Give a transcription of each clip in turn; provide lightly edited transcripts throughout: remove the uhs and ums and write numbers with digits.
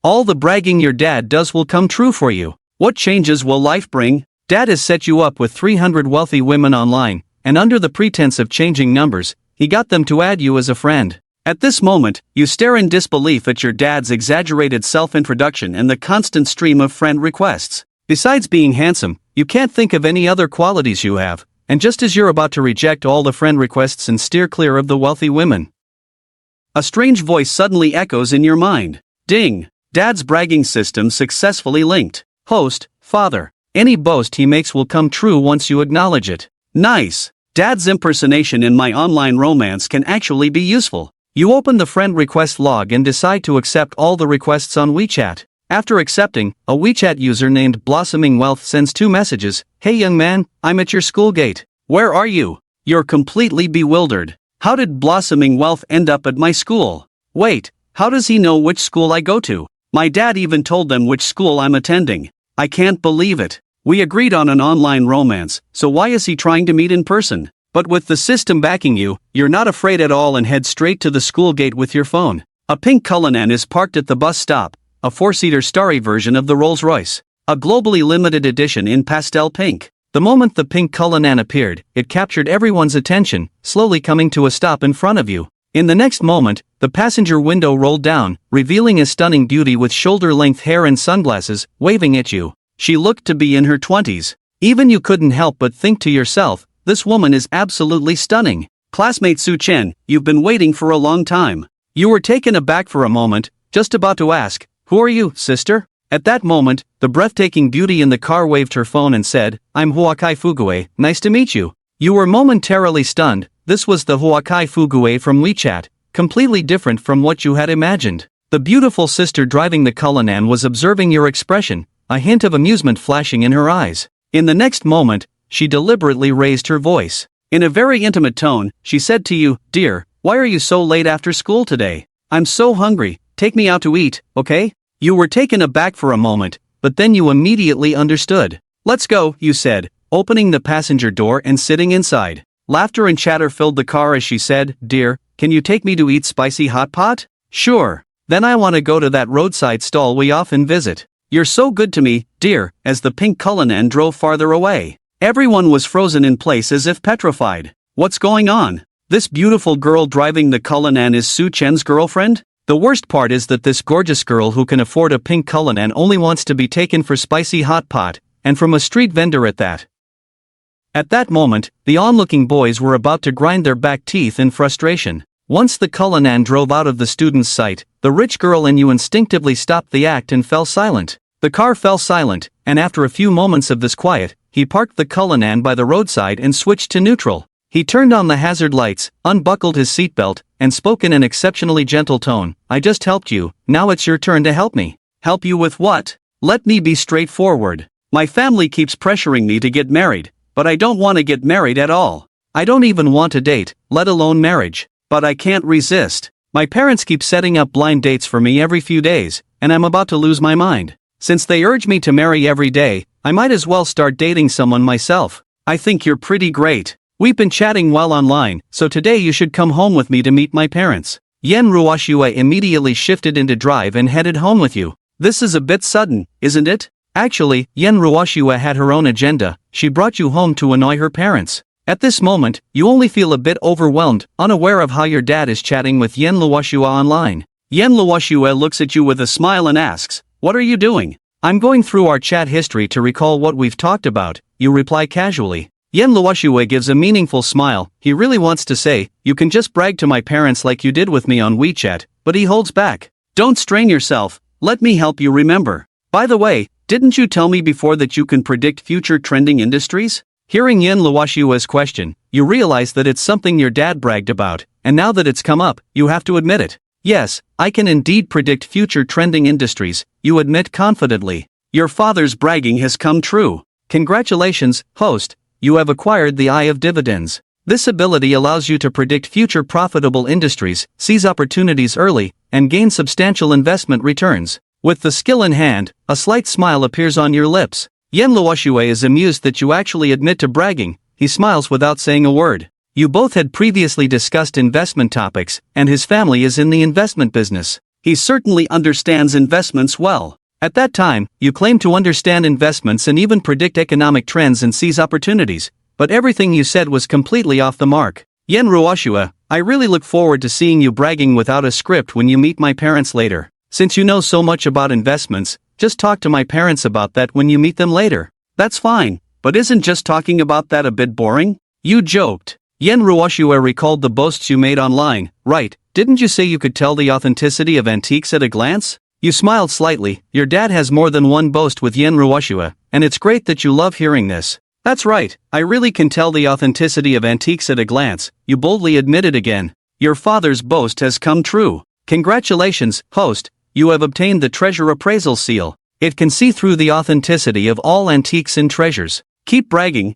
All the bragging your dad does will come true for you. What changes will life bring? Dad has set you up with 300 wealthy women online, and under the pretense of changing numbers, he got them to add you as a friend. At this moment, you stare in disbelief at your dad's exaggerated self-introduction and the constant stream of friend requests. Besides being handsome, you can't think of any other qualities you have, and just as you're about to reject all the friend requests and steer clear of the wealthy women, a strange voice suddenly echoes in your mind. Ding! Dad's bragging system successfully linked. Host, father. Any boast he makes will come true once you acknowledge it. Nice! Dad's impersonation in my online romance can actually be useful. You open the friend request log and decide to accept all the requests on WeChat. After accepting, a WeChat user named Blossoming Wealth sends 2 messages. Hey young man, I'm at your school gate. Where are you? You're completely bewildered. How did Blossoming Wealth end up at my school? Wait, how does he know which school I go to? My dad even told them which school I'm attending. I can't believe it. We agreed on an online romance, so why is he trying to meet in person? But with the system backing you, you're not afraid at all and head straight to the school gate with your phone. A pink Conan is parked at the bus stop, a 4-seater starry version of the Rolls-Royce. A globally limited edition in pastel pink. The moment the pink Conan appeared, it captured everyone's attention, slowly coming to a stop in front of you. In the next moment, the passenger window rolled down, revealing a stunning beauty with shoulder-length hair and sunglasses, waving at you. She looked to be in her 20s. Even you couldn't help but think to yourself, this woman is absolutely stunning. Classmate Su Chen, you've been waiting for a long time. You were taken aback for a moment, just about to ask, who are you, sister? At that moment, the breathtaking beauty in the car waved her phone and said, I'm Huakai Fugue, nice to meet you. You were momentarily stunned. This was the Huakai Fugue from WeChat, completely different from what you had imagined. The beautiful sister driving the Conan was observing your expression, a hint of amusement flashing in her eyes. In the next moment, she deliberately raised her voice. In a very intimate tone, she said to you, Dear, why are you so late after school today? I'm so hungry, take me out to eat, okay? You were taken aback for a moment, but then you immediately understood. Let's go, you said, opening the passenger door and sitting inside. Laughter and chatter filled the car as she said, Dear, can you take me to eat spicy hot pot? Sure. Then I want to go to that roadside stall we often visit. You're so good to me, dear, as the pink Cullinan drove farther away. Everyone was frozen in place as if petrified. What's going on? This beautiful girl driving the Cullinan is Su Chen's girlfriend? The worst part is that this gorgeous girl who can afford a pink Cullinan only wants to be taken for spicy hot pot, and from a street vendor at that. At that moment, the onlooking boys were about to grind their back teeth in frustration. Once the Cullinan drove out of the student's sight, the rich girl in you instinctively stopped the act and fell silent. The car fell silent, and after a few moments of this quiet, he parked the Cullinan by the roadside and switched to neutral. He turned on the hazard lights, unbuckled his seatbelt, and spoke in an exceptionally gentle tone. I just helped you, now it's your turn to help me. Help you with what? Let me be straightforward. My family keeps pressuring me to get married, but I don't want to get married at all. I don't even want to date, let alone marriage. But I can't resist. My parents keep setting up blind dates for me every few days, and I'm about to lose my mind. Since they urge me to marry every day, I might as well start dating someone myself. I think you're pretty great. We've been chatting while online, so today you should come home with me to meet my parents. Yen Ruoshue immediately shifted into drive and headed home with you. This is a bit sudden, isn't it? Actually, Yen Ruoshue had her own agenda. She brought you home to annoy her parents. At this moment, you only feel a bit overwhelmed, unaware of how your dad is chatting with Yen Luoshua online. Yen Luoshua looks at you with a smile and asks, "What are you doing?" "I'm going through our chat history to recall what we've talked about," you reply casually. Yen Luoshua gives a meaningful smile. He really wants to say, "You can just brag to my parents like you did with me on WeChat," but he holds back. "Don't strain yourself, let me help you remember. By the way, didn't you tell me before that you can predict future trending industries?" Hearing Yen Luoshua's question, you realize that it's something your dad bragged about, and now that it's come up, you have to admit it. "Yes, I can indeed predict future trending industries," you admit confidently. Your father's bragging has come true. Congratulations, host, you have acquired the Eye of Dividends. This ability allows you to predict future profitable industries, seize opportunities early, and gain substantial investment returns. With the skill in hand, a slight smile appears on your lips. Yen Luoshue is amused that you actually admit to bragging. He smiles without saying a word. You both had previously discussed investment topics, and his family is in the investment business. He certainly understands investments well. At that time, you claimed to understand investments and even predict economic trends and seize opportunities, but everything you said was completely off the mark. Yen Ruoshua, I really look forward to seeing you bragging without a script when you meet my parents later. Since you know so much about investments, just talk to my parents about that when you meet them later. That's fine, but isn't just talking about that a bit boring? You joked. Yen Ruoshua recalled the boasts you made online, right? Didn't you say you could tell the authenticity of antiques at a glance? You smiled slightly. Your dad has more than one boast with Yen Ruoshua, and it's great that you love hearing this. That's right, I really can tell the authenticity of antiques at a glance, you boldly admitted again. Your father's boast has come true. Congratulations, host, you have obtained the treasure appraisal seal. It can see through the authenticity of all antiques and treasures. Keep bragging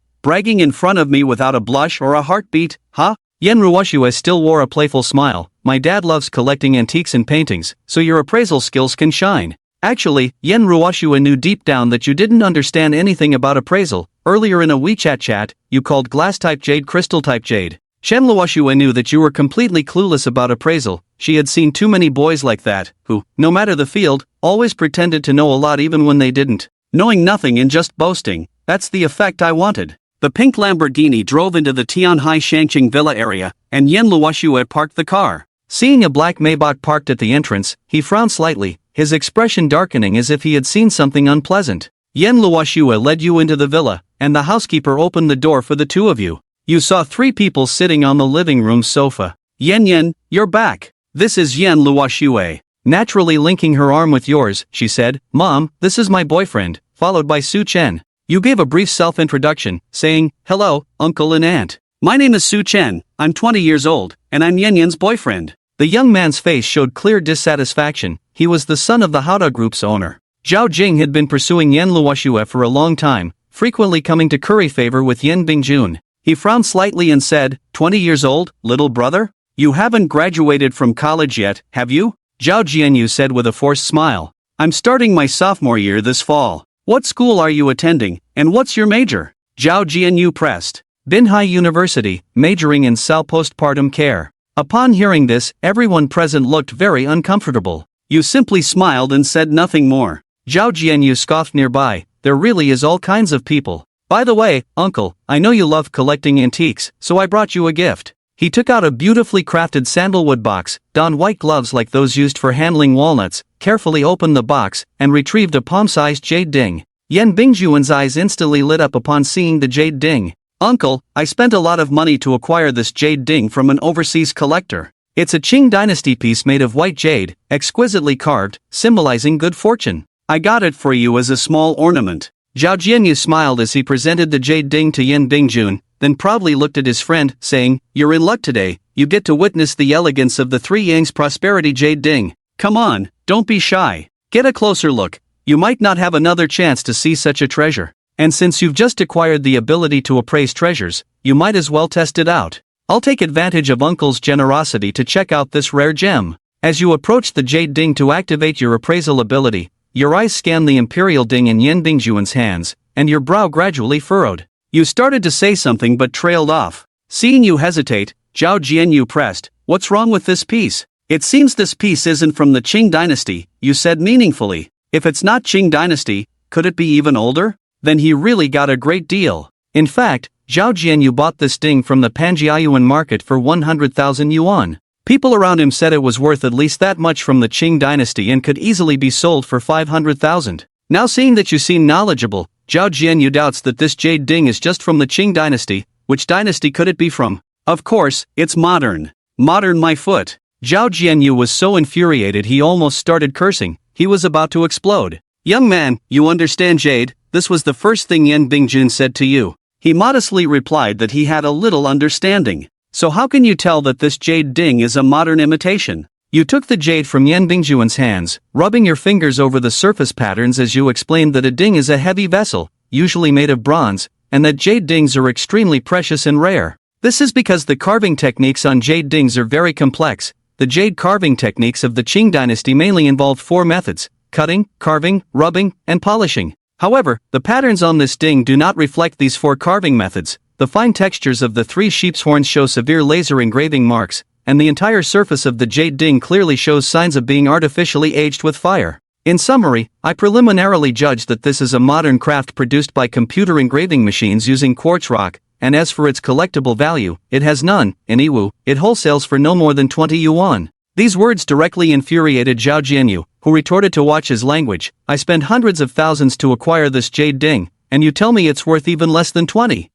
in front of me without a blush or a heartbeat, huh? Yen Ruoshua still wore a playful smile. My dad loves collecting antiques and paintings, so your appraisal skills can shine. Actually, Yen Ruoshua knew deep down that you didn't understand anything about appraisal. Earlier in a WeChat chat, you called glass-type jade crystal-type jade. Shen Luoshua knew that you were completely clueless about appraisal. She had seen too many boys like that, who, no matter the field, always pretended to know a lot even when they didn't. Knowing nothing and just boasting, that's the effect I wanted. The pink Lamborghini drove into the Tianhai Shangqing Villa area, and Yen Luoshua parked the car. Seeing a black Maybach parked at the entrance, he frowned slightly, his expression darkening as if he had seen something unpleasant. Yen Luoshua led you into the villa, and the housekeeper opened the door for the two of you. You saw three people sitting on the living room sofa. Yen, you're back. This is Yen Luoshua. Naturally linking her arm with yours, she said, Mom, this is my boyfriend, followed by Su Chen. You gave a brief self-introduction, saying, hello, uncle and aunt. My name is Su Chen, I'm 20 years old, and I'm Yen's boyfriend. The young man's face showed clear dissatisfaction. He was the son of the Hada Group's owner. Zhao Jing had been pursuing Yen Luoshua for a long time, frequently coming to curry favor with Yen Bingjun. He frowned slightly and said, 20 years old, little brother? You haven't graduated from college yet, have you? Zhao Jianyu said with a forced smile. I'm starting my sophomore year this fall. What school are you attending, and what's your major? Zhao Jianyu pressed. Binhai University, majoring in cell postpartum care. Upon hearing this, everyone present looked very uncomfortable. You simply smiled and said nothing more. Zhao Jianyu scoffed nearby. There really is all kinds of people. By the way, uncle, I know you love collecting antiques, so I brought you a gift. He took out a beautifully crafted sandalwood box, donned white gloves like those used for handling walnuts, carefully opened the box, and retrieved a palm-sized jade ding. Yen Bingjuan's eyes instantly lit up upon seeing the jade ding. Uncle, I spent a lot of money to acquire this jade ding from an overseas collector. It's a Qing dynasty piece made of white jade, exquisitely carved, symbolizing good fortune. I got it for you as a small ornament. Zhao Jianyu smiled as he presented the jade ding to Yen Bingjun, then proudly looked at his friend, saying, You're in luck today, you get to witness the elegance of the Three Yang's prosperity jade ding. Come on, don't be shy. Get a closer look. You might not have another chance to see such a treasure. And since you've just acquired the ability to appraise treasures, you might as well test it out. I'll take advantage of Uncle's generosity to check out this rare gem. As you approach the jade ding to activate your appraisal ability, your eyes scanned the imperial ding in Yen Bingjuan's hands, and your brow gradually furrowed. You started to say something but trailed off. Seeing you hesitate, Zhao Jianyu pressed, What's wrong with this piece? It seems this piece isn't from the Qing dynasty, you said meaningfully. If it's not Qing dynasty, could it be even older? Then he really got a great deal. In fact, Zhao Jianyu bought this ding from the Panjiayuan market for 100,000 yuan. People around him said it was worth at least that much from the Qing dynasty and could easily be sold for 500,000. Now seeing that you seem knowledgeable, Zhao Jianyu doubts that this jade ding is just from the Qing dynasty. Which dynasty could it be from? Of course, it's modern. Modern my foot. Zhao Jianyu was so infuriated he almost started cursing. He was about to explode. Young man, you understand jade? This was the first thing Yen Bingjun said to you. He modestly replied that he had a little understanding. So how can you tell that this jade ding is a modern imitation? You took the jade from Yen Bingjuan's hands, rubbing your fingers over the surface patterns as you explained that a ding is a heavy vessel, usually made of bronze, and that jade dings are extremely precious and rare. This is because the carving techniques on jade dings are very complex. The jade carving techniques of the Qing dynasty mainly involved 4 methods: cutting, carving, rubbing, and polishing. However, the patterns on this ding do not reflect these 4 carving methods. The fine textures of the 3 sheep's horns show severe laser engraving marks, and the entire surface of the jade ding clearly shows signs of being artificially aged with fire. In summary, I preliminarily judge that this is a modern craft produced by computer engraving machines using quartz rock, and as for its collectible value, it has none. In Iwu, it wholesales for no more than 20 yuan. These words directly infuriated Zhao Jianyu, who retorted to watch his language. I spent hundreds of thousands to acquire this jade ding, and you tell me it's worth even less than 20.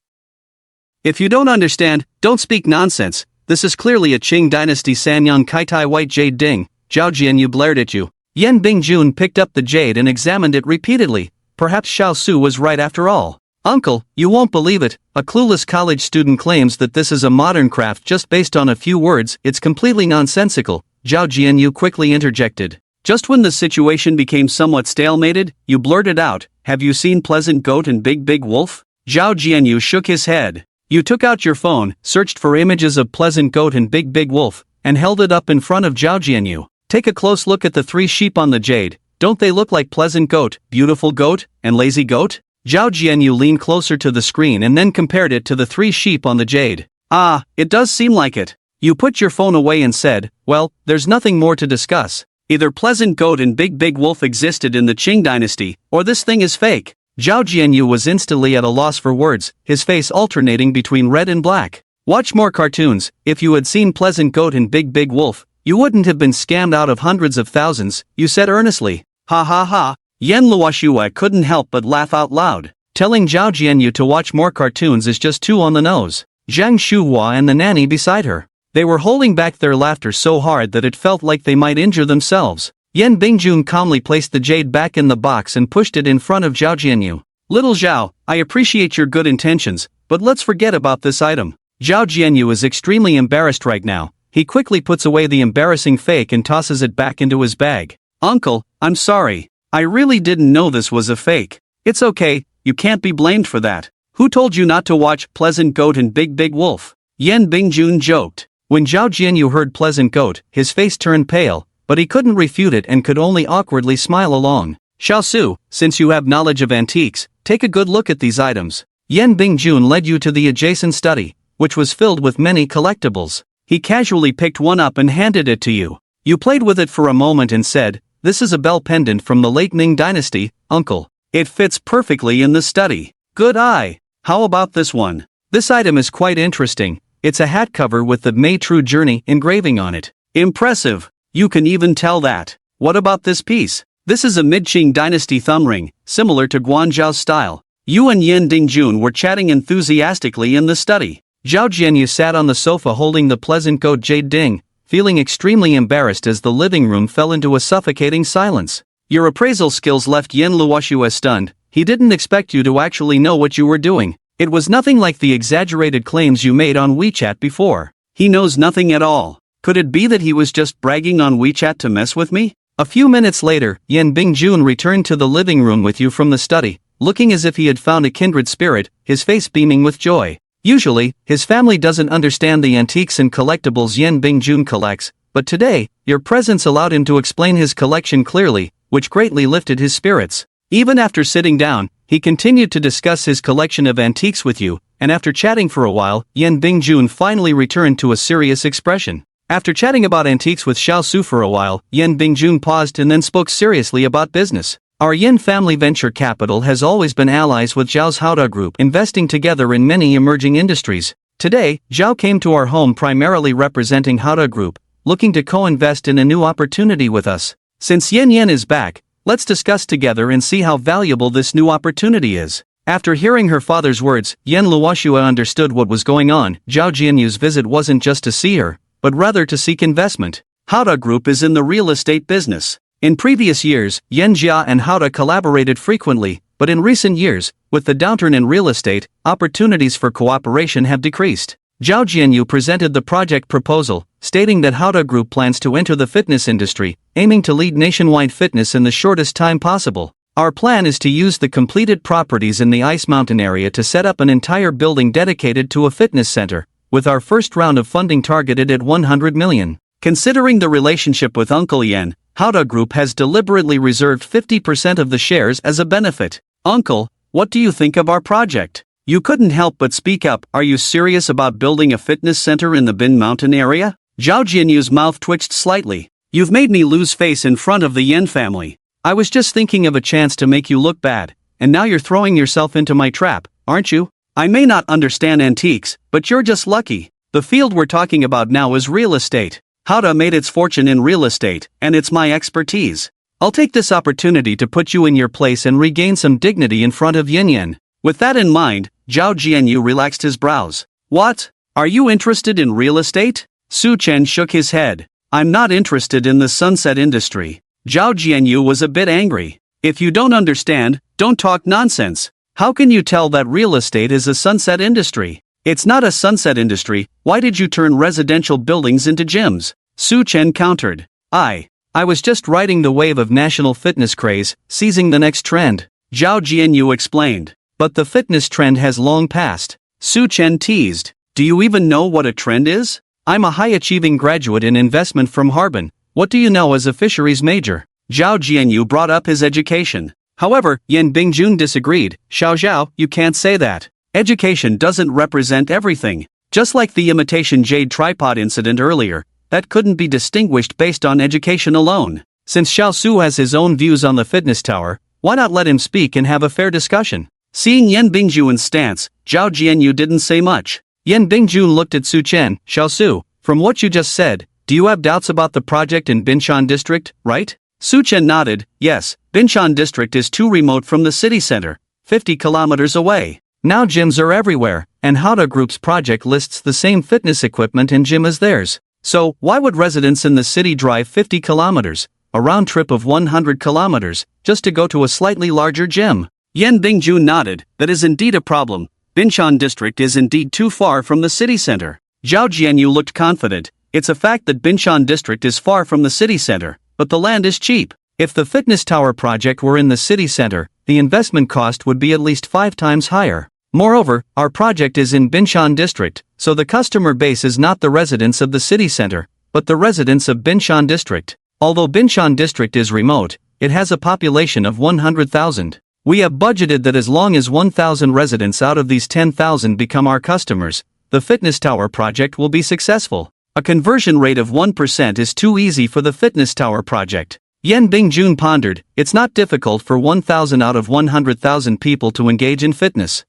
If you don't understand, don't speak nonsense. This is clearly a Qing dynasty Sanyang Kaitai white jade ding. Zhao Jianyu blared at you. Yan Bingjun picked up the jade and examined it repeatedly. Perhaps Xiao Su was right after all. Uncle, you won't believe it. A clueless college student claims that this is a modern craft just based on a few words. It's completely nonsensical. Zhao Jianyu quickly interjected. Just when the situation became somewhat stalemated, you blurted out, "Have you seen Pleasant Goat and Big Big Wolf?" Zhao Jianyu shook his head. You took out your phone, searched for images of Pleasant Goat and Big Big Wolf, and held it up in front of Zhao Jianyu. Take a close look at the three sheep on the jade. Don't they look like Pleasant Goat, Beautiful Goat, and Lazy Goat? Zhao Jianyu leaned closer to the screen and then compared it to the three sheep on the jade. Ah, it does seem like it. You put your phone away and said, well, there's nothing more to discuss. Either Pleasant Goat and Big Big Wolf existed in the Qing dynasty, or this thing is fake. Zhao Jianyu was instantly at a loss for words, his face alternating between red and black. Watch more cartoons. If you had seen Pleasant Goat and Big Big Wolf, you wouldn't have been scammed out of hundreds of thousands, you said earnestly. Ha ha ha. Yan Luoshua couldn't help but laugh out loud. Telling Zhao Jianyu to watch more cartoons is just too on the nose. Zhang Shuhua and the nanny beside her. They were holding back their laughter so hard that it felt like they might injure themselves. Yan Bingjun calmly placed the jade back in the box and pushed it in front of Zhao Jianyu. Little Zhao, I appreciate your good intentions, but let's forget about this item. Zhao Jianyu is extremely embarrassed right now. He quickly puts away the embarrassing fake and tosses it back into his bag. Uncle, I'm sorry. I really didn't know this was a fake. It's okay, you can't be blamed for that. Who told you not to watch Pleasant Goat and Big Big Wolf? Yan Bingjun joked. When Zhao Jianyu heard Pleasant Goat, his face turned pale, but he couldn't refute it and could only awkwardly smile along. Xiao Su, since you have knowledge of antiques, take a good look at these items. Yan Bingjun led you to the adjacent study, which was filled with many collectibles. He casually picked one up and handed it to you. You played with it for a moment and said, this is a bell pendant from the late Ming dynasty, uncle. It fits perfectly in the study. Good eye. How about this one? This item is quite interesting. It's a hat cover with the Mei True Journey engraving on it. Impressive. You can even tell that. What about this piece? This is a mid-Qing dynasty thumb ring, similar to Guanzhou's style. You and Yan Dingjun were chatting enthusiastically in the study. Zhao Jianyu sat on the sofa holding the Pleasant Goat jade ding, feeling extremely embarrassed as the living room fell into a suffocating silence. Your appraisal skills left Yan Luoshua stunned. He didn't expect you to actually know what you were doing. It was nothing like the exaggerated claims you made on WeChat before. He knows nothing at all. Could it be that he was just bragging on WeChat to mess with me? A few minutes later, Yan Bingjun returned to the living room with you from the study, looking as if he had found a kindred spirit, his face beaming with joy. Usually, his family doesn't understand the antiques and collectibles Yan Bingjun collects, but today, your presence allowed him to explain his collection clearly, which greatly lifted his spirits. Even after sitting down, he continued to discuss his collection of antiques with you, and after chatting for a while, Yan Bingjun finally returned to a serious expression. After chatting about antiques with Xiao Su for a while, Yan Bingjun paused and then spoke seriously about business. Our Yin family venture capital has always been allies with Zhao's Hauda Group, investing together in many emerging industries. Today, Zhao came to our home primarily representing Hauda Group, looking to co-invest in a new opportunity with us. Since Yan Yan is back, let's discuss together and see how valuable this new opportunity is. After hearing her father's words, Yan Luoshua understood what was going on. Zhao Jianyu's visit wasn't just to see her, but rather to seek investment. Hauda Group is in the real estate business. In previous years, Yan Jia and Hauda collaborated frequently, but in recent years, with the downturn in real estate, opportunities for cooperation have decreased. Zhao Jianyu presented the project proposal, stating that Hauda Group plans to enter the fitness industry, aiming to lead nationwide fitness in the shortest time possible. Our plan is to use the completed properties in the Ice Mountain area to set up an entire building dedicated to a fitness center, with our first round of funding targeted at 100 million. Considering the relationship with Uncle Yan, Hauda Group has deliberately reserved 50% of the shares as a benefit. Uncle, what do you think of our project? You couldn't help but speak up. Are you serious about building a fitness center in the Bin Mountain area? Zhao Jianyu's mouth twitched slightly. You've made me lose face in front of the Yen family. I was just thinking of a chance to make you look bad, and now you're throwing yourself into my trap, aren't you? I may not understand antiques, but you're just lucky. The field we're talking about now is real estate. Hauda made its fortune in real estate, and it's my expertise. I'll take this opportunity to put you in your place and regain some dignity in front of Yin Yin. With that in mind, Zhao Jianyu relaxed his brows. What? Are you interested in real estate? Su Chen shook his head. I'm not interested in the sunset industry. Zhao Jianyu was a bit angry. If you don't understand, don't talk nonsense. How can you tell that real estate is a sunset industry? It's not a sunset industry. Why did you turn residential buildings into gyms? Su Chen countered. I was just riding the wave of national fitness craze, seizing the next trend. Zhao Jianyu explained. But the fitness trend has long passed. Su Chen teased. Do you even know what a trend is? I'm a high-achieving graduate in investment from Harbin. What do you know as a fisheries major? Zhao Jianyu brought up his education. However, Yan Bingjun disagreed. Zhao, you can't say that. Education doesn't represent everything. Just like the imitation jade tripod incident earlier, that couldn't be distinguished based on education alone. Since Xiao Su has his own views on the fitness tower, why not let him speak and have a fair discussion? Seeing Yan Bingjun's stance, Zhao Jianyu didn't say much. Yan Bingjun looked at Su Chen. Xiao Su, from what you just said, do you have doubts about the project in Binshan district, right? Su Chen nodded. Yes, Binshan district is too remote from the city center, 50 kilometers away. Now gyms are everywhere, and Hauda Group's project lists the same fitness equipment and gym as theirs. So, why would residents in the city drive 50 kilometers, a round trip of 100 kilometers, just to go to a slightly larger gym? Yan Bingjun nodded. That is indeed a problem. Binshan district is indeed too far from the city center. Zhao Jianyu looked confident. It's a fact that Binshan district is far from the city center, but the land is cheap. If the fitness tower project were in the city center, the investment cost would be at least 5 times higher. Moreover, our project is in Binshan district, so the customer base is not the residents of the city center, but the residents of Binshan district. Although Binshan district is remote, it has a population of 100,000. We have budgeted that as long as 1,000 residents out of these 10,000 become our customers, the fitness tower project will be successful. A conversion rate of 1% is too easy for the fitness tower project. Yan Bingjun pondered. It's not difficult for 1,000 out of 100,000 people to engage in fitness.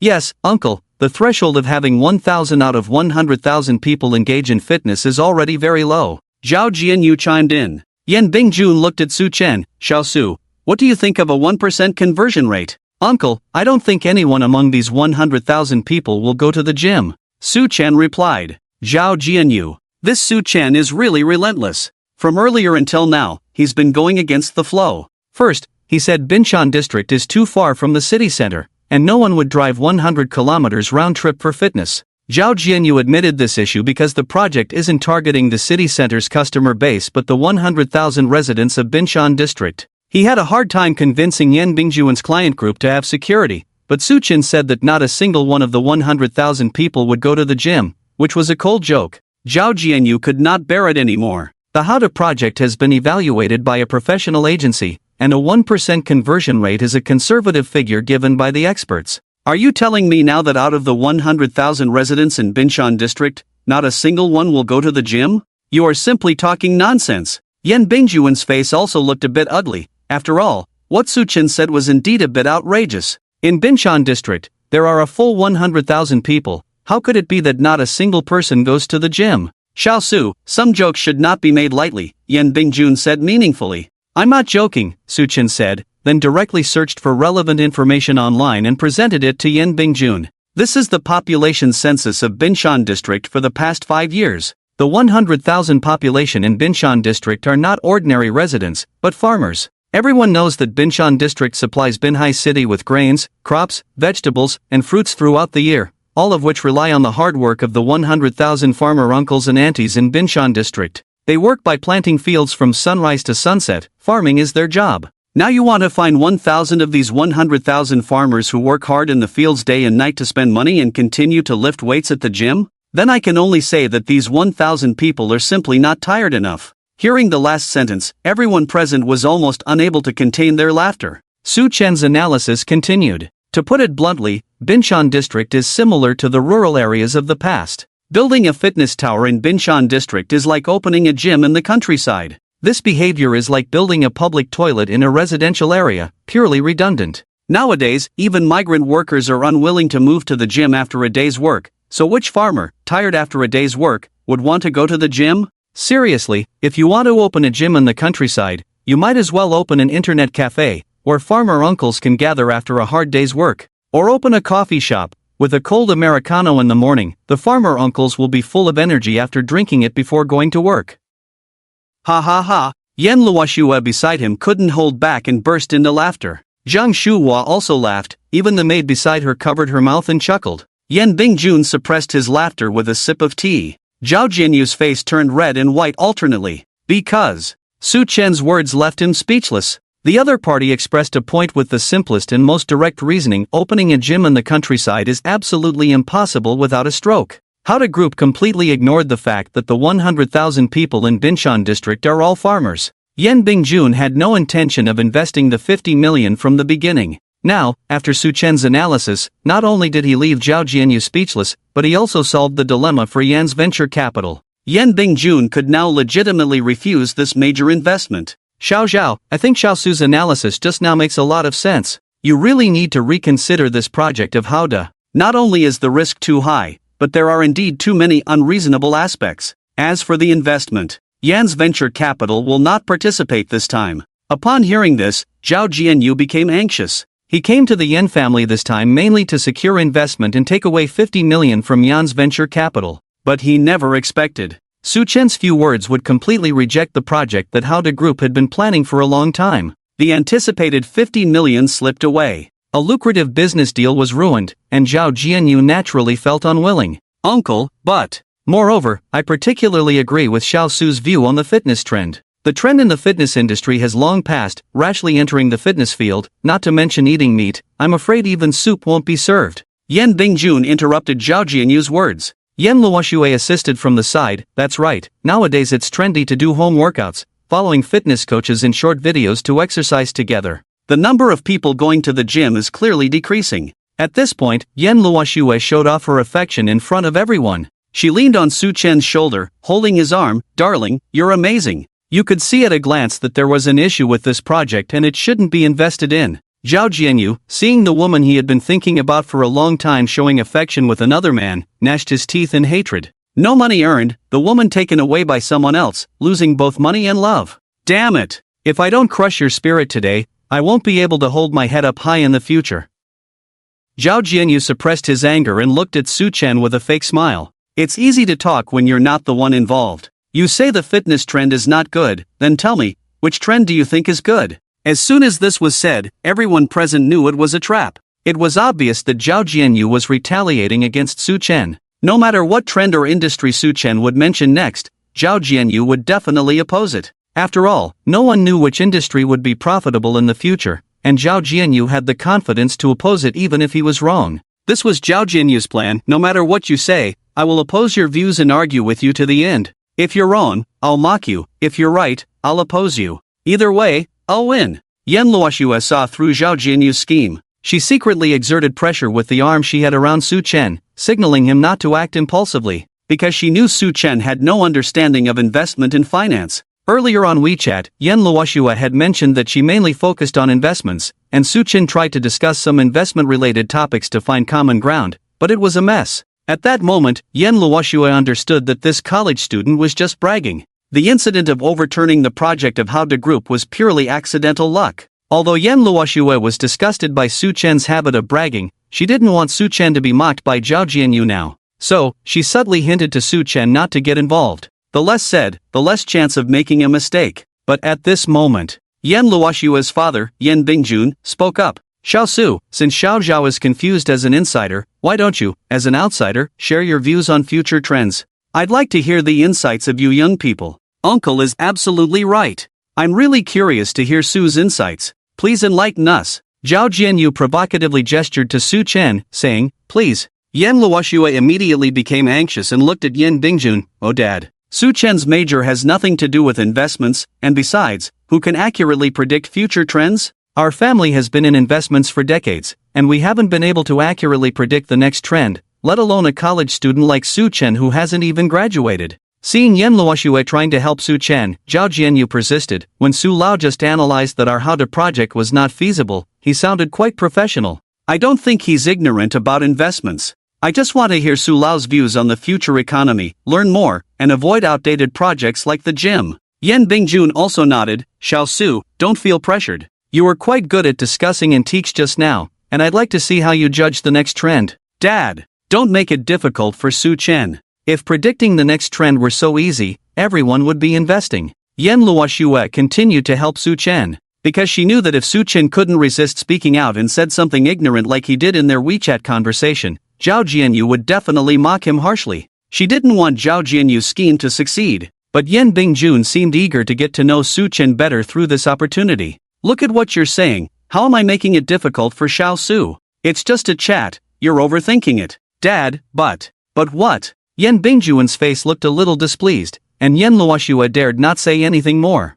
Yes, uncle, the threshold of having 1,000 out of 100,000 people engage in fitness is already very low. Zhao Jianyu chimed in. Yan Bingjun looked at Su Chen. Xiao Su, what do you think of a 1% conversion rate? Uncle, I don't think anyone among these 100,000 people will go to the gym. Su Chen replied. Zhao Jianyu. This Su Chen is really relentless. From earlier until now, he's been going against the flow. First, he said Binshan district is too far from the city center, and no one would drive 100 kilometers round trip for fitness. Zhao Jianyu admitted this issue because the project isn't targeting the city center's customer base but the 100,000 residents of Binshan district. He had a hard time convincing Yan Bingjun's client group to have security, but Su Chen said that not a single one of the 100,000 people would go to the gym, which was a cold joke. Zhao Jianyu could not bear it anymore. The Hauda project has been evaluated by a professional agency, and a 1% conversion rate is a conservative figure given by the experts. Are you telling me now that out of the 100,000 residents in Binshan district, not a single one will go to the gym? You are simply talking nonsense. Yan Bingjun's face also looked a bit ugly. After all, what Su Chen said was indeed a bit outrageous. In Binshan district, there are a full 100,000 people. How could it be that not a single person goes to the gym? Xiao Su, some jokes should not be made lightly, Yan Bingjun said meaningfully. I'm not joking, Su Chen said, then directly searched for relevant information online and presented it to Yan Bingjun. This is the population census of Binshan district for the past 5 years. The 100,000 population in Binshan district are not ordinary residents, but farmers. Everyone knows that Binshan district supplies Binhai city with grains, crops, vegetables, and fruits throughout the year, all of which rely on the hard work of the 100,000 farmer uncles and aunties in Binshan district. They work by planting fields from sunrise to sunset. Farming is their job. Now you want to find 1,000 of these 100,000 farmers who work hard in the fields day and night to spend money and continue to lift weights at the gym? Then I can only say that these 1,000 people are simply not tired enough. Hearing the last sentence, everyone present was almost unable to contain their laughter. Su Chen's analysis continued. To put it bluntly, Binshan district is similar to the rural areas of the past. Building a fitness tower in Binshan district is like opening a gym in the countryside. This behavior is like building a public toilet in a residential area, purely redundant. Nowadays, even migrant workers are unwilling to move to the gym after a day's work, so which farmer, tired after a day's work, would want to go to the gym? Seriously, if you want to open a gym in the countryside, you might as well open an internet cafe, where farmer uncles can gather after a hard day's work. Or open a coffee shop. With a cold Americano in the morning, the farmer uncles will be full of energy after drinking it before going to work. Ha ha ha, Yan Luoshua beside him couldn't hold back and burst into laughter. Zhang Shuhua also laughed, even the maid beside her covered her mouth and chuckled. Yan Bingjun suppressed his laughter with a sip of tea. Zhao Jianyu's face turned red and white alternately, because Su Chen's words left him speechless. The other party expressed a point with the simplest and most direct reasoning: opening a gym in the countryside is absolutely impossible without a stroke. How the group completely ignored the fact that the 100,000 people in Binshan district are all farmers. Yan Bingjun had no intention of investing the 50 million from the beginning. Now, after Su Chen's analysis, not only did he leave Zhao Jianyu speechless, but he also solved the dilemma for Yan's venture capital. Yan Bingjun could now legitimately refuse this major investment. Xiao, I think Xiao Su's analysis just now makes a lot of sense. You really need to reconsider this project of Howda. Not only is the risk too high, but there are indeed too many unreasonable aspects. As for the investment, Yan's venture capital will not participate this time. Upon hearing this, Zhao Jianyu became anxious. He came to the Yan family this time mainly to secure investment and take away 50 million from Yan's venture capital. But he never expected Su Chen's few words would completely reject the project that Howda Group had been planning for a long time. The anticipated 50 million slipped away. A lucrative business deal was ruined, and Zhao Jianyu naturally felt unwilling. Uncle, but moreover, I particularly agree with Xiao Su's view on the fitness trend. The trend in the fitness industry has long passed, rashly entering the fitness field, not to mention eating meat. I'm afraid even soup won't be served. Yan Bingjun interrupted Zhao Jianyu's words. Yan Luoshue assisted from the side. That's right, nowadays it's trendy to do home workouts, following fitness coaches in short videos to exercise together. The number of people going to the gym is clearly decreasing. At this point, Yan Luoshue showed off her affection in front of everyone. She leaned on Su Chen's shoulder, holding his arm. Darling, you're amazing. You could see at a glance that there was an issue with this project and it shouldn't be invested in. Zhao Jianyu, seeing the woman he had been thinking about for a long time showing affection with another man, gnashed his teeth in hatred. No money earned, the woman taken away by someone else, losing both money and love. Damn it! If I don't crush your spirit today, I won't be able to hold my head up high in the future. Zhao Jianyu suppressed his anger and looked at Su Chen with a fake smile. It's easy to talk when you're not the one involved. You say the fitness trend is not good, then tell me, which trend do you think is good? As soon as this was said, everyone present knew it was a trap. It was obvious that Zhao Jianyu was retaliating against Su Chen. No matter what trend or industry Su Chen would mention next, Zhao Jianyu would definitely oppose it. After all, no one knew which industry would be profitable in the future, and Zhao Jianyu had the confidence to oppose it even if he was wrong. This was Zhao Jianyu's plan. No matter what you say, I will oppose your views and argue with you to the end. If you're wrong, I'll mock you. If you're right, I'll oppose you. Either way, I'll win. Yan Luoshua saw through Zhao Jianyu's scheme. She secretly exerted pressure with the arm she had around Su Chen, signaling him not to act impulsively, because she knew Su Chen had no understanding of investment and finance. Earlier on WeChat, Yan Luoshua had mentioned that she mainly focused on investments, and Su Chen tried to discuss some investment-related topics to find common ground, but it was a mess. At that moment, Yan Luoshua understood that this college student was just bragging. The incident of overturning the project of Howda Group was purely accidental luck. Although Yan Luoshua was disgusted by Su Chen's habit of bragging, she didn't want Su Chen to be mocked by Zhao Jianyu now. So, she subtly hinted to Su Chen not to get involved. The less said, the less chance of making a mistake. But at this moment, Yan Luoshua's father, Yan Bingjun, spoke up. Xiao Su, since Xiao Zhao is confused as an insider, why don't you, as an outsider, share your views on future trends? I'd like to hear the insights of you young people. Uncle is absolutely right. I'm really curious to hear Su's insights. Please enlighten us. Zhao Jianyu provocatively gestured to Su Chen, saying, please. Yan Luoshua immediately became anxious and looked at Yan Bingjun. Oh dad. Su Chen's major has nothing to do with investments, and besides, who can accurately predict future trends? Our family has been in investments for decades, and we haven't been able to accurately predict the next trend. let alone a college student like Su Chen who hasn't even graduated. Seeing Yan Luoxue trying to help Su Chen, Zhao Jianyu persisted. When Su Lao just analyzed that our how-to project was not feasible, he sounded quite professional. I don't think he's ignorant about investments. I just want to hear Su Lao's views on the future economy, learn more, and avoid outdated projects like the gym. Yan Bingjun also nodded. Xiao Su, don't feel pressured. You were quite good at discussing antiques just now, and I'd like to see how you judge the next trend. Dad, don't make it difficult for Su Chen. If predicting the next trend were so easy, everyone would be investing. Yan Luoxue continued to help Su Chen, because she knew that if Su Chen couldn't resist speaking out and said something ignorant like he did in their WeChat conversation, Zhao Jianyu would definitely mock him harshly. She didn't want Zhao Jianyu's scheme to succeed, but Yan Bingjun seemed eager to get to know Su Chen better through this opportunity. Look at what you're saying. How am I making it difficult for Xiao Su? It's just a chat, you're overthinking it. Dad, but what? Yan Bingjun's face looked a little displeased, and Yan Luoxue dared not say anything more.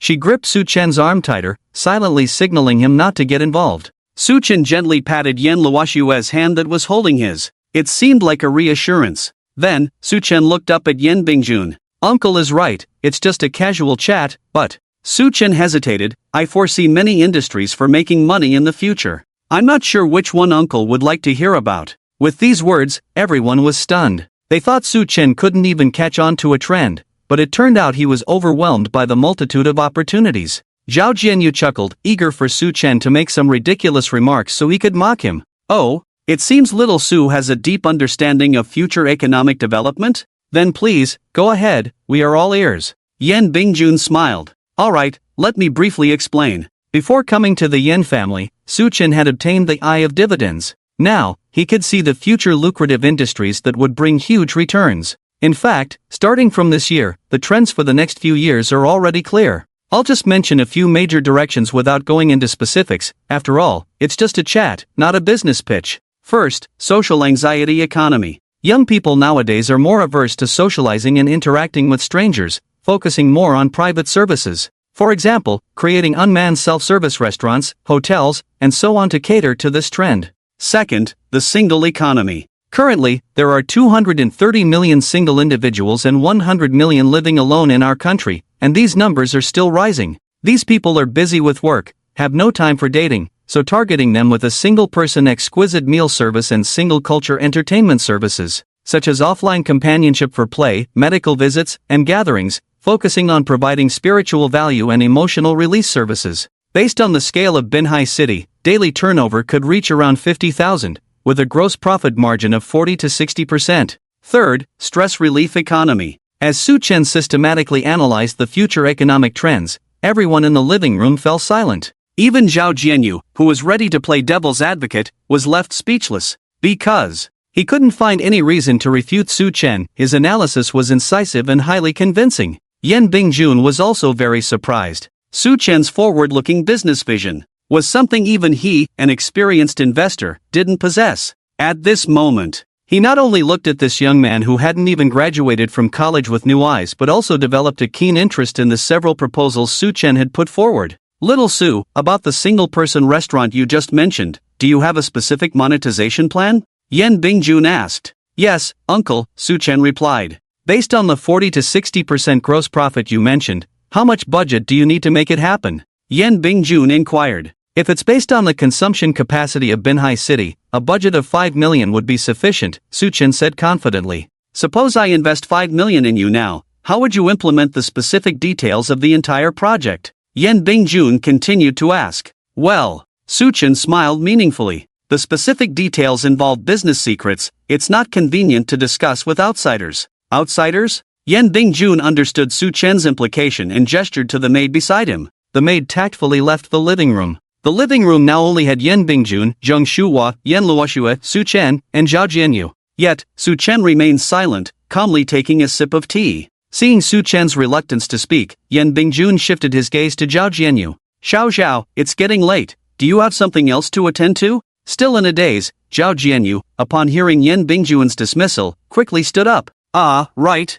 She gripped Su Chen's arm tighter, silently signaling him not to get involved. Su Chen gently patted Yan Luoxue's hand that was holding his. It seemed like a reassurance. Then, Su Chen looked up at Yan Bingjun. Uncle is right, it's just a casual chat, but... Su Chen hesitated. I foresee many industries for making money in the future. I'm not sure which one Uncle would like to hear about. With these words, everyone was stunned. They thought Su Chen couldn't even catch on to a trend, but it turned out he was overwhelmed by the multitude of opportunities. Zhao Jianyu chuckled, eager for Su Chen to make some ridiculous remarks so he could mock him. Oh, it seems little Su has a deep understanding of future economic development? Then please, go ahead, we are all ears. Yan Bingjun smiled. Alright, let me briefly explain. Before coming to the Yan family, Su Chen had obtained the eye of dividends. Now, he could see the future lucrative industries that would bring huge returns. In fact, starting from this year, the trends for the next few years are already clear. I'll just mention a few major directions without going into specifics. After all, it's just a chat, not a business pitch. First, social anxiety economy. Young people nowadays are more averse to socializing and interacting with strangers, focusing more on private services. For example, creating unmanned self-service restaurants, hotels, and so on to cater to this trend. Second, the single economy. Currently, there are 230 million single individuals and 100 million living alone in our country, and these numbers are still rising. These people are busy with work, have no time for dating, so targeting them with a single-person exquisite meal service and single-culture entertainment services, such as offline companionship for play, medical visits, and gatherings, focusing on providing spiritual value and emotional release services. Based on the scale of Binhai City, daily turnover could reach around 50,000, with a gross profit margin of 40 to 60%. Third, stress relief economy. As Su Chen systematically analyzed the future economic trends, everyone in the living room fell silent. Even Zhao Jianyu, who was ready to play devil's advocate, was left speechless. Because he couldn't find any reason to refute Su Chen. His analysis was incisive and highly convincing. Yan Bingjun was also very surprised. Su Chen's forward-looking business vision was something even he, an experienced investor, didn't possess. At this moment, he not only looked at this young man who hadn't even graduated from college with new eyes but also developed a keen interest in the several proposals Su Chen had put forward. Little Su, about the single-person restaurant you just mentioned, do you have a specific monetization plan? Yan Bingjun asked. Yes, uncle, Su Chen replied. Based on the 40 to 60% gross profit you mentioned, how much budget do you need to make it happen? Yan Bingjun inquired. If it's based on the consumption capacity of Binhai City, a budget of 5 million would be sufficient, Su Chen said confidently. Suppose I invest 5 million in you now, how would you implement the specific details of the entire project? Yan Bingjun continued to ask. Well, Su Chen smiled meaningfully. The specific details involve business secrets, it's not convenient to discuss with outsiders. Outsiders? Yan Bingjun understood Su Chen's implication and gestured to the maid beside him. The maid tactfully left the living room. The living room now only had Yan Bingjun, Zheng Shuhua, Yan Luoxue, Su Chen, and Zhao Jianyu. Yet, Su Chen remained silent, calmly taking a sip of tea. Seeing Su Chen's reluctance to speak, Yan Bingjun shifted his gaze to Zhao Jianyu. Xiao, it's getting late. Do you have something else to attend to? Still in a daze, Zhao Jianyu, upon hearing Yan Bingjun's dismissal, quickly stood up. Ah, right,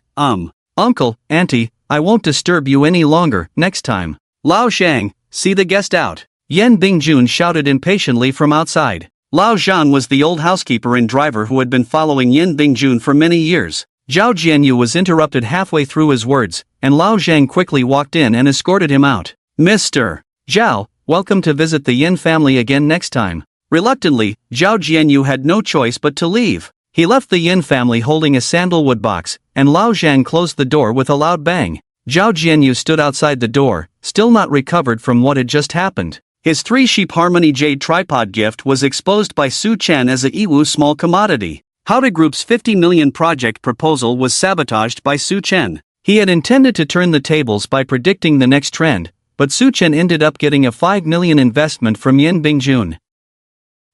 Uncle, auntie, I won't disturb you any longer, next time. Lao Shang, see the guest out. Yan Bingjun shouted impatiently from outside. Lao Zhan was the old housekeeper and driver who had been following Yin Bingjun for many years. Zhao Jianyu was interrupted halfway through his words, and Lao Zhang quickly walked in and escorted him out. Mr. Zhao, welcome to visit the Yin family again next time. Reluctantly, Zhao Jianyu had no choice but to leave. He left the Yin family holding a sandalwood box, and Lao Zhang closed the door with a loud bang. Zhao Jianyu stood outside the door, still not recovered from what had just happened. His 3-sheep harmony jade tripod gift was exposed by Su Chen as a Iwu small commodity. Howda Group's 50 million project proposal was sabotaged by Su Chen. He had intended to turn the tables by predicting the next trend, but Su Chen ended up getting a 5 million investment from Yin Bingjun.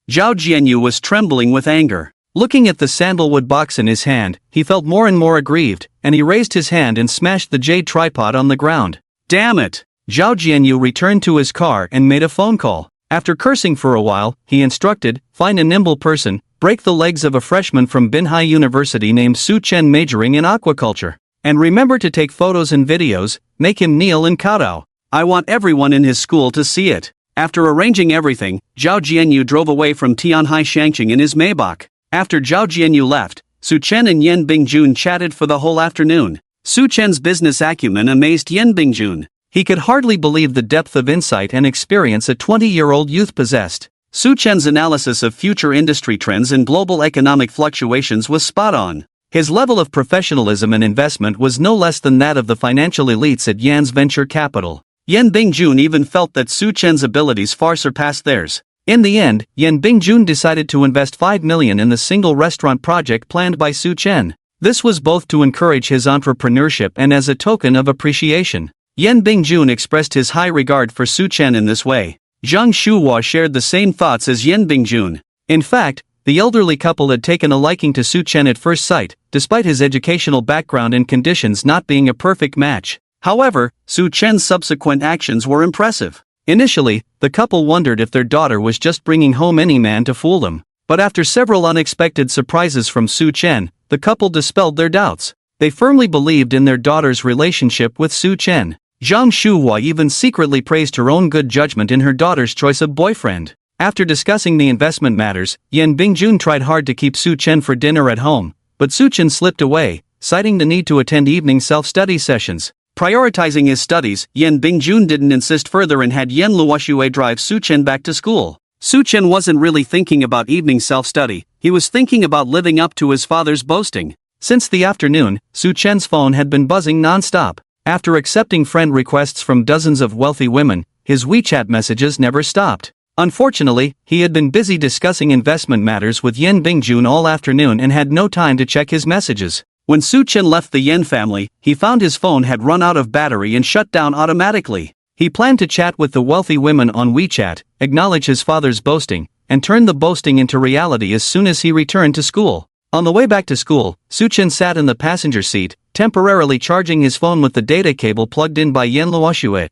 Zhao Jianyu was trembling with anger. Looking at the sandalwood box in his hand, he felt more and more aggrieved, and he raised his hand and smashed the jade tripod on the ground. Damn it! Zhao Jianyu returned to his car and made a phone call. After cursing for a while, he instructed, find a nimble person, break the legs of a freshman from Binhai University named Su Chen majoring in aquaculture. And remember to take photos and videos, make him kneel and kowtow. I want everyone in his school to see it. After arranging everything, Zhao Jianyu drove away from Tianhai Shangqing in his Maybach. After Zhao Jianyu left, Su Chen and Yin Bingjun chatted for the whole afternoon. Su Chen's business acumen amazed Yin Bingjun. He could hardly believe the depth of insight and experience a 20-year-old youth possessed. Su Chen's analysis of future industry trends and global economic fluctuations was spot on. His level of professionalism and investment was no less than that of the financial elites at Yan's venture capital. Yin Bingjun even felt that Su Chen's abilities far surpassed theirs. In the end, Yin Bingjun decided to invest 5 million in the single restaurant project planned by Su Chen. This was both to encourage his entrepreneurship and as a token of appreciation. Yin Bingjun expressed his high regard for Su Chen in this way. Zhang Shuhua shared the same thoughts as Yin Bingjun. In fact, the elderly couple had taken a liking to Su Chen at first sight, despite his educational background and conditions not being a perfect match. However, Su Chen's subsequent actions were impressive. Initially, the couple wondered if their daughter was just bringing home any man to fool them. But after several unexpected surprises from Su Chen, the couple dispelled their doubts. They firmly believed in their daughter's relationship with Su Chen. Zhang Shuhua even secretly praised her own good judgment in her daughter's choice of boyfriend. After discussing the investment matters, Yin Bingjun tried hard to keep Su Chen for dinner at home, but Su Chen slipped away, citing the need to attend evening self-study sessions. Prioritizing his studies, Yin Bingjun didn't insist further and had Yin Luoxue drive Su Chen back to school. Su Chen wasn't really thinking about evening self-study, he was thinking about living up to his father's boasting. Since the afternoon, Su Chen's phone had been buzzing non-stop. After accepting friend requests from dozens of wealthy women, his WeChat messages never stopped. Unfortunately, he had been busy discussing investment matters with Yin Bingjun all afternoon and had no time to check his messages. When Su Chen left the Yin family, he found his phone had run out of battery and shut down automatically. He planned to chat with the wealthy women on WeChat, acknowledge his father's boasting, and turn the boasting into reality as soon as he returned to school. On the way back to school, Su Chen sat in the passenger seat, temporarily charging his phone with the data cable plugged in by Yin Luoxue.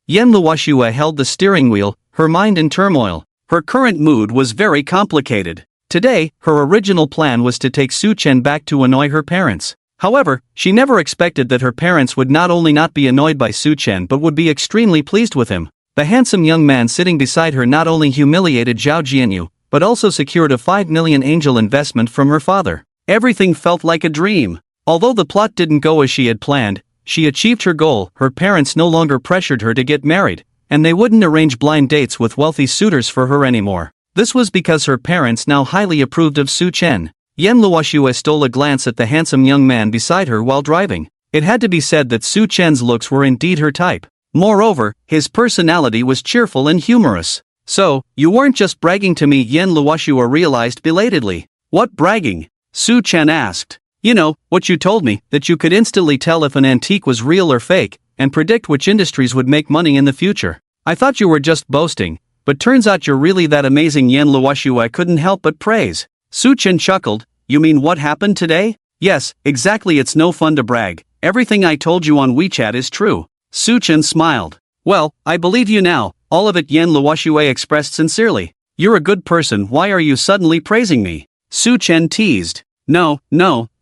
Yin Luoxue held the steering wheel, her mind in turmoil. Her current mood was very complicated. Today, her original plan was to take Su Chen back to annoy her parents. However, she never expected that her parents would not only not be annoyed by Su Chen but would be extremely pleased with him. The handsome young man sitting beside her not only humiliated Zhao Jianyu, but also secured a 5 million angel investment from her father. Everything felt like a dream. Although the plot didn't go as she had planned, she achieved her goal. Her parents no longer pressured her to get married, and they wouldn't arrange blind dates with wealthy suitors for her anymore. This was because her parents now highly approved of Su Chen. Yin Luoxue stole a glance at the handsome young man beside her while driving. It had to be said that Su Chen's looks were indeed her type. Moreover, his personality was cheerful and humorous. So, you weren't just bragging to me, Yin Luoxue realized belatedly. What bragging? Su Chen asked. You know, what you told me, that you could instantly tell if an antique was real or fake, and predict which industries would make money in the future. I thought you were just boasting, but turns out you're really that amazing, Yin Luoxue couldn't help but praise. Su Chen chuckled. You mean what happened today? Yes, exactly, it's no fun to brag. Everything I told you on WeChat is true. Su Chen smiled. Well, I believe you now, all of it, Yin Luoxue expressed sincerely. You're a good person, why are you suddenly praising me? Su Chen teased. No,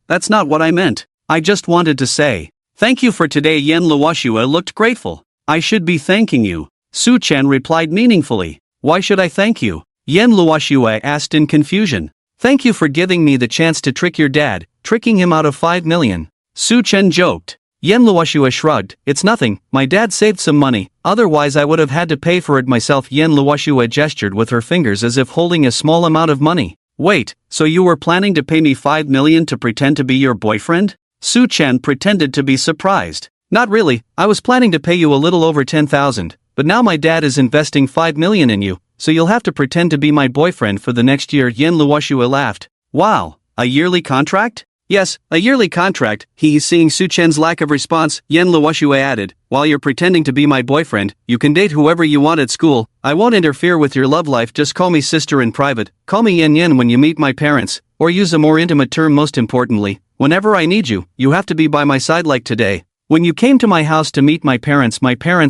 that's not what I meant. I just wanted to say, thank you for today. Yin Luoxue looked grateful. I should be thanking you. Su Chen replied meaningfully. Why should I thank you? Yan Luoxue asked in confusion. Thank you for giving me the chance to trick your dad, tricking him out of 5 million. Su Chen joked. Yan Luoxue shrugged. It's nothing, my dad saved some money, otherwise I would have had to pay for it myself. Yan Luoxue gestured with her fingers as if holding a small amount of money. Wait, so you were planning to pay me 5 million to pretend to be your boyfriend? Su Chen pretended to be surprised. Not really, I was planning to pay you a little over 10,000, but now my dad is investing 5 million in you, so you'll have to pretend to be my boyfriend for the next year. Yan Luoxue laughed. Wow, a yearly contract? Yes, a yearly contract. Seeing Su Chen's lack of response, Yan Luoxue added, while you're pretending to be my boyfriend, you can date whoever you want at school. I won't interfere with your love life, just call me sister in private, call me Yan Yan when you meet my parents, or use a more intimate term. Most importantly, whenever I need you, you have to be by my side like today. When you came to my house to meet my parents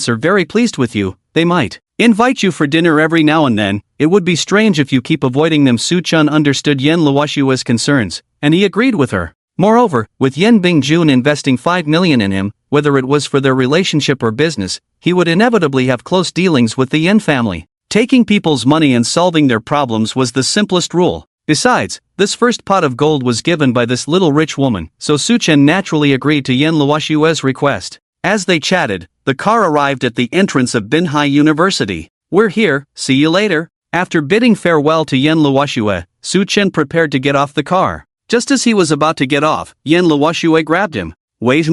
are very pleased with you, they might invite you for dinner every now and then. It would be strange if you keep avoiding them. Su Chen understood Yan Luoxue's concerns, and he agreed with her. Moreover, with Yan Bingjun investing 5 million in him, whether it was for their relationship or business, he would inevitably have close dealings with the Yan family. Taking people's money and solving their problems was the simplest rule. Besides, this first pot of gold was given by this little rich woman, so Su Chen naturally agreed to Yan Luoxue's request. As they chatted, the car arrived at the entrance of Binhai University. We're here, see you later. After bidding farewell to Yan Luoxue, Su Chen prepared to get off the car. Just as he was about to get off, Yan Luoxue grabbed him. Wait,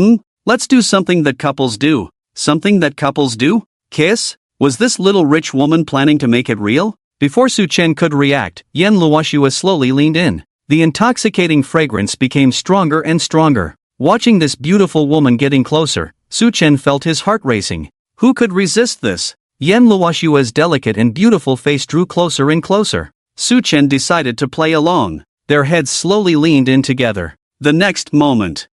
let's do something that couples do. Something that couples do? Kiss? Was this little rich woman planning to make it real? Before Su Chen could react, Yan Luoxue slowly leaned in. The intoxicating fragrance became stronger and stronger. Watching this beautiful woman getting closer, Su Chen felt his heart racing. Who could resist this? Yan Luoxue's delicate and beautiful face drew closer and closer. Su Chen decided to play along. Their heads slowly leaned in together. The next moment.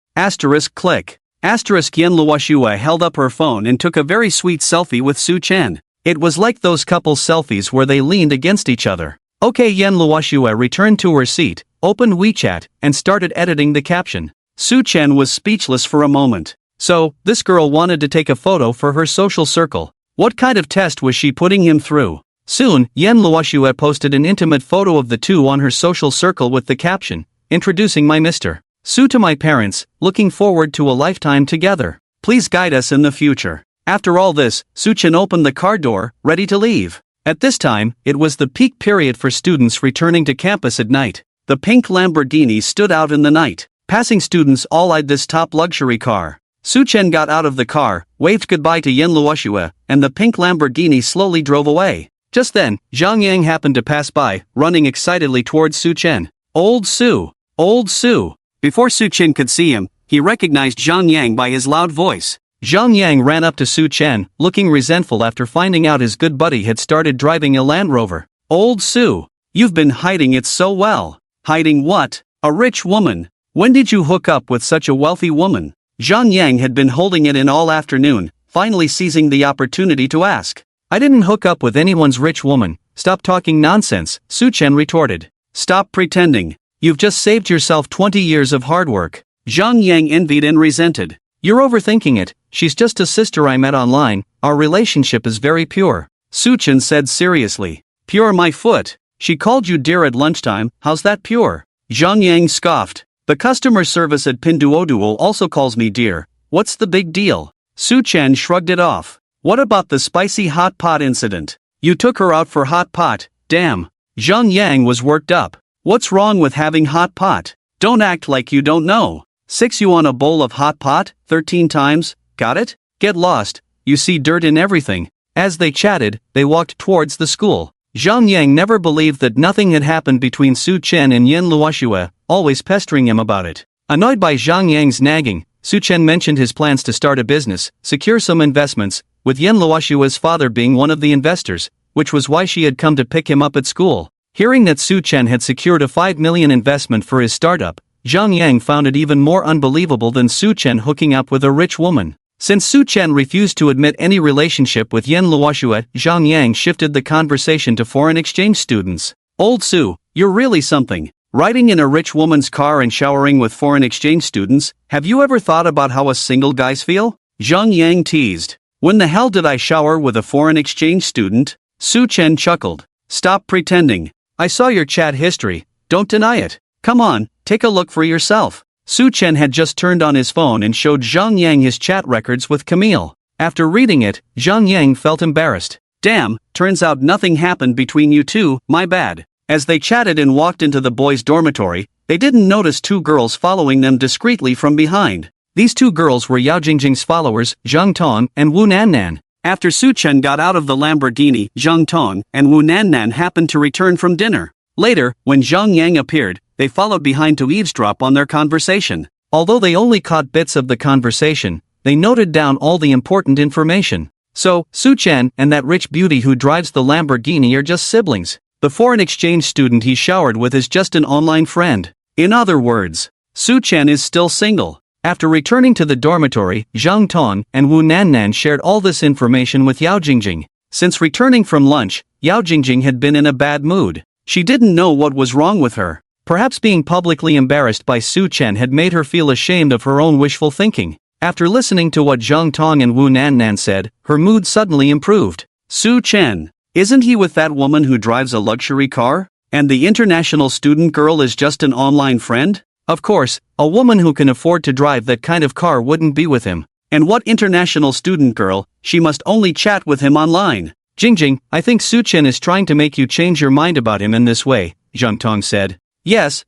Click. Yan Luoxue held up her phone and took a very sweet selfie with Su Chen. It was like those couple selfies where they leaned against each other. Okay, Yan Luoxue returned to her seat, opened WeChat, and started editing the caption. Su Chen was speechless for a moment. So, this girl wanted to take a photo for her social circle. What kind of test was she putting him through? Soon, Yan Luoxue posted an intimate photo of the two on her social circle with the caption, "Introducing my Mr. Su to my parents, looking forward to a lifetime together. Please guide us in the future." After all this, Su Chen opened the car door, ready to leave. At this time, it was the peak period for students returning to campus at night. The pink Lamborghini stood out in the night. Passing students all eyed this top luxury car. Su Chen got out of the car, waved goodbye to Yan Luoxue, and the pink Lamborghini slowly drove away. Just then, Zhang Yang happened to pass by, running excitedly towards Su Chen. Old Su! Old Su! Before Su Chen could see him, he recognized Zhang Yang by his loud voice. Zhang Yang ran up to Su Chen, looking resentful after finding out his good buddy had started driving a Land Rover. Old Su! You've been hiding it so well. Hiding what? A rich woman. When did you hook up with such a wealthy woman? Zhang Yang had been holding it in all afternoon, finally seizing the opportunity to ask. I didn't hook up with anyone's rich woman. Stop talking nonsense, Su Chen retorted. Stop pretending. You've just saved yourself 20 years of hard work. Zhang Yang envied and resented. You're overthinking it. She's just a sister I met online. Our relationship is very pure. Su Chen said seriously. Pure my foot. She called you dear at lunchtime. How's that pure? Zhang Yang scoffed. The customer service at Pinduoduo also calls me dear. What's the big deal? Su Chen shrugged it off. What about the spicy hot pot incident? You took her out for hot pot, damn. Zhang Yang was worked up. What's wrong with having hot pot? Don't act like you don't know. 6 you on a bowl of hot pot, 13 times, got it? Get lost, you see dirt in everything. As they chatted, they walked towards the school. Zhang Yang never believed that nothing had happened between Su Chen and Yan Luoxue, always pestering him about it. Annoyed by Zhang Yang's nagging, Su Chen mentioned his plans to start a business, secure some investments, with Yan Luoxue's father being one of the investors, which was why she had come to pick him up at school. Hearing that Su Chen had secured a 5 million investment for his startup, Zhang Yang found it even more unbelievable than Su Chen hooking up with a rich woman. Since Su Chen refused to admit any relationship with Yan Luoxue, Zhang Yang shifted the conversation to foreign exchange students. Old Su, you're really something. Riding in a rich woman's car and showering with foreign exchange students, have you ever thought about how us single guys feel? Zhang Yang teased. When the hell did I shower with a foreign exchange student? Su Chen chuckled. Stop pretending. I saw your chat history, don't deny it. Come on, take a look for yourself. Su Chen had just turned on his phone and showed Zhang Yang his chat records with Camille. After reading it, Zhang Yang felt embarrassed. Damn, turns out nothing happened between you two, my bad. As they chatted and walked into the boys' dormitory, they didn't notice two girls following them discreetly from behind. These two girls were Yao Jing Jing's followers, Zhang Tong and Wu Nannan. After Su Chen got out of the Lamborghini, Zhang Tong and Wu Nannan happened to return from dinner. Later, when Zhang Yang appeared, they followed behind to eavesdrop on their conversation. Although they only caught bits of the conversation, they noted down all the important information. So, Su Chen and that rich beauty who drives the Lamborghini are just siblings. The foreign exchange student he showered with is just an online friend. In other words, Su Chen is still single. After returning to the dormitory, Zhang Tong and Wu Nannan shared all this information with Yao Jing Jing. Since returning from lunch, Yao Jing Jing had been in a bad mood. She didn't know what was wrong with her. Perhaps being publicly embarrassed by Su Chen had made her feel ashamed of her own wishful thinking. After listening to what Zhang Tong and Wu Nannan said, her mood suddenly improved. Su Chen, isn't he with that woman who drives a luxury car? And the international student girl is just an online friend? Of course, a woman who can afford to drive that kind of car wouldn't be with him. And what international student girl? She must only chat with him online. Jingjing, I think Su Chen is trying to make you change your mind about him in this way, Zhang Tong said. Yes.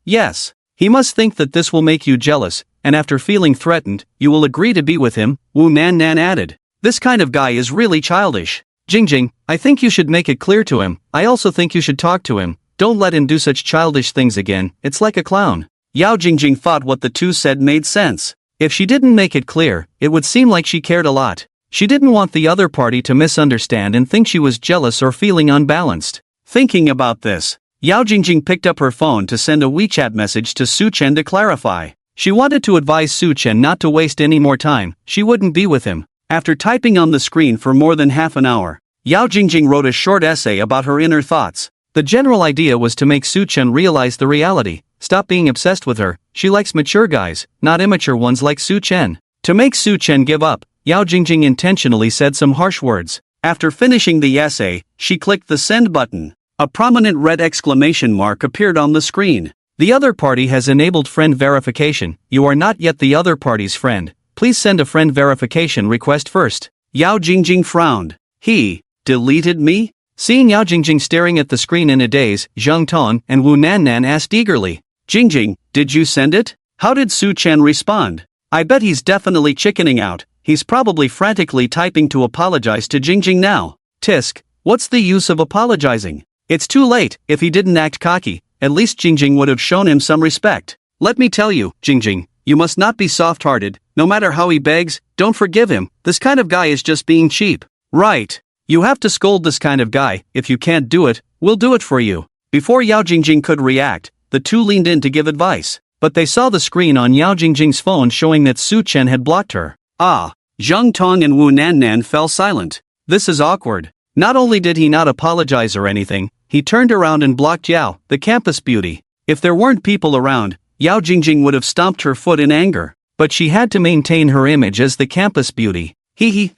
He must think that this will make you jealous, and after feeling threatened, you will agree to be with him, Wu Nannan added. This kind of guy is really childish. Jingjing, I think you should make it clear to him. I also think you should talk to him. Don't let him do such childish things again, it's like a clown. Yao Jingjing thought what the two said made sense. If she didn't make it clear, it would seem like she cared a lot. She didn't want the other party to misunderstand and think she was jealous or feeling unbalanced. Thinking about this, Yao Jingjing picked up her phone to send a WeChat message to Su Chen to clarify. She wanted to advise Su Chen not to waste any more time, she wouldn't be with him. After typing on the screen for more than half an hour, Yao Jingjing wrote a short essay about her inner thoughts. The general idea was to make Su Chen realize the reality. Stop being obsessed with her, she likes mature guys, not immature ones like Su Chen. To make Su Chen give up, Yao Jingjing intentionally said some harsh words. After finishing the essay, she clicked the send button. A prominent red exclamation mark appeared on the screen. The other party has enabled friend verification. You are not yet the other party's friend. Please send a friend verification request first. Yao Jingjing frowned. He deleted me? Seeing Yao Jingjing staring at the screen in a daze, Zhang Tong and Wu Nannan asked eagerly. Jingjing, did you send it? How did Su Chen respond? I bet he's definitely chickening out. He's probably frantically typing to apologize to Jingjing now. Tisk, what's the use of apologizing? It's too late. If he didn't act cocky, at least Jingjing would have shown him some respect. Let me tell you, Jingjing, you must not be soft-hearted. No matter how he begs, don't forgive him. This kind of guy is just being cheap. Right. You have to scold this kind of guy. If you can't do it, we'll do it for you. Before Yao Jingjing could react, the two leaned in to give advice. But they saw the screen on Yao Jingjing's phone showing that Su Chen had blocked her. Zhang Tong and Wu Nannan fell silent. This is awkward. Not only did he not apologize or anything, he turned around and blocked Yao, the campus beauty. If there weren't people around, Yao Jingjing would have stomped her foot in anger. But she had to maintain her image as the campus beauty.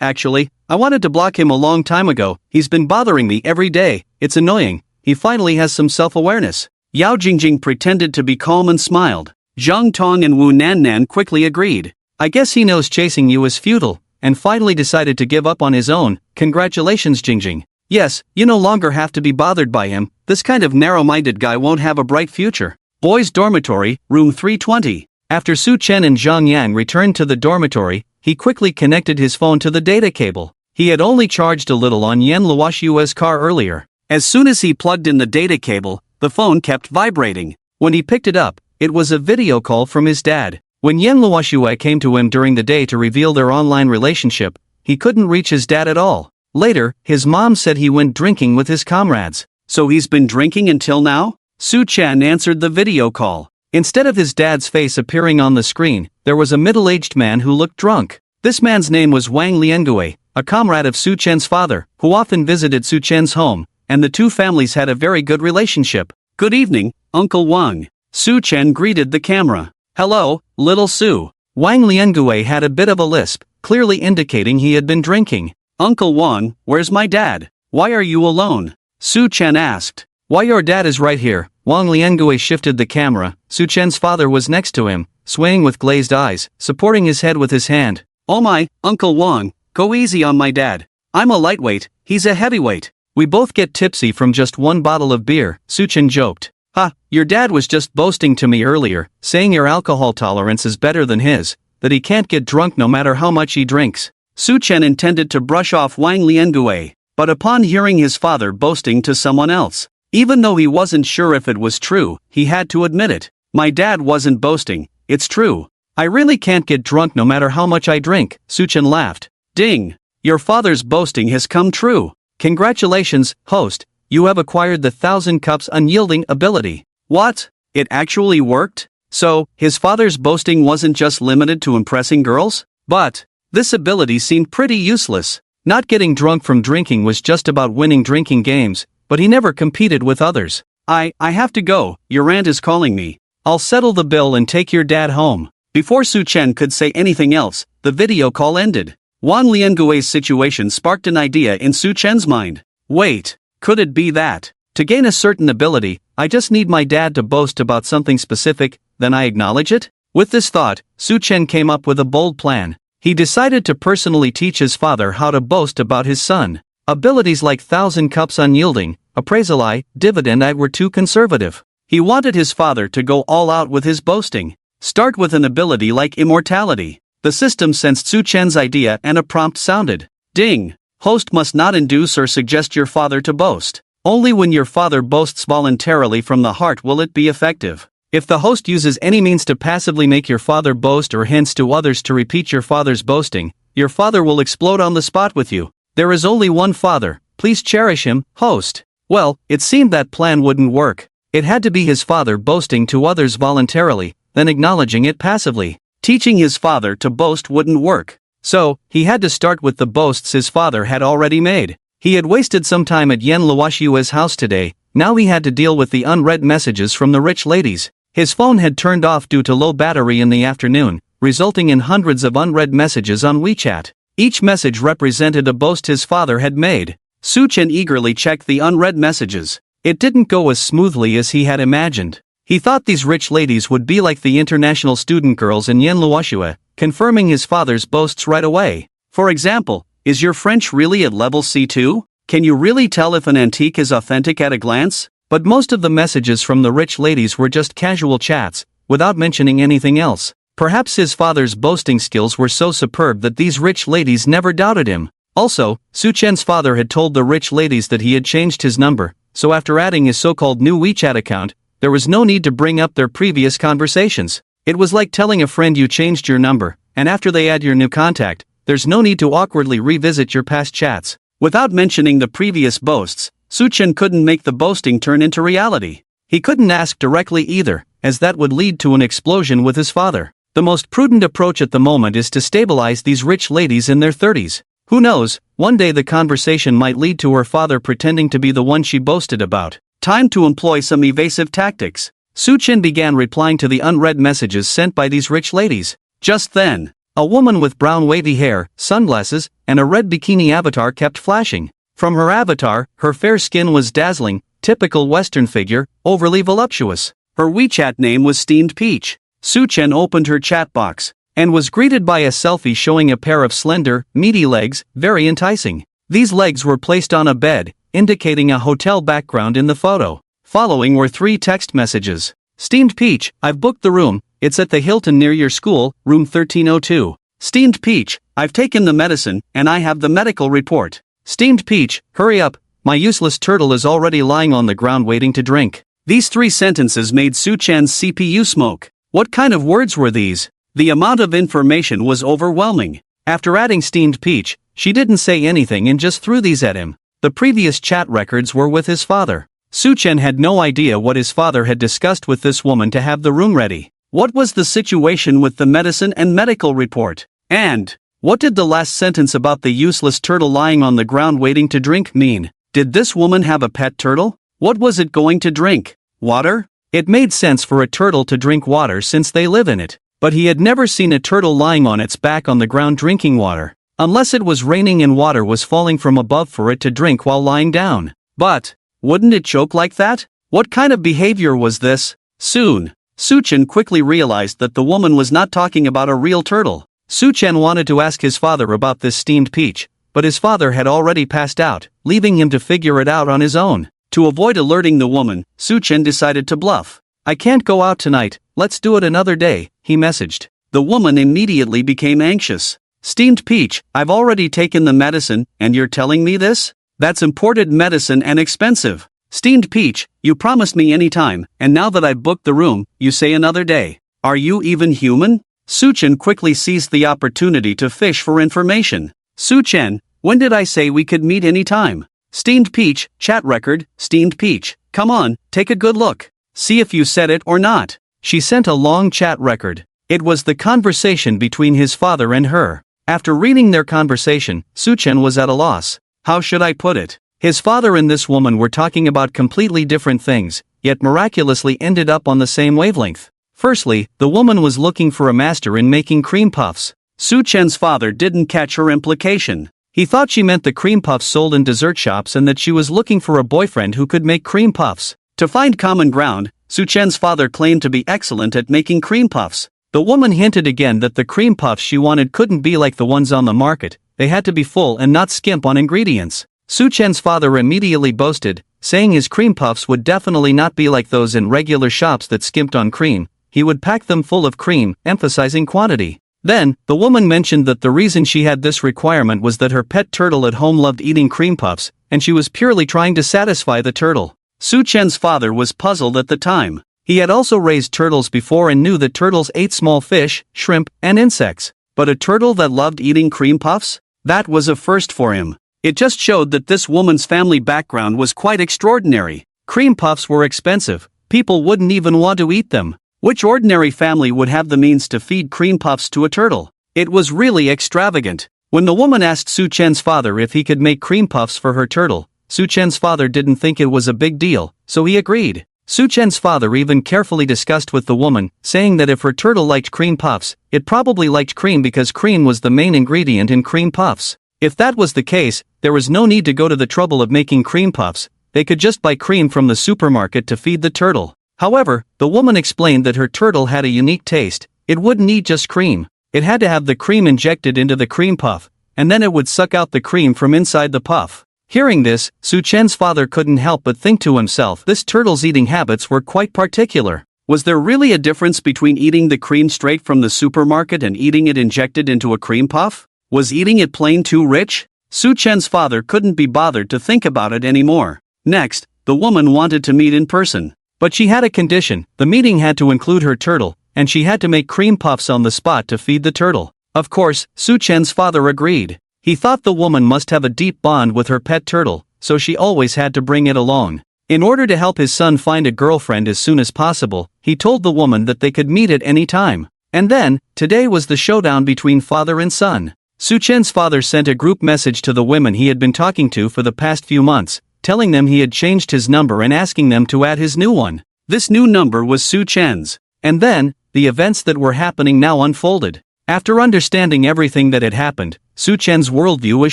Actually, I wanted to block him a long time ago. He's been bothering me every day. It's annoying. He finally has some self-awareness. Yao Jingjing pretended to be calm and smiled. Zhang Tong and Wu Nannan quickly agreed. I guess he knows chasing you is futile, and finally decided to give up on his own. Congratulations, Jingjing. Yes, you no longer have to be bothered by him. This kind of narrow-minded guy won't have a bright future. Boys' dormitory, room 320. After Su Chen and Zhang Yang returned to the dormitory, he quickly connected his phone to the data cable. He had only charged a little on Yan Luoshua's car earlier. As soon as he plugged in the data cable, the phone kept vibrating. When he picked it up, it was a video call from his dad. When Yan Luoshua came to him during the day to reveal their online relationship, he couldn't reach his dad at all. Later, his mom said he went drinking with his comrades. So he's been drinking until now? Su Chen answered the video call. Instead of his dad's face appearing on the screen, there was a middle-aged man who looked drunk. This man's name was Wang Liangui, a comrade of Su Chen's father, who often visited Su Chen's home, and the two families had a very good relationship. Good evening, Uncle Wang. Su Chen greeted the camera. Hello, little Su. Wang Liangui had a bit of a lisp, clearly indicating he had been drinking. Uncle Wang, where's my dad? Why are you alone? Su Chen asked. Why, your dad is right here. Wang Liangui shifted the camera. Su Chen's father was next to him, swaying with glazed eyes, supporting his head with his hand. Oh my, Uncle Wang, go easy on my dad. I'm a lightweight, he's a heavyweight. We both get tipsy from just one bottle of beer, Su Chen joked. Ha, your dad was just boasting to me earlier, saying your alcohol tolerance is better than his, that he can't get drunk no matter how much he drinks. Su Chen intended to brush off Wang Liangui, but upon hearing his father boasting to someone else, even though he wasn't sure if it was true, he had to admit it. My dad wasn't boasting, it's true. I really can't get drunk no matter how much I drink, Su Chen laughed. Ding! Your father's boasting has come true. Congratulations, host, you have acquired the 1,000 cups unyielding ability. What? It actually worked? So, his father's boasting wasn't just limited to impressing girls? But this ability seemed pretty useless. Not getting drunk from drinking was just about winning drinking games, but he never competed with others. I have to go, your aunt is calling me. I'll settle the bill and take your dad home. Before Su Chen could say anything else, the video call ended. Wang Liangui's situation sparked an idea in Su Chen's mind. Wait, could it be that, to gain a certain ability, I just need my dad to boast about something specific, then I acknowledge it? With this thought, Su Chen came up with a bold plan. He decided to personally teach his father how to boast about his son. Abilities like 1,000 cups unyielding, appraisal, dividend were too conservative. He wanted his father to go all out with his boasting. Start with an ability like immortality. The system sensed Su Chen's idea and a prompt sounded. Ding! Host must not induce or suggest your father to boast. Only when your father boasts voluntarily from the heart will it be effective. If the host uses any means to passively make your father boast or hints to others to repeat your father's boasting, your father will explode on the spot with you. There is only one father, please cherish him, host. Well, it seemed that plan wouldn't work. It had to be his father boasting to others voluntarily, then acknowledging it passively. Teaching his father to boast wouldn't work. So, he had to start with the boasts his father had already made. He had wasted some time at Yan Luoshua's house today, now he had to deal with the unread messages from the rich ladies. His phone had turned off due to low battery in the afternoon, resulting in hundreds of unread messages on WeChat. Each message represented a boast his father had made. Su Chen eagerly checked the unread messages. It didn't go as smoothly as he had imagined. He thought these rich ladies would be like the international student girls in Yan Luoshua, confirming his father's boasts right away. For example, is your French really at level C2? Can you really tell if an antique is authentic at a glance? But most of the messages from the rich ladies were just casual chats, without mentioning anything else. Perhaps his father's boasting skills were so superb that these rich ladies never doubted him. Also, Su Chen's father had told the rich ladies that he had changed his number, so after adding his so-called new WeChat account, there was no need to bring up their previous conversations. It was like telling a friend you changed your number, and after they add your new contact, there's no need to awkwardly revisit your past chats. Without mentioning the previous boasts, Su Chen couldn't make the boasting turn into reality. He couldn't ask directly either, as that would lead to an explosion with his father. The most prudent approach at the moment is to stabilize these rich ladies in their 30s. Who knows, one day the conversation might lead to her father pretending to be the one she boasted about. Time to employ some evasive tactics. Su Chen began replying to the unread messages sent by these rich ladies. Just then, a woman with brown wavy hair, sunglasses, and a red bikini avatar kept flashing. From her avatar, her fair skin was dazzling, typical Western figure, overly voluptuous. Her WeChat name was Steamed Peach. Su Chen opened her chat box, and was greeted by a selfie showing a pair of slender, meaty legs, very enticing. These legs were placed on a bed, indicating a hotel background in the photo. Following were 3 text messages. Steamed Peach, I've booked the room, it's at the Hilton near your school, room 1302. Steamed Peach, I've taken the medicine, and I have the medical report. Steamed Peach, hurry up, my useless turtle is already lying on the ground waiting to drink. These 3 sentences made Su Chen's CPU smoke. What kind of words were these? The amount of information was overwhelming. After adding Steamed Peach, she didn't say anything and just threw these at him. The previous chat records were with his father. Su Chen had no idea what his father had discussed with this woman to have the room ready. What was the situation with the medicine and medical report? And what did the last sentence about the useless turtle lying on the ground waiting to drink mean? Did this woman have a pet turtle? What was it going to drink? Water? It made sense for a turtle to drink water since they live in it. But he had never seen a turtle lying on its back on the ground drinking water. Unless it was raining and water was falling from above for it to drink while lying down. But Wouldn't it choke like that? What kind of behavior was this? Soon, Su Chen quickly realized that the woman was not talking about a real turtle. Su Chen wanted to ask his father about this steamed peach, but his father had already passed out, leaving him to figure it out on his own. To avoid alerting the woman, Su Chen decided to bluff. "I can't go out tonight, let's do it another day," he messaged. The woman immediately became anxious. "Steamed peach, I've already taken the medicine, and you're telling me this? That's imported medicine and expensive. Steamed peach, you promised me any time, and now that I've booked the room, you say another day. Are you even human?" Su Chen quickly seized the opportunity to fish for information. "Su Chen, when did I say we could meet any time? Steamed peach, chat record, steamed peach, come on, take a good look. See if you said it or not." She sent a long chat record. It was the conversation between his father and her. After reading their conversation, Su Chen was at a loss. How should I put it? His father and this woman were talking about completely different things, yet miraculously ended up on the same wavelength. Firstly, the woman was looking for a master in making cream puffs. Su Chen's father didn't catch her implication. He thought she meant the cream puffs sold in dessert shops and that she was looking for a boyfriend who could make cream puffs. To find common ground, Su Chen's father claimed to be excellent at making cream puffs. The woman hinted again that the cream puffs she wanted couldn't be like the ones on the market, they had to be full and not skimp on ingredients. Su Chen's father immediately boasted, saying his cream puffs would definitely not be like those in regular shops that skimped on cream, he would pack them full of cream, emphasizing quantity. Then, the woman mentioned that the reason she had this requirement was that her pet turtle at home loved eating cream puffs, and she was purely trying to satisfy the turtle. Su Chen's father was puzzled at the time. He had also raised turtles before and knew that turtles ate small fish, shrimp, and insects. But a turtle that loved eating cream puffs? That was a first for him. It just showed that this woman's family background was quite extraordinary. Cream puffs were expensive, people wouldn't even want to eat them. Which ordinary family would have the means to feed cream puffs to a turtle? It was really extravagant. When the woman asked Su Chen's father if he could make cream puffs for her turtle, Su Chen's father didn't think it was a big deal, so he agreed. Su Chen's father even carefully discussed with the woman, saying that if her turtle liked cream puffs, it probably liked cream because cream was the main ingredient in cream puffs. If that was the case, there was no need to go to the trouble of making cream puffs, they could just buy cream from the supermarket to feed the turtle. However, the woman explained that her turtle had a unique taste, it wouldn't eat just cream, it had to have the cream injected into the cream puff, and then it would suck out the cream from inside the puff. Hearing this, Su Chen's father couldn't help but think to himself this turtle's eating habits were quite particular. Was there really a difference between eating the cream straight from the supermarket and eating it injected into a cream puff? Was eating it plain too rich? Su Chen's father couldn't be bothered to think about it anymore. Next, the woman wanted to meet in person. But she had a condition, the meeting had to include her turtle, and she had to make cream puffs on the spot to feed the turtle. Of course, Su Chen's father agreed. He thought the woman must have a deep bond with her pet turtle, so she always had to bring it along. In order to help his son find a girlfriend as soon as possible, he told the woman that they could meet at any time. And then, today was the showdown between father and son. Su Chen's father sent a group message to the women he had been talking to for the past few months, telling them he had changed his number and asking them to add his new one. This new number was Su Chen's. And then, the events that were happening now unfolded. After understanding everything that had happened, Su Chen's worldview was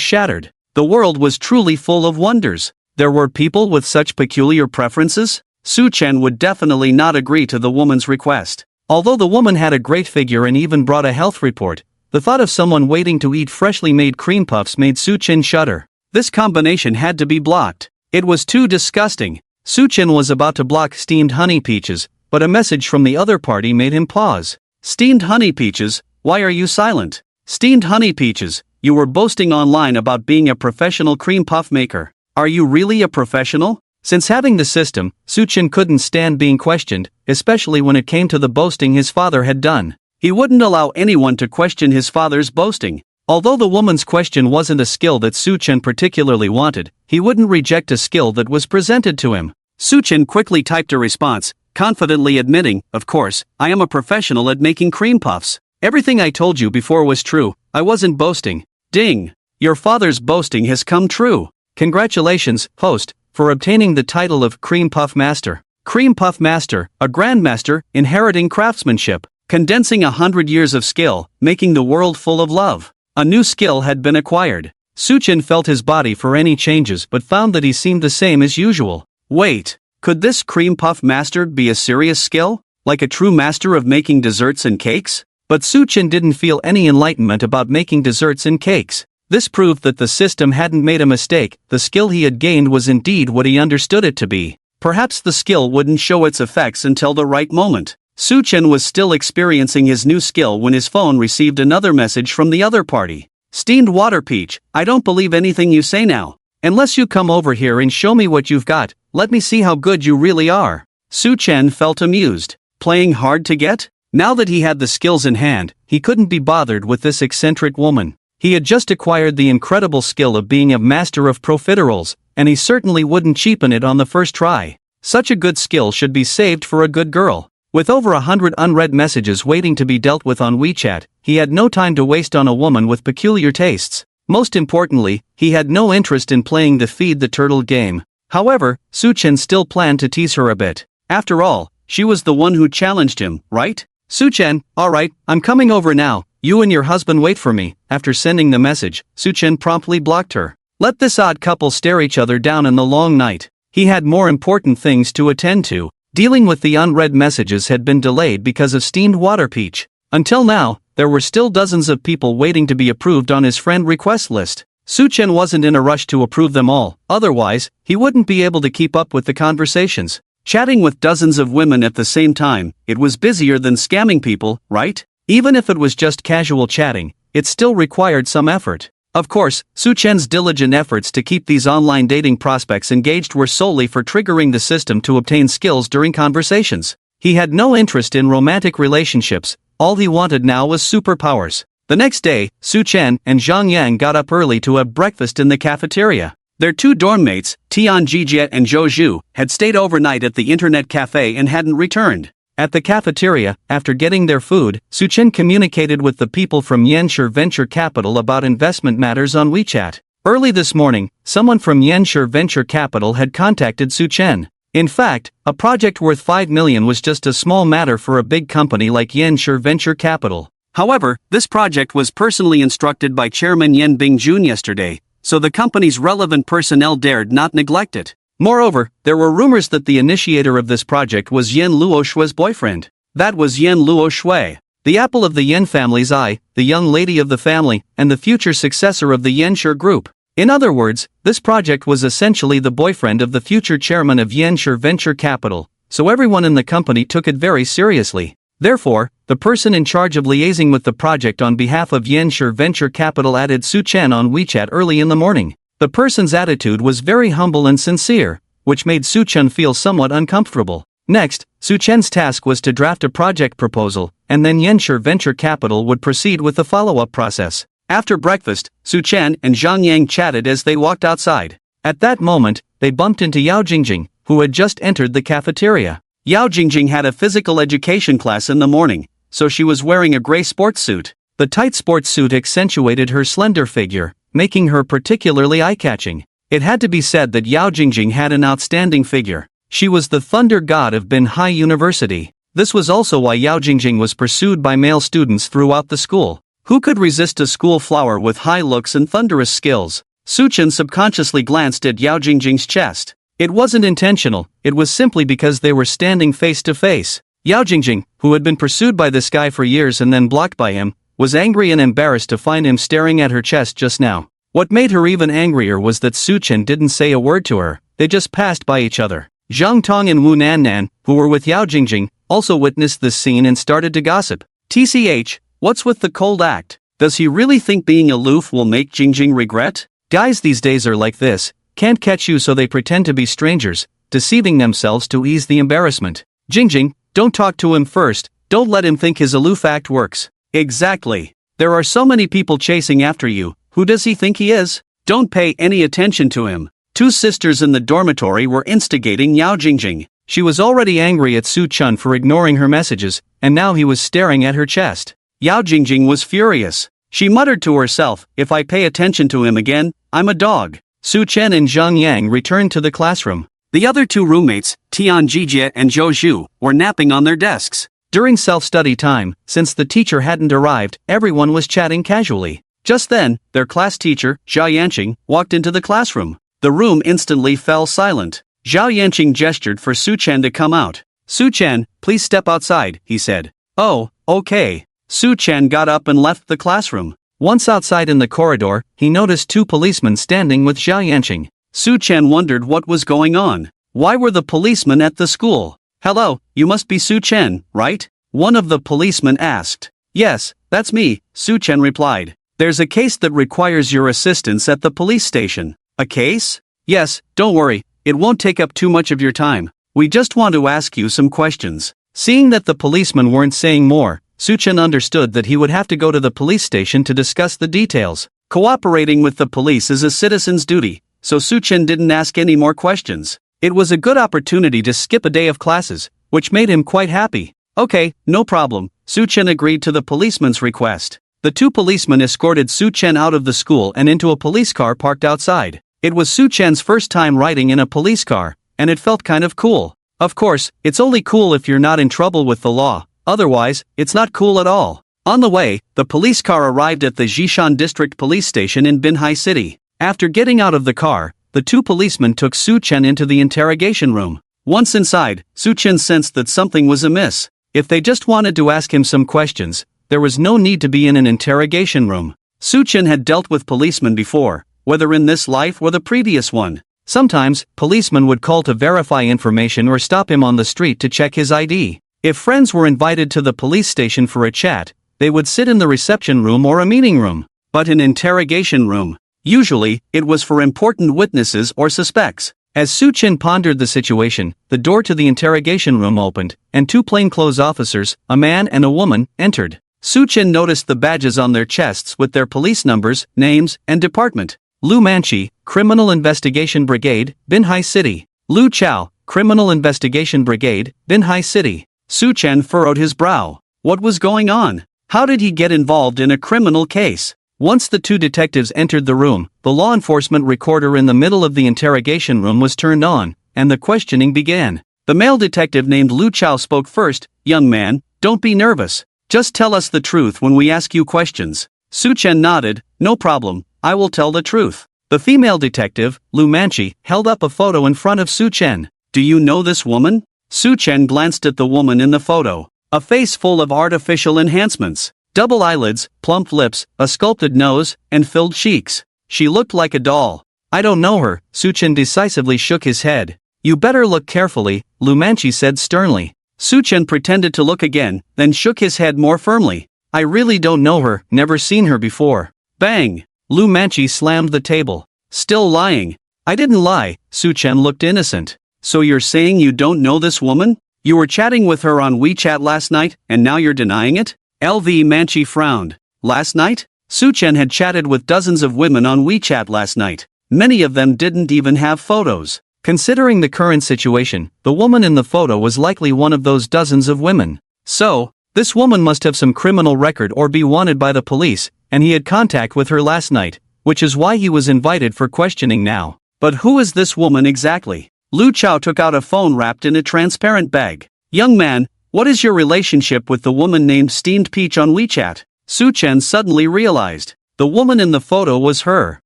shattered. The world was truly full of wonders. There were people with such peculiar preferences? Su Chen would definitely not agree to the woman's request. Although the woman had a great figure and even brought a health report, the thought of someone waiting to eat freshly made cream puffs made Su Chen shudder. This combination had to be blocked. It was too disgusting. Su Chen was about to block steamed honey peaches, but a message from the other party made him pause. Steamed honey peaches, why are you silent? Steamed honey peaches, you were boasting online about being a professional cream puff maker. Are you really a professional? Since having the system, Su Chen couldn't stand being questioned, especially when it came to the boasting his father had done. He wouldn't allow anyone to question his father's boasting. Although the woman's question wasn't a skill that Su Chen particularly wanted, he wouldn't reject a skill that was presented to him. Su Chen quickly typed a response, confidently admitting, "Of course, I am a professional at making cream puffs. Everything I told you before was true, I wasn't boasting. Ding! Your father's boasting has come true. Congratulations, host, for obtaining the title of Cream Puff Master. Cream Puff Master, a grandmaster, inheriting craftsmanship, condensing 100 years of skill, making the world full of love." A new skill had been acquired. Su Chen felt his body for any changes but found that he seemed the same as usual. Wait, could this cream puff master be a serious skill? Like a true master of making desserts and cakes? But Su Chen didn't feel any enlightenment about making desserts and cakes. This proved that the system hadn't made a mistake, the skill he had gained was indeed what he understood it to be. Perhaps the skill wouldn't show its effects until the right moment. Su Chen was still experiencing his new skill when his phone received another message from the other party. Steamed water peach, I don't believe anything you say now. Unless you come over here and show me what you've got, let me see how good you really are. Su Chen felt amused. Playing hard to get? Now that he had the skills in hand, he couldn't be bothered with this eccentric woman. He had just acquired the incredible skill of being a master of profiteroles, and he certainly wouldn't cheapen it on the first try. Such a good skill should be saved for a good girl. With over 100 unread messages waiting to be dealt with on WeChat, he had no time to waste on a woman with peculiar tastes. Most importantly, he had no interest in playing the feed the turtle game. However, Su Chen still planned to tease her a bit. After all, she was the one who challenged him, right? Su Chen, alright, I'm coming over now, you and your husband wait for me. After sending the message, Su Chen promptly blocked her. Let this odd couple stare each other down in the long night. He had more important things to attend to. Dealing with the unread messages had been delayed because of steamed water peach. Until now, there were still dozens of people waiting to be approved on his friend request list. Su Chen wasn't in a rush to approve them all, otherwise, he wouldn't be able to keep up with the conversations. Chatting with dozens of women at the same time, it was busier than scamming people, right? Even if it was just casual chatting, it still required some effort. Of course, Su Chen's diligent efforts to keep these online dating prospects engaged were solely for triggering the system to obtain skills during conversations. He had no interest in romantic relationships, all he wanted now was superpowers. The next day, Su Chen and Zhang Yang got up early to have breakfast in the cafeteria. Their two dorm mates, Tian Jijie and Zhou Zhu, had stayed overnight at the internet cafe and hadn't returned. At the cafeteria, after getting their food, Su Chen communicated with the people from Yanshi Venture Capital about investment matters on WeChat. Early this morning, someone from Yanshi Venture Capital had contacted Su Chen. In fact, a project worth 5 million was just a small matter for a big company like Yanshi Venture Capital. However, this project was personally instructed by Chairman Yan Bingjun yesterday, so the company's relevant personnel dared not neglect it. Moreover, there were rumors that the initiator of this project was Yan Luoshui's boyfriend. That was Yan Luoshui, the apple of the Yan family's eye, the young lady of the family, and the future successor of the Yanshi group. In other words, this project was essentially the boyfriend of the future chairman of Yanshi Venture Capital, so everyone in the company took it very seriously. Therefore, the person in charge of liaising with the project on behalf of Yanshi Venture Capital added Su Chen on WeChat early in the morning. The person's attitude was very humble and sincere, which made Su Chen feel somewhat uncomfortable. Next, Su Chen's task was to draft a project proposal, and then Yanshi Venture Capital would proceed with the follow-up process. After breakfast, Su Chen and Zhang Yang chatted as they walked outside. At that moment, they bumped into Yao Jing Jing, who had just entered the cafeteria. Yao Jing Jing had a physical education class in the morning, so she was wearing a gray sports suit. The tight sports suit accentuated her slender figure, making her particularly eye-catching. It had to be said that Yao Jing Jing had an outstanding figure. She was the thunder god of Binhai University. This was also why Yao Jing Jing was pursued by male students throughout the school. Who could resist a school flower with high looks and thunderous skills? Su Chen subconsciously glanced at Yao Jing Jing's chest. It wasn't intentional, it was simply because they were standing face to face. Yao Jing Jing, who had been pursued by this guy for years and then blocked by him, was angry and embarrassed to find him staring at her chest just now. What made her even angrier was that Su Chen didn't say a word to her, they just passed by each other. Zhang Tong and Wu Nannan, who were with Yao Jing Jing, also witnessed this scene and started to gossip. TCH, what's with the cold act? Does he really think being aloof will make Jing Jing regret? Guys these days are like this, can't catch you so they pretend to be strangers, deceiving themselves to ease the embarrassment. Jing Jing, don't talk to him first, don't let him think his aloof act works. Exactly. There are so many people chasing after you, who does he think he is? Don't pay any attention to him. Two sisters in the dormitory were instigating Yao Jing Jing. She was already angry at Su Chen for ignoring her messages, and now he was staring at her chest. Yao Jing Jing was furious. She muttered to herself, if I pay attention to him again, I'm a dog. Su Chen and Zhang Yang returned to the classroom. The other two roommates, Tian Jijie and Zhou Zhu, were napping on their desks. During self-study time, since the teacher hadn't arrived, everyone was chatting casually. Just then, their class teacher, Xia Yanqing, walked into the classroom. The room instantly fell silent. Zhao Yanqing gestured for Su Chen to come out. Su Chen, please step outside, he said. Oh, okay. Su Chen got up and left the classroom. Once outside in the corridor, he noticed two policemen standing with Zhao Yanqing. Su Chen wondered what was going on. Why were the policemen at the school? Hello, you must be Su Chen, right? One of the policemen asked. Yes, that's me, Su Chen replied. There's a case that requires your assistance at the police station. A case? Yes, don't worry, it won't take up too much of your time. We just want to ask you some questions. Seeing that the policemen weren't saying more, Su Chen understood that he would have to go to the police station to discuss the details. Cooperating with the police is a citizen's duty, so Su Chen didn't ask any more questions. It was a good opportunity to skip a day of classes, which made him quite happy. Okay, no problem, Su Chen agreed to the policeman's request. The two policemen escorted Su Chen out of the school and into a police car parked outside. It was Su Chen's first time riding in a police car, and it felt kind of cool. Of course, it's only cool if you're not in trouble with the law, otherwise, it's not cool at all. On the way, the police car arrived at the Jishan District Police Station in Binhai City. After getting out of the car, the two policemen took Su Chen into the interrogation room. Once inside, Su Chen sensed that something was amiss. If they just wanted to ask him some questions, there was no need to be in an interrogation room. Su Chen had dealt with policemen before, whether in this life or the previous one. Sometimes, policemen would call to verify information or stop him on the street to check his ID. If friends were invited to the police station for a chat, they would sit in the reception room or a meeting room. But an interrogation room, usually, it was for important witnesses or suspects. As Su Chen pondered the situation, the door to the interrogation room opened, and two plainclothes officers, a man and a woman, entered. Su Chen noticed the badges on their chests with their police numbers, names, and department. Lu Manchi, Criminal Investigation Brigade, Binhai City. Lu Chao, Criminal Investigation Brigade, Binhai City. Su Chen furrowed his brow. What was going on? How did he get involved in a criminal case? Once the two detectives entered the room, the law enforcement recorder in the middle of the interrogation room was turned on, and the questioning began. The male detective named Lu Chao spoke first. Young man, don't be nervous. Just tell us the truth when we ask you questions. Su Chen nodded. No problem, I will tell the truth. The female detective, Lu Manchi, held up a photo in front of Su Chen. Do you know this woman? Su Chen glanced at the woman in the photo. A face full of artificial enhancements. Double eyelids, plump lips, a sculpted nose, and filled cheeks. She looked like a doll. I don't know her, Su Chen decisively shook his head. You better look carefully, Lu Manchi said sternly. Su Chen pretended to look again, then shook his head more firmly. I really don't know her, never seen her before. Bang! Lu Manchi slammed the table. Still lying. I didn't lie, Su Chen looked innocent. So you're saying you don't know this woman? You were chatting with her on WeChat last night, and now you're denying it? LV Manchi frowned. Last night? Su Chen had chatted with dozens of women on WeChat last night. Many of them didn't even have photos. Considering the current situation, the woman in the photo was likely one of those dozens of women. So, this woman must have some criminal record or be wanted by the police, and he had contact with her last night, which is why he was invited for questioning now. But who is this woman exactly? Lu Chao took out a phone wrapped in a transparent bag. Young man, what is your relationship with the woman named Steamed Peach on WeChat? Su Chen suddenly realized. The woman in the photo was her.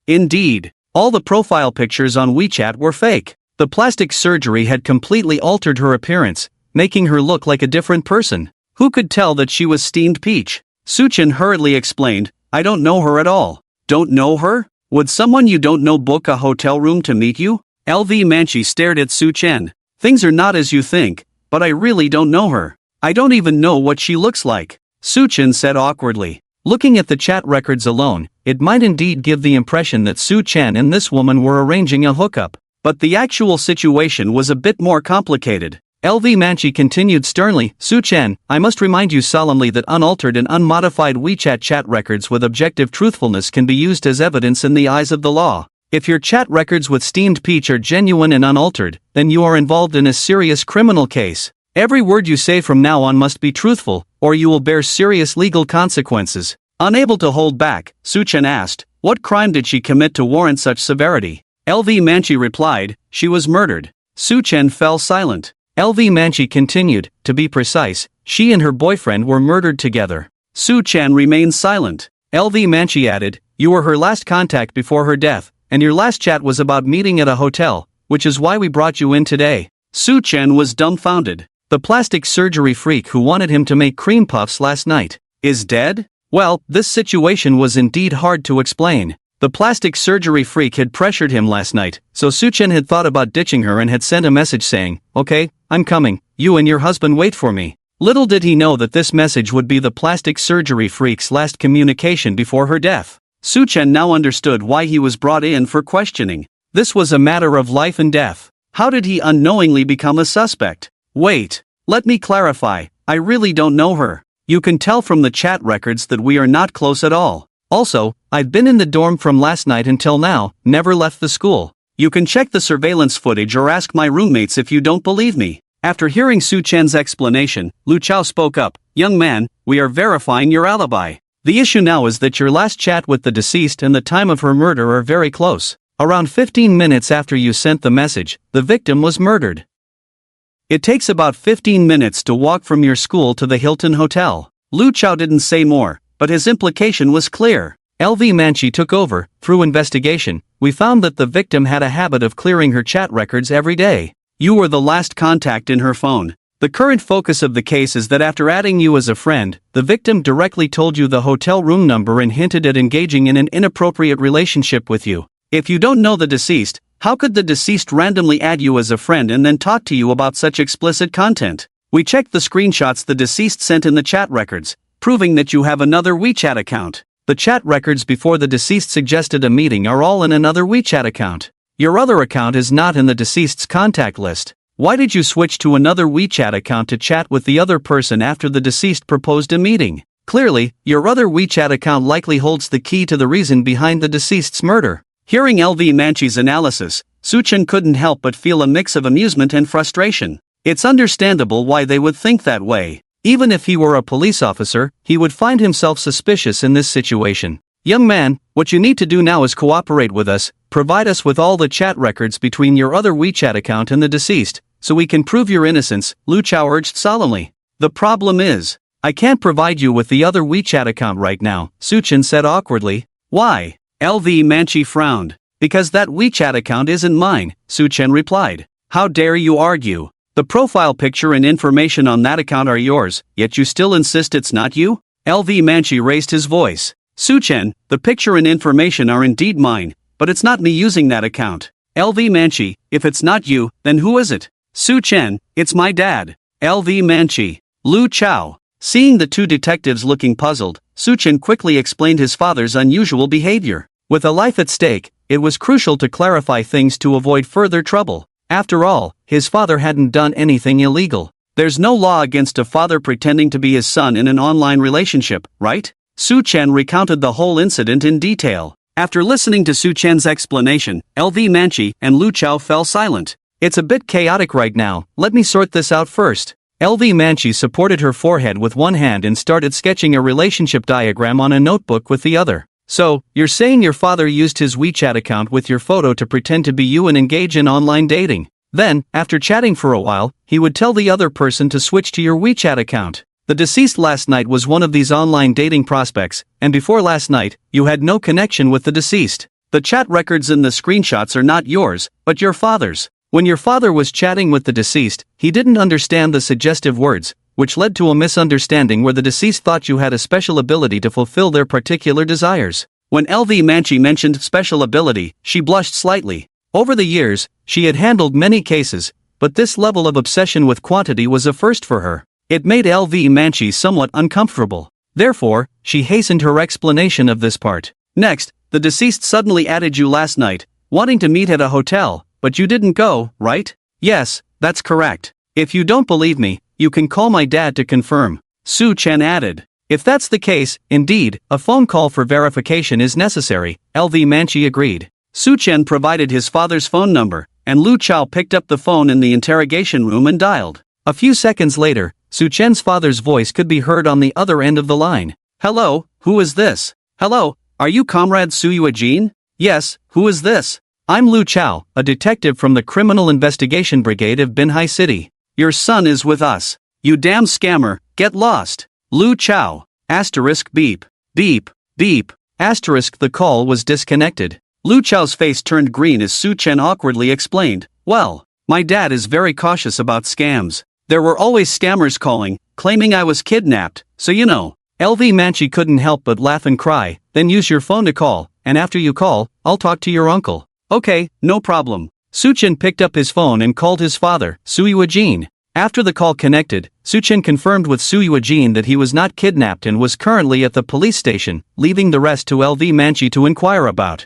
Indeed, all the profile pictures on WeChat were fake. The plastic surgery had completely altered her appearance, making her look like a different person. Who could tell that she was Steamed Peach? Su Chen hurriedly explained, I don't know her at all. Don't know her? Would someone you don't know book a hotel room to meet you? LV Manchi stared at Su Chen. Things are not as you think, but I really don't know her. I don't even know what she looks like. Su Chen said awkwardly. Looking at the chat records alone, it might indeed give the impression that Su Chen and this woman were arranging a hookup. But the actual situation was a bit more complicated. LV Manchi continued sternly, Su Chen, I must remind you solemnly that unaltered and unmodified WeChat chat records with objective truthfulness can be used as evidence in the eyes of the law. If your chat records with Steamed Peach are genuine and unaltered, then you are involved in a serious criminal case. Every word you say from now on must be truthful, or you will bear serious legal consequences. Unable to hold back, Su Chen asked, what crime did she commit to warrant such severity? LV Manchi replied, she was murdered. Su Chen fell silent. LV Manchi continued, to be precise, she and her boyfriend were murdered together. Su Chen remained silent. LV Manchi added, you were her last contact before her death, and your last chat was about meeting at a hotel, which is why we brought you in today. Su Chen was dumbfounded. The plastic surgery freak who wanted him to make cream puffs last night is dead? Well, this situation was indeed hard to explain. The plastic surgery freak had pressured him last night, so Su Chen had thought about ditching her and had sent a message saying, "Okay, I'm coming, you and your husband wait for me." Little did he know that this message would be the plastic surgery freak's last communication before her death. Su Chen now understood why he was brought in for questioning. This was a matter of life and death. How did he unknowingly become a suspect? Wait, let me clarify, I really don't know her. You can tell from the chat records that we are not close at all. Also, I've been in the dorm from last night until now, never left the school. You can check the surveillance footage or ask my roommates if you don't believe me. After hearing Su Chen's explanation, Lu Chao spoke up, "Young man, we are verifying your alibi. The issue now is that your last chat with the deceased and the time of her murder are very close. Around 15 minutes after you sent the message, the victim was murdered. It takes about 15 minutes to walk from your school to the Hilton Hotel." Lu Chao didn't say more, but his implication was clear. LV Manchi took over. Through investigation, we found that the victim had a habit of clearing her chat records every day. You were the last contact in her phone. The current focus of the case is that after adding you as a friend, the victim directly told you the hotel room number and hinted at engaging in an inappropriate relationship with you. If you don't know the deceased, how could the deceased randomly add you as a friend and then talk to you about such explicit content? We checked the screenshots the deceased sent in the chat records, proving that you have another WeChat account. The chat records before the deceased suggested a meeting are all in another WeChat account. Your other account is not in the deceased's contact list. Why did you switch to another WeChat account to chat with the other person after the deceased proposed a meeting? Clearly, your other WeChat account likely holds the key to the reason behind the deceased's murder. Hearing LV Manchi's analysis, Su Chen couldn't help but feel a mix of amusement and frustration. It's understandable why they would think that way. Even if he were a police officer, he would find himself suspicious in this situation. Young man, what you need to do now is cooperate with us, provide us with all the chat records between your other WeChat account and the deceased, so we can prove your innocence, Lu Chao urged solemnly. The problem is, I can't provide you with the other WeChat account right now, Su Chen said awkwardly. Why? LV Manchi frowned. Because that WeChat account isn't mine, Su Chen replied. How dare you argue? The profile picture and information on that account are yours, yet you still insist it's not you? LV Manchi raised his voice. Su Chen, the picture and information are indeed mine, but it's not me using that account. LV Manchi, if it's not you, then who is it? Su Chen, it's my dad. LV Manchi. Lu Chao. Seeing the two detectives looking puzzled, Su Chen quickly explained his father's unusual behavior. With a life at stake, it was crucial to clarify things to avoid further trouble. After all, his father hadn't done anything illegal. There's no law against a father pretending to be his son in an online relationship, right? Su Chen recounted the whole incident in detail. After listening to Su Chen's explanation, LV Manchi and Lu Chao fell silent. It's a bit chaotic right now, let me sort this out first. LV Manchi supported her forehead with one hand and started sketching a relationship diagram on a notebook with the other. So, you're saying your father used his WeChat account with your photo to pretend to be you and engage in online dating. Then, after chatting for a while, he would tell the other person to switch to your WeChat account. The deceased last night was one of these online dating prospects, and before last night, you had no connection with the deceased. The chat records in the screenshots are not yours, but your father's. When your father was chatting with the deceased, he didn't understand the suggestive words, which led to a misunderstanding where the deceased thought you had a special ability to fulfill their particular desires. When LV Manchi mentioned special ability, she blushed slightly. Over the years, she had handled many cases, but this level of obsession with quantity was a first for her. It made LV Manchi somewhat uncomfortable. Therefore, she hastened her explanation of this part. Next, the deceased suddenly added you last night, wanting to meet at a hotel, but you didn't go, right? Yes, that's correct. If you don't believe me, you can call my dad to confirm. Su Chen added. If that's the case, indeed, a phone call for verification is necessary, LV Manchi agreed. Su Chen provided his father's phone number, and Lu Chao picked up the phone in the interrogation room and dialed. A few seconds later, Su Chen's father's voice could be heard on the other end of the line. Hello, who is this? Hello, are you Comrade Su Jin? Yes, who is this? I'm Lu Chao, a detective from the Criminal Investigation Brigade of Binhai City. Your son is with us. You damn scammer, get lost. Lu Chao. Asterisk beep. Beep. Beep. Asterisk the call was disconnected. Lu Chao's face turned green as Su Chen awkwardly explained. Well, my dad is very cautious about scams. There were always scammers calling, claiming I was kidnapped, so you know. LV Manchi couldn't help but laugh and cry. Then use your phone to call, and after you call, I'll talk to your uncle. Okay, no problem. Su Chen picked up his phone and called his father, Su Jing. After the call connected, Su Chen confirmed with Su Jing that he was not kidnapped and was currently at the police station, leaving the rest to LV Manchi to inquire about.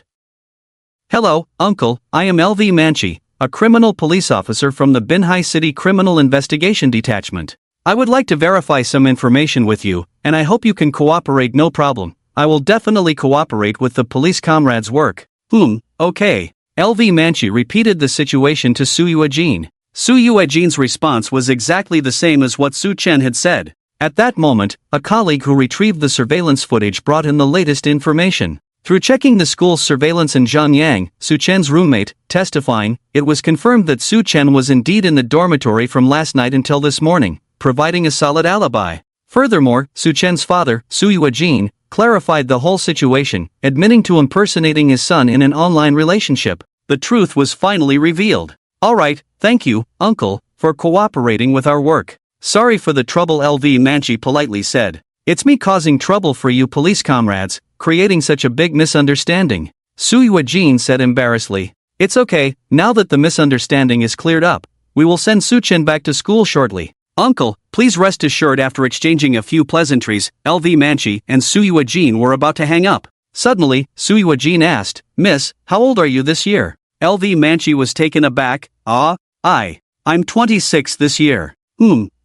Hello, uncle, I am LV Manchi, a criminal police officer from the Binhai City Criminal Investigation Detachment. I would like to verify some information with you, and I hope you can cooperate. No problem. I will definitely cooperate with the police comrades' work. Okay. LV Manchi repeated the situation to Su Jing. Su Jing's response was exactly the same as what Su Chen had said. At that moment, a colleague who retrieved the surveillance footage brought in the latest information. Through checking the school's surveillance in Zhanyang, Su Chen's roommate, testifying, it was confirmed that Su Chen was indeed in the dormitory from last night until this morning, providing a solid alibi. Furthermore, Su Chen's father, Su Jing, clarified the whole situation, admitting to impersonating his son in an online relationship. The truth was finally revealed. Alright, thank you, uncle, for cooperating with our work. Sorry for the trouble, LV Manchi politely said. It's me causing trouble for you police comrades, creating such a big misunderstanding. Su Jing said embarrassedly. It's okay, now that the misunderstanding is cleared up, we will send Su Chen back to school shortly. Uncle, please rest assured. After exchanging a few pleasantries, LV Manchi and Su Jing were about to hang up. Suddenly, Su Jing asked, Miss, how old are you this year? LV Manchi was taken aback. I'm 26 this year.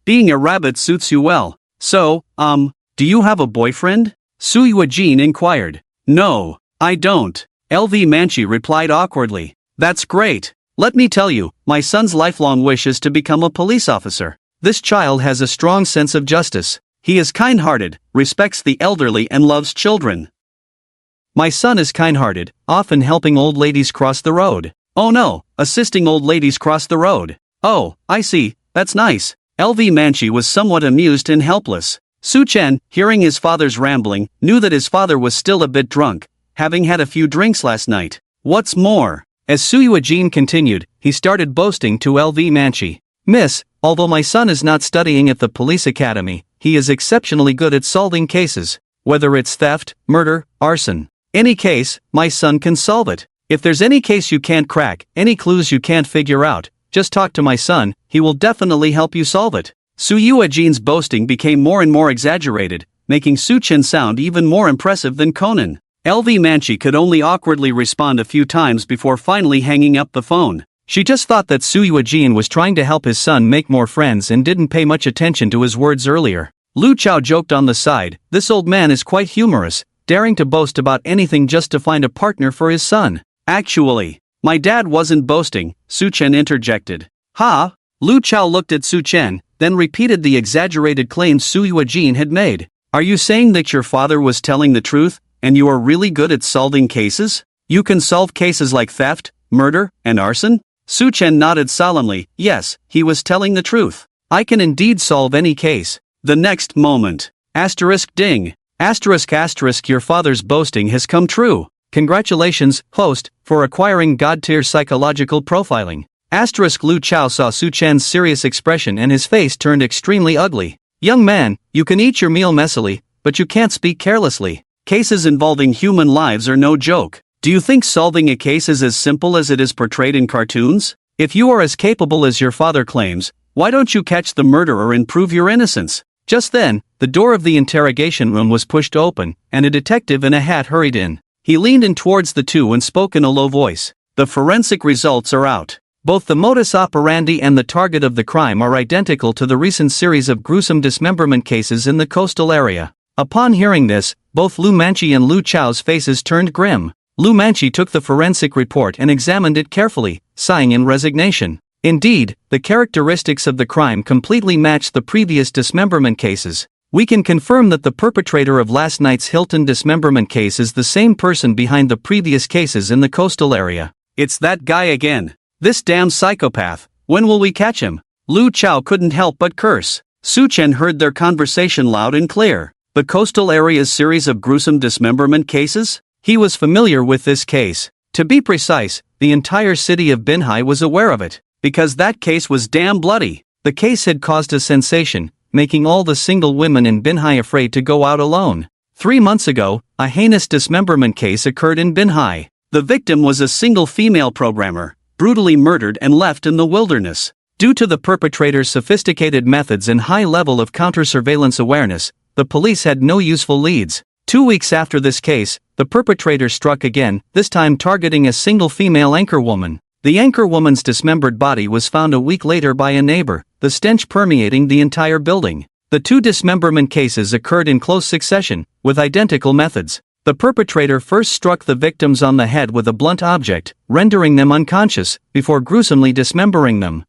Being a rabbit suits you well. So, do you have a boyfriend? Su Jing inquired. No, I don't. LV Manchi replied awkwardly. That's great. Let me tell you, my son's lifelong wish is to become a police officer. This child has a strong sense of justice. He is kind-hearted, respects the elderly and loves children. My son is kind-hearted, often helping old ladies cross the road. Oh no, assisting old ladies cross the road. Oh, I see, that's nice. LV Manchi was somewhat amused and helpless. Su Chen, hearing his father's rambling, knew that his father was still a bit drunk, having had a few drinks last night. What's more, as Su Jing continued, he started boasting to LV Manchi. Miss, although my son is not studying at the police academy, he is exceptionally good at solving cases. Whether it's theft, murder, arson. Any case, my son can solve it. If there's any case you can't crack, any clues you can't figure out, just talk to my son, he will definitely help you solve it. Su Jing's boasting became more and more exaggerated, making Su Chen sound even more impressive than Conan. LV Manchi could only awkwardly respond a few times before finally hanging up the phone. She just thought that Su Jing was trying to help his son make more friends and didn't pay much attention to his words earlier. Lu Chao joked on the side, this old man is quite humorous, daring to boast about anything just to find a partner for his son. Actually, my dad wasn't boasting, Su Chen interjected. Ha? Lu Chao looked at Su Chen, then repeated the exaggerated claims Su Jing had made. Are you saying that your father was telling the truth, and you are really good at solving cases? You can solve cases like theft, murder, and arson? Su Chen nodded solemnly. Yes, he was telling the truth. I can indeed solve any case. The next moment. Ding. Your father's boasting has come true. Congratulations, host, for acquiring God-tier psychological profiling. Lu Chao saw Su Chen's serious expression and his face turned extremely ugly. Young man, you can eat your meal messily, but you can't speak carelessly. Cases involving human lives are no joke. Do you think solving a case is as simple as it is portrayed in cartoons? If you are as capable as your father claims, why don't you catch the murderer and prove your innocence? Just then, the door of the interrogation room was pushed open, and a detective in a hat hurried in. He leaned in towards the two and spoke in a low voice. The forensic results are out. Both the modus operandi and the target of the crime are identical to the recent series of gruesome dismemberment cases in the coastal area. Upon hearing this, both Lu Manchi and Lu Chao's faces turned grim. Lu Manchi took the forensic report and examined it carefully, sighing in resignation. Indeed, the characteristics of the crime completely matched the previous dismemberment cases. We can confirm that the perpetrator of last night's Hilton dismemberment case is the same person behind the previous cases in the coastal area. It's that guy again. This damn psychopath. When will we catch him? Lu Chao couldn't help but curse. Su Chen heard their conversation loud and clear. The coastal area's series of gruesome dismemberment cases? He was familiar with this case. To be precise, the entire city of Binhai was aware of it. Because that case was damn bloody. The case had caused a sensation, making all the single women in Binhai afraid to go out alone. 3 months ago, a heinous dismemberment case occurred in Binhai. The victim was a single female programmer, brutally murdered and left in the wilderness. Due to the perpetrator's sophisticated methods and high level of counter-surveillance awareness, the police had no useful leads. 2 weeks after this case, the perpetrator struck again, this time targeting a single female anchorwoman. The anchorwoman's dismembered body was found a week later by a neighbor, the stench permeating the entire building. The 2 dismemberment cases occurred in close succession, with identical methods. The perpetrator first struck the victims on the head with a blunt object, rendering them unconscious, before gruesomely dismembering them.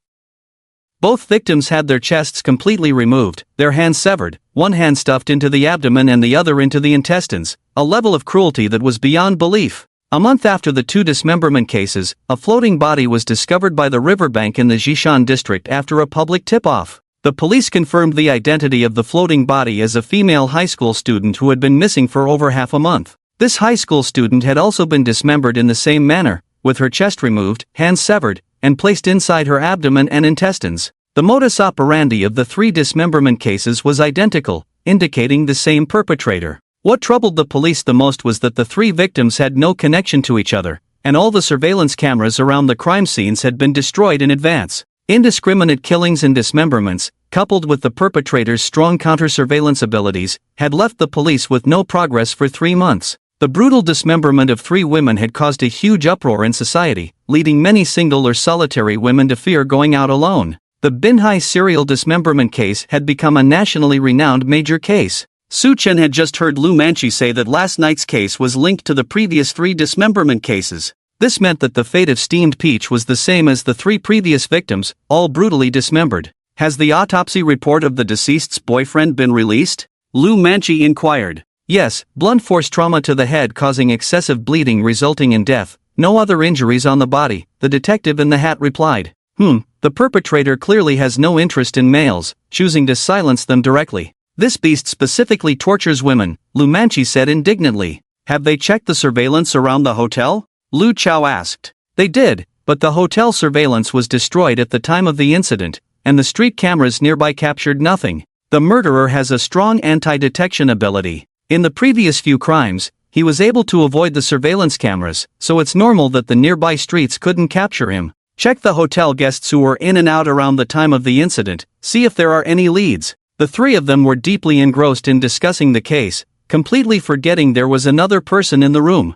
Both victims had their chests completely removed, their hands severed, one hand stuffed into the abdomen and the other into the intestines, a level of cruelty that was beyond belief. A month after the 2 dismemberment cases, a floating body was discovered by the riverbank in the Jishan district after a public tip-off. The police confirmed the identity of the floating body as a female high school student who had been missing for over half a month. This high school student had also been dismembered in the same manner, with her chest removed, hands severed, and placed inside her abdomen and intestines. The modus operandi of the 3 dismemberment cases was identical, indicating the same perpetrator. What troubled the police the most was that the 3 victims had no connection to each other, and all the surveillance cameras around the crime scenes had been destroyed in advance. Indiscriminate killings and dismemberments, coupled with the perpetrator's strong counter-surveillance abilities, had left the police with no progress for 3 months. The brutal dismemberment of 3 women had caused a huge uproar in society, leading many single or solitary women to fear going out alone. The Binhai serial dismemberment case had become a nationally renowned major case. Su Chen had just heard Lu Manchi say that last night's case was linked to the previous 3 dismemberment cases. This meant that the fate of Steamed Peach was the same as the 3 previous victims, all brutally dismembered. Has the autopsy report of the deceased's boyfriend been released? Lu Manchi inquired. Yes, blunt force trauma to the head causing excessive bleeding resulting in death, no other injuries on the body, the detective in the hat replied. The perpetrator clearly has no interest in males, choosing to silence them directly. This beast specifically tortures women, Lu Manchi said indignantly. Have they checked the surveillance around the hotel? Lu Chao asked. They did, but the hotel surveillance was destroyed at the time of the incident, and the street cameras nearby captured nothing. The murderer has a strong anti-detection ability. In the previous few crimes, he was able to avoid the surveillance cameras, so it's normal that the nearby streets couldn't capture him. Check the hotel guests who were in and out around the time of the incident, see if there are any leads. The 3 of them were deeply engrossed in discussing the case, completely forgetting there was another person in the room.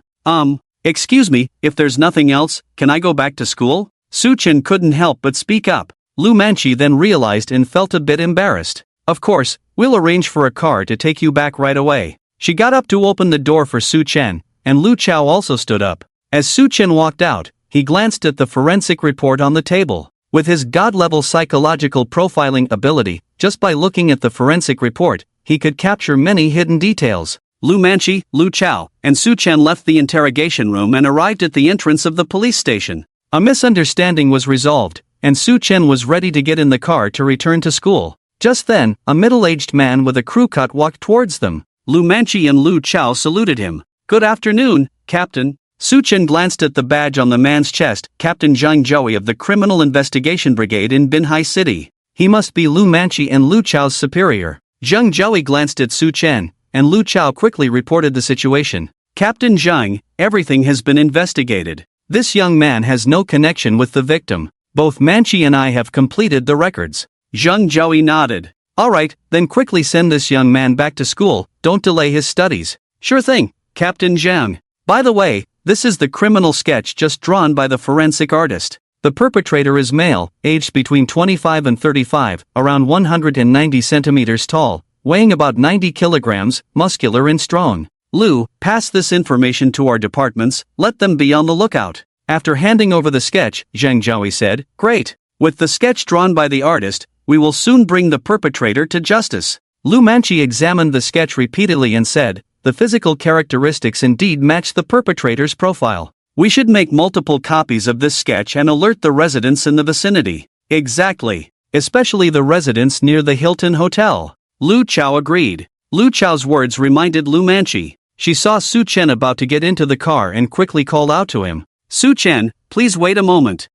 Excuse me, if there's nothing else, can I go back to school? Su Chen couldn't help but speak up. Lu Manchi then realized and felt a bit embarrassed. Of course, we'll arrange for a car to take you back right away. She got up to open the door for Su Chen, and Lu Chao also stood up. As Su Chen walked out, he glanced at the forensic report on the table. With his god-level psychological profiling ability, just by looking at the forensic report, he could capture many hidden details. Lu Manchi, Lu Chao, and Su Chen left the interrogation room and arrived at the entrance of the police station. A misunderstanding was resolved, and Su Chen was ready to get in the car to return to school. Just then, a middle-aged man with a crew cut walked towards them. Lu Manchi and Lu Chao saluted him. Good afternoon, Captain. Su Chen glanced at the badge on the man's chest, Captain Zhang Zhou of the Criminal Investigation Brigade in Binhai City. He must be Lu Manchi and Lu Chao's superior. Zhang Zhou glanced at Su Chen, and Lu Chao quickly reported the situation. Captain Zhang, everything has been investigated. This young man has no connection with the victim. Both Manchi and I have completed the records. Zhang Zhou nodded. Alright, then quickly send this young man back to school, don't delay his studies. Sure thing, Captain Zhang. By the way, this is the criminal sketch just drawn by the forensic artist. The perpetrator is male, aged between 25 and 35, around 190 centimeters tall, weighing about 90 kilograms, muscular and strong. Lu, pass this information to our departments, let them be on the lookout. After handing over the sketch, Zhang Zhou said, Great. With the sketch drawn by the artist, we will soon bring the perpetrator to justice. Lu Manchi examined the sketch repeatedly and said, the physical characteristics indeed match the perpetrator's profile. We should make multiple copies of this sketch and alert the residents in the vicinity. Exactly. Especially the residents near the Hilton Hotel. Lu Chao agreed. Lu Chao's words reminded Lu Manchi. She saw Su Chen about to get into the car and quickly called out to him. Su Chen, please wait a moment.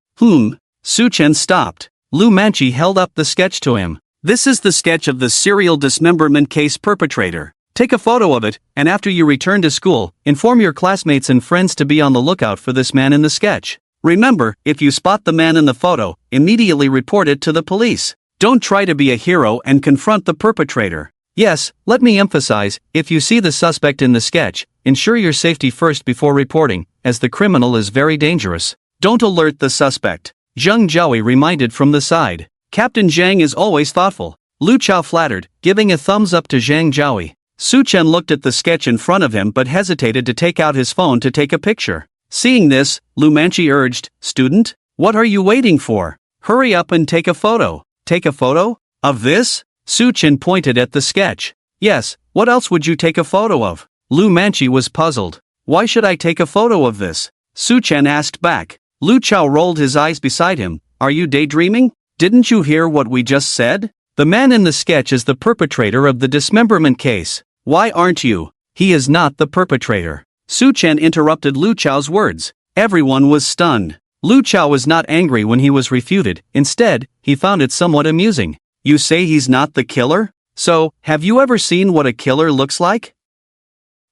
Su Chen stopped. Lu Manchi held up the sketch to him. This is the sketch of the serial dismemberment case perpetrator. Take a photo of it, and after you return to school, inform your classmates and friends to be on the lookout for this man in the sketch. Remember, if you spot the man in the photo, immediately report it to the police. Don't try to be a hero and confront the perpetrator. Yes, let me emphasize, if you see the suspect in the sketch, ensure your safety first before reporting, as the criminal is very dangerous. Don't alert the suspect. Zheng Zhaoi reminded from the side. Captain Zhang is always thoughtful. Lu Chao flattered, giving a thumbs up to Zheng Zhaoi. Su Chen looked at the sketch in front of him but hesitated to take out his phone to take a picture. Seeing this, Lu Manchi urged, "Student, what are you waiting for? Hurry up and take a photo." Take a photo? Of this? Su Chen pointed at the sketch. Yes, what else would you take a photo of? Lu Manchi was puzzled. Why should I take a photo of this? Su Chen asked back. Lu Chao rolled his eyes beside him. Are you daydreaming? Didn't you hear what we just said? The man in the sketch is the perpetrator of the dismemberment case. Why aren't you? He is not the perpetrator. Su Chen interrupted Lu Chao's words. Everyone was stunned. Lu Chao was not angry when he was refuted. Instead, he found it somewhat amusing. You say he's not the killer? So, have you ever seen what a killer looks like?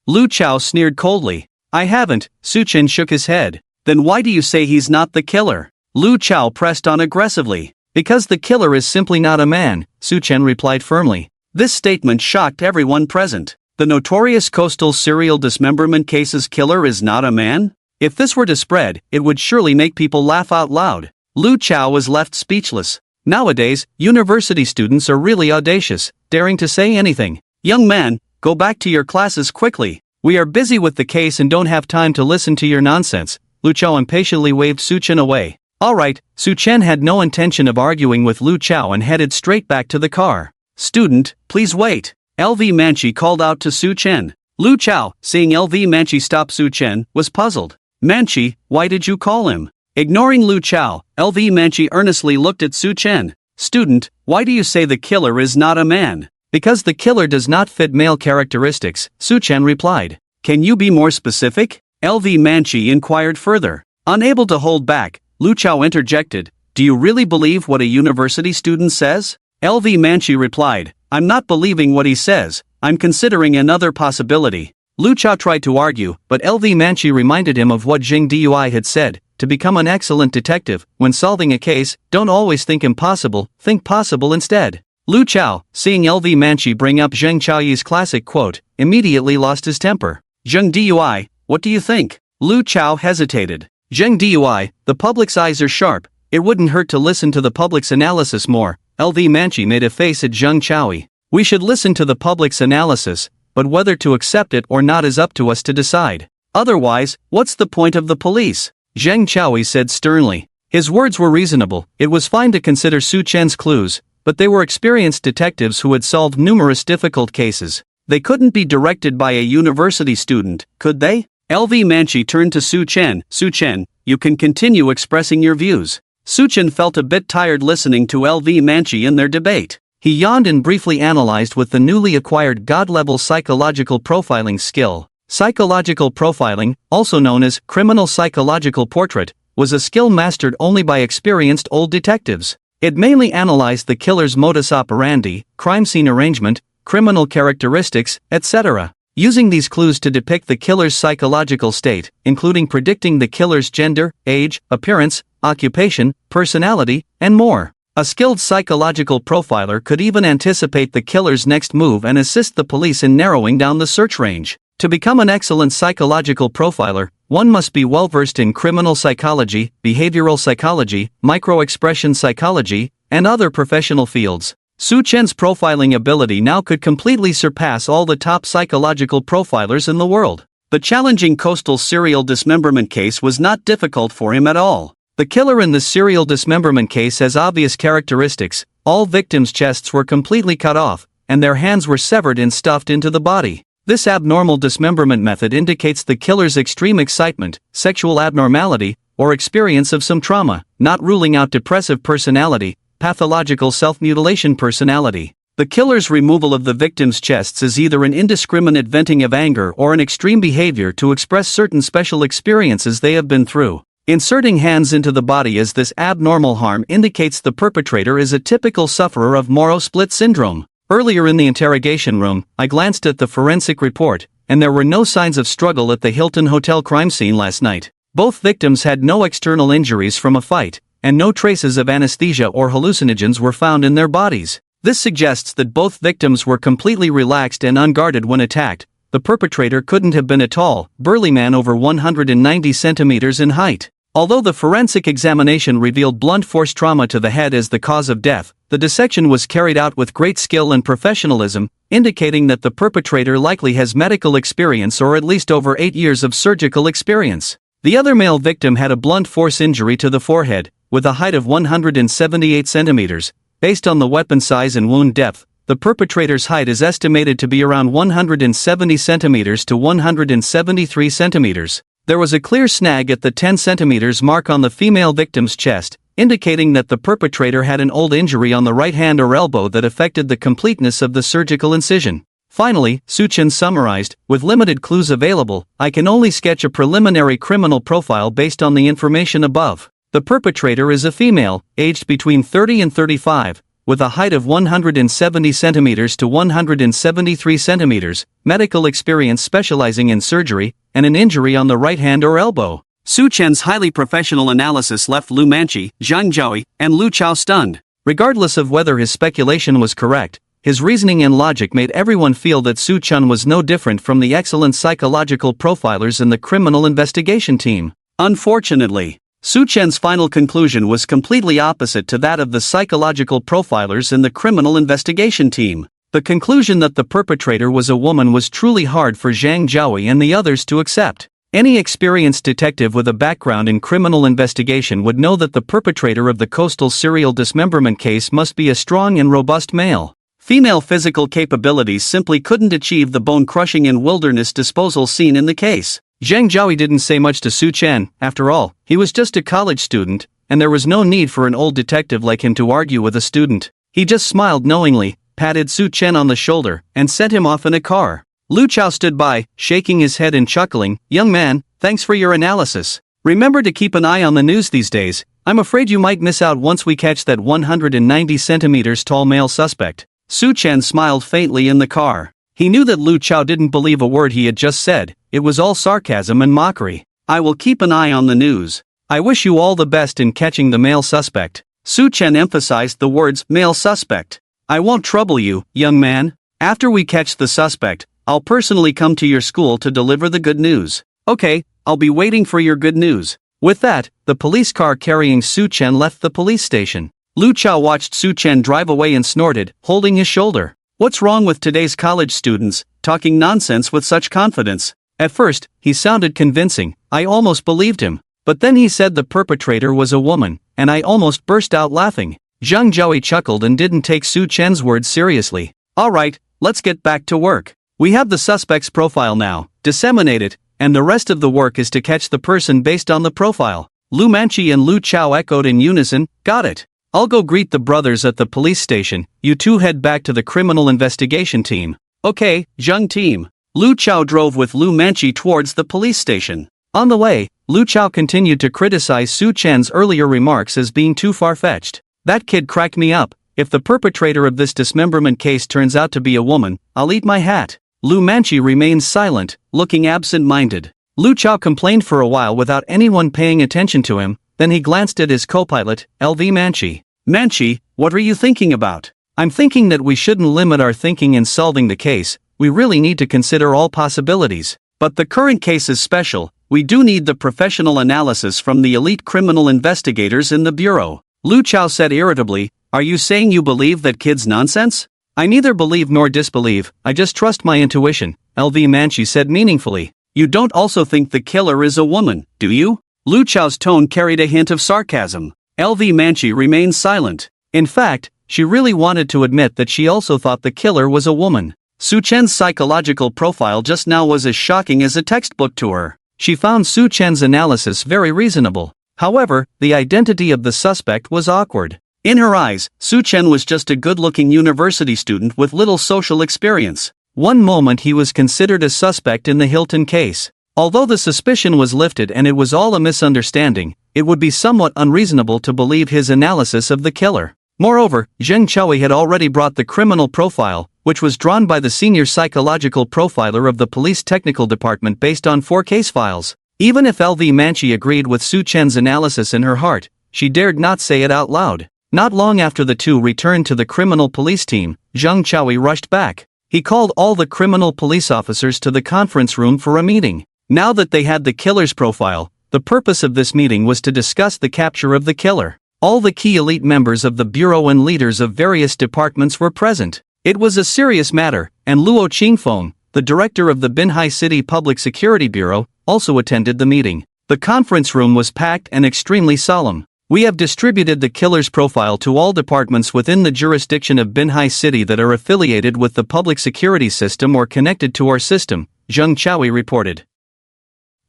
Lu Chao sneered coldly. I haven't. Su Chen shook his head. Then why do you say he's not the killer? Lu Chao pressed on aggressively. Because the killer is simply not a man, Su Chen replied firmly. This statement shocked everyone present. The notorious coastal serial dismemberment case's killer is not a man? If this were to spread, it would surely make people laugh out loud. Lu Chao was left speechless. Nowadays, university students are really audacious, daring to say anything. Young man, go back to your classes quickly. We are busy with the case and don't have time to listen to your nonsense. Lu Chao impatiently waved Su Chen away. Alright, Su Chen had no intention of arguing with Lu Chao and headed straight back to the car. Student, please wait. LV Manchi called out to Su Chen. Lu Chao, seeing LV Manchi stop Su Chen, was puzzled. Manchi, why did you call him? Ignoring Lu Chao, LV Manchi earnestly looked at Su Chen. Student, why do you say the killer is not a man? Because the killer does not fit male characteristics, Su Chen replied. Can you be more specific? LV Manchi inquired further. Unable to hold back, Lu Chao interjected. Do you really believe what a university student says? LV Manchi replied. I'm not believing what he says, I'm considering another possibility. Lu Chao tried to argue, but LV Manchi reminded him of what Jing Dui had said. To become an excellent detective, when solving a case, don't always think impossible, think possible instead. Lu Chao, seeing LV Manchi bring up Zheng Chaoyi's classic quote, immediately lost his temper. Zheng Dui, what do you think? Lu Chao hesitated. Zheng Dui, the public's eyes are sharp, it wouldn't hurt to listen to the public's analysis more. LV Manchi made a face at Zheng Chaoyi. We should listen to the public's analysis, but whether to accept it or not is up to us to decide. Otherwise, what's the point of the police? Zheng Chaoyi said sternly. His words were reasonable. It was fine to consider Su Chen's clues, but they were experienced detectives who had solved numerous difficult cases. They couldn't be directed by a university student, could they? LV Manchi turned to Su Chen. Su Chen, you can continue expressing your views. Su Chen felt a bit tired listening to LV Manchi in their debate. He yawned and briefly analyzed with the newly acquired God-level psychological profiling skill. Psychological profiling, also known as criminal psychological portrait, was a skill mastered only by experienced old detectives. It mainly analyzed the killer's modus operandi, crime scene arrangement, criminal characteristics, etc., using these clues to depict the killer's psychological state, including predicting the killer's gender, age, appearance, occupation, personality, and more. A skilled psychological profiler could even anticipate the killer's next move and assist the police in narrowing down the search range. To become an excellent psychological profiler, one must be well-versed in criminal psychology, behavioral psychology, micro-expression psychology, and other professional fields. Su Chen's profiling ability now could completely surpass all the top psychological profilers in the world. The challenging coastal serial dismemberment case was not difficult for him at all. The killer in the serial dismemberment case has obvious characteristics. All victims' chests were completely cut off, and their hands were severed and stuffed into the body. This abnormal dismemberment method indicates the killer's extreme excitement, sexual abnormality, or experience of some trauma, not ruling out depressive personality, pathological self-mutilation personality. The killer's removal of the victim's chests is either an indiscriminate venting of anger or an extreme behavior to express certain special experiences they have been through. Inserting hands into the body as this abnormal harm indicates the perpetrator is a typical sufferer of Moro split syndrome. Earlier in the interrogation room, I glanced at the forensic report, and there were no signs of struggle at the Hilton Hotel crime scene last night. Both victims had no external injuries from a fight, and no traces of anesthesia or hallucinogens were found in their bodies. This suggests that both victims were completely relaxed and unguarded when attacked. The perpetrator couldn't have been a tall, burly man over 190 centimeters in height. Although the forensic examination revealed blunt force trauma to the head as the cause of death, the dissection was carried out with great skill and professionalism, indicating that the perpetrator likely has medical experience or at least over 8 years of surgical experience. The other male victim had a blunt force injury to the forehead, with a height of 178 centimeters. Based on the weapon size and wound depth, the perpetrator's height is estimated to be around 170 centimeters to 173 centimeters. There was a clear snag at the 10 centimeters mark on the female victim's chest, indicating that the perpetrator had an old injury on the right hand or elbow that affected the completeness of the surgical incision. Finally, Su Chen summarized, with limited clues available, I can only sketch a preliminary criminal profile based on the information above. The perpetrator is a female, aged between 30 and 35, with a height of 170 centimeters to 173 centimeters, medical experience specializing in surgery, and an injury on the right hand or elbow. Su Chen's highly professional analysis left Lu Manchi, Zhang Zhaoi, and Lu Chao stunned. Regardless of whether his speculation was correct, his reasoning and logic made everyone feel that Su Chen was no different from the excellent psychological profilers in the criminal investigation team. Unfortunately, Su Chen's final conclusion was completely opposite to that of the psychological profilers in the criminal investigation team. The conclusion that the perpetrator was a woman was truly hard for Zhang Zhaoi and the others to accept. Any experienced detective with a background in criminal investigation would know that the perpetrator of the coastal serial dismemberment case must be a strong and robust male. Female physical capabilities simply couldn't achieve the bone-crushing and wilderness disposal seen in the case. Zhang Zhaoi didn't say much to Su Chen. After all, he was just a college student, and there was no need for an old detective like him to argue with a student. He just smiled knowingly, patted Su Chen on the shoulder, and sent him off in a car. Lu Chao stood by, shaking his head and chuckling, "Young man, thanks for your analysis. Remember to keep an eye on the news these days. I'm afraid you might miss out once we catch that 190 centimeters tall male suspect." Su Chen smiled faintly in the car. He knew that Lu Chao didn't believe a word he had just said. It was all sarcasm and mockery. "I will keep an eye on the news. I wish you all the best in catching the male suspect." Su Chen emphasized the words "male suspect." "I won't trouble you, young man. After we catch the suspect, I'll personally come to your school to deliver the good news." "Okay, I'll be waiting for your good news." With that, the police car carrying Su Chen left the police station. Lu Chao watched Su Chen drive away and snorted, holding his shoulder. What's wrong with today's college students, talking nonsense with such confidence? At first, he sounded convincing. I almost believed him. But then he said the perpetrator was a woman, and I almost burst out laughing. Zhang Zhaoi chuckled and didn't take Su Chen's words seriously. "All right, let's get back to work. We have the suspect's profile now, disseminate it, and the rest of the work is to catch the person based on the profile." Lu Manchi and Lu Chao echoed in unison, "Got it. I'll go greet the brothers at the police station. You two head back to the criminal investigation team." "Okay, Zhang team." Lu Chao drove with Lu Manchi towards the police station. On the way, Lu Chao continued to criticize Su Chen's earlier remarks as being too far-fetched. "That kid cracked me up. If the perpetrator of this dismemberment case turns out to be a woman, I'll eat my hat." Lu Manchi remained silent, looking absent-minded. Lu Chao complained for a while without anyone paying attention to him, then he glanced at his co-pilot, LV Manchi. "Manchi, what are you thinking about?" "I'm thinking that we shouldn't limit our thinking in solving the case. We really need to consider all possibilities. But the current case is special. We do need the professional analysis from the elite criminal investigators in the bureau." Lu Chao said irritably, "Are you saying you believe that kid's nonsense?" "I neither believe nor disbelieve, I just trust my intuition," LV Manchi said meaningfully. "You don't also think the killer is a woman, do you?" Lu Chao's tone carried a hint of sarcasm. LV Manchi remained silent. In fact, she really wanted to admit that she also thought the killer was a woman. Su Chen's psychological profile just now was as shocking as a textbook to her. She found Su Chen's analysis very reasonable. However, the identity of the suspect was awkward. In her eyes, Su Chen was just a good-looking university student with little social experience. One moment he was considered a suspect in the Hilton case. Although the suspicion was lifted and it was all a misunderstanding, it would be somewhat unreasonable to believe his analysis of the killer. Moreover, Zheng Choui had already brought the criminal profile, which was drawn by the senior psychological profiler of the police technical department based on 4 case files. Even if LV Manchi agreed with Su Chen's analysis in her heart, she dared not say it out loud. Not long after the two returned to the criminal police team, Zheng Choui rushed back. He called all the criminal police officers to the conference room for a meeting. Now that they had the killer's profile, the purpose of this meeting was to discuss the capture of the killer. All the key elite members of the bureau and leaders of various departments were present. It was a serious matter, and Luo Qingfeng, the director of the Binhai City Public Security Bureau, also attended the meeting. The conference room was packed and extremely solemn. We have distributed the killer's profile to all departments within the jurisdiction of Binhai City that are affiliated with the public security system or connected to our system, Zheng Choui reported.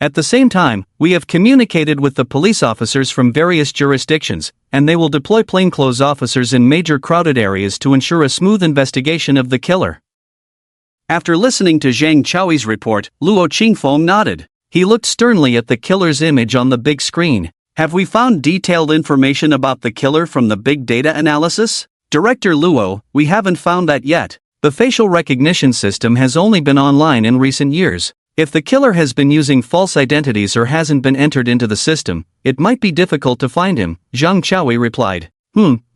At the same time, we have communicated with the police officers from various jurisdictions, and they will deploy plainclothes officers in major crowded areas to ensure a smooth investigation of the killer. After listening to Zheng Chowi's report, Luo Qingfeng nodded. He looked sternly at the killer's image on the big screen. Have we found detailed information about the killer from the big data analysis? Director Luo, we haven't found that yet. The facial recognition system has only been online in recent years. If the killer has been using false identities or hasn't been entered into the system, it might be difficult to find him, Zheng Choui replied.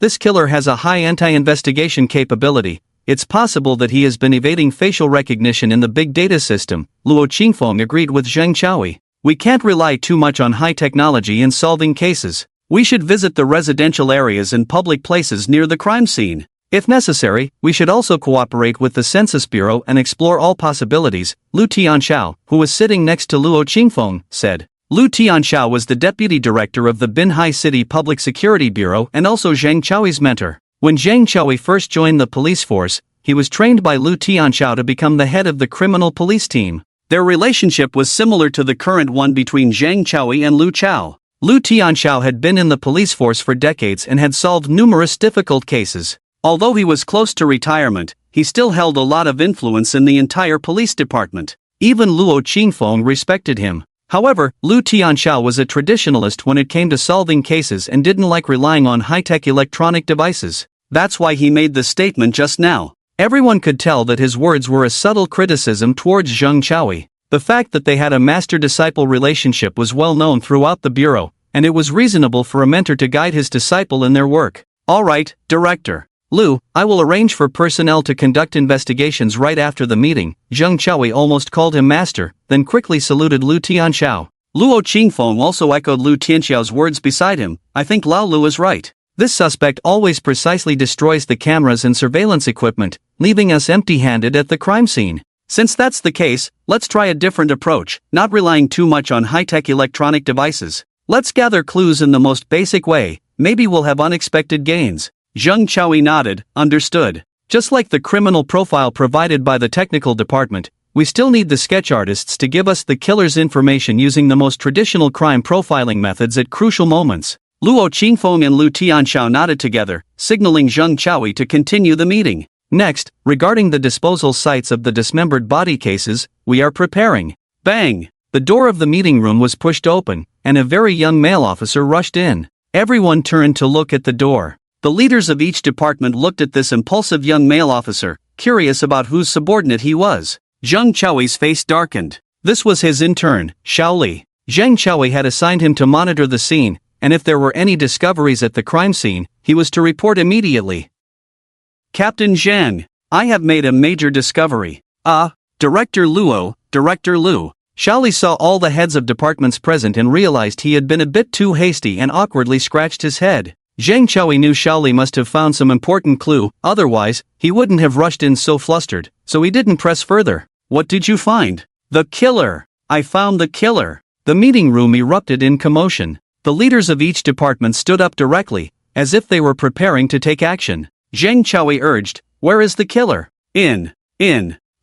This killer has a high anti-investigation capability. It's possible that he has been evading facial recognition in the big data system, Luo Qingfeng agreed with Zheng Choui. We can't rely too much on high technology in solving cases. We should visit the residential areas and public places near the crime scene. If necessary, we should also cooperate with the Census Bureau and explore all possibilities, Lu Tianxiao, who was sitting next to Luo Qingfeng, said. Lu Tianxiao was the deputy director of the Binhai City Public Security Bureau and also Zheng Chowi's mentor. When Zheng Choui first joined the police force, he was trained by Lu Tianxiao to become the head of the criminal police team. Their relationship was similar to the current one between Zheng Choui and Lu Chao. Lu Tianxiao had been in the police force for decades and had solved numerous difficult cases. Although he was close to retirement, he still held a lot of influence in the entire police department. Even Luo Qingfeng respected him. However, Lu Tianxiao was a traditionalist when it came to solving cases and didn't like relying on high-tech electronic devices. That's why he made the statement just now. Everyone could tell that his words were a subtle criticism towards Zheng Choui. The fact that they had a master-disciple relationship was well known throughout the bureau, and it was reasonable for a mentor to guide his disciple in their work. All right, Director Lu, I will arrange for personnel to conduct investigations right after the meeting. Zheng Choui almost called him master, then quickly saluted Lu Tianxiao. Luo Qingfeng also echoed Lu Tianxiao's words beside him. I think Lao Lu is right. This suspect always precisely destroys the cameras and surveillance equipment, leaving us empty-handed at the crime scene. Since that's the case, let's try a different approach, not relying too much on high-tech electronic devices. Let's gather clues in the most basic way, maybe we'll have unexpected gains. Zheng Choui nodded, understood. Just like the criminal profile provided by the technical department, we still need the sketch artists to give us the killer's information using the most traditional crime profiling methods at crucial moments. Luo Qingfeng and Lu Tianxiao nodded together, signaling Zheng Choui to continue the meeting. Next, regarding the disposal sites of the dismembered body cases, we are preparing. Bang! The door of the meeting room was pushed open, and a very young male officer rushed in. Everyone turned to look at the door. The leaders of each department looked at this impulsive young male officer, curious about whose subordinate he was. Zheng Choui's face darkened. This was his intern, Xiao Li. Zheng Choui had assigned him to monitor the scene, and if there were any discoveries at the crime scene, he was to report immediately. Captain Zhang, I have made a major discovery. Director Luo, Director Lu. Xiao Li saw all the heads of departments present and realized he had been a bit too hasty and awkwardly scratched his head. Zheng Choui knew Xiao Li must have found some important clue, otherwise, he wouldn't have rushed in so flustered, so he didn't press further. What did you find? The killer! I found the killer! The meeting room erupted in commotion. The leaders of each department stood up directly, as if they were preparing to take action. Zheng Choui urged, where is the killer? In.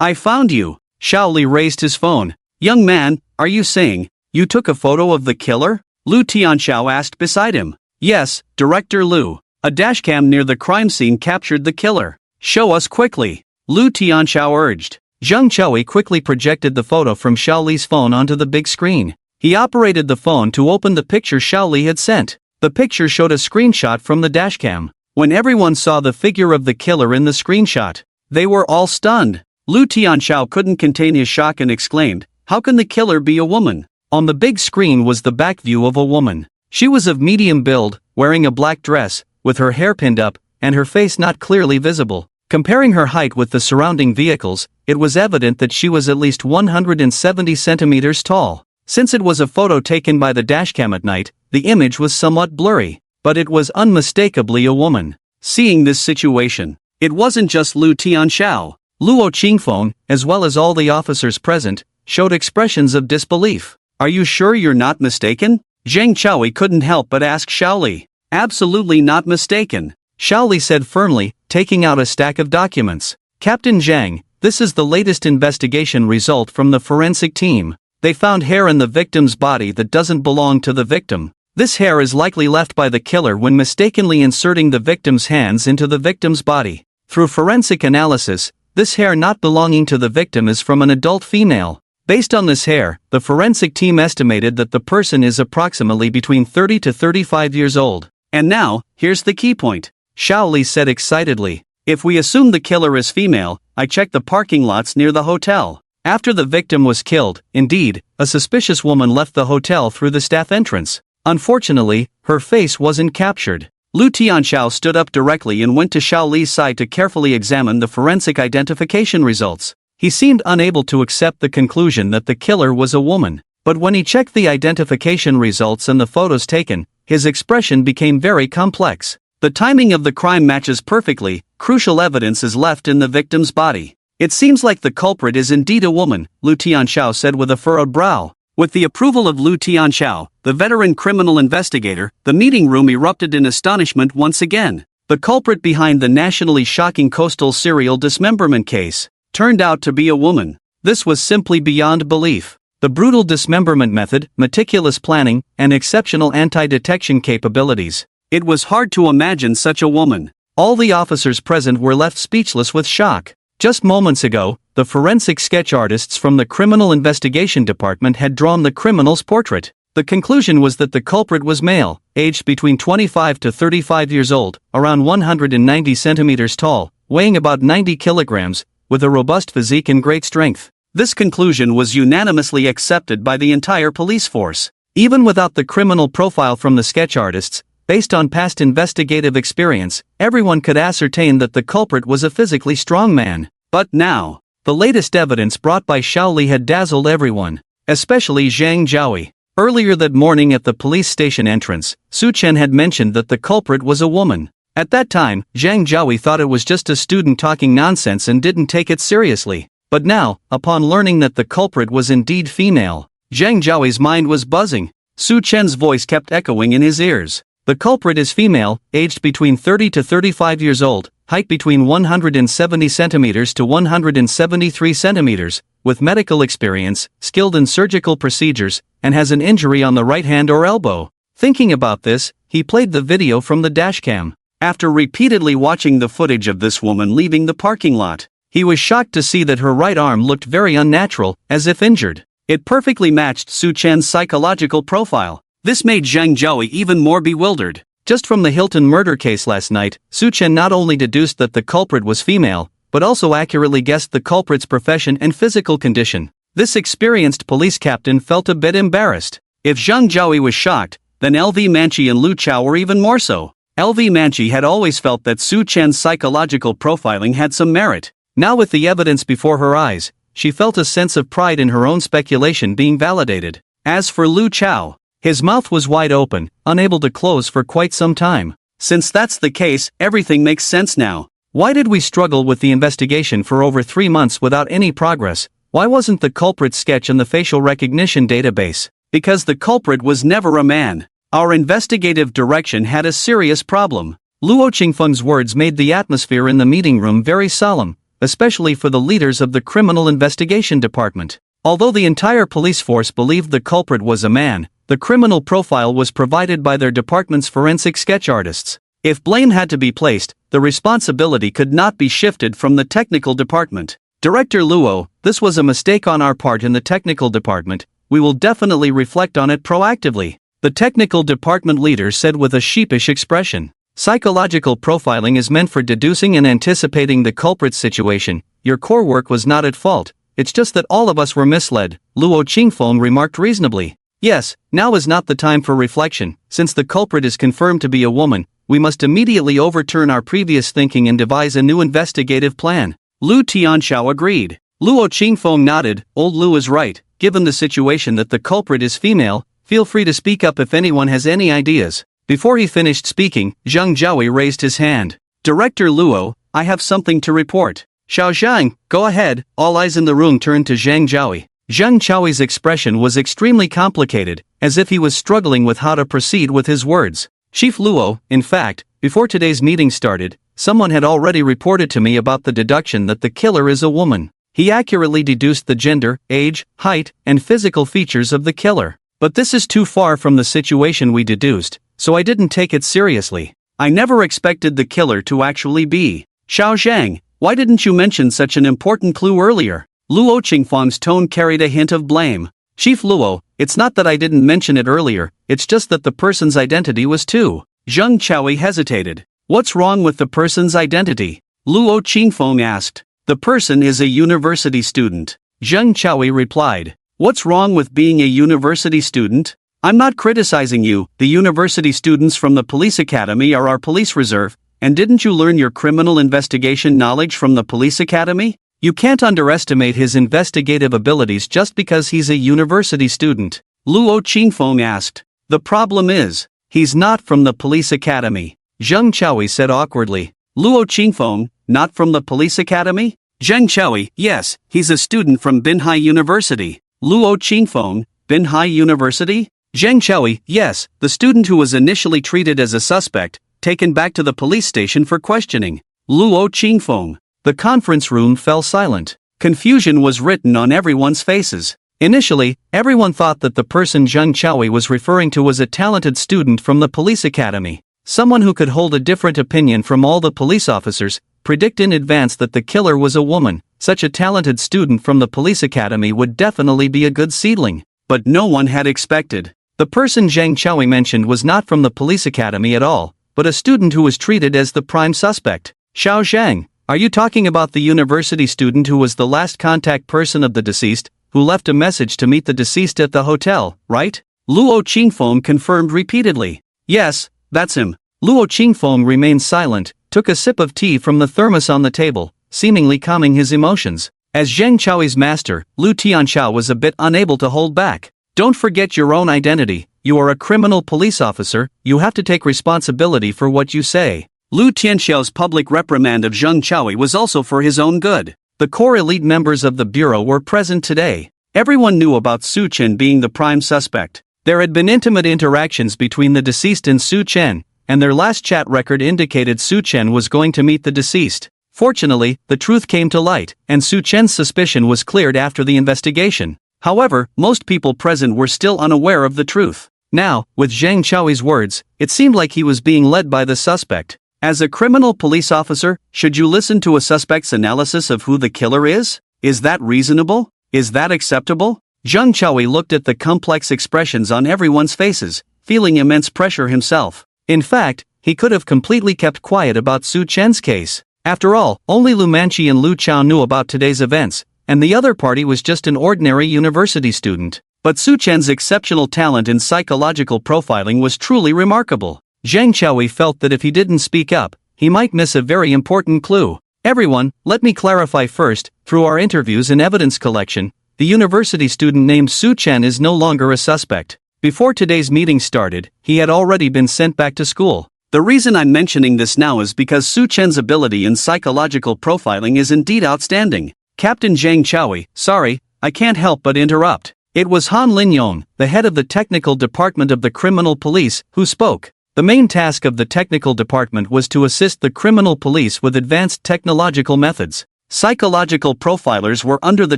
I found you. Xiao Li raised his phone. Young man, are you saying, you took a photo of the killer? Lu Tianxiao asked beside him. Yes, Director Lu. A dashcam near the crime scene captured the killer. Show us quickly. Lu Tianxiao urged. Zhang Choui quickly projected the photo from Xiaoli's phone onto the big screen. He operated the phone to open the picture Xiaoli had sent. The picture showed a screenshot from the dashcam. When everyone saw the figure of the killer in the screenshot, they were all stunned. Lu Tianxiao couldn't contain his shock and exclaimed, "How can the killer be a woman?" On the big screen was the back view of a woman. She was of medium build, wearing a black dress, with her hair pinned up, and her face not clearly visible. Comparing her height with the surrounding vehicles, it was evident that she was at least 170 centimeters tall. Since it was a photo taken by the dashcam at night, the image was somewhat blurry, but it was unmistakably a woman. Seeing this situation, it wasn't just Lu Tianxiao. Luo Qingfeng, as well as all the officers present, showed expressions of disbelief. "Are you sure you're not mistaken?" Zhang Choui couldn't help but ask Xiaoli. "Absolutely not mistaken," Xiaoli said firmly, taking out a stack of documents. "Captain Zhang, this is the latest investigation result from the forensic team. They found hair in the victim's body that doesn't belong to the victim. This hair is likely left by the killer when mistakenly inserting the victim's hands into the victim's body. Through forensic analysis, this hair not belonging to the victim is from an adult female. Based on this hair, the forensic team estimated that the person is approximately between 30 to 35 years old. And now, here's the key point," Xiaoli said excitedly. "If we assume the killer is female, I checked the parking lots near the hotel. After the victim was killed, indeed, a suspicious woman left the hotel through the staff entrance. Unfortunately, her face wasn't captured." Lu Tianxiao stood up directly and went to Xiaoli's side to carefully examine the forensic identification results. He seemed unable to accept the conclusion that the killer was a woman, but when he checked the identification results and the photos taken, his expression became very complex. The timing of the crime matches perfectly, crucial evidence is left in the victim's body. "It seems like the culprit is indeed a woman," Lu Tianxiao said with a furrowed brow. With the approval of Lu Tianxiao, the veteran criminal investigator, the meeting room erupted in astonishment once again. The culprit behind the nationally shocking coastal serial dismemberment case turned out to be a woman. This was simply beyond belief. The brutal dismemberment method, meticulous planning, and exceptional anti-detection capabilities. It was hard to imagine such a woman. All the officers present were left speechless with shock. Just moments ago, the forensic sketch artists from the Criminal Investigation Department had drawn the criminal's portrait. The conclusion was that the culprit was male, aged between 25 to 35 years old, around 190 centimeters tall, weighing about 90 kilograms, with a robust physique and great strength. This conclusion was unanimously accepted by the entire police force. Even without the criminal profile from the sketch artists, based on past investigative experience, everyone could ascertain that the culprit was a physically strong man. But now, the latest evidence brought by Xiaoli had dazzled everyone, especially Zhang Choui. Earlier that morning at the police station entrance, Su Chen had mentioned that the culprit was a woman. At that time, Zhang Choui thought it was just a student talking nonsense and didn't take it seriously. But now, upon learning that the culprit was indeed female, Zhang Choui's mind was buzzing. Su Chen's voice kept echoing in his ears. The culprit is female, aged between 30 to 35 years old, height between 170 centimeters to 173 centimeters, with medical experience, skilled in surgical procedures, and has an injury on the right hand or elbow. Thinking about this, he played the video from the dashcam. After repeatedly watching the footage of this woman leaving the parking lot, he was shocked to see that her right arm looked very unnatural, as if injured. It perfectly matched Su Chen's psychological profile. This made Zhang Choui even more bewildered. Just from the Hilton murder case last night, Su Chen not only deduced that the culprit was female, but also accurately guessed the culprit's profession and physical condition. This experienced police captain felt a bit embarrassed. If Zhang Choui was shocked, then LV Manchi and Lu Chao were even more so. LV Manchi had always felt that Su Chen's psychological profiling had some merit. Now with the evidence before her eyes, she felt a sense of pride in her own speculation being validated. As for Lu Chao, his mouth was wide open, unable to close for quite some time. Since that's the case, everything makes sense now. Why did we struggle with the investigation for over 3 months without any progress? Why wasn't the culprit's sketch in the facial recognition database? Because the culprit was never a man. Our investigative direction had a serious problem. Luo Qingfeng's words made the atmosphere in the meeting room very solemn, especially for the leaders of the Criminal Investigation Department. Although the entire police force believed the culprit was a man, the criminal profile was provided by their department's forensic sketch artists. If blame had to be placed, the responsibility could not be shifted from the technical department. Director Luo, this was a mistake on our part in the technical department. We will definitely reflect on it proactively, the technical department leader said with a sheepish expression. Psychological profiling is meant for deducing and anticipating the culprit's situation. Your core work was not at fault, it's just that all of us were misled, Luo Qingfeng remarked reasonably. Yes, now is not the time for reflection. Since the culprit is confirmed to be a woman, we must immediately overturn our previous thinking and devise a new investigative plan. Lu Tianxiao agreed. Luo Qingfeng nodded. Old Lu is right. Given the situation that the culprit is female, feel free to speak up if anyone has any ideas. Before he finished speaking, Zhang Zhaoi raised his hand. Director Luo, I have something to report. Xiao Zhang, go ahead. All eyes in the room turned to Zhang Zhaoi. Zhang Zhaoi's expression was extremely complicated, as if he was struggling with how to proceed with his words. Chief Luo, in fact, before today's meeting started, someone had already reported to me about the deduction that the killer is a woman. He accurately deduced the gender, age, height, and physical features of the killer. But this is too far from the situation we deduced, so I didn't take it seriously. I never expected the killer to actually be Xiao Zhang. Why didn't you mention such an important clue earlier? Luo Qingfeng's tone carried a hint of blame. Chief Luo, it's not that I didn't mention it earlier, it's just that the person's identity was too. Zhang Chaoi hesitated. What's wrong with the person's identity? Luo Qingfeng asked. The person is a university student. Zhang Chaoi replied. What's wrong with being a university student? I'm not criticizing you, the university students from the police academy are our police reserve, and didn't you learn your criminal investigation knowledge from the police academy? You can't underestimate his investigative abilities just because he's a university student. Luo Qingfeng asked. The problem is, he's not from the police academy. Zhang Chaoi said awkwardly. Luo Qingfeng, not from the police academy? Zhang Chaoi, yes, he's a student from Binhai University. Luo Qingfeng, Binhai University? Zhang Chaoi, yes, the student who was initially treated as a suspect, taken back to the police station for questioning. Luo Qingfeng. The conference room fell silent. Confusion was written on everyone's faces. Initially, everyone thought that the person Zhang Chaoi was referring to was a talented student from the police academy. Someone who could hold a different opinion from all the police officers, predict in advance that the killer was a woman. Such a talented student from the police academy would definitely be a good seedling. But no one had expected. The person Zhang Chaoi mentioned was not from the police academy at all, but a student who was treated as the prime suspect. Xiao Zhang. Are you talking about the university student who was the last contact person of the deceased, who left a message to meet the deceased at the hotel, right? Luo Qingfeng confirmed repeatedly. Yes, that's him. Luo Qingfeng remained silent, took a sip of tea from the thermos on the table, seemingly calming his emotions. As Zhang Chaoi's master, Lu Tianxiao was a bit unable to hold back. Don't forget your own identity. You are a criminal police officer, you have to take responsibility for what you say. Lu Tianxiao's public reprimand of Zhang Chaoi was also for his own good. The core elite members of the bureau were present today. Everyone knew about Su Chen being the prime suspect. There had been intimate interactions between the deceased and Su Chen, and their last chat record indicated Su Chen was going to meet the deceased. Fortunately, the truth came to light, and Su Chen's suspicion was cleared after the investigation. However, most people present were still unaware of the truth. Now, with Zhang Chaoi's words, it seemed like he was being led by the suspect. As a criminal police officer, should you listen to a suspect's analysis of who the killer is? Is that reasonable? Is that acceptable? Zhang Chaoi looked at the complex expressions on everyone's faces, feeling immense pressure himself. In fact, he could have completely kept quiet about Su Chen's case. After all, only Lu Manqi and Lu Chao knew about today's events, and the other party was just an ordinary university student. But Su Chen's exceptional talent in psychological profiling was truly remarkable. Zhang Chaoi felt that if he didn't speak up, he might miss a very important clue. Everyone, let me clarify first, through our interviews and evidence collection, the university student named Su Chen is no longer a suspect. Before today's meeting started, he had already been sent back to school. The reason I'm mentioning this now is because Su Chen's ability in psychological profiling is indeed outstanding. Captain Zhang Chaoi, sorry, I can't help but interrupt. It was Han Linyong, the head of the technical department of the criminal police, who spoke. The main task of the technical department was to assist the criminal police with advanced technological methods. Psychological profilers were under the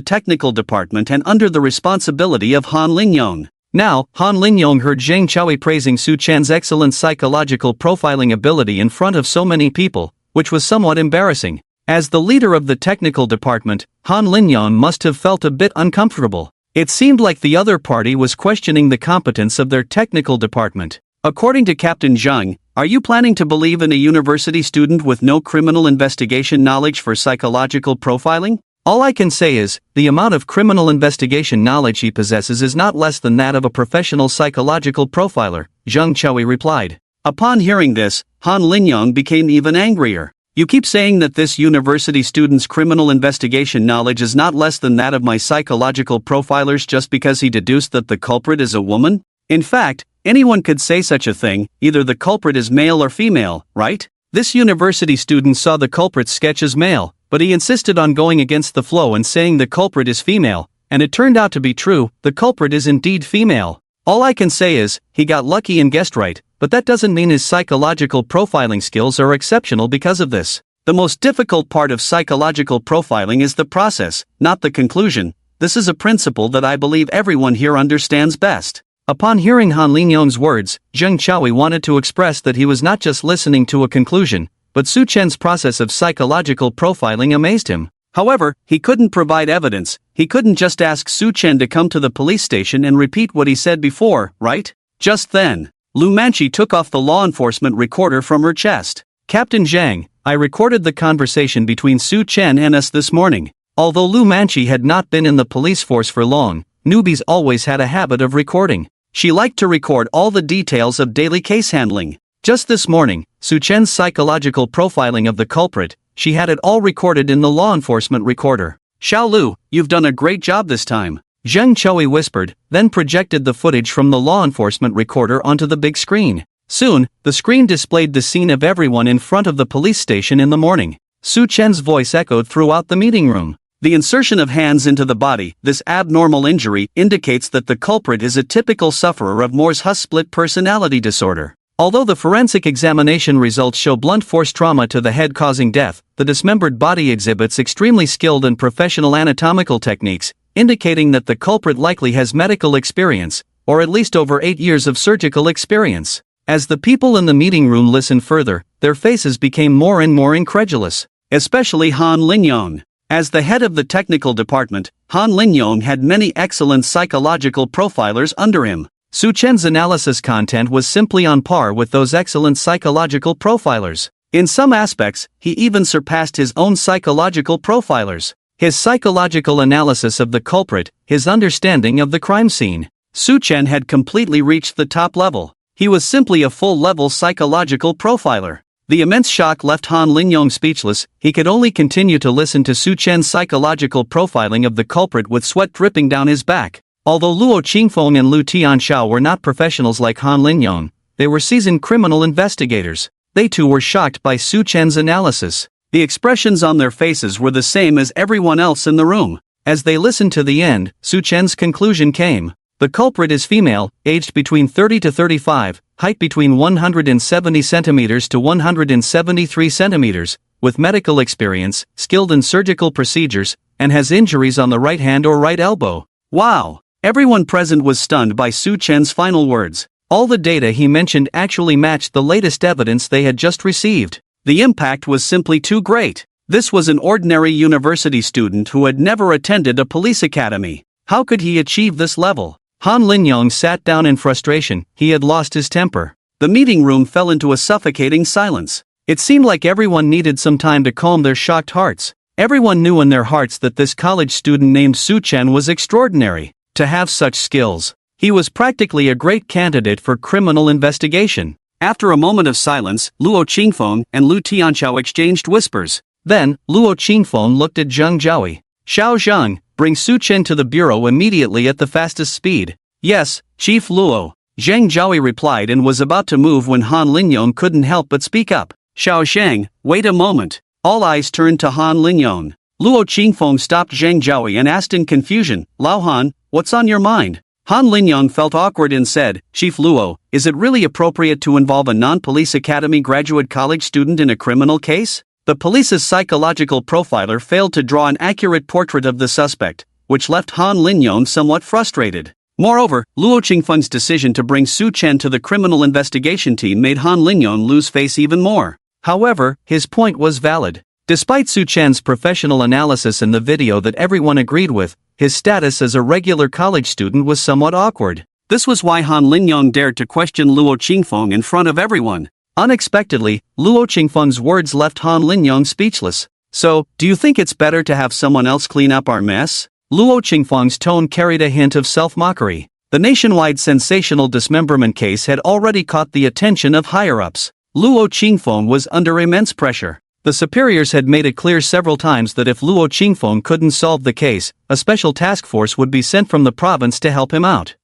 technical department and under the responsibility of Han Linyong. Now, Han Linyong heard Zhang Chaoi praising Su Chen's excellent psychological profiling ability in front of so many people, which was somewhat embarrassing. As the leader of the technical department, Han Linyon must have felt a bit uncomfortable. It seemed like the other party was questioning the competence of their technical department. According to Captain Zhang, are you planning to believe in a university student with no criminal investigation knowledge for psychological profiling? All I can say is, the amount of criminal investigation knowledge he possesses is not less than that of a professional psychological profiler, Zhang Choui replied. Upon hearing this, Han Linyong became even angrier. You keep saying that this university student's criminal investigation knowledge is not less than that of my psychological profilers just because he deduced that the culprit is a woman? In fact, anyone could say such a thing, either the culprit is male or female, right? This university student saw the culprit's sketch as male, but he insisted on going against the flow and saying the culprit is female, and it turned out to be true, the culprit is indeed female. All I can say is, he got lucky and guessed right, but that doesn't mean his psychological profiling skills are exceptional because of this. The most difficult part of psychological profiling is the process, not the conclusion. This is a principle that I believe everyone here understands best. Upon hearing Han Lingyong's words, Zheng Chaoui wanted to express that he was not just listening to a conclusion, but Su Chen's process of psychological profiling amazed him. However, he couldn't provide evidence. He couldn't just ask Su Chen to come to the police station and repeat what he said before, right? Just then, Lu Manchi took off the law enforcement recorder from her chest. Captain Zhang, I recorded the conversation between Su Chen and us this morning. Although Lu Manchi had not been in the police force for long, newbies always had a habit of recording. She liked to record all the details of daily case handling. Just this morning, Su Chen's psychological profiling of the culprit, she had it all recorded in the law enforcement recorder. Xiao Lu, you've done a great job this time, Zheng Choui whispered, then projected the footage from the law enforcement recorder onto the big screen. Soon, the screen displayed the scene of everyone in front of the police station in the morning. Su Chen's voice echoed throughout the meeting room. The insertion of hands into the body, this abnormal injury, indicates that the culprit is a typical sufferer of Morse-Hus split personality disorder. Although the forensic examination results show blunt force trauma to the head causing death, the dismembered body exhibits extremely skilled and professional anatomical techniques, indicating that the culprit likely has medical experience, or at least over 8 years of surgical experience. As the people in the meeting room listened further, their faces became more and more incredulous, especially Han Linyong. As the head of the technical department, Han Linyong had many excellent psychological profilers under him. Su Chen's analysis content was simply on par with those excellent psychological profilers. In some aspects, he even surpassed his own psychological profilers. His psychological analysis of the culprit, his understanding of the crime scene. Su Chen had completely reached the top level. He was simply a full-level psychological profiler. The immense shock left Han Linyong speechless. He could only continue to listen to Su Chen's psychological profiling of the culprit with sweat dripping down his back. Although Luo Qingfeng and Lu Tianxiao were not professionals like Han Linyong, they were seasoned criminal investigators. They too were shocked by Su Chen's analysis. The expressions on their faces were the same as everyone else in the room. As they listened to the end, Su Chen's conclusion came. The culprit is female, aged between 30 to 35, height between 170 centimeters to 173 centimeters, with medical experience, skilled in surgical procedures, and has injuries on the right hand or right elbow. Wow! Everyone present was stunned by Su Chen's final words. All the data he mentioned actually matched the latest evidence they had just received. The impact was simply too great. This was an ordinary university student who had never attended a police academy. How could he achieve this level? Han Linyong sat down in frustration. He had lost his temper. The meeting room fell into a suffocating silence. It seemed like everyone needed some time to calm their shocked hearts. Everyone knew in their hearts that this college student named Su Chen was extraordinary. To have such skills, he was practically a great candidate for criminal investigation. After a moment of silence, Luo Qingfeng and Lu Tianxiao exchanged whispers. Then, Luo Qingfeng looked at Zheng Jiaoui. Xiao Zhang, bring Su Chen to the bureau immediately at the fastest speed. Yes, Chief Luo. Zheng Jiaoui replied and was about to move when Han Linyong couldn't help but speak up. Xiao Shang, wait a moment. All eyes turned to Han Linyong. Luo Qingfeng stopped Zheng Jiaoui and asked in confusion, Lao Han, what's on your mind? Han Linyong felt awkward and said, Chief Luo, is it really appropriate to involve a non-police academy graduate college student in a criminal case? The police's psychological profiler failed to draw an accurate portrait of the suspect, which left Han Linyong somewhat frustrated. Moreover, Luo Qingfeng's decision to bring Su Chen to the criminal investigation team made Han Linyong lose face even more. However, his point was valid. Despite Su Chen's professional analysis in the video that everyone agreed with, his status as a regular college student was somewhat awkward. This was why Han Linyong dared to question Luo Qingfeng in front of everyone. Unexpectedly, Luo Qingfeng's words left Han Linyong speechless. So, do you think it's better to have someone else clean up our mess? Luo Qingfeng's tone carried a hint of self-mockery. The nationwide sensational dismemberment case had already caught the attention of higher-ups. Luo Qingfeng was under immense pressure. The superiors had made it clear several times that if Luo Qingfeng couldn't solve the case, a special task force would be sent from the province to help him out.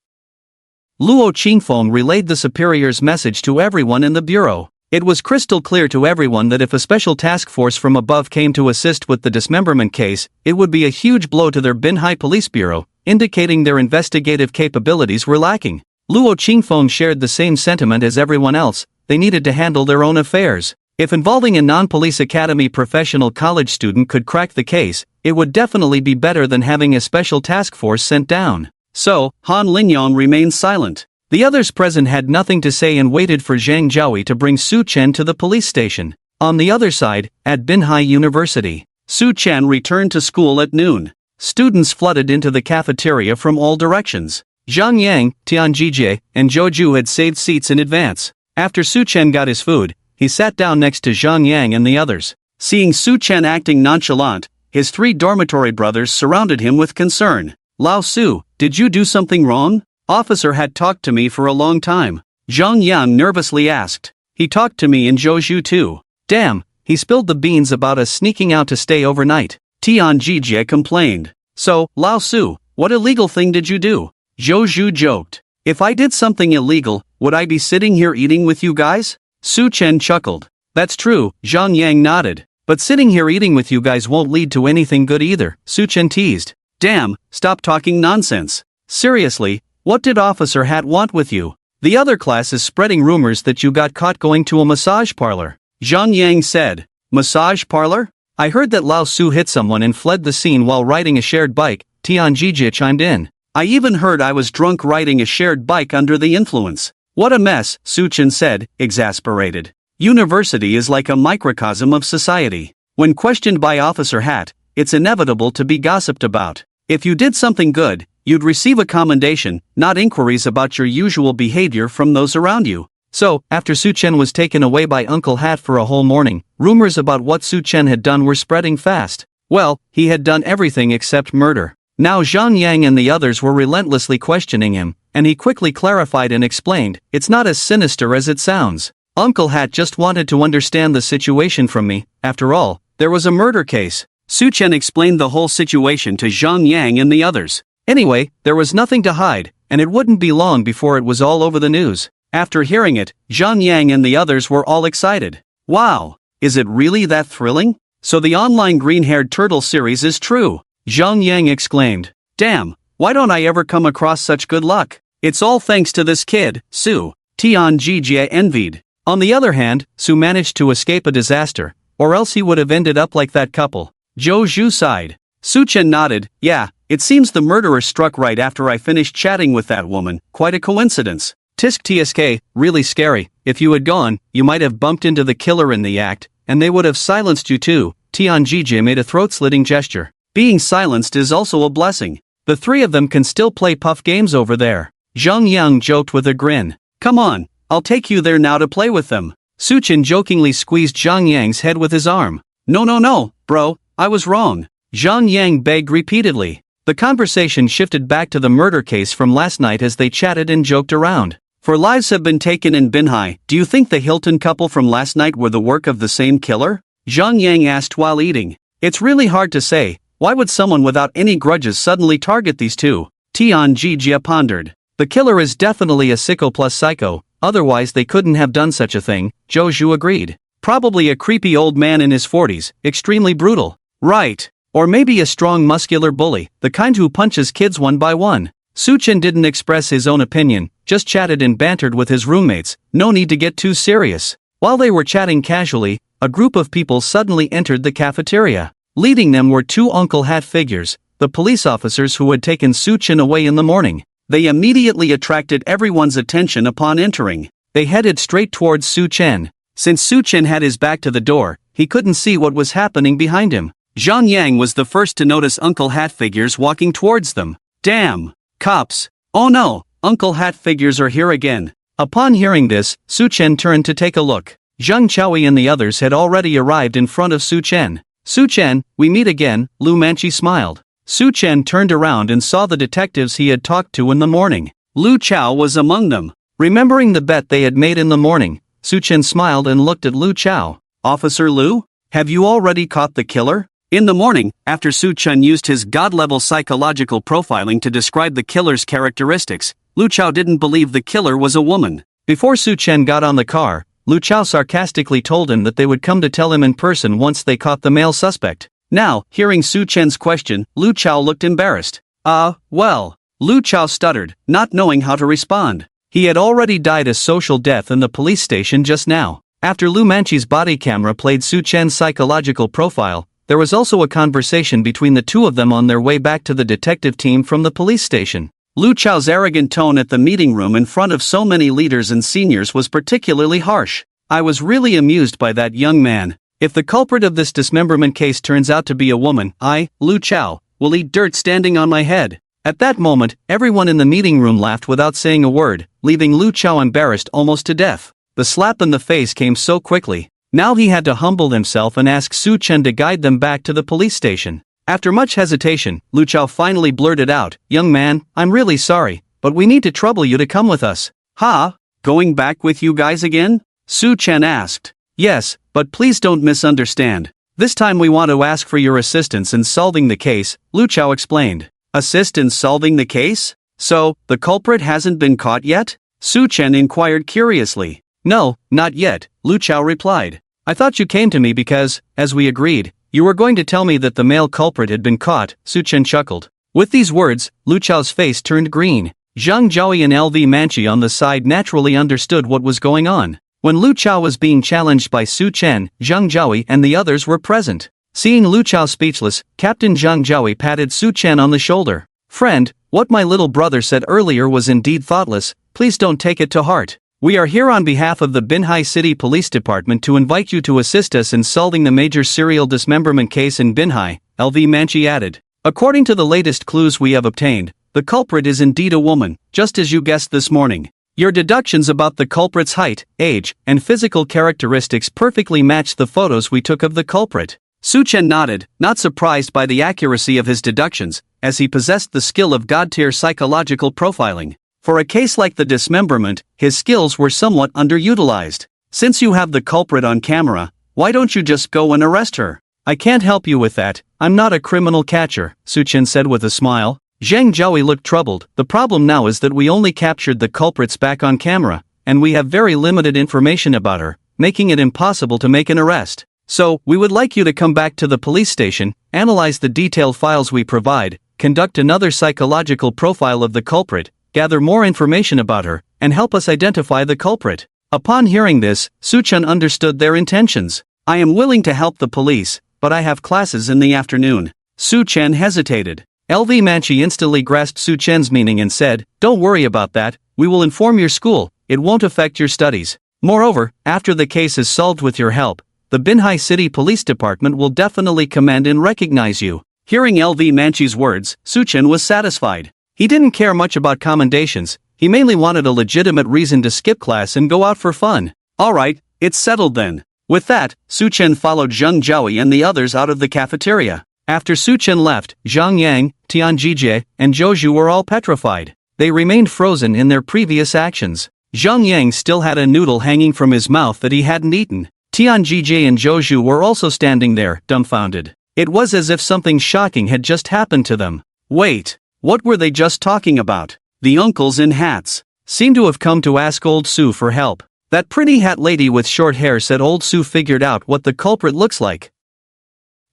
Luo Qingfeng relayed the superior's message to everyone in the bureau. It was crystal clear to everyone that if a special task force from above came to assist with the dismemberment case, it would be a huge blow to their Binhai Police Bureau, indicating their investigative capabilities were lacking. Luo Qingfeng shared the same sentiment as everyone else. They needed to handle their own affairs. If involving a non-police academy professional college student could crack the case, it would definitely be better than having a special task force sent down. So, Han Linyong remained silent. The others present had nothing to say and waited for Zhang Zhaoyi to bring Su Chen to the police station. On the other side, at Binhai University, Su Chen returned to school at noon. Students flooded into the cafeteria from all directions. Zhang Yang, Tian Jijie, and Zhou Ju had saved seats in advance. After Su Chen got his food, he sat down next to Zhang Yang and the others. Seeing Su Chen acting nonchalant, his 3 dormitory brothers surrounded him with concern. Lao Su, did you do something wrong? Officer had talked to me for a long time. Zhang Yang nervously asked. He talked to me and Zhou Ju too. Damn, he spilled the beans about us sneaking out to stay overnight. Tian Jijie complained. So, Lao Su, what illegal thing did you do? Zhou Ju joked. If I did something illegal, would I be sitting here eating with you guys? Su Chen chuckled. That's true, Zhang Yang nodded. But sitting here eating with you guys won't lead to anything good either, Su Chen teased. Damn, stop talking nonsense. Seriously, what did Officer Hat want with you? The other class is spreading rumors that you got caught going to a massage parlor. Zhang Yang said. Massage parlor? I heard that Lao Su hit someone and fled the scene while riding a shared bike, Tian Jijie chimed in. I even heard I was drunk riding a shared bike under the influence. What a mess, Su Chen said, exasperated. University is like a microcosm of society. When questioned by Officer Hat, it's inevitable to be gossiped about. If you did something good, you'd receive a commendation, not inquiries about your usual behavior from those around you. So, after Su Chen was taken away by Uncle Hat for a whole morning, rumors about what Su Chen had done were spreading fast. Well, he had done everything except murder. Now Zhang Yang and the others were relentlessly questioning him, and he quickly clarified and explained, it's not as sinister as it sounds. Uncle Hat just wanted to understand the situation from me. After all, there was a murder case. Su Chen explained the whole situation to Zhang Yang and the others. Anyway, there was nothing to hide, and it wouldn't be long before it was all over the news. After hearing it, Zhang Yang and the others were all excited. Wow! Is it really that thrilling? So the online green-haired turtle series is true! Zhang Yang exclaimed. Damn, why don't I ever come across such good luck? It's all thanks to this kid, Su. Tian Jijie envied. On the other hand, Su managed to escape a disaster, or else he would have ended up like that couple. Zhou Ju sighed. Su Chen nodded. Yeah, it seems the murderer struck right after I finished chatting with that woman. Quite a coincidence. Tisk tsk, really scary. If you had gone, you might have bumped into the killer in the act, and they would have silenced you too. Tian Jijie made a throat-slitting gesture. Being silenced is also a blessing. The 3 of them can still play puff games over there. Zhang Yang joked with a grin. Come on, I'll take you there now to play with them. Su Chen jokingly squeezed Zhang Yang's head with his arm. No, bro, I was wrong. Zhang Yang begged repeatedly. The conversation shifted back to the murder case from last night as they chatted and joked around. 4 lives have been taken in Binhai. Do you think the Hilton couple from last night were the work of the same killer? Zhang Yang asked while eating. It's really hard to say. Why would someone without any grudges suddenly target these 2? Tian Jijie pondered. The killer is definitely a sicko plus psycho, otherwise they couldn't have done such a thing, Zhou Ju agreed. Probably a creepy old man in his 40s, extremely brutal. Right. Or maybe a strong muscular bully, the kind who punches kids one by one. Su Chen didn't express his own opinion, just chatted and bantered with his roommates, no need to get too serious. While they were chatting casually, a group of people suddenly entered the cafeteria. Leading them were 2 Uncle Hat figures, the police officers who had taken Su Chen away in the morning. They immediately attracted everyone's attention upon entering. They headed straight towards Su Chen. Since Su Chen had his back to the door, he couldn't see what was happening behind him. Zhang Yang was the first to notice Uncle Hat figures walking towards them. Damn! Cops! Oh no, Uncle Hat figures are here again. Upon hearing this, Su Chen turned to take a look. Zhang Chaoyi and the others had already arrived in front of Su Chen. Su Chen, we meet again, Lu Manchi smiled. Su Chen turned around and saw the detectives he had talked to in the morning. Lu Chao was among them. Remembering the bet they had made in the morning, Su Chen smiled and looked at Lu Chao. Officer Lu? Have you already caught the killer? In the morning, after Su Chen used his god-level psychological profiling to describe the killer's characteristics, Lu Chao didn't believe the killer was a woman. Before Su Chen got on the car, Lu Chao sarcastically told him that they would come to tell him in person once they caught the male suspect. Now, hearing Su Chen's question, Lu Chao looked embarrassed. Well. Lu Chao stuttered, not knowing how to respond. He had already died a social death in the police station just now. After Lu Manchi's body camera played Su Chen's psychological profile, there was also a conversation between the two of them on their way back to the detective team from the police station. Lu Chao's arrogant tone at the meeting room in front of so many leaders and seniors was particularly harsh. I was really amused by that young man. If the culprit of this dismemberment case turns out to be a woman, I, Lu Chao, will eat dirt standing on my head. At that moment, everyone in the meeting room laughed without saying a word, leaving Lu Chao embarrassed almost to death. The slap in the face came so quickly. Now he had to humble himself and ask Su Chen to guide them back to the police station. After much hesitation, Lu Chao finally blurted out, "Young man, I'm really sorry, but we need to trouble you to come with us." "Ha? Going back with you guys again?" Su Chen asked. "Yes, but please don't misunderstand. This time we want to ask for your assistance in solving the case," Lu Chao explained. "Assist in solving the case? So, the culprit hasn't been caught yet?" Su Chen inquired curiously. "No, not yet," Lu Chao replied. "I thought you came to me because, as we agreed, you were going to tell me that the male culprit had been caught," Su Chen chuckled. With these words, Lu Chao's face turned green. Zhang Jiaoyi and LV Manchi on the side naturally understood what was going on. When Lu Chao was being challenged by Su Chen, Zhang Jiaoyi and the others were present. Seeing Lu Chao speechless, Captain Zhang Jiaoyi patted Su Chen on the shoulder. "Friend, what my little brother said earlier was indeed thoughtless, please don't take it to heart. We are here on behalf of the Binhai City Police Department to invite you to assist us in solving the major serial dismemberment case in Binhai," LV Manchi added. "According to the latest clues we have obtained, the culprit is indeed a woman, just as you guessed this morning. Your deductions about the culprit's height, age, and physical characteristics perfectly match the photos we took of the culprit." Su Chen nodded, not surprised by the accuracy of his deductions, as he possessed the skill of god-tier psychological profiling. For a case like the dismemberment, his skills were somewhat underutilized. "Since you have the culprit on camera, why don't you just go and arrest her?" "I can't help you with that, I'm not a criminal catcher," Su Chen said with a smile. Zhang Jiaoyi looked troubled. "The problem now is that we only captured the culprit's back on camera, and we have very limited information about her, making it impossible to make an arrest. So, we would like you to come back to the police station, analyze the detailed files we provide, conduct another psychological profile of the culprit, gather more information about her, and help us identify the culprit." Upon hearing this, Su Chen understood their intentions. "I am willing to help the police, but I have classes in the afternoon." Su Chen hesitated. LV Manchi instantly grasped Su Chen's meaning and said, "Don't worry about that, we will inform your school, it won't affect your studies. Moreover, after the case is solved with your help, the Binhai City Police Department will definitely commend and recognize you." Hearing LV Manchi's words, Su Chen was satisfied. He didn't care much about commendations, he mainly wanted a legitimate reason to skip class and go out for fun. "Alright, it's settled then." With that, Su Chen followed Zhang Jiaoyi and the others out of the cafeteria. After Su Chen left, Zhang Yang, Tian Jie, and Zhou Zhu were all petrified. They remained frozen in their previous actions. Zhang Yang still had a noodle hanging from his mouth that he hadn't eaten. Tian Jie and Zhou Zhu were also standing there, dumbfounded. It was as if something shocking had just happened to them. Wait, what were they just talking about? The uncles in hats seemed to have come to ask old Su for help. That pretty hat lady with short hair said old Su figured out what the culprit looks like.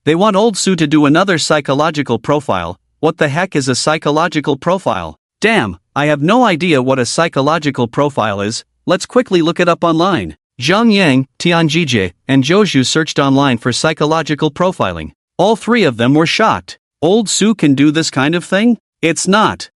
They want old Su to do another psychological profile. What the heck is a psychological profile? Damn, I have no idea what a psychological profile is, let's quickly look it up online. Zhang Yang, Tian Jie, and Zhou Zhu searched online for psychological profiling. All three of them were shocked. Old Su can do this kind of thing? It's not.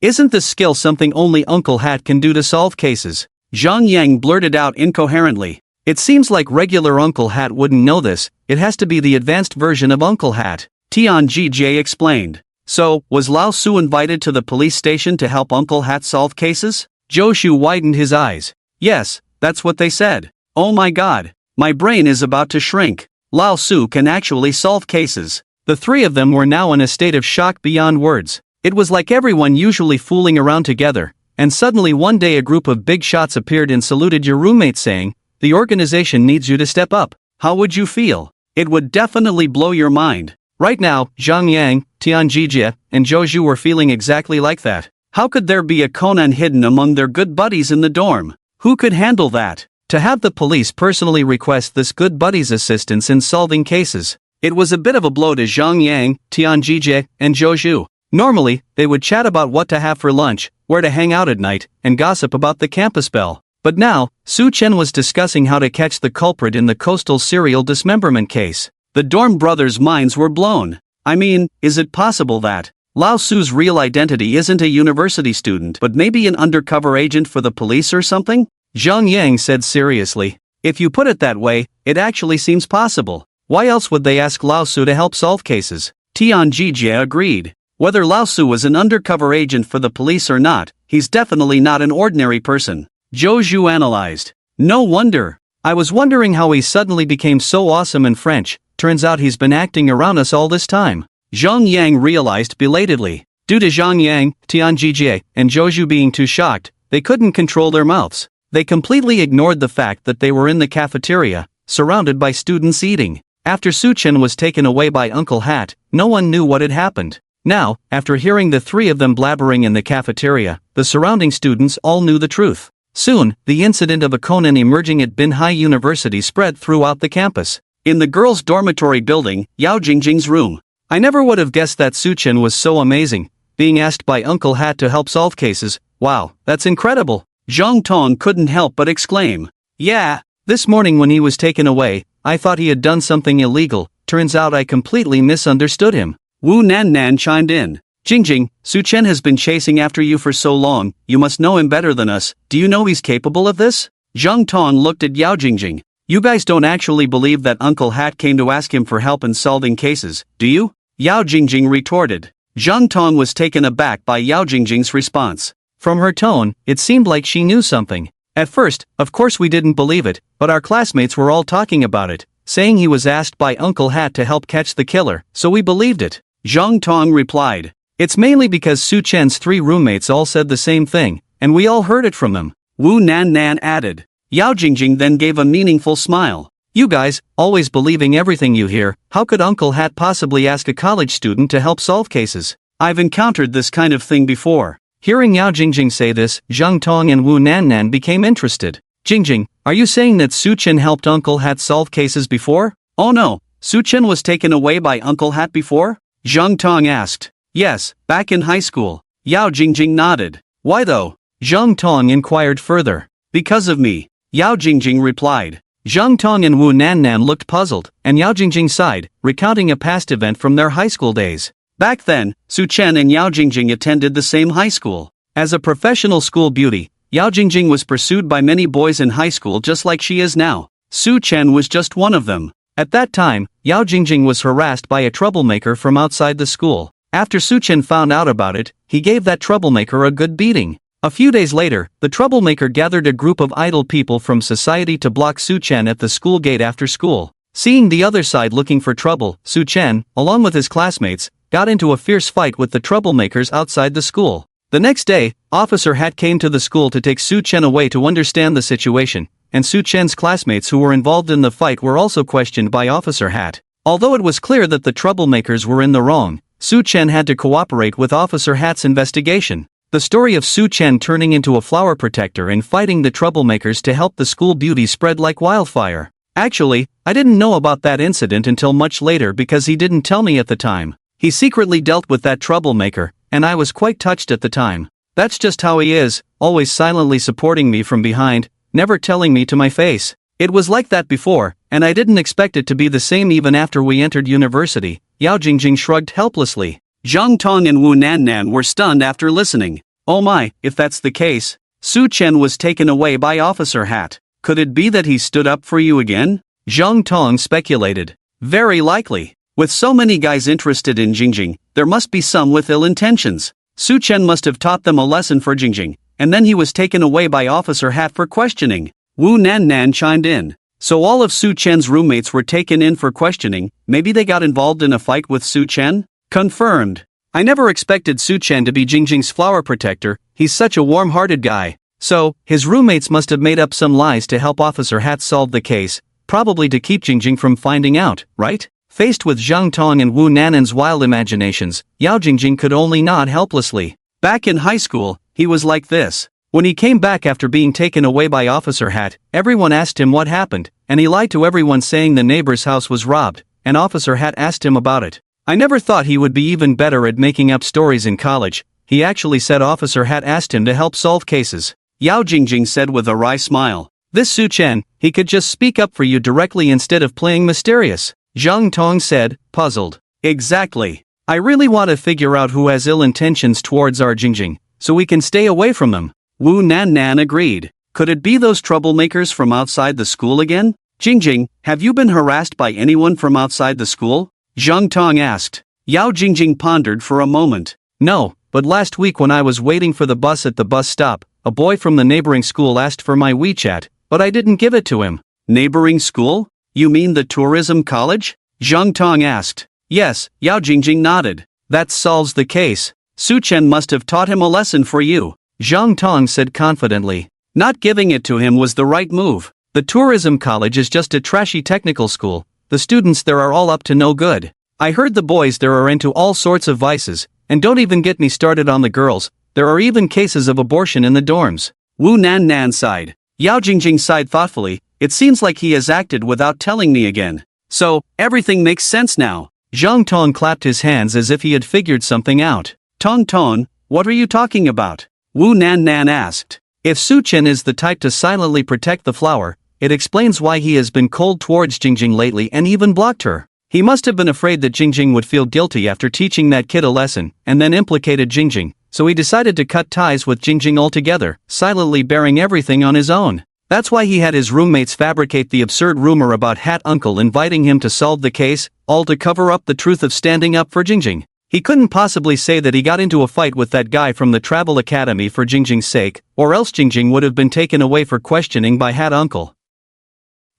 Isn't this skill something only Uncle Hat can do to solve cases? Zhang Yang blurted out incoherently. It seems like regular Uncle Hat wouldn't know this, it has to be the advanced version of Uncle Hat, Tianjie explained. So, was Lao Su invited to the police station to help Uncle Hat solve cases? Zhou Shu widened his eyes. Yes, that's what they said. Oh my god, my brain is about to shrink. Lao Su can actually solve cases. The three of them were now in a state of shock beyond words. It was like everyone usually fooling around together, and suddenly one day a group of big shots appeared and saluted your roommate saying, "The organization needs you to step up." How would you feel? It would definitely blow your mind. Right now, Zhang Yang, Tianjie, and Zhou Zhu were feeling exactly like that. How could there be a Conan hidden among their good buddies in the dorm? Who could handle that? To have the police personally request this good buddy's assistance in solving cases. It was a bit of a blow to Zhang Yang, Tianjie, and Zhou Zhu. Normally, they would chat about what to have for lunch, where to hang out at night, and gossip about the campus bell. But now, Su Chen was discussing how to catch the culprit in the coastal serial dismemberment case. The dorm brothers' minds were blown. I mean, is it possible that Lao Su's real identity isn't a university student but maybe an undercover agent for the police or something? Zhang Yang said seriously. If you put it that way, it actually seems possible. Why else would they ask Lao Su to help solve cases? Tianjie agreed. Whether Lao Su was an undercover agent for the police or not, he's definitely not an ordinary person. Zhou Zhu analyzed. No wonder. I was wondering how he suddenly became so awesome in French. Turns out he's been acting around us all this time. Zhang Yang realized belatedly. Due to Zhang Yang, Tianjie, and Zhou Zhu being too shocked, they couldn't control their mouths. They completely ignored the fact that they were in the cafeteria, surrounded by students eating. After Su Chen was taken away by Uncle Hat, no one knew what had happened. Now, after hearing the three of them blabbering in the cafeteria, the surrounding students all knew the truth. Soon, the incident of a Conan emerging at Binhai University spread throughout the campus. In the girls' dormitory building, Yao Jing Jing's room. I never would have guessed that Su Chen was so amazing, being asked by Uncle Hat to help solve cases. Wow, that's incredible. Zhang Tong couldn't help but exclaim. Yeah, this morning when he was taken away, I thought he had done something illegal, turns out I completely misunderstood him. Wu Nan chimed in. Jingjing, Su Chen has been chasing after you for so long, you must know him better than us. Do you know he's capable of this? Zhang Tong looked at Yao Jing Jing. You guys don't actually believe that Uncle Hat came to ask him for help in solving cases, do you? Yao Jing Jing retorted. Zhang Tong was taken aback by Yao Jing Jing's response. From her tone, it seemed like she knew something. At first, of course we didn't believe it, but our classmates were all talking about it, saying he was asked by Uncle Hat to help catch the killer, so we believed it. Zhang Tong replied. It's mainly because Su Chen's three roommates all said the same thing, and we all heard it from them. Wu Nan added. Yao Jingjing then gave a meaningful smile. You guys, always believing everything you hear, how could Uncle Hat possibly ask a college student to help solve cases? I've encountered this kind of thing before. Hearing Yao Jingjing say this, Zhang Tong and Wu Nan became interested. Jingjing, are you saying that Su Chen helped Uncle Hat solve cases before? Oh no, Su Chen was taken away by Uncle Hat before? Zhang Tong asked. Yes, back in high school. Yao Jingjing nodded. Why though? Zhang Tong inquired further. Because of me. Yao Jingjing replied. Zhang Tong and Wu Nan looked puzzled, and Yao Jingjing sighed, recounting a past event from their high school days. Back then, Su Chen and Yao Jingjing attended the same high school. As a professional school beauty, Yao Jingjing was pursued by many boys in high school just like she is now. Su Chen was just one of them. At that time, Yao Jingjing was harassed by a troublemaker from outside the school. After Su Chen found out about it, he gave that troublemaker a good beating. A few days later, the troublemaker gathered a group of idle people from society to block Su Chen at the school gate after school. Seeing the other side looking for trouble, Su Chen, along with his classmates, got into a fierce fight with the troublemakers outside the school. The next day, Officer Hat came to the school to take Su Chen away to understand the situation, and Su Chen's classmates who were involved in the fight were also questioned by Officer Hat. Although it was clear that the troublemakers were in the wrong, Su Chen had to cooperate with Officer Hat's investigation. The story of Su Chen turning into a flower protector and fighting the troublemakers to help the school beauty spread like wildfire. Actually, I didn't know about that incident until much later because he didn't tell me at the time. He secretly dealt with that troublemaker, and I was quite touched at the time. That's just how he is, always silently supporting me from behind, never telling me to my face. It was like that before, and I didn't expect it to be the same even after we entered university. Yao Jingjing shrugged helplessly. Zhang Tong and Wu Nan were stunned after listening. Oh my, if that's the case. Su Chen was taken away by Officer Hat. Could it be that he stood up for you again? Zhang Tong speculated. Very likely. With so many guys interested in Jingjing, there must be some with ill intentions. Su Chen must have taught them a lesson for Jingjing, and then he was taken away by Officer Hat for questioning. Wu Nan chimed in. So all of Su Chen's roommates were taken in for questioning, maybe they got involved in a fight with Su Chen? Confirmed. I never expected Su Chen to be Jingjing's flower protector, he's such a warm-hearted guy. So, his roommates must have made up some lies to help Officer Hat solve the case, probably to keep Jingjing from finding out, right? Faced with Zhang Tong and Wu Nanan's wild imaginations, Yao Jingjing could only nod helplessly. Back in high school, he was like this. When he came back after being taken away by Officer Hat, everyone asked him what happened, and he lied to everyone saying the neighbor's house was robbed, and Officer Hat asked him about it. I never thought he would be even better at making up stories in college. He actually said Officer Hat asked him to help solve cases. Yao Jingjing said with a wry smile. This Su Chen, he could just speak up for you directly instead of playing mysterious. Zhang Tong said, puzzled. Exactly. I really want to figure out who has ill intentions towards our Jingjing, so we can stay away from them. Wu Nan agreed. Could it be those troublemakers from outside the school again? Jingjing, have you been harassed by anyone from outside the school? Zhang Tong asked. Yao Jingjing pondered for a moment. No, but last week when I was waiting for the bus at the bus stop, a boy from the neighboring school asked for my WeChat, but I didn't give it to him. Neighboring school? You mean the tourism college? Zhang Tong asked. Yes, Yao Jingjing nodded. That solves the case. Su Chen must have taught him a lesson for you. Zhang Tong said confidently. Not giving it to him was the right move. The tourism college is just a trashy technical school. The students there are all up to no good. I heard the boys there are into all sorts of vices, and don't even get me started on the girls. There are even cases of abortion in the dorms. Wu Nan sighed. Yao Jingjing sighed thoughtfully. It seems like he has acted without telling me again. So, everything makes sense now. Zhang Tong clapped his hands as if he had figured something out. Tong, what are you talking about? Wu Nan asked. If Su Chen is the type to silently protect the flower, it explains why he has been cold towards Jingjing lately and even blocked her. He must have been afraid that Jingjing would feel guilty after teaching that kid a lesson, and then implicated Jingjing, so he decided to cut ties with Jingjing altogether, silently bearing everything on his own. That's why he had his roommates fabricate the absurd rumor about Hat Uncle inviting him to solve the case, all to cover up the truth of standing up for Jingjing. He couldn't possibly say that he got into a fight with that guy from the Travel Academy for Jingjing's sake, or else Jingjing would have been taken away for questioning by Hat Uncle.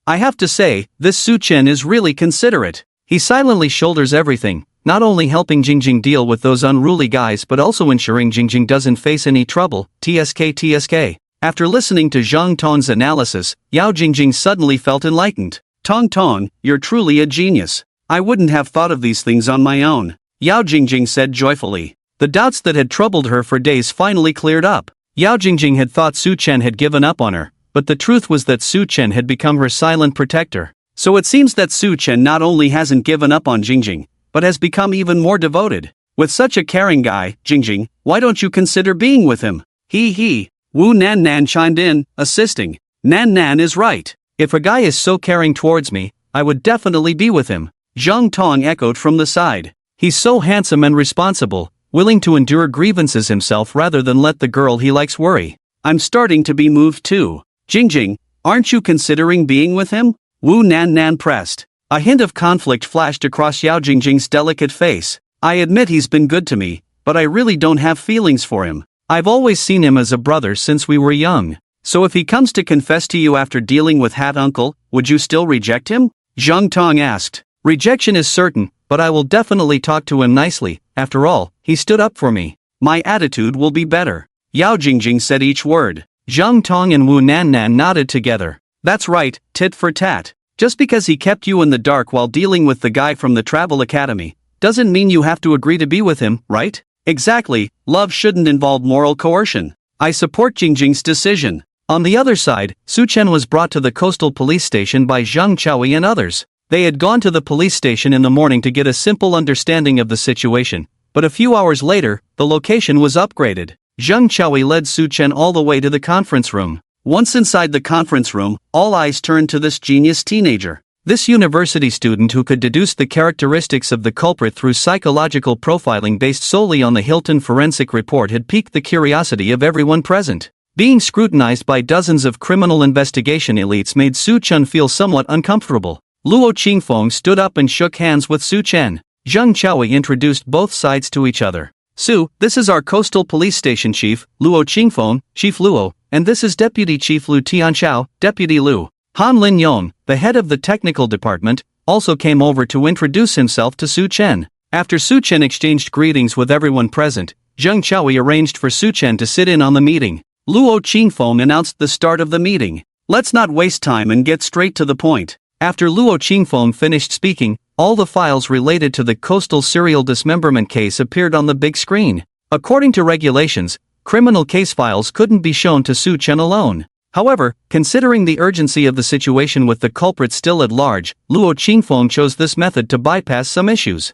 I have to say, this Su Chen is really considerate. He silently shoulders everything, not only helping Jingjing deal with those unruly guys but also ensuring Jingjing doesn't face any trouble. TSK. After listening to Zhang Tong's analysis, Yao Jingjing suddenly felt enlightened. Tong, you're truly a genius. I wouldn't have thought of these things on my own. Yao Jingjing said joyfully. The doubts that had troubled her for days finally cleared up. Yao Jingjing had thought Su Chen had given up on her, but the truth was that Su Chen had become her silent protector. So it seems that Su Chen not only hasn't given up on Jingjing, but has become even more devoted. With such a caring guy, Jingjing, why don't you consider being with him? He. Wu Nan chimed in, assisting. Nan is right. If a guy is so caring towards me, I would definitely be with him. Zhang Tong echoed from the side. He's so handsome and responsible, willing to endure grievances himself rather than let the girl he likes worry. I'm starting to be moved too. Jingjing, aren't you considering being with him? Wu Nan pressed. A hint of conflict flashed across Yao Jingjing's delicate face. I admit he's been good to me, but I really don't have feelings for him. I've always seen him as a brother since we were young. So if he comes to confess to you after dealing with Hat Uncle, would you still reject him? Zhang Tong asked. Rejection is certain, but I will definitely talk to him nicely. After all, he stood up for me. My attitude will be better. Yao Jingjing said each word. Zhang Tong and Wu Nan nodded together. That's right, tit for tat. Just because he kept you in the dark while dealing with the guy from the Travel Academy, doesn't mean you have to agree to be with him, right? Exactly, love shouldn't involve moral coercion. I support Jingjing's decision. On the other side, Su Chen was brought to the coastal police station by Zhang Chaoyi and others. They had gone to the police station in the morning to get a simple understanding of the situation, but a few hours later, the location was upgraded. Zhang Chaoyi led Su Chen all the way to the conference room. Once inside the conference room, all eyes turned to this genius teenager. This university student who could deduce the characteristics of the culprit through psychological profiling based solely on the Hilton forensic report had piqued the curiosity of everyone present. Being scrutinized by dozens of criminal investigation elites made Su Chen feel somewhat uncomfortable. Luo Qingfeng stood up and shook hands with Su Chen. Zheng Chaoyi introduced both sides to each other. Su, this is our coastal police station chief, Luo Qingfeng, Chief Luo, and this is Deputy Chief Lu Tianchao, Deputy Lu. Han Lin Yon, the head of the technical department, also came over to introduce himself to Su Chen. After Su Chen exchanged greetings with everyone present, Zheng Chaoyi arranged for Su Chen to sit in on the meeting. Luo Qingfeng announced the start of the meeting. Let's not waste time and get straight to the point. After Luo Qingfeng finished speaking, all the files related to the coastal serial dismemberment case appeared on the big screen. According to regulations, criminal case files couldn't be shown to Su Chen alone. However, considering the urgency of the situation with the culprit still at large, Luo Qingfeng chose this method to bypass some issues.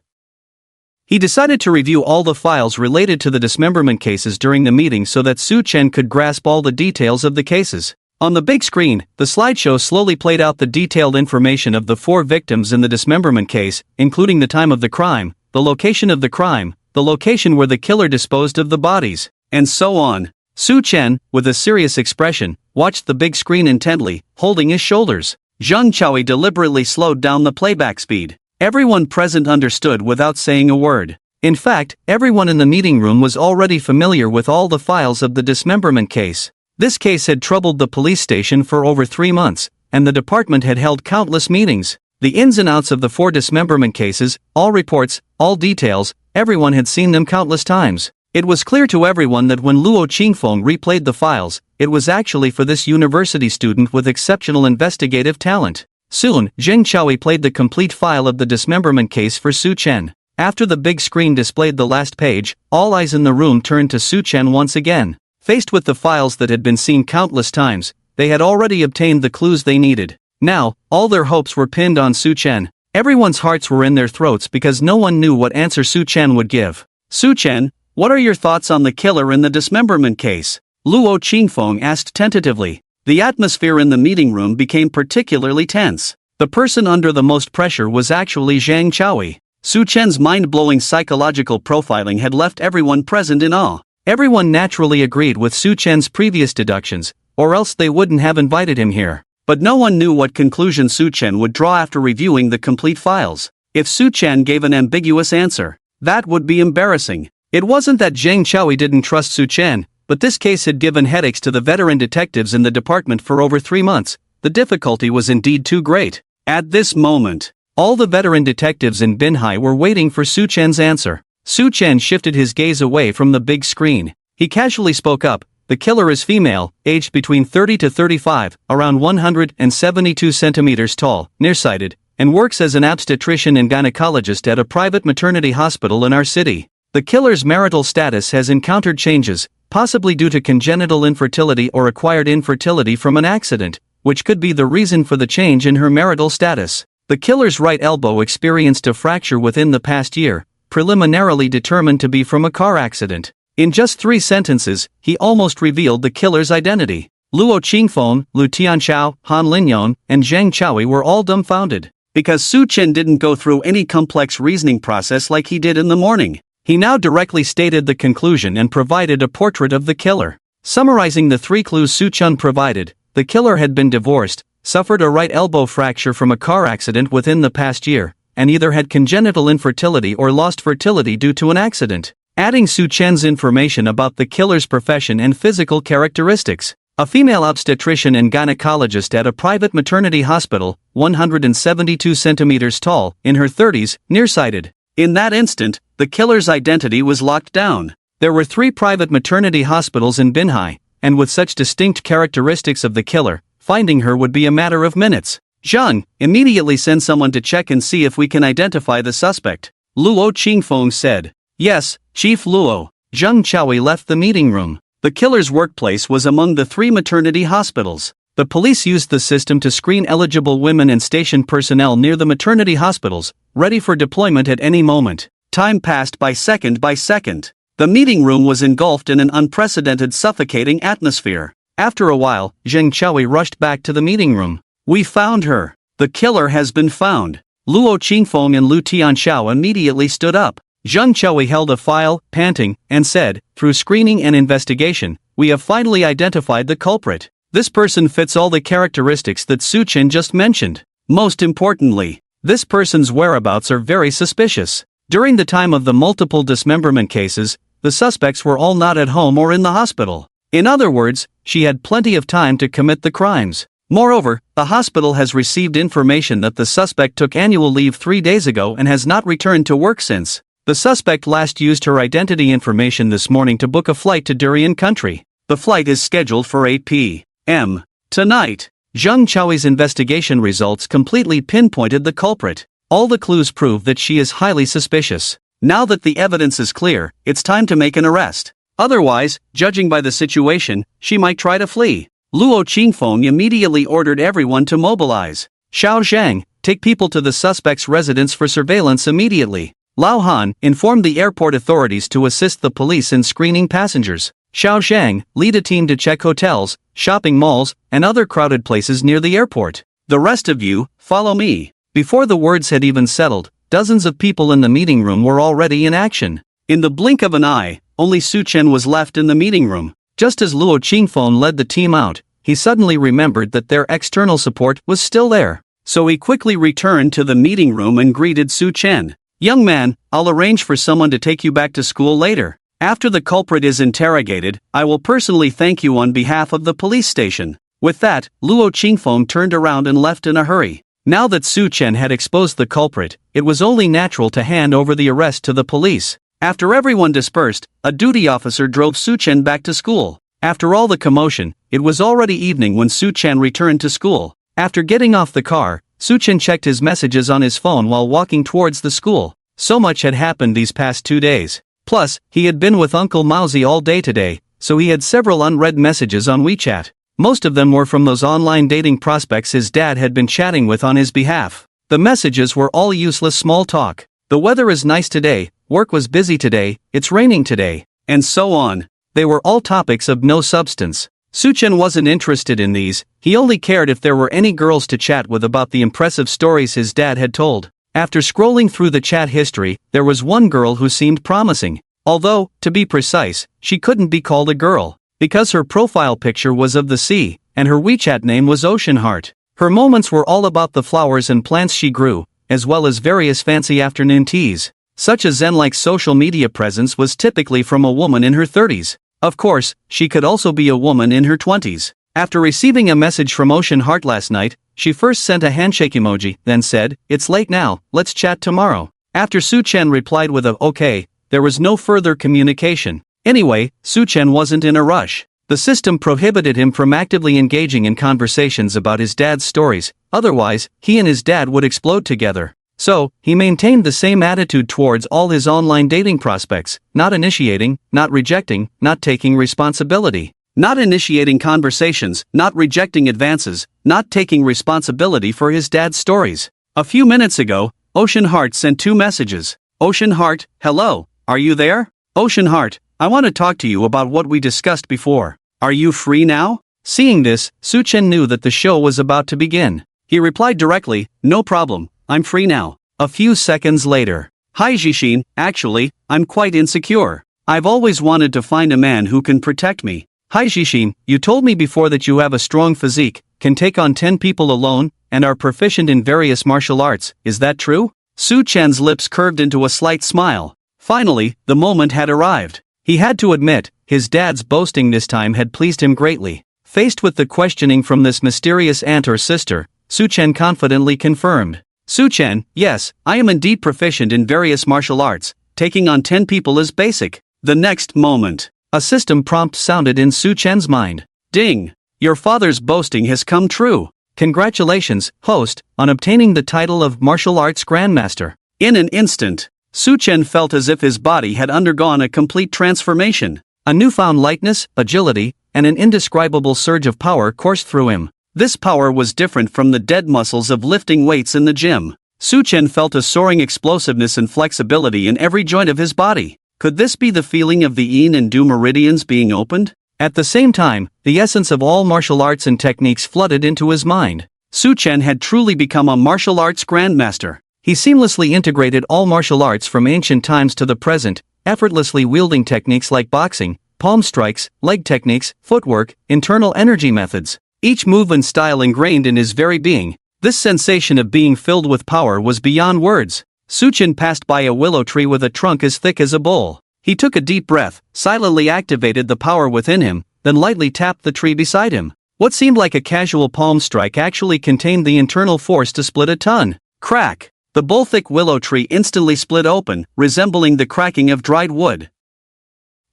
He decided to review all the files related to the dismemberment cases during the meeting so that Su Chen could grasp all the details of the cases. On the big screen, the slideshow slowly played out the detailed information of the 4 victims in the dismemberment case, including the time of the crime, the location of the crime, the location where the killer disposed of the bodies, and so on. Su Chen, with a serious expression, watched the big screen intently, holding his shoulders. Zheng Chaoyi deliberately slowed down the playback speed. Everyone present understood without saying a word. In fact, everyone in the meeting room was already familiar with all the files of the dismemberment case. This case had troubled the police station for over 3 months, and the department had held countless meetings. The ins and outs of the 4 dismemberment cases, all reports, all details, everyone had seen them countless times. It was clear to everyone that when Luo Qingfeng replayed the files, it was actually for this university student with exceptional investigative talent. Soon, Zheng Chaoyi played the complete file of the dismemberment case for Su Chen. After the big screen displayed the last page, all eyes in the room turned to Su Chen once again. Faced with the files that had been seen countless times, they had already obtained the clues they needed. Now, all their hopes were pinned on Su Chen. Everyone's hearts were in their throats because no one knew what answer Su Chen would give. Su Chen, what are your thoughts on the killer in the dismemberment case? Luo Qingfeng asked tentatively. The atmosphere in the meeting room became particularly tense. The person under the most pressure was actually Zheng Chaoyi. Su Chen's mind-blowing psychological profiling had left everyone present in awe. Everyone naturally agreed with Su Chen's previous deductions, or else they wouldn't have invited him here. But no one knew what conclusion Su Chen would draw after reviewing the complete files. If Su Chen gave an ambiguous answer, that would be embarrassing. It wasn't that Zheng Chaoyi didn't trust Su Chen, but this case had given headaches to the veteran detectives in the department for over 3 months. The difficulty was indeed too great. At this moment, all the veteran detectives in Binhai were waiting for Su Chen's answer. Su Chen shifted his gaze away from the big screen. He casually spoke up. The killer is female, aged between 30 to 35, around 172 centimeters tall, nearsighted, and works as an obstetrician and gynecologist at a private maternity hospital in our city. The killer's marital status has encountered changes, possibly due to congenital infertility or acquired infertility from an accident, which could be the reason for the change in her marital status. The killer's right elbow experienced a fracture within the past year, preliminarily determined to be from a car accident. In just 3 sentences, he almost revealed the killer's identity. Luo Qingfeng, Lu Tianchao, Han Linyon, and Zheng Chaoyi were all dumbfounded. Because Su Chen didn't go through any complex reasoning process like he did in the morning. He now directly stated the conclusion and provided a portrait of the killer. Summarizing the 3 clues Su Chen provided, the killer had been divorced, suffered a right elbow fracture from a car accident within the past year, and either had congenital infertility or lost fertility due to an accident. Adding Su Chen's information about the killer's profession and physical characteristics. A female obstetrician and gynecologist at a private maternity hospital, 172 centimeters tall, in her 30s, nearsighted. In that instant, the killer's identity was locked down. There were 3 private maternity hospitals in Binhai, and with such distinct characteristics of the killer, finding her would be a matter of minutes. Zhang, immediately send someone to check and see if we can identify the suspect. Luo Qingfeng said. Yes, Chief Luo. Zheng Chaoyi left the meeting room. The killer's workplace was among the 3 maternity hospitals. The police used the system to screen eligible women and station personnel near the maternity hospitals, ready for deployment at any moment. Time passed by second. The meeting room was engulfed in an unprecedented suffocating atmosphere. After a while, Zheng Chaoyi rushed back to the meeting room. We found her. The killer has been found. Luo Qingfeng and Lu Tianchao immediately stood up. Zheng Chaoyi held a file, panting, and said, through screening and investigation, we have finally identified the culprit. This person fits all the characteristics that Su Chen just mentioned. Most importantly, this person's whereabouts are very suspicious. During the time of the multiple dismemberment cases, the suspects were all not at home or in the hospital. In other words, she had plenty of time to commit the crimes. Moreover, the hospital has received information that the suspect took annual leave 3 days ago and has not returned to work since. The suspect last used her identity information this morning to book a flight to Durian country. The flight is scheduled for 8 p.m. tonight. Zheng Chaoi's investigation results completely pinpointed the culprit. All the clues prove that she is highly suspicious. Now that the evidence is clear, it's time to make an arrest. Otherwise, judging by the situation, she might try to flee. Luo Qingfeng immediately ordered everyone to mobilize. Xiao Zhang, take people to the suspect's residence for surveillance immediately. Lao Han, informed the airport authorities to assist the police in screening passengers. Xiao Zhang, lead a team to check hotels, shopping malls, and other crowded places near the airport. The rest of you, follow me. Before the words had even settled, dozens of people in the meeting room were already in action. In the blink of an eye, only Su Chen was left in the meeting room. Just as Luo Qingfeng led the team out, he suddenly remembered that their external support was still there. So he quickly returned to the meeting room and greeted Su Chen. "Young man, I'll arrange for someone to take you back to school later. After the culprit is interrogated, I will personally thank you on behalf of the police station." With that, Luo Qingfeng turned around and left in a hurry. Now that Su Chen had exposed the culprit, it was only natural to hand over the arrest to the police. After everyone dispersed, a duty officer drove Su Chen back to school. After all the commotion, it was already evening when Su Chen returned to school. After getting off the car, Su Chen checked his messages on his phone while walking towards the school. So much had happened these past 2 days. Plus, he had been with Uncle Mauzi all day today, so he had several unread messages on WeChat. Most of them were from those online dating prospects his dad had been chatting with on his behalf. The messages were all useless small talk. The weather is nice today, work was busy today, it's raining today, and so on. They were all topics of no substance. Su Chen wasn't interested in these, he only cared if there were any girls to chat with about the impressive stories his dad had told. After scrolling through the chat history, there was one girl who seemed promising. Although, to be precise, she couldn't be called a girl, because her profile picture was of the sea, and her WeChat name was Ocean Heart. Her moments were all about the flowers and plants she grew, as well as various fancy afternoon teas. Such a zen-like social media presence was typically from a woman in her 30s. Of course, she could also be a woman in her 20s. After receiving a message from Ocean Heart last night, she first sent a handshake emoji, then said, "It's late now, let's chat tomorrow." After Su Chen replied with a "okay," there was no further communication. Anyway, Su Chen wasn't in a rush. The system prohibited him from actively engaging in conversations about his dad's stories, otherwise, he and his dad would explode together. So, he maintained the same attitude towards all his online dating prospects, not initiating, not rejecting, not taking responsibility. Not initiating conversations, not rejecting advances, not taking responsibility for his dad's stories. A few minutes ago, Ocean Heart sent 2 messages. Ocean Heart, hello, are you there? Ocean Heart, I want to talk to you about what we discussed before. Are you free now? Seeing this, Su Chen knew that the show was about to begin. He replied directly, "No problem, I'm free now." A few seconds later, "Hi Jixin, actually, I'm quite insecure. I've always wanted to find a man who can protect me." "Hi Jixin, you told me before that you have a strong physique, can take on 10 people alone, and are proficient in various martial arts, is that true?" Su Chen's lips curved into a slight smile. Finally, the moment had arrived. He had to admit, his dad's boasting this time had pleased him greatly. Faced with the questioning from this mysterious aunt or sister, Su Chen confidently confirmed. "Su Chen, yes, I am indeed proficient in various martial arts, taking on 10 people is basic." The next moment, a system prompt sounded in Su Chen's mind. "Ding! Your father's boasting has come true. Congratulations, host, on obtaining the title of Martial Arts Grandmaster." In an instant, Su Chen felt as if his body had undergone a complete transformation. A newfound lightness, agility, and an indescribable surge of power coursed through him. This power was different from the dead muscles of lifting weights in the gym. Su Chen felt a soaring explosiveness and flexibility in every joint of his body. Could this be the feeling of the yin and du meridians being opened? At the same time, the essence of all martial arts and techniques flooded into his mind. Su Chen had truly become a martial arts grandmaster. He seamlessly integrated all martial arts from ancient times to the present, effortlessly wielding techniques like boxing, palm strikes, leg techniques, footwork, internal energy methods. Each move and style ingrained in his very being. This sensation of being filled with power was beyond words. Su Chen passed by a willow tree with a trunk as thick as a bowl. He took a deep breath, silently activated the power within him, then lightly tapped the tree beside him. What seemed like a casual palm strike actually contained the internal force to split a ton. Crack! The bull-thick willow tree instantly split open, resembling the cracking of dried wood.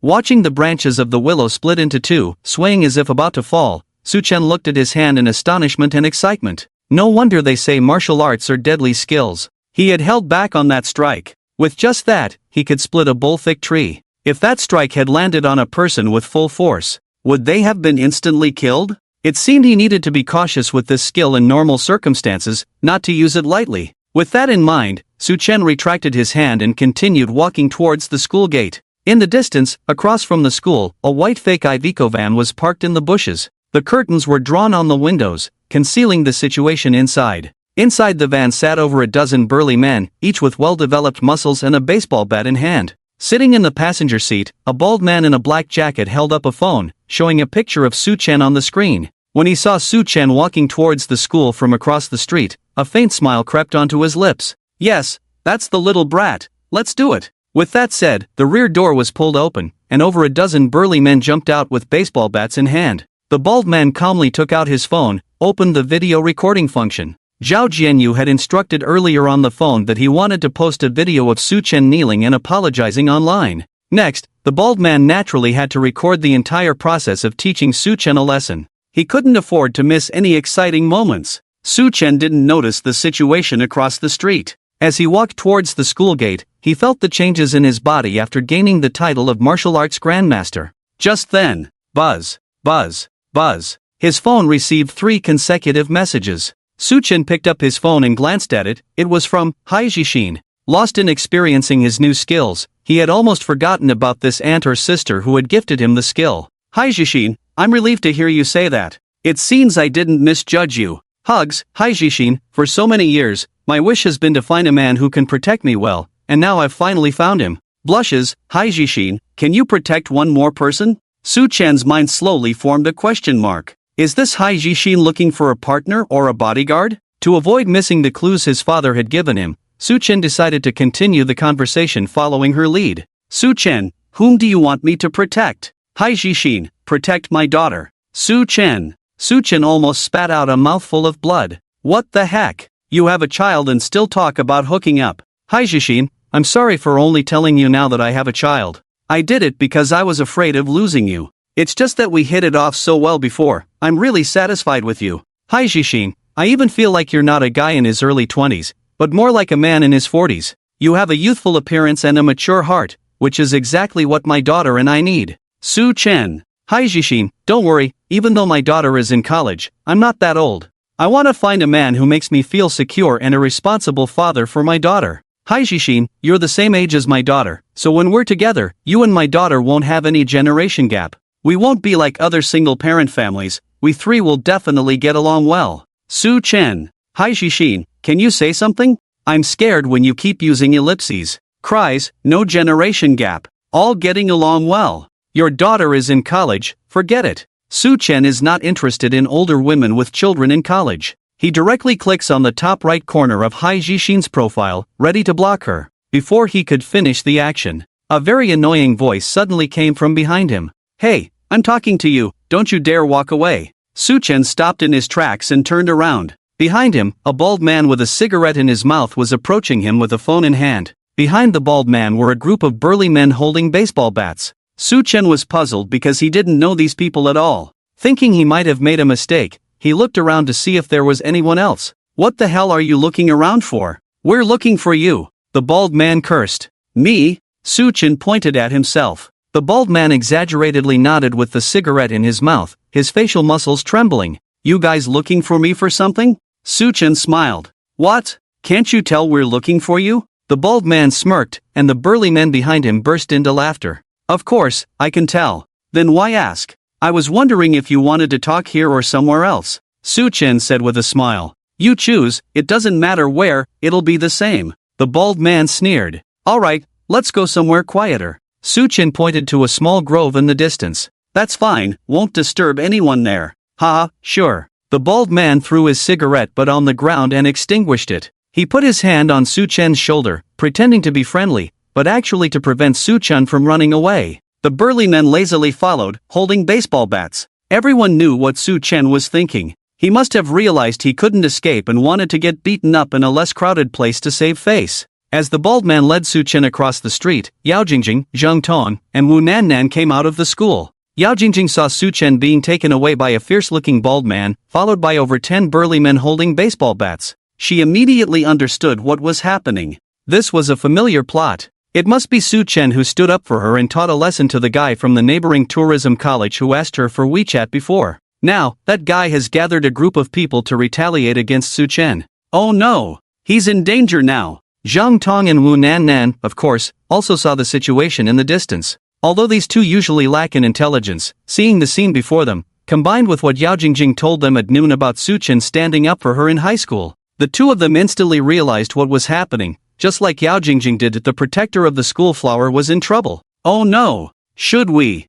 Watching the branches of the willow split into two, swaying as if about to fall, Su Chen looked at his hand in astonishment and excitement. No wonder they say martial arts are deadly skills. He had held back on that strike. With just that, he could split a bull-thick tree. If that strike had landed on a person with full force, would they have been instantly killed? It seemed he needed to be cautious with this skill in normal circumstances, not to use it lightly. With that in mind, Su Chen retracted his hand and continued walking towards the school gate. In the distance, across from the school, a white fake Iveco van was parked in the bushes. The curtains were drawn on the windows, concealing the situation inside. Inside the van sat over a dozen burly men, each with well-developed muscles and a baseball bat in hand. Sitting in the passenger seat, a bald man in a black jacket held up a phone, showing a picture of Su Chen on the screen. When he saw Su Chen walking towards the school from across the street, a faint smile crept onto his lips. Yes, that's the little brat, let's do it. With that said, the rear door was pulled open, and over a dozen burly men jumped out with baseball bats in hand. The bald man calmly took out his phone, opened the video recording function. Zhao Jianyu had instructed earlier on the phone that he wanted to post a video of Su Chen kneeling and apologizing online. Next, the bald man naturally had to record the entire process of teaching Su Chen a lesson. He couldn't afford to miss any exciting moments. Su Chen didn't notice the situation across the street. As he walked towards the school gate, he felt the changes in his body after gaining the title of martial arts grandmaster. Just then, buzz, buzz, buzz. His phone received 3 consecutive messages. Su Chen picked up his phone and glanced at it. It was from Hai Jixin. Lost in experiencing his new skills, he had almost forgotten about this aunt or sister who had gifted him the skill. Hai Jixin, I'm relieved to hear you say that. It seems I didn't misjudge you. Hugs, Hai Jixin, for so many years, my wish has been to find a man who can protect me well, and now I've finally found him. Blushes, Hai Jixin, can you protect one more person? Su Chen's mind slowly formed a question mark. Is this Hai Jixin looking for a partner or a bodyguard? To avoid missing the clues his father had given him, Su Chen decided to continue the conversation following her lead. Su Chen, whom do you want me to protect? Hai Jixin, protect my daughter. Su Chen. Su Chen almost spat out a mouthful of blood. What the heck? You have a child and still talk about hooking up. Hai Jixin, I'm sorry for only telling you now that I have a child. I did it because I was afraid of losing you. It's just that we hit it off so well before. I'm really satisfied with you. Hai Jixin, I even feel like you're not a guy in his early 20s, but more like a man in his 40s. You have a youthful appearance and a mature heart, which is exactly what my daughter and I need. Su Chen. Hai Jixin, don't worry, even though my daughter is in college, I'm not that old. I want to find a man who makes me feel secure and a responsible father for my daughter. Hai Jixin, you're the same age as my daughter, so when we're together, you and my daughter won't have any generation gap. We won't be like other single-parent families, we 3 will definitely get along well. Su Chen. Hai Jixin, can you say something? I'm scared when you keep using ellipses. Cries, no generation gap. All getting along well. Your daughter is in college, forget it. Su Chen is not interested in older women with children in college. He directly clicks on the top right corner of Hai Jixin's profile, ready to block her. Before he could finish the action, a very annoying voice suddenly came from behind him. Hey, I'm talking to you, don't you dare walk away. Su Chen stopped in his tracks and turned around. Behind him, a bald man with a cigarette in his mouth was approaching him with a phone in hand. Behind the bald man were a group of burly men holding baseball bats. Su Chen was puzzled because he didn't know these people at all. Thinking he might have made a mistake, he looked around to see if there was anyone else. What the hell are you looking around for? We're looking for you. The bald man cursed. Me? Su Chen pointed at himself. The bald man exaggeratedly nodded with the cigarette in his mouth, his facial muscles trembling. You guys looking for me for something? Su Chen smiled. What? Can't you tell we're looking for you? The bald man smirked, and the burly men behind him burst into laughter. Of course, I can tell. Then why ask? I was wondering if you wanted to talk here or somewhere else. Su Chen said with a smile. You choose, it doesn't matter where, it'll be the same. The bald man sneered. Alright, let's go somewhere quieter. Su Chen pointed to a small grove in the distance. That's fine, won't disturb anyone there. Haha, sure. The bald man threw his cigarette butt on the ground and extinguished it. He put his hand on Su Chen's shoulder, pretending to be friendly, but actually to prevent Su Chen from running away. The burly men lazily followed, holding baseball bats. Everyone knew what Su Chen was thinking. He must have realized he couldn't escape and wanted to get beaten up in a less crowded place to save face. As the bald man led Su Chen across the street, Yao Jing Jing, Zheng Tong, and Wu Nan came out of the school. Yao Jing Jing saw Su Chen being taken away by a fierce-looking bald man, followed by over 10 burly men holding baseball bats. She immediately understood what was happening. This was a familiar plot. It must be Su Chen who stood up for her and taught a lesson to the guy from the neighboring tourism college who asked her for WeChat before. Now, that guy has gathered a group of people to retaliate against Su Chen. Oh no! He's in danger now. Zhang Tong and Wu Nan, of course, also saw the situation in the distance. Although these two usually lack in intelligence, seeing the scene before them, combined with what Yao Jingjing told them at noon about Su Chen standing up for her in high school, the two of them instantly realized what was happening. Just like Yao Jingjing did, the protector of the school flower was in trouble. Oh no! Should we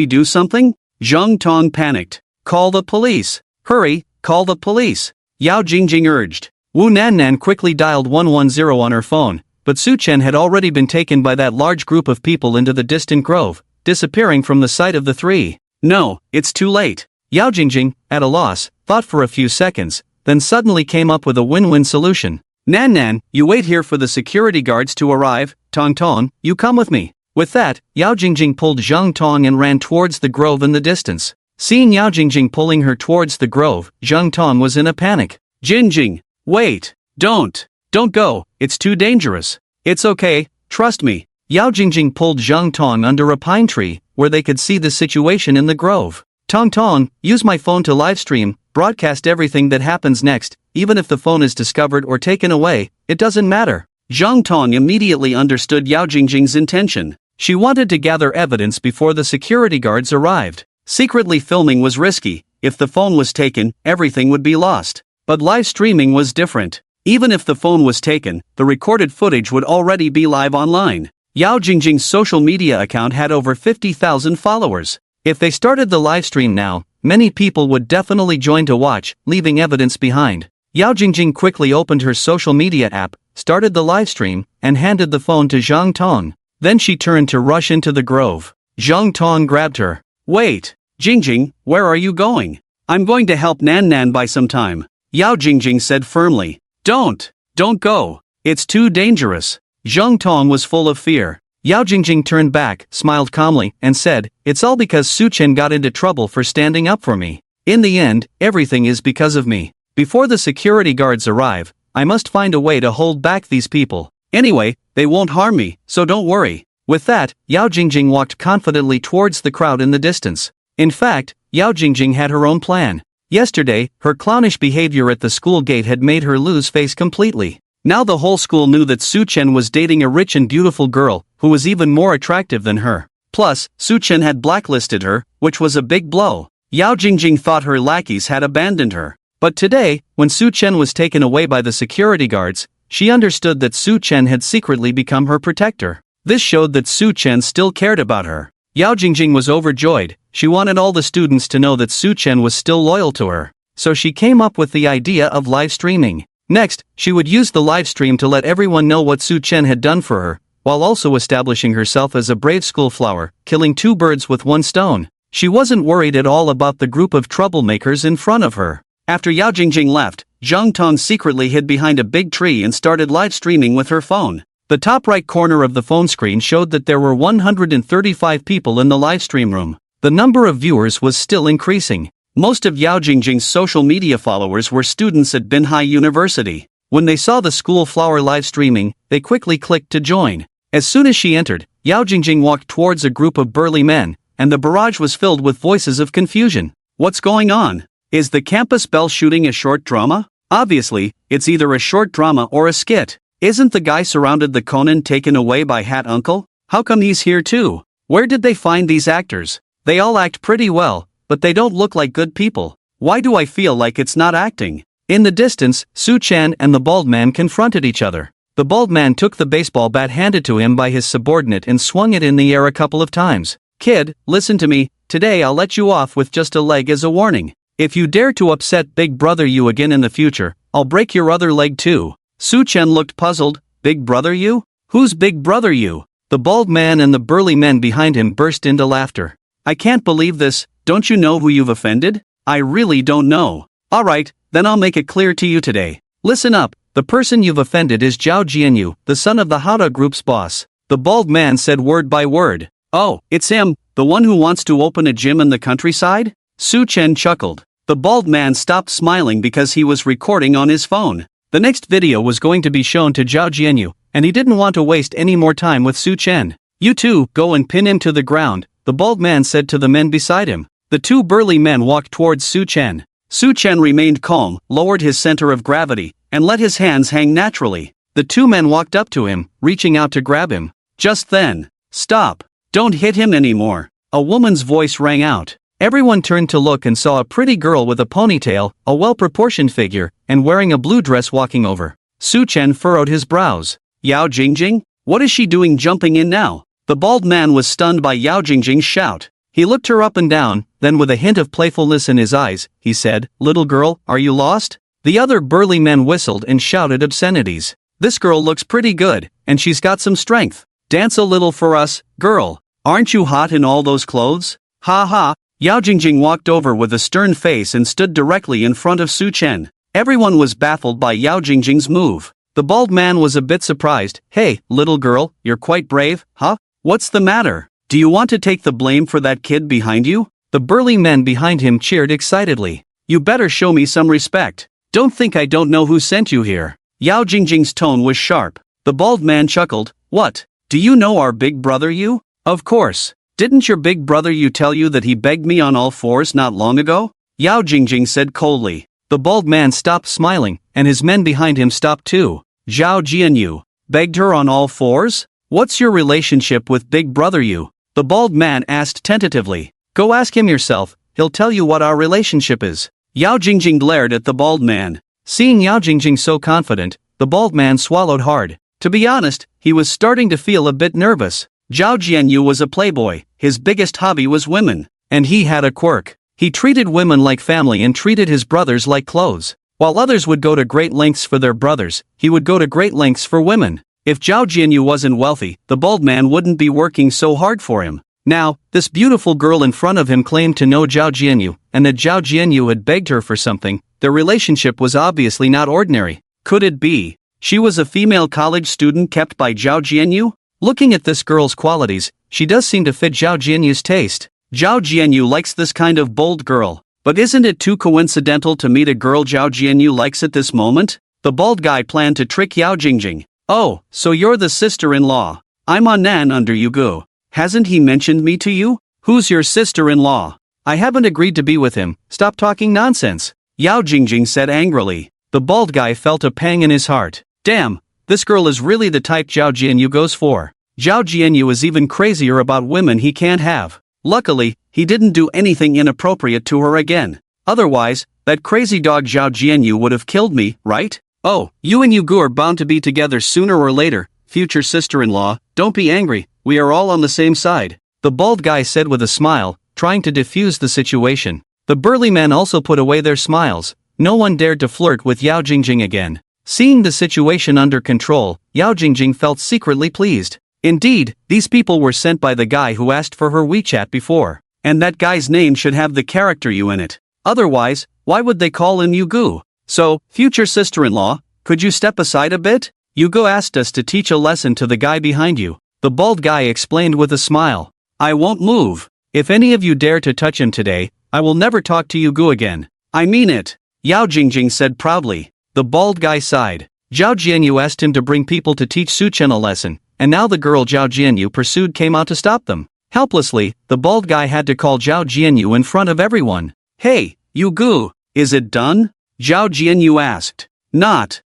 do something? Zhang Tong panicked. Call the police. Hurry, call the police. Yao Jingjing urged. Wu Nan quickly dialed 110 on her phone, but Su Chen had already been taken by that large group of people into the distant grove, disappearing from the sight of the three. No, it's too late. Yao Jingjing, at a loss, thought for a few seconds, then suddenly came up with a win-win solution. Nan, you wait here for the security guards to arrive. Tong, you come with me. With that, Yao Jingjing pulled Zhang Tong and ran towards the grove in the distance. Seeing Yao Jingjing pulling her towards the grove, Zhang Tong was in a panic. Jingjing, wait, don't go, it's too dangerous. It's okay, trust me. Yao Jingjing pulled Zhang Tong under a pine tree, where they could see the situation in the grove. Tong, use my phone to livestream, broadcast everything that happens next, even if the phone is discovered or taken away, it doesn't matter. Zhang Tong immediately understood Yao Jingjing's intention. She wanted to gather evidence before the security guards arrived. Secretly filming was risky. If the phone was taken, everything would be lost. But live streaming was different. Even if the phone was taken, the recorded footage would already be live online. Yao Jingjing's social media account had over 50,000 followers. If they started the live stream now, many people would definitely join to watch, leaving evidence behind. Yao Jingjing quickly opened her social media app, started the live stream, and handed the phone to Zhang Tong. Then she turned to rush into the grove. Zhang Tong grabbed her. Wait, Jingjing, where are you going? I'm going to help Nan buy some time. Yao Jingjing said firmly. Don't go. It's too dangerous. Zhang Tong was full of fear. Yao Jingjing turned back, smiled calmly, and said, it's all because Su Chen got into trouble for standing up for me. In the end, everything is because of me. Before the security guards arrive, I must find a way to hold back these people. Anyway, they won't harm me, so don't worry. With that, Yao Jingjing walked confidently towards the crowd in the distance. In fact, Yao Jingjing had her own plan. Yesterday, her clownish behavior at the school gate had made her lose face completely. Now the whole school knew that Su Chen was dating a rich and beautiful girl, who was even more attractive than her. Plus, Su Chen had blacklisted her, which was a big blow. Yao Jingjing thought her lackeys had abandoned her. But today, when Su Chen was taken away by the security guards, she understood that Su Chen had secretly become her protector. This showed that Su Chen still cared about her. Yao Jingjing was overjoyed. She wanted all the students to know that Su Chen was still loyal to her. So she came up with the idea of live streaming. Next, she would use the live stream to let everyone know what Su Chen had done for her, while also establishing herself as a brave school flower, killing two birds with one stone. She wasn't worried at all about the group of troublemakers in front of her. After Yao Jingjing left, Zhang Tong secretly hid behind a big tree and started live streaming with her phone. The top right corner of the phone screen showed that there were 135 people in the livestream room. The number of viewers was still increasing. Most of Yao Jingjing's social media followers were students at Binhai University. When they saw the school flower live streaming, they quickly clicked to join. As soon as she entered, Yao Jingjing walked towards a group of burly men, and the barrage was filled with voices of confusion. What's going on? Is the campus bell shooting a short drama? Obviously, it's either a short drama or a skit. Isn't the guy surrounded the Conan taken away by Hat Uncle? How come he's here too? Where did they find these actors? They all act pretty well, but they don't look like good people. Why do I feel like it's not acting? In the distance, Su Chen and the bald man confronted each other. The bald man took the baseball bat handed to him by his subordinate and swung it in the air a couple of times. Kid, listen to me, today I'll let you off with just a leg as a warning. If you dare to upset Big Brother you again in the future, I'll break your other leg too. Su Chen looked puzzled. Big Brother you? Who's Big Brother you? The bald man and the burly men behind him burst into laughter. I can't believe this, don't you know who you've offended? I really don't know. Alright, then I'll make it clear to you today. Listen up, the person you've offended is Zhao Jianyu, the son of the Hada Group's boss. The bald man said word by word. Oh, it's him, the one who wants to open a gym in the countryside? Su Chen chuckled. The bald man stopped smiling because he was recording on his phone. The next video was going to be shown to Zhao Jianyu, and he didn't want to waste any more time with Su Chen. You two, go and pin him to the ground, the bald man said to the men beside him. The two burly men walked towards Su Chen. Su Chen remained calm, lowered his center of gravity, and let his hands hang naturally. The two men walked up to him, reaching out to grab him. Just then, stop. Don't hit him anymore. A woman's voice rang out. Everyone turned to look and saw a pretty girl with a ponytail, a well-proportioned figure, and wearing a blue dress walking over. Su Chen furrowed his brows. Yao Jing Jing? What is she doing jumping in now? The bald man was stunned by Yao Jing Jing's shout. He looked her up and down, then with a hint of playfulness in his eyes, he said, Little girl, are you lost? The other burly men whistled and shouted obscenities. This girl looks pretty good, and she's got some strength. Dance a little for us, girl. Aren't you hot in all those clothes? Ha ha. Yao Jingjing walked over with a stern face and stood directly in front of Su Chen. Everyone was baffled by Yao Jingjing's move. The bald man was a bit surprised. Hey, little girl, you're quite brave, huh? What's the matter? Do you want to take the blame for that kid behind you? The burly men behind him cheered excitedly. You better show me some respect. Don't think I don't know who sent you here. Yao Jingjing's tone was sharp. The bald man chuckled. What? Do you know our big brother you? Of course. Didn't your big brother you tell you that he begged me on all fours not long ago? Yao Jingjing said coldly. The bald man stopped smiling, and his men behind him stopped too. Zhao Jianyu begged her on all fours? What's your relationship with big brother you? The bald man asked tentatively. Go ask him yourself, he'll tell you what our relationship is. Yao Jingjing glared at the bald man. Seeing Yao Jingjing so confident, the bald man swallowed hard. To be honest, he was starting to feel a bit nervous. Zhao Jianyu was a playboy, his biggest hobby was women. And he had a quirk. He treated women like family and treated his brothers like clothes. While others would go to great lengths for their brothers, he would go to great lengths for women. If Zhao Jianyu wasn't wealthy, the bald man wouldn't be working so hard for him. Now, this beautiful girl in front of him claimed to know Zhao Jianyu, and that Zhao Jianyu had begged her for something. Their relationship was obviously not ordinary. Could it be she was a female college student kept by Zhao Jianyu? Looking at this girl's qualities, she does seem to fit Zhao Jianyu's taste. Zhao Jianyu likes this kind of bold girl. But isn't it too coincidental to meet a girl Zhao Jianyu likes at this moment? The bald guy planned to trick Yao Jingjing. Oh, so you're the sister-in-law. I'm on Nan under Yugu. Hasn't he mentioned me to you? Who's your sister-in-law? I haven't agreed to be with him, stop talking nonsense. Yao Jingjing said angrily. The bald guy felt a pang in his heart. Damn, this girl is really the type Zhao Jianyu goes for. Zhao Jianyu is even crazier about women he can't have. Luckily, he didn't do anything inappropriate to her again. Otherwise, that crazy dog Zhao Jianyu would have killed me, right? Oh, you and Yugu are bound to be together sooner or later, future sister-in-law, don't be angry, we are all on the same side. The bald guy said with a smile, trying to diffuse the situation. The burly men also put away their smiles. No one dared to flirt with Yao Jingjing again. Seeing the situation under control, Yao Jingjing felt secretly pleased. Indeed, these people were sent by the guy who asked for her WeChat before. And that guy's name should have the character U in it. Otherwise, why would they call him Yugu? So, future sister-in-law, could you step aside a bit? Yugu asked us to teach a lesson to the guy behind you. The bald guy explained with a smile. I won't move. If any of you dare to touch him today, I will never talk to Yugu again. I mean it. Yao Jingjing said proudly. The bald guy sighed. Zhao Jianyu asked him to bring people to teach Su Chen a lesson, and now the girl Zhao Jianyu pursued came out to stop them. Helplessly, the bald guy had to call Zhao Jianyu in front of everyone. Hey, Yugu, is it done? Zhao Jianyu asked. Not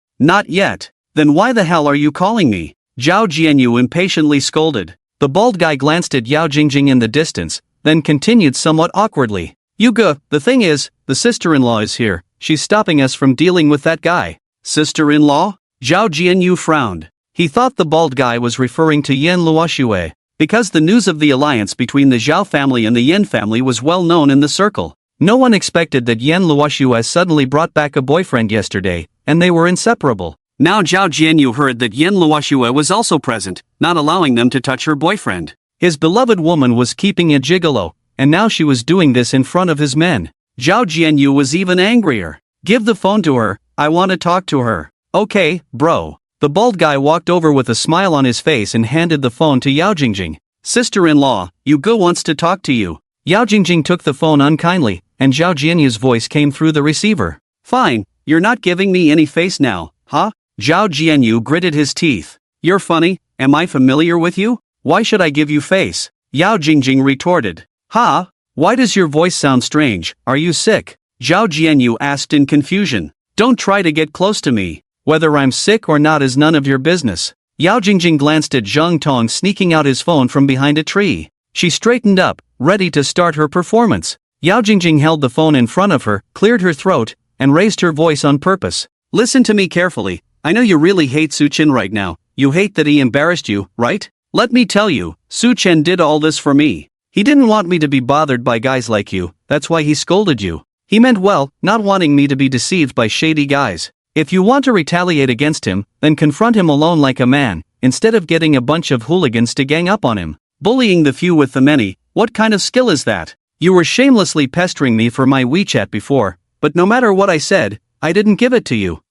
yet. Then why the hell are you calling me? Zhao Jianyu impatiently scolded. The bald guy glanced at Yao Jingjing in the distance, then continued somewhat awkwardly. Yugu, the thing is, the sister-in-law is here, she's stopping us from dealing with that guy. Sister-in-law? Zhao Jianyu frowned. He thought the bald guy was referring to Yen Luoxue, because the news of the alliance between the Zhao family and the Yen family was well known in the circle. No one expected that Yen Luoxue suddenly brought back a boyfriend yesterday, and they were inseparable. Now Zhao Jianyu heard that Yen Luoxue was also present, not allowing them to touch her boyfriend. His beloved woman was keeping a gigolo, and now she was doing this in front of his men. Zhao Jianyu was even angrier. Give the phone to her, I want to talk to her. Okay, bro. The bald guy walked over with a smile on his face and handed the phone to Yao Jing Jing. Sister-in-law, Yugo wants to talk to you. Yao Jing Jing took the phone unkindly, and Zhao Jianyu's voice came through the receiver. Fine, you're not giving me any face now, huh? Zhao Jianyu gritted his teeth. You're funny, am I familiar with you? Why should I give you face? Yao Jing Jing retorted. Huh? Why does your voice sound strange, are you sick? Zhao Jianyu asked in confusion. Don't try to get close to me. Whether I'm sick or not is none of your business. Yao Jing Jing glanced at Zhang Tong sneaking out his phone from behind a tree. She straightened up, ready to start her performance. Yao Jing Jing held the phone in front of her, cleared her throat, and raised her voice on purpose. Listen to me carefully. I know you really hate Su Chen right now. You hate that he embarrassed you, right? Let me tell you, Su Chen did all this for me. He didn't want me to be bothered by guys like you, that's why he scolded you. He meant well, not wanting me to be deceived by shady guys. If you want to retaliate against him, then confront him alone like a man, instead of getting a bunch of hooligans to gang up on him. Bullying the few with the many, what kind of skill is that? You were shamelessly pestering me for my WeChat before, but no matter what I said, I didn't give it to you.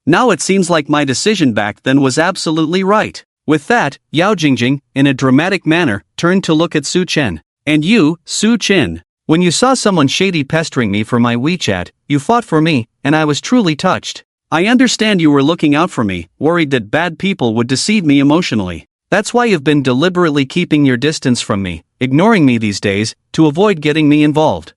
Now it seems like my decision back then was absolutely right. With that, Yao Jing Jing, in a dramatic manner, turned to look at Su Chen. And you, Su Chen, when you saw someone shady pestering me for my WeChat, you fought for me, and I was truly touched. I understand you were looking out for me, worried that bad people would deceive me emotionally. That's why you've been deliberately keeping your distance from me, ignoring me these days, to avoid getting me involved.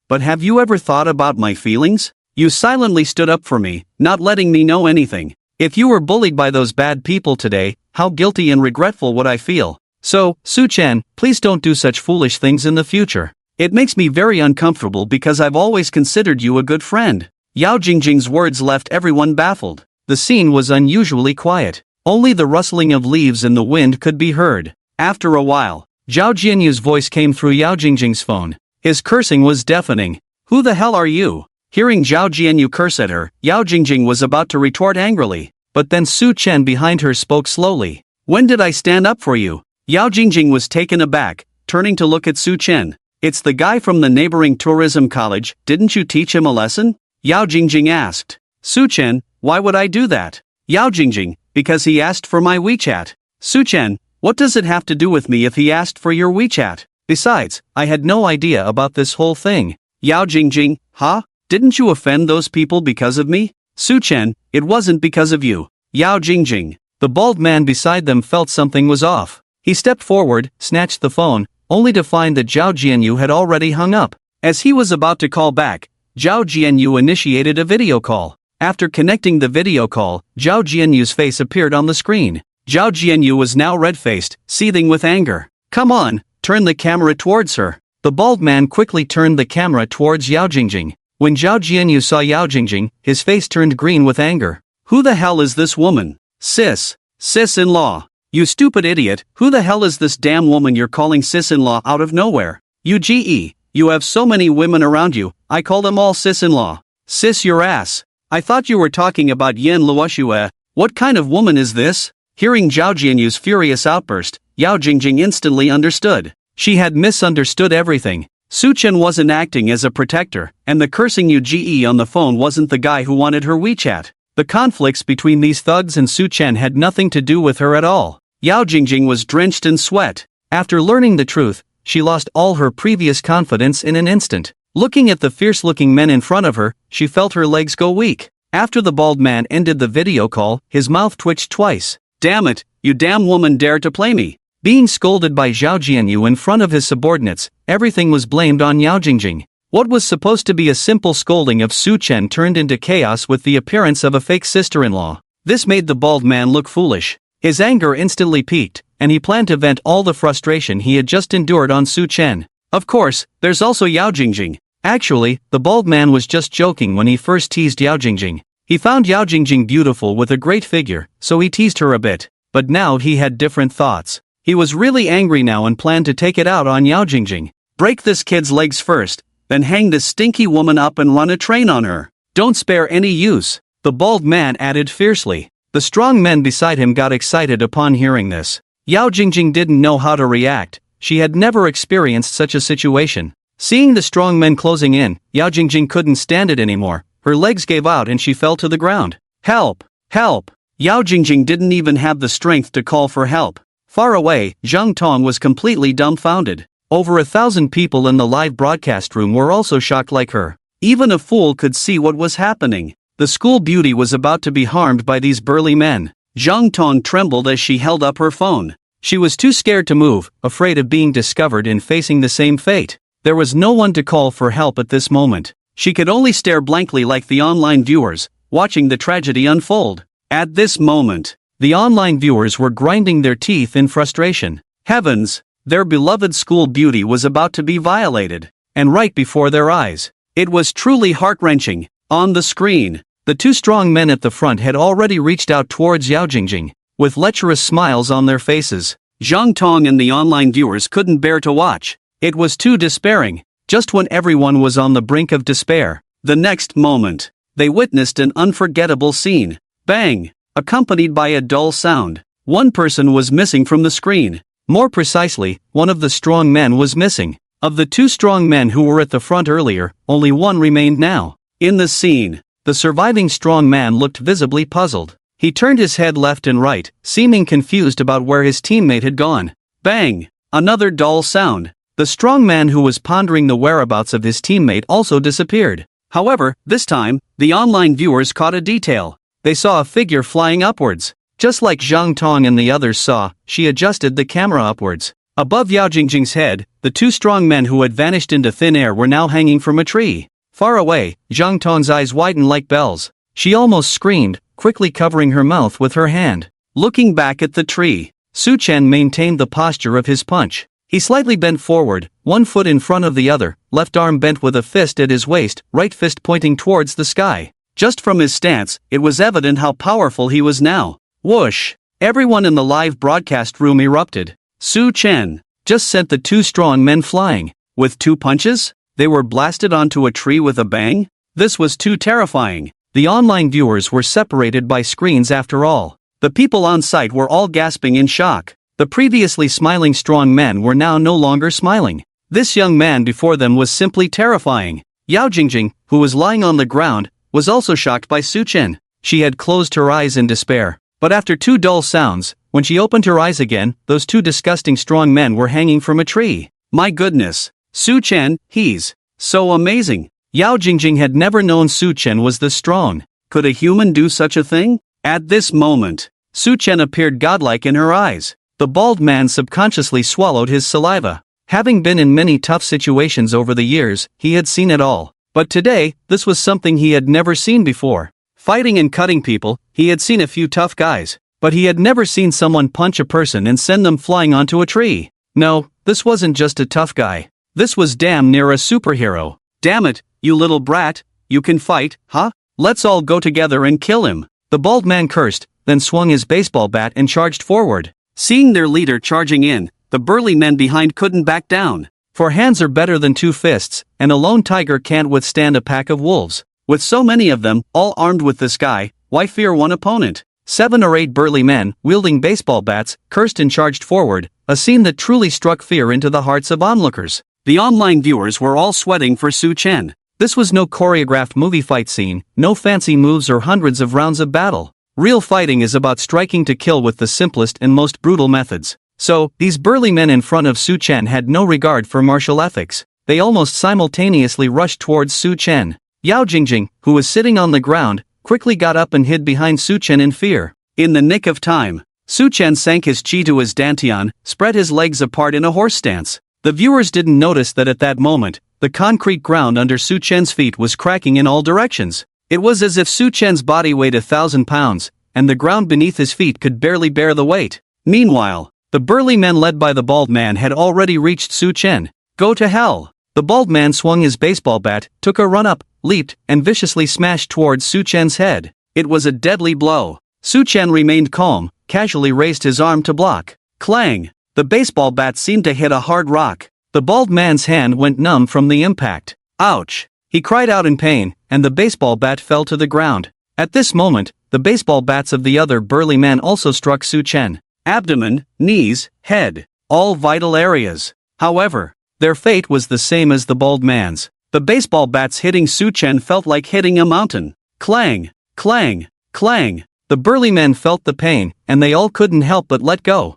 But have you ever thought about my feelings? You silently stood up for me, not letting me know anything. If you were bullied by those bad people today, how guilty and regretful would I feel? So, Su Chen, please don't do such foolish things in the future. It makes me very uncomfortable because I've always considered you a good friend. Yao Jingjing's words left everyone baffled. The scene was unusually quiet. Only the rustling of leaves in the wind could be heard. After a while, Zhao Jianyu's voice came through Yao Jingjing's phone. His cursing was deafening. Who the hell are you? Hearing Zhao Jianyu curse at her, Yao Jingjing was about to retort angrily, but then Su Chen behind her spoke slowly. When did I stand up for you? Yao Jingjing was taken aback, turning to look at Su Chen. It's the guy from the neighboring tourism college, didn't you teach him a lesson? Yao Jingjing asked. Su Chen, why would I do that? Yao Jingjing, because he asked for my WeChat. Su Chen, what does it have to do with me if he asked for your WeChat? Besides, I had no idea about this whole thing. Yao Jingjing, huh? Didn't you offend those people because of me? Su Chen, it wasn't because of you. Yao Jingjing. The bald man beside them felt something was off. He stepped forward, snatched the phone, only to find that Zhao Jianyu had already hung up. As he was about to call back, Zhao Jianyu initiated a video call. After connecting the video call, Zhao Jianyu's face appeared on the screen. Zhao Jianyu was now red-faced, seething with anger. Come on, turn the camera towards her. The bald man quickly turned the camera towards Yao Jingjing. When Zhao Jianyu saw Yao Jingjing, his face turned green with anger. Who the hell is this woman? Sis-in-law. You stupid idiot, who the hell is this damn woman you're calling sis-in-law out of nowhere? You have so many women around you, I call them all sis-in-law. Sis your ass. I thought you were talking about Yen Luoxue. What kind of woman is this? Hearing Zhao Jianyu's furious outburst, Yao Jingjing instantly understood. She had misunderstood everything. Su Chen wasn't acting as a protector, and the cursing Uge on the phone wasn't the guy who wanted her WeChat. The conflicts between these thugs and Su Chen had nothing to do with her at all. Yao Jingjing was drenched in sweat. After learning the truth, she lost all her previous confidence in an instant. Looking at the fierce-looking men in front of her, she felt her legs go weak. After the bald man ended the video call, his mouth twitched twice. Damn it, you damn woman dare to play me. Being scolded by Zhao Jianyu in front of his subordinates, everything was blamed on Yao Jingjing. What was supposed to be a simple scolding of Su Chen turned into chaos with the appearance of a fake sister-in-law. This made the bald man look foolish. His anger instantly peaked, and he planned to vent all the frustration he had just endured on Su Chen. Of course, there's also Yao Jingjing. Actually, the bald man was just joking when he first teased Yao Jingjing. He found Yao Jing Jing beautiful with a great figure, so he teased her a bit, but now he had different thoughts. He was really angry now and planned to take it out on Yao Jing Jing. Break this kid's legs first, then hang this stinky woman up and run a train on her. Don't spare any use, the bald man added fiercely. The strong men beside him got excited upon hearing this. Yao Jing Jing didn't know how to react. She had never experienced such a situation. Seeing the strong men closing in, Yao Jing Jing couldn't stand it anymore. Her legs gave out and she fell to the ground. Help! Help! Yao Jing Jing didn't even have the strength to call for help. Far away, Zhang Tong was completely dumbfounded. Over 1,000 people in the live broadcast room were also shocked like her. Even a fool could see what was happening. The school beauty was about to be harmed by these burly men. Zhang Tong trembled as she held up her phone. She was too scared to move, afraid of being discovered and facing the same fate. There was no one to call for help at this moment. She could only stare blankly like the online viewers, watching the tragedy unfold. At this moment, the online viewers were grinding their teeth in frustration. Heavens! Their beloved school beauty was about to be violated, and right before their eyes. It was truly heart-wrenching. On the screen, the two strong men at the front had already reached out towards Yao Jing Jing, with lecherous smiles on their faces. Zhang Tong and the online viewers couldn't bear to watch. It was too despairing. Just when everyone was on the brink of despair, the next moment, they witnessed an unforgettable scene. Bang! Accompanied by a dull sound. One person was missing from the screen. More precisely, one of the strong men was missing. Of the two strong men who were at the front earlier, only one remained now. In the scene, the surviving strong man looked visibly puzzled. He turned his head left and right, seeming confused about where his teammate had gone. Bang! Another dull sound. The strong man who was pondering the whereabouts of his teammate also disappeared. However, this time, the online viewers caught a detail. They saw a figure flying upwards. Just like Zhang Tong and the others saw, she adjusted the camera upwards. Above Yao Jing Jing's head, the two strong men who had vanished into thin air were now hanging from a tree. Far away, Zhang Tong's eyes widened like bells. She almost screamed, quickly covering her mouth with her hand. Looking back at the tree, Su Chen maintained the posture of his punch. He slightly bent forward, one foot in front of the other, left arm bent with a fist at his waist, right fist pointing towards the sky. Just from his stance, it was evident how powerful he was now. Whoosh! Everyone in the live broadcast room erupted. Su Chen just sent the two strong men flying. With two punches, they were blasted onto a tree with a bang? This was too terrifying. The online viewers were separated by screens after all. The people on site were all gasping in shock. The previously smiling strong men were now no longer smiling. This young man before them was simply terrifying. Yao Jing Jing, who was lying on the ground, was also shocked by Su Chen. She had closed her eyes in despair. But after two dull sounds, when she opened her eyes again, those two disgusting strong men were hanging from a tree. My goodness! Su Chen, he's so amazing! Yao Jing Jing had never known Su Chen was this strong. Could a human do such a thing? At this moment, Su Chen appeared godlike in her eyes. The bald man subconsciously swallowed his saliva. Having been in many tough situations over the years, he had seen it all. But today, this was something he had never seen before. Fighting and cutting people, he had seen a few tough guys, but he had never seen someone punch a person and send them flying onto a tree. No, this wasn't just a tough guy. This was damn near a superhero. Damn it, you little brat, you can fight, huh? Let's all go together and kill him. The bald man cursed, then swung his baseball bat and charged forward. Seeing their leader charging in, the burly men behind couldn't back down. For hands are better than two fists, and a lone tiger can't withstand a pack of wolves. With so many of them, all armed with this guy, why fear one opponent? 7 or 8 burly men, wielding baseball bats, cursed and charged forward, a scene that truly struck fear into the hearts of onlookers. The online viewers were all sweating for Su Chen. This was no choreographed movie fight scene, no fancy moves or hundreds of rounds of battle. Real fighting is about striking to kill with the simplest and most brutal methods. So, these burly men in front of Su Chen had no regard for martial ethics. They almost simultaneously rushed towards Su Chen. Yao Jing Jing, who was sitting on the ground, quickly got up and hid behind Su Chen in fear. In the nick of time, Su Chen sank his chi to his dantian, spread his legs apart in a horse stance. The viewers didn't notice that at that moment, the concrete ground under Su Chen's feet was cracking in all directions. It was as if Su Chen's body weighed 1,000 pounds, and the ground beneath his feet could barely bear the weight. Meanwhile, the burly men led by the bald man had already reached Su Chen. Go to hell! The bald man swung his baseball bat, took a run up, leaped, and viciously smashed towards Su Chen's head. It was a deadly blow. Su Chen remained calm, casually raised his arm to block. Clang! The baseball bat seemed to hit a hard rock. The bald man's hand went numb from the impact. Ouch! He cried out in pain, and the baseball bat fell to the ground. At this moment, the baseball bats of the other burly men also struck Su Chen. Abdomen, knees, head, all vital areas. However, their fate was the same as the bald man's. The baseball bats hitting Su Chen felt like hitting a mountain. Clang! Clang! Clang! The burly men felt the pain, and they all couldn't help but let go.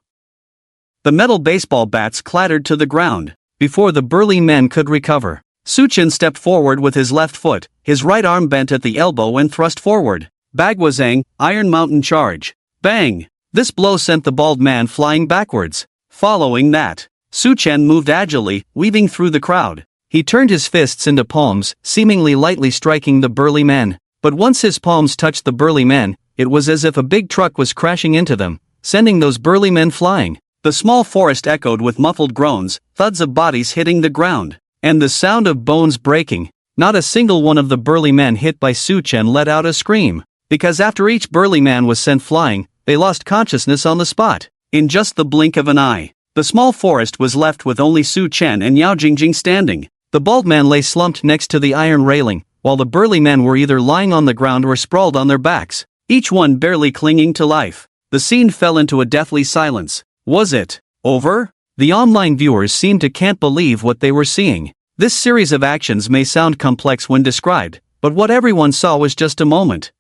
The metal baseball bats clattered to the ground. Before the burly men could recover, Su Chen stepped forward with his left foot, his right arm bent at the elbow and thrust forward. Bagwazang, Iron Mountain Charge. Bang! This blow sent the bald man flying backwards. Following that, Su Chen moved agilely, weaving through the crowd. He turned his fists into palms, seemingly lightly striking the burly men. But once his palms touched the burly men, it was as if a big truck was crashing into them, sending those burly men flying. The small forest echoed with muffled groans, thuds of bodies hitting the ground, and the sound of bones breaking. Not a single one of the burly men hit by Su Chen let out a scream, because after each burly man was sent flying, they lost consciousness on the spot. In just the blink of an eye, the small forest was left with only Su Chen and Yao Jing Jing standing. The bald man lay slumped next to the iron railing, while the burly men were either lying on the ground or sprawled on their backs, each one barely clinging to life. The scene fell into a deathly silence. Was it over? The online viewers seemed to can't believe what they were seeing. This series of actions may sound complex when described, but what everyone saw was just a moment.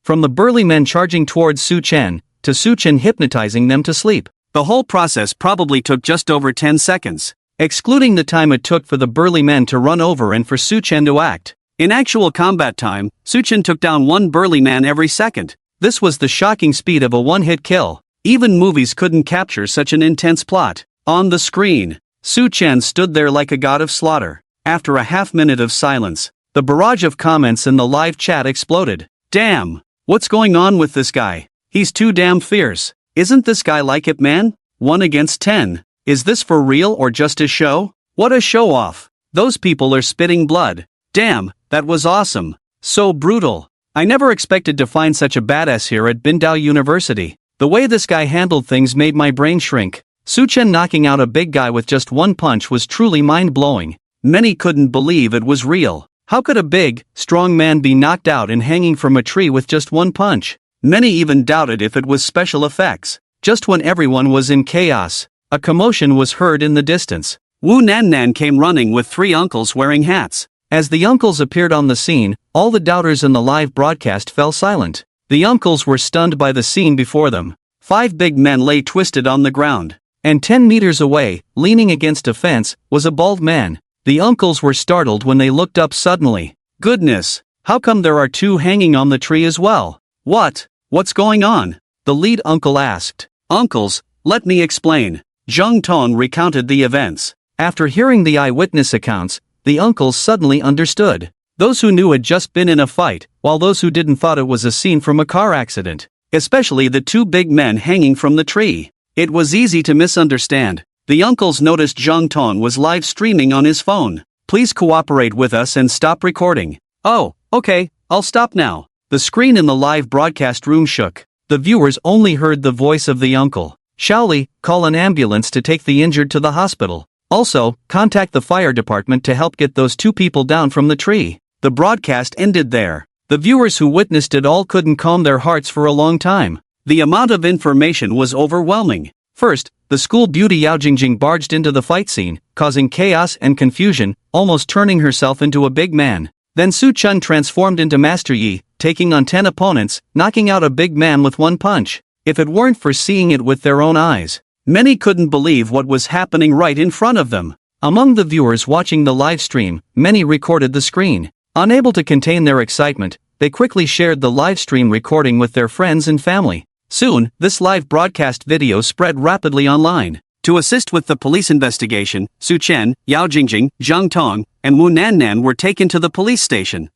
From the burly men charging towards Su Chen, to Su Chen hypnotizing them to sleep. The whole process probably took just over 10 seconds, excluding the time it took for the burly men to run over and for Su Chen to act. In actual combat time, Su Chen took down one burly man every second. This was the shocking speed of a one-hit kill. Even movies couldn't capture such an intense plot. On the screen, Su Chen stood there like a god of slaughter. After a half-minute of silence, the barrage of comments in the live chat exploded. Damn! What's going on with this guy? He's too damn fierce. Isn't this guy like Ip Man? 1 against 10. Is this for real or just a show? What a show-off. Those people are spitting blood. Damn, that was awesome. So brutal. I never expected to find such a badass here at Bindao University. The way this guy handled things made my brain shrink. Su Chen knocking out a big guy with just one punch was truly mind-blowing. Many couldn't believe it was real. How could a big, strong man be knocked out and hanging from a tree with just one punch? Many even doubted if it was special effects. Just when everyone was in chaos, a commotion was heard in the distance. Wu Nannan came running with 3 uncles wearing hats. As the uncles appeared on the scene, all the doubters in the live broadcast fell silent. The uncles were stunned by the scene before them. 5 big men lay twisted on the ground. And 10 meters away, leaning against a fence, was a bald man. The uncles were startled when they looked up suddenly. Goodness! How come there are 2 hanging on the tree as well? What's going on? The lead uncle asked. Uncles, let me explain. Zheng Tong recounted the events. After hearing the eyewitness accounts, the uncles suddenly understood. Those who knew had just been in a fight, while those who didn't thought it was a scene from a car accident. Especially the 2 big men hanging from the tree. It was easy to misunderstand. The uncles noticed Zheng Tong was live streaming on his phone. Please cooperate with us and stop recording. Oh, okay, I'll stop now. The screen in the live broadcast room shook. The viewers only heard the voice of the uncle. Shaoli, call an ambulance to take the injured to the hospital. Also, contact the fire department to help get those 2 people down from the tree. The broadcast ended there. The viewers who witnessed it all couldn't calm their hearts for a long time. The amount of information was overwhelming. First, the school beauty Yao Jing Jing barged into the fight scene, causing chaos and confusion, almost turning herself into a big man. Then Su Chen transformed into Master Yi, taking on 10 opponents, knocking out a big man with one punch. If it weren't for seeing it with their own eyes, many couldn't believe what was happening right in front of them. Among the viewers watching the live stream, many recorded the screen. Unable to contain their excitement, they quickly shared the live stream recording with their friends and family. Soon, this live broadcast video spread rapidly online. To assist with the police investigation, Su Chen, Yao Jingjing, Zheng Tong, and Wu Nannan were taken to the police station.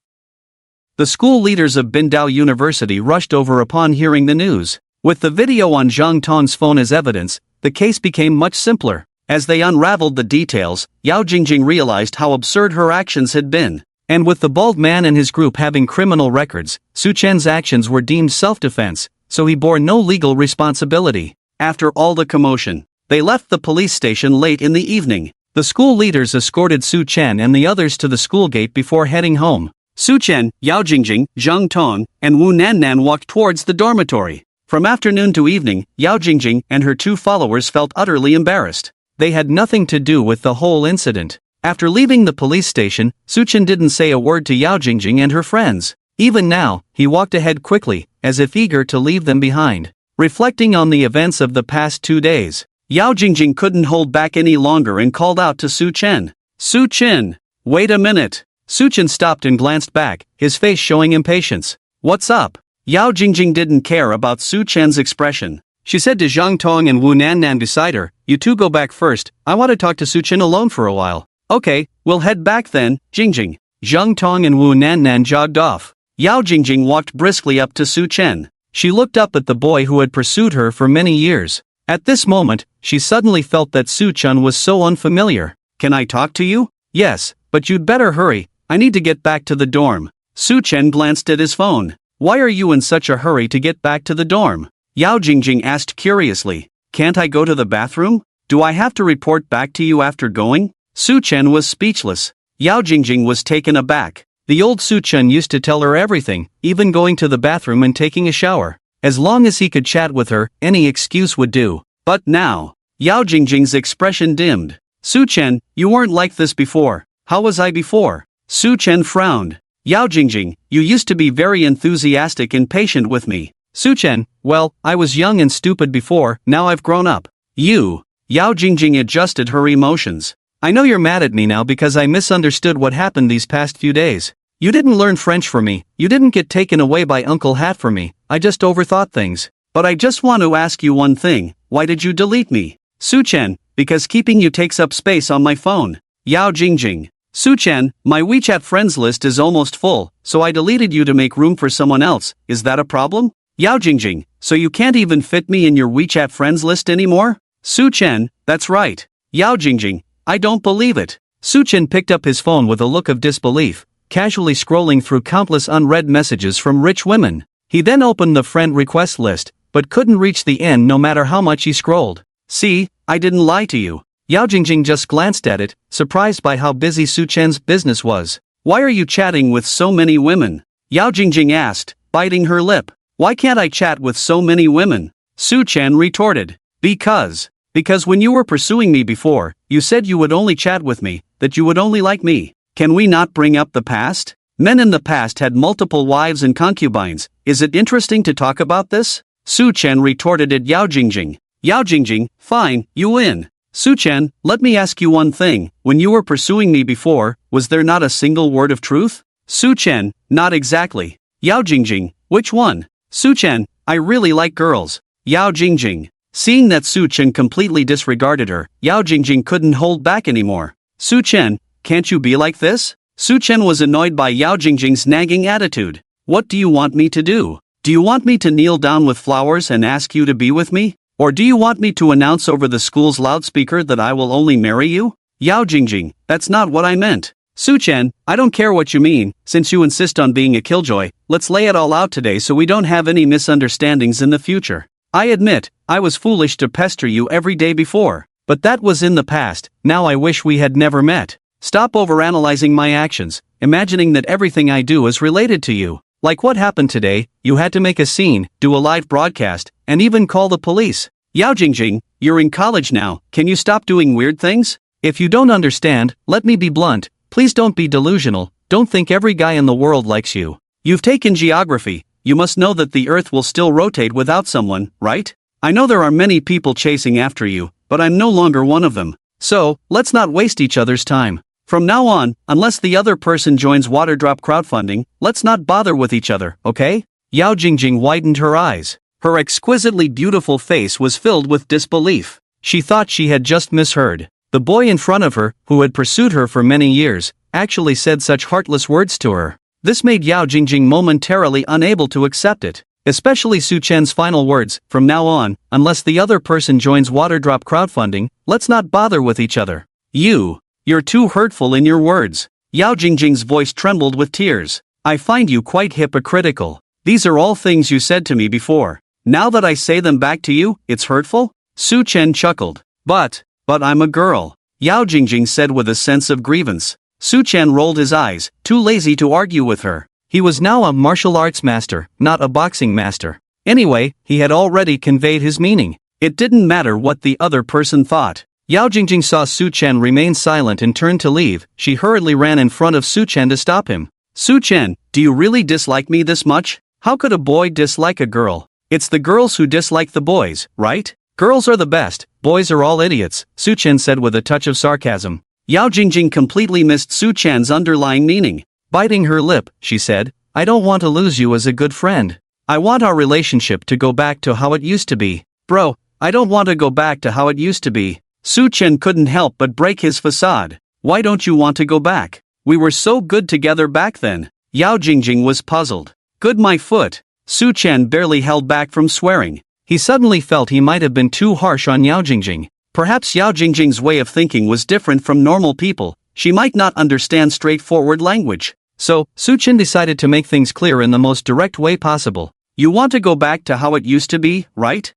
The school leaders of Bindao University rushed over upon hearing the news. With the video on Zheng Tong's phone as evidence, the case became much simpler. As they unraveled the details, Yao Jingjing realized how absurd her actions had been. And with the bald man and his group having criminal records, Su Chen's actions were deemed self-defense, so he bore no legal responsibility. After all the commotion, they left the police station late in the evening. The school leaders escorted Su Chen and the others to the school gate before heading home. Su Chen, Yao Jing Jing, Zheng Tong, and Wu Nannan walked towards the dormitory. From afternoon to evening, Yao Jing Jing and her two followers felt utterly embarrassed. They had nothing to do with the whole incident. After leaving the police station, Su Chen didn't say a word to Yao Jing Jing and her friends. Even now, he walked ahead quickly, as if eager to leave them behind. Reflecting on the events of the past 2 days, Yao Jing Jing couldn't hold back any longer and called out to Su Chen. Su Chen! Wait a minute! Su Chen stopped and glanced back, his face showing impatience. What's up? Yao Jing Jing didn't care about Su Chen's expression. She said to Zhang Tong and Wu Nannan beside her, "You two go back first, I want to talk to Su Chen alone for a while." "Okay, we'll head back then, Jing Jing." Zhang Tong and Wu Nannan jogged off. Yao Jing Jing walked briskly up to Su Chen. She looked up at the boy who had pursued her for many years. At this moment, she suddenly felt that Su Chen was so unfamiliar. "Can I talk to you?" "Yes, but you'd better hurry, I need to get back to the dorm." Su Chen glanced at his phone. "Why are you in such a hurry to get back to the dorm?" Yao Jing Jing asked curiously. "Can't I go to the bathroom? Do I have to report back to you after going?" Su Chen was speechless. Yao Jing Jing was taken aback. The old Su Chen used to tell her everything, even going to the bathroom and taking a shower. As long as he could chat with her, any excuse would do. But now, Yao Jing Jing's expression dimmed. "Su Chen, you weren't like this before. How was I before?" Su Chen frowned. "Yao Jing Jing, you used to be very enthusiastic and patient with me." Su Chen, "Well, I was young and stupid before, now I've grown up." "You." Yao Jing Jing adjusted her emotions. "I know you're mad at me now because I misunderstood what happened these past few days. You didn't learn French for me, you didn't get taken away by Uncle Hat for me, I just overthought things. But I just want to ask you one thing, why did you delete me?" Su Chen, "Because keeping you takes up space on my phone." Yao Jing Jing, "Su Chen, my WeChat friends list is almost full, so I deleted you to make room for someone else, is that a problem?" Yao Jing Jing, "So you can't even fit me in your WeChat friends list anymore?" Su Chen, "That's right." Yao Jing Jing, "I don't believe it." Su Chen picked up his phone with a look of disbelief, casually scrolling through countless unread messages from rich women. He then opened the friend request list, but couldn't reach the end no matter how much he scrolled. "See, I didn't lie to you." Yao Jing Jing just glanced at it, surprised by how busy Su Chen's business was. "Why are you chatting with so many women?" Yao Jing Jing asked, biting her lip. "Why can't I chat with so many women?" Su Chen retorted. Because when you were pursuing me before, you said you would only chat with me, that you would only like me. Can we not bring up the past? Men in the past had multiple wives and concubines, is it interesting to talk about this?" Su Chen retorted at Yao Jing Jing. Yao Jing Jing, "Fine, you win." "Su Chen, let me ask you one thing, when you were pursuing me before, was there not a single word of truth?" Su Chen, "Not exactly." Yao Jing Jing, "Which one?" Su Chen, "I really like girls." Yao Jing Jing. Seeing that Su Chen completely disregarded her, Yao Jing Jing couldn't hold back anymore. "Su Chen, can't you be like this?" Su Chen was annoyed by Yao Jing Jing's nagging attitude. "What do you want me to do? Do you want me to kneel down with flowers and ask you to be with me? Or do you want me to announce over the school's loudspeaker that I will only marry you?" Yao Jing Jing, "That's not what I meant." Su Chen, "I don't care what you mean, since you insist on being a killjoy, let's lay it all out today so we don't have any misunderstandings in the future. I admit, I was foolish to pester you every day before, but that was in the past, now I wish we had never met. Stop overanalyzing my actions, imagining that everything I do is related to you. Like what happened today, you had to make a scene, do a live broadcast, and even call the police. Yao Jing Jing, you're in college now, can you stop doing weird things? If you don't understand, let me be blunt, please don't be delusional, don't think every guy in the world likes you. You've taken geography, you must know that the earth will still rotate without someone, right? I know there are many people chasing after you, but I'm no longer one of them. So, let's not waste each other's time. From now on, unless the other person joins Waterdrop crowdfunding, let's not bother with each other, okay? Yao Jing Jing widened her eyes. Her exquisitely beautiful face was filled with disbelief. She thought she had just misheard. The boy in front of her, who had pursued her for many years, actually said such heartless words to her. This made Yao Jing Jing momentarily unable to accept it. Especially Su Chen's final words, "From now on, unless the other person joins Waterdrop crowdfunding, let's not bother with each other." You're too hurtful in your words. Yao Jing Jing's voice trembled with tears. I find you quite hypocritical. These are all things you said to me before. Now that I say them back to you, it's hurtful? Su Chen chuckled. But I'm a girl, Yao Jing Jing said with a sense of grievance. Su Chen rolled his eyes, too lazy to argue with her. He was now a martial arts master, not a boxing master. Anyway, he had already conveyed his meaning. It didn't matter what the other person thought. Yao Jingjing saw Su Chen remain silent and turned to leave. She hurriedly ran in front of Su Chen to stop him. Su Chen, do you really dislike me this much? How could a boy dislike a girl? It's the girls who dislike the boys, right? Girls are the best, boys are all idiots, Su Chen said with a touch of sarcasm. Yao Jingjing completely missed Su Chen's underlying meaning. Biting her lip, she said, I don't want to lose you as a good friend. I want our relationship to go back to how it used to be. Bro, I don't want to go back to how it used to be. Su Chen couldn't help but break his facade. Why don't you want to go back? We were so good together back then. Yao Jingjing was puzzled. Good my foot. Su Chen barely held back from swearing. He suddenly felt he might have been too harsh on Yao Jingjing. Perhaps Yao Jingjing's way of thinking was different from normal people. She might not understand straightforward language. So, Su Chen decided to make things clear in the most direct way possible. You want to go back to how it used to be, right?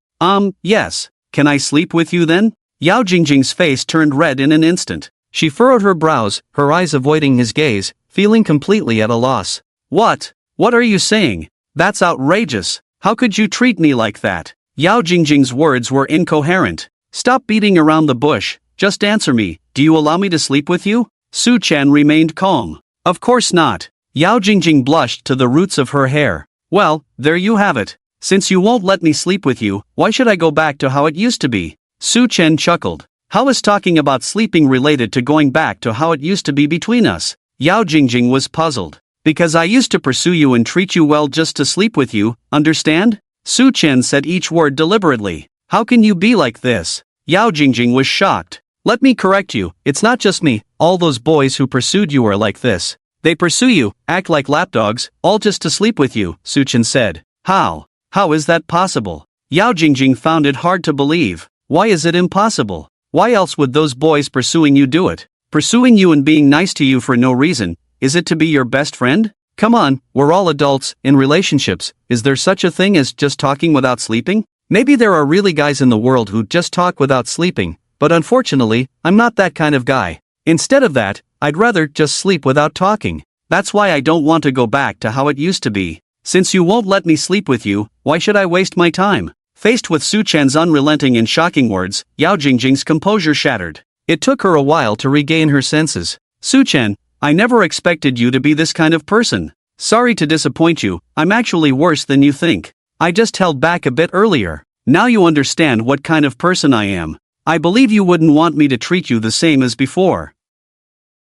Yes. Can I sleep with you then? Yao Jingjing's face turned red in an instant. She furrowed her brows, her eyes avoiding his gaze, feeling completely at a loss. What? What are you saying? That's outrageous. How could you treat me like that? Yao Jingjing's words were incoherent. Stop beating around the bush, just answer me, do you allow me to sleep with you? Su Chen remained calm. Of course not. Yao Jingjing blushed to the roots of her hair. Well, there you have it. Since you won't let me sleep with you, why should I go back to how it used to be? Su Chen chuckled. How is talking about sleeping related to going back to how it used to be between us? Yao Jingjing was puzzled. Because I used to pursue you and treat you well just to sleep with you, understand? Su Chen said each word deliberately. How can you be like this? Yao Jingjing was shocked. Let me correct you, it's not just me, all those boys who pursued you are like this. They pursue you, act like lapdogs, all just to sleep with you, Su Chen said. How? How is that possible? Yao Jingjing found it hard to believe. Why is it impossible? Why else would those boys pursuing you do it? Pursuing you and being nice to you for no reason, is it to be your best friend? Come on, we're all adults, in relationships, is there such a thing as just talking without sleeping? Maybe there are really guys in the world who just talk without sleeping, but unfortunately, I'm not that kind of guy. Instead of that, I'd rather just sleep without talking. That's why I don't want to go back to how it used to be. Since you won't let me sleep with you, why should I waste my time? Faced with Su Chen's unrelenting and shocking words, Yao Jingjing's composure shattered. It took her a while to regain her senses. Su Chen, I never expected you to be this kind of person. Sorry to disappoint you, I'm actually worse than you think. I just held back a bit earlier. Now you understand what kind of person I am. I believe you wouldn't want me to treat you the same as before.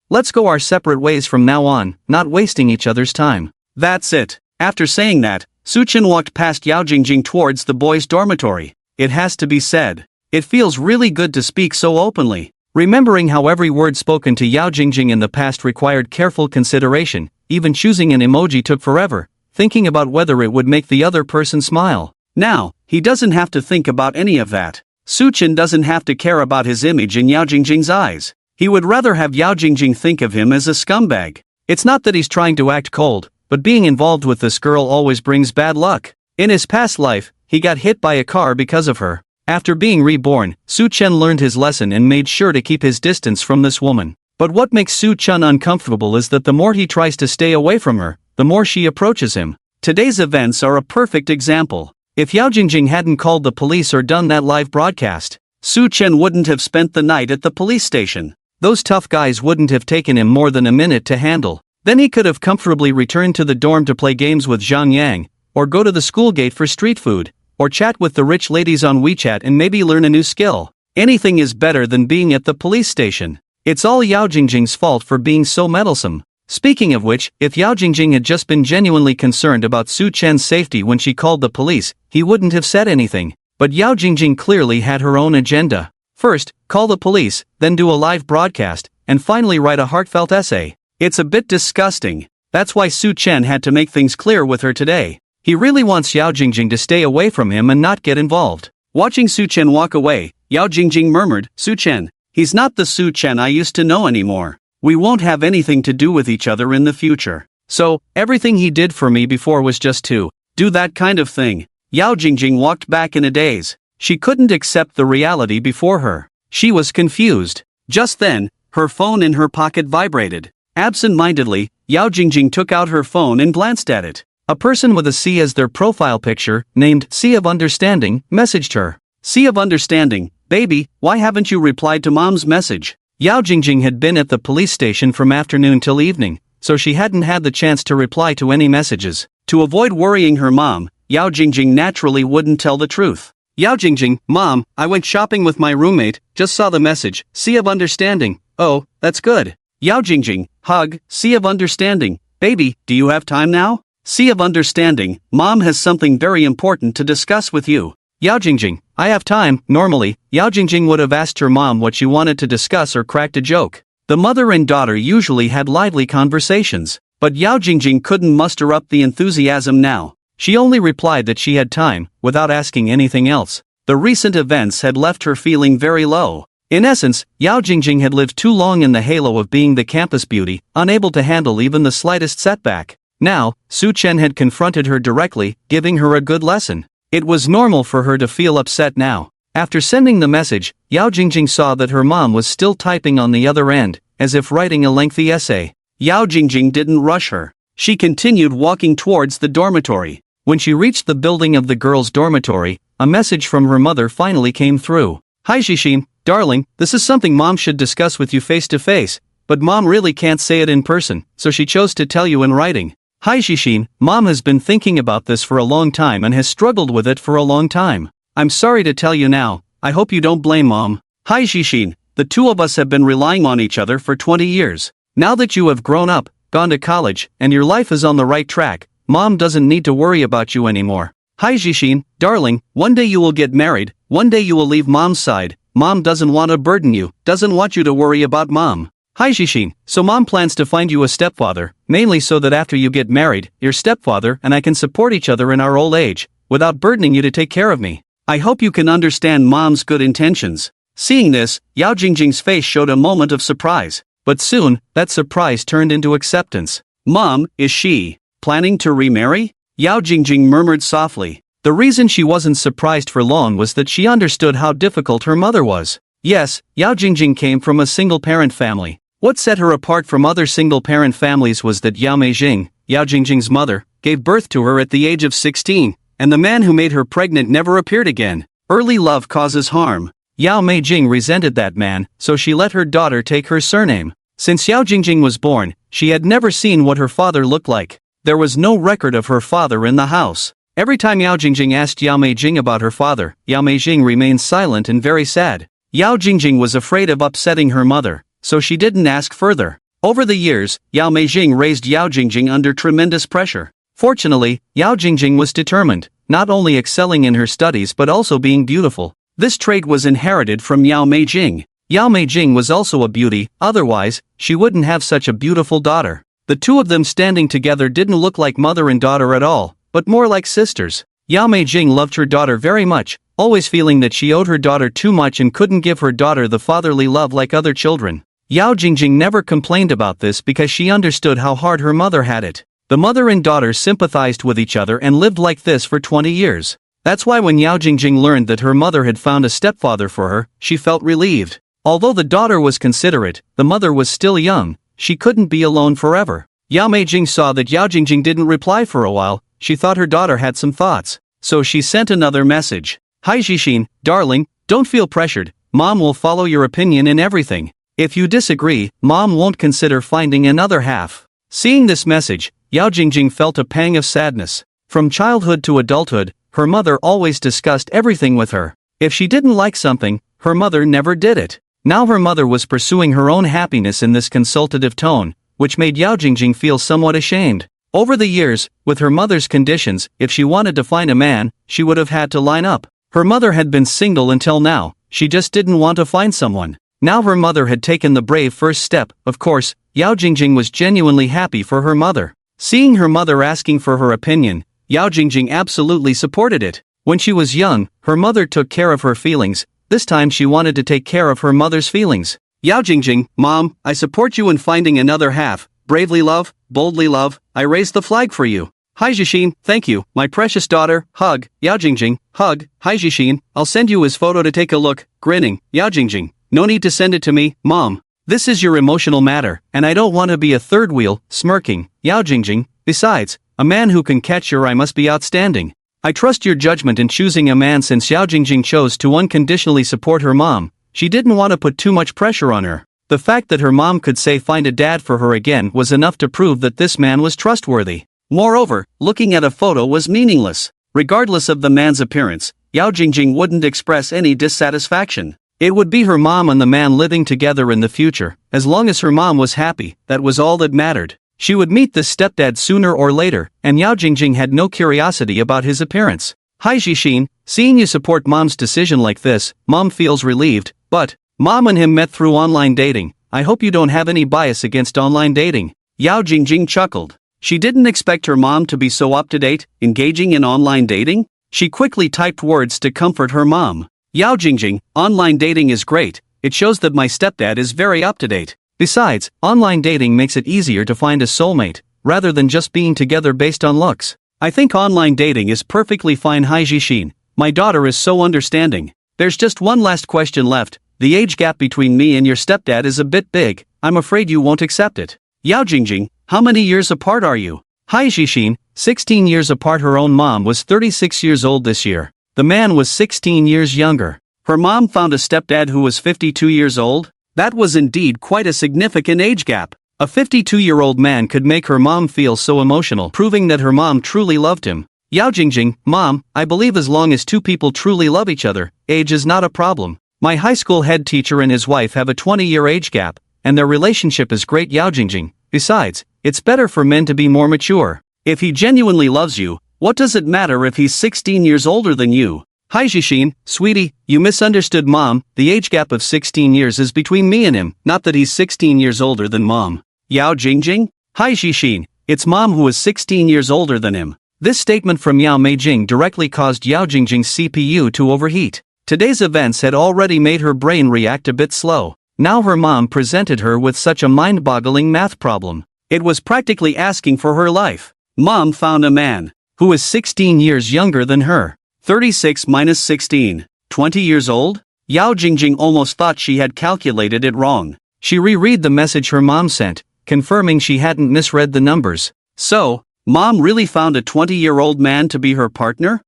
Let's go our separate ways from now on, not wasting each other's time. That's it. After saying that, Su Chen walked past Yao Jingjing towards the boys' dormitory. It has to be said. It feels really good to speak so openly. Remembering how every word spoken to Yao Jingjing in the past required careful consideration, even choosing an emoji took forever, thinking about whether it would make the other person smile. Now, he doesn't have to think about any of that. Su Chen doesn't have to care about his image in Yao Jingjing's eyes. He would rather have Yao Jingjing think of him as a scumbag. It's not that he's trying to act cold, but being involved with this girl always brings bad luck. In his past life, he got hit by a car because of her. After being reborn, Su Chen learned his lesson and made sure to keep his distance from this woman. But what makes Su Chen uncomfortable is that the more he tries to stay away from her, the more she approaches him. Today's events are a perfect example. If Yao Jingjing hadn't called the police or done that live broadcast, Su Chen wouldn't have spent the night at the police station. Those tough guys wouldn't have taken him more than a minute to handle. Then he could have comfortably returned to the dorm to play games with Zhang Yang, or go to the school gate for street food, or chat with the rich ladies on WeChat and maybe learn a new skill. Anything is better than being at the police station. It's all Yao Jingjing's fault for being so meddlesome. Speaking of which, if Yao Jingjing had just been genuinely concerned about Su Chen's safety when she called the police, he wouldn't have said anything. But Yao Jingjing clearly had her own agenda. First, call the police, then do a live broadcast, and finally write a heartfelt essay. It's a bit disgusting. That's why Su Chen had to make things clear with her today. He really wants Yao Jingjing to stay away from him and not get involved. Watching Su Chen walk away, Yao Jingjing murmured, Su Chen, he's not the Su Chen I used to know anymore. We won't have anything to do with each other in the future. So, everything he did for me before was just to do that kind of thing. Yao Jingjing walked back in a daze. She couldn't accept the reality before her. She was confused. Just then, her phone in her pocket vibrated. Absent-mindedly, Yao Jingjing took out her phone and glanced at it. A person with a C as their profile picture, named C of Understanding, messaged her. C of Understanding, baby, why haven't you replied to mom's message? Yao Jingjing had been at the police station from afternoon till evening, so she hadn't had the chance to reply to any messages. To avoid worrying her mom, Yao Jingjing naturally wouldn't tell the truth. Yao Jingjing, Mom, I went shopping with my roommate, just saw the message, C of Understanding. Oh, that's good. Yao Jingjing, hug, C of Understanding. Baby, do you have time now? C of Understanding, Mom has something very important to discuss with you. Yao Jingjing, I have time. Normally, Yao Jingjing would have asked her mom what she wanted to discuss or cracked a joke. The mother and daughter usually had lively conversations, but Yao Jingjing couldn't muster up the enthusiasm now. She only replied that she had time, without asking anything else. The recent events had left her feeling very low. In essence, Yao Jingjing had lived too long in the halo of being the campus beauty, unable to handle even the slightest setback. Now, Su Chen had confronted her directly, giving her a good lesson. It was normal for her to feel upset now. After sending the message, Yao Jingjing saw that her mom was still typing on the other end, as if writing a lengthy essay. Yao Jingjing didn't rush her. She continued walking towards the dormitory. When she reached the building of the girls' dormitory, a message from her mother finally came through. Hi Xixin, darling, this is something mom should discuss with you face to face, but mom really can't say it in person, so she chose to tell you in writing. Hi Xixin, mom has been thinking about this for a long time and has struggled with it for a long time. I'm sorry to tell you now, I hope you don't blame mom. Hi Xixin, the two of us have been relying on each other for 20 years. Now that you have grown up, gone to college, and your life is on the right track, mom doesn't need to worry about you anymore. Hi Xixin, darling, one day you will get married, one day you will leave mom's side. Mom doesn't want to burden you, doesn't want you to worry about mom. Hi Xixin, so mom plans to find you a stepfather, mainly so that after you get married, your stepfather and I can support each other in our old age, without burdening you to take care of me. I hope you can understand mom's good intentions. Seeing this, Yao Jingjing's face showed a moment of surprise, but soon, that surprise turned into acceptance. Mom, is she planning to remarry? Yao Jingjing murmured softly. The reason she wasn't surprised for long was that she understood how difficult her mother was. Yes, Yao Jingjing came from a single-parent family. What set her apart from other single-parent families was that Yao Meijing, Yao Jingjing's mother, gave birth to her at the age of 16, and the man who made her pregnant never appeared again. Early love causes harm. Yao Meijing resented that man, so she let her daughter take her surname. Since Yao Jingjing was born, she had never seen what her father looked like. There was no record of her father in the house. Every time Yao Jingjing asked Yao Meijing about her father, Yao Meijing remained silent and very sad. Yao Jingjing was afraid of upsetting her mother, so she didn't ask further. Over the years, Yao Meijing raised Yao Jingjing under tremendous pressure. Fortunately, Yao Jingjing was determined, not only excelling in her studies but also being beautiful. This trait was inherited from Yao Meijing. Yao Meijing was also a beauty, otherwise, she wouldn't have such a beautiful daughter. The two of them standing together didn't look like mother and daughter at all, but more like sisters. Yao Meijing loved her daughter very much, always feeling that she owed her daughter too much and couldn't give her daughter the fatherly love like other children. Yao Jingjing never complained about this because she understood how hard her mother had it. The mother and daughter sympathized with each other and lived like this for 20 years. That's why when Yao Jingjing learned that her mother had found a stepfather for her, she felt relieved. Although the daughter was considerate, the mother was still young, she couldn't be alone forever. Yao Meijing saw that Yao Jingjing didn't reply for a while. She thought her daughter had some thoughts, so she sent another message. Hi Xixin, darling, don't feel pressured, mom will follow your opinion in everything. If you disagree, mom won't consider finding another half. Seeing this message, Yao Jingjing felt a pang of sadness. From childhood to adulthood, her mother always discussed everything with her. If she didn't like something, her mother never did it. Now her mother was pursuing her own happiness in this consultative tone, which made Yao Jingjing feel somewhat ashamed. Over the years, with her mother's conditions, if she wanted to find a man, she would have had to line up. Her mother had been single until now, she just didn't want to find someone. Now her mother had taken the brave first step. Of course, Yao Jingjing was genuinely happy for her mother. Seeing her mother asking for her opinion, Yao Jingjing absolutely supported it. When she was young, her mother took care of her feelings. This time she wanted to take care of her mother's feelings. Yao Jing Jing, Mom, I support you in finding another half. Bravely love, boldly love, I raise the flag for you. Hai Jishin, thank you, my precious daughter, hug, Yao Jing Jing, hug, Hai Jishin, I'll send you his photo to take a look, grinning, Yao Jing Jing, no need to send it to me, Mom. This is your emotional matter, and I don't want to be a third wheel, smirking, Yao Jing Jing, besides, a man who can catch your eye must be outstanding. I trust your judgment in choosing a man since Yao Jing Jing chose to unconditionally support her mom. She didn't want to put too much pressure on her. The fact that her mom could say find a dad for her again was enough to prove that this man was trustworthy. Moreover, looking at a photo was meaningless. Regardless of the man's appearance, Yao Jing Jing wouldn't express any dissatisfaction. It would be her mom and the man living together in the future. As long as her mom was happy, that was all that mattered. She would meet the stepdad sooner or later, and Yao Jing Jing had no curiosity about his appearance. Hai Jishin, seeing you support mom's decision like this, mom feels relieved, but mom and him met through online dating. I hope you don't have any bias against online dating. Yao Jing Jing chuckled. She didn't expect her mom to be so up-to-date, engaging in online dating. She quickly typed words to comfort her mom. Yao Jing Jing, online dating is great. It shows that my stepdad is very up-to-date. Besides, online dating makes it easier to find a soulmate, rather than just being together based on looks. I think online dating is perfectly fine. Hai Jishin, my daughter is so understanding. There's just one last question left. The age gap between me and your stepdad is a bit big. I'm afraid you won't accept it. Yao Jing Jing, how many years apart are you? Hai Jishin, 16 years apart. Her own mom was 36 years old this year. The man was 16 years younger. Her mom found a stepdad who was 52 years old? That was indeed quite a significant age gap. A 52-year-old man could make her mom feel so emotional, proving that her mom truly loved him. Yao Jing Jing, Mom, I believe as long as two people truly love each other, age is not a problem. My high school head teacher and his wife have a 20-year age gap, and their relationship is great. Yao Jing Jing, besides, it's better for men to be more mature. If he genuinely loves you, what does it matter if he's 16 years older than you? Hai Jishin, sweetie, you misunderstood Mom. The age gap of 16 years is between me and him, not that he's 16 years older than Mom. Yao Jing Jing? Hai Jishin, it's Mom who is 16 years older than him. This statement from Yao Meijing directly caused Yao Jing Jing's CPU to overheat. Today's events had already made her brain react a bit slow. Now her mom presented her with such a mind-boggling math problem. It was practically asking for her life. Mom found a man who is 16 years younger than her. 36 minus 16. 20 years old? Yao Jing Jing almost thought she had calculated it wrong. She reread the message her mom sent, confirming she hadn't misread the numbers. So, Mom really found a 20-year-old man to be her partner?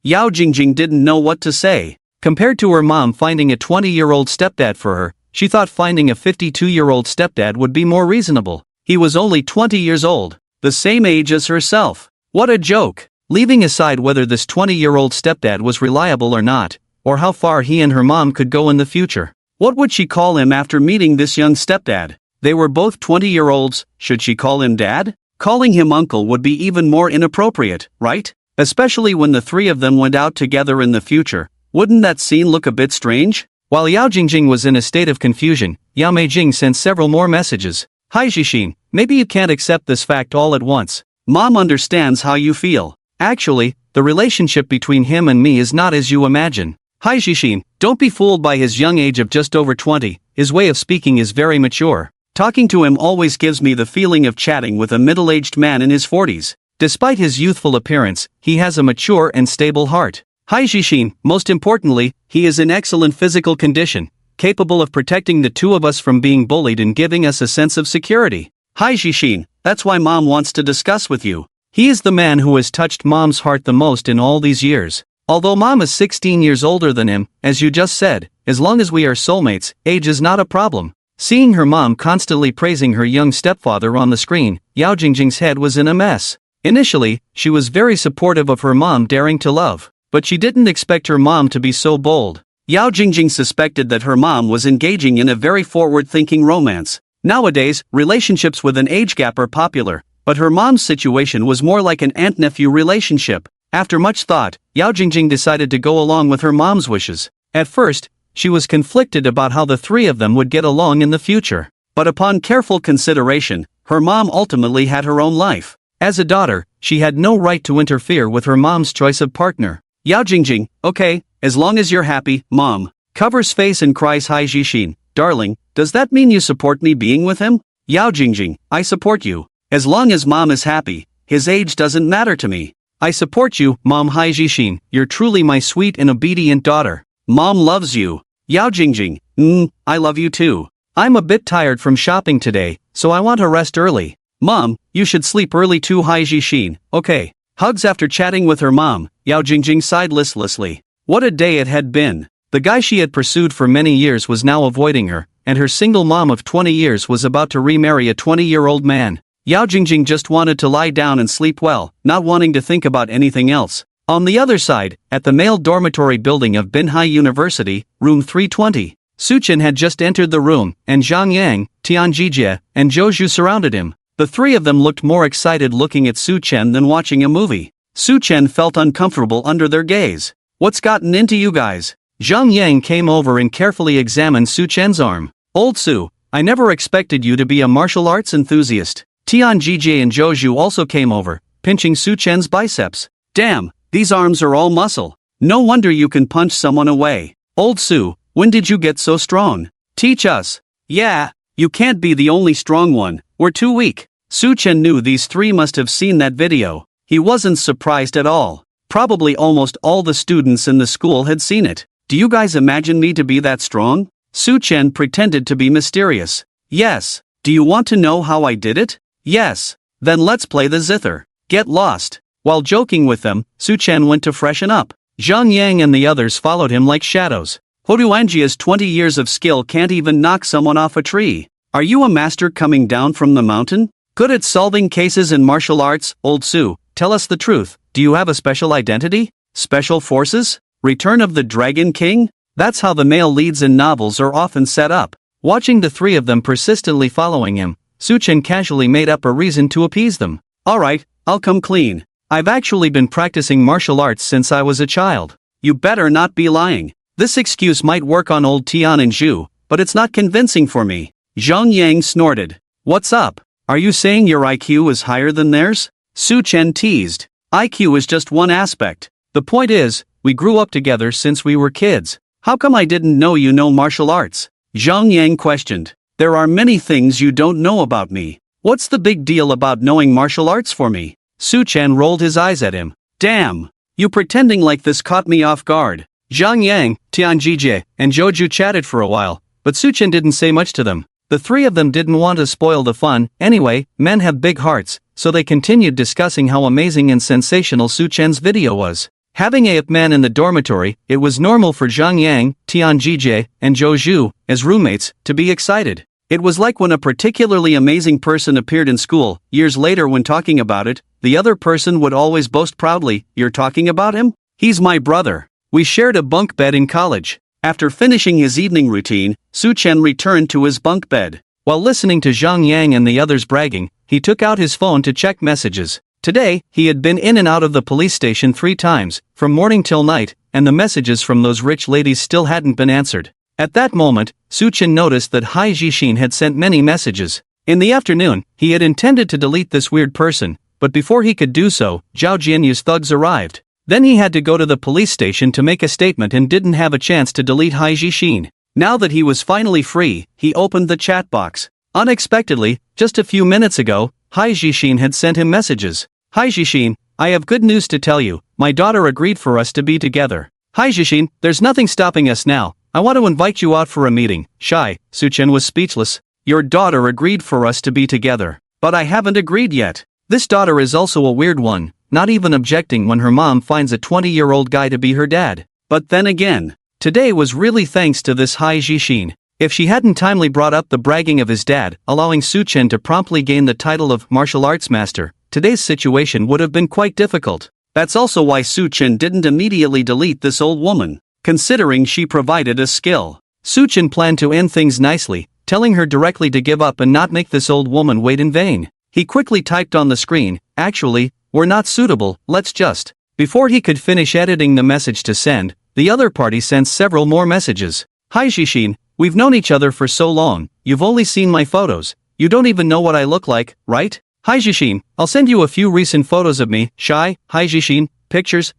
Yao Jing Jing didn't know what to say. Compared to her mom finding a 20-year-old stepdad for her, she thought finding a 52-year-old stepdad would be more reasonable. He was only 20 years old, the same age as herself. What a joke! Leaving aside whether this 20-year-old stepdad was reliable or not, or how far he and her mom could go in the future. What would she call him after meeting this young stepdad? They were both 20-year-olds, should she call him dad? Calling him uncle would be even more inappropriate, right? Especially when the three of them went out together in the future. Wouldn't that scene look a bit strange? While Yao Jing Jing was in a state of confusion, Yao Meijing sent several more messages. Hai Jishin, maybe you can't accept this fact all at once. Mom understands how you feel. Actually, the relationship between him and me is not as you imagine. Hai Jishin, don't be fooled by his young age of just over 20, his way of speaking is very mature. Talking to him always gives me the feeling of chatting with a middle-aged man in his 40s. Despite his youthful appearance, he has a mature and stable heart. Hai Jishin, most importantly, he is in excellent physical condition, capable of protecting the two of us from being bullied and giving us a sense of security. Hai Jishin, that's why Mom wants to discuss with you. He is the man who has touched Mom's heart the most in all these years. Although Mom is 16 years older than him, as you just said, as long as we are soulmates, age is not a problem. Seeing her mom constantly praising her young stepfather on the screen, Yao Jing Jing's head was in a mess. Initially, she was very supportive of her mom daring to love, but she didn't expect her mom to be so bold. Yao Jing Jing suspected that her mom was engaging in a very forward-thinking romance. Nowadays, relationships with an age gap are popular, but her mom's situation was more like an aunt-nephew relationship. After much thought, Yao Jing Jing decided to go along with her mom's wishes. At first, she was conflicted about how the three of them would get along in the future. But upon careful consideration, her mom ultimately had her own life. As a daughter, she had no right to interfere with her mom's choice of partner. Yao Jing Jing, okay, as long as you're happy, Mom. Covers face and cries. Hai Jishin, darling, does that mean you support me being with him? Yao Jing Jing, I support you. As long as mom is happy, his age doesn't matter to me. I support you, Mom Hai Jishin, you're truly my sweet and obedient daughter. Mom loves you. Yao Jing Jing, I love you too. I'm a bit tired from shopping today, so I want to rest early. Mom, you should sleep early too, Hai Jishin, okay. Hugs after chatting with her mom, Yao Jing Jing sighed listlessly. What a day it had been. The guy she had pursued for many years was now avoiding her, and her single mom of 20 years was about to remarry a 20-year-old man. Yao Jingjing just wanted to lie down and sleep well, not wanting to think about anything else. On the other side, at the male dormitory building of Binhai University, room 320, Su Chen had just entered the room, and Zhang Yang, Tian Jijie, and Zhou Zhu surrounded him. The three of them looked more excited looking at Su Chen than watching a movie. Su Chen felt uncomfortable under their gaze. What's gotten into you guys? Zhang Yang came over and carefully examined Su Chen's arm. Old Su, I never expected you to be a martial arts enthusiast. Tian Jijie and Zhou Zhu also came over, pinching Su Chen's biceps. Damn, these arms are all muscle. No wonder you can punch someone away. Old Su, when did you get so strong? Teach us. Yeah, you can't be the only strong one, we're too weak. Su Chen knew these three must have seen that video. He wasn't surprised at all. Probably almost all the students in the school had seen it. Do you guys imagine me to be that strong? Su Chen pretended to be mysterious. Yes. Do you want to know how I did it? Yes. Then let's play the zither. Get lost. While joking with them, Su Chen went to freshen up. Zhang Yang and the others followed him like shadows. Hoduanjia's 20 years of skill can't even knock someone off a tree. Are you a master coming down from the mountain? Good at solving cases in martial arts, Old Su, tell us the truth. Do you have a special identity? Special forces? Return of the Dragon King? That's how the male leads in novels are often set up. Watching the three of them persistently following him, Su Chen casually made up a reason to appease them. Alright, I'll come clean. I've actually been practicing martial arts since I was a child. You better not be lying. This excuse might work on old Tian and Zhu, but it's not convincing for me. Zhang Yang snorted. What's up? Are you saying your IQ is higher than theirs? Su Chen teased. IQ is just one aspect. The point is, we grew up together since we were kids. How come I didn't know you know martial arts? Zhang Yang questioned. There are many things you don't know about me. What's the big deal about knowing martial arts for me? Su Chen rolled his eyes at him. Damn! You pretending like this caught me off guard. Zhang Yang, Tian Jijie, and Zhou Zhu chatted for a while, but Su Chen didn't say much to them. The three of them didn't want to spoil the fun. Anyway, men have big hearts, so they continued discussing how amazing and sensational Su Chen's video was. Having a man in the dormitory, it was normal for Zhang Yang, Tian Jijie, and Zhou Zhu, as roommates, to be excited. It was like when a particularly amazing person appeared in school. Years later, when talking about it, the other person would always boast proudly, "You're talking about him? He's my brother. We shared a bunk bed in college." After finishing his evening routine, Su Chen returned to his bunk bed. While listening to Zhang Yang and the others bragging, he took out his phone to check messages. Today, he had been in and out of the police station 3 times, from morning till night, and the messages from those rich ladies still hadn't been answered. At that moment, Su Chen noticed that Hai Jishin had sent many messages. In the afternoon, he had intended to delete this weird person, but before he could do so, Zhao Jianyu's thugs arrived. Then he had to go to the police station to make a statement and didn't have a chance to delete Hai Jishin. Now that he was finally free, he opened the chat box. Unexpectedly, just a few minutes ago, Hai Jishin had sent him messages. Hai Jishin, I have good news to tell you. My daughter agreed for us to be together. Hai Jishin, there's nothing stopping us now. I want to invite you out for a meeting. Shy, Su Chen was speechless. Your daughter agreed for us to be together. But I haven't agreed yet. This daughter is also a weird one, not even objecting when her mom finds a 20-year-old guy to be her dad. But then again, today was really thanks to this Hai Jishin. If she hadn't timely brought up the bragging of his dad, allowing Su Chen to promptly gain the title of martial arts master, today's situation would have been quite difficult. That's also why Su Chen didn't immediately delete this old woman, considering she provided a skill. Su Chen planned to end things nicely, telling her directly to give up and not make this old woman wait in vain. He quickly typed on the screen, "Actually, we're not suitable, let's just." Before he could finish editing the message to send, the other party sent several more messages. Hi Jishin, we've known each other for so long, you've only seen my photos. You don't even know what I look like, right? Hi Jishin, I'll send you a few recent photos of me. Shy, Hi Jishin, pictures.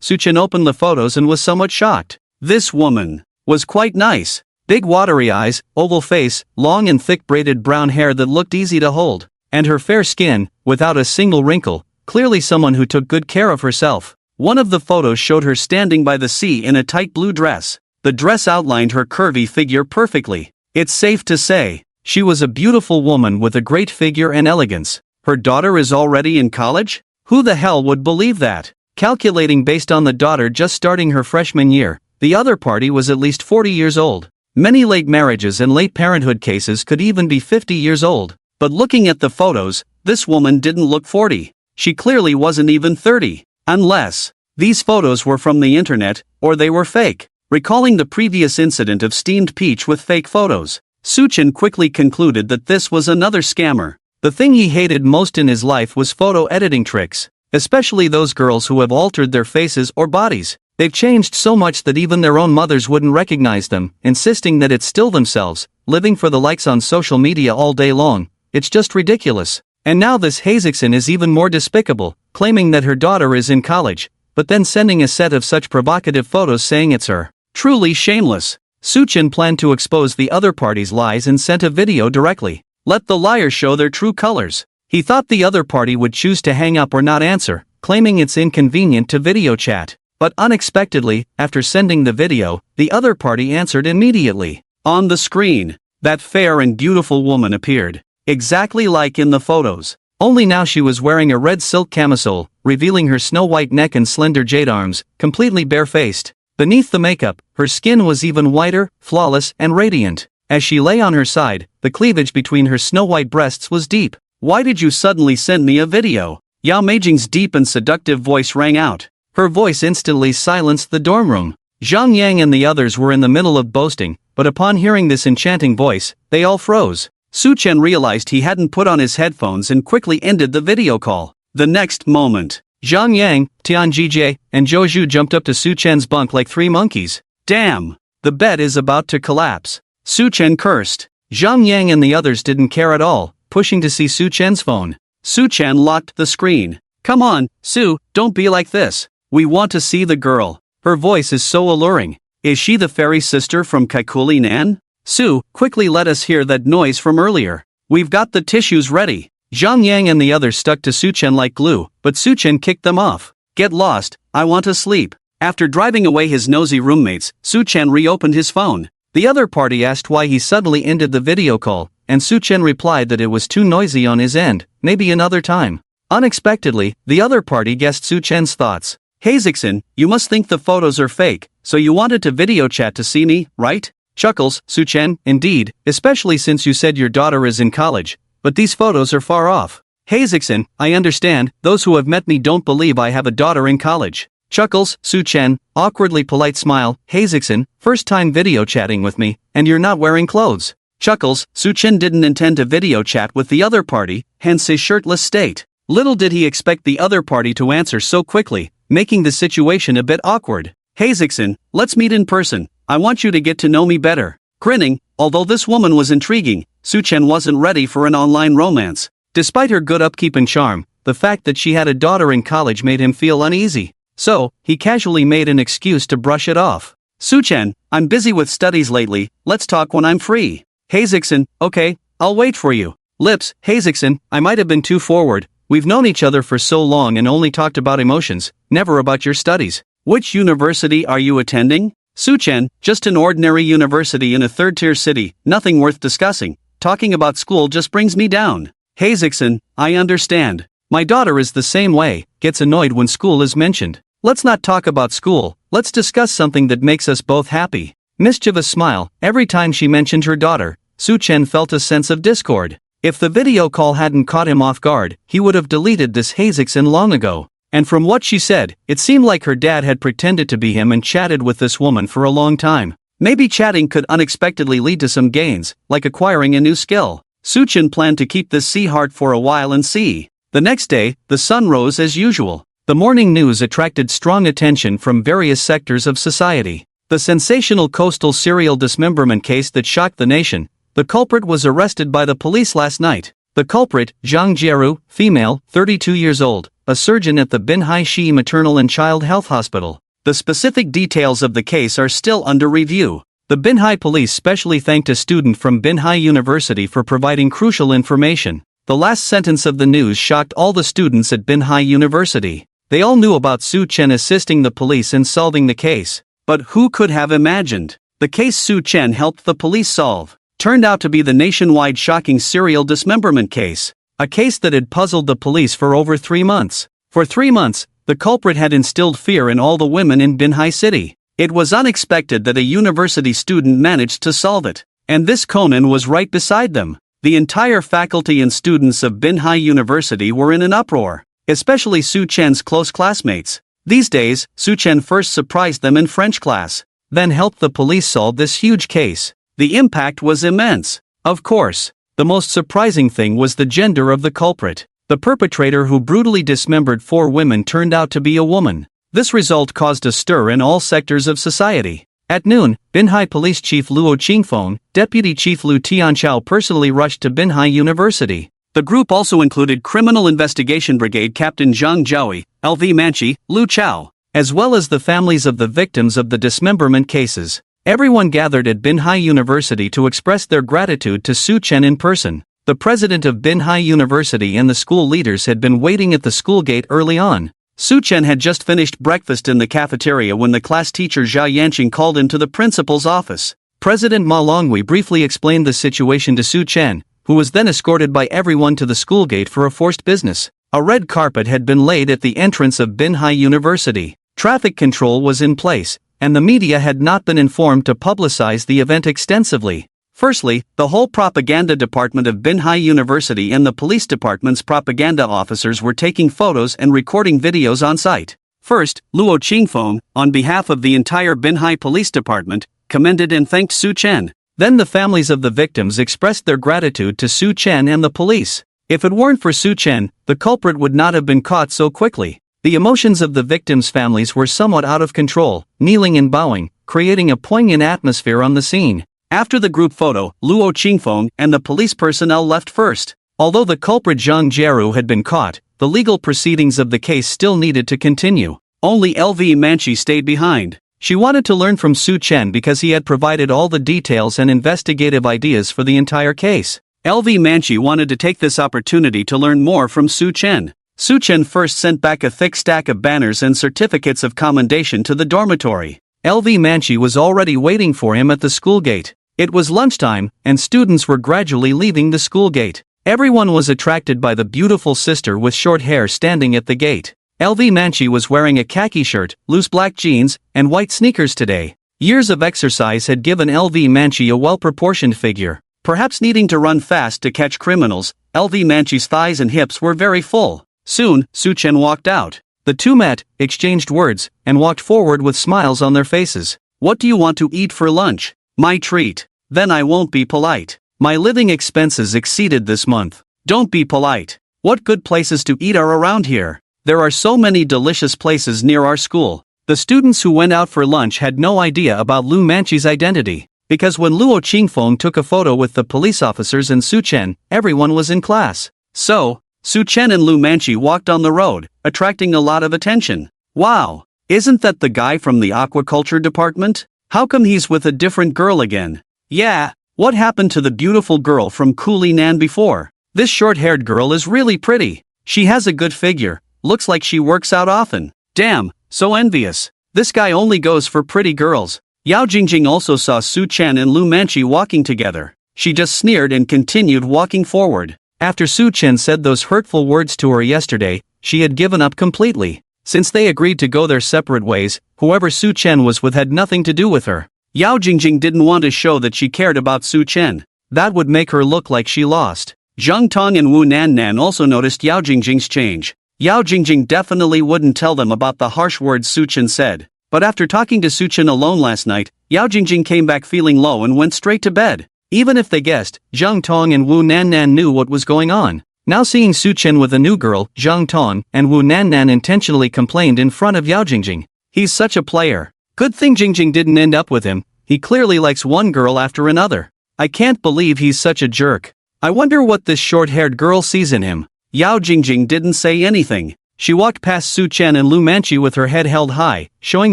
Su Chen opened the photos and was somewhat shocked. This woman was quite nice. Big watery eyes, oval face, long and thick braided brown hair that looked easy to hold, and her fair skin, without a single wrinkle, clearly someone who took good care of herself. One of the photos showed her standing by the sea in a tight blue dress. The dress outlined her curvy figure perfectly. It's safe to say, she was a beautiful woman with a great figure and elegance. Her daughter is already in college? Who the hell would believe that? Calculating based on the daughter just starting her freshman year, the other party was at least 40 years old. Many late marriages and late parenthood cases could even be 50 years old. But looking at the photos, this woman didn't look 40. She clearly wasn't even 30. Unless these photos were from the internet, or they were fake. Recalling the previous incident of steamed peach with fake photos, Su Chen quickly concluded that this was another scammer. The thing he hated most in his life was photo editing tricks, especially those girls who have altered their faces or bodies. They've changed so much that even their own mothers wouldn't recognize them, insisting that it's still themselves, living for the likes on social media all day long. It's just ridiculous. And now this Hazixin is even more despicable, claiming that her daughter is in college, but then sending a set of such provocative photos saying it's her. Truly shameless. Su Chen planned to expose the other party's lies and sent a video directly. Let the liars show their true colors. He thought the other party would choose to hang up or not answer, claiming it's inconvenient to video chat. But unexpectedly, after sending the video, the other party answered immediately. On the screen, that fair and beautiful woman appeared, exactly like in the photos. Only now she was wearing a red silk camisole, revealing her snow-white neck and slender jade arms, completely barefaced. Beneath the makeup, her skin was even whiter, flawless, and radiant. As she lay on her side, the cleavage between her snow-white breasts was deep. Why did you suddenly send me a video? Yao Jingjing's deep and seductive voice rang out. Her voice instantly silenced the dorm room. Zhang Yang and the others were in the middle of boasting, but upon hearing this enchanting voice, they all froze. Su Chen realized he hadn't put on his headphones and quickly ended the video call. The next moment, Zhang Yang, Tian Jie, and Zhou Zhu jumped up to Su Chen's bunk like three monkeys. Damn! The bed is about to collapse. Su Chen cursed. Zhang Yang and the others didn't care at all, pushing to see Su Chen's phone. Su Chen locked the screen. Come on, Su, don't be like this. We want to see the girl. Her voice is so alluring. Is she the fairy sister from Kaikuli Nan? Su, quickly let us hear that noise from earlier. We've got the tissues ready. Zhang Yang and the others stuck to Su Chen like glue, but Su Chen kicked them off. Get lost, I want to sleep. After driving away his nosy roommates, Su Chen reopened his phone. The other party asked why he suddenly ended the video call, and Su Chen replied that it was too noisy on his end, maybe another time. Unexpectedly, the other party guessed Su Chen's thoughts. Hazixin, you must think the photos are fake, so you wanted to video chat to see me, right? Chuckles, Su Chen, indeed, especially since you said your daughter is in college. But these photos are far off. Hazixin, I understand, those who have met me don't believe I have a daughter in college. Chuckles, Su Chen, awkwardly polite smile, Hazixin, first time video chatting with me, and you're not wearing clothes. Chuckles, Su Chen didn't intend to video chat with the other party, hence his shirtless state. Little did he expect the other party to answer so quickly, making the situation a bit awkward. Hazixin, let's meet in person, I want you to get to know me better. Grinning, although this woman was intriguing, Su Chen wasn't ready for an online romance. Despite her good upkeep and charm, the fact that she had a daughter in college made him feel uneasy. So, he casually made an excuse to brush it off. Su Chen, I'm busy with studies lately, let's talk when I'm free. Hazixin, okay, I'll wait for you. Lips, Hazixin, I might have been too forward, we've known each other for so long and only talked about emotions, never about your studies. Which university are you attending? Su Chen, just an ordinary university in a third-tier city, nothing worth discussing. Talking about school just brings me down. Hazixin, I understand. My daughter is the same way, gets annoyed when school is mentioned. Let's not talk about school, let's discuss something that makes us both happy. Mischievous smile, every time she mentioned her daughter, Su Chen felt a sense of discord. If the video call hadn't caught him off guard, he would have deleted this Hazixin long ago. And from what she said, it seemed like her dad had pretended to be him and chatted with this woman for a long time. Maybe chatting could unexpectedly lead to some gains, like acquiring a new skill. Su Chen planned to keep this sea heart for a while and see. The next day, the sun rose as usual. The morning news attracted strong attention from various sectors of society. The sensational coastal serial dismemberment case that shocked the nation. The culprit was arrested by the police last night. The culprit, Zhang Jieru, female, 32 years old, a surgeon at the Binhai Shi Maternal and Child Health Hospital. The specific details of the case are still under review. The Binhai police specially thanked a student from Binhai University for providing crucial information. The last sentence of the news shocked all the students at Binhai University. They all knew about Su Chen assisting the police in solving the case. But who could have imagined? The case Su Chen helped the police solve turned out to be the nationwide shocking serial dismemberment case. A case that had puzzled the police for over 3 months. For 3 months, the culprit had instilled fear in all the women in Binhai City. It was unexpected that a university student managed to solve it. And this Conan was right beside them. The entire faculty and students of Binhai University were in an uproar, especially Su Chen's close classmates. These days, Su Chen first surprised them in French class, then helped the police solve this huge case. The impact was immense. Of course, the most surprising thing was the gender of the culprit. The perpetrator who brutally dismembered 4 women turned out to be a woman. This result caused a stir in all sectors of society. At noon, Binhai Police Chief Luo Qingfeng, Deputy Chief Lu Tianchao personally rushed to Binhai University. The group also included Criminal Investigation Brigade Captain Zhang Zhaoi, LV Manchi, Lu Chao, as well as the families of the victims of the dismemberment cases. Everyone gathered at Binhai University to express their gratitude to Su Chen in person. The president of Binhai University and the school leaders had been waiting at the school gate early on. Su Chen had just finished breakfast in the cafeteria when the class teacher Zhao Yanqing called him to the principal's office. President Ma Longwei briefly explained the situation to Su Chen, who was then escorted by everyone to the school gate for a forced business. A red carpet had been laid at the entrance of Binhai University. Traffic control was in place, and the media had not been informed to publicize the event extensively. Firstly, the whole propaganda department of Binhai University and the police department's propaganda officers were taking photos and recording videos on site. First, Luo Qingfeng, on behalf of the entire Binhai police department, commended and thanked Su Chen. Then the families of the victims expressed their gratitude to Su Chen and the police. If it weren't for Su Chen, the culprit would not have been caught so quickly. The emotions of the victims' families were somewhat out of control, kneeling and bowing, creating a poignant atmosphere on the scene. After the group photo, Luo Qingfeng and the police personnel left first. Although the culprit Zhang Jieru had been caught, the legal proceedings of the case still needed to continue. Only LV Manchi stayed behind. She wanted to learn from Su Chen because he had provided all the details and investigative ideas for the entire case. LV Manchi wanted to take this opportunity to learn more from Su Chen. Su Chen first sent back a thick stack of banners and certificates of commendation to the dormitory. LV Manchi was already waiting for him at the school gate. It was lunchtime, and students were gradually leaving the school gate. Everyone was attracted by the beautiful sister with short hair standing at the gate. LV Manchi was wearing a khaki shirt, loose black jeans, and white sneakers today. Years of exercise had given LV Manchi a well-proportioned figure. Perhaps needing to run fast to catch criminals, LV Manchi's thighs and hips were very full. Soon, Su Chen walked out. The two met, exchanged words, and walked forward with smiles on their faces. "What do you want to eat for lunch?" "My treat." "Then I won't be polite. My living expenses exceeded this month." "Don't be polite. What good places to eat are around here? There are so many delicious places near our school." The students who went out for lunch had no idea about Lu Manchi's identity, because when Luo Qingfeng took a photo with the police officers and Su Chen, everyone was in class. So, Su Chen and Lu Manchi walked on the road, attracting a lot of attention. "Wow, isn't that the guy from the aquaculture department? How come he's with a different girl again?" "Yeah, what happened to the beautiful girl from Kulinan before? This short-haired girl is really pretty. She has a good figure, looks like she works out often. Damn, so envious. This guy only goes for pretty girls." Yao Jing Jing also saw Su Chen and Lu Manchi walking together. She just sneered and continued walking forward. After Su Chen said those hurtful words to her yesterday, she had given up completely. Since they agreed to go their separate ways, whoever Su Chen was with had nothing to do with her. Yao Jingjing didn't want to show that she cared about Su Chen. That would make her look like she lost. Zhang Tong and Wu Nannan also noticed Yao Jingjing's change. Yao Jingjing definitely wouldn't tell them about the harsh words Su Chen said. But after talking to Su Chen alone last night, Yao Jingjing came back feeling low and went straight to bed. Even if they guessed, Zhang Tong and Wu Nannan knew what was going on. Now seeing Su Chen with a new girl, Zhang Tong and Wu Nannan intentionally complained in front of Yao Jingjing. "He's such a player. Good thing Jingjing didn't end up with him. He clearly likes one girl after another. I can't believe he's such a jerk. I wonder what this short-haired girl sees in him." Yao Jingjing didn't say anything. She walked past Su Chen and Lu Manchi with her head held high, showing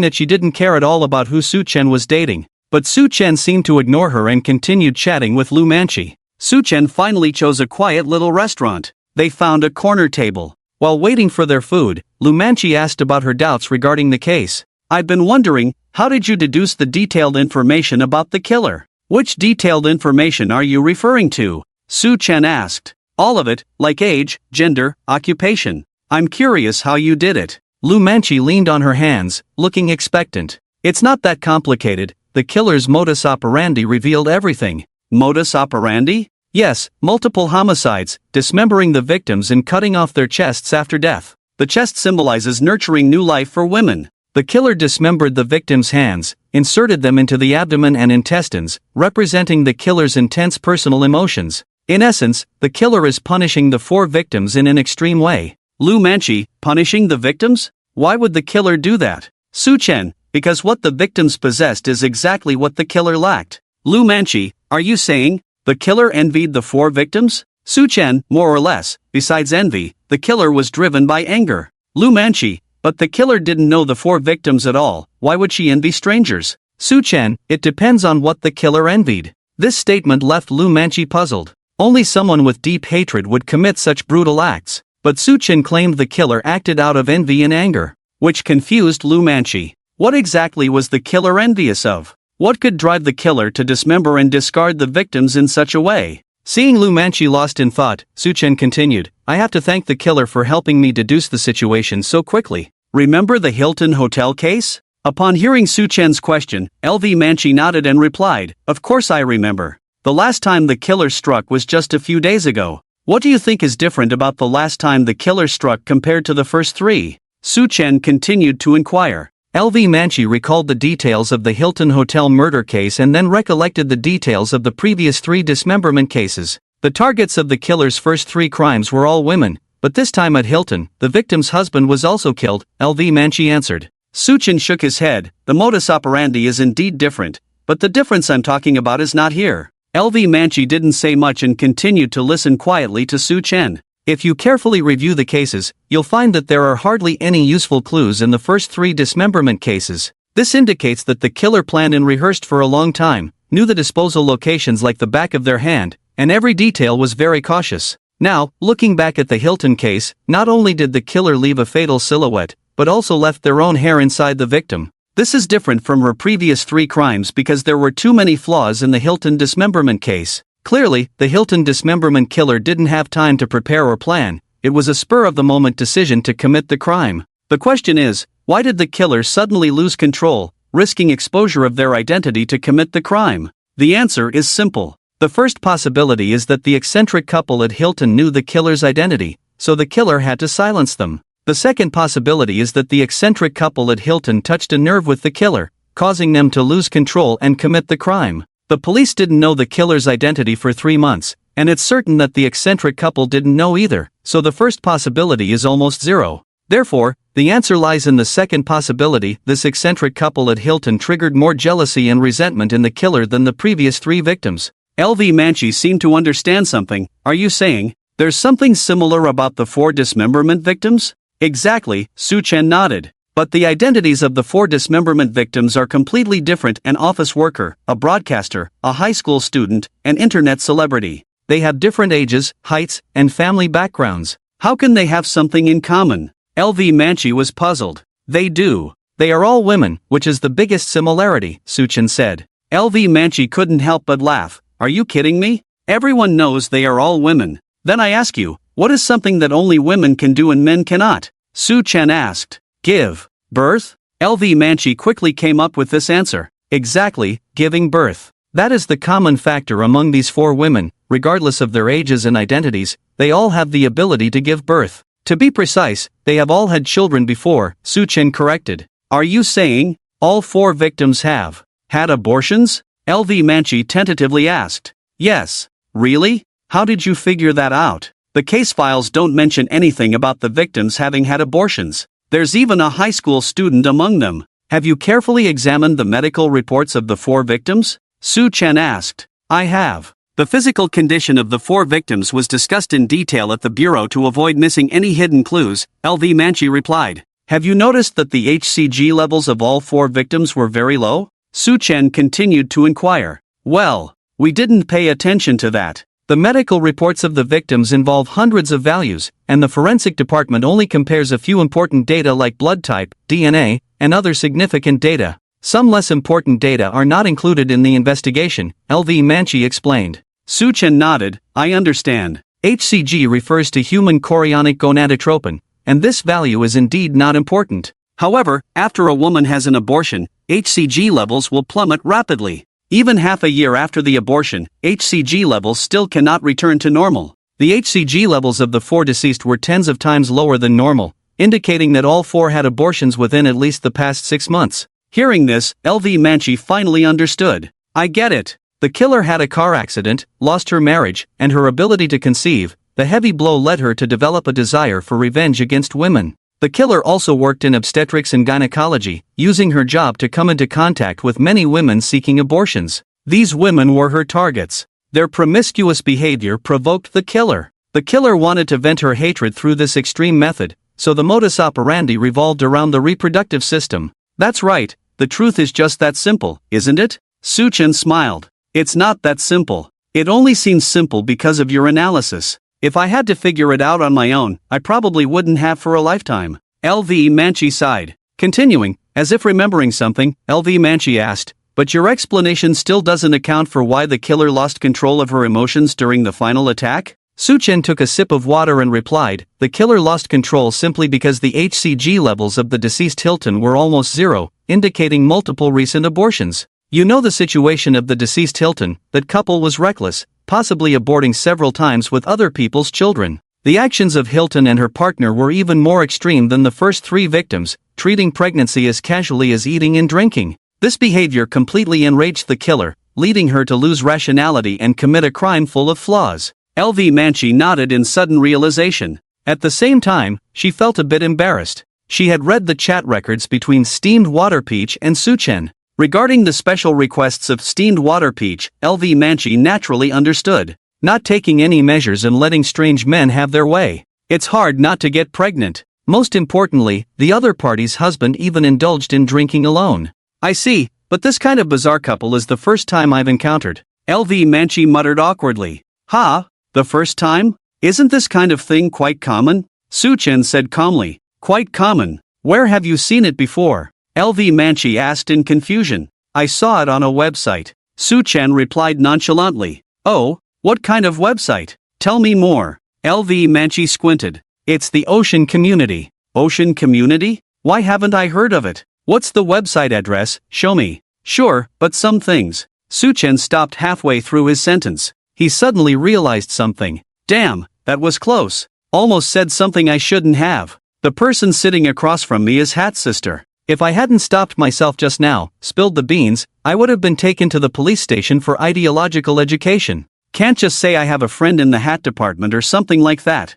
that she didn't care at all about who Su Chen was dating. But Su Chen seemed to ignore her and continued chatting with Lu Manchi. Su Chen finally chose a quiet little restaurant. They found a corner table. While waiting for their food, Lu Manchi asked about her doubts regarding the case. "I've been wondering, how did you deduce the detailed information about the killer?" "Which detailed information are you referring to?" Su Chen asked. "All of it, like age, gender, occupation. I'm curious how you did it." Lu Manchi leaned on her hands, looking expectant. "It's not that complicated. The killer's modus operandi revealed everything." "Modus operandi?" "Yes, multiple homicides, dismembering the victims and cutting off their chests after death. The chest symbolizes nurturing new life for women. The killer dismembered the victims' hands, inserted them into the abdomen and intestines, representing the killer's intense personal emotions. In essence, the killer is punishing the 4 victims in an extreme way." Lu Manchi, punishing the victims? Why would the killer do that? Su Chen, because what the victims possessed is exactly what the killer lacked. Lu Manchi, are you saying the killer envied the 4 victims? Su Chen, more or less. Besides envy, the killer was driven by anger. Lu Manchi, but the killer didn't know the 4 victims at all. Why would she envy strangers? Su Chen, it depends on what the killer envied. This statement left Lu Manchi puzzled. Only someone with deep hatred would commit such brutal acts. But Su Chen claimed the killer acted out of envy and anger, which confused Lu Manchi. What exactly was the killer envious of? What could drive the killer to dismember and discard the victims in such a way? Seeing Lu Manchi lost in thought, Su Chen continued, "I have to thank the killer for helping me deduce the situation so quickly. Remember the Hilton Hotel case?" Upon hearing Su Chen's question, Lu Manchi nodded and replied, "Of course I remember. The last time the killer struck was just a few days ago. What do you think is different about the last time the killer struck compared to the first 3? Su Chen continued to inquire. Lu Manchi recalled the details of the Hilton Hotel murder case and then recollected the details of the previous 3 dismemberment cases. The targets of the killer's first 3 crimes were all women, but this time at Hilton, the victim's husband was also killed, Lu Manchi answered. Su Chen shook his head. "The modus operandi is indeed different, but the difference I'm talking about is not here." Lu Manchi didn't say much and continued to listen quietly to Su Chen. If you carefully review the cases, you'll find that there are hardly any useful clues in the first 3 dismemberment cases. This indicates that the killer planned and rehearsed for a long time, knew the disposal locations like the back of their hand, and every detail was very cautious. Now, looking back at the Hilton case, not only did the killer leave a fatal silhouette, but also left their own hair inside the victim. This is different from her previous 3 crimes because there were too many flaws in the Hilton dismemberment case. Clearly, the Hilton dismemberment killer didn't have time to prepare or plan. It was a spur-of-the-moment decision to commit the crime. The question is, why did the killer suddenly lose control, risking exposure of their identity to commit the crime? The answer is simple. The first possibility is that the eccentric couple at Hilton knew the killer's identity, so the killer had to silence them. The second possibility is that the eccentric couple at Hilton touched a nerve with the killer, causing them to lose control and commit the crime. The police didn't know the killer's identity for 3 months, and it's certain that the eccentric couple didn't know either, so the first possibility is almost zero. Therefore, the answer lies in the second possibility. This eccentric couple at Hilton triggered more jealousy and resentment in the killer than the previous 3 victims. Lu Manchi seemed to understand something. "Are you saying there's something similar about the 4 dismemberment victims?" "Exactly," Su Chen nodded. "But the identities of the 4 dismemberment victims are completely different: an office worker, a broadcaster, a high school student, an internet celebrity. They have different ages, heights, and family backgrounds. How can they have something in common?" Lu Manchi was puzzled. "They do. They are all women, which is the biggest similarity," Su Chen said. Lu Manchi couldn't help but laugh. "Are you kidding me? Everyone knows they are all women. Then I ask you, what is something that only women can do and men cannot?" Su Chen asked. "Give birth?" Lu Manchi quickly came up with this answer. "Exactly, giving birth. That is the common factor among these 4 women, regardless of their ages and identities. They all have the ability to give birth. To be precise, they have all had children before," Su Chen corrected. "Are you saying all 4 victims have had abortions?" Lu Manchi tentatively asked. "Yes." "Really? How did you figure that out? The case files don't mention anything about the victims having had abortions. There's even a high school student among them. Have you carefully examined the medical reports of the 4 victims?" Su Chen asked. "I have. The physical condition of the 4 victims was discussed in detail at the bureau to avoid missing any hidden clues," Lu Manchi replied. "Have you noticed that the HCG levels of all 4 victims were very low?" Su Chen continued to inquire. Well, we didn't pay attention to that. The medical reports of the victims involve hundreds of values, and the forensic department only compares a few important data like blood type, DNA, and other significant data. Some less important data are not included in the investigation, LV Manchi explained. Su Chen nodded. I understand. HCG refers to human chorionic gonadotropin, and this value is indeed not important. However, after a woman has an abortion, HCG levels will plummet rapidly. Even half a year after the abortion, HCG levels still cannot return to normal. The HCG levels of the 4 deceased were tens of times lower than normal, indicating that all 4 had abortions within at least the past 6 months. Hearing this, LV Manchi finally understood. I get it. The killer had a car accident, lost her marriage, and her ability to conceive. The heavy blow led her to develop a desire for revenge against women. The killer also worked in obstetrics and gynecology, using her job to come into contact with many women seeking abortions. These women were her targets. Their promiscuous behavior provoked the killer. The killer wanted to vent her hatred through this extreme method, so the modus operandi revolved around the reproductive system. That's right, the truth is just that simple, isn't it? Su Chen smiled. It's not that simple. It only seems simple because of your analysis. If I had to figure it out on my own, I probably wouldn't have for a lifetime. LV Manchi sighed. Continuing, as if remembering something, LV Manchi asked, but your explanation still doesn't account for why the killer lost control of her emotions during the final attack? Su Chen took a sip of water and replied, the killer lost control simply because the HCG levels of the deceased Hilton were almost zero, indicating multiple recent abortions. You know the situation of the deceased Hilton, that couple was reckless, possibly aborting several times with other people's children. The actions of Hilton and her partner were even more extreme than the first 3 victims, treating pregnancy as casually as eating and drinking. This behavior completely enraged the killer, leading her to lose rationality and commit a crime full of flaws. LV Manchi nodded in sudden realization. At the same time, she felt a bit embarrassed. She had read the chat records between Steamed Water Peach and Su Chen. Regarding the special requests of Steamed Water Peach, LV Manchi naturally understood. Not taking any measures and letting strange men have their way. It's hard not to get pregnant. Most importantly, the other party's husband even indulged in drinking alone. I see, but this kind of bizarre couple is the first time I've encountered. LV Manchi muttered awkwardly. Ha? The first time? Isn't this kind of thing quite common? Su Chen said calmly. Quite common. Where have you seen it before? LV Manchi asked in confusion. I saw it on a website. Su Chen replied nonchalantly. Oh, what kind of website? Tell me more. LV Manchi squinted. It's the Ocean Community. Ocean Community? Why haven't I heard of it? What's the website address? Show me. Sure, but some things. Su Chen stopped halfway through his sentence. He suddenly realized something. Damn, that was close. Almost said something I shouldn't have. The person sitting across from me is Hat's sister. If I hadn't stopped myself just now, spilled the beans, I would have been taken to the police station for ideological education. Can't just say I have a friend in the hat department or something like that.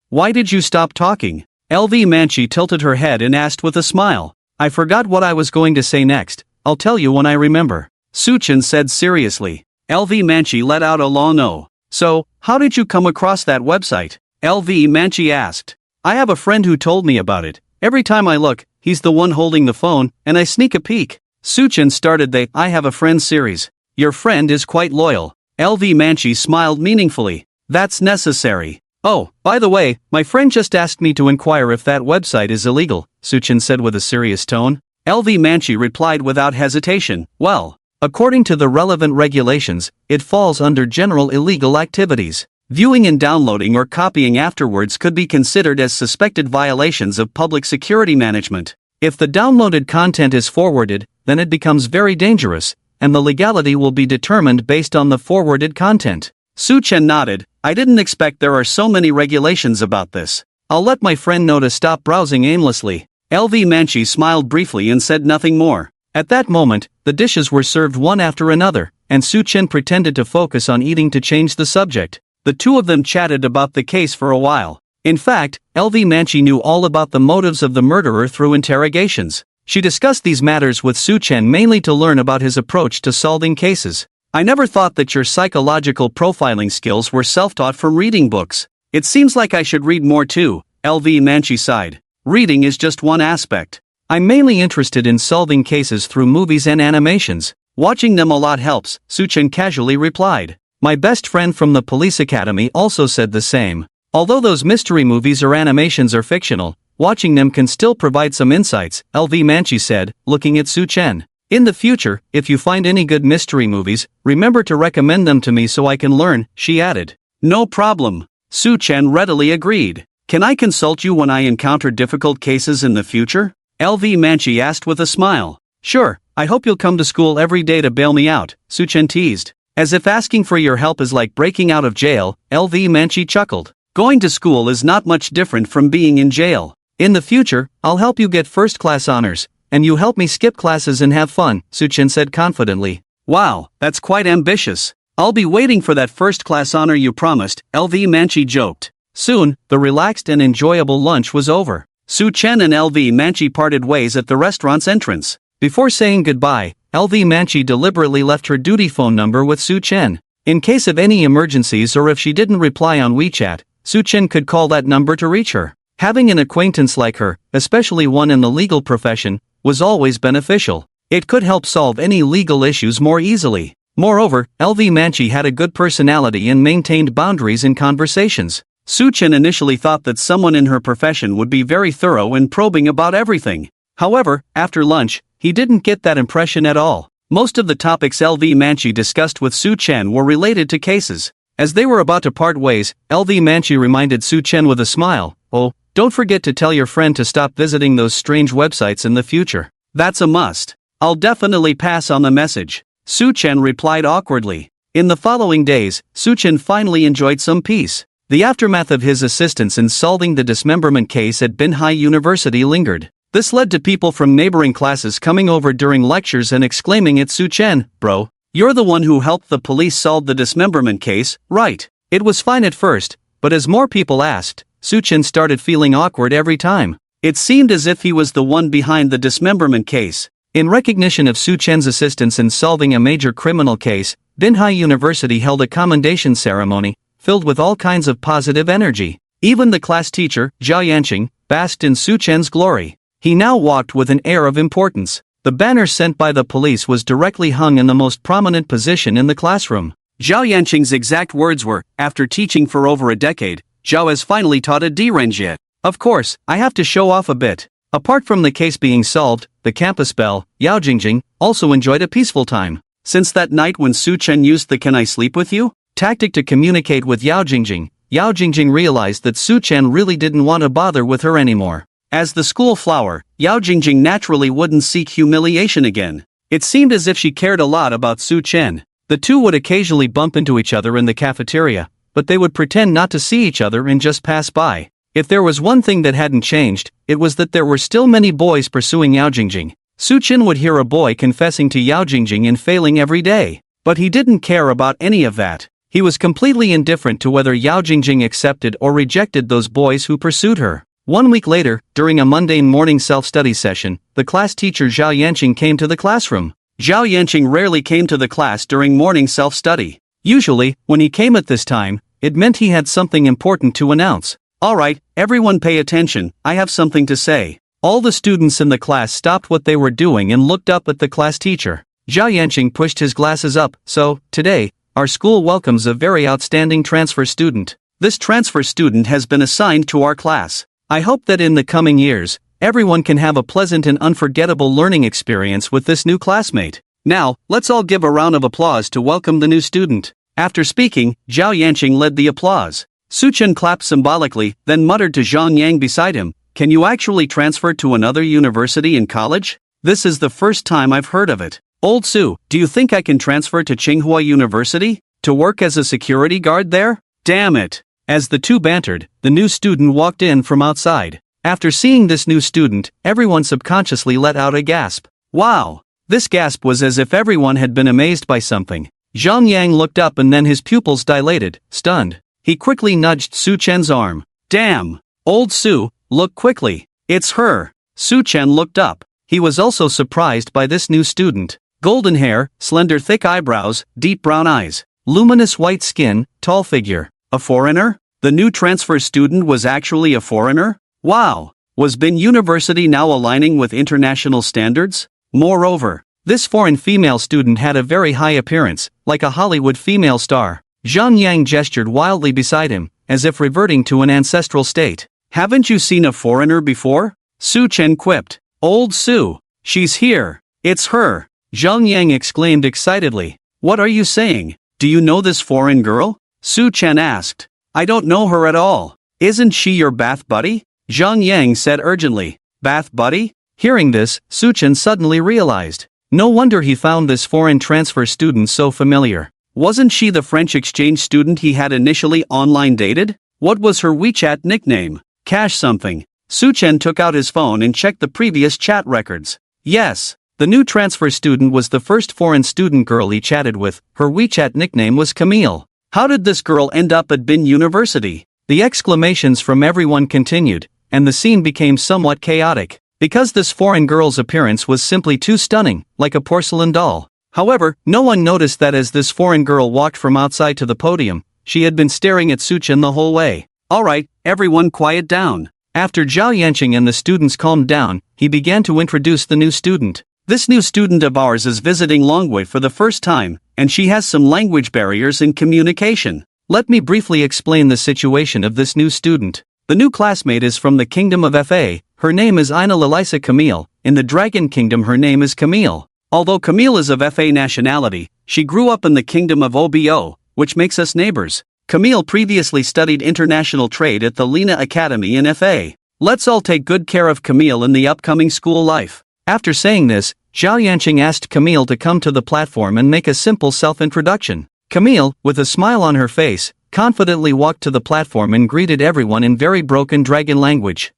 Why did you stop talking? LV Manchi tilted her head and asked with a smile. I forgot what I was going to say next. I'll tell you when I remember. Su Chen said seriously. LV Manchi let out a long no. So, how did you come across that website? LV Manchi asked. I have a friend who told me about it. Every time I look, he's the one holding the phone, and I sneak a peek. Su Chen started the I Have a Friend series. Your friend is quite loyal. LV Manchi smiled meaningfully. That's necessary. Oh, by the way, my friend just asked me to inquire if that website is illegal, Su Chen said with a serious tone. LV Manchi replied without hesitation. Well, according to the relevant regulations, it falls under general illegal activities. Viewing and downloading or copying afterwards could be considered as suspected violations of public security management. If the downloaded content is forwarded, then it becomes very dangerous, and the legality will be determined based on the forwarded content. Su Chen nodded. I didn't expect there are so many regulations about this. I'll let my friend know to stop browsing aimlessly. LV Manchi smiled briefly and said nothing more. At that moment, the dishes were served one after another, and Su Chen pretended to focus on eating to change the subject. The two of them chatted about the case for a while. In fact, LV Manchi knew all about the motives of the murderer through interrogations. She discussed these matters with Su Chen mainly to learn about his approach to solving cases. I never thought that your psychological profiling skills were self-taught from reading books. It seems like I should read more too, LV Manchi sighed. Reading is just one aspect. I'm mainly interested in solving cases through movies and animations. Watching them a lot helps, Su Chen casually replied. My best friend from the police academy also said the same. Although those mystery movies or animations are fictional, watching them can still provide some insights, LV Manchi said, looking at Su Chen. In the future, if you find any good mystery movies, remember to recommend them to me so I can learn, she added. No problem. Su Chen readily agreed. Can I consult you when I encounter difficult cases in the future? LV Manchi asked with a smile. Sure, I hope you'll come to school every day to bail me out, Su Chen teased. As if asking for your help is like breaking out of jail, LV Manchi chuckled. Going to school is not much different from being in jail. In the future, I'll help you get first-class honors, and you help me skip classes and have fun, Su Chen said confidently. Wow, that's quite ambitious. I'll be waiting for that first-class honor you promised, LV Manchi joked. Soon, the relaxed and enjoyable lunch was over. Su Chen and LV Manchi parted ways at the restaurant's entrance. Before saying goodbye, LV Manchi deliberately left her duty phone number with Su Chen. In case of any emergencies or if she didn't reply on WeChat, Su Chen could call that number to reach her. Having an acquaintance like her, especially one in the legal profession, was always beneficial. It could help solve any legal issues more easily. Moreover, LV Manchi had a good personality and maintained boundaries in conversations. Su Chen initially thought that someone in her profession would be very thorough and probing about everything. However, after lunch, he didn't get that impression at all. Most of the topics LV Manchi discussed with Su Chen were related to cases. As they were about to part ways, LV Manchi reminded Su Chen with a smile, "Oh, don't forget to tell your friend to stop visiting those strange websites in the future." That's a must. I'll definitely pass on the message, Su Chen replied awkwardly. In the following days, Su Chen finally enjoyed some peace. The aftermath of his assistance in solving the dismemberment case at Binhai University lingered. This led to people from neighboring classes coming over during lectures and exclaiming at Su Chen, "Bro, you're the one who helped the police solve the dismemberment case, right?" It was fine at first, but as more people asked, Su Chen started feeling awkward every time. It seemed as if he was the one behind the dismemberment case. In recognition of Su Chen's assistance in solving a major criminal case, Binhai University held a commendation ceremony, filled with all kinds of positive energy. Even the class teacher, Zhao Yanqing, basked in Su Chen's glory. He now walked with an air of importance. The banner sent by the police was directly hung in the most prominent position in the classroom. Zhao Yanqing's exact words were, "After teaching for over a decade, Zhao has finally taught a D-range yet. Of course, I have to show off a bit." Apart from the case being solved, the campus belle, Yao Jing Jing, also enjoyed a peaceful time. Since that night when Su Chen used the "Can I sleep with you?" tactic to communicate with Yao Jing Jing, Yao Jing Jing realized that Su Chen really didn't want to bother with her anymore. As the school flower, Yao Jing Jing naturally wouldn't seek humiliation again. It seemed as if she cared a lot about Su Chen. The two would occasionally bump into each other in the cafeteria, but they would pretend not to see each other and just pass by. If there was one thing that hadn't changed, it was that there were still many boys pursuing Yao Jing Jing. Su Chen would hear a boy confessing to Yao Jing Jing and failing every day. But he didn't care about any of that. He was completely indifferent to whether Yao Jing Jing accepted or rejected those boys who pursued her. 1 week later, during a mundane morning self-study session, the class teacher Zhao Yanqing came to the classroom. Zhao Yanqing rarely came to the class during morning self-study. Usually, when he came at this time, it meant he had something important to announce. "Alright, everyone pay attention, I have something to say." All the students in the class stopped what they were doing and looked up at the class teacher. Zhao Yanqing pushed his glasses up. "So, today, our school welcomes a very outstanding transfer student. This transfer student has been assigned to our class. I hope that in the coming years, everyone can have a pleasant and unforgettable learning experience with this new classmate. Now, let's all give a round of applause to welcome the new student." After speaking, Zhao Yanqing led the applause. Su Chen clapped symbolically, then muttered to Zhang Yang beside him, "Can you actually transfer to another university in college? This is the first time I've heard of it. Old Su, do you think I can transfer to Tsinghua University? To work as a security guard there? Damn it." As the two bantered, the new student walked in from outside. After seeing this new student, everyone subconsciously let out a gasp. Wow! This gasp was as if everyone had been amazed by something. Zhang Yang looked up and then his pupils dilated, stunned. He quickly nudged Su Chen's arm. "Damn! Old Su, look quickly. It's her." Su Chen looked up. He was also surprised by this new student. Golden hair, slender thick eyebrows, deep brown eyes, luminous white skin, tall figure. A foreigner? The new transfer student was actually a foreigner? Wow! Was Bin University now aligning with international standards? Moreover, this foreign female student had a very high appearance, like a Hollywood female star. Zhang Yang gestured wildly beside him, as if reverting to an ancestral state. Haven't you seen a foreigner before? Su Chen quipped. Old Su. She's here. It's her. Zhang Yang exclaimed excitedly. What are you saying? Do you know this foreign girl? Su Chen asked. I don't know her at all. Isn't she your bath buddy? Zhang Yang said urgently. Bath buddy? Hearing this, Su Chen suddenly realized. No wonder he found this foreign transfer student so familiar. Wasn't she the French exchange student he had initially online dated? What was her WeChat nickname? Cash something. Su Chen took out his phone and checked the previous chat records. Yes, the new transfer student was the first foreign student girl he chatted with. Her WeChat nickname was Camille. How did this girl end up at Bin University? The exclamations from everyone continued, and the scene became somewhat chaotic, because this foreign girl's appearance was simply too stunning, like a porcelain doll. However, no one noticed that as this foreign girl walked from outside to the podium, she had been staring at Su Chen the whole way. Alright, everyone quiet down. After Zhao Yanqing and the students calmed down, he began to introduce the new student. This new student of ours is visiting Longwei for the first time, and she has some language barriers in communication. Let me briefly explain the situation of this new student. The new classmate is from the kingdom of Fa, her name is Ina Lalisa Camille, in the Dragon Kingdom her name is Camille. Although Camille is of Fa nationality, she grew up in the kingdom of Obo, which makes us neighbors. Camille previously studied international trade at the Lena Academy in Fa. Let's all take good care of Camille in the upcoming school life. After saying this, Zhao Yanqing asked Camille to come to the platform and make a simple self-introduction. Camille, with a smile on her face, confidently walked to the platform and greeted everyone in very broken dragon language.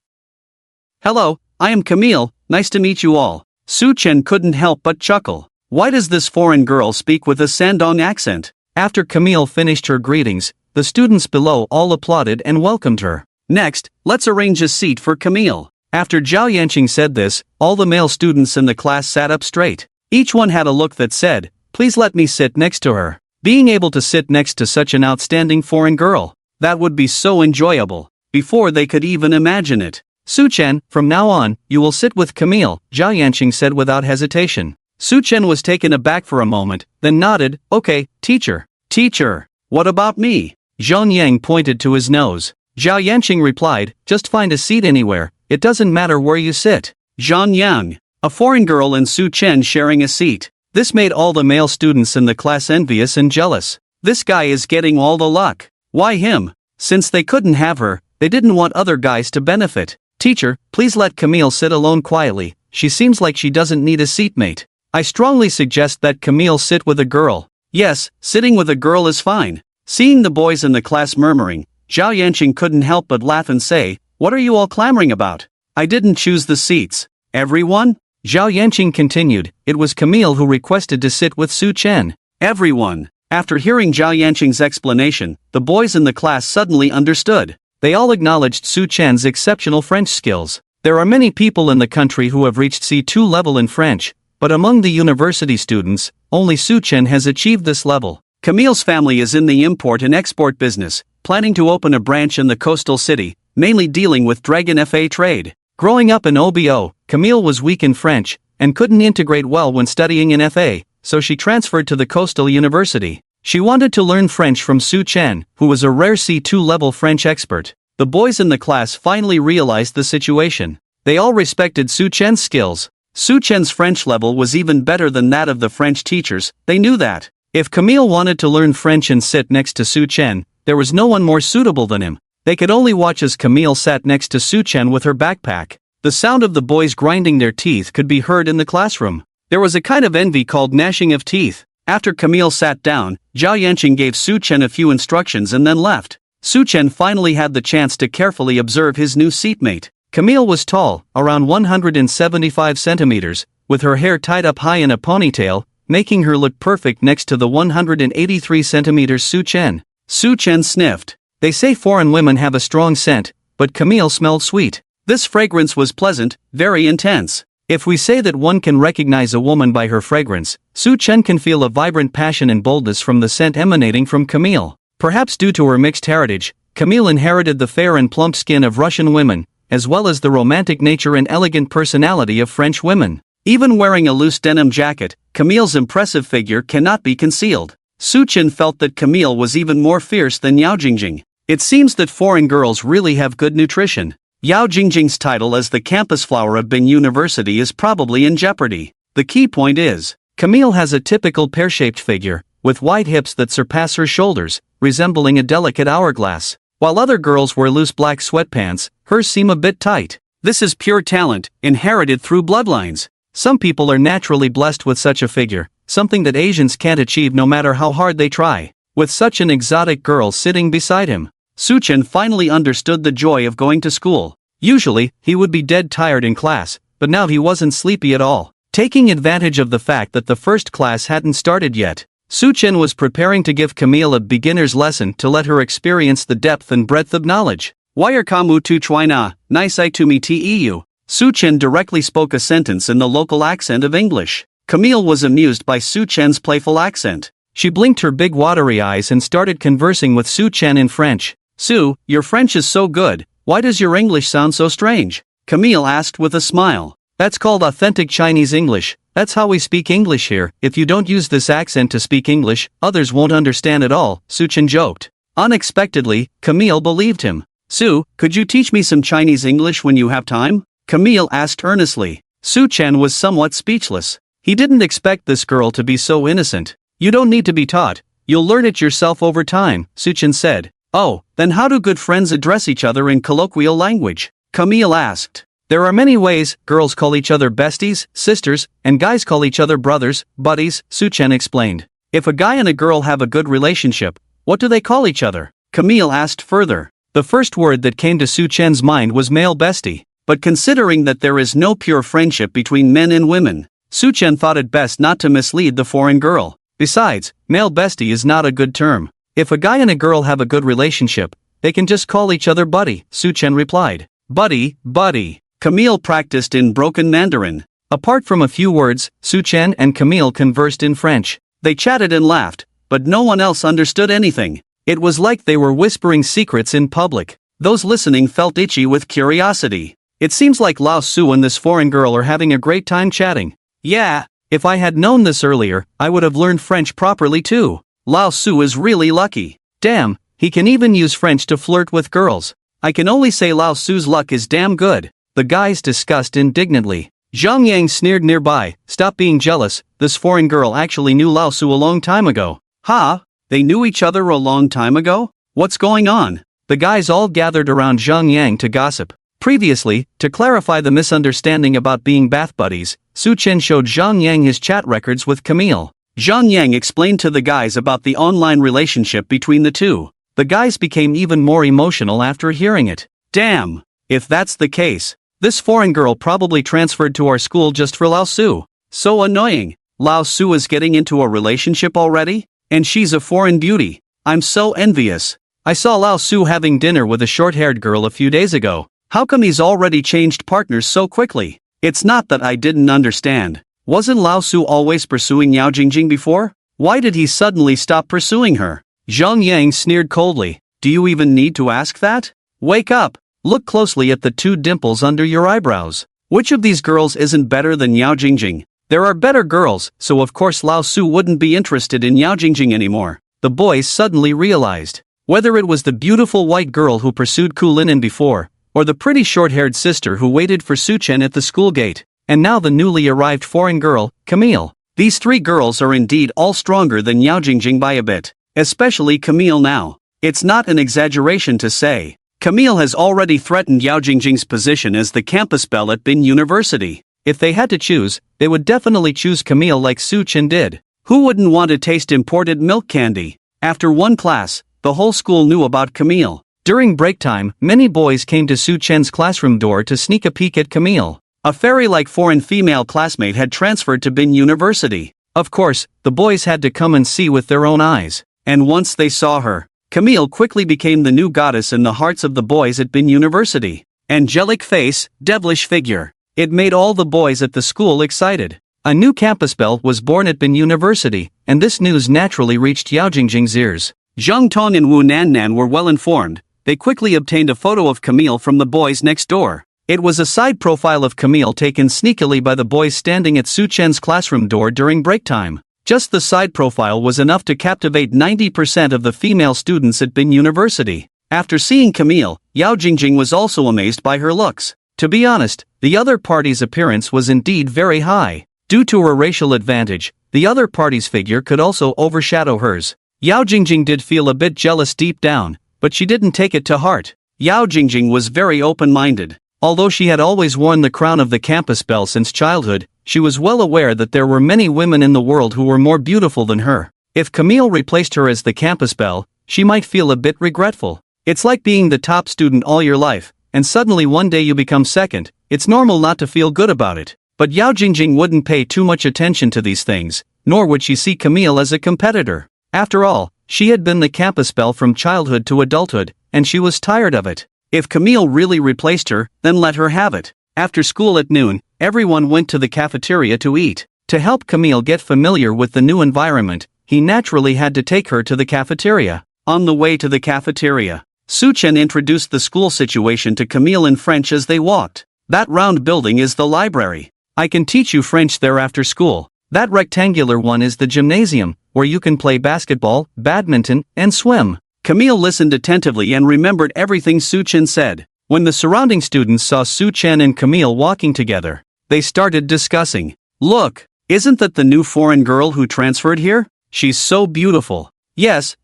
Hello, I am Camille, nice to meet you all. Su Chen couldn't help but chuckle. Why does this foreign girl speak with a Shandong accent? After Camille finished her greetings, the students below all applauded and welcomed her. Next, let's arrange a seat for Camille. After Zhao Yanqing said this, all the male students in the class sat up straight. Each one had a look that said, please let me sit next to her. Being able to sit next to such an outstanding foreign girl, that would be so enjoyable, before they could even imagine it. Su Chen, from now on, you will sit with Camille, Zhao Yanqing said without hesitation. Su Chen was taken aback for a moment, then nodded, okay, teacher. Teacher, what about me? Zhang Yang pointed to his nose. Zhao Yanqing replied, just find a seat anywhere, it doesn't matter where you sit. Zhang Yang, a foreign girl and Su Chen sharing a seat. This made all the male students in the class envious and jealous. This guy is getting all the luck. Why him? Since they couldn't have her, they didn't want other guys to benefit. Teacher, please let Camille sit alone quietly, she seems like she doesn't need a seatmate. I strongly suggest that Camille sit with a girl. Yes, sitting with a girl is fine. Seeing the boys in the class murmuring, Zhao Yanqing couldn't help but laugh and say, what are you all clamoring about? I didn't choose the seats. Everyone? Zhao Yanqing continued, it was Camille who requested to sit with Su Chen. Everyone. After hearing Zhao Yanqing's explanation, the boys in the class suddenly understood. They all acknowledged Su Chen's exceptional French skills. There are many people in the country who have reached C2 level in French, but among the university students, only Su Chen has achieved this level. Camille's family is in the import and export business, planning to open a branch in the coastal city, mainly dealing with Dragon Fa trade. Growing up in Obo, Camille was weak in French, and couldn't integrate well when studying in Fa, so she transferred to the coastal university. She wanted to learn French from Su Chen, who was a rare C2 level French expert. The boys in the class finally realized the situation. They all respected Su Chen's skills. Su Chen's French level was even better than that of the French teachers, they knew that. If Camille wanted to learn French and sit next to Su Chen, there was no one more suitable than him. They could only watch as Camille sat next to Su Chen with her backpack. The sound of the boys grinding their teeth could be heard in the classroom. There was a kind of envy called gnashing of teeth. After Camille sat down, Zhao Yanqing gave Su Chen a few instructions and then left. Su Chen finally had the chance to carefully observe his new seatmate. Camille was tall, around 175 centimeters, with her hair tied up high in a ponytail, making her look perfect next to the 183 centimeters Su Chen. Su Chen sniffed. They say foreign women have a strong scent, but Camille smelled sweet. This fragrance was pleasant, very intense. If we say that one can recognize a woman by her fragrance, Su Chen can feel a vibrant passion and boldness from the scent emanating from Camille. Perhaps due to her mixed heritage, Camille inherited the fair and plump skin of Russian women, as well as the romantic nature and elegant personality of French women. Even wearing a loose denim jacket, Camille's impressive figure cannot be concealed. Su Chen felt that Camille was even more fierce than Yao Jing Jing. It seems that foreign girls really have good nutrition. Yao Jing Jing's title as the campus flower of Bin University is probably in jeopardy. The key point is, Camille has a typical pear-shaped figure, with wide hips that surpass her shoulders, resembling a delicate hourglass. While other girls wear loose black sweatpants, hers seem a bit tight. This is pure talent, inherited through bloodlines. Some people are naturally blessed with such a figure, something that Asians can't achieve no matter how hard they try. With such an exotic girl sitting beside him, Su Chen finally understood the joy of going to school. Usually, he would be dead tired in class, but now he wasn't sleepy at all. Taking advantage of the fact that the first class hadn't started yet, Su Chen was preparing to give Camille a beginner's lesson to let her experience the depth and breadth of knowledge. Wire kamu tu chwina, nisai tu mi teu. Su Chen directly spoke a sentence in the local accent of English. Camille was amused by Su Chen's playful accent. She blinked her big watery eyes and started conversing with Su Chen in French. "Su, your French is so good, why does your English sound so strange?" Camille asked with a smile. "That's called authentic Chinese English. That's how we speak English here. If you don't use this accent to speak English, others won't understand at all," Su Chen joked. Unexpectedly, Camille believed him. "Su, could you teach me some Chinese English when you have time?" Camille asked earnestly. Su Chen was somewhat speechless. He didn't expect this girl to be so innocent. "You don't need to be taught, you'll learn it yourself over time," Su Chen said. "Oh, then how do good friends address each other in colloquial language?" Camille asked. "There are many ways. Girls call each other besties, sisters, and guys call each other brothers, buddies," Su Chen explained. "If a guy and a girl have a good relationship, what do they call each other?" Camille asked further. The first word that came to Su Chen's mind was male bestie. But considering that there is no pure friendship between men and women, Su Chen thought it best not to mislead the foreign girl. Besides, male bestie is not a good term. If a guy and a girl have a good relationship, they can just call each other buddy, Su Chen replied. "Buddy, buddy." Camille practiced in broken Mandarin. Apart from a few words, Su Chen and Camille conversed in French. They chatted and laughed, but no one else understood anything. It was like they were whispering secrets in public. Those listening felt itchy with curiosity. It seems like Lao Su and this foreign girl are having a great time chatting. Yeah, if I had known this earlier, I would have learned French properly too. Lao Su is really lucky. Damn, he can even use French to flirt with girls. I can only say Lao Su's luck is damn good. The guys discussed indignantly. Zhang Yang sneered nearby. "Stop being jealous, this foreign girl actually knew Lao Su a long time ago." "Huh? They knew each other a long time ago? What's going on?" The guys all gathered around Zhang Yang to gossip. Previously, to clarify the misunderstanding about being bath buddies, Su Chen showed Zhang Yang his chat records with Camille. Zhang Yang explained to the guys about the online relationship between the two. The guys became even more emotional after hearing it. Damn! If that's the case, this foreign girl probably transferred to our school just for Lao Su. So annoying. Lao Su is getting into a relationship already? And she's a foreign beauty. I'm so envious. I saw Lao Su having dinner with a short-haired girl a few days ago. How come he's already changed partners so quickly? It's not that I didn't understand. Wasn't Lao Su always pursuing Yao Jing Jing before? Why did he suddenly stop pursuing her? Zhang Yang sneered coldly. Do you even need to ask that? Wake up. Look closely at the two dimples under your eyebrows. Which of these girls isn't better than Yao Jing Jing? There are better girls, so of course Lao Su wouldn't be interested in Yao Jing Jing anymore. The boys suddenly realized. Whether it was the beautiful white girl who pursued Kulinen before, or the pretty short-haired sister who waited for Su Chen at the school gate, and now the newly arrived foreign girl, Camille. These three girls are indeed all stronger than Yao Jing Jing by a bit, especially Camille now. It's not an exaggeration to say. Camille has already threatened Yao Jing Jing's position as the campus belle at Bin University. If they had to choose, they would definitely choose Camille like Su Chen did. Who wouldn't want to taste imported milk candy? After one class, the whole school knew about Camille. During break time, many boys came to Su Chen's classroom door to sneak a peek at Camille. A fairy-like foreign female classmate had transferred to Bin University. Of course, the boys had to come and see with their own eyes. And once they saw her, Camille quickly became the new goddess in the hearts of the boys at Bin University. Angelic face, devilish figure. It made all the boys at the school excited. A new campus belle was born at Bin University, and this news naturally reached Yao Jingjing's ears. Zhang Tong and Wu Nannan were well informed, they quickly obtained a photo of Camille from the boys next door. It was a side profile of Camille taken sneakily by the boys standing at Su Chen's classroom door during break time. Just the side profile was enough to captivate 90% of the female students at Bin University. After seeing Camille, Yao Jing Jing was also amazed by her looks. To be honest, the other party's appearance was indeed very high. Due to her racial advantage, the other party's figure could also overshadow hers. Yao Jing Jing did feel a bit jealous deep down, but she didn't take it to heart. Yao Jing Jing was very open-minded. Although she had always worn the crown of the campus belle since childhood, she was well aware that there were many women in the world who were more beautiful than her. If Camille replaced her as the campus belle, she might feel a bit regretful. It's like being the top student all your life, and suddenly one day you become second. It's normal not to feel good about it. But Yao Jing Jing wouldn't pay too much attention to these things, nor would she see Camille as a competitor. After all, she had been the campus belle from childhood to adulthood, and she was tired of it. If Camille really replaced her, then let her have it. After school at noon, everyone went to the cafeteria to eat. To help Camille get familiar with the new environment, he naturally had to take her to the cafeteria. On the way to the cafeteria, Su Chen introduced the school situation to Camille in French as they walked. That round building is the library. I can teach you French there after school. That rectangular one is the gymnasium, where you can play basketball, badminton, and swim. Camille listened attentively and remembered everything Su Chen said. When the surrounding students saw Su Chen and Camille walking together, they started discussing. Look, isn't that the new foreign girl who transferred here? She's so beautiful. Yes.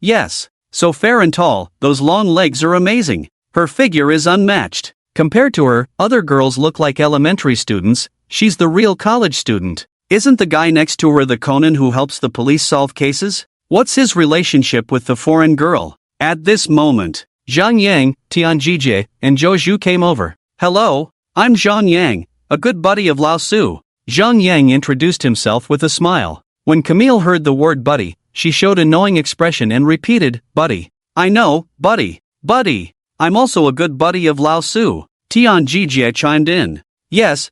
So fair and tall, those long legs are amazing. Her figure is unmatched. Compared to her, other girls look like elementary students. She's the real college student. Isn't the guy next to her the Conan who helps the police solve cases? What's his relationship with the foreign girl? At this moment, Zhang Yang, Tian Jijie, and Zhou Zhu came over. Hello, I'm Zhang Yang, a good buddy of Lao Su. Zhang Yang introduced himself with a smile. When Camille heard the word buddy, she showed a knowing expression and repeated, buddy. I know, buddy. I'm also a good buddy of Lao Su. Tian Jijie chimed in. Yes,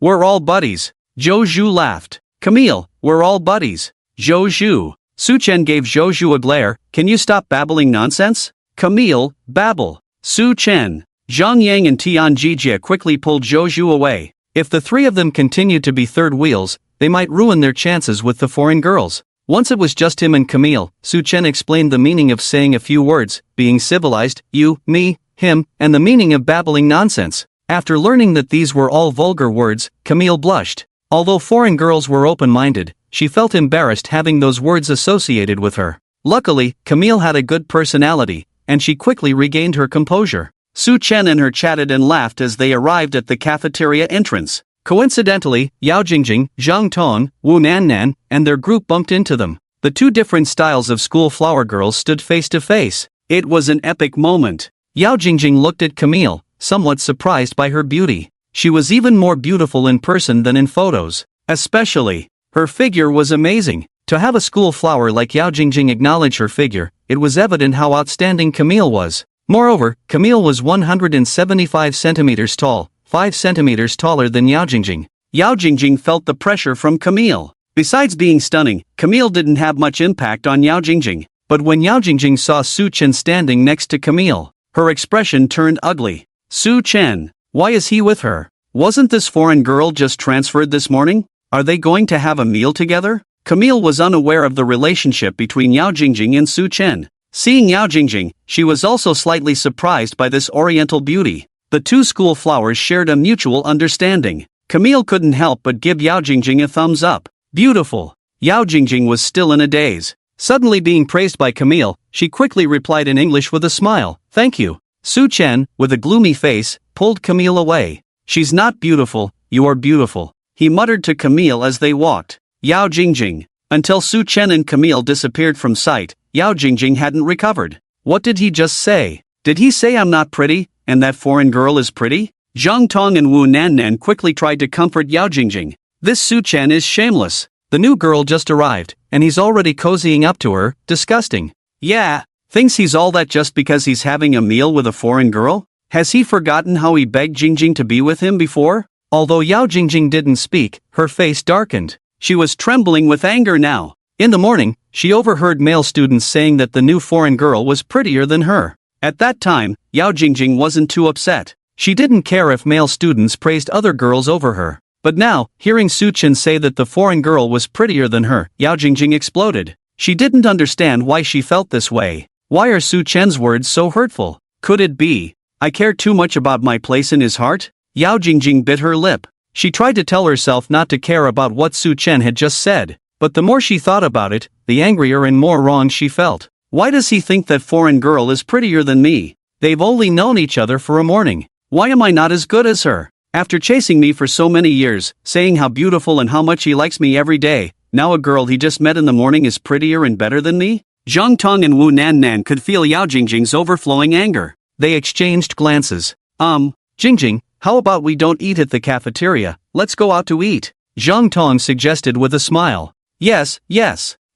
we're all buddies. Zhou Zhu laughed. Camille, we're all buddies. Zhou Zhu. Su Chen gave Zhou Zhu a glare. Can you stop babbling nonsense? Camille, babble. Su Chen. Zhang Yang and Tian Jijie quickly pulled Zhou Zhu away. If the three of them continued to be third wheels, they might ruin their chances with the foreign girls. Once it was just him and Camille, Su Chen explained the meaning of saying a few words, being civilized, you, me, him, and the meaning of babbling nonsense. After learning that these were all vulgar words, Camille blushed. Although foreign girls were open-minded, she felt embarrassed having those words associated with her. Luckily, Camille had a good personality, and she quickly regained her composure. Su Chen and her chatted and laughed as they arrived at the cafeteria entrance. Coincidentally, Yao Jing Jing, Zhang Ton, Wu Nan, and their group bumped into them. The two different styles of school flower girls stood face to face. It was an epic moment. Yao Jing Jing looked at Camille, somewhat surprised by her beauty. She was even more beautiful in person than in photos. Especially, her figure was amazing. To have a school flower like Yao Jing Jing acknowledge her figure, it was evident how outstanding Camille was. Moreover, Camille was 175 centimeters tall, 5 centimeters taller than Yao Jing Jing. Yao Jing Jing felt the pressure from Camille. Besides being stunning, Camille didn't have much impact on Yao Jing Jing. But when Yao Jing Jing saw Su Chen standing next to Camille, her expression turned ugly. Su Chen, why is he with her? Wasn't this foreign girl just transferred this morning? Are they going to have a meal together? Camille was unaware of the relationship between Yao Jing Jing and Su Chen. Seeing Yao Jing Jing, she was also slightly surprised by this oriental beauty. The two school flowers shared a mutual understanding. Camille couldn't help but give Yao Jing Jing a thumbs up. Beautiful. Yao Jing Jing was still in a daze. Suddenly being praised by Camille, she quickly replied in English with a smile, thank you. Su Chen, with a gloomy face, pulled Camille away. She's not beautiful, you are beautiful, he muttered to Camille as they walked. Yao Jing Jing. Until Su Chen and Camille disappeared from sight, Yao Jing Jing hadn't recovered. What did he just say? Did he say I'm not pretty, and that foreign girl is pretty? Zhang Tong and Wu Nan quickly tried to comfort Yao Jing Jing. This Su Chen is shameless. The new girl just arrived, and he's already cozying up to her, disgusting. Yeah, thinks he's all that just because he's having a meal with a foreign girl? Has he forgotten how he begged Jing Jing to be with him before? Although Yao Jing Jing didn't speak, her face darkened. She was trembling with anger now. In the morning, she overheard male students saying that the new foreign girl was prettier than her. At that time, Yao Jing Jing wasn't too upset. She didn't care if male students praised other girls over her. But now, hearing Su Chen say that the foreign girl was prettier than her, Yao Jing Jing exploded. She didn't understand why she felt this way. Why are Su Chen's words so hurtful? Could it be I care too much about my place in his heart? Yao Jing Jing bit her lip. She tried to tell herself not to care about what Su Chen had just said, but the more she thought about it, the angrier and more wrong she felt. Why does he think that foreign girl is prettier than me? They've only known each other for a morning. Why am I not as good as her? After chasing me for so many years, saying how beautiful and how much he likes me every day, now a girl he just met in the morning is prettier and better than me? Zhang Tong and Wu Nan could feel Yao Jing Jing's overflowing anger. They exchanged glances. Jingjing, how about we don't eat at the cafeteria, let's go out to eat? Zhang Tong suggested with a smile. Yes,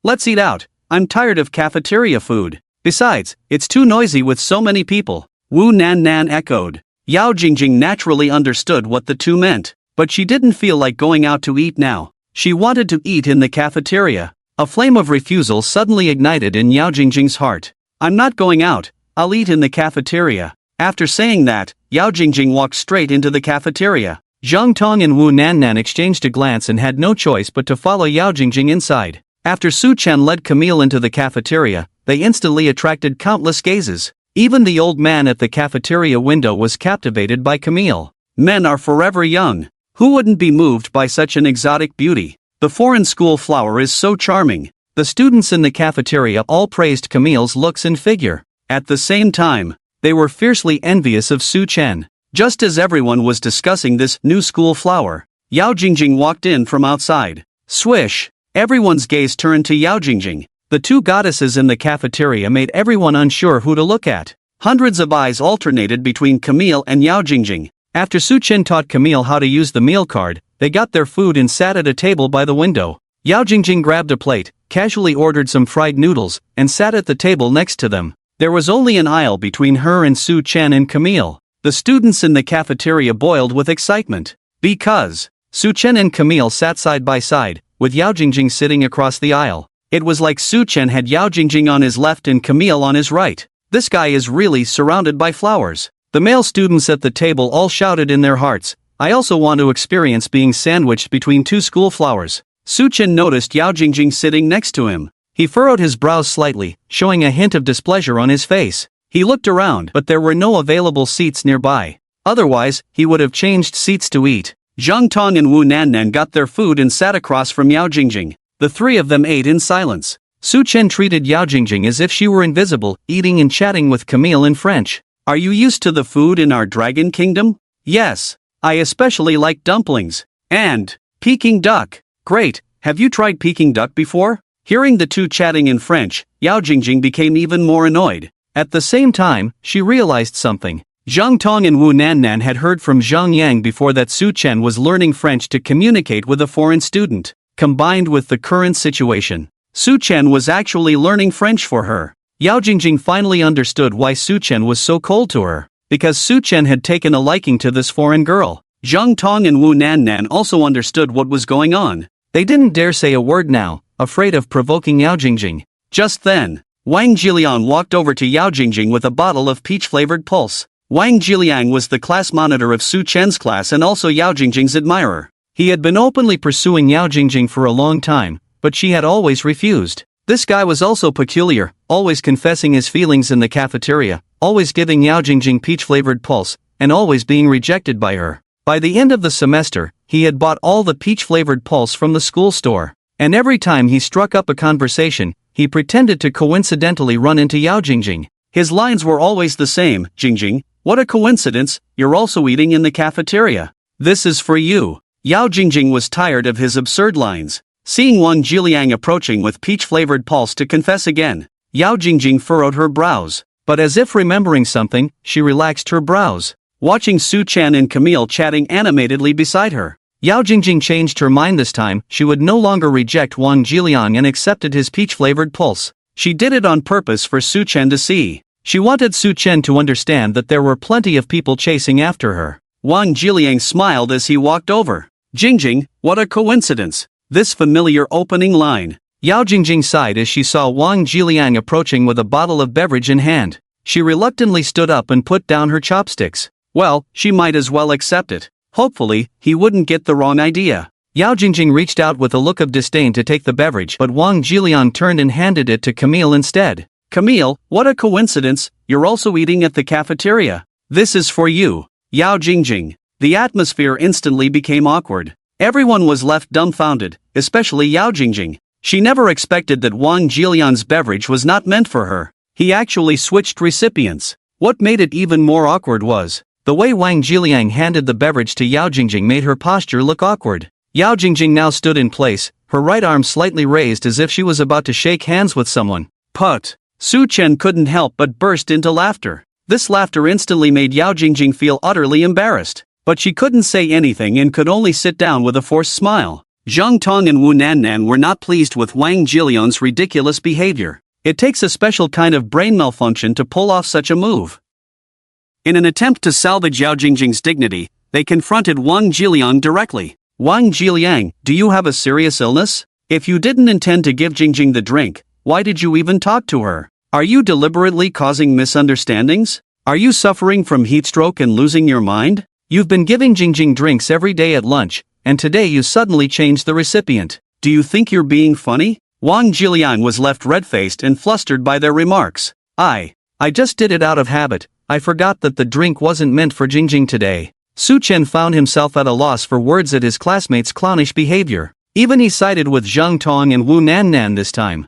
let's eat out. I'm tired of cafeteria food. Besides, it's too noisy with so many people. Wu Nan echoed. Yao Jing Jing naturally understood what the two meant, but she didn't feel like going out to eat now. She wanted to eat in the cafeteria. A flame of refusal suddenly ignited in Yao Jing Jing's heart. I'm not going out, I'll eat in the cafeteria. After saying that, Yao Jing Jing walked straight into the cafeteria. Zhang Tong and Wu Nan exchanged a glance and had no choice but to follow Yao Jing Jing inside. After Su Chen led Camille into the cafeteria, they instantly attracted countless gazes. Even the old man at the cafeteria window was captivated by Camille. Men are forever young. Who wouldn't be moved by such an exotic beauty? The foreign school flower is so charming. The students in the cafeteria all praised Camille's looks and figure. At the same time, they were fiercely envious of Su Chen. Just as everyone was discussing this new school flower, Yao Jing Jing walked in from outside. Swish! Everyone's gaze turned to Yao Jing Jing. The two goddesses in the cafeteria made everyone unsure who to look at. Hundreds of eyes alternated between Camille and Yao Jing Jing. After Su Chen taught Camille how to use the meal card, they got their food and sat at a table by the window. Yao Jing Jing grabbed a plate, casually ordered some fried noodles, and sat at the table next to them. There was only an aisle between her and Su Chen and Camille. The students in the cafeteria boiled with excitement. Because Su Chen and Camille sat side by side, with Yao Jing Jing sitting across the aisle. It was like Su Chen had Yao Jing Jing on his left and Camille on his right. This guy is really surrounded by flowers. The male students at the table all shouted in their hearts, I also want to experience being sandwiched between two school flowers. Su Chen noticed Yao Jing Jing sitting next to him. He furrowed his brows slightly, showing a hint of displeasure on his face. He looked around, but there were no available seats nearby. Otherwise, he would have changed seats to eat. Zhang Tong and Wu Nan got their food and sat across from Yao Jing Jing. The three of them ate in silence. Su Chen treated Yao Jing Jing as if she were invisible, eating and chatting with Camille in French. Are you used to the food in our dragon kingdom? Yes. I especially like dumplings. And Peking duck. Great, have you tried Peking duck before? Hearing the two chatting in French, Yao Jing Jing became even more annoyed. At the same time, she realized something. Zhang Tong and Wu Nan had heard from Zhang Yang before that Su Chen was learning French to communicate with a foreign student. Combined with the current situation, Su Chen was actually learning French for her. Yao Jing Jing finally understood why Su Chen was so cold to her. Because Su Chen had taken a liking to this foreign girl. Zhang Tong and Wu Nan also understood what was going on. They didn't dare say a word now, afraid of provoking Yao Jing Jing. Just then, Wang Jiliang walked over to Yao Jing Jing with a bottle of peach-flavored pulse. Wang Jiliang was the class monitor of Su Chen's class and also Yao Jing Jing's admirer. He had been openly pursuing Yao Jing Jing for a long time, but she had always refused. This guy was also peculiar, always confessing his feelings in the cafeteria, always giving Yao Jing Jing peach-flavored pulse, and always being rejected by her. By the end of the semester, he had bought all the peach-flavored pulse from the school store. And every time he struck up a conversation, he pretended to coincidentally run into Yao Jing Jing. His lines were always the same, Jing Jing, what a coincidence, you're also eating in the cafeteria. This is for you. Yao Jing Jing was tired of his absurd lines. Seeing Wang Jiliang approaching with peach-flavored pulse to confess again, Yao Jing Jing furrowed her brows. But as if remembering something, she relaxed her brows. Watching Su Chen and Camille chatting animatedly beside her, Yao Jing Jing changed her mind this time. She would no longer reject Wang Jiliang and accepted his peach-flavored pulse. She did it on purpose for Su Chen to see. She wanted Su Chen to understand that there were plenty of people chasing after her. Wang Jiliang smiled as he walked over. Jing Jing, what a coincidence. This familiar opening line. Yao Jing Jing sighed as she saw Wang Jiliang approaching with a bottle of beverage in hand. She reluctantly stood up and put down her chopsticks. Well, she might as well accept it. Hopefully, he wouldn't get the wrong idea. Yao Jingjing reached out with a look of disdain to take the beverage, but Wang Jilian turned and handed it to Camille instead. Camille, what a coincidence, you're also eating at the cafeteria. This is for you, Yao Jingjing. The atmosphere instantly became awkward. Everyone was left dumbfounded, especially Yao Jingjing. She never expected that Wang Jilian's beverage was not meant for her. He actually switched recipients. What made it even more awkward was the way Wang Jiliang handed the beverage to Yao Jingjing made her posture look awkward. Yao Jingjing now stood in place, her right arm slightly raised as if she was about to shake hands with someone. Put. Su Chen couldn't help but burst into laughter. This laughter instantly made Yao Jingjing feel utterly embarrassed. But she couldn't say anything and could only sit down with a forced smile. Zhang Tong and Wu Nannan were not pleased with Wang Jilian's ridiculous behavior. It takes a special kind of brain malfunction to pull off such a move. In an attempt to salvage Yao Jingjing's dignity, they confronted Wang Jiliang directly. Wang Jiliang, do you have a serious illness? If you didn't intend to give Jingjing the drink, why did you even talk to her? Are you deliberately causing misunderstandings? Are you suffering from heatstroke and losing your mind? You've been giving Jingjing drinks every day at lunch, and today you suddenly changed the recipient. Do you think you're being funny? Wang Jiliang was left red-faced and flustered by their remarks. I just did it out of habit. I forgot that the drink wasn't meant for Jingjing today. Su Chen found himself at a loss for words at his classmates' clownish behavior. Even he sided with Zhang Tong and Wu Nannan this time.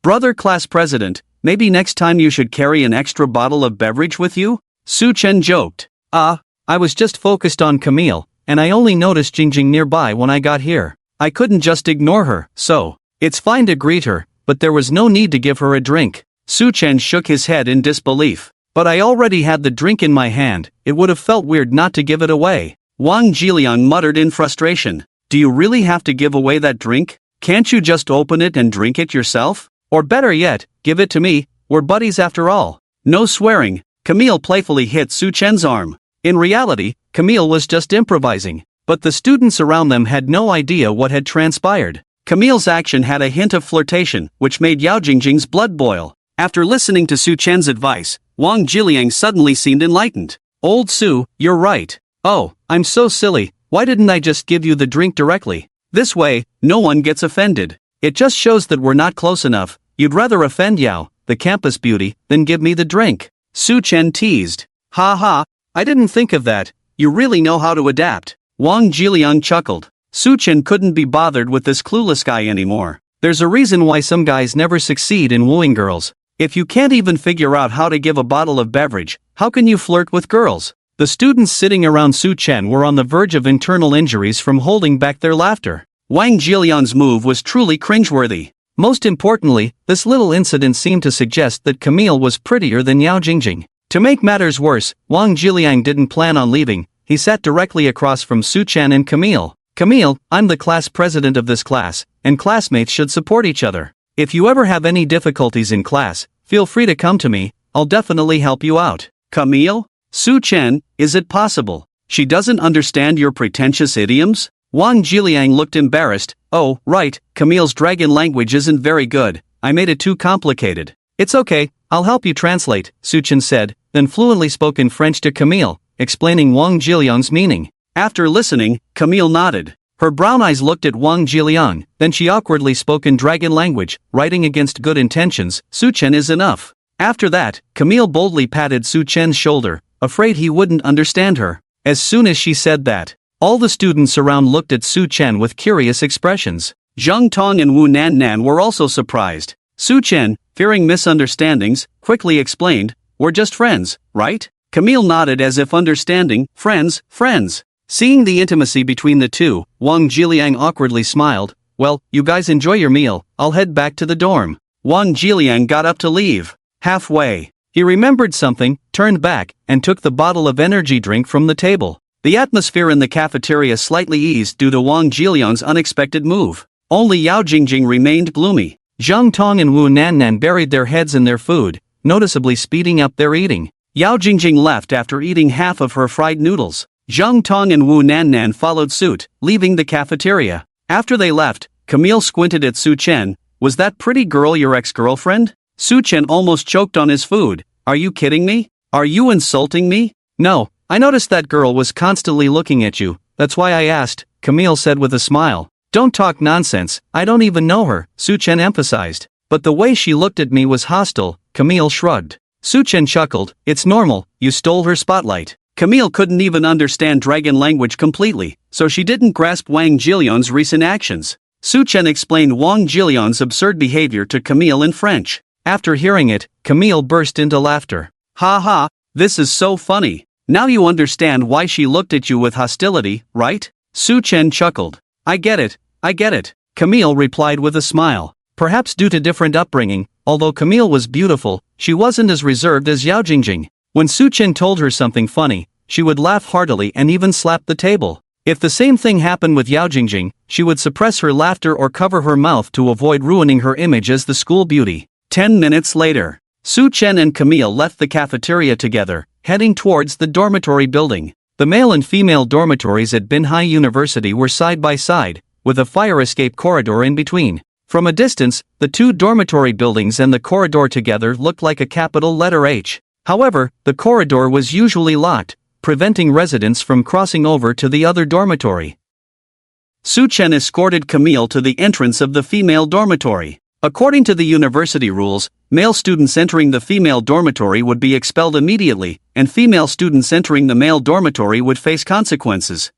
Brother class president, maybe next time you should carry an extra bottle of beverage with you? Su Chen joked. I was just focused on Camille, and I only noticed Jingjing nearby when I got here. I couldn't just ignore her, so it's fine to greet her, but there was no need to give her a drink. Su Chen shook his head in disbelief. But I already had the drink in my hand, it would have felt weird not to give it away. Wang Jiliang muttered in frustration. Do you really have to give away that drink? Can't you just open it and drink it yourself? Or better yet, give it to me, we're buddies after all. No swearing, Camille playfully hit Su Chen's arm. In reality, Camille was just improvising, but the students around them had no idea what had transpired. Camille's action had a hint of flirtation, which made Yao Jingjing's blood boil. After listening to Su Chen's advice, Wang Jiliang suddenly seemed enlightened. Old Su, you're right. Oh, I'm so silly, why didn't I just give you the drink directly? This way, no one gets offended. It just shows that we're not close enough. You'd rather offend Yao, the campus beauty, than give me the drink. Su Chen teased. Ha ha, I didn't think of that. You really know how to adapt. Wang Jiliang chuckled. Su Chen couldn't be bothered with this clueless guy anymore. There's a reason why some guys never succeed in wooing girls. If you can't even figure out how to give a bottle of beverage, how can you flirt with girls? The students sitting around Su Chen were on the verge of internal injuries from holding back their laughter. Wang Jilian's move was truly cringeworthy. Most importantly, this little incident seemed to suggest that Camille was prettier than Yao Jingjing. To make matters worse, Wang Jiliang didn't plan on leaving. He sat directly across from Su Chen and Camille. Camille, I'm the class president of this class, and classmates should support each other. If you ever have any difficulties in class, feel free to come to me, I'll definitely help you out. Camille? Su Chen, is it possible? She doesn't understand your pretentious idioms? Wang Jiliang looked embarrassed. Oh, right, Camille's dragon language isn't very good, I made it too complicated. It's okay, I'll help you translate, Su Chen said, then fluently spoke in French to Camille, explaining Wang Jiliang's meaning. After listening, Camille nodded. Her brown eyes looked at Wang Jiliang, then she awkwardly spoke in dragon language, writing against good intentions, Su Chen is enough. After that, Camille boldly patted Su Chen's shoulder, afraid he wouldn't understand her. As soon as she said that, all the students around looked at Su Chen with curious expressions. Zhang Tong and Wu Nannan were also surprised. Su Chen, fearing misunderstandings, quickly explained, we're just friends, right? Camille nodded as if understanding, friends. Seeing the intimacy between the two, Wang Jiliang awkwardly smiled. Well, you guys enjoy your meal, I'll head back to the dorm. Wang Jiliang got up to leave. Halfway, he remembered something, turned back, and took the bottle of energy drink from the table. The atmosphere in the cafeteria slightly eased due to Wang Jiliang's unexpected move. Only Yao Jingjing remained gloomy. Zhang Tong and Wu Nannan buried their heads in their food, noticeably speeding up their eating. Yao Jingjing left after eating half of her fried noodles. Zhang Tong and Wu Nannan followed suit, leaving the cafeteria. After they left, Camille squinted at Su Chen. Was that pretty girl your ex-girlfriend? Su Chen almost choked on his food. Are you kidding me? Are you insulting me? No, I noticed that girl was constantly looking at you, that's why I asked, Camille said with a smile. Don't talk nonsense, I don't even know her, Su Chen emphasized. But the way she looked at me was hostile, Camille shrugged. Su Chen chuckled, it's normal, you stole her spotlight. Camille couldn't even understand dragon language completely, so she didn't grasp Wang Jilion's recent actions. Su Chen explained Wang Jilion's absurd behavior to Camille in French. After hearing it, Camille burst into laughter. Ha ha, this is so funny. Now you understand why she looked at you with hostility, right? Su Chen chuckled. I get it, Camille replied with a smile. Perhaps due to different upbringing, although Camille was beautiful, she wasn't as reserved as Yao Jing Jing. When Su Chen told her something funny, she would laugh heartily and even slap the table. If the same thing happened with Yao Jing Jing, she would suppress her laughter or cover her mouth to avoid ruining her image as the school beauty. 10 minutes later, Su Chen and Camille left the cafeteria together, heading towards the dormitory building. The male and female dormitories at Binhai University were side by side, with a fire escape corridor in between. From a distance, the two dormitory buildings and the corridor together looked like a capital letter H. However, the corridor was usually locked, preventing residents from crossing over to the other dormitory. Su Chen escorted Camille to the entrance of the female dormitory. According to the university rules, male students entering the female dormitory would be expelled immediately, and female students entering the male dormitory would face consequences.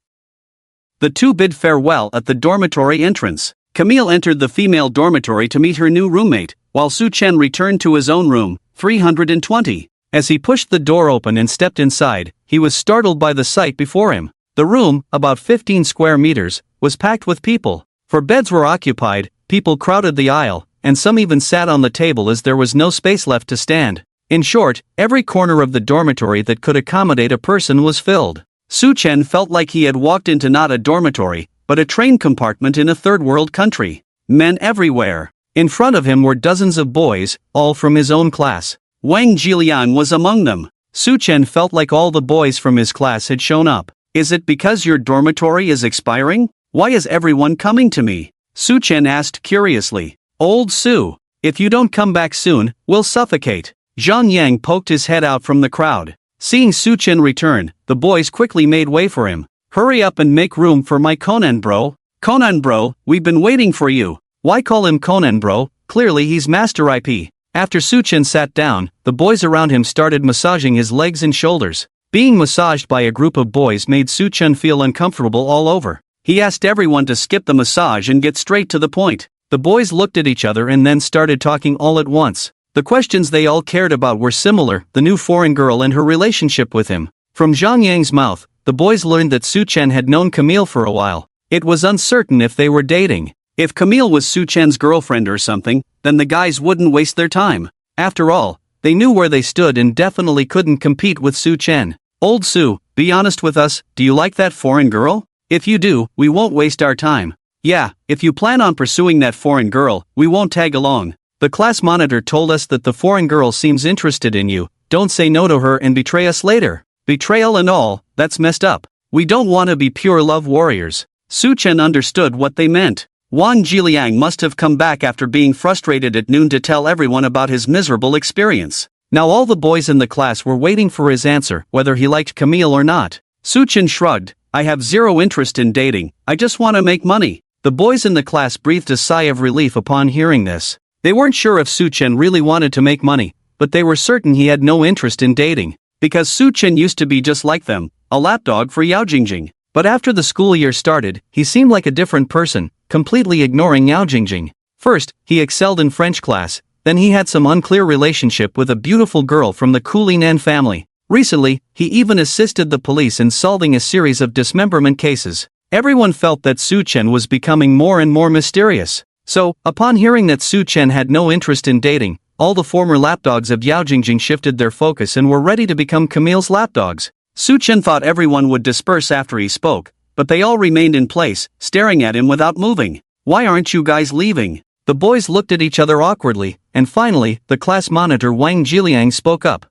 The two bid farewell at the dormitory entrance. Camille entered the female dormitory to meet her new roommate, while Su Chen returned to his own room, 320. As he pushed the door open and stepped inside, he was startled by the sight before him. The room, about 15 square meters, was packed with people. For beds were occupied, people crowded the aisle, and some even sat on the table as there was no space left to stand. In short, every corner of the dormitory that could accommodate a person was filled. Su Chen felt like he had walked into not a dormitory, but a train compartment in a third-world country. Men everywhere. In front of him were dozens of boys, all from his own class. Wang Jilian was among them. Su Chen felt like all the boys from his class had shown up. Is it because your dormitory is expiring? Why is everyone coming to me? Su Chen asked curiously. Old Su, if you don't come back soon, we'll suffocate. Zhang Yang poked his head out from the crowd. Seeing Su Chen return, the boys quickly made way for him. Hurry up and make room for my Conan bro. Conan bro, we've been waiting for you. Why call him Conan bro? Clearly he's master IP. After Su Chen sat down, the boys around him started massaging his legs and shoulders. Being massaged by a group of boys made Su Chen feel uncomfortable all over. He asked everyone to skip the massage and get straight to the point. The boys looked at each other and then started talking all at once. The questions they all cared about were similar: the new foreign girl and her relationship with him. From Zhang Yang's mouth, the boys learned that Su Chen had known Camille for a while. It was uncertain if they were dating. If Camille was Su Chen's girlfriend or something, then the guys wouldn't waste their time. After all, they knew where they stood and definitely couldn't compete with Su Chen. Old Su, be honest with us, do you like that foreign girl? If you do, we won't waste our time. Yeah, if you plan on pursuing that foreign girl, we won't tag along. The class monitor told us that the foreign girl seems interested in you. Don't say no to her and betray us later. Betrayal and all, that's messed up. We don't want to be pure love warriors. Su Chen understood what they meant. Wang Jiliang must have come back after being frustrated at noon to tell everyone about his miserable experience. Now all the boys in the class were waiting for his answer, whether he liked Camille or not. Su Chen shrugged. I have zero interest in dating, I just want to make money. The boys in the class breathed a sigh of relief upon hearing this. They weren't sure if Su Chen really wanted to make money, but they were certain he had no interest in dating. Because Su Chen used to be just like them, a lapdog for Yao Jing Jing. But after the school year started, he seemed like a different person, completely ignoring Yao Jing Jing. First, he excelled in French class, then he had some unclear relationship with a beautiful girl from the Coulinen family. Recently, he even assisted the police in solving a series of dismemberment cases. Everyone felt that Su Chen was becoming more and more mysterious. So, upon hearing that Su Chen had no interest in dating, all the former lapdogs of Yao Jing Jing shifted their focus and were ready to become Camille's lapdogs. Su Chen thought everyone would disperse after he spoke, but they all remained in place, staring at him without moving. Why aren't you guys leaving? The boys looked at each other awkwardly, and finally, the class monitor Wang Jiliang spoke up.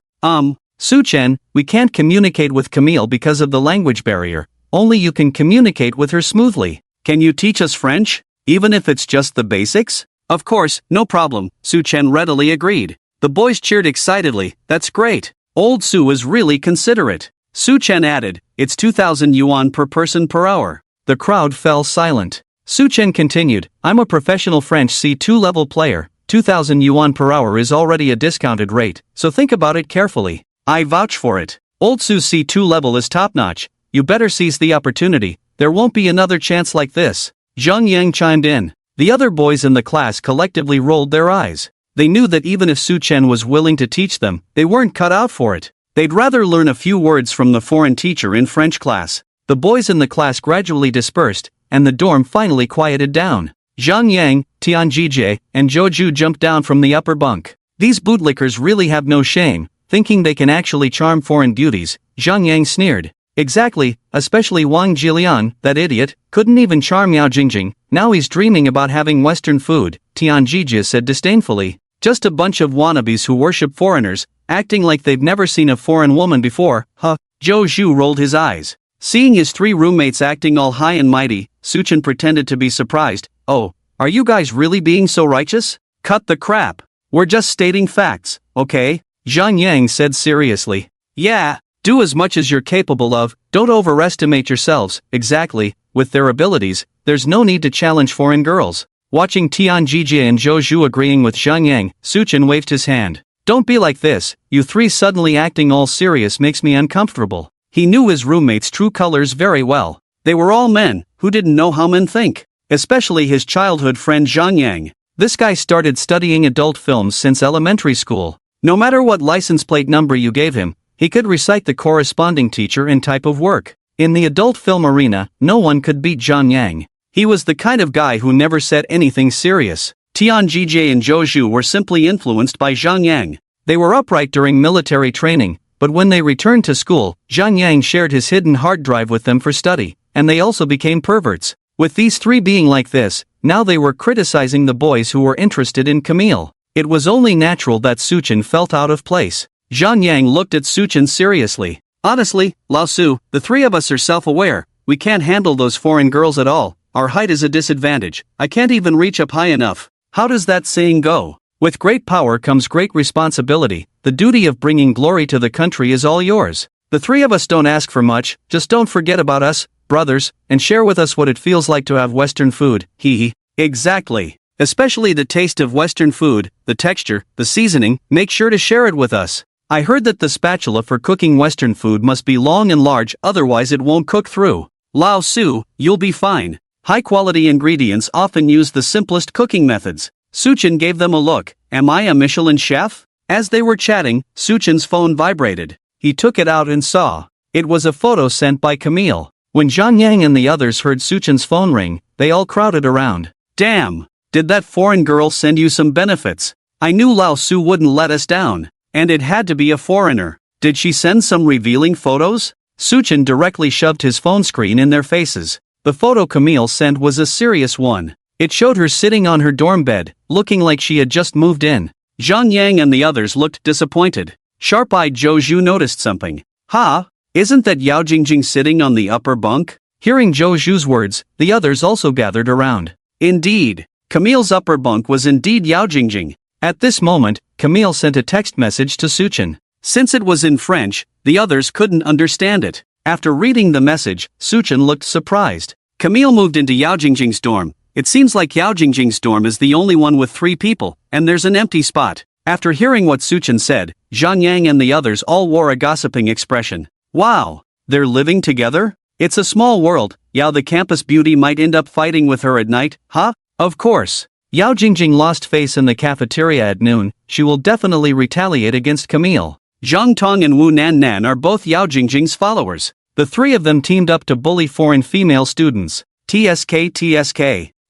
Su Chen, we can't communicate with Camille because of the language barrier. Only you can communicate with her smoothly. Can you teach us French? Even if it's just the basics? Of course, no problem, Su Chen readily agreed. The boys cheered excitedly. That's great. Old Su is really considerate. Su Chen added, it's 2,000 yuan per person per hour. The crowd fell silent. Su Chen continued, I'm a professional French C2 level player. 2,000 yuan per hour is already a discounted rate, so think about it carefully. I vouch for it. Old Su's C2 level is top-notch. You better seize the opportunity. There won't be another chance like this. Zhang Yang chimed in. The other boys in the class collectively rolled their eyes. They knew that even if Su Chen was willing to teach them, they weren't cut out for it. They'd rather learn a few words from the foreign teacher in French class. The boys in the class gradually dispersed, and the dorm finally quieted down. Zhang Yang, Tian Jijie, and Zhou jumped down from the upper bunk. These bootlickers really have no shame, thinking they can actually charm foreign beauties, Zhang Yang sneered. Exactly, especially Wang Jilian, that idiot, couldn't even charm Yao Jing Jing. Now he's dreaming about having Western food, Tian Jijie said disdainfully. Just a bunch of wannabes who worship foreigners, acting like they've never seen a foreign woman before, huh? Zhou rolled his eyes. Seeing his three roommates acting all high and mighty, Su Chen pretended to be surprised. Oh, are you guys really being so righteous? Cut the crap. We're just stating facts, okay? Zhang Yang said seriously. Yeah, do as much as you're capable of, don't overestimate yourselves. Exactly, with their abilities, there's no need to challenge foreign girls. Watching Tian Jijie and Zhou agreeing with Zhang Yang, Su Chen waved his hand. Don't be like this, you three suddenly acting all serious makes me uncomfortable. He knew his roommates' true colors very well. They were all men, who didn't know how men think. Especially his childhood friend Zhang Yang. This guy started studying adult films since elementary school. No matter what license plate number you gave him, he could recite the corresponding teacher and type of work. In the adult film arena, no one could beat Zhang Yang. He was the kind of guy who never said anything serious. Tian Jijie and Zhou were simply influenced by Zhang Yang. They were upright during military training, but when they returned to school, Zhang Yang shared his hidden hard drive with them for study, and they also became perverts. With these three being like this, now they were criticizing the boys who were interested in Camille. It was only natural that Su Chen felt out of place. Zhang Yang looked at Su Chen seriously. Honestly, Lao Su, the three of us are self-aware. We can't handle those foreign girls at all. Our height is a disadvantage. I can't even reach up high enough. How does that saying go? With great power comes great responsibility. The duty of bringing glory to the country is all yours. The three of us don't ask for much, just don't forget about us, brothers, and share with us what it feels like to have Western food. Hee. Exactly. Especially the taste of Western food, the texture, the seasoning, make sure to share it with us. I heard that the spatula for cooking Western food must be long and large, otherwise it won't cook through. Lao Su, you'll be fine. High-quality ingredients often use the simplest cooking methods. Su Chen gave them a look. Am I a Michelin chef? As they were chatting, Su Chen's phone vibrated. He took it out and saw. It was a photo sent by Camille. When Zhang Yang and the others heard Su Chen's phone ring, they all crowded around. Damn! Did that foreign girl send you some benefits? I knew Lao Su wouldn't let us down. And it had to be a foreigner. Did she send some revealing photos? Su Chen directly shoved his phone screen in their faces. The photo Camille sent was a serious one. It showed her sitting on her dorm bed, looking like she had just moved in. Zhang Yang and the others looked disappointed. Sharp-eyed Zhou noticed something. Ha! Isn't that Yao Jing Jing sitting on the upper bunk? Hearing Zhou's words, the others also gathered around. Indeed, Camille's upper bunk was indeed Yao Jing Jing. At this moment, Camille sent a text message to Su Chen. Since it was in French, the others couldn't understand it. After reading the message, Su Chen looked surprised. Camille moved into Yao Jing Jing's dorm. It seems like Yao Jing Jing's dorm is the only one with 3 people, and there's an empty spot. After hearing what Su Chen said, Zhang Yang and the others all wore a gossiping expression. Wow! They're living together? It's a small world. Yao the campus beauty might end up fighting with her at night, huh? Of course. Yao Jing Jing lost face in the cafeteria at noon. She will definitely retaliate against Camille. Zhang Tong and Wu Nan are both Yao Jing Jing's followers. The three of them teamed up to bully foreign female students. TSK.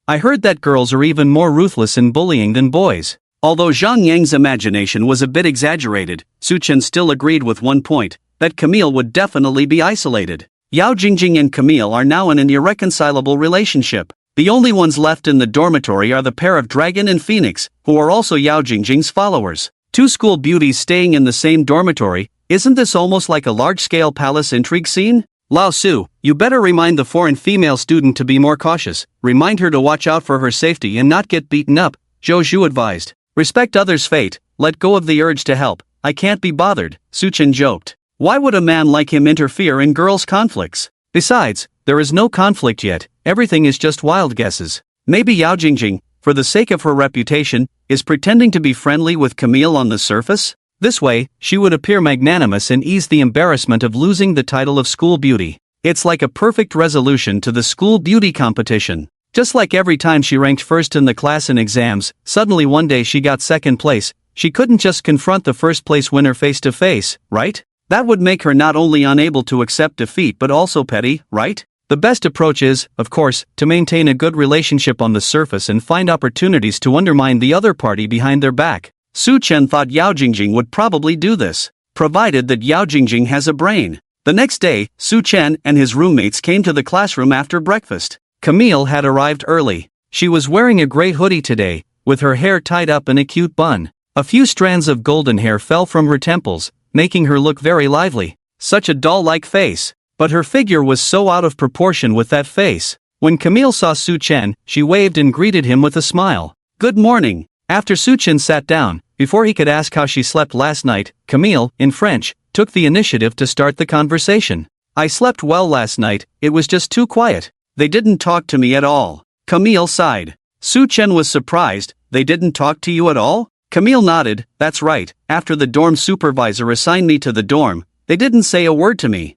I heard that girls are even more ruthless in bullying than boys. Although Zhang Yang's imagination was a bit exaggerated, Su Chen still agreed with one point, that Camille would definitely be isolated. Yao Jing Jing and Camille are now in an irreconcilable relationship. The only ones left in the dormitory are the pair of Dragon and Phoenix, who are also Yao Jing Jing's followers. 2 school beauties staying in the same dormitory. Isn't this almost like a large-scale palace intrigue scene? Lao Su, you better remind the foreign female student to be more cautious. Remind her to watch out for her safety and not get beaten up, Zhou advised. Respect others' fate, let go of the urge to help. I can't be bothered, Su Chen joked. Why would a man like him interfere in girls' conflicts? Besides, there is no conflict yet, everything is just wild guesses. Maybe Yao Jing Jing, for the sake of her reputation, is pretending to be friendly with Camille on the surface? This way, she would appear magnanimous and ease the embarrassment of losing the title of school beauty. It's like a perfect resolution to the school beauty competition. Just like every time she ranked first in the class in exams, suddenly one day she got second place. She couldn't just confront the first place winner face to face, right? That would make her not only unable to accept defeat but also petty, right? The best approach is, of course, to maintain a good relationship on the surface and find opportunities to undermine the other party behind their back. Su Chen thought Yao Jingjing would probably do this, provided that Yao Jingjing has a brain. The next day, Su Chen and his roommates came to the classroom after breakfast. Camille had arrived early. She was wearing a gray hoodie today, with her hair tied up in a cute bun. A few strands of golden hair fell from her temples, making her look very lively. Such a doll-like face. But her figure was so out of proportion with that face. When Camille saw Su Chen, she waved and greeted him with a smile. Good morning. After Su Chen sat down, before he could ask how she slept last night, Camille, in French, took the initiative to start the conversation. I slept well last night, it was just too quiet. They didn't talk to me at all. Camille sighed. Su Chen was surprised. They didn't talk to you at all? Camille nodded. That's right, after the dorm supervisor assigned me to the dorm, they didn't say a word to me.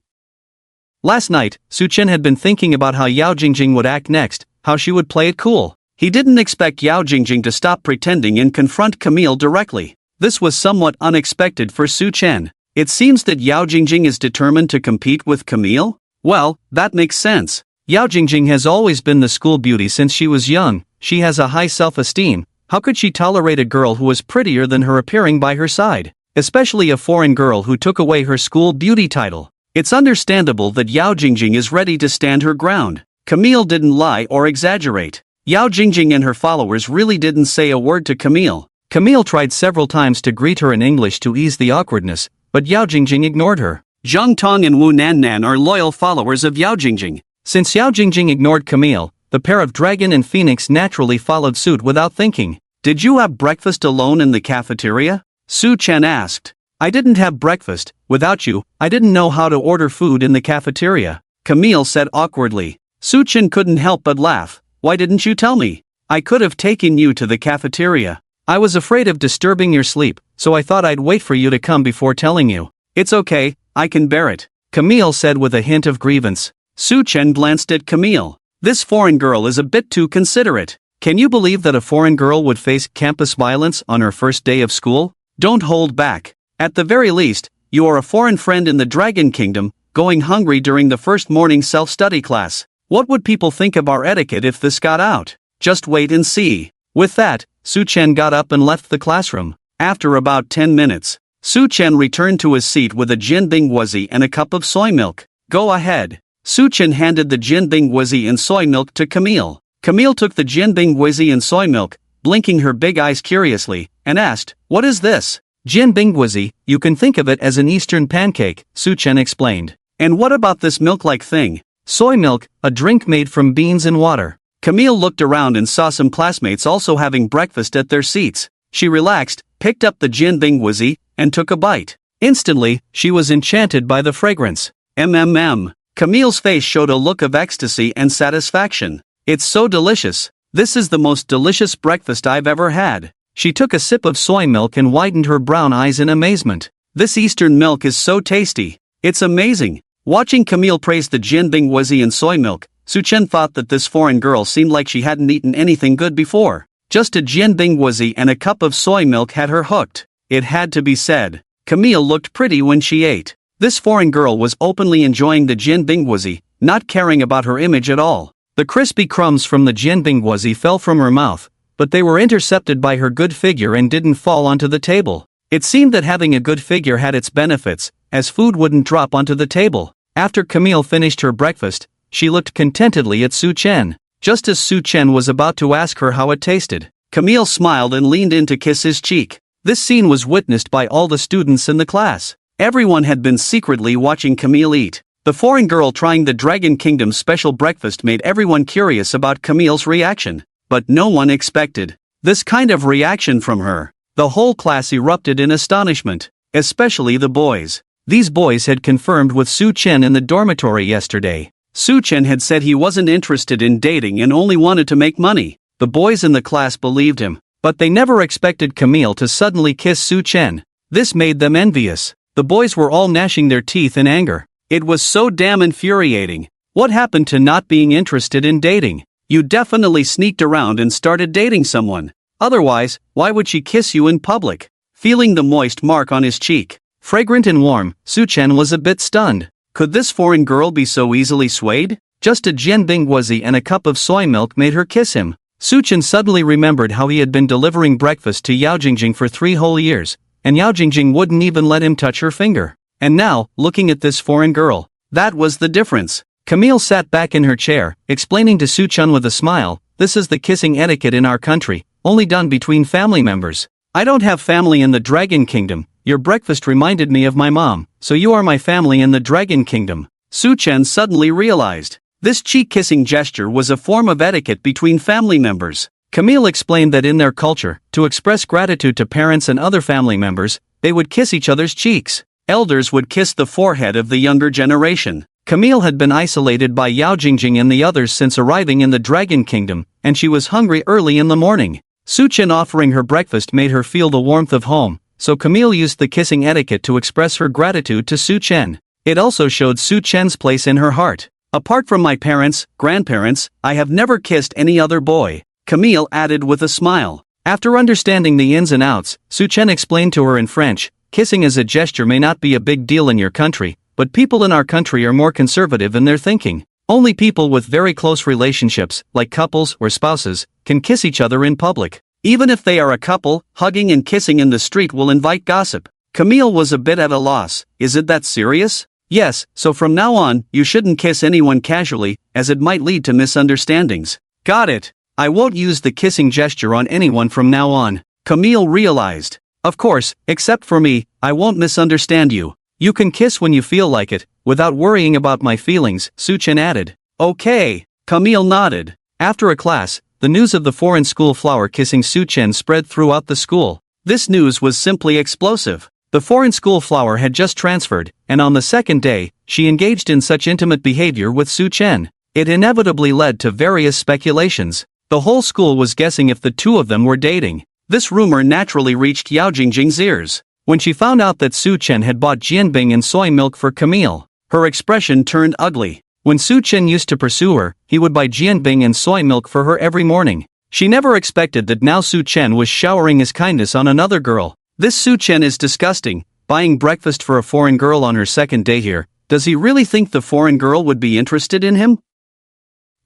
Last night, Su Chen had been thinking about how Yao Jingjing would act next, how she would play it cool. He didn't expect Yao Jingjing to stop pretending and confront Camille directly. This was somewhat unexpected for Su Chen. It seems that Yao Jingjing is determined to compete with Camille? Well, that makes sense. Yao Jingjing has always been the school beauty since she was young. She has a high self-esteem. How could she tolerate a girl who was prettier than her appearing by her side? Especially a foreign girl who took away her school beauty title. It's understandable that Yao Jingjing is ready to stand her ground. Camille didn't lie or exaggerate. Yao Jingjing and her followers really didn't say a word to Camille. Camille tried several times to greet her in English to ease the awkwardness, but Yao Jingjing ignored her. Zhang Tong and Wu Nannan are loyal followers of Yao Jingjing. Since Yao Jingjing ignored Camille, the pair of Dragon and Phoenix naturally followed suit without thinking. Did you have breakfast alone in the cafeteria? Su Chen asked. I didn't have breakfast. Without you, I didn't know how to order food in the cafeteria, Camille said awkwardly. Su Chen couldn't help but laugh. Why didn't you tell me? I could have taken you to the cafeteria. I was afraid of disturbing your sleep, so I thought I'd wait for you to come before telling you. It's okay, I can bear it, Camille said with a hint of grievance. Su Chen glanced at Camille. This foreign girl is a bit too considerate. Can you believe that a foreign girl would face campus violence on her first day of school? Don't hold back. At the very least, you are a foreign friend in the Dragon Kingdom, going hungry during the first morning self-study class. What would people think of our etiquette if this got out? Just wait and see. With that, Su Chen got up and left the classroom. After about 10 minutes, Su Chen returned to his seat with a jinbing wuzi and a cup of soy milk. Go ahead. Su Chen handed the jinbing wuzi and soy milk to Camille. Camille took the jinbing wuzi and soy milk, blinking her big eyes curiously, and asked, What is this? Jinbing wuzi, you can think of it as an Eastern pancake, Su Chen explained. And what about this milk-like thing? Soy milk, a drink made from beans and water. Camille looked around and saw some classmates also having breakfast at their seats. She relaxed, picked up the jinbing wuzi, and took a bite. Instantly, she was enchanted by the fragrance. Camille's face showed a look of ecstasy and satisfaction. It's so delicious. This is the most delicious breakfast I've ever had. She took a sip of soy milk and widened her brown eyes in amazement. This Eastern milk is so tasty. It's amazing. Watching Camille praise the jinbing wuzi and soy milk, Su Chen thought that this foreign girl seemed like she hadn't eaten anything good before. Just a jinbing wuzi and a cup of soy milk had her hooked. It had to be said. Camille looked pretty when she ate. This foreign girl was openly enjoying the jinbing wuzi, not caring about her image at all. The crispy crumbs from the jinbing wuzi fell from her mouth, but they were intercepted by her good figure and didn't fall onto the table. It seemed that having a good figure had its benefits, as food wouldn't drop onto the table. After Camille finished her breakfast, she looked contentedly at Su Chen. Just as Su Chen was about to ask her how it tasted, Camille smiled and leaned in to kiss his cheek. This scene was witnessed by all the students in the class. Everyone had been secretly watching Camille eat. The foreign girl trying the Dragon Kingdom special breakfast made everyone curious about Camille's reaction. But no one expected this kind of reaction from her. The whole class erupted in astonishment, especially the boys. These boys had confirmed with Su Chen in the dormitory yesterday. Su Chen had said he wasn't interested in dating and only wanted to make money. The boys in the class believed him, but they never expected Camille to suddenly kiss Su Chen. This made them envious. The boys were all gnashing their teeth in anger. It was so damn infuriating. What happened to not being interested in dating? You definitely sneaked around and started dating someone. Otherwise, why would she kiss you in public? Feeling the moist mark on his cheek, fragrant and warm, Su Chen was a bit stunned. Could this foreign girl be so easily swayed? Just a jianbing guozi and a cup of soy milk made her kiss him. Su Chen suddenly remembered how he had been delivering breakfast to Yao Jing Jing for 3 whole years, and Yao Jing Jing wouldn't even let him touch her finger. And now, looking at this foreign girl, that was the difference. Camille sat back in her chair, explaining to Su Chen with a smile, "This is the kissing etiquette in our country, only done between family members. I don't have family in the Dragon Kingdom. Your breakfast reminded me of my mom, so you are my family in the Dragon Kingdom." Su Chen suddenly realized this cheek-kissing gesture was a form of etiquette between family members. Camille explained that in their culture, to express gratitude to parents and other family members, they would kiss each other's cheeks. Elders would kiss the forehead of the younger generation. Camille had been isolated by Yao Jing Jing and the others since arriving in the Dragon Kingdom, and she was hungry early in the morning. Su Chen offering her breakfast made her feel the warmth of home, so Camille used the kissing etiquette to express her gratitude to Su Chen. It also showed Su Chen's place in her heart. "Apart from my parents, grandparents, I have never kissed any other boy," Camille added with a smile. After understanding the ins and outs, Su Chen explained to her in French, "Kissing as a gesture may not be a big deal in your country, but people in our country are more conservative in their thinking. Only people with very close relationships, like couples or spouses, can kiss each other in public. Even if they are a couple, hugging and kissing in the street will invite gossip." Camille was a bit at a loss. "Is it that serious?" "Yes, so from now on, you shouldn't kiss anyone casually, as it might lead to misunderstandings." "Got it. I won't use the kissing gesture on anyone from now on," Camille realized. "Of course, except for me, I won't misunderstand you. You can kiss when you feel like it, without worrying about my feelings," Su Chen added. "Okay," Camille nodded. After a class, the news of the foreign school flower kissing Su Chen spread throughout the school. This news was simply explosive. The foreign school flower had just transferred, and on the second day, she engaged in such intimate behavior with Su Chen. It inevitably led to various speculations. The whole school was guessing if the two of them were dating. This rumor naturally reached Yao Jing Jing's ears. When she found out that Su Chen had bought jianbing and soy milk for Camille, her expression turned ugly. When Su Chen used to pursue her, he would buy jianbing and soy milk for her every morning. She never expected that now Su Chen was showering his kindness on another girl. This Su Chen is disgusting, buying breakfast for a foreign girl on her second day here. Does he really think the foreign girl would be interested in him?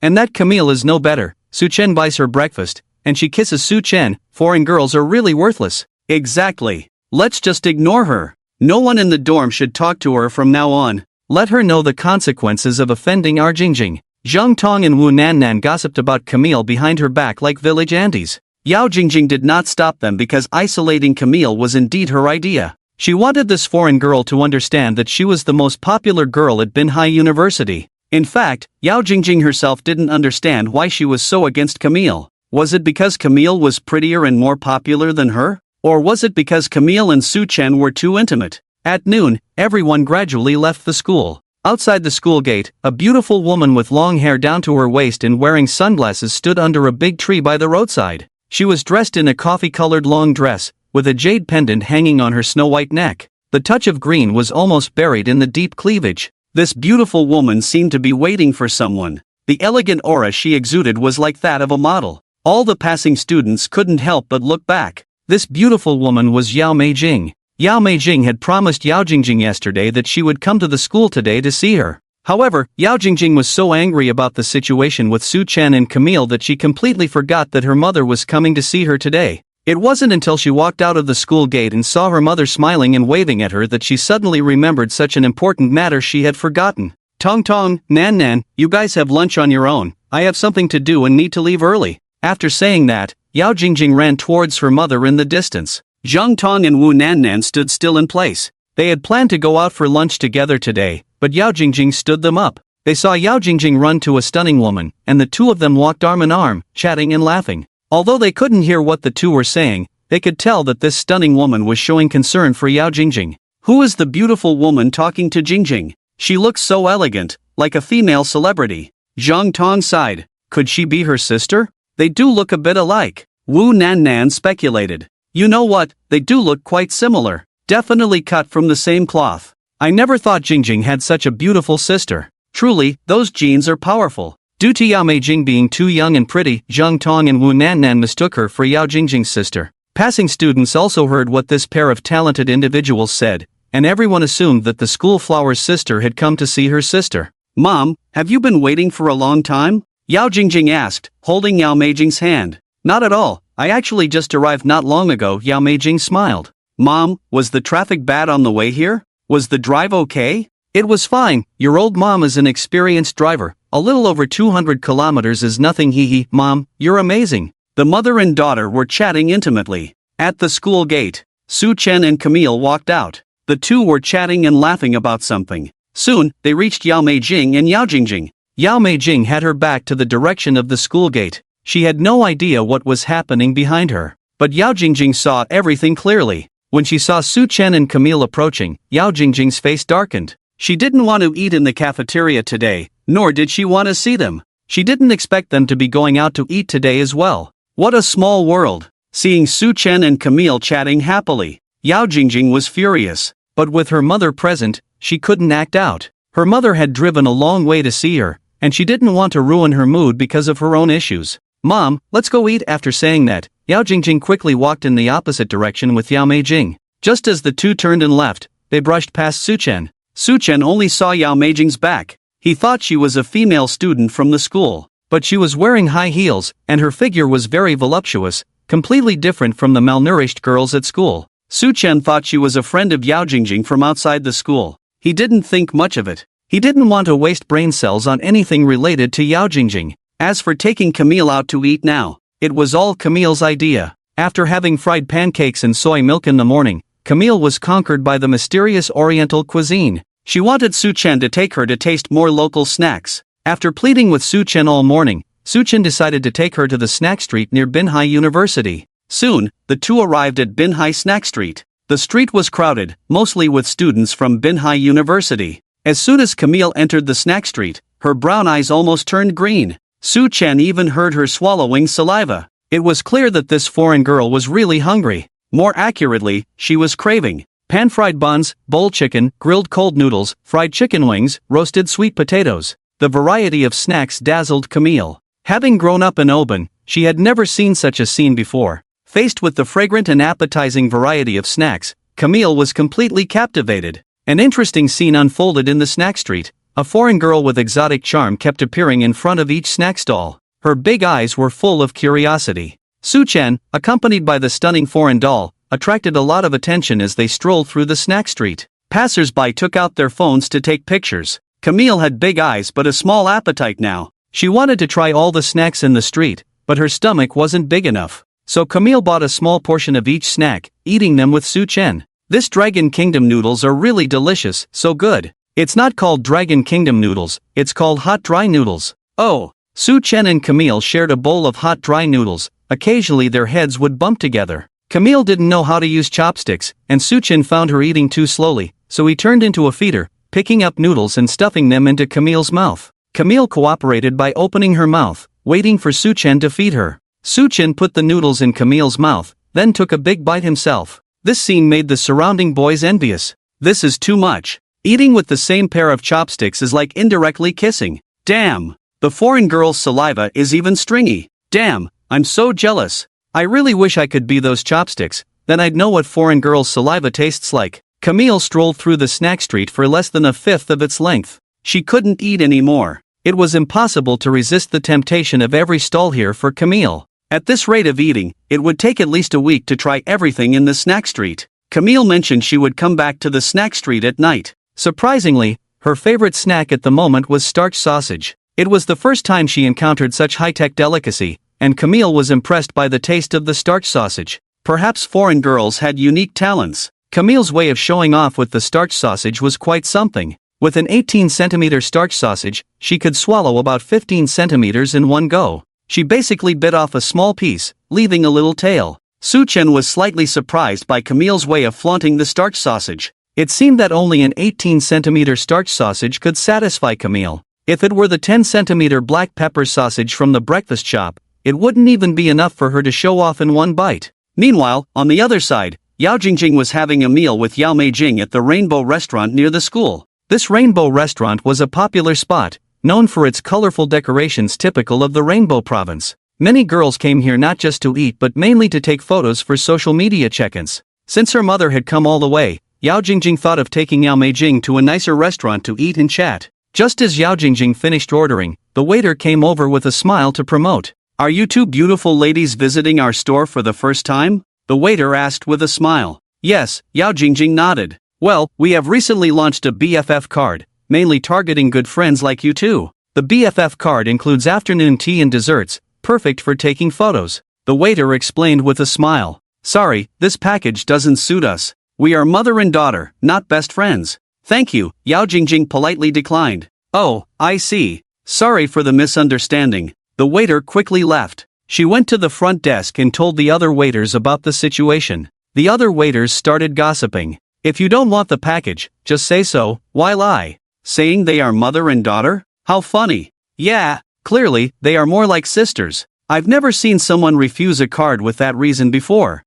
And that Camille is no better. Su Chen buys her breakfast, and she kisses Su Chen. Foreign girls are really worthless. Exactly. Let's just ignore her. No one in the dorm should talk to her from now on. Let her know the consequences of offending our Jingjing. Zhang Tong and Wu Nannan gossiped about Camille behind her back like village aunties. Yao Jingjing did not stop them because isolating Camille was indeed her idea. She wanted this foreign girl to understand that she was the most popular girl at Binhai University. In fact, Yao Jingjing herself didn't understand why she was so against Camille. Was it because Camille was prettier and more popular than her? Or was it because Camille and Su Chen were too intimate? At noon, everyone gradually left the school. Outside the school gate, a beautiful woman with long hair down to her waist and wearing sunglasses stood under a big tree by the roadside. She was dressed in a coffee-colored long dress, with a jade pendant hanging on her snow-white neck. The touch of green was almost buried in the deep cleavage. This beautiful woman seemed to be waiting for someone. The elegant aura she exuded was like that of a model. All the passing students couldn't help but look back. This beautiful woman was Yao Meijing. Yao Meijing had promised Yao Jingjing yesterday that she would come to the school today to see her. However, Yao Jingjing was so angry about the situation with Su Chen and Camille that she completely forgot that her mother was coming to see her today. It wasn't until she walked out of the school gate and saw her mother smiling and waving at her that she suddenly remembered such an important matter she had forgotten. "Tong Tong, Nan Nan, you guys have lunch on your own. I have something to do and need to leave early." After saying that, Yao Jingjing ran towards her mother in the distance. Zhang Tong and Wu Nannan stood still in place. They had planned to go out for lunch together today, but Yao Jingjing stood them up. They saw Yao Jingjing run to a stunning woman, and the two of them walked arm in arm, chatting and laughing. Although they couldn't hear what the two were saying, they could tell that this stunning woman was showing concern for Yao Jing Jing. Who is the beautiful woman talking to Jingjing? She looks so elegant, like a female celebrity. Zhang Tong sighed. Could she be her sister? They do look a bit alike. Wu Nan speculated. You know what, they do look quite similar. Definitely cut from the same cloth. I never thought Jingjing had such a beautiful sister. Truly, those genes are powerful. Due to Yao Meijing being too young and pretty, Zhang Tong and Wu Nan mistook her for Yao Jingjing's sister. Passing students also heard what this pair of talented individuals said, and everyone assumed that the school flower's sister had come to see her sister. Mom, have you been waiting for a long time? Yao Jingjing asked, holding Yao Meijing's hand. Not at all, I actually just arrived not long ago. Yao Meijing smiled. Mom, was the traffic bad on the way here? Was the drive okay? It was fine, your old mom is an experienced driver, a little over 200 kilometers is nothing. Hee. Mom, you're amazing. The mother and daughter were chatting intimately. At the school gate, Su Chen and Camille walked out. The two were chatting and laughing about something. Soon, they reached Yao Meijing and Yao Jingjing. Yao Meijing had her back to the direction of the school gate. She had no idea what was happening behind her. But Yao Jingjing saw everything clearly. When she saw Su Chen and Camille approaching, Yao Jingjing's face darkened. She didn't want to eat in the cafeteria today, nor did she want to see them. She didn't expect them to be going out to eat today as well. What a small world. Seeing Su Chen and Camille chatting happily, Yao Jingjing was furious. But with her mother present, she couldn't act out. Her mother had driven a long way to see her, and she didn't want to ruin her mood because of her own issues. Mom, let's go eat. After saying that, Yao Jingjing quickly walked in the opposite direction with Yao Meijing. Just as the two turned and left, they brushed past Su Chen. Su Chen only saw Yao Meijing's back. He thought she was a female student from the school, but she was wearing high heels, and her figure was very voluptuous, completely different from the malnourished girls at school. Su Chen thought she was a friend of Yao Jingjing from outside the school. He didn't think much of it. He didn't want to waste brain cells on anything related to Yao Jingjing. As for taking Camille out to eat now, it was all Camille's idea. After having fried pancakes and soy milk in the morning, Camille was conquered by the mysterious Oriental cuisine. She wanted Su Chen to take her to taste more local snacks. After pleading with Su Chen all morning, Su Chen decided to take her to the snack street near Binhai University. Soon, the two arrived at Binhai Snack Street. The street was crowded, mostly with students from Binhai University. As soon as Camille entered the snack street, her brown eyes almost turned green. Su Chen even heard her swallowing saliva. It was clear that this foreign girl was really hungry. More accurately, she was craving pan-fried buns, bowl chicken, grilled cold noodles, fried chicken wings, roasted sweet potatoes. The variety of snacks dazzled Camille. Having grown up in Oban, she had never seen such a scene before. Faced with the fragrant and appetizing variety of snacks, Camille was completely captivated. An interesting scene unfolded in the snack street. A foreign girl with exotic charm kept appearing in front of each snack stall. Her big eyes were full of curiosity. Su Chen, accompanied by the stunning foreign doll, attracted a lot of attention as they strolled through the snack street. Passers-by took out their phones to take pictures. Camille had big eyes but a small appetite now. She wanted to try all the snacks in the street, but her stomach wasn't big enough. So Camille bought a small portion of each snack, eating them with Su Chen. This Dragon Kingdom noodles are really delicious, so good. It's not called Dragon Kingdom noodles, it's called hot dry noodles. Oh! Su Chen and Camille shared a bowl of hot dry noodles. Occasionally their heads would bump together. Camille didn't know how to use chopsticks, and Su Chen found her eating too slowly, so he turned into a feeder, picking up noodles and stuffing them into Camille's mouth. Camille cooperated by opening her mouth, waiting for Su Chen to feed her. Su Chen put the noodles in Camille's mouth, then took a big bite himself. This scene made the surrounding boys envious. This is too much. Eating with the same pair of chopsticks is like indirectly kissing. Damn! The foreign girl's saliva is even stringy. Damn, I'm so jealous. I really wish I could be those chopsticks, then I'd know what foreign girl's saliva tastes like. Camille strolled through the snack street for less than a fifth of its length. She couldn't eat anymore. It was impossible to resist the temptation of every stall here for Camille. At this rate of eating, it would take at least a week to try everything in the snack street. Camille mentioned she would come back to the snack street at night. Surprisingly, her favorite snack at the moment was starch sausage. It was the first time she encountered such high-tech delicacy, and Camille was impressed by the taste of the starch sausage. Perhaps foreign girls had unique talents. Camille's way of showing off with the starch sausage was quite something. With an 18-centimeter starch sausage, she could swallow about 15 centimeters in one go. She basically bit off a small piece, leaving a little tail. Su Chen was slightly surprised by Camille's way of flaunting the starch sausage. It seemed that only an 18-centimeter starch sausage could satisfy Camille. If it were the 10-centimeter black pepper sausage from the breakfast shop, it wouldn't even be enough for her to show off in one bite. Meanwhile, on the other side, Yao Jing Jing was having a meal with Yao Jing at the Rainbow Restaurant near the school. This Rainbow Restaurant was a popular spot, known for its colorful decorations typical of the Rainbow Province. Many girls came here not just to eat but mainly to take photos for social media check-ins. Since her mother had come all the way, Yao Jing Jing thought of taking Yao Jing to a nicer restaurant to eat and chat. Just as Yao Jing Jing finished ordering, the waiter came over with a smile to promote. "Are you two beautiful ladies visiting our store for the first time?" the waiter asked with a smile. "Yes," Yao Jing Jing nodded. "Well, we have recently launched a BFF card, mainly targeting good friends like you two. The BFF card includes afternoon tea and desserts, perfect for taking photos," the waiter explained with a smile. "Sorry, this package doesn't suit us. We are mother and daughter, not best friends." "Thank you," Yao Jing Jing politely declined. "Oh, I see. Sorry for the misunderstanding." The waiter quickly left. She went to the front desk and told the other waiters about the situation. The other waiters started gossiping. "If you don't want the package, just say so. Why lie? Saying they are mother and daughter? How funny." "Yeah, clearly, they are more like sisters. I've never seen someone refuse a card with that reason before.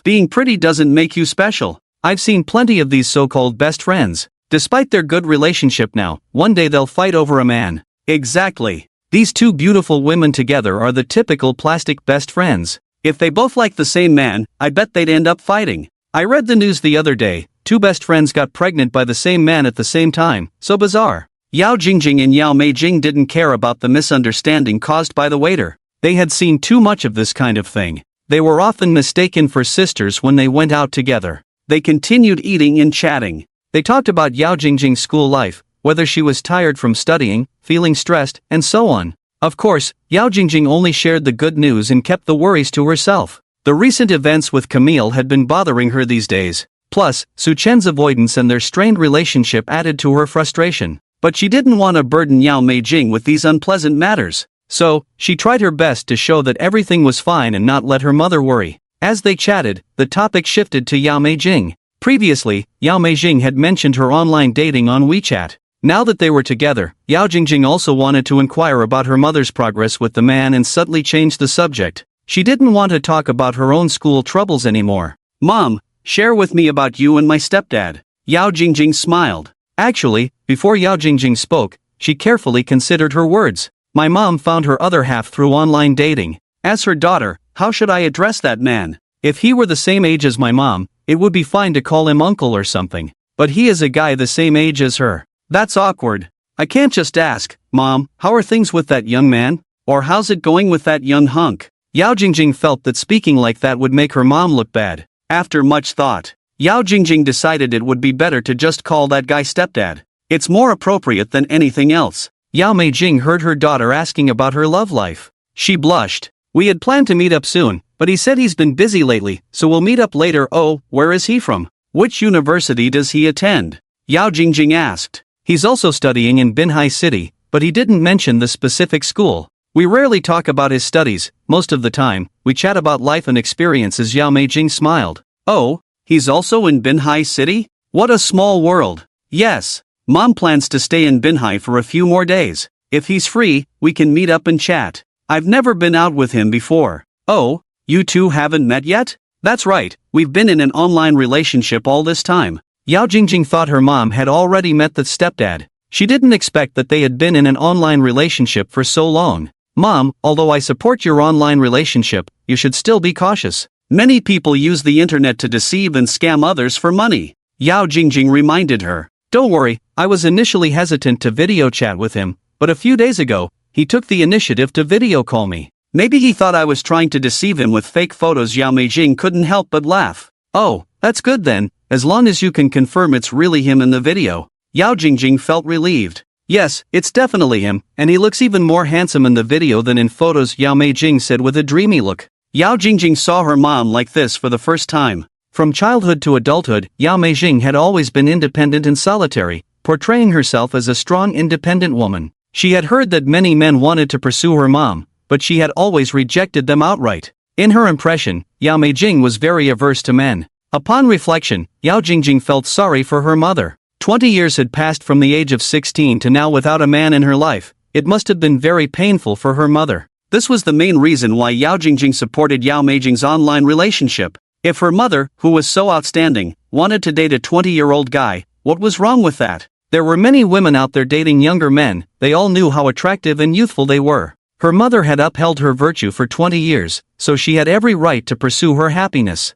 Being pretty doesn't make you special. I've seen plenty of these so-called best friends. Despite their good relationship now, one day they'll fight over a man." Exactly. These two beautiful women together are the typical plastic best friends. If they both like the same man, I bet they'd end up fighting. I read the news the other day, two best friends got pregnant by the same man at the same time, so bizarre. Yao Jing Jing and Yao Jing didn't care about the misunderstanding caused by the waiter. They had seen too much of this kind of thing. They were often mistaken for sisters when they went out together. They continued eating and chatting. They talked about Yao Jing Jing's school life, whether she was tired from studying, feeling stressed, and so on. Of course, Yao Jing Jing only shared the good news and kept the worries to herself. The recent events with Camille had been bothering her these days. Plus, Su Chen's avoidance and their strained relationship added to her frustration. But she didn't want to burden Yao Jing with these unpleasant matters. So, she tried her best to show that everything was fine and not let her mother worry. As they chatted, the topic shifted to Yao Jing. Previously, Yao Jing had mentioned her online dating on WeChat. Now that they were together, Yao Jing Jing also wanted to inquire about her mother's progress with the man and subtly changed the subject. She didn't want to talk about her own school troubles anymore. "Mom, share with me about you and my stepdad." Yao Jing Jing smiled. Actually, before Yao Jing Jing spoke, she carefully considered her words. "My mom found her other half through online dating. As her daughter, how should I address that man? If he were the same age as my mom, it would be fine to call him uncle or something. But he is a guy the same age as her. That's awkward. I can't just ask, 'Mom, how are things with that young man?' Or 'How's it going with that young hunk?'" Yao Jing Jing felt that speaking like that would make her mom look bad. After much thought, Yao Jing Jing decided it would be better to just call that guy stepdad. It's more appropriate than anything else. Yao Jing heard her daughter asking about her love life. She blushed. "We had planned to meet up soon, but he said he's been busy lately, so we'll meet up later." "Oh, where is he from? Which university does he attend?" Yao Jing Jing asked. "He's also studying in Binhai City, but he didn't mention the specific school. We rarely talk about his studies, most of the time, we chat about life and experiences." Yao Jing smiled. "Oh, he's also in Binhai City? What a small world." "Yes. Mom plans to stay in Binhai for a few more days. If he's free, we can meet up and chat. I've never been out with him before." "Oh, you two haven't met yet?" "That's right, we've been in an online relationship all this time." Yao Jing Jing thought her mom had already met the stepdad. She didn't expect that they had been in an online relationship for so long. "Mom, although I support your online relationship, you should still be cautious. Many people use the internet to deceive and scam others for money." Yao Jing Jing reminded her. "Don't worry, I was initially hesitant to video chat with him, but a few days ago, he took the initiative to video call me. Maybe he thought I was trying to deceive him with fake photos." Yao Jing couldn't help but laugh. "Oh, that's good then, as long as you can confirm it's really him in the video." Yao Jing Jing felt relieved. "Yes, it's definitely him, and he looks even more handsome in the video than in photos," Yao Jing said with a dreamy look. Yao Jing Jing saw her mom like this for the first time. From childhood to adulthood, Yao Jing had always been independent and solitary, portraying herself as a strong independent woman. She had heard that many men wanted to pursue her mom, but she had always rejected them outright. In her impression, Yao Jing was very averse to men. Upon reflection, Yao Jing Jing felt sorry for her mother. 20 years had passed from the age of 16 to now without a man in her life. It must have been very painful for her mother. This was the main reason why Yao Jing Jing supported Yao Jing's online relationship. If her mother, who was so outstanding, wanted to date a 20-year-old guy, what was wrong with that? There were many women out there dating younger men, they all knew how attractive and youthful they were. Her mother had upheld her virtue for 20 years, so she had every right to pursue her happiness.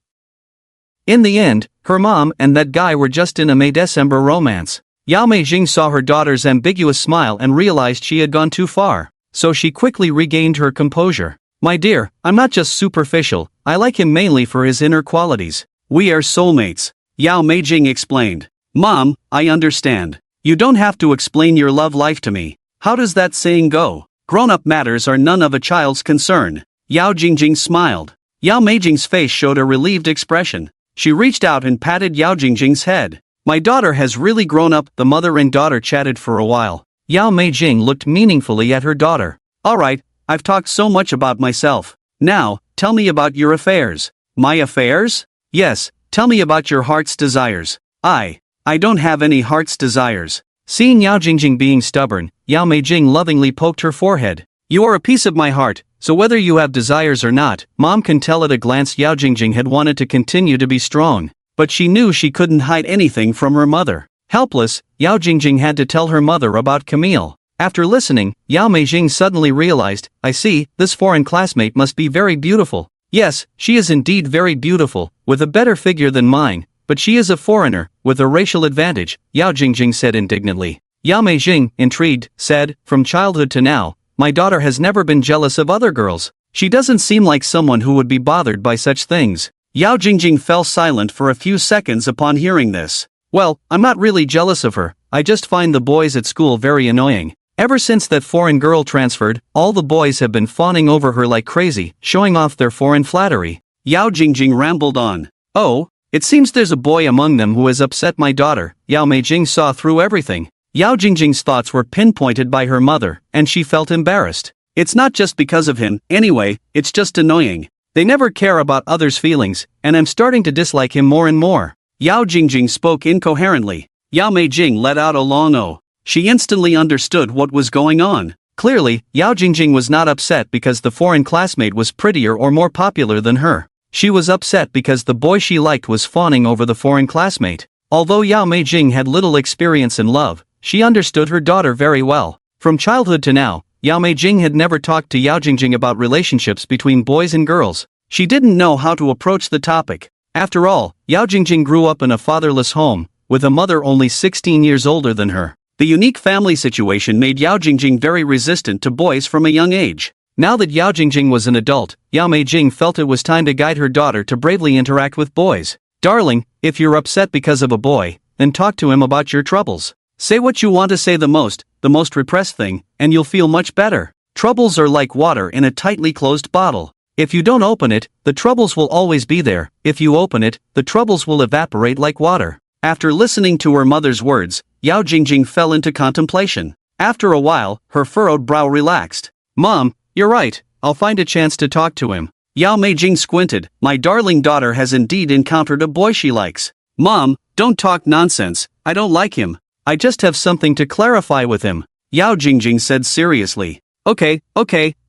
In the end, her mom and that guy were just in a May-December romance. Yao Jing saw her daughter's ambiguous smile and realized she had gone too far, so she quickly regained her composure. My dear, I'm not just superficial, I like him mainly for his inner qualities. We are soulmates, Yao Jing explained. Mom, I understand. You don't have to explain your love life to me. How does that saying go? Grown-up matters are none of a child's concern. Yao Jingjing smiled. Yao Jing's face showed a relieved expression. She reached out and patted Yao Jingjing's head. My daughter has really grown up. The mother and daughter chatted for a while. Yao Jing looked meaningfully at her daughter. Alright, I've talked so much about myself. Now, tell me about your affairs. My affairs? Yes, tell me about your heart's desires. I don't have any heart's desires. Seeing Yao Jingjing being stubborn, Yao Jing lovingly poked her forehead. You are a piece of my heart, so whether you have desires or not, Mom can tell at a glance. Yao Jingjing had wanted to continue to be strong, but she knew she couldn't hide anything from her mother. Helpless, Yao Jingjing had to tell her mother about Camille. After listening, Yao Jing suddenly realized, I see, this foreign classmate must be very beautiful. Yes, she is indeed very beautiful, with a better figure than mine. But she is a foreigner, with a racial advantage, Yao Jingjing said indignantly. Yao Jing, intrigued, said, from childhood to now, my daughter has never been jealous of other girls. She doesn't seem like someone who would be bothered by such things. Yao Jingjing fell silent for a few seconds upon hearing this. Well, I'm not really jealous of her, I just find the boys at school very annoying. Ever since that foreign girl transferred, all the boys have been fawning over her like crazy, showing off their foreign flattery. Yao Jingjing rambled on. Oh? It seems there's a boy among them who has upset my daughter. Yao Jing saw through everything. Yao Jingjing's thoughts were pinpointed by her mother, and she felt embarrassed. It's not just because of him, anyway, it's just annoying. They never care about others' feelings, and I'm starting to dislike him more and more. Yao Jingjing spoke incoherently. Yao Jing let out a long "oh." She instantly understood what was going on. Clearly, Yao Jingjing was not upset because the foreign classmate was prettier or more popular than her. She was upset because the boy she liked was fawning over the foreign classmate. Although Yao Jing had little experience in love, she understood her daughter very well. From childhood to now, Yao Jing had never talked to Yao Jingjing about relationships between boys and girls. She didn't know how to approach the topic. After all, Yao Jingjing grew up in a fatherless home, with a mother only 16 years older than her. The unique family situation made Yao Jingjing very resistant to boys from a young age. Now that Yao Jingjing was an adult, Yao Jing felt it was time to guide her daughter to bravely interact with boys. Darling, if you're upset because of a boy, then talk to him about your troubles. Say what you want to say the most repressed thing, and you'll feel much better. Troubles are like water in a tightly closed bottle. If you don't open it, the troubles will always be there. If you open it, the troubles will evaporate like water. After listening to her mother's words, Yao Jingjing fell into contemplation. After a while, her furrowed brow relaxed. Mom, you're right, I'll find a chance to talk to him. Yao Jing squinted. My darling daughter has indeed encountered a boy she likes. Mom, don't talk nonsense, I don't like him. I just have something to clarify with him. Yao Jingjing said seriously. Okay,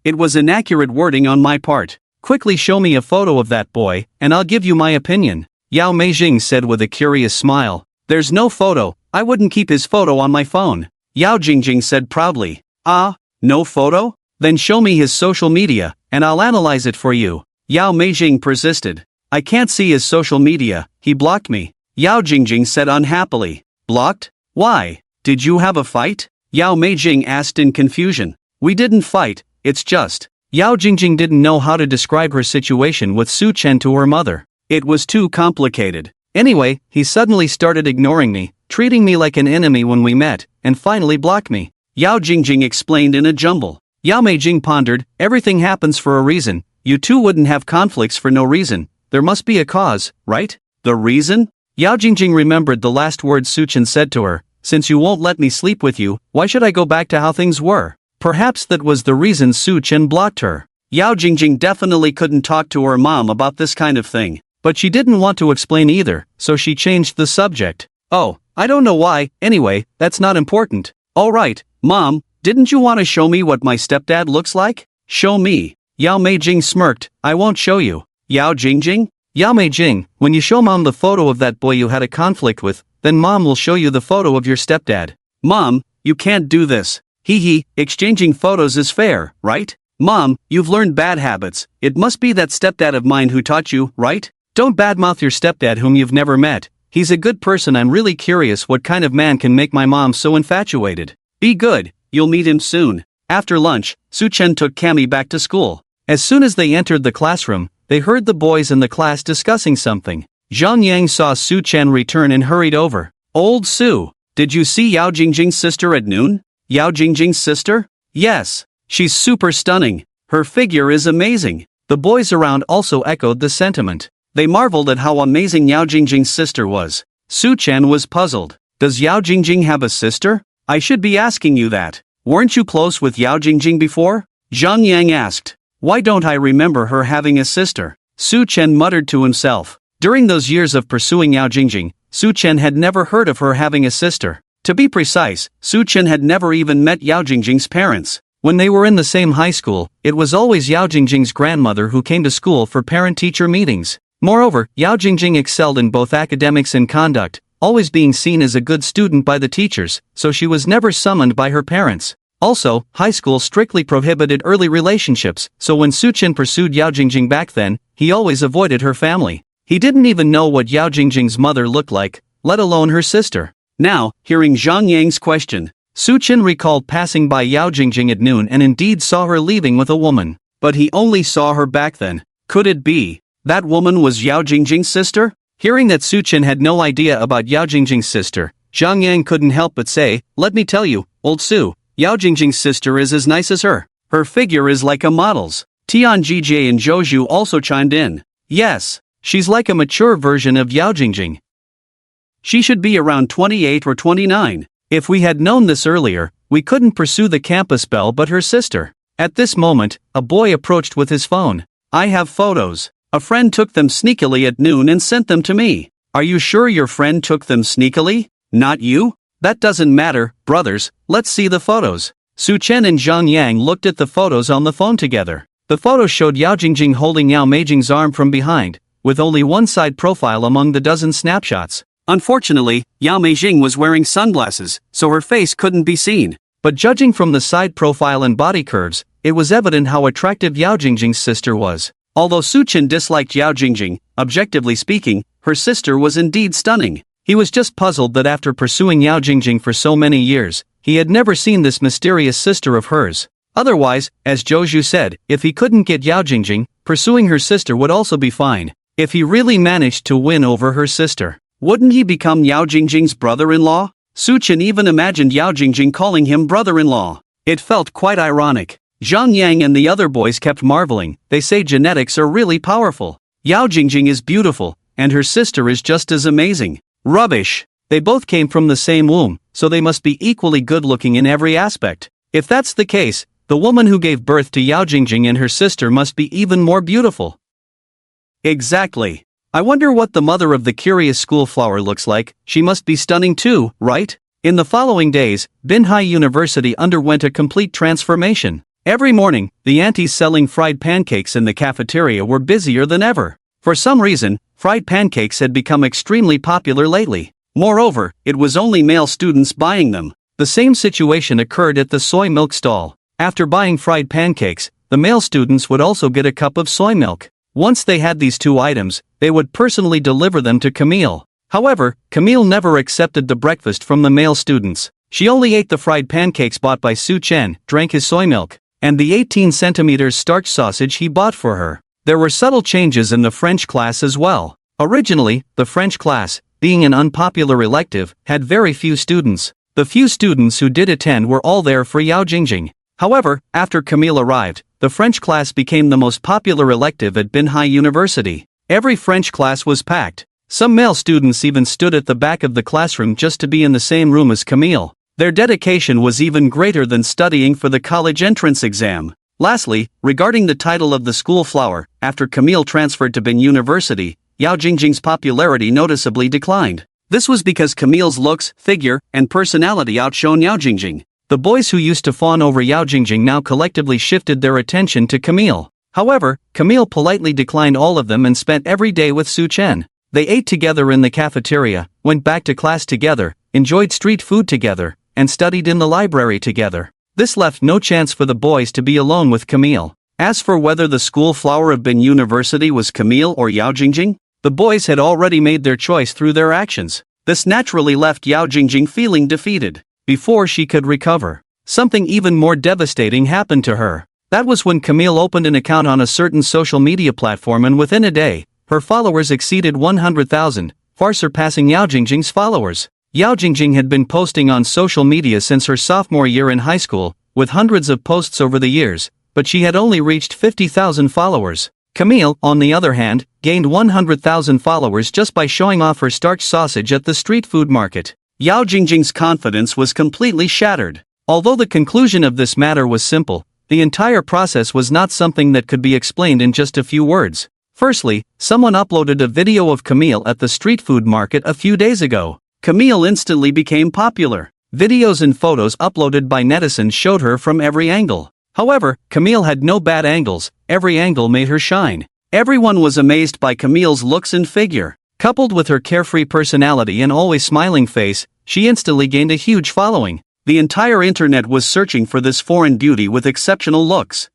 it was inaccurate wording on my part. Quickly show me a photo of that boy, and I'll give you my opinion. Yao Jing said with a curious smile. There's no photo, I wouldn't keep his photo on my phone. Yao Jingjing said proudly. Ah, no photo? Then show me his social media, and I'll analyze it for you. Yao Jing persisted. I can't see his social media, he blocked me. Yao Jingjing said unhappily. Blocked? Why? Did you have a fight? Yao Jing asked in confusion. We didn't fight, it's just. Yao Jingjing didn't know how to describe her situation with Su Chen to her mother. It was too complicated. Anyway, he suddenly started ignoring me, treating me like an enemy when we met, and finally blocked me. Yao Jingjing explained in a jumble. Yao Jing pondered, everything happens for a reason, you two wouldn't have conflicts for no reason, there must be a cause, right? The reason? Yao Jingjing remembered the last words Su Chen said to her, since you won't let me sleep with you, why should I go back to how things were? Perhaps that was the reason Su Chen blocked her. Yao Jing Jing definitely couldn't talk to her mom about this kind of thing, but she didn't want to explain either, so she changed the subject. Oh, I don't know why, anyway, that's not important. Alright, Mom, didn't you want to show me what my stepdad looks like? Show me. Yao Meijing smirked, I won't show you. Yao Jing Jing? Yao Meijing, when you show Mom the photo of that boy you had a conflict with, then Mom will show you the photo of your stepdad. Mom, you can't do this. Hee hee, exchanging photos is fair, right? Mom, you've learned bad habits. It must be that stepdad of mine who taught you, right? Don't badmouth your stepdad whom you've never met. He's a good person. I'm really curious what kind of man can make my mom so infatuated. Be good, you'll meet him soon. After lunch, Su Chen took Camille back to school. As soon as they entered the classroom, they heard the boys in the class discussing something. Zhang Yang saw Su Chen return and hurried over. Old Su, did you see Yao Jingjing's sister at noon? Yao Jingjing's sister? Yes, she's super stunning. Her figure is amazing. The boys around also echoed the sentiment. They marveled at how amazing Yao Jingjing's sister was. Su Chen was puzzled. Does Yao Jingjing have a sister? I should be asking you that. Weren't you close with Yao Jingjing before? Zhang Yang asked. Why don't I remember her having a sister? Su Chen muttered to himself. During those years of pursuing Yao Jingjing, Su Chen had never heard of her having a sister. To be precise, Su Chen had never even met Yao Jingjing's parents. When they were in the same high school, it was always Yao Jingjing's grandmother who came to school for parent-teacher meetings. Moreover, Yao Jingjing excelled in both academics and conduct, always being seen as a good student by the teachers, so she was never summoned by her parents. Also, high school strictly prohibited early relationships, so when Su Chen pursued Yao Jingjing back then, he always avoided her family. He didn't even know what Yao Jingjing's mother looked like, let alone her sister. Now, hearing Zhang Yang's question, Su Chen recalled passing by Yao Jingjing at noon and indeed saw her leaving with a woman. But he only saw her back then. Could it be that woman was Yao Jingjing's sister? Hearing that Su Chen had no idea about Yao Jingjing's sister, Zhang Yang couldn't help but say, let me tell you, old Su, Yao Jingjing's sister is as nice as her. Her figure is like a model's. Tian Jijie and Zhou also chimed in. Yes, she's like a mature version of Yao Jingjing. She should be around 28 or 29. If we had known this earlier, we couldn't pursue the campus belle but her sister. At this moment, a boy approached with his phone. I have photos. A friend took them sneakily at noon and sent them to me. Are you sure your friend took them sneakily? Not you? That doesn't matter, brothers, let's see the photos. Su Chen and Zhang Yang looked at the photos on the phone together. The photos showed Yao Jingjing holding Yao Meijing's arm from behind, with only one side profile among the dozen snapshots. Unfortunately, Yao Meijing was wearing sunglasses, so her face couldn't be seen. But judging from the side profile and body curves, it was evident how attractive Yao Jingjing's sister was. Although Su Chen disliked Yao Jingjing, objectively speaking, her sister was indeed stunning. He was just puzzled that after pursuing Yao Jingjing for so many years, he had never seen this mysterious sister of hers. Otherwise, as Zhou said, if he couldn't get Yao Jingjing, pursuing her sister would also be fine. If he really managed to win over her sister, wouldn't he become Yao Jingjing's brother-in-law? Su Chen even imagined Yao Jingjing calling him brother-in-law. It felt quite ironic. Zhang Yang and the other boys kept marveling. They say genetics are really powerful. Yao Jingjing is beautiful, and her sister is just as amazing. Rubbish. They both came from the same womb, so they must be equally good-looking in every aspect. If that's the case, the woman who gave birth to Yao Jingjing and her sister must be even more beautiful. Exactly. I wonder what the mother of the curious schoolflower looks like. She must be stunning too, right? In the following days, Binhai University underwent a complete transformation. Every morning, the aunties selling fried pancakes in the cafeteria were busier than ever. For some reason, fried pancakes had become extremely popular lately. Moreover, it was only male students buying them. The same situation occurred at the soy milk stall. After buying fried pancakes, the male students would also get a cup of soy milk. Once they had these two items, they would personally deliver them to Camille. However, Camille never accepted the breakfast from the male students. She only ate the fried pancakes bought by Su Chen, drank his soy milk, and the 18 centimeters starch sausage he bought for her. There were subtle changes in the French class as well. Originally, the French class, being an unpopular elective, had very few students. The few students who did attend were all there for Yao Jingjing. However, after Camille arrived, the French class became the most popular elective at Binhai University. Every French class was packed. Some male students even stood at the back of the classroom just to be in the same room as Camille. Their dedication was even greater than studying for the college entrance exam. Lastly, regarding the title of the school flower, after Camille transferred to Bin University, Yao Jing Jing's popularity noticeably declined. This was because Camille's looks, figure, and personality outshone Yao Jing Jing. The boys who used to fawn over Yao Jing Jing now collectively shifted their attention to Camille. However, Camille politely declined all of them and spent every day with Su Chen. They ate together in the cafeteria, went back to class together, enjoyed street food together, and studied in the library together. This left no chance for the boys to be alone with Camille. As for whether the school flower of Bin University was Camille or Yao Jing Jing, the boys had already made their choice through their actions. This naturally left Yao Jing Jing feeling defeated. Before she could recover, something even more devastating happened to her. That was when Camille opened an account on a certain social media platform, and within a day, her followers exceeded 100,000, far surpassing Yao Jing Jing's followers. Yao Jing Jing had been posting on social media since her sophomore year in high school, with hundreds of posts over the years, but she had only reached 50,000 followers. Camille, on the other hand, gained 100,000 followers just by showing off her starch sausage at the street food market. Yao Jing Jing's confidence was completely shattered. Although the conclusion of this matter was simple, the entire process was not something that could be explained in just a few words. Firstly, someone uploaded a video of Camille at the street food market a few days ago. Camille instantly became popular. Videos and photos uploaded by netizens showed her from every angle. However, Camille had no bad angles, every angle made her shine. Everyone was amazed by Camille's looks and figure. Coupled with her carefree personality and always smiling face, she instantly gained a huge following. The entire internet was searching for this foreign beauty with exceptional looks.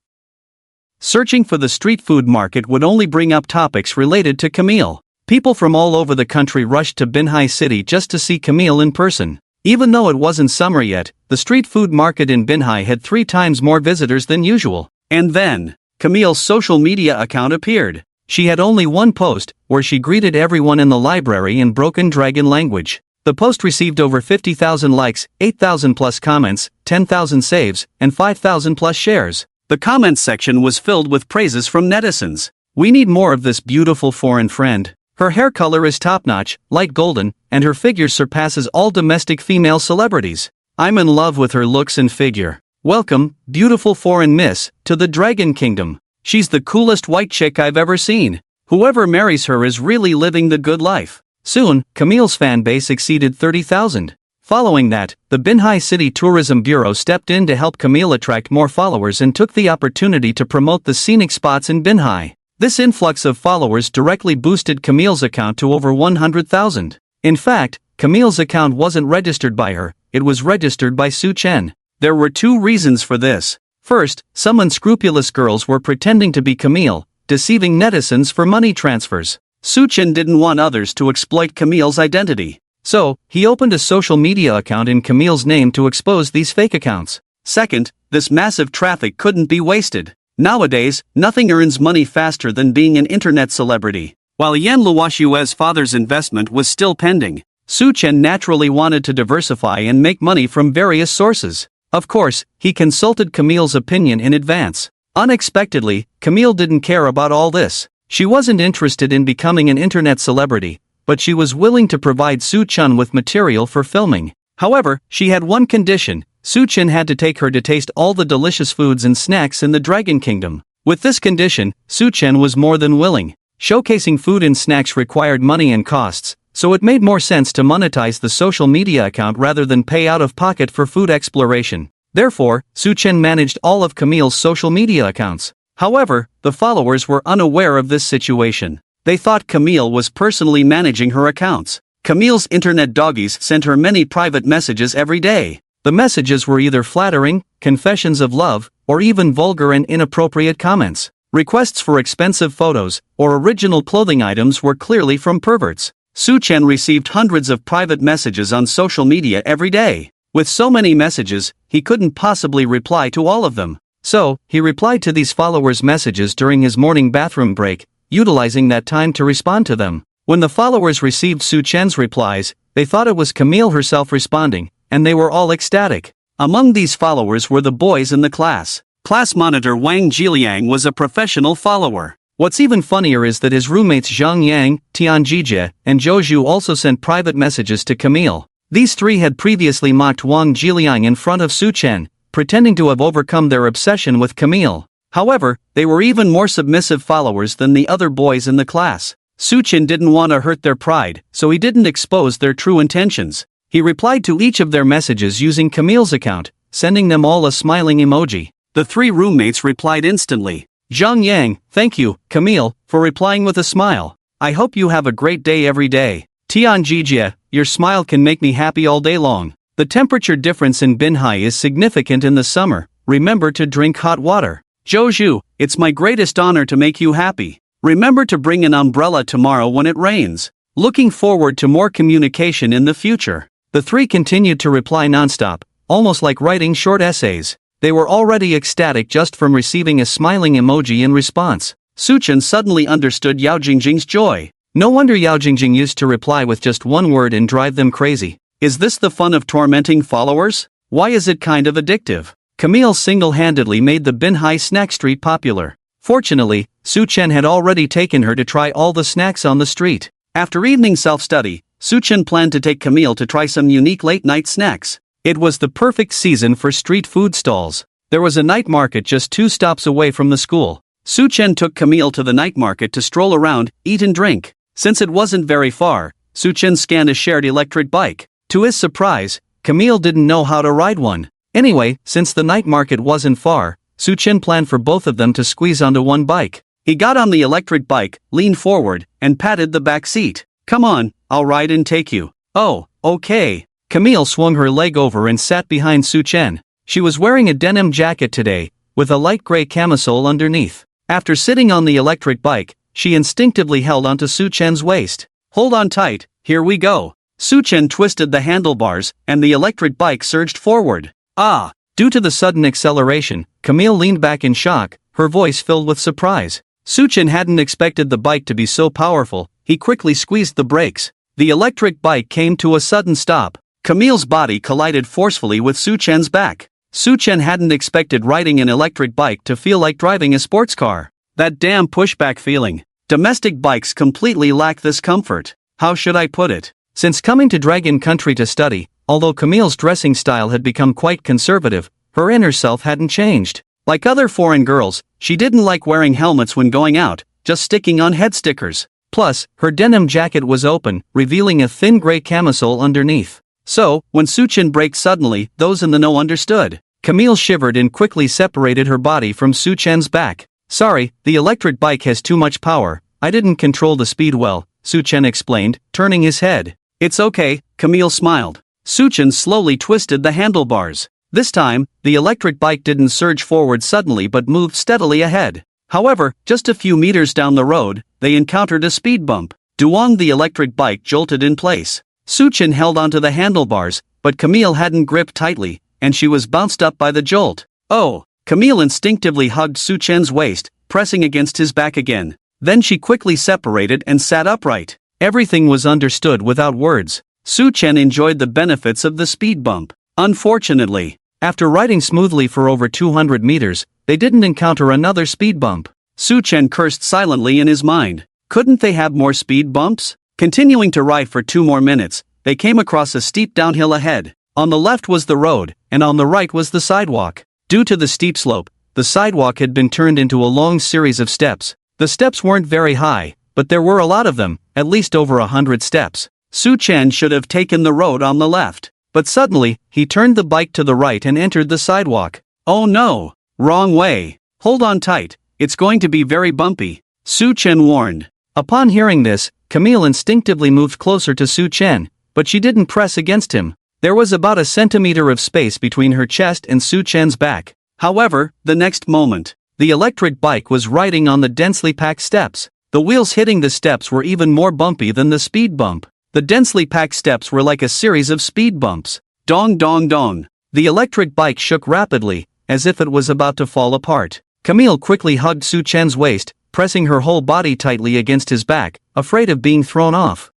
Searching for the street food market would only bring up topics related to Camille. People from all over the country rushed to Binhai City just to see Camille in person. Even though it wasn't summer yet, the street food market in Binhai had 3 times more visitors than usual. And then, Camille's social media account appeared. She had only one post, where she greeted everyone in the library in broken dragon language. The post received over 50,000 likes, 8,000 plus comments, 10,000 saves, and 5,000 plus shares. The comments section was filled with praises from netizens. "We need more of this beautiful foreign friend. Her hair color is top-notch, light golden, and her figure surpasses all domestic female celebrities. I'm in love with her looks and figure. Welcome, beautiful foreign miss, to the Dragon Kingdom. She's the coolest white chick I've ever seen. Whoever marries her is really living the good life." Soon, Camille's fan base exceeded 30,000. Following that, the Binhai City Tourism Bureau stepped in to help Camille attract more followers and took the opportunity to promote the scenic spots in Binhai. This influx of followers directly boosted Camille's account to over 100,000. In fact, Camille's account wasn't registered by her, it was registered by Su Chen. There were 2 reasons for this. First, some unscrupulous girls were pretending to be Camille, deceiving netizens for money transfers. Su Chen didn't want others to exploit Camille's identity. So, he opened a social media account in Camille's name to expose these fake accounts. Second, this massive traffic couldn't be wasted. Nowadays, nothing earns money faster than being an internet celebrity. While Yan Luoshue's father's investment was still pending, Su Chen naturally wanted to diversify and make money from various sources. Of course, he consulted Camille's opinion in advance. Unexpectedly, Camille didn't care about all this. She wasn't interested in becoming an internet celebrity, but she was willing to provide Su Chen with material for filming. However, she had one condition: Su Chen had to take her to taste all the delicious foods and snacks in the Dragon Kingdom. With this condition, Su Chen was more than willing. Showcasing food and snacks required money and costs, so it made more sense to monetize the social media account rather than pay out of pocket for food exploration. Therefore, Su Chen managed all of Camille's social media accounts. However, the followers were unaware of this situation. They thought Camille was personally managing her accounts. Camille's internet doggies sent her many private messages every day. The messages were either flattering, confessions of love, or even vulgar and inappropriate comments. Requests for expensive photos or original clothing items were clearly from perverts. Su Chen received hundreds of private messages on social media every day. With so many messages, he couldn't possibly reply to all of them. So, he replied to these followers' messages during his morning bathroom break, utilizing that time to respond to them. When the followers received Su Chen's replies, they thought it was Camille herself responding, and they were all ecstatic. Among these followers were the boys in the class. Class monitor Wang Jiliang was a professional follower. What's even funnier is that his roommates Zhang Yang, Tian Jijie, and Zhou Zhu also sent private messages to Camille. These 3 had previously mocked Wang Jiliang in front of Su Chen, pretending to have overcome their obsession with Camille. However, they were even more submissive followers than the other boys in the class. Su Chen didn't want to hurt their pride, so he didn't expose their true intentions. He replied to each of their messages using Camille's account, sending them all a smiling emoji. The three roommates replied instantly. Zhang Yang, thank you, Camille, for replying with a smile. I hope you have a great day every day. Tian Jijie, your smile can make me happy all day long. The temperature difference in Binhai is significant in the summer. Remember to drink hot water. Zhou, it's my greatest honor to make you happy. Remember to bring an umbrella tomorrow when it rains. Looking forward to more communication in the future. The three continued to reply nonstop, almost like writing short essays. They were already ecstatic just from receiving a smiling emoji in response. Su Chen suddenly understood Yao Jingjing's joy. No wonder Yao Jingjing used to reply with just one word and drive them crazy. Is this the fun of tormenting followers? Why is it kind of addictive? Camille single-handedly made the Binhai snack street popular. Fortunately, Su Chen had already taken her to try all the snacks on the street. After evening self-study, Su Chen planned to take Camille to try some unique late-night snacks. It was the perfect season for street food stalls. There was a night market just 2 stops away from the school. Su Chen took Camille to the night market to stroll around, eat and drink. Since it wasn't very far, Su Chen scanned a shared electric bike. To his surprise, Camille didn't know how to ride one. Anyway, since the night market wasn't far, Su Chen planned for both of them to squeeze onto one bike. He got on the electric bike, leaned forward, and patted the back seat. Come on, I'll ride and take you. Oh, okay. Camille swung her leg over and sat behind Su Chen. She was wearing a denim jacket today, with a light gray camisole underneath. After sitting on the electric bike, she instinctively held onto Su Chen's waist. Hold on tight, here we go. Su Chen twisted the handlebars, and the electric bike surged forward. Ah! Due to the sudden acceleration, Camille leaned back in shock, her voice filled with surprise. Su Chen hadn't expected the bike to be so powerful. He quickly squeezed the brakes. The electric bike came to a sudden stop. Camille's body collided forcefully with Su Chen's back. Su Chen hadn't expected riding an electric bike to feel like driving a sports car. That damn pushback feeling. Domestic bikes completely lack this comfort. How should I put it? Since coming to Dragon Country to study, although Camille's dressing style had become quite conservative, her inner self hadn't changed. Like other foreign girls, she didn't like wearing helmets when going out, just sticking on head stickers. Plus, her denim jacket was open, revealing a thin gray camisole underneath. So, when Su Chen braked suddenly, those in the know understood. Camille shivered and quickly separated her body from Su Chen's back. Sorry, the electric bike has too much power. I didn't control the speed well, Su Chen explained, turning his head. It's okay, Camille smiled. Su Chen slowly twisted the handlebars. This time, the electric bike didn't surge forward suddenly but moved steadily ahead. However, just a few meters down the road, they encountered a speed bump. Duong, the electric bike, jolted in place. Su Chen held onto the handlebars, but Camille hadn't gripped tightly, and she was bounced up by the jolt. Oh! Camille instinctively hugged Su Chen's waist, pressing against his back again. Then she quickly separated and sat upright. Everything was understood without words. Su Chen enjoyed the benefits of the speed bump. Unfortunately, after riding smoothly for over 200 meters, they didn't encounter another speed bump. Su Chen cursed silently in his mind. Couldn't they have more speed bumps? Continuing to ride for 2 more minutes, they came across a steep downhill ahead. On the left was the road, and on the right was the sidewalk. Due to the steep slope, the sidewalk had been turned into a long series of steps. The steps weren't very high, but there were a lot of them, at least over 100 steps. Su Chen should have taken the road on the left. But suddenly, he turned the bike to the right and entered the sidewalk. Oh no! Wrong way. Hold on tight, it's going to be very bumpy, Su Chen warned. Upon hearing this, Camille instinctively moved closer to Su Chen, but she didn't press against him. There was about a centimeter of space between her chest and Su Chen's back. However, the next moment, the electric bike was riding on the densely packed steps. The wheels hitting the steps were even more bumpy than the speed bump. The densely packed steps were like a series of speed bumps. Dong dong dong. The electric bike shook rapidly, as if it was about to fall apart. Camille quickly hugged Su Chen's waist, pressing her whole body tightly against his back, afraid of being thrown off.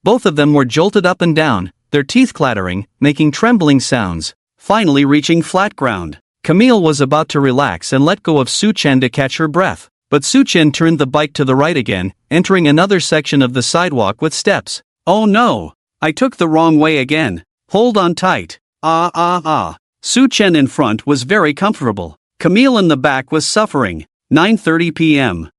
Both of them were jolted up and down, their teeth clattering, making trembling sounds. Finally reaching flat ground, Camille was about to relax and let go of Su Chen to catch her breath. But Su Chen turned the bike to the right again, entering another section of the sidewalk with steps. Oh no! I took the wrong way again. Hold on tight. Su Chen in front was very comfortable. Camille in the back was suffering. 9:30 p.m.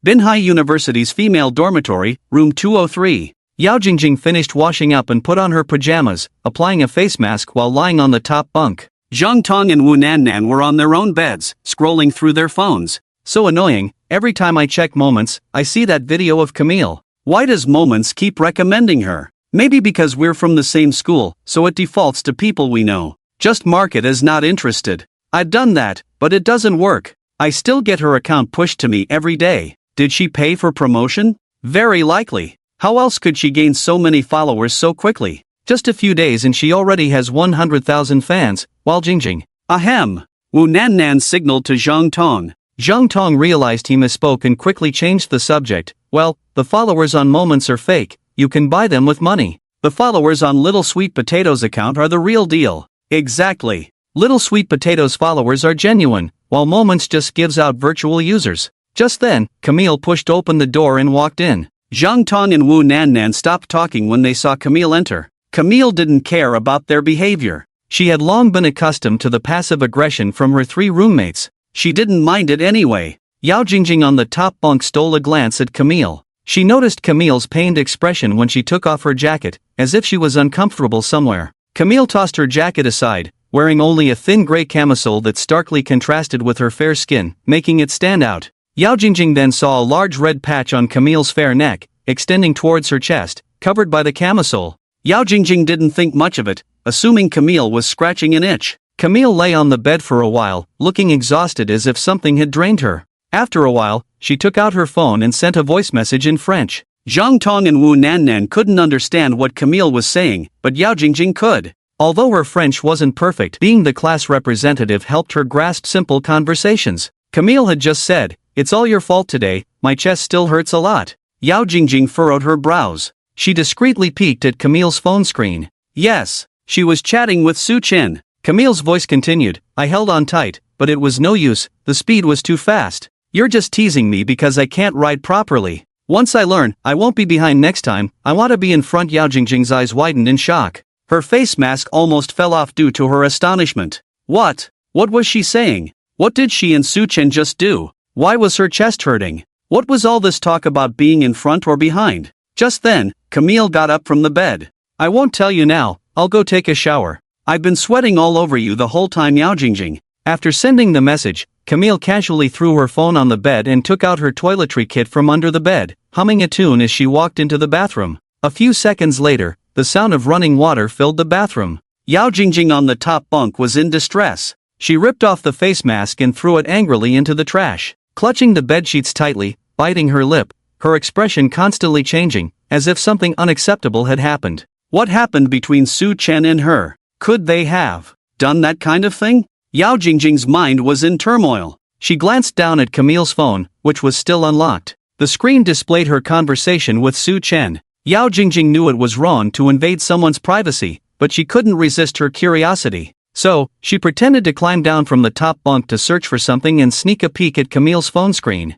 Binhai University's female dormitory, room 203. Yao Jing Jing finished washing up and put on her pajamas, applying a face mask while lying on the top bunk. Zhang Tong and Wu Nannan were on their own beds, scrolling through their phones. So annoying, every time I check Moments, I see that video of Camille. Why does Moments keep recommending her? Maybe because we're from the same school, so it defaults to people we know. Just mark it as not interested. I've done that, but it doesn't work. I still get her account pushed to me every day. Did she pay for promotion? Very likely. How else could she gain so many followers so quickly? Just a few days and she already has 100,000 fans, while Jingjing. Ahem. Wu Nannan signaled to Zhang Tong. Zhang Tong realized he misspoke and quickly changed the subject. Well, the followers on Moments are fake, you can buy them with money. The followers on Little Sweet Potatoes account are the real deal. Exactly. Little Sweet Potatoes followers are genuine, while Moments just gives out virtual users. Just then, Camille pushed open the door and walked in. Zhang Tong and Wu Nannan stopped talking when they saw Camille enter. Camille didn't care about their behavior. She had long been accustomed to the passive aggression from her 3 roommates. She didn't mind it anyway. Yao Jing Jing on the top bunk stole a glance at Camille. She noticed Camille's pained expression when she took off her jacket, as if she was uncomfortable somewhere. Camille tossed her jacket aside, wearing only a thin gray camisole that starkly contrasted with her fair skin, making it stand out. Yao Jing Jing then saw a large red patch on Camille's fair neck, extending towards her chest, covered by the camisole. Yao Jing Jing didn't think much of it, assuming Camille was scratching an itch. Camille lay on the bed for a while, looking exhausted as if something had drained her. After a while, she took out her phone and sent a voice message in French. Zhang Tong and Wu Nannan couldn't understand what Camille was saying, but Yao Jing Jing could. Although her French wasn't perfect, being the class representative helped her grasp simple conversations. Camille had just said, "It's all your fault today, my chest still hurts a lot." Yao Jing Jing furrowed her brows. She discreetly peeked at Camille's phone screen. Yes, she was chatting with Su Chen. Camille's voice continued, "I held on tight, but it was no use, the speed was too fast. You're just teasing me because I can't ride properly. Once I learn, I won't be behind next time, I want to be in front." Yao Jing Jing's eyes widened in shock. Her face mask almost fell off due to her astonishment. What? What was she saying? What did she and Su Chen just do? Why was her chest hurting? What was all this talk about being in front or behind? Just then, Camille got up from the bed. "I won't tell you now, I'll go take a shower. I've been sweating all over you the whole time." Yao Jing Jing. After sending the message, Camille casually threw her phone on the bed and took out her toiletry kit from under the bed, humming a tune as she walked into the bathroom. A few seconds later, the sound of running water filled the bathroom. Yao Jing Jing on the top bunk was in distress. She ripped off the face mask and threw it angrily into the trash. Clutching the bedsheets tightly, biting her lip, her expression constantly changing, as if something unacceptable had happened. What happened between Su Chen and her? Could they have done that kind of thing? Yao Jing Jing's mind was in turmoil. She glanced down at Camille's phone, which was still unlocked. The screen displayed her conversation with Su Chen. Yao Jing Jing knew it was wrong to invade someone's privacy, but she couldn't resist her curiosity. So, she pretended to climb down from the top bunk to search for something and sneak a peek at Camille's phone screen.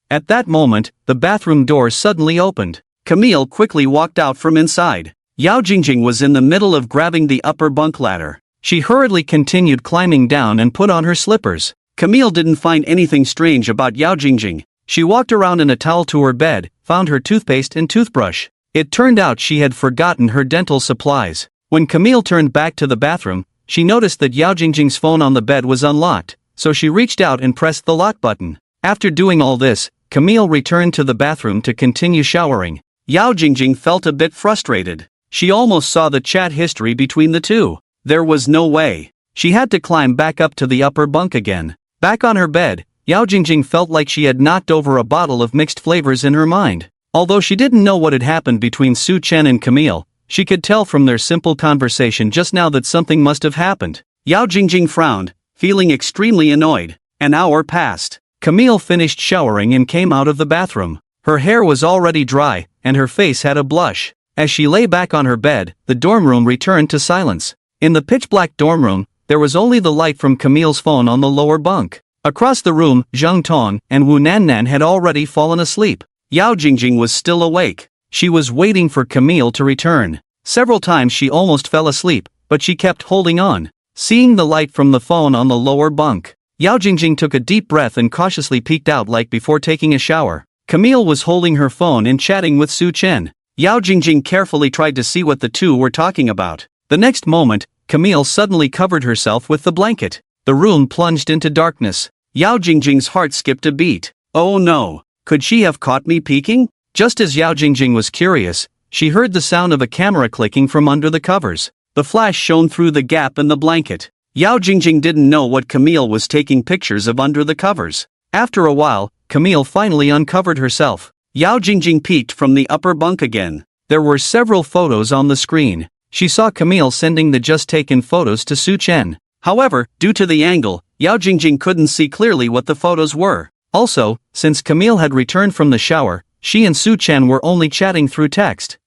At that moment, the bathroom door suddenly opened. Camille quickly walked out from inside. Yao Jing Jing was in the middle of grabbing the upper bunk ladder. She hurriedly continued climbing down and put on her slippers. Camille didn't find anything strange about Yao Jing Jing. She walked around in a towel to her bed, found her toothpaste and toothbrush. It turned out she had forgotten her dental supplies. When Camille turned back to the bathroom, she noticed that Yao Jing Jing's phone on the bed was unlocked, so she reached out and pressed the lock button. After doing all this, Camille returned to the bathroom to continue showering. Yao Jing Jing felt a bit frustrated. She almost saw the chat history between the two. There was no way. She had to climb back up to the upper bunk again. Back on her bed, Yao Jing Jing felt like she had knocked over a bottle of mixed flavors in her mind. Although she didn't know what had happened between Su Chen and Camille, she could tell from their simple conversation just now that something must have happened. Yao Jing Jing frowned, feeling extremely annoyed. An hour passed. Camille finished showering and came out of the bathroom. Her hair was already dry, and her face had a blush. As she lay back on her bed, the dorm room returned to silence. In the pitch-black dorm room, there was only the light from Camille's phone on the lower bunk. Across the room, Zhang Tong and Wu Nannan had already fallen asleep. Yao Jing Jing was still awake. She was waiting for Camille to return. Several times she almost fell asleep, but she kept holding on. seeing the light from the phone on the lower bunk. Yao Jingjing took a deep breath and cautiously peeked out like before taking a shower. Camille was holding her phone and chatting with Su Chen. Yao Jingjing carefully tried to see what the two were talking about. The next moment, Camille suddenly covered herself with the blanket. The room plunged into darkness. Yao Jingjing's heart skipped a beat. Oh no! Could she have caught me peeking? Just as Yao Jingjing was curious, she heard the sound of a camera clicking from under the covers. The flash shone through the gap in the blanket. Yao Jingjing didn't know what Camille was taking pictures of under the covers. After a while, Camille finally uncovered herself. Yao Jingjing peeked from the upper bunk again. There were several photos on the screen. She saw Camille sending the just-taken photos to Su Chen. However, due to the angle, Yao Jingjing couldn't see clearly what the photos were. Also, since Camille had returned from the shower, she and Su Chen were only chatting through text.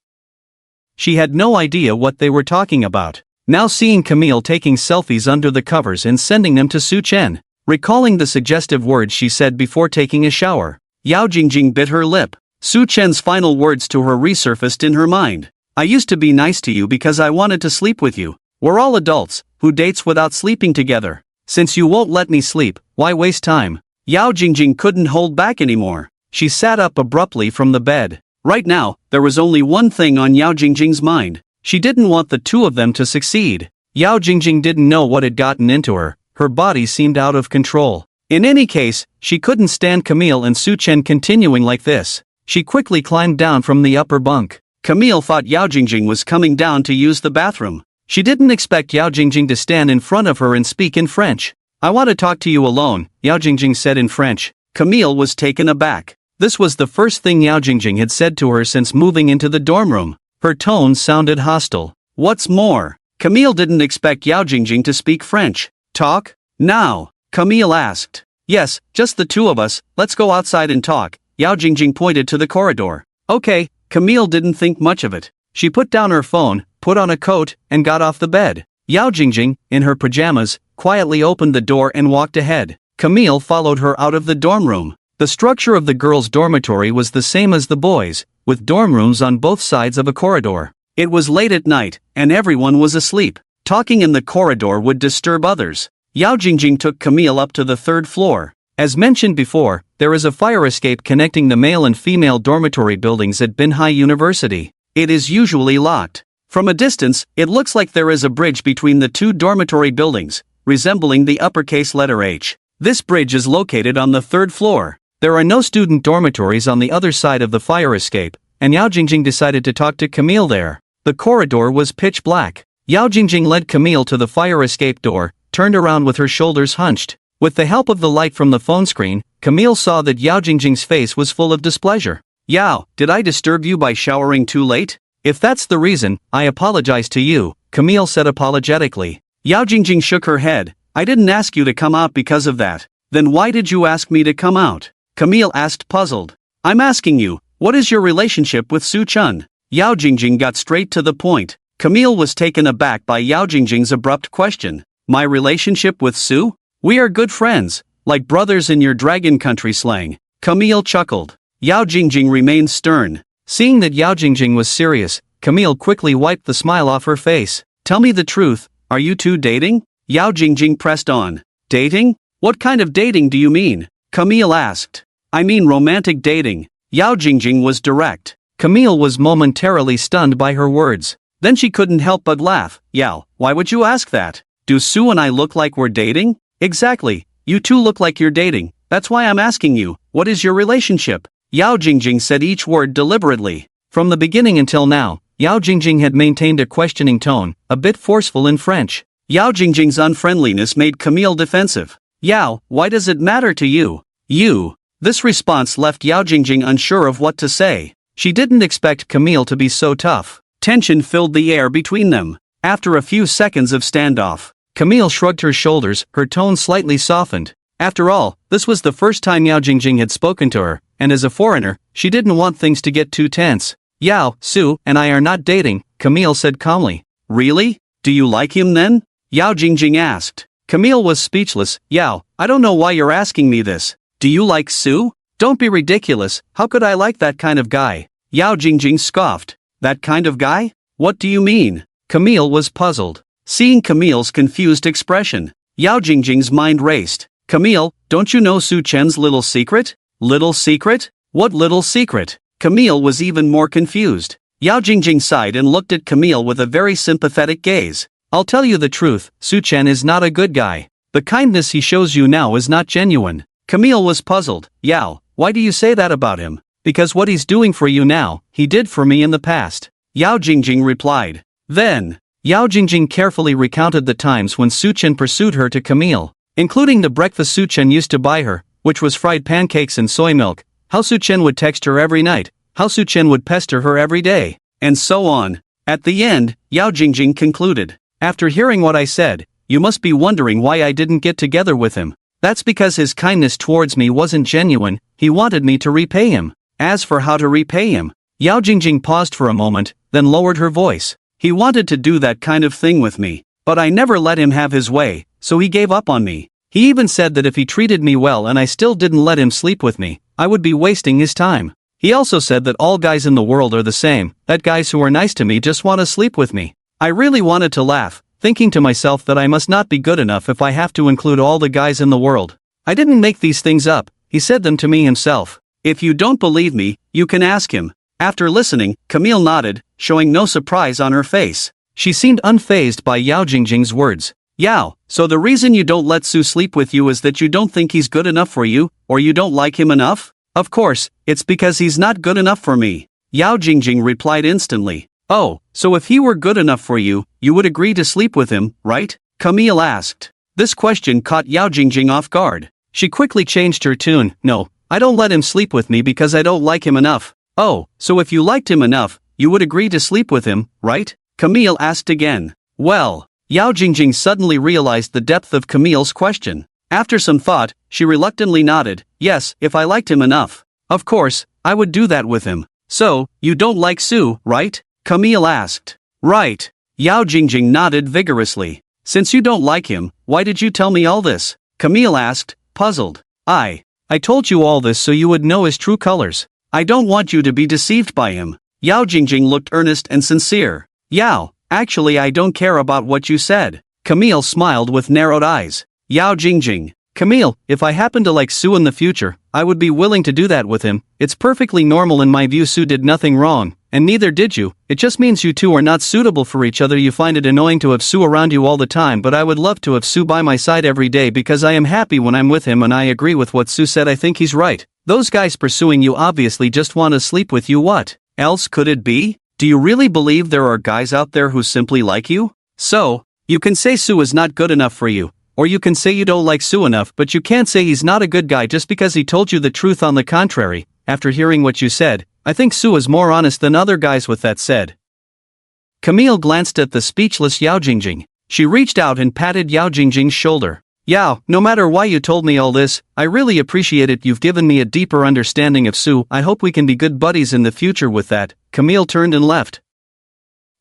She had no idea what they were talking about. Now seeing Camille taking selfies under the covers and sending them to Su Chen, recalling the suggestive words she said before taking a shower, Yao Jingjing bit her lip. Su Chen's final words to her resurfaced in her mind. I used to be nice to you because I wanted to sleep with you. We're all adults, who dates without sleeping together. Since you won't let me sleep, why waste time? Yao Jingjing couldn't hold back anymore. She sat up abruptly from the bed. Right now, there was only one thing on Yao Jingjing's mind. She didn't want the two of them to succeed. Yao Jingjing didn't know what had gotten into her. Her body seemed out of control. In any case, she couldn't stand Camille and Su Chen continuing like this. She quickly climbed down from the upper bunk. Camille thought Yao Jingjing was coming down to use the bathroom. She didn't expect Yao Jingjing to stand in front of her and speak in French. I want to talk to you alone, Yao Jingjing said in French. Camille was taken aback. This was the first thing Yao Jingjing had said to her since moving into the dorm room. Her tone sounded hostile. What's more, Camille didn't expect Yao Jingjing to speak French. Talk? Now? Camille asked. Yes, just the two of us, let's go outside and talk. Yao Jingjing pointed to the corridor. Okay, Camille didn't think much of it. She put down her phone, put on a coat, and got off the bed. Yao Jingjing, in her pajamas, quietly opened the door and walked ahead. Camille followed her out of the dorm room. The structure of the girls' dormitory was the same as the boys', with dorm rooms on both sides of a corridor. It was late at night, and everyone was asleep. Talking in the corridor would disturb others. Yao Jingjing took Camille up to the third floor. As mentioned before, there is a fire escape connecting the male and female dormitory buildings at Binhai University. It is usually locked. From a distance, it looks like there is a bridge between the two dormitory buildings, resembling the uppercase letter H. This bridge is located on the third floor. There are no student dormitories on the other side of the fire escape, and Yao Jingjing decided to talk to Camille there. The corridor was pitch black. Yao Jingjing led Camille to the fire escape door, turned around with her shoulders hunched. With the help of the light from the phone screen, Camille saw that Yao Jingjing's face was full of displeasure. Yao, did I disturb you by showering too late? If that's the reason, I apologize to you, Camille said apologetically. Yao Jingjing shook her head. I didn't ask you to come out because of that. Then why did you ask me to come out? Camille asked puzzled. I'm asking you, what is your relationship with Su Chen? Yao Jingjing got straight to the point. Camille was taken aback by Yao Jingjing's abrupt question. My relationship with Su? We are good friends, like brothers in your Dragon Country slang. Camille chuckled. Yao Jingjing remained stern. Seeing that Yao Jingjing was serious, Camille quickly wiped the smile off her face. Tell me the truth, are you two dating? Yao Jingjing pressed on. Dating? What kind of dating do you mean? Camille asked. I mean romantic dating. Yao Jingjing was direct. Camille was momentarily stunned by her words. Then she couldn't help but laugh. Yao, why would you ask that? Do Su and I look like we're dating? Exactly, you two look like you're dating. That's why I'm asking you, what is your relationship? Yao Jingjing said each word deliberately. From the beginning until now, Yao Jingjing had maintained a questioning tone, a bit forceful in French. Yao Jingjing's unfriendliness made Camille defensive. Yao, why does it matter to you? You. This response left Yao Jingjing unsure of what to say. She didn't expect Camille to be so tough. Tension filled the air between them. After a few seconds of standoff, Camille shrugged her shoulders, her tone slightly softened. After all, this was the first time Yao Jingjing had spoken to her, and as a foreigner, she didn't want things to get too tense. Yao, Su, and I are not dating, Camille said calmly. Really? Do you like him then? Yao Jingjing asked. Camille was speechless. Yao, I don't know why you're asking me this. Do you like Su? Don't be ridiculous, how could I like that kind of guy? Yao Jingjing scoffed. That kind of guy? What do you mean? Camille was puzzled. Seeing Camille's confused expression, Yao Jingjing's mind raced. Camille, don't you know Su Chen's little secret? Little secret? What little secret? Camille was even more confused. Yao Jingjing sighed and looked at Camille with a very sympathetic gaze. I'll tell you the truth, Su Chen is not a good guy. The kindness he shows you now is not genuine. Camille was puzzled. Yao, why do you say that about him? Because what he's doing for you now, he did for me in the past. Yao Jingjing replied. Then, Yao Jingjing carefully recounted the times when Su Chen pursued her to Camille, including the breakfast Su Chen used to buy her, which was fried pancakes and soy milk, how Su Chen would text her every night, how Su Chen would pester her every day, and so on. At the end, Yao Jingjing concluded. After hearing what I said, you must be wondering why I didn't get together with him. That's because his kindness towards me wasn't genuine, he wanted me to repay him. As for how to repay him, Yao Jingjing paused for a moment, then lowered her voice. He wanted to do that kind of thing with me, but I never let him have his way, so he gave up on me. He even said that if he treated me well and I still didn't let him sleep with me, I would be wasting his time. He also said that all guys in the world are the same, that guys who are nice to me just want to sleep with me. I really wanted to laugh, thinking to myself that I must not be good enough if I have to include all the guys in the world. I didn't make these things up, he said them to me himself. If you don't believe me, you can ask him. After listening, Camille nodded, showing no surprise on her face. She seemed unfazed by Yao Jingjing's words. Yao, so the reason you don't let Su sleep with you is that you don't think he's good enough for you, or you don't like him enough? Of course, it's because he's not good enough for me. Yao Jingjing replied instantly. Oh, so if he were good enough for you, you would agree to sleep with him, right? Camille asked. This question caught Yao Jingjing off guard. She quickly changed her tune. No, I don't let him sleep with me because I don't like him enough. Oh, so if you liked him enough, you would agree to sleep with him, right? Camille asked again. Well, Yao Jingjing suddenly realized the depth of Camille's question. After some thought, she reluctantly nodded. Yes, if I liked him enough. Of course, I would do that with him. So, you don't like Su, right? Camille asked. Right. Yao Jingjing nodded vigorously. Since you don't like him, why did you tell me all this? Camille asked, puzzled. I told you all this so you would know his true colors. I don't want you to be deceived by him. Yao Jingjing looked earnest and sincere. Yao, actually I don't care about what you said. Camille smiled with narrowed eyes. Yao Jingjing. Camille, if I happen to like Su in the future, I would be willing to do that with him. It's perfectly normal in my view. Su did nothing wrong, and neither did you. It just means you two are not suitable for each other. You find it annoying to have Su around you all the time, but I would love to have Su by my side every day because I am happy when I'm with him and I agree with what Su said. I think he's right. Those guys pursuing you obviously just want to sleep with you. What else could it be? Do you really believe there are guys out there who simply like you? So, you can say Su is not good enough for you. Or you can say you don't like Su enough, but you can't say he's not a good guy just because he told you the truth. On the contrary, after hearing what you said, I think Su is more honest than other guys. With that said, Camille glanced at the speechless Yao Jingjing. She reached out and patted Yao Jingjing's shoulder. Yao, no matter why you told me all this, I really appreciate it. You've given me a deeper understanding of Su. I hope we can be good buddies in the future. With that, Camille turned and left.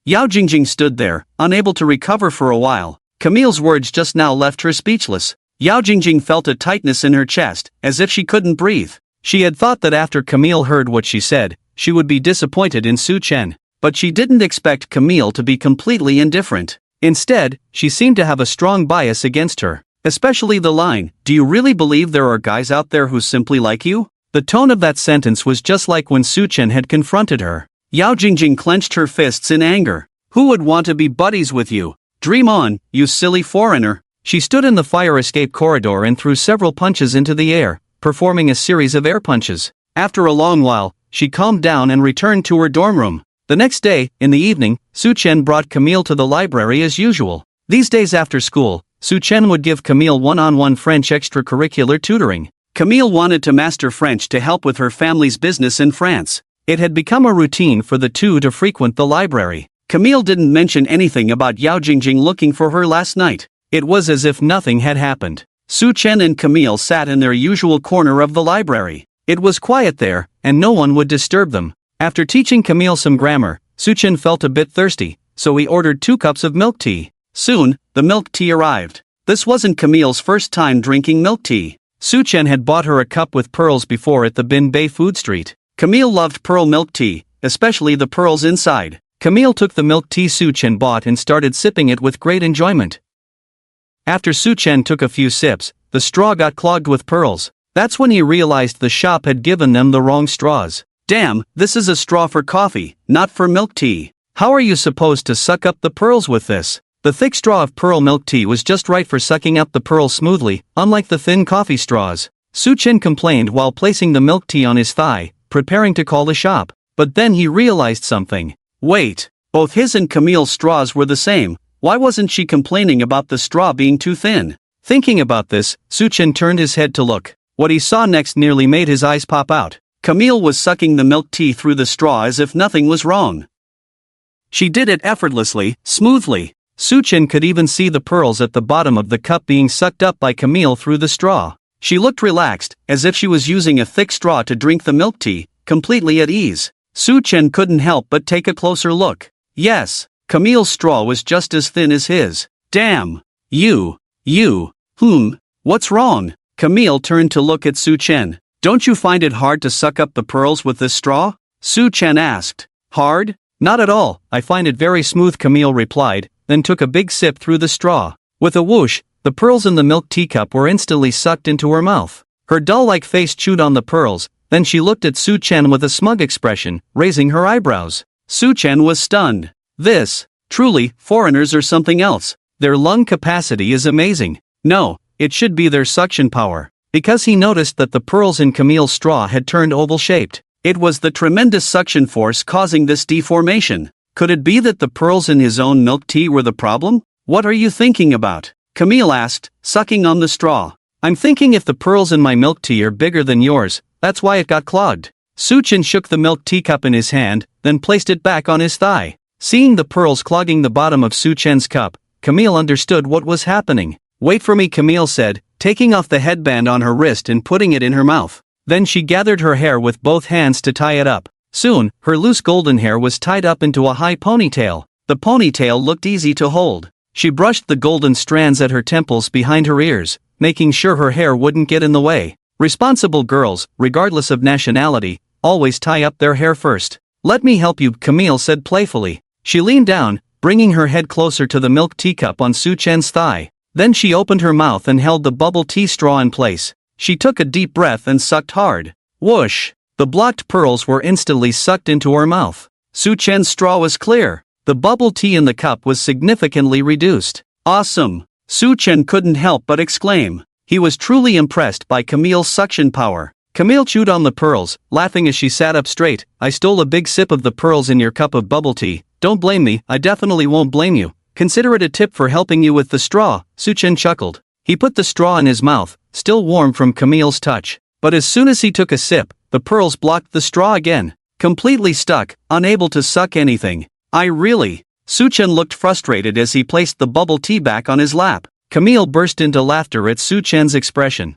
Yao Jingjing stood there, unable to recover for a while. Camille's words just now left her speechless. Yao Jingjing felt a tightness in her chest, as if she couldn't breathe. She had thought that after Camille heard what she said, she would be disappointed in Su Chen, but she didn't expect Camille to be completely indifferent. Instead, she seemed to have a strong bias against her, especially the line, "Do you really believe there are guys out there who simply like you?" The tone of that sentence was just like when Su Chen had confronted her. Yao Jingjing clenched her fists in anger. Who would want to be buddies with you? Dream on, you silly foreigner. She stood in the fire escape corridor and threw several punches into the air, performing a series of air punches. After a long while, she calmed down and returned to her dorm room. The next day, in the evening, Su Chen brought Camille to the library as usual. These days after school, Su Chen would give Camille one-on-one French extracurricular tutoring. Camille wanted to master French to help with her family's business in France. It had become a routine for the two to frequent the library. Camille didn't mention anything about Yao Jingjing looking for her last night. It was as if nothing had happened. Su Chen and Camille sat in their usual corner of the library. It was quiet there, and no one would disturb them. After teaching Camille some grammar, Su Chen felt a bit thirsty, so he ordered 2 cups of milk tea. Soon, the milk tea arrived. This wasn't Camille's first time drinking milk tea. Su Chen had bought her a cup with pearls before at the Bin Bay Food Street. Camille loved pearl milk tea, especially the pearls inside. Camille took the milk tea Su Chen bought and started sipping it with great enjoyment. After Su Chen took a few sips, the straw got clogged with pearls. That's when he realized the shop had given them the wrong straws. Damn, this is a straw for coffee, not for milk tea. How are you supposed to suck up the pearls with this? The thick straw of pearl milk tea was just right for sucking up the pearls smoothly, unlike the thin coffee straws. Su Chen complained while placing the milk tea on his thigh, preparing to call the shop. But then he realized something. Wait, both his and Camille's straws were the same. Why wasn't she complaining about the straw being too thin? Thinking about this, Su Chen turned his head to look. What he saw next nearly made his eyes pop out. Camille was sucking the milk tea through the straw as if nothing was wrong. She did it effortlessly, smoothly. Su Chen could even see the pearls at the bottom of the cup being sucked up by Camille through the straw. She looked relaxed, as if she was using a thick straw to drink the milk tea, completely at ease. Su Chen couldn't help but take a closer look. Yes, Camille's straw was just as thin as his. Damn! What's wrong? Camille turned to look at Su Chen. Don't you find it hard to suck up the pearls with this straw? Su Chen asked. Hard? Not at all, I find it very smooth, Camille replied, then took a big sip through the straw. With a whoosh, the pearls in the milk teacup were instantly sucked into her mouth. Her doll-like face chewed on the pearls. Then she looked at Su Chen with a smug expression, raising her eyebrows. Su Chen was stunned. Truly, foreigners are something else. Their lung capacity is amazing. No, it should be their suction power. Because he noticed that the pearls in Camille's straw had turned oval-shaped. It was the tremendous suction force causing this deformation. Could it be that the pearls in his own milk tea were the problem? What are you thinking about? Camille asked, sucking on the straw. I'm thinking if the pearls in my milk tea are bigger than yours, that's why it got clogged. Su Chen shook the milk teacup in his hand, then placed it back on his thigh. Seeing the pearls clogging the bottom of Su Chen's cup, Camille understood what was happening. Wait for me, Camille said, taking off the headband on her wrist and putting it in her mouth. Then she gathered her hair with both hands to tie it up. Soon, her loose golden hair was tied up into a high ponytail. The ponytail looked easy to hold. She brushed the golden strands at her temples behind her ears, making sure her hair wouldn't get in the way. Responsible girls, regardless of nationality, always tie up their hair first. Let me help you, Camille said playfully. She leaned down, bringing her head closer to the milk teacup on Su Chen's thigh. Then she opened her mouth and held the bubble tea straw in place. She took a deep breath and sucked hard. Whoosh! The blocked pearls were instantly sucked into her mouth. Su Chen's straw was clear. The bubble tea in the cup was significantly reduced. Awesome! Su Chen couldn't help but exclaim. He was truly impressed by Camille's suction power. Camille chewed on the pearls, laughing as she sat up straight. I stole a big sip of the pearls in your cup of bubble tea. Don't blame me, I definitely won't blame you. Consider it a tip for helping you with the straw, Su Chen chuckled. He put the straw in his mouth, still warm from Camille's touch. But as soon as he took a sip, the pearls blocked the straw again. Completely stuck, unable to suck anything. Su Chen looked frustrated as he placed the bubble tea back on his lap. Camille burst into laughter at Su Chen's expression.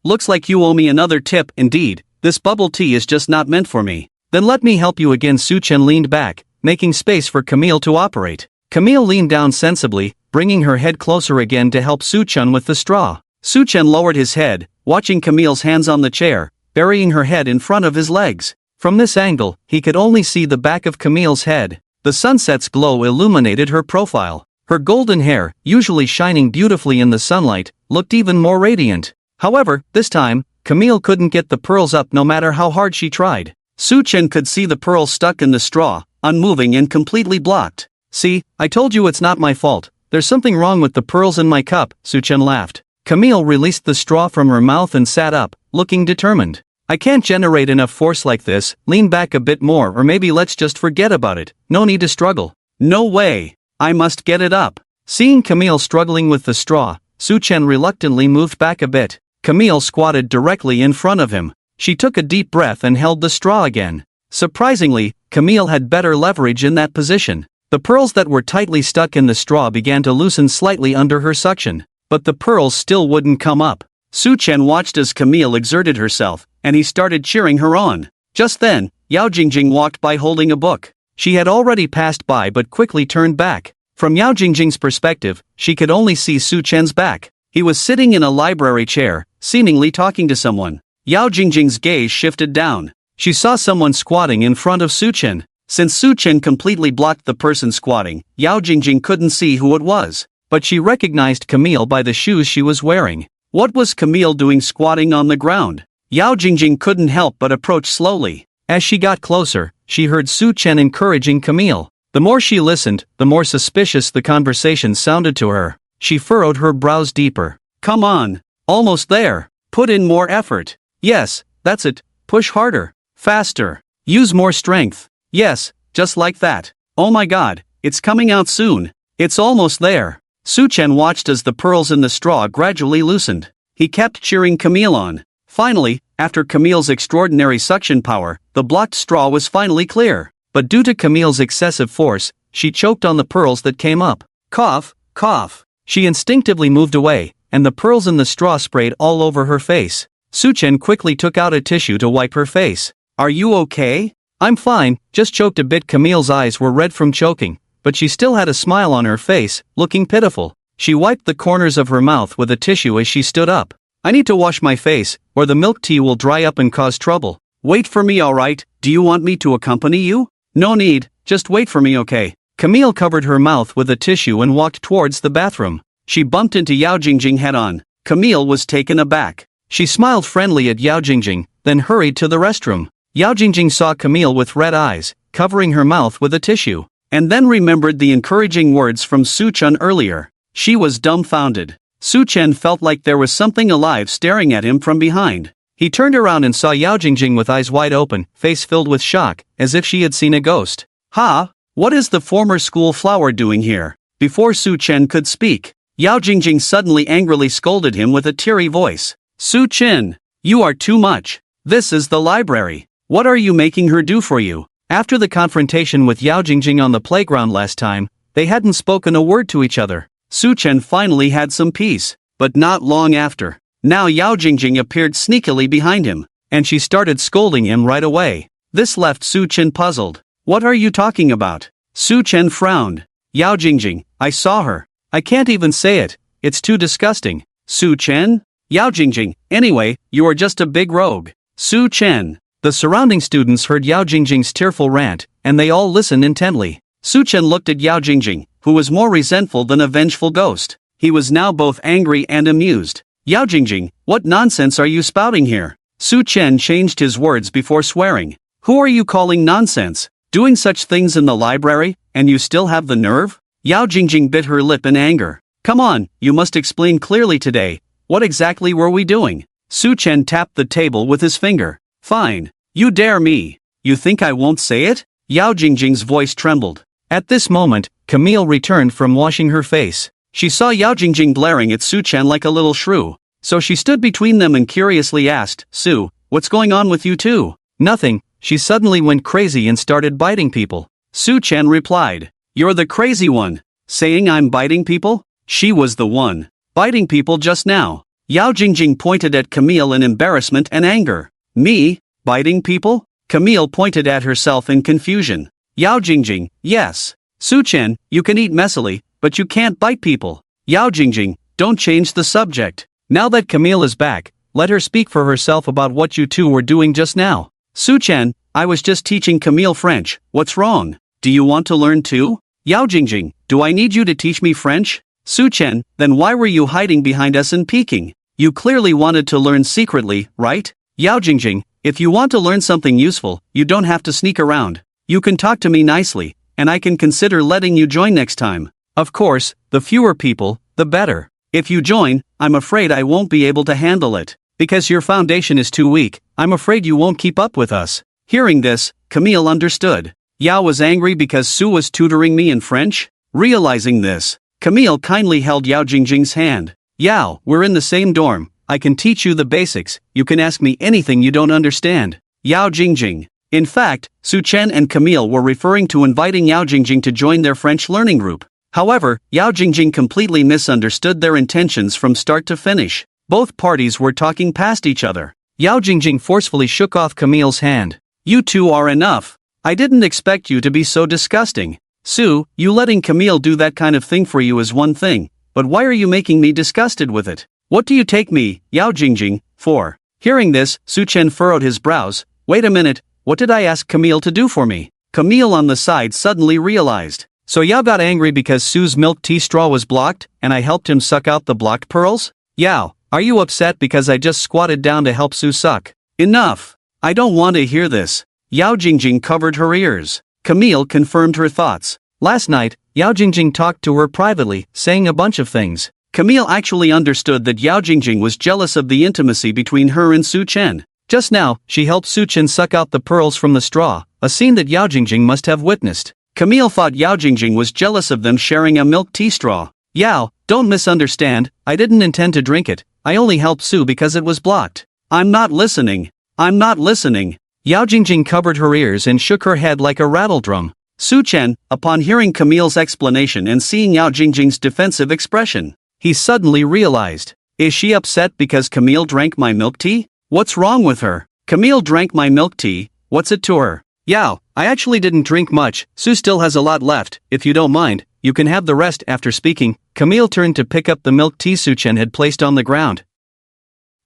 Looks like you owe me another tip. Indeed, this bubble tea is just not meant for me. Then let me help you again. Su Chen leaned back, making space for Camille to operate. Camille leaned down sensibly, bringing her head closer again to help Su Chen with the straw. Su Chen lowered his head, watching Camille's hands on the chair, burying her head in front of his legs. From this angle, he could only see the back of Camille's head. The sunset's glow illuminated her profile. Her golden hair, usually shining beautifully in the sunlight, looked even more radiant. However, this time, Camille couldn't get the pearls up no matter how hard she tried. Su Chen could see the pearls stuck in the straw, unmoving and completely blocked. See, I told you it's not my fault. There's something wrong with the pearls in my cup, Su Chen laughed. Camille released the straw from her mouth and sat up, looking determined. I can't generate enough force like this. Lean back a bit more, or maybe let's just forget about it. No need to struggle. No way. I must get it up. Seeing Camille struggling with the straw, Su Chen reluctantly moved back a bit. Camille squatted directly in front of him. She took a deep breath and held the straw again. Surprisingly, Camille had better leverage in that position. The pearls that were tightly stuck in the straw began to loosen slightly under her suction. But the pearls still wouldn't come up. Su Chen watched as Camille exerted herself, and he started cheering her on. Just then, Yao Jing Jing walked by holding a book. She had already passed by but quickly turned back. From Yao Jing Jing's perspective, she could only see Su Chen's back. He was sitting in a library chair, seemingly talking to someone. Yao Jing Jing's gaze shifted down. She saw someone squatting in front of Su Chen. Since Su Chen completely blocked the person squatting, Yao Jing Jing couldn't see who it was. But she recognized Camille by the shoes she was wearing. What was Camille doing squatting on the ground? Yao Jing Jing couldn't help but approach slowly. As she got closer, she heard Su Chen encouraging Camille. The more she listened, the more suspicious the conversation sounded to her. She furrowed her brows deeper. Come on. Almost there. Put in more effort. Yes, that's it. Push harder. Faster. Use more strength. Yes, just like that. Oh my god, it's coming out soon. It's almost there. Su Chen watched as the pearls in the straw gradually loosened. He kept cheering Camille on. Finally, after Camille's extraordinary suction power, the blocked straw was finally clear. But due to Camille's excessive force, she choked on the pearls that came up. Cough, cough. She instinctively moved away, and the pearls in the straw sprayed all over her face. Su Chen quickly took out a tissue to wipe her face. Are you okay? I'm fine, just choked a bit. Camille's eyes were red from choking, but she still had a smile on her face, looking pitiful. She wiped the corners of her mouth with a tissue as she stood up. I need to wash my face, or the milk tea will dry up and cause trouble. Wait for me, alright? Do you want me to accompany you? No need, just wait for me, okay? Camille covered her mouth with a tissue and walked towards the bathroom. She bumped into Yao Jing Jing head-on. Camille was taken aback. She smiled friendly at Yao Jing Jing, then hurried to the restroom. Yao Jing Jing saw Camille with red eyes, covering her mouth with a tissue, and then remembered the encouraging words from Su Chen earlier. She was dumbfounded. Su Chen felt like there was something alive staring at him from behind. He turned around and saw Yao Jing Jing with eyes wide open, face filled with shock, as if she had seen a ghost. Ha! What is the former school flower doing here? Before Su Chen could speak, Yao Jing Jing suddenly angrily scolded him with a teary voice. Su Chen! You are too much. This is the library. What are you making her do for you? After the confrontation with Yao Jing Jing on the playground last time, they hadn't spoken a word to each other. Su Chen finally had some peace, but not long after. Now Yao Jing Jing appeared sneakily behind him, and she started scolding him right away. This left Su Chen puzzled. What are you talking about? Su Chen frowned. Yao Jing Jing, I saw her. I can't even say it. It's too disgusting. Su Chen? Yao Jing Jing, anyway, you are just a big rogue. Su Chen. The surrounding students heard Yao Jing Jing's tearful rant, and they all listened intently. Su Chen looked at Yao Jing Jing, who was more resentful than a vengeful ghost. He was now both angry and amused. Yao Jing Jing, what nonsense are you spouting here? Su Chen changed his words before swearing. Who are you calling nonsense? Doing such things in the library, and you still have the nerve? Yao Jing Jing bit her lip in anger. Come on, you must explain clearly today. What exactly were we doing? Su Chen tapped the table with his finger. Fine. You dare me. You think I won't say it? Yao Jing Jing's voice trembled. At this moment, Camille returned from washing her face. She saw Yao Jing Jing glaring at Su Chen like a little shrew. So she stood between them and curiously asked, Su, what's going on with you two? Nothing. She suddenly went crazy and started biting people. Su Chen replied. You're the crazy one. Saying I'm biting people? She was the one. Biting people just now. Yao Jing Jing pointed at Camille in embarrassment and anger. Me? Biting people? Camille pointed at herself in confusion. Yao Jing Jing, yes. Su Chen, you can eat messily, but you can't bite people. Yao Jing Jing, don't change the subject. Now that Camille is back, let her speak for herself about what you two were doing just now. Su Chen, I was just teaching Camille French. What's wrong? Do you want to learn too? Yao Jing Jing, do I need you to teach me French? Su Chen, then why were you hiding behind us and peeking? You clearly wanted to learn secretly, right? Yao Jing Jing, if you want to learn something useful, you don't have to sneak around. You can talk to me nicely, and I can consider letting you join next time. Of course, the fewer people, the better. If you join, I'm afraid I won't be able to handle it. Because your foundation is too weak, I'm afraid you won't keep up with us. Hearing this, Camille understood. Yao was angry because Su was tutoring me in French? Realizing this, Camille kindly held Yao Jing Jing's hand. Yao, we're in the same dorm. I can teach you the basics. You can ask me anything you don't understand. Yao Jing Jing. In fact, Su Chen and Camille were referring to inviting Yao Jing Jing to join their French learning group. However, Yao Jing Jing completely misunderstood their intentions from start to finish. Both parties were talking past each other. Yao Jing Jing forcefully shook off Camille's hand. You two are enough. I didn't expect you to be so disgusting. Su, you letting Camille do that kind of thing for you is one thing, but why are you making me disgusted with it? What do you take me, Yao Jing Jing, for? Hearing this, Su Chen furrowed his brows. Wait a minute, what did I ask Camille to do for me? Camille on the side suddenly realized. So Yao got angry because Su's milk tea straw was blocked, and I helped him suck out the blocked pearls? Yao, are you upset because I just squatted down to help Su suck? Enough! I don't want to hear this. Yao Jing Jing covered her ears. Camille confirmed her thoughts. Last night, Yao Jing Jing talked to her privately, saying a bunch of things. Camille actually understood that Yao Jing Jing was jealous of the intimacy between her and Su Chen. Just now, she helped Su Chen suck out the pearls from the straw, a scene that Yao Jing Jing must have witnessed. Camille thought Yao Jing Jing was jealous of them sharing a milk tea straw. Yao, don't misunderstand, I didn't intend to drink it, I only helped Su because it was blocked. I'm not listening. I'm not listening. Yao Jing Jing covered her ears and shook her head like a rattledrum. Su Chen, upon hearing Camille's explanation and seeing Yao Jing Jing's defensive expression, he suddenly realized. Is she upset because Camille drank my milk tea? What's wrong with her? Camille drank my milk tea, what's it to her? Yao, I actually didn't drink much, Su still has a lot left, if you don't mind, you can have the rest. After speaking, Camille turned to pick up the milk tea Su Chen had placed on the ground.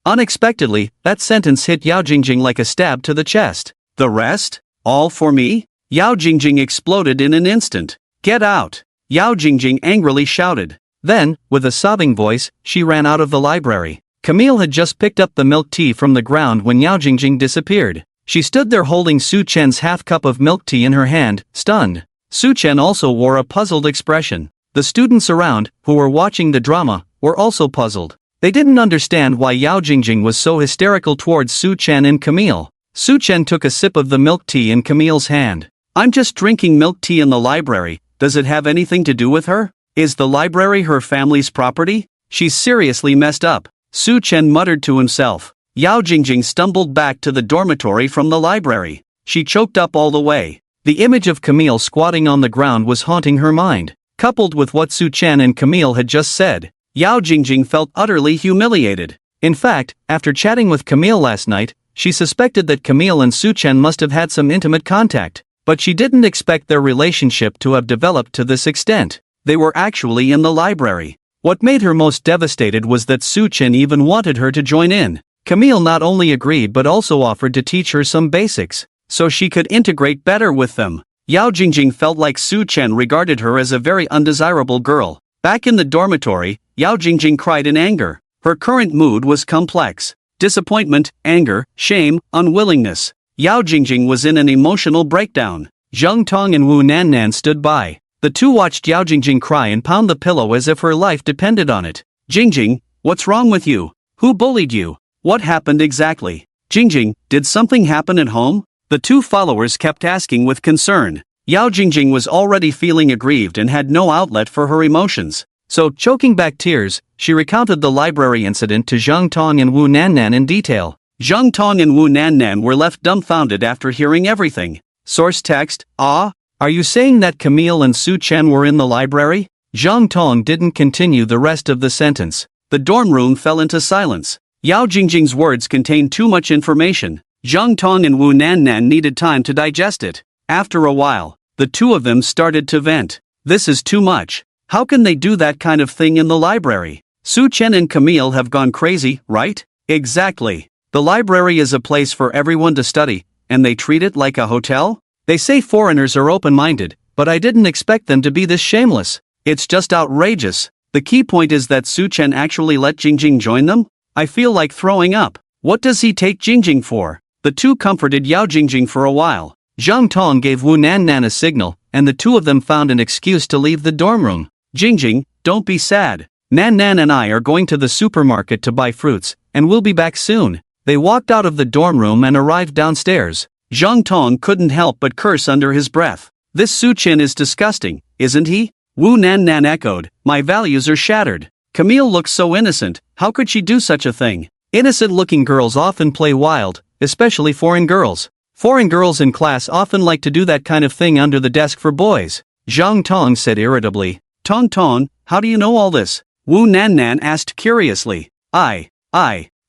Unexpectedly, that sentence hit Yao Jing Jing like a stab to the chest. The rest? All for me? Yao Jing Jing exploded in an instant. Get out! Yao Jing Jing angrily shouted. Then, with a sobbing voice, she ran out of the library. Camille had just picked up the milk tea from the ground when Yao Jing Jing disappeared. She stood there holding Su Chen's half cup of milk tea in her hand, stunned. Su Chen also wore a puzzled expression. The students around, who were watching the drama, were also puzzled. They didn't understand why Yao Jing Jing was so hysterical towards Su Chen and Camille. Su Chen took a sip of the milk tea in Camille's hand. I'm just drinking milk tea in the library, does it have anything to do with her? Is the library her family's property? She's seriously messed up, Su Chen muttered to himself. Yao Jing Jing stumbled back to the dormitory from the library. She choked up all the way. The image of Camille squatting on the ground was haunting her mind. Coupled with what Su Chen and Camille had just said, Yao Jing Jing felt utterly humiliated. In fact, after chatting with Camille last night, she suspected that Camille and Su Chen must have had some intimate contact, but she didn't expect their relationship to have developed to this extent. They were actually in the library. What made her most devastated was that Su Chen even wanted her to join in. Camille not only agreed but also offered to teach her some basics, so she could integrate better with them. Yao Jing Jing felt like Su Chen regarded her as a very undesirable girl. Back in the dormitory, Yao Jing Jing cried in anger. Her current mood was complex. Disappointment, anger, shame, unwillingness. Yao Jing Jing was in an emotional breakdown. Zheng Tong and Wu Nannan stood by. The two watched Yao Jing Jing cry and pound the pillow as if her life depended on it. Jing Jing, what's wrong with you? Who bullied you? What happened exactly? Jing Jing, did something happen at home? The two followers kept asking with concern. Yao Jing Jing was already feeling aggrieved and had no outlet for her emotions. So, choking back tears, she recounted the library incident to Zheng Tong and Wu Nannan in detail. Zheng Tong and Wu Nannan were left dumbfounded after hearing everything. Source text, Ah? Are you saying that Camille and Su Chen were in the library? Zheng Tong didn't continue the rest of the sentence. The dorm room fell into silence. Yao Jing Jing's words contained too much information. Zheng Tong and Wu Nannan needed time to digest it. After a while, the two of them started to vent. This is too much. How can they do that kind of thing in the library? Su Chen and Camille have gone crazy, right? Exactly. The library is a place for everyone to study, and they treat it like a hotel? They say foreigners are open-minded, but I didn't expect them to be this shameless. It's just outrageous. The key point is that Su Chen actually let Jing Jing join them? I feel like throwing up. What does he take Jing Jing for? The two comforted Yao Jing Jing for a while. Zheng Tong gave Wu Nannan a signal, and the two of them found an excuse to leave the dorm room. Jing Jing, don't be sad. Nannan and I are going to the supermarket to buy fruits, and we'll be back soon. They walked out of the dorm room and arrived downstairs. Zheng Tong couldn't help but curse under his breath. This Su Chen is disgusting, isn't he? Wu Nannan echoed, my values are shattered. Camille looks so innocent, how could she do such a thing? Innocent-looking girls often play wild, especially foreign girls. Foreign girls in class often like to do that kind of thing under the desk for boys. Zheng Tong said irritably. Tong Tong, how do you know all this? Wu Nannan asked curiously.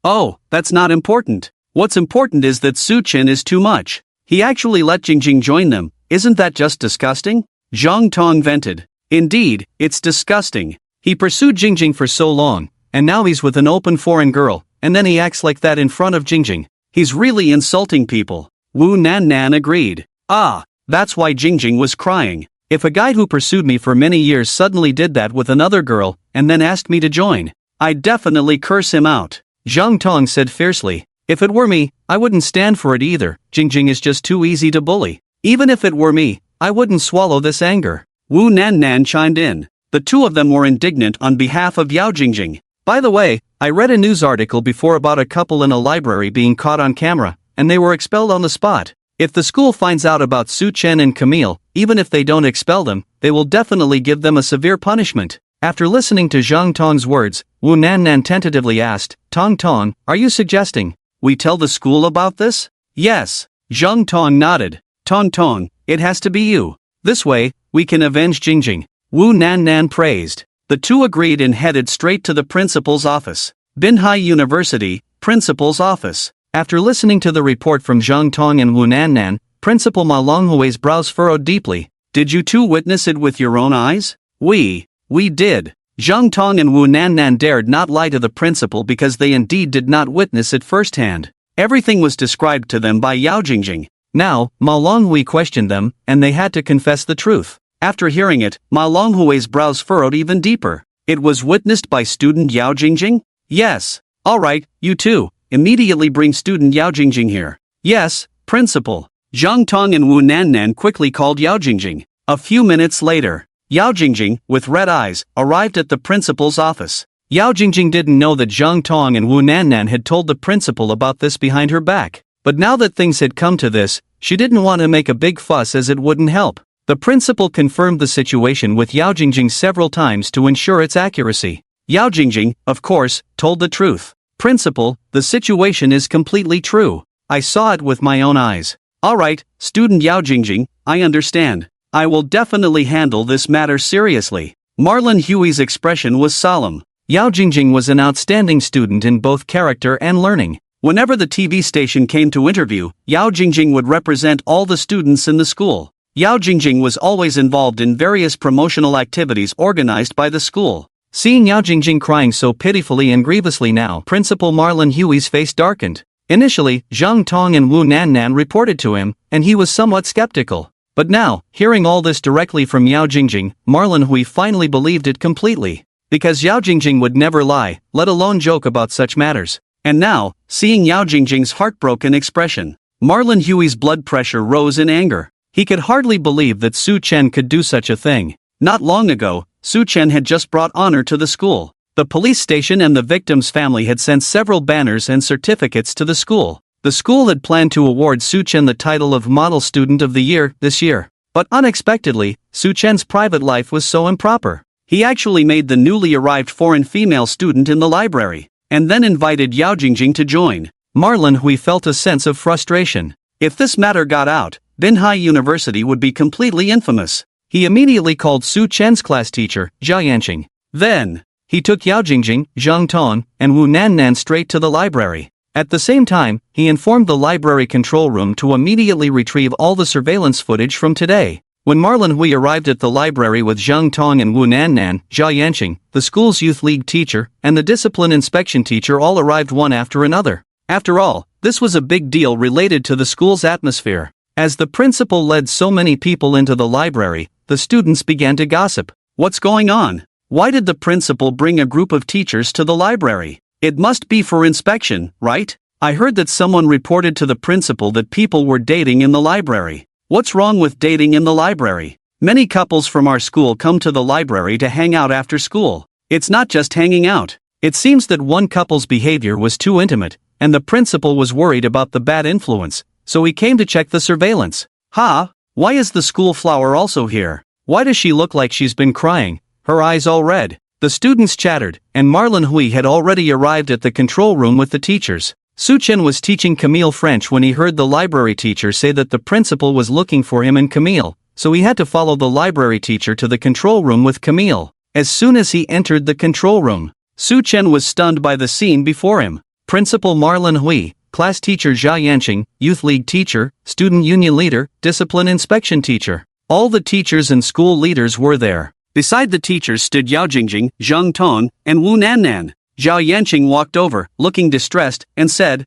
Oh, that's not important. What's important is that Su Chen is too much. He actually let Jing Jing join them, isn't that just disgusting? Zheng Tong vented. Indeed, it's disgusting. He pursued Jing Jing for so long, and now he's with an open foreign girl, and then he acts like that in front of Jing Jing. He's really insulting people. Wu Nannan agreed. Ah, That's why Jingjing was crying. If a guy who pursued me for many years suddenly did that with another girl, and then asked me to join, I'd definitely curse him out. Zhang Tong said fiercely. If it were me, I wouldn't stand for it either. Jingjing is just too easy to bully. Even if it were me, I wouldn't swallow this anger. Wu Nannan chimed in. The two of them were indignant on behalf of Yao Jing Jing. By the way, I read a news article before about a couple in a library being caught on camera, and they were expelled on the spot. If the school finds out about Su Chen and Camille, even if they don't expel them, they will definitely give them a severe punishment. After listening to Zhang Tong's words, Wu Nannan tentatively asked, Tong Tong, are you suggesting we tell the school about this? Yes. Zhang Tong nodded. Tong Tong, it has to be you. This way, we can avenge Jingjing. Wu Nannan praised. The two agreed and headed straight to the principal's office. Binhai University, principal's office. After listening to the report from Zhang Tong and Wu Nannan, Principal Ma Longhui's brows furrowed deeply. Did you two witness it with your own eyes? We did. Zhang Tong and Wu Nannan dared not lie to the principal because they indeed did not witness it firsthand. Everything was described to them by Yao Jing Jing. Now, Ma Longhui questioned them, and they had to confess the truth. After hearing it, Ma Longhui's brows furrowed even deeper. It was witnessed by student Yao Jing Jing? Yes. Alright, you two, immediately bring student Yao Jing Jing here. Yes, principal. Zhang Tong and Wu Nannan quickly called Yao Jing Jing. A few minutes later, Yao Jing Jing, with red eyes, arrived at the principal's office. Yao Jing Jing didn't know that Zhang Tong and Wu Nannan had told the principal about this behind her back. But now that things had come to this, she didn't want to make a big fuss as it wouldn't help. The principal confirmed the situation with Yao Jing Jing several times to ensure its accuracy. Yao Jing Jing, of course, told the truth. Principal, the situation is completely true. I saw it with my own eyes. Alright, student Yao Jing Jing, I understand. I will definitely handle this matter seriously. Marlon Huey's expression was solemn. Yao Jing Jing was an outstanding student in both character and learning. Whenever the TV station came to interview, Yao Jing Jing would represent all the students in the school. Yao Jing Jing was always involved in various promotional activities organized by the school. Seeing Yao Jing Jing crying so pitifully and grievously now, Principal Marlon Huey's face darkened. Initially, Zhang Tong and Wu Nannan reported to him, and he was somewhat skeptical. But now, hearing all this directly from Yao Jing Jing, Marlon Hui finally believed it completely. Because Yao Jing Jing would never lie, let alone joke about such matters. And now, seeing Yao Jing Jing's heartbroken expression, Marlon Huey's blood pressure rose in anger. He could hardly believe that Su Chen could do such a thing. Not long ago, Su Chen had just brought honor to the school. The police station and the victim's family had sent several banners and certificates to the school. The school had planned to award Su Chen the title of Model Student of the Year this year. But unexpectedly, Su Chen's private life was so improper. He actually made the newly arrived foreign female student in the library, and then invited Yao Jing Jing to join. Marlon Hui felt a sense of frustration. If this matter got out, Binhai University would be completely infamous. He immediately called Su Chen's class teacher, Zhao Yanqing. Then, he took Yao Jing Jing, Zhang Tong, and Wu Nannan straight to the library. At the same time, he informed the library control room to immediately retrieve all the surveillance footage from today. When Marlon Hui arrived at the library with Zhang Tong and Wu Nannan, Zhao Yanqing, the school's youth league teacher, and the discipline inspection teacher all arrived one after another. After all, this was a big deal related to the school's atmosphere. As the principal led so many people into the library, the students began to gossip. What's going on? Why did the principal bring a group of teachers to the library? It must be for inspection, right? I heard that someone reported to the principal that people were dating in the library. What's wrong with dating in the library? Many couples from our school come to the library to hang out after school. It's not just hanging out. It seems that one couple's behavior was too intimate, and the principal was worried about the bad influence, so he came to check the surveillance. Why is the school flower also here? Why does she look like she's been crying, her eyes all red? The students chattered, and Marlon Hui had already arrived at the control room with the teachers. Su Chen was teaching Camille French when he heard the library teacher say that the principal was looking for him and Camille, so he had to follow the library teacher to the control room with Camille. As soon as he entered the control room, Su Chen was stunned by the scene before him. Principal Marlon Hui, class teacher Zhao Yanqing, youth league teacher, student union leader, discipline inspection teacher. All the teachers and school leaders were there. Beside the teachers stood Yao Jing Jing, Zhang Tong, and Wu Nannan. Zhao Yanqing walked over, looking distressed, and said,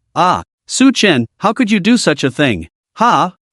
Su Chen, how could you do such a thing?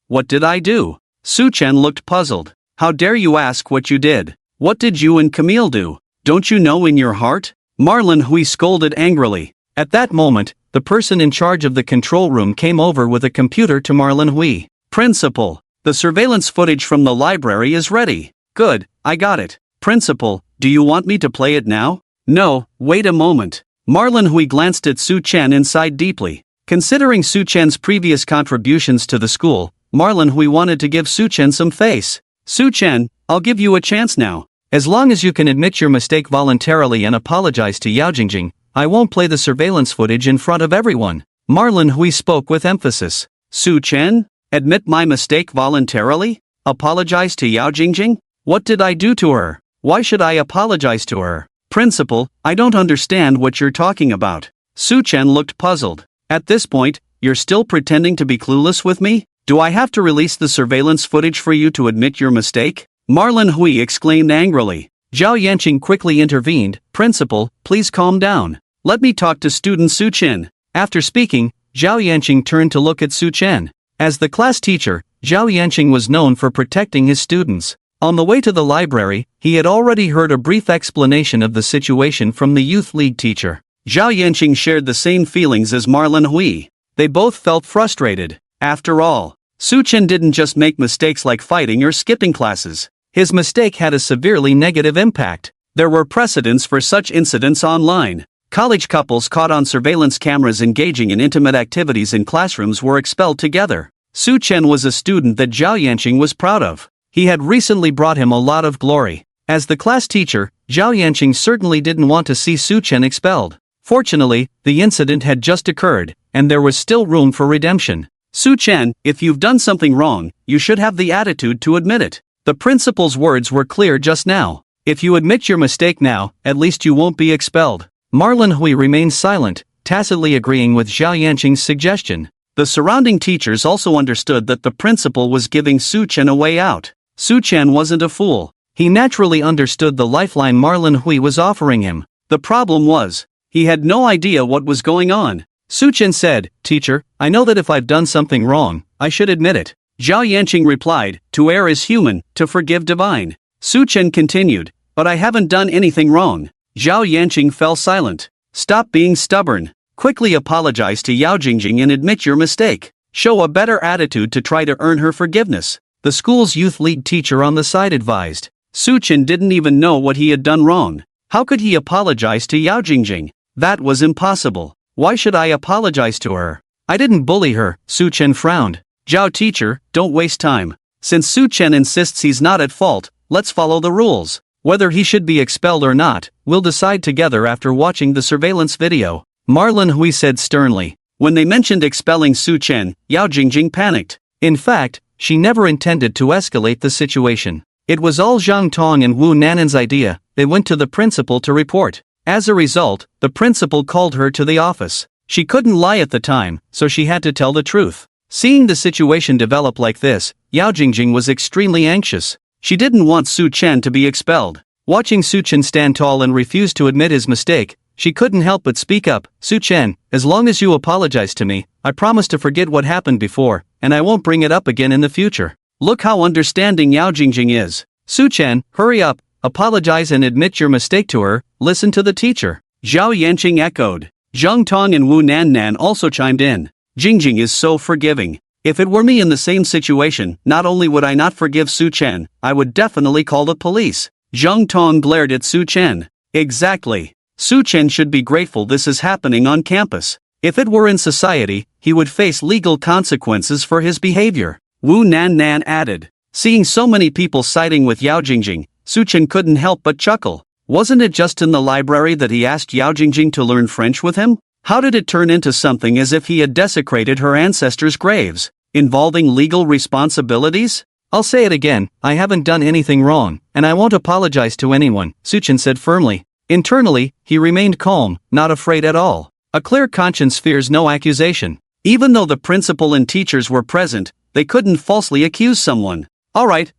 What did I do? Su Chen looked puzzled. How dare you ask what you did? What did you and Camille do? Don't you know in your heart? Marlon Hui scolded angrily. At that moment, the person in charge of the control room came over with a computer to Marlon Hui. Principal, the surveillance footage from the library is ready. Good, I got it. Principal, do you want me to play it now? No, wait a moment. Marlon Hui glanced at Su Chen and sighed deeply. Considering Su Chen's previous contributions to the school, Marlon Hui wanted to give Su Chen some face. Su Chen, I'll give you a chance now. As long as you can admit your mistake voluntarily and apologize to Yao Jing Jing, I won't play the surveillance footage in front of everyone. Marlon Hui spoke with emphasis. Su Chen? Admit my mistake voluntarily? Apologize to Yao Jing Jing? What did I do to her? Why should I apologize to her? Principal, I don't understand what you're talking about. Su Chen looked puzzled. At this point, you're still pretending to be clueless with me? Do I have to release the surveillance footage for you to admit your mistake? Marlon Hui exclaimed angrily. Zhao Yanqing quickly intervened. Principal, please calm down. Let me talk to student Su Chen. After speaking, Zhao Yanqing turned to look at Su Chen. As the class teacher, Zhao Yanqing was known for protecting his students. On the way to the library, he had already heard a brief explanation of the situation from the youth league teacher. Zhao Yanqing shared the same feelings as Marlon Hui. They both felt frustrated. After all, Su Chen didn't just make mistakes like fighting or skipping classes. His mistake had a severely negative impact. There were precedents for such incidents online. College couples caught on surveillance cameras engaging in intimate activities in classrooms were expelled together. Su Chen was a student that Zhao Yanqing was proud of. He had recently brought him a lot of glory. As the class teacher, Zhao Yanqing certainly didn't want to see Su Chen expelled. Fortunately, the incident had just occurred, and there was still room for redemption. Su Chen, if you've done something wrong, you should have the attitude to admit it. The principal's words were clear just now. If you admit your mistake now, at least you won't be expelled. Marlon Hui remained silent, tacitly agreeing with Zhao Yanqing's suggestion. The surrounding teachers also understood that the principal was giving Su Chen a way out. Su Chen wasn't a fool. He naturally understood the lifeline Marlon Hui was offering him. The problem was, he had no idea what was going on. Su Chen said, Teacher, I know that if I've done something wrong, I should admit it. Zhao Yanqing replied, To err is human, to forgive divine. Su Chen continued, But I haven't done anything wrong. Zhao Yanqing fell silent. Stop being stubborn. Quickly apologize to Yao Jing Jing and admit your mistake. Show a better attitude to try to earn her forgiveness. The school's youth league teacher on the side advised. Su Chen didn't even know what he had done wrong. How could he apologize to Yao Jing Jing? That was impossible. Why should I apologize to her? I didn't bully her, Su Chen frowned. Zhao teacher, don't waste time. Since Su Chen insists he's not at fault, let's follow the rules. Whether he should be expelled or not, we'll decide together after watching the surveillance video. Marlon Hui said sternly. When they mentioned expelling Su Chen, Yao Jing Jing panicked. In fact, she never intended to escalate the situation. It was all Zhang Tong and Wu Nanan's idea. They went to the principal to report. As a result, the principal called her to the office. She couldn't lie at the time, so she had to tell the truth. Seeing the situation develop like this, Yao Jing Jing was extremely anxious. She didn't want Su Chen to be expelled. Watching Su Chen stand tall and refuse to admit his mistake, she couldn't help but speak up. Su Chen, as long as you apologize to me, I promise to forget what happened before, and I won't bring it up again in the future. Look how understanding Yao Jing Jing is. Su Chen, hurry up, apologize and admit your mistake to her, listen to the teacher. Zhao Yanqing echoed. Zhang Tong and Wu Nannan also chimed in. Jingjing is so forgiving. If it were me in the same situation, not only would I not forgive Su Chen, I would definitely call the police. Zhang Tong glared at Su Chen. Exactly. Su Chen should be grateful this is happening on campus. If it were in society, he would face legal consequences for his behavior. Wu Nannan added. Seeing so many people siding with Yao Jing Jing, Su Chen couldn't help but chuckle. Wasn't it just in the library that he asked Yao Jing Jing to learn French with him? How did it turn into something as if he had desecrated her ancestors' graves, involving legal responsibilities? I'll say it again, I haven't done anything wrong, and I won't apologize to anyone, Su Chen said firmly. Internally, he remained calm, not afraid at all. A clear conscience fears no accusation. Even though the principal and teachers were present, they couldn't falsely accuse someone. Alright,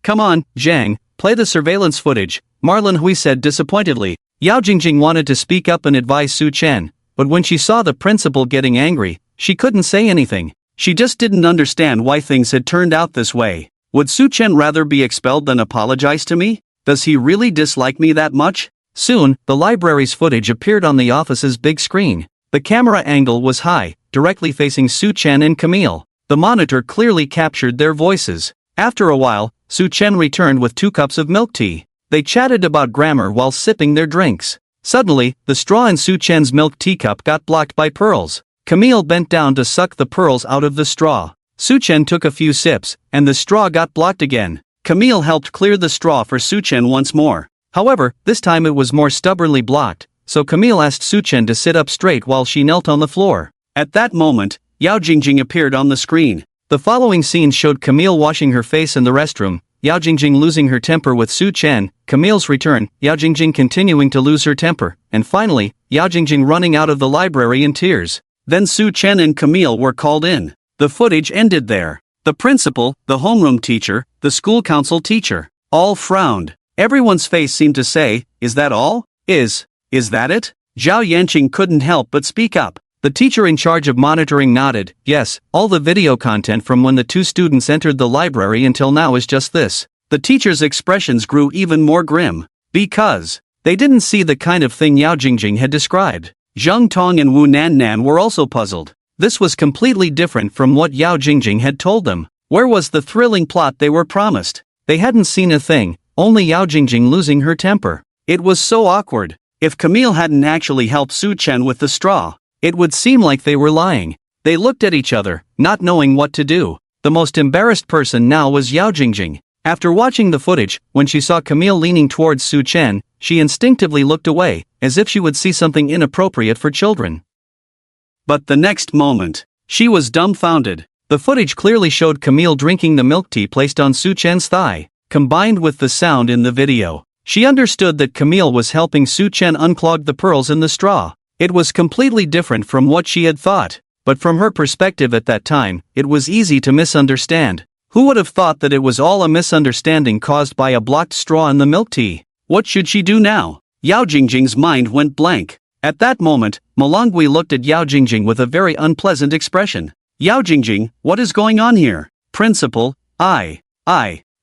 come on, Zhang, play the surveillance footage, Marlon Hui said disappointedly. Yao Jing Jing wanted to speak up and advise Su Chen, but when she saw the principal getting angry, she couldn't say anything. She just didn't understand why things had turned out this way. Would Su Chen rather be expelled than apologize to me? Does he really dislike me that much? Soon, the library's footage appeared on the office's big screen. The camera angle was high, directly facing Su Chen and Camille. The monitor clearly captured their voices. After a while, Su Chen returned with 2 cups of milk tea. They chatted about grammar while sipping their drinks. Suddenly, the straw in Su Chen's milk teacup got blocked by pearls. Camille bent down to suck the pearls out of the straw. Su Chen took a few sips, and the straw got blocked again. Camille helped clear the straw for Su Chen once more. However, this time it was more stubbornly blocked, so Camille asked Su Chen to sit up straight while she knelt on the floor. At that moment, Yao Jing Jing appeared on the screen. The following scene showed Camille washing her face in the restroom, Yao Jing Jing losing her temper with Su Chen, Camille's return, Yao Jing Jing continuing to lose her temper, and finally, Yao Jing Jing running out of the library in tears. Then Su Chen and Camille were called in. The footage ended there. The principal, the homeroom teacher, the school council teacher, all frowned. Everyone's face seemed to say, "Is that all? Is that it?" Zhao Yanqing couldn't help but speak up. The teacher in charge of monitoring nodded. Yes, all the video content from when the 2 students entered the library until now is just this. The teacher's expressions grew even more grim. Because they didn't see the kind of thing Yao Jingjing had described. Zheng Tong and Wu Nannan were also puzzled. This was completely different from what Yao Jingjing had told them. Where was the thrilling plot they were promised? They hadn't seen a thing, only Yao Jingjing losing her temper. It was so awkward. If Camille hadn't actually helped Su Chen with the straw, it would seem like they were lying. They looked at each other, not knowing what to do. The most embarrassed person now was Yao Jingjing. After watching the footage, when she saw Camille leaning towards Su Chen, she instinctively looked away, as if she would see something inappropriate for children. But the next moment, she was dumbfounded. The footage clearly showed Camille drinking the milk tea placed on Su Chen's thigh. Combined with the sound in the video, she understood that Camille was helping Su Chen unclog the pearls in the straw. It was completely different from what she had thought, but from her perspective at that time, it was easy to misunderstand. Who would have thought that it was all a misunderstanding caused by a blocked straw in the milk tea? What should she do now? Yao Jingjing's mind went blank. At that moment, Malongui looked at Yao Jingjing with a very unpleasant expression. Yao Jingjing, what is going on here? Principal, Yao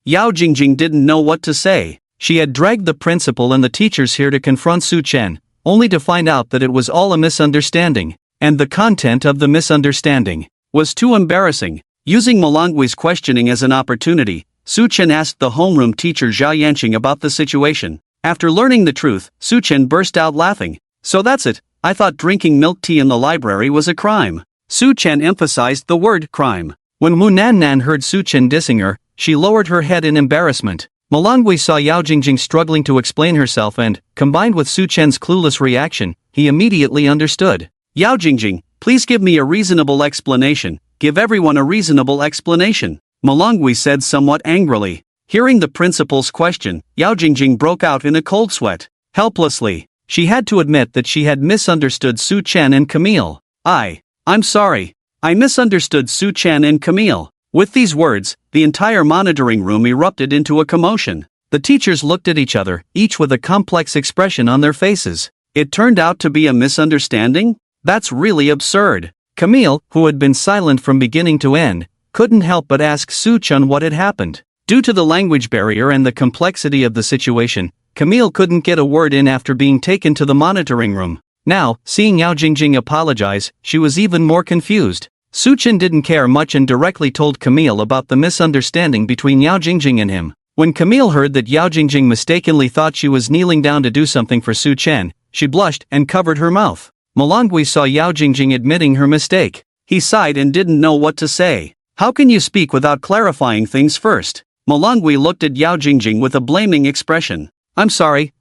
Jingjing didn't know what to say. She had dragged the principal and the teachers here to confront Su Chen, only to find out that it was all a misunderstanding, and the content of the misunderstanding was too embarrassing. Using Malangui's questioning as an opportunity, Su Chen asked the homeroom teacher Zhao Yanqing about the situation. After learning the truth, Su Chen burst out laughing. So that's it, I thought drinking milk tea in the library was a crime. Su Chen emphasized the word crime. When Wu Nannan heard Su Chen dissing her, she lowered her head in embarrassment. Malongui saw Yao Jingjing struggling to explain herself and, combined with Su Chen's clueless reaction, he immediately understood. Yao Jingjing, please give me a reasonable explanation. Give everyone a reasonable explanation, Malongui said somewhat angrily. Hearing the principal's question, Yao Jingjing broke out in a cold sweat. Helplessly, she had to admit that she had misunderstood Su Chen and Camille. I'm sorry. I misunderstood Su Chen and Camille. With these words, the entire monitoring room erupted into a commotion. The teachers looked at each other, each with a complex expression on their faces. It turned out to be a misunderstanding? That's really absurd. Camille, who had been silent from beginning to end, couldn't help but ask Su Chen what had happened. Due to the language barrier and the complexity of the situation, Camille couldn't get a word in after being taken to the monitoring room. Now, seeing Yao Jingjing apologize, she was even more confused. Su Chen didn't care much and directly told Camille about the misunderstanding between Yao Jingjing and him. When Camille heard that Yao Jingjing mistakenly thought she was kneeling down to do something for Su Chen, she blushed and covered her mouth. Malongui saw Yao Jingjing admitting her mistake. He sighed and didn't know what to say. How can you speak without clarifying things first? Malongui looked at Yao Jingjing with a blaming expression. I'm sorry.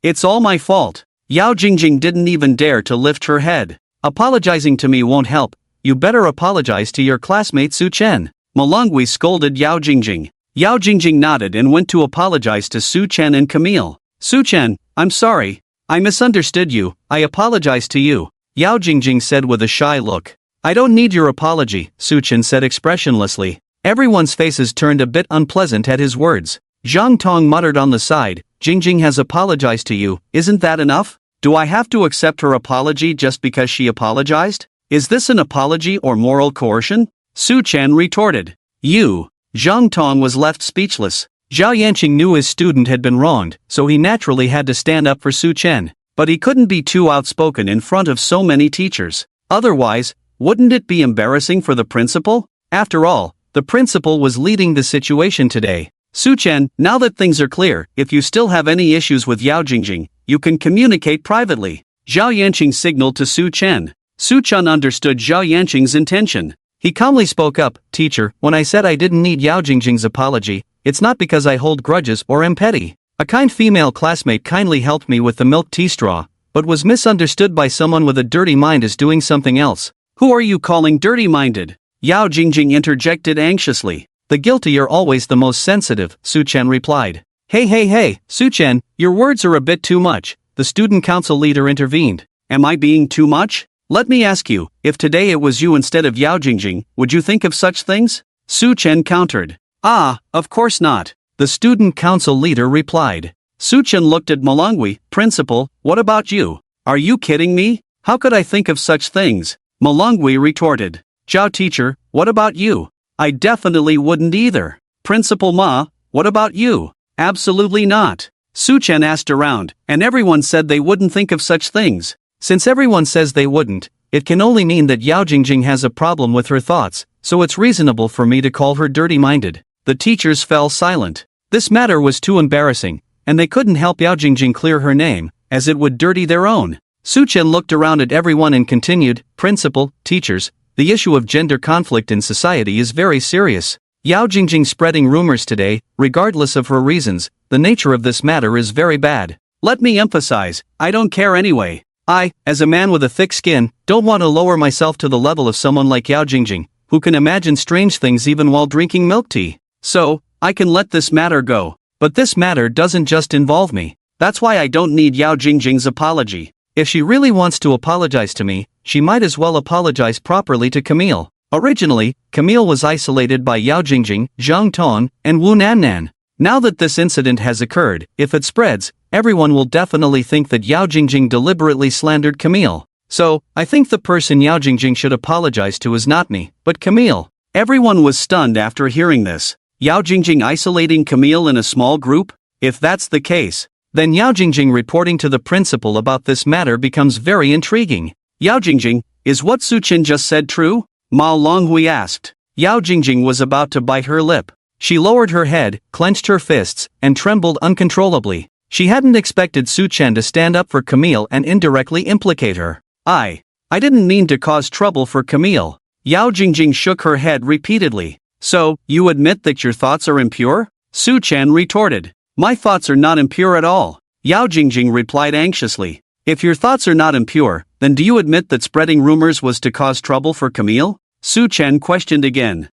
It's all my fault. Yao Jingjing didn't even dare to lift her head. Apologizing to me won't help. You better apologize to your classmate Su Chen. Malongui scolded Yao Jingjing. Yao Jingjing nodded and went to apologize to Su Chen and Camille. Su Chen, I'm sorry. I misunderstood you. I apologize to you, Yao Jingjing said with a shy look. I don't need your apology, Su Chen said expressionlessly. Everyone's faces turned a bit unpleasant at his words. Zhang Tong muttered on the side, Jingjing has apologized to you, isn't that enough? Do I have to accept her apology just because she apologized? Is this an apology or moral coercion? Su Chen retorted. You. Zhang Tong was left speechless. Zhao Yanqing knew his student had been wronged, so he naturally had to stand up for Su Chen. But he couldn't be too outspoken in front of so many teachers. Otherwise, wouldn't it be embarrassing for the principal? After all, the principal was leading the situation today. Su Chen, now that things are clear, if you still have any issues with Yao Jing Jing, you can communicate privately. Zhao Yanqing signaled to Su Chen. Su Chen understood Zhao Yanqing's intention. He calmly spoke up, "Teacher, when I said I didn't need Yao Jing Jing's apology, it's not because I hold grudges or am petty. A kind female classmate kindly helped me with the milk tea straw, but was misunderstood by someone with a dirty mind as doing something else." "Who are you calling dirty-minded?" Yao Jing Jing interjected anxiously. "The guilty are always the most sensitive," Su Chen replied. Hey, Su Chen, your words are a bit too much," the student council leader intervened. "Am I being too much? Let me ask you, if today it was you instead of Yao Jing Jing, would you think of such things?" Su Chen countered. "Ah, of course not," the student council leader replied. Su Chen looked at Malongui. "Principal, what about you? Are you kidding me? How could I think of such things?" Malongui retorted. "Zhao teacher, what about you?" "I definitely wouldn't either." "Principal Ma, what about you?" "Absolutely not." Su Chen asked around, and everyone said they wouldn't think of such things. Since everyone says they wouldn't, it can only mean that Yao Jingjing has a problem with her thoughts, so it's reasonable for me to call her dirty-minded. The teachers fell silent. This matter was too embarrassing, and they couldn't help Yao Jingjing clear her name, as it would dirty their own. Su Chen looked around at everyone and continued, "Principal, teachers, the issue of gender conflict in society is very serious. Yao Jingjing spreading rumors today, regardless of her reasons, the nature of this matter is very bad. Let me emphasize, I don't care anyway. I, as a man with a thick skin, don't want to lower myself to the level of someone like Yao Jingjing, who can imagine strange things even while drinking milk tea. So, I can let this matter go. But this matter doesn't just involve me. That's why I don't need Yao Jingjing's apology. If she really wants to apologize to me, she might as well apologize properly to Camille. Originally, Camille was isolated by Yao Jingjing, Zhang Tong, and Wu Nannan. Now that this incident has occurred, if it spreads, everyone will definitely think that Yao Jingjing deliberately slandered Camille. So, I think the person Yao Jingjing should apologize to is not me, but Camille." Everyone was stunned after hearing this. Yao Jingjing isolating Camille in a small group? If that's the case, then Yao Jingjing reporting to the principal about this matter becomes very intriguing. "Yao Jingjing, is what Su Chen just said true?" Mao Longhui asked. Yao Jingjing was about to bite her lip. She lowered her head, clenched her fists, and trembled uncontrollably. She hadn't expected Su Chen to stand up for Camille and indirectly implicate her. I didn't mean to cause trouble for Camille." Yao Jingjing shook her head repeatedly. "So, you admit that your thoughts are impure?" Su Chen retorted. "My thoughts are not impure at all," Yao Jingjing replied anxiously. "If your thoughts are not impure, then do you admit that spreading rumors was to cause trouble for Camille?" Su Chen questioned again.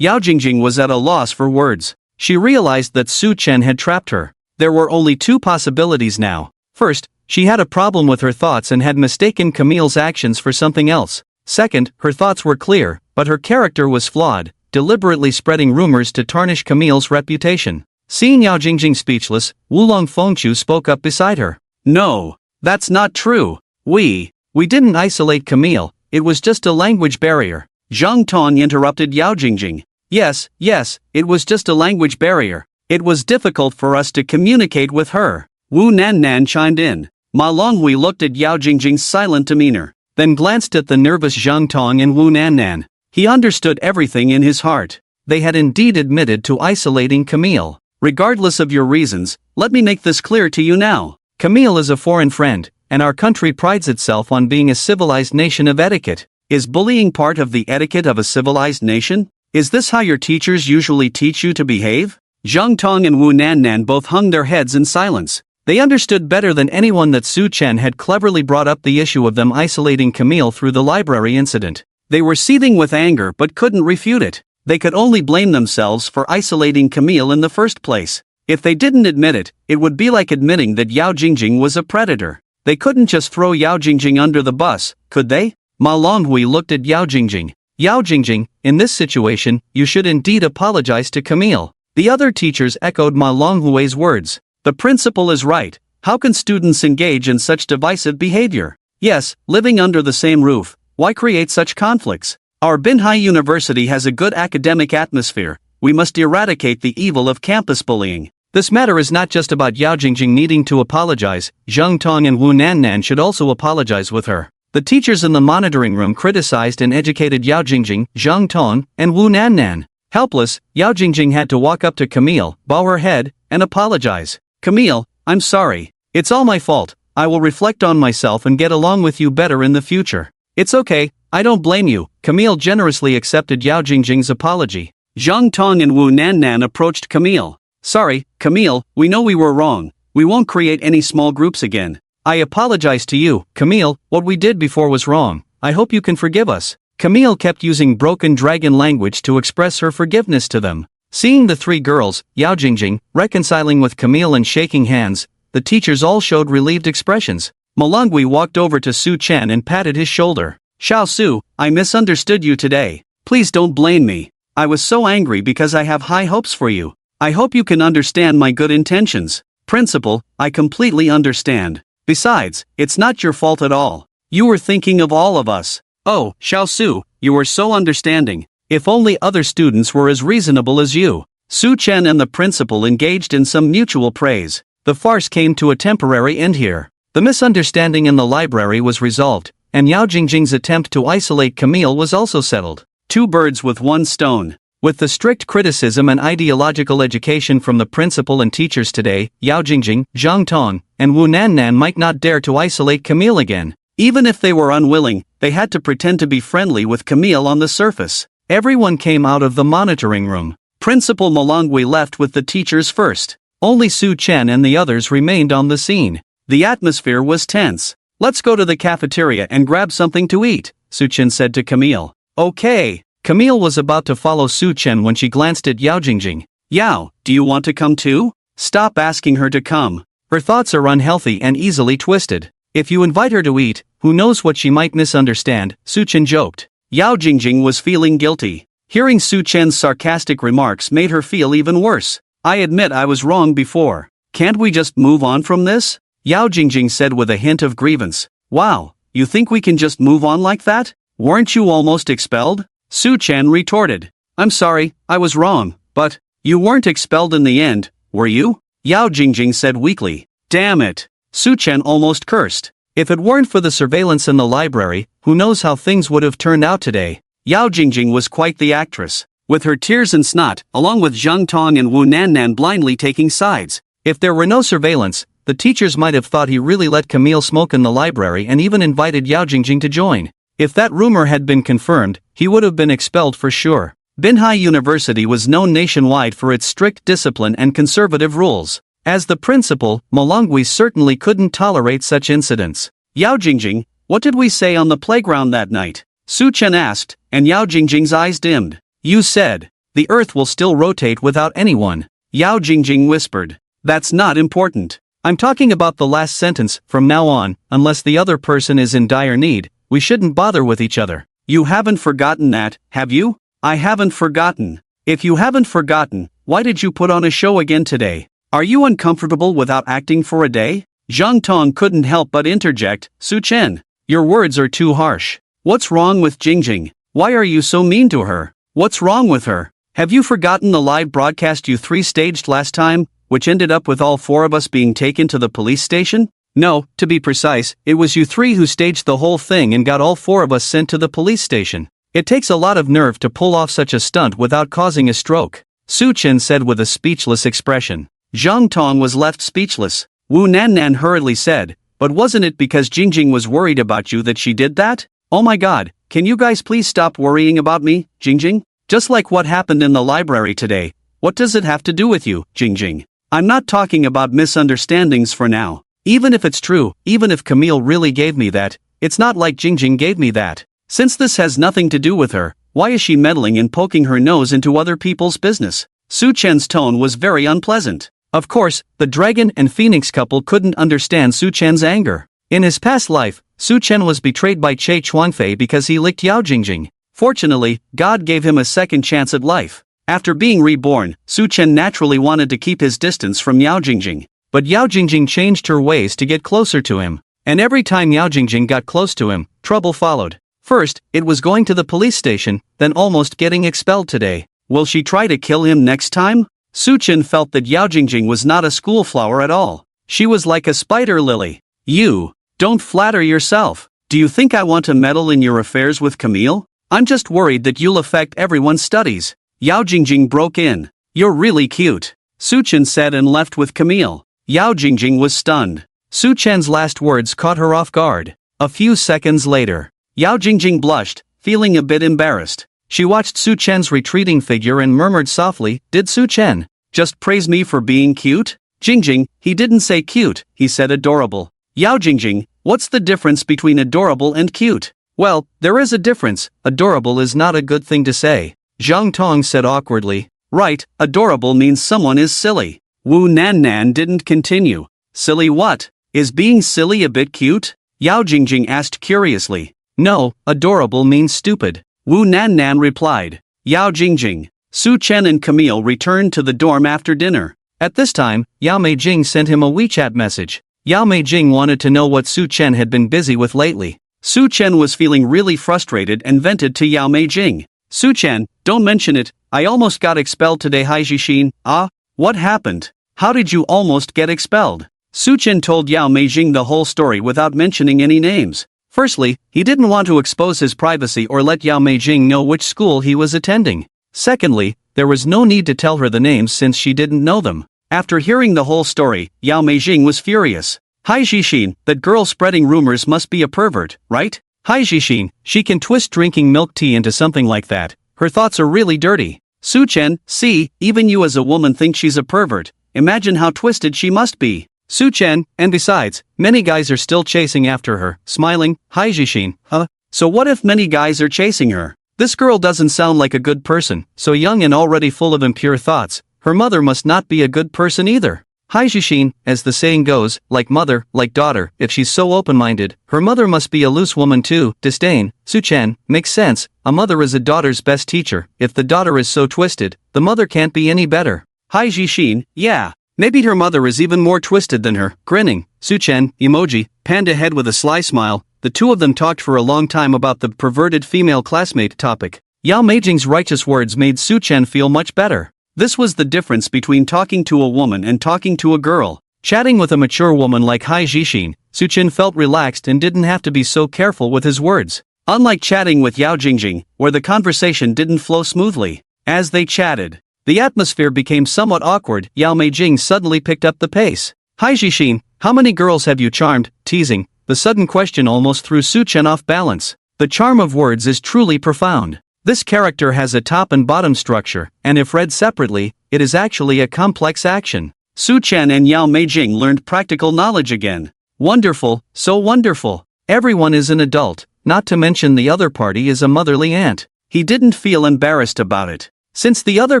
Yao Jingjing was at a loss for words. She realized that Su Chen had trapped her. There were only two possibilities now. First, she had a problem with her thoughts and had mistaken Camille's actions for something else. Second, her thoughts were clear, but her character was flawed, deliberately spreading rumors to tarnish Camille's reputation. Seeing Yao Jingjing speechless, Wulong Fengchu spoke up beside her. "No, that's not true. We didn't isolate Camille, it was just a language barrier." Zhang Tong interrupted Yao Jingjing. Yes, it was just a language barrier. It was difficult for us to communicate with her." Wu Nannan chimed in. Ma Longhui looked at Yao Jingjing's silent demeanor, then glanced at the nervous Zhang Tong and Wu Nannan. He understood everything in his heart. They had indeed admitted to isolating Camille. "Regardless of your reasons, let me make this clear to you now. Camille is a foreign friend, and our country prides itself on being a civilized nation of etiquette. Is bullying part of the etiquette of a civilized nation? Is this how your teachers usually teach you to behave?" Zhang Tong and Wu Nannan both hung their heads in silence. They understood better than anyone that Su Chen had cleverly brought up the issue of them isolating Camille through the library incident. They were seething with anger but couldn't refute it. They could only blame themselves for isolating Camille in the first place. If they didn't admit it, it would be like admitting that Yao Jingjing was a predator. They couldn't just throw Yao Jingjing under the bus, could they? Ma Longhui looked at Yao Jingjing. "Yao Jingjing, in this situation, you should indeed apologize to Camille." The other teachers echoed Ma Longhui's words. "The principal is right. How can students engage in such divisive behavior? Yes, living under the same roof, why create such conflicts? Our Binhai University has a good academic atmosphere, we must eradicate the evil of campus bullying. This matter is not just about Yao Jing Jing needing to apologize, Zheng Tong and Wu Nannan should also apologize with her. The teachers in the monitoring room criticized and educated Yao Jing Jing, Zheng Tong, and Wu Nannan. Helpless, Yao Jing Jing had to walk up to Camille, bow her head, and apologize. Camille, I'm sorry. It's all my fault. I will reflect on myself and get along with you better in the future. It's okay, I don't blame you. Camille generously accepted Yao Jing Jing's apology. Zheng Tong and Wu Nannan approached Camille. Sorry, Camille, we know we were wrong. We won't create any small groups again. I apologize to you, Camille, what we did before was wrong. I hope you can forgive us. Camille kept using broken dragon language to express her forgiveness to them. Seeing the three girls, Yao Jing Jing, reconciling with Camille and shaking hands, the teachers all showed relieved expressions. Malangui walked over to Su Chen and patted his shoulder. Xiao Su, I misunderstood you today. Please don't blame me. I was so angry because I have high hopes for you. I hope you can understand my good intentions. Principal, I completely understand. Besides, it's not your fault at all. You were thinking of all of us. Oh, Xiao Su, you were so understanding. If only other students were as reasonable as you. Su Chen and the principal engaged in some mutual praise. The farce came to a temporary end here. The misunderstanding in the library was resolved, and Yao Jing Jing's attempt to isolate Camille was also settled. Two birds with one stone. With the strict criticism and ideological education from the principal and teachers today, Yao Jing Jing, Zhang Tong, and Wu Nannan might not dare to isolate Camille again. Even if they were unwilling, they had to pretend to be friendly with Camille on the surface. Everyone came out of the monitoring room. Principal Malangui left with the teachers first. Only Su Chen and the others remained on the scene. The atmosphere was tense. Let's go to the cafeteria and grab something to eat, Su Chen said to Camille. Okay. Camille was about to follow Su Chen when she glanced at Yao Jing Jing. Yao, do you want to come too? Stop asking her to come. Her thoughts are unhealthy and easily twisted. If you invite her to eat, who knows what she might misunderstand, Su Chen joked. Yao Jing Jing was feeling guilty. Hearing Su Chen's sarcastic remarks made her feel even worse. I admit I was wrong before. Can't we just move on from this? Yao Jing Jing said with a hint of grievance. Wow, you think we can just move on like that? Weren't you almost expelled? Su Chen retorted. I'm sorry, I was wrong, but you weren't expelled in the end, were you? Yao Jing Jing said weakly. Damn it. Su Chen almost cursed. If it weren't for the surveillance in the library, who knows how things would have turned out today. Yao Jing Jing was quite the actress. With her tears and snot, along with Zheng Tong and Wu Nannan blindly taking sides. If there were no surveillance, the teachers might have thought he really let Camille smoke in the library and even invited Yao Jing Jing to join. If that rumor had been confirmed, he would have been expelled for sure. Binhai University was known nationwide for its strict discipline and conservative rules. As the principal, Malangui certainly couldn't tolerate such incidents. Yao Jing Jing, what did we say on the playground that night? Su Chen asked, and Yao Jing Jing's eyes dimmed. You said, the earth will still rotate without anyone. Yao Jing Jing whispered. That's not important. I'm talking about the last sentence. From now on, unless the other person is in dire need, we shouldn't bother with each other. You haven't forgotten that, have you? I haven't forgotten. If you haven't forgotten, why did you put on a show again today? Are you uncomfortable without acting for a day? Zhang Tong couldn't help but interject. Su Chen, your words are too harsh. What's wrong with Jing Jing? Why are you so mean to her? What's wrong with her? Have you forgotten the live broadcast you three staged last time, which ended up with all four of us being taken to the police station? No, to be precise, it was you three who staged the whole thing and got all four of us sent to the police station. It takes a lot of nerve to pull off such a stunt without causing a stroke, Su Chen said with a speechless expression. Zhang Tong was left speechless. Wu Nannan hurriedly said, but wasn't it because Jing Jing was worried about you that she did that? Oh my god, can you guys please stop worrying about me, Jing Jing? Just like what happened in the library today. What does it have to do with you, Jing Jing? I'm not talking about misunderstandings for now. Even if it's true, even if Camille really gave me that, it's not like Jing Jing gave me that. Since this has nothing to do with her, why is she meddling and poking her nose into other people's business? Su Chen's tone was very unpleasant. Of course, the dragon and phoenix couple couldn't understand Su Chen's anger. In his past life, Su Chen was betrayed by Che Chuanfei because he licked Yao Jing Jing. Fortunately, God gave him a second chance at life. After being reborn, Su Chen naturally wanted to keep his distance from Yao Jing Jing. But Yao Jing Jing changed her ways to get closer to him. And every time Yao Jing Jing got close to him, trouble followed. First, it was going to the police station, then almost getting expelled today. Will she try to kill him next time? Su Chen felt that Yao Jing Jing was not a school flower at all. She was like a spider lily. You don't flatter yourself. Do you think I want to meddle in your affairs with Camille? I'm just worried that you'll affect everyone's studies. Yao Jing Jing broke in. You're really cute, Su Chen said and left with Camille. Yao Jing Jing was stunned. Su Chen's last words caught her off guard. A few seconds later, Yao Jing Jing blushed, feeling a bit embarrassed. She watched Su Chen's retreating figure and murmured softly, "Did Su Chen just praise me for being cute?" Jing Jing, he didn't say cute, he said adorable. Yao Jing Jing, what's the difference between adorable and cute? Well, there is a difference. Adorable is not a good thing to say. Zhang Tong said awkwardly. Right, adorable means someone is silly. Wu Nan Nan didn't continue. Silly what? Is being silly a bit cute? Yao Jing Jing asked curiously. No, adorable means stupid. Wu Nan Nan replied. Yao Jing Jing. Su Chen and Camille returned to the dorm after dinner. At this time, Yao Meijing sent him a WeChat message. Yao Meijing wanted to know what Su Chen had been busy with lately. Su Chen was feeling really frustrated and vented to Yao Meijing. Su Chen, don't mention it, I almost got expelled today. Hai Jishin. Ah, what happened? How did you almost get expelled? Su Chen told Yao Meijing the whole story without mentioning any names. Firstly, he didn't want to expose his privacy or let Yao Meijing know which school he was attending. Secondly, there was no need to tell her the names since she didn't know them. After hearing the whole story, Yao Meijing was furious. Hai Jishin, that girl spreading rumors must be a pervert, right? Hai Jishin, she can twist drinking milk tea into something like that. Her thoughts are really dirty. Su Chen, see, even you as a woman think she's a pervert. Imagine how twisted she must be. Su Chen, and besides, many guys are still chasing after her, smiling. Hai Jishin, huh? So what if many guys are chasing her? This girl doesn't sound like a good person, so young and already full of impure thoughts. Her mother must not be a good person either. Hai Jishin, as the saying goes, like mother, like daughter. If she's so open-minded, her mother must be a loose woman too. Disdain. Su Chen, makes sense. A mother is a daughter's best teacher. If the daughter is so twisted, the mother can't be any better. Hai Jishin, yeah. Maybe her mother is even more twisted than her. Grinning. Su Chen, emoji, panda head with a sly smile. The two of them talked for a long time about the perverted female classmate topic. Yao Meijing's righteous words made Su Chen feel much better. This was the difference between talking to a woman and talking to a girl. Chatting with a mature woman like Hai Jishin, Su Chen felt relaxed and didn't have to be so careful with his words. Unlike chatting with Yao Jing Jing, where the conversation didn't flow smoothly. As they chatted, the atmosphere became somewhat awkward. Yao Meijing suddenly picked up the pace. Hai Jishin, how many girls have you charmed? Teasing. The sudden question almost threw Su Chen off balance. The charm of words is truly profound. This character has a top and bottom structure, and if read separately, it is actually a complex action. Su Chen and Yao Meijing learned practical knowledge again. Wonderful, so wonderful. Everyone is an adult, not to mention the other party is a motherly aunt. He didn't feel embarrassed about it. Since the other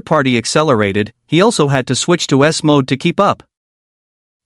party accelerated, he also had to switch to S mode to keep up.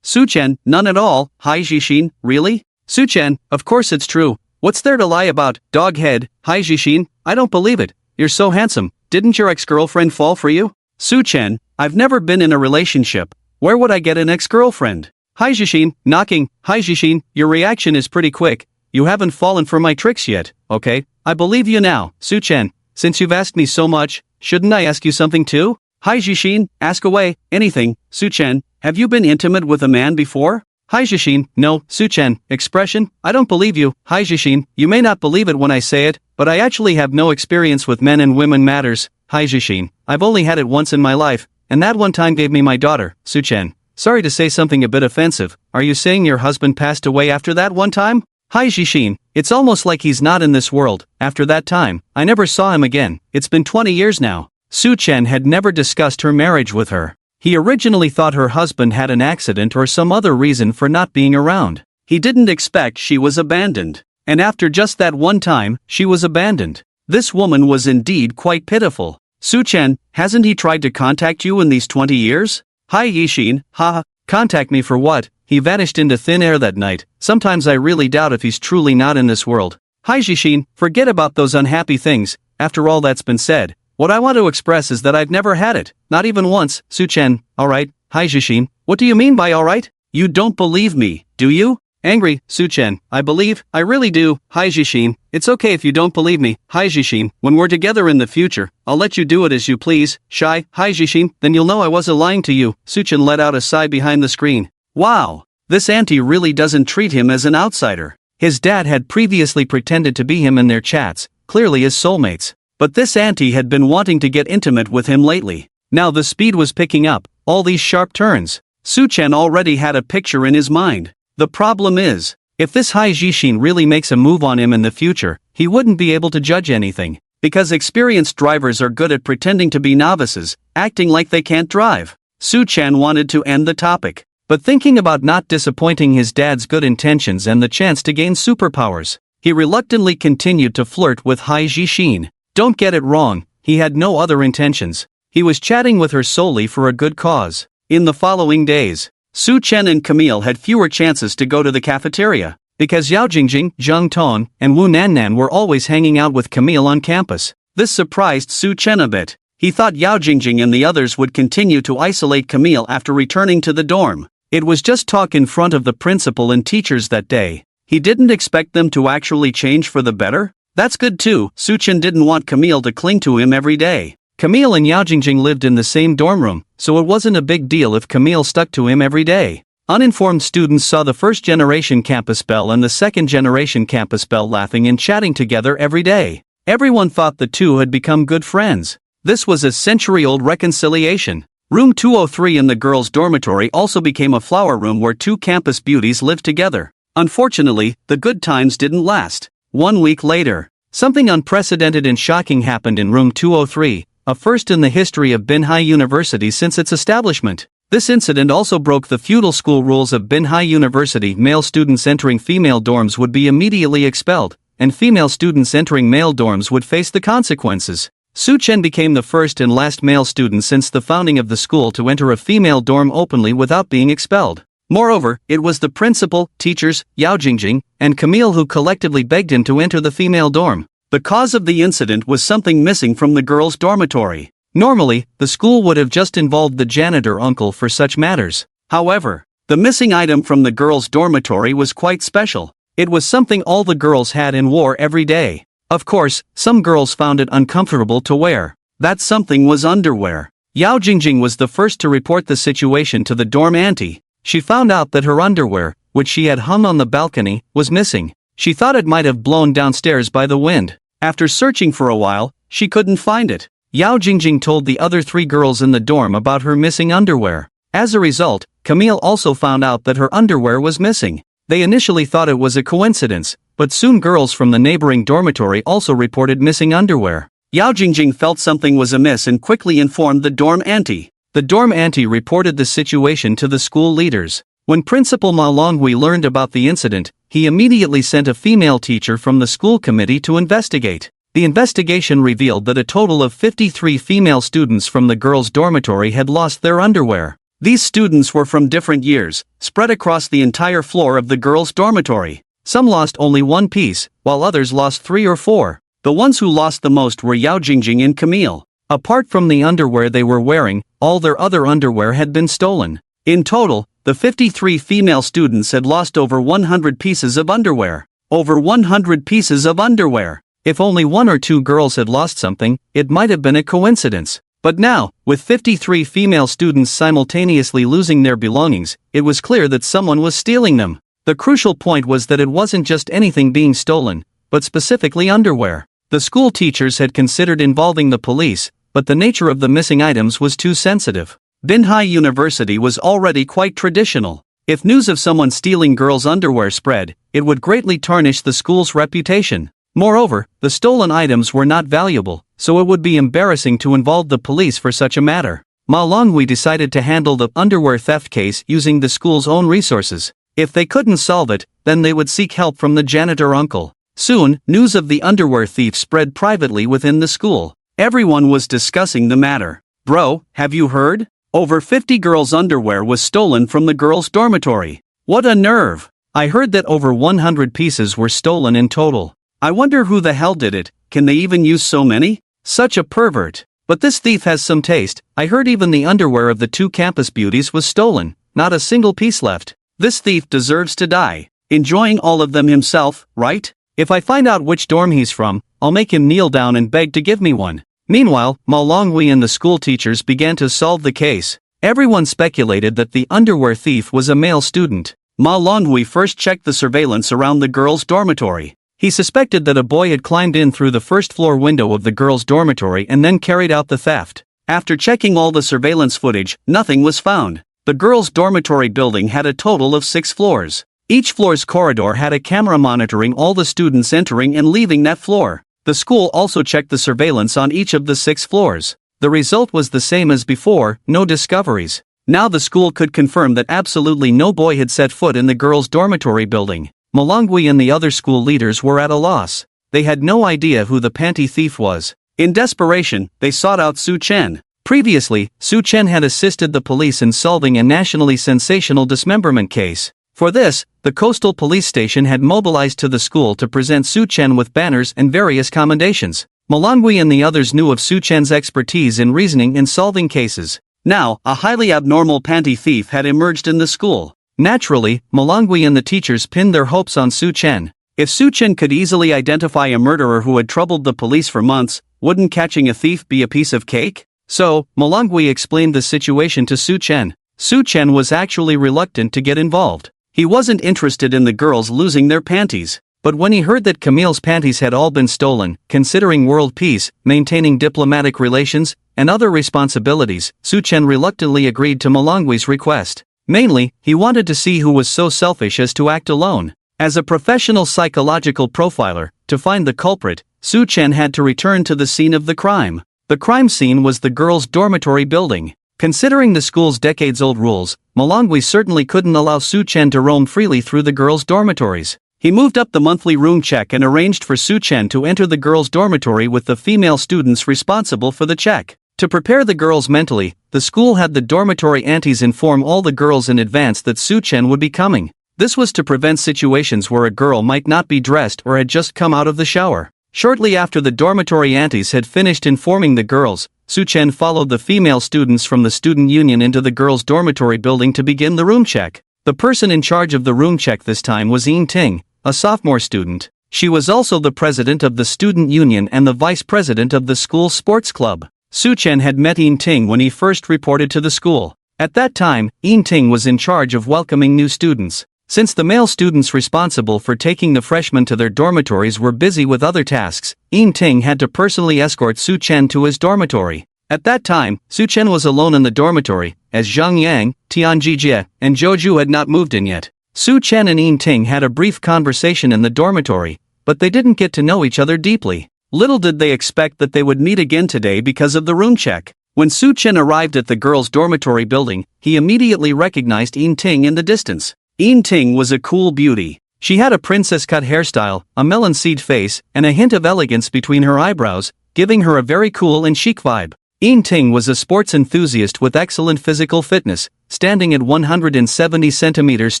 Su Chen, none at all. Hai Jishin, really? Su Chen, of course it's true. What's there to lie about? Dog head. Hai Jishin, I don't believe it. You're so handsome. Didn't your ex-girlfriend fall for you? Su Chen, I've never been in a relationship. Where would I get an ex-girlfriend? Hai Jishin, knocking. Hai Jishin, your reaction is pretty quick. You haven't fallen for my tricks yet, okay? I believe you now. Su Chen, since you've asked me so much, shouldn't I ask you something too? Hai Jishin, ask away. Anything. Su Chen, have you been intimate with a man before? Hai Jishin, no. Su Chen, expression, I don't believe you. Hai Jishin, you may not believe it when I say it, but I actually have no experience with men and women matters. Hai Jishin, I've only had it once in my life, and that one time gave me my daughter. Su Chen, sorry to say something a bit offensive, are you saying your husband passed away after that one time? Hai Jishin, it's almost like he's not in this world. After that time, I never saw him again. It's been 20 years now. Su Chen had never discussed her marriage with her. He originally thought her husband had an accident or some other reason for not being around. He didn't expect she was abandoned. And after just that one time, she was abandoned. This woman was indeed quite pitiful. Su Chen, hasn't he tried to contact you in these 20 years? Hai Jishin, haha, contact me for what? He vanished into thin air that night. Sometimes I really doubt if he's truly not in this world. Hai Jishin, forget about those unhappy things. After all that's been said, what I want to express is that I've never had it, not even once. Su Chen, alright. Hai Jishin, what do you mean by alright? You don't believe me, do you? Angry, Su Chen, I really do. Hi Jishin, it's okay if you don't believe me. Hi Jishin, when we're together in the future, I'll let you do it as you please. Shy, hi Jishin, then you'll know I wasn't lying to you. Su Chen let out a sigh behind the screen. Wow, this auntie really doesn't treat him as an outsider. His dad had previously pretended to be him in their chats, clearly as soulmates. But this auntie had been wanting to get intimate with him lately. Now the speed was picking up, all these sharp turns. Su Chen already had a picture in his mind. The problem is, if this Hai Jishin really makes a move on him in the future, he wouldn't be able to judge anything, because experienced drivers are good at pretending to be novices, acting like they can't drive. Su Chen wanted to end the topic, but thinking about not disappointing his dad's good intentions and the chance to gain superpowers, he reluctantly continued to flirt with Hai Jishin. Don't get it wrong, he had no other intentions. He was chatting with her solely for a good cause. In the following days, Su Chen and Camille had fewer chances to go to the cafeteria, because Yao Jing Jing, Zheng Tong, and Wu Nannan were always hanging out with Camille on campus. This surprised Su Chen a bit. He thought Yao Jing Jing and the others would continue to isolate Camille after returning to the dorm. It was just talk in front of the principal and teachers that day. He didn't expect them to actually change for the better. That's good too. Su Chen didn't want Camille to cling to him every day. Camille and Yao Jing Jing lived in the same dorm room, so it wasn't a big deal if Camille stuck to him every day. Uninformed students saw the first-generation campus belle and the second-generation campus belle laughing and chatting together every day. Everyone thought the two had become good friends. This was a century-old reconciliation. Room 203 in the girls' dormitory also became a flower room where two campus beauties lived together. Unfortunately, the good times didn't last. 1 week later, something unprecedented and shocking happened in room 203. A first in the history of Binhai University since its establishment. This incident also broke the feudal school rules of Binhai University. Male students entering female dorms would be immediately expelled, and female students entering male dorms would face the consequences. Su Chen became the first and last male student since the founding of the school to enter a female dorm openly without being expelled. Moreover, it was the principal, teachers, Yao Jing Jing, and Camille who collectively begged him to enter the female dorm. The cause of the incident was something missing from the girls' dormitory. Normally, the school would have just involved the janitor uncle for such matters. However, the missing item from the girls' dormitory was quite special. It was something all the girls had and wore every day. Of course, some girls found it uncomfortable to wear. That something was underwear. Yao Jingjing was the first to report the situation to the dorm auntie. She found out that her underwear, which she had hung on the balcony, was missing. She thought it might have blown downstairs by the wind. After searching for a while, she couldn't find it. Yao Jingjing told the other 3 girls in the dorm about her missing underwear. As a result, Camille also found out that her underwear was missing. They initially thought it was a coincidence, but soon girls from the neighboring dormitory also reported missing underwear. Yao Jingjing felt something was amiss and quickly informed the dorm auntie. The dorm auntie reported the situation to the school leaders. When Principal Ma Longhui learned about the incident, he immediately sent a female teacher from the school committee to investigate. The investigation revealed that a total of 53 female students from the girls' dormitory had lost their underwear. These students were from different years, spread across the entire floor of the girls' dormitory. Some lost only 1 piece, while others lost 3 or 4. The ones who lost the most were Yao Jingjing and Camille. Apart from the underwear they were wearing, all their other underwear had been stolen. In total, the 53 female students had lost over 100 pieces of underwear. Over 100 pieces of underwear. If only 1 or 2 girls had lost something, it might have been a coincidence. But now, with 53 female students simultaneously losing their belongings, it was clear that someone was stealing them. The crucial point was that it wasn't just anything being stolen, but specifically underwear. The school teachers had considered involving the police, but the nature of the missing items was too sensitive. Binhai University was already quite traditional. If news of someone stealing girls' underwear spread, it would greatly tarnish the school's reputation. Moreover, the stolen items were not valuable, so it would be embarrassing to involve the police for such a matter. Ma Longhui decided to handle the underwear theft case using the school's own resources. If they couldn't solve it, then they would seek help from the janitor uncle. Soon, news of the underwear thief spread privately within the school. Everyone was discussing the matter. Bro, have you heard? Over 50 girls' underwear was stolen from the girls' dormitory. What a nerve! I heard that over 100 pieces were stolen in total. I wonder who the hell did it. Can they even use so many? Such a pervert. But this thief has some taste. I heard even the underwear of the 2 campus beauties was stolen. Not a single piece left. This thief deserves to die. Enjoying all of them himself, right? If I find out which dorm he's from, I'll make him kneel down and beg to give me one. Meanwhile, Ma Longhui and the school teachers began to solve the case. Everyone speculated that the underwear thief was a male student. Ma Longhui first checked the surveillance around the girls' dormitory. He suspected that a boy had climbed in through the first-floor window of the girls' dormitory and then carried out the theft. After checking all the surveillance footage, nothing was found. The girls' dormitory building had a total of 6 floors. Each floor's corridor had a camera monitoring all the students entering and leaving that floor. The school also checked the surveillance on each of the 6 floors. The result was the same as before, no discoveries. Now the school could confirm that absolutely no boy had set foot in the girls' dormitory building. Ma Longhui and the other school leaders were at a loss. They had no idea who the panty thief was. In desperation, they sought out Su Chen. Previously, Su Chen had assisted the police in solving a nationally sensational dismemberment case. For this, the coastal police station had mobilized to the school to present Su Chen with banners and various commendations. Ma Longhui and the others knew of Su Chen's expertise in reasoning and solving cases. Now, a highly abnormal panty thief had emerged in the school. Naturally, Ma Longhui and the teachers pinned their hopes on Su Chen. If Su Chen could easily identify a murderer who had troubled the police for months, wouldn't catching a thief be a piece of cake? So, Ma Longhui explained the situation to Su Chen. Su Chen was actually reluctant to get involved. He wasn't interested in the girls losing their panties. But when he heard that Camille's panties had all been stolen, considering world peace, maintaining diplomatic relations, and other responsibilities, Su Chen reluctantly agreed to Ma Longhui's request. Mainly, he wanted to see who was so selfish as to act alone. As a professional psychological profiler, to find the culprit, Su Chen had to return to the scene of the crime. The crime scene was the girls' dormitory building. Considering the school's decades-old rules, Ma Longhui certainly couldn't allow Su Chen to roam freely through the girls' dormitories. He moved up the monthly room check and arranged for Su Chen to enter the girls' dormitory with the female students responsible for the check. To prepare the girls mentally, the school had the dormitory aunties inform all the girls in advance that Su Chen would be coming. This was to prevent situations where a girl might not be dressed or had just come out of the shower. Shortly after the dormitory aunties had finished informing the girls, Su Chen followed the female students from the student union into the girls' dormitory building to begin the room check. The person in charge of the room check this time was Yin Ting, a sophomore student. She was also the president of the student union and the vice president of the school sports club. Su Chen had met Yin Ting when he first reported to the school. At that time, Yin Ting was in charge of welcoming new students. Since the male students responsible for taking the freshmen to their dormitories were busy with other tasks, Yin Ting had to personally escort Su Chen to his dormitory. At that time, Su Chen was alone in the dormitory, as Zhang Yang, Tian Jijie, and Zhou Ju had not moved in yet. Su Chen and Yin Ting had a brief conversation in the dormitory, but they didn't get to know each other deeply. Little did they expect that they would meet again today because of the room check. When Su Chen arrived at the girls' dormitory building, he immediately recognized Yin Ting in the distance. Yin Ting was a cool beauty. She had a princess-cut hairstyle, a melon seed face, and a hint of elegance between her eyebrows, giving her a very cool and chic vibe. Yin Ting was a sports enthusiast with excellent physical fitness, standing at 170 centimeters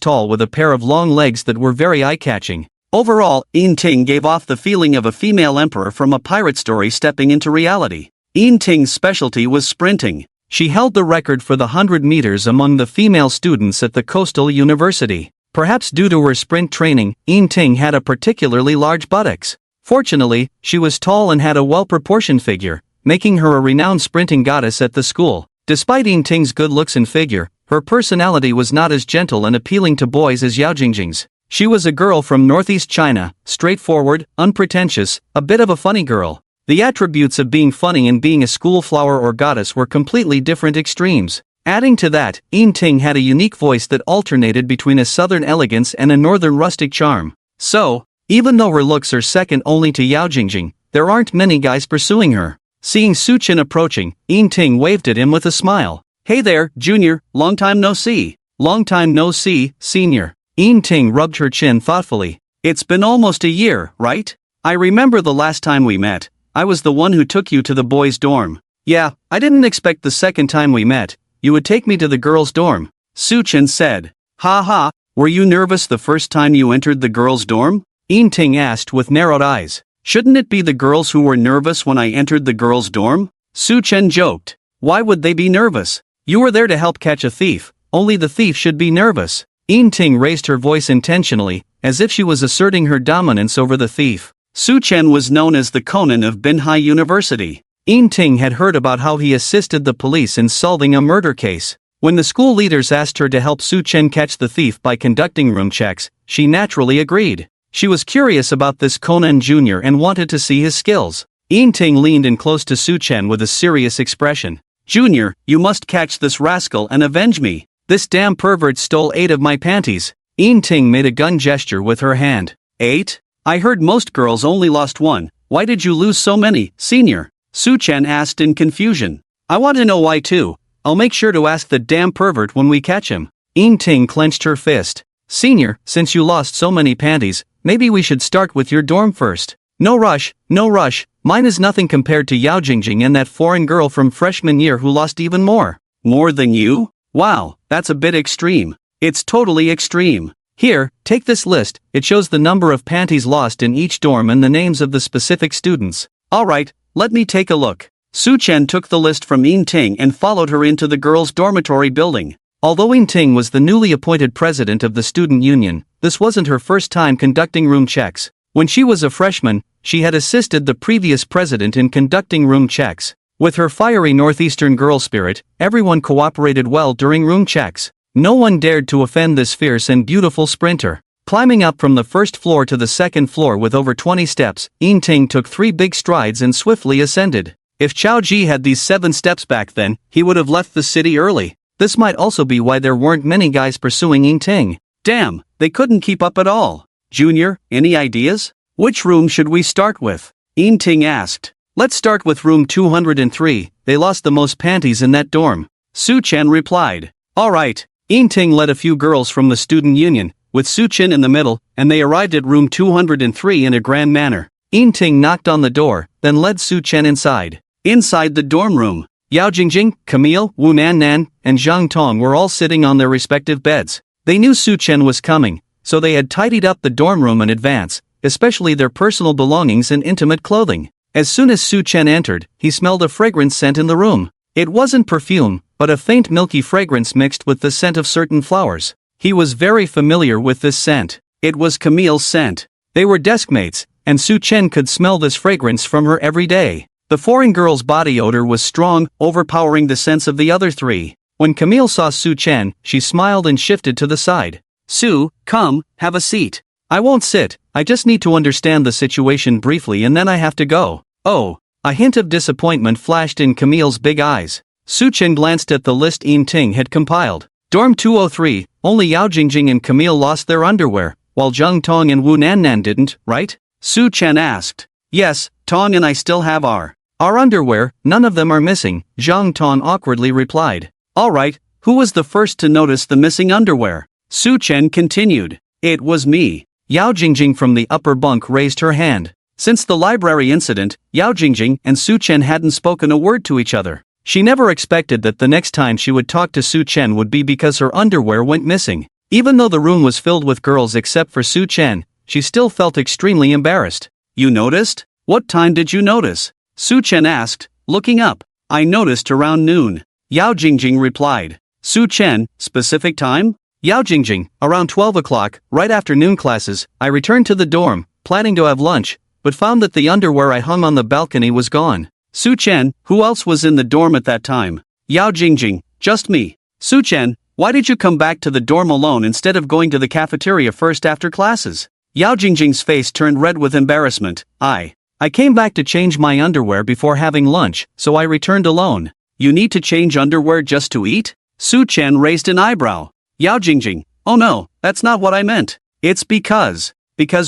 tall with a pair of long legs that were very eye-catching. Overall, Yin Ting gave off the feeling of a female emperor from a pirate story stepping into reality. Yin Ting's specialty was sprinting. She held the record for the 100 meters among the female students at the Coastal University. Perhaps due to her sprint training, Yin Ting had a particularly large buttocks. Fortunately, she was tall and had a well-proportioned figure, making her a renowned sprinting goddess at the school. Despite Yin Ting's good looks and figure, her personality was not as gentle and appealing to boys as Yao Jing Jing's. She was a girl from northeast China, straightforward, unpretentious, a bit of a funny girl. The attributes of being funny and being a school flower or goddess were completely different extremes. Adding to that, Yin Ting had a unique voice that alternated between a southern elegance and a northern rustic charm. So, even though her looks are second only to Yao Jing Jing, there aren't many guys pursuing her. Seeing Su Chen approaching, Yin Ting waved at him with a smile. "Hey there, Junior, long time no see." "Long time no see, Senior." Yin Ting rubbed her chin thoughtfully. "It's been almost a year, right? I remember the last time we met. I was the one who took you to the boys' dorm." "Yeah, I didn't expect the second time we met, you would take me to the girls' dorm," Su Chen said. "Ha ha, were you nervous the first time you entered the girls' dorm?" Yin Ting asked with narrowed eyes. "Shouldn't it be the girls who were nervous when I entered the girls' dorm?" Su Chen joked. "Why would they be nervous? You were there to help catch a thief, only the thief should be nervous." Yin Ting raised her voice intentionally, as if she was asserting her dominance over the thief. Su Chen was known as the Conan of Binhai University. Ying Ting had heard about how he assisted the police in solving a murder case. When the school leaders asked her to help Su Chen catch the thief by conducting room checks, she naturally agreed. She was curious about this Conan Jr. and wanted to see his skills. Ying Ting leaned in close to Su Chen with a serious expression. "Junior, you must catch this rascal and avenge me. This damn pervert stole 8 of my panties." Ying Ting made a gun gesture with her hand. 8? I heard most girls only lost 1. Why did you lose so many, senior? Su Chen asked in confusion. I want to know why too. I'll make sure to ask the damn pervert when we catch him. Ying Ting clenched her fist. Senior, since you lost so many panties, maybe we should start with your dorm first. No rush, no rush. Mine is nothing compared to Yao Jing Jing and that foreign girl from freshman year who lost even more. More than you? Wow, that's a bit extreme. It's totally extreme. Here, take this list. It shows the number of panties lost in each dorm and the names of the specific students. Alright, let me take a look. Su Chen took the list from Ying Ting and followed her into the girls' dormitory building. Although Ying Ting was the newly appointed president of the student union, this wasn't her first time conducting room checks. When she was a freshman, she had assisted the previous president in conducting room checks. With her fiery northeastern girl spirit, everyone cooperated well during room checks. No one dared to offend this fierce and beautiful sprinter. Climbing up from the first floor to the second floor with over 20 steps, Ying Ting took 3 big strides and swiftly ascended. If Chao Ji had these 7 steps back then, he would have left the city early. This might also be why there weren't many guys pursuing Ying Ting. Damn, they couldn't keep up at all. Junior, any ideas? Which room should we start with? Ying Ting asked. Let's start with room 203, they lost the most panties in that dorm. Su Chen replied. Alright. Ying Ting led a few girls from the student union, with Su Chen in the middle, and they arrived at room 203 in a grand manner. Ying Ting knocked on the door, then led Su Chen inside. Inside the dorm room, Yao Jing Jing, Camille, Wu Nan Nan, and Zhang Tong were all sitting on their respective beds. They knew Su Chen was coming, so they had tidied up the dorm room in advance, especially their personal belongings and intimate clothing. As soon as Su Chen entered, he smelled a fragrance scent in the room. It wasn't perfume, but a faint milky fragrance mixed with the scent of certain flowers. He was very familiar with this scent. It was Camille's scent. They were deskmates, and Su Chen could smell this fragrance from her every day. The foreign girl's body odor was strong, overpowering the scents of the other 3. When Camille saw Su Chen, she smiled and shifted to the side. Su, come, have a seat. I won't sit, I just need to understand the situation briefly and then I have to go. Oh. A hint of disappointment flashed in Camille's big eyes. Su Chen glanced at the list Ying Ting had compiled. Dorm 203, only Yao Jingjing and Camille lost their underwear, while Zhang Tong and Wu Nannan didn't, right? Su Chen asked. Yes, Tong and I still have our underwear, none of them are missing, Zhang Tong awkwardly replied. Alright, who was the first to notice the missing underwear? Su Chen continued. It was me. Yao Jingjing from the upper bunk raised her hand. Since the library incident, Yao Jingjing and Su Chen hadn't spoken a word to each other. She never expected that the next time she would talk to Su Chen would be because her underwear went missing. Even though the room was filled with girls except for Su Chen, she still felt extremely embarrassed. You noticed? What time did you notice? Su Chen asked, looking up. I noticed around noon. Yao Jingjing replied. Su Chen, specific time? Yao Jingjing, around 12 o'clock, right after noon classes, I returned to the dorm, planning to have lunch, but found that the underwear I hung on the balcony was gone. Su Chen, who else was in the dorm at that time? Yao Jingjing, just me. Su Chen, why did you come back to the dorm alone instead of going to the cafeteria first after classes? Yao Jingjing's face turned red with embarrassment. I came back to change my underwear before having lunch, so I returned alone. You need to change underwear just to eat? Su Chen raised an eyebrow. Yao Jingjing, oh no, that's not what I meant. It's because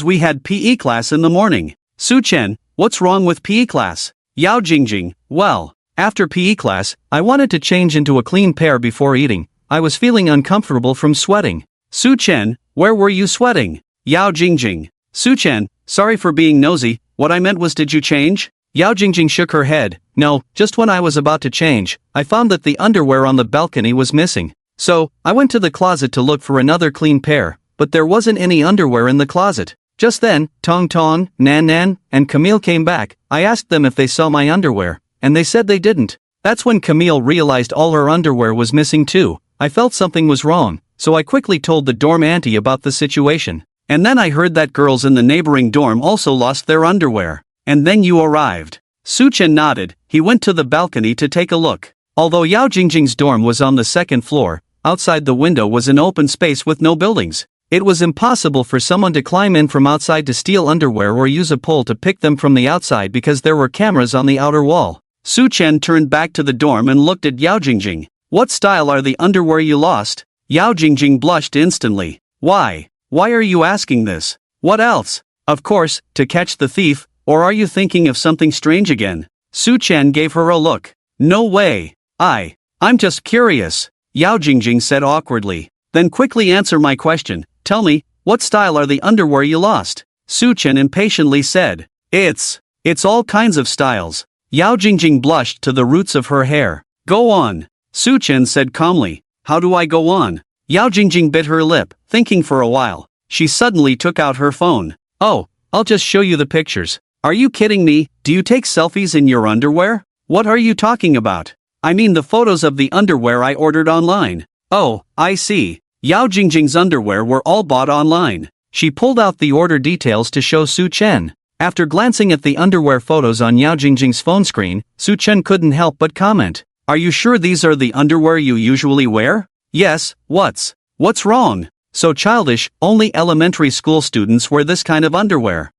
we had PE class in the morning. Su Chen, what's wrong with PE class? Yao Jingjing, well, after PE class, I wanted to change into a clean pair before eating. I was feeling uncomfortable from sweating. Su Chen, where were you sweating? Yao Jingjing, Su Chen, sorry for being nosy, what I meant was did you change? Yao Jingjing shook her head. No, just when I was about to change, I found that the underwear on the balcony was missing. So, I went to the closet to look for another clean pair, but there wasn't any underwear in the closet. Just then, Tong Tong, Nan Nan, and Camille came back. I asked them if they saw my underwear, and they said they didn't. That's when Camille realized all her underwear was missing too. I felt something was wrong, so I quickly told the dorm auntie about the situation. And then I heard that girls in the neighboring dorm also lost their underwear. And then you arrived. Su Chen nodded. He went to the balcony to take a look. Although Yao Jing Jing's dorm was on the second floor, outside the window was an open space with no buildings. It was impossible for someone to climb in from outside to steal underwear or use a pole to pick them from the outside because there were cameras on the outer wall. Su Chen turned back to the dorm and looked at Yao Jing Jing. What style are the underwear you lost? Yao Jing Jing blushed instantly. Why? Why are you asking this? What else? Of course, to catch the thief, or are you thinking of something strange again? Su Chen gave her a look. No way. I'm just curious, Yao Jing Jing said awkwardly. Then quickly answer my question. Tell me, what style are the underwear you lost? Su Chen impatiently said. It's all kinds of styles. Yao Jing Jing blushed to the roots of her hair. Go on. Su Chen said calmly. How do I go on? Yao Jing Jing bit her lip, thinking for a while. She suddenly took out her phone. Oh, I'll just show you the pictures. Are you kidding me? Do you take selfies in your underwear? What are you talking about? I mean the photos of the underwear I ordered online. Oh, I see. Yao Jing Jing's underwear were all bought online. She pulled out the order details to show Su Chen. After glancing at the underwear photos on Yao Jing Jing's phone screen, Su Chen couldn't help but comment. Are you sure these are the underwear you usually wear? Yes, what's wrong? So childish, only elementary school students wear this kind of underwear.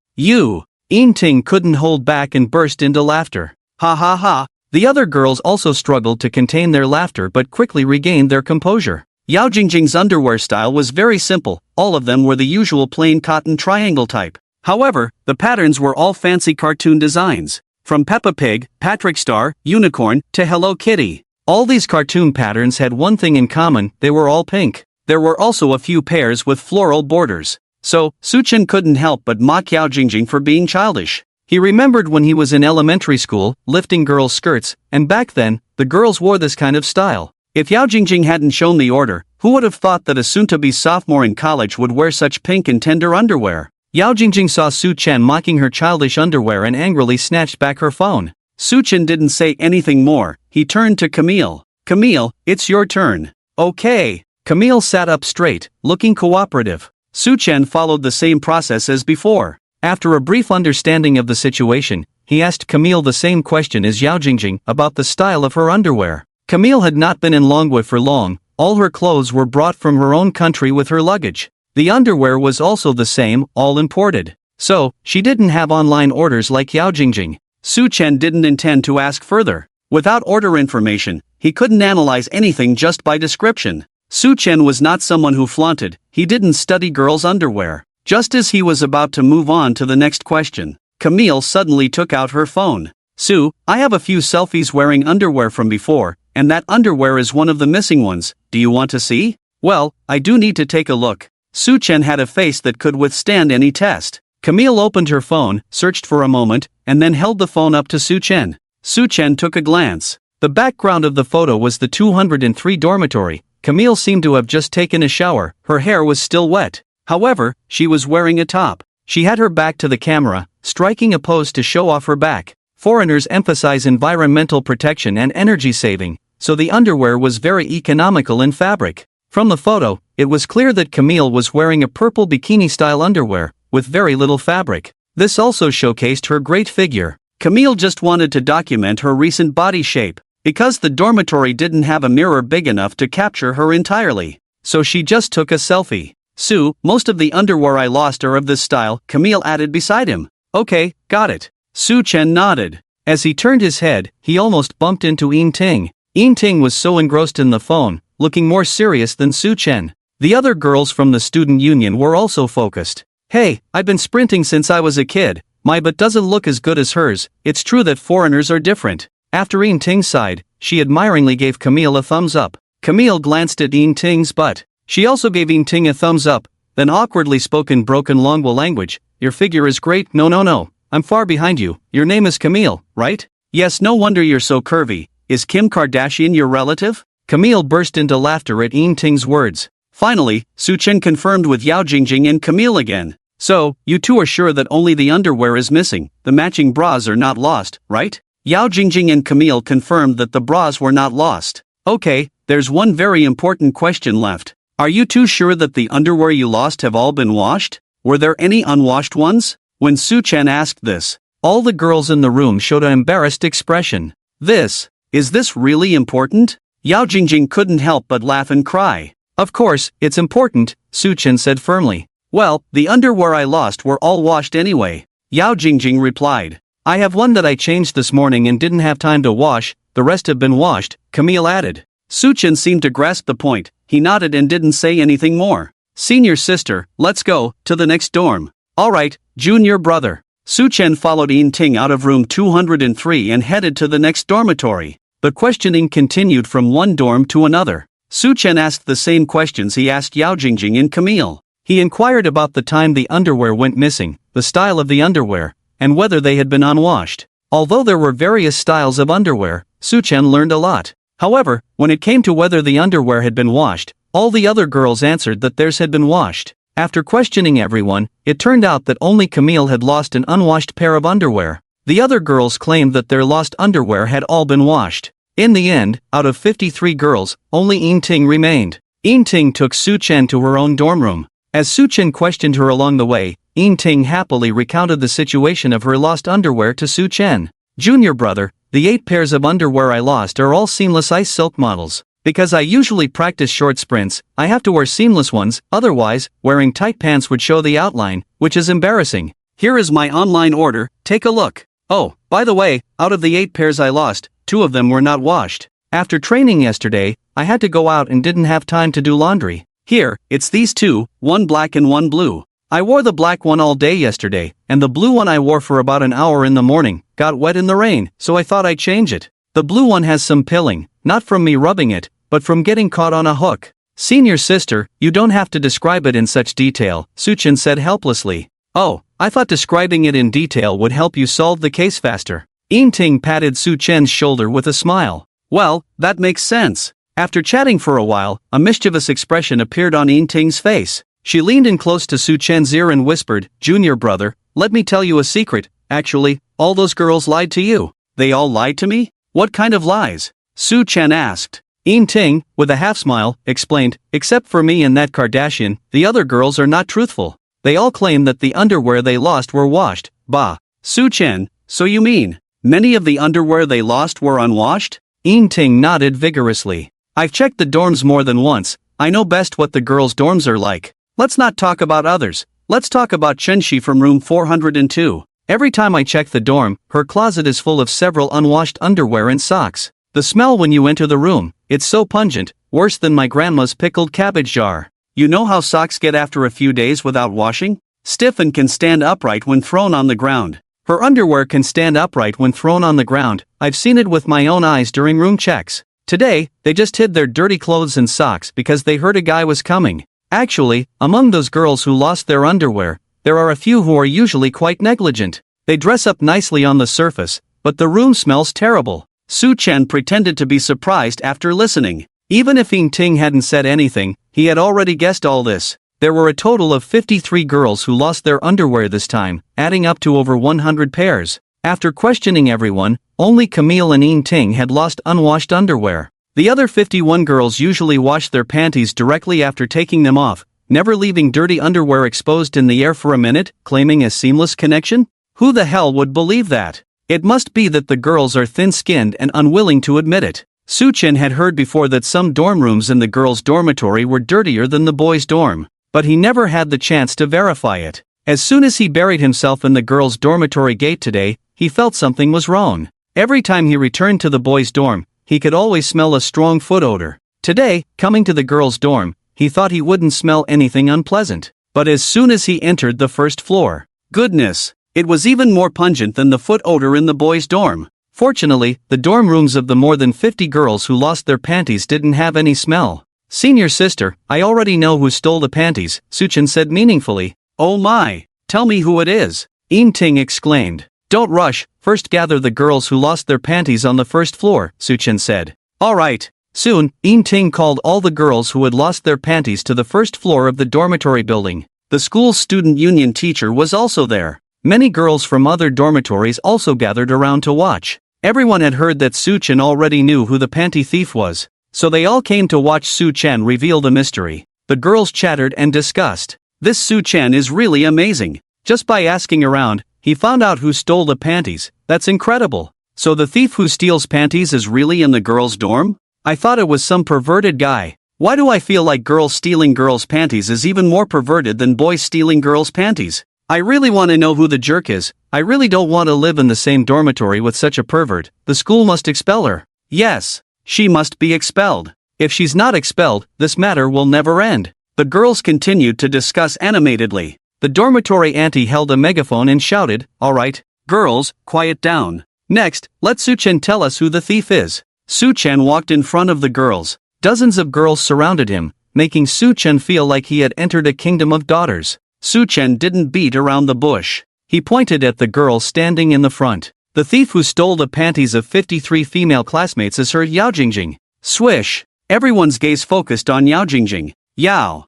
Ting couldn't hold back and burst into laughter. Ha ha ha. The other girls also struggled to contain their laughter but quickly regained their composure. Yao Jing Jing's underwear style was very simple, all of them were the usual plain cotton triangle type. However, the patterns were all fancy cartoon designs. From Peppa Pig, Patrick Star, Unicorn, to Hello Kitty. All these cartoon patterns had one thing in common, they were all pink. There were also a few pairs with floral borders. So, Su Chen couldn't help but mock Yao Jing Jing for being childish. He remembered when he was in elementary school, lifting girls' skirts, and back then, the girls wore this kind of style. If Yao Jing Jing hadn't shown the order, who would have thought that a soon-to-be sophomore in college would wear such pink and tender underwear? Yao Jing Jing saw Su Chen mocking her childish underwear and angrily snatched back her phone. Su Chen didn't say anything more, he turned to Camille. Camille, it's your turn. Okay. Camille sat up straight, looking cooperative. Su Chen followed the same process as before. After a brief understanding of the situation, he asked Camille the same question as Yao Jing Jing about the style of her underwear. Camille had not been in Longwood for long, all her clothes were brought from her own country with her luggage. The underwear was also the same, all imported. So, she didn't have online orders like Yao Jing Jing. Su Chen didn't intend to ask further. Without order information, he couldn't analyze anything just by description. Su Chen was not someone who flaunted, he didn't study girls' underwear. Just as he was about to move on to the next question, Camille suddenly took out her phone. Su, I have a few selfies wearing underwear from before, and that underwear is one of the missing ones, do you want to see? Well, I do need to take a look. Su Chen had a face that could withstand any test. Camille opened her phone, searched for a moment, and then held the phone up to Su Chen. Su Chen took a glance. The background of the photo was the 203 dormitory. Camille seemed to have just taken a shower, her hair was still wet. However, she was wearing a top. She had her back to the camera, striking a pose to show off her back. Foreigners emphasize environmental protection and energy saving, so the underwear was very economical in fabric. From the photo, it was clear that Camille was wearing a purple bikini-style underwear, with very little fabric. This also showcased her great figure. Camille just wanted to document her recent body shape, because the dormitory didn't have a mirror big enough to capture her entirely. So she just took a selfie. Su, most of the underwear I lost are of this style, Camille added beside him. Okay, got it. Su Chen nodded. As he turned his head, he almost bumped into Ting. Ting was so engrossed in the phone, looking more serious than Su Chen. The other girls from the student union were also focused. Hey, I've been sprinting since I was a kid, my butt doesn't look as good as hers, it's true that foreigners are different. After Ting sighed, she admiringly gave Camille a thumbs up. Camille glanced at Ting's butt. She also gave Ting a thumbs up, then awkwardly spoke in broken Longwa language. Your figure is great, no, I'm far behind you, your name is Camille, right? Yes, no wonder you're so curvy, is Kim Kardashian your relative? Camille burst into laughter at Ting's words. Finally, Su Chen confirmed with Yao Jing Jing and Camille again. So, you two are sure that only the underwear is missing, the matching bras are not lost, right? Yao Jing Jing and Camille confirmed that the bras were not lost. Okay, there's one very important question left. Are you two sure that the underwear you lost have all been washed? Were there any unwashed ones? When Su Chen asked this, all the girls in the room showed an embarrassed expression. Is this really important? Yao Jing Jing couldn't help but laugh and cry. Of course, it's important, Su Chen said firmly. Well, the underwear I lost were all washed anyway. Yao Jing Jing replied. I have one that I changed this morning and didn't have time to wash, the rest have been washed, Camille added. Su Chen seemed to grasp the point, he nodded and didn't say anything more. Senior sister, let's go, to the next dorm. Alright, junior brother. Su Chen followed Yin Ting out of room 203 and headed to the next dormitory. The questioning continued from one dorm to another. Su Chen asked the same questions he asked Yao Jingjing and Camille. He inquired about the time the underwear went missing, the style of the underwear, and whether they had been unwashed. Although there were various styles of underwear, Su Chen learned a lot. However, when it came to whether the underwear had been washed, all the other girls answered that theirs had been washed. After questioning everyone, it turned out that only Camille had lost an unwashed pair of underwear. The other girls claimed that their lost underwear had all been washed. In the end, out of 53 girls, only Yin Ting remained. Yin Ting took Su Chen to her own dorm room. As Su Chen questioned her along the way, Yin Ting happily recounted the situation of her lost underwear to Su Chen. Junior brother, the 8 pairs of underwear I lost are all seamless ice silk models. Because I usually practice short sprints, I have to wear seamless ones, otherwise, wearing tight pants would show the outline, which is embarrassing. Here is my online order, take a look. Oh, by the way, out of the 8 pairs I lost, 2 of them were not washed. After training yesterday, I had to go out and didn't have time to do laundry. Here, it's these 2, one black and one blue. I wore the black one all day yesterday, and the blue one I wore for about an hour in the morning, got wet in the rain, so I thought I'd change it. The blue one has some pilling, not from me rubbing it, but from getting caught on a hook. Senior sister, you don't have to describe it in such detail, Su Chen said helplessly. Oh, I thought describing it in detail would help you solve the case faster. Yin Ting patted Su Chen's shoulder with a smile. Well, that makes sense. After chatting for a while, a mischievous expression appeared on Yin Ting's face. She leaned in close to Su Chen's ear and whispered, Junior brother, let me tell you a secret. Actually, all those girls lied to you. They all lied to me? What kind of lies? Su Chen asked. Yin Ting, with a half-smile, explained, except for me and that Kardashian, the other girls are not truthful. They all claim that the underwear they lost were washed. Bah. Su Chen, so you mean, many of the underwear they lost were unwashed? Yin Ting nodded vigorously. I've checked the dorms more than once, I know best what the girls' dorms are like. Let's not talk about others, let's talk about Chenxi from room 402. Every time I check the dorm, her closet is full of several unwashed underwear and socks. The smell when you enter the room, it's so pungent, worse than my grandma's pickled cabbage jar. You know how socks get after a few days without washing? Stiff and can stand upright when thrown on the ground. Her underwear can stand upright when thrown on the ground, I've seen it with my own eyes during room checks. Today, they just hid their dirty clothes and socks because they heard a guy was coming. Actually, among those girls who lost their underwear, there are a few who are usually quite negligent. They dress up nicely on the surface, but the room smells terrible. Su Chen pretended to be surprised after listening. Even if Yin Ting hadn't said anything, he had already guessed all this. There were a total of 53 girls who lost their underwear this time, adding up to over 100 pairs. After questioning everyone, only Camille and Yin Ting had lost unwashed underwear. The other 51 girls usually washed their panties directly after taking them off, never leaving dirty underwear exposed in the air for a minute, claiming a seamless connection? Who the hell would believe that? It must be that the girls are thin-skinned and unwilling to admit it. Su Chen had heard before that some dorm rooms in the girls' dormitory were dirtier than the boys' dorm, but he never had the chance to verify it. As soon as he buried himself in the girls' dormitory gate today, he felt something was wrong. Every time he returned to the boys' dorm, he could always smell a strong foot odor. Today, coming to the girls' dorm, he thought he wouldn't smell anything unpleasant. But as soon as he entered the first floor, goodness! It was even more pungent than the foot odor in the boys' dorm. Fortunately, the dorm rooms of the more than 50 girls who lost their panties didn't have any smell. Senior sister, I already know who stole the panties, Su Chen said meaningfully. Oh my! Tell me who it is! Yin Ting exclaimed. Don't rush, first gather the girls who lost their panties on the first floor, Su Chen said. Alright. Soon, Yin Ting called all the girls who had lost their panties to the first floor of the dormitory building. The school's student union teacher was also there. Many girls from other dormitories also gathered around to watch. Everyone had heard that Su Chen already knew who the panty thief was, so they all came to watch Su Chen reveal the mystery. The girls chattered and discussed. This Su Chen is really amazing. Just by asking around, he found out who stole the panties. That's incredible. So the thief who steals panties is really in the girls' dorm? I thought it was some perverted guy. Why do I feel like girls stealing girls' panties is even more perverted than boys stealing girls' panties? I really want to know who the jerk is. I really don't want to live in the same dormitory with such a pervert. The school must expel her. Yes, she must be expelled. If she's not expelled, this matter will never end. The girls continued to discuss animatedly. The dormitory auntie held a megaphone and shouted, "All right, girls, quiet down. Next, let Su Chen tell us who the thief is." Su Chen walked in front of the girls. Dozens of girls surrounded him, making Su Chen feel like he had entered a kingdom of daughters. Su Chen didn't beat around the bush. He pointed at the girl standing in the front. The thief who stole the panties of 53 female classmates is her Yao Jing Jing. Swish! Everyone's gaze focused on Yao Jing Jing. Yao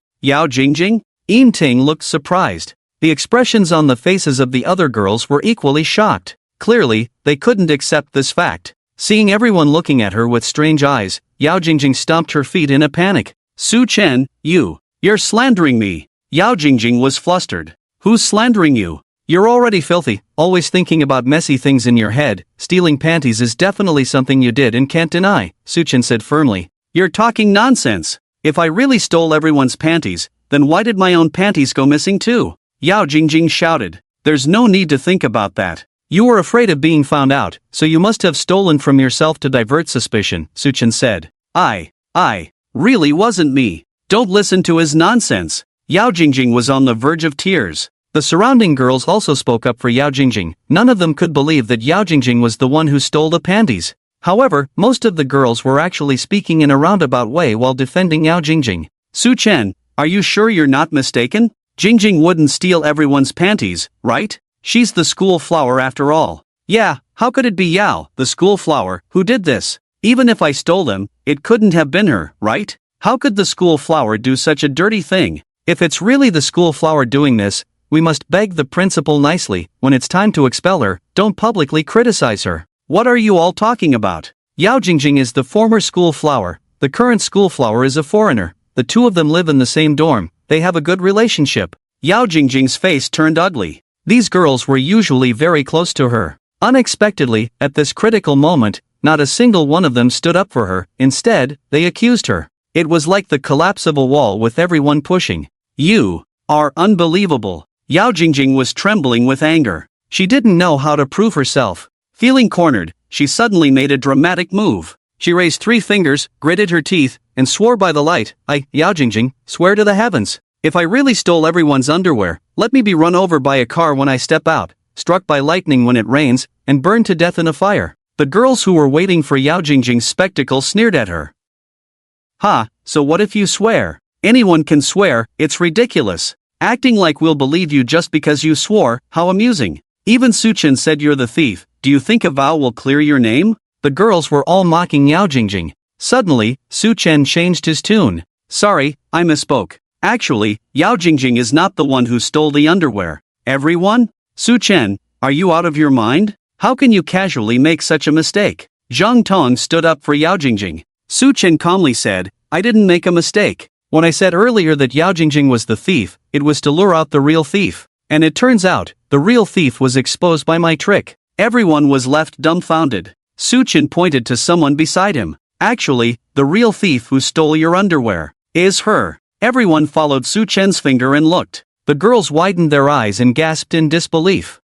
Jing Jing? Ting looked surprised. The expressions on the faces of the other girls were equally shocked. Clearly, they couldn't accept this fact. Seeing everyone looking at her with strange eyes, Yao Jing Jing stomped her feet in a panic. Su Chen, you're slandering me. Yao Jing Jing was flustered. Who's slandering you? You're already filthy, always thinking about messy things in your head. Stealing panties is definitely something you did and can't deny, Su Chen said firmly. You're talking nonsense. If I really stole everyone's panties, then why did my own panties go missing too? Yao Jing Jing shouted. There's no need to think about that. You were afraid of being found out, so you must have stolen from yourself to divert suspicion, Su Chen said. I really wasn't me. Don't listen to his nonsense. Yao Jing Jing was on the verge of tears. The surrounding girls also spoke up for Yao Jing Jing. None of them could believe that Yao Jing Jing was the one who stole the panties. However, most of the girls were actually speaking in a roundabout way while defending Yao Jing Jing. Su Chen, are you sure you're not mistaken? Jing Jing wouldn't steal everyone's panties, right? She's the school flower after all. Yeah, how could it be Yao, the school flower, who did this? Even if I stole them, it couldn't have been her, right? How could the school flower do such a dirty thing? If it's really the school flower doing this, we must beg the principal nicely. When it's time to expel her, don't publicly criticize her. What are you all talking about? Yao Jing Jing is the former school flower. The current school flower is a foreigner. The two of them live in the same dorm. They have a good relationship. Yao Jing Jing's face turned ugly. These girls were usually very close to her. Unexpectedly, at this critical moment, not a single one of them stood up for her. Instead, they accused her. It was like the collapse of a wall with everyone pushing. You are unbelievable. Yao Jing Jing was trembling with anger. She didn't know how to prove herself. Feeling cornered, she suddenly made a dramatic move. She raised 3 fingers, gritted her teeth, and swore by the light. I, Yao Jing Jing, swear to the heavens. If I really stole everyone's underwear, let me be run over by a car when I step out, struck by lightning when it rains, and burned to death in a fire. The girls who were waiting for Yao Jing Jing's spectacle sneered at her. Ha, so what if you swear? Anyone can swear, it's ridiculous. Acting like we'll believe you just because you swore, how amusing. Even Su Chen said you're the thief. Do you think a vow will clear your name? The girls were all mocking Yao Jing Jing. Suddenly, Su Chen changed his tune. Sorry, I misspoke. Actually, Yao Jing Jing is not the one who stole the underwear. Everyone? Su Chen, are you out of your mind? How can you casually make such a mistake? Zhang Tong stood up for Yao Jing Jing. Su Chen calmly said, I didn't make a mistake. When I said earlier that Yao Jing Jing was the thief, it was to lure out the real thief. And it turns out, the real thief was exposed by my trick. Everyone was left dumbfounded. Su Chen pointed to someone beside him. Actually, the real thief who stole your underwear is her. Everyone followed Su Chen's finger and looked. The girls widened their eyes and gasped in disbelief.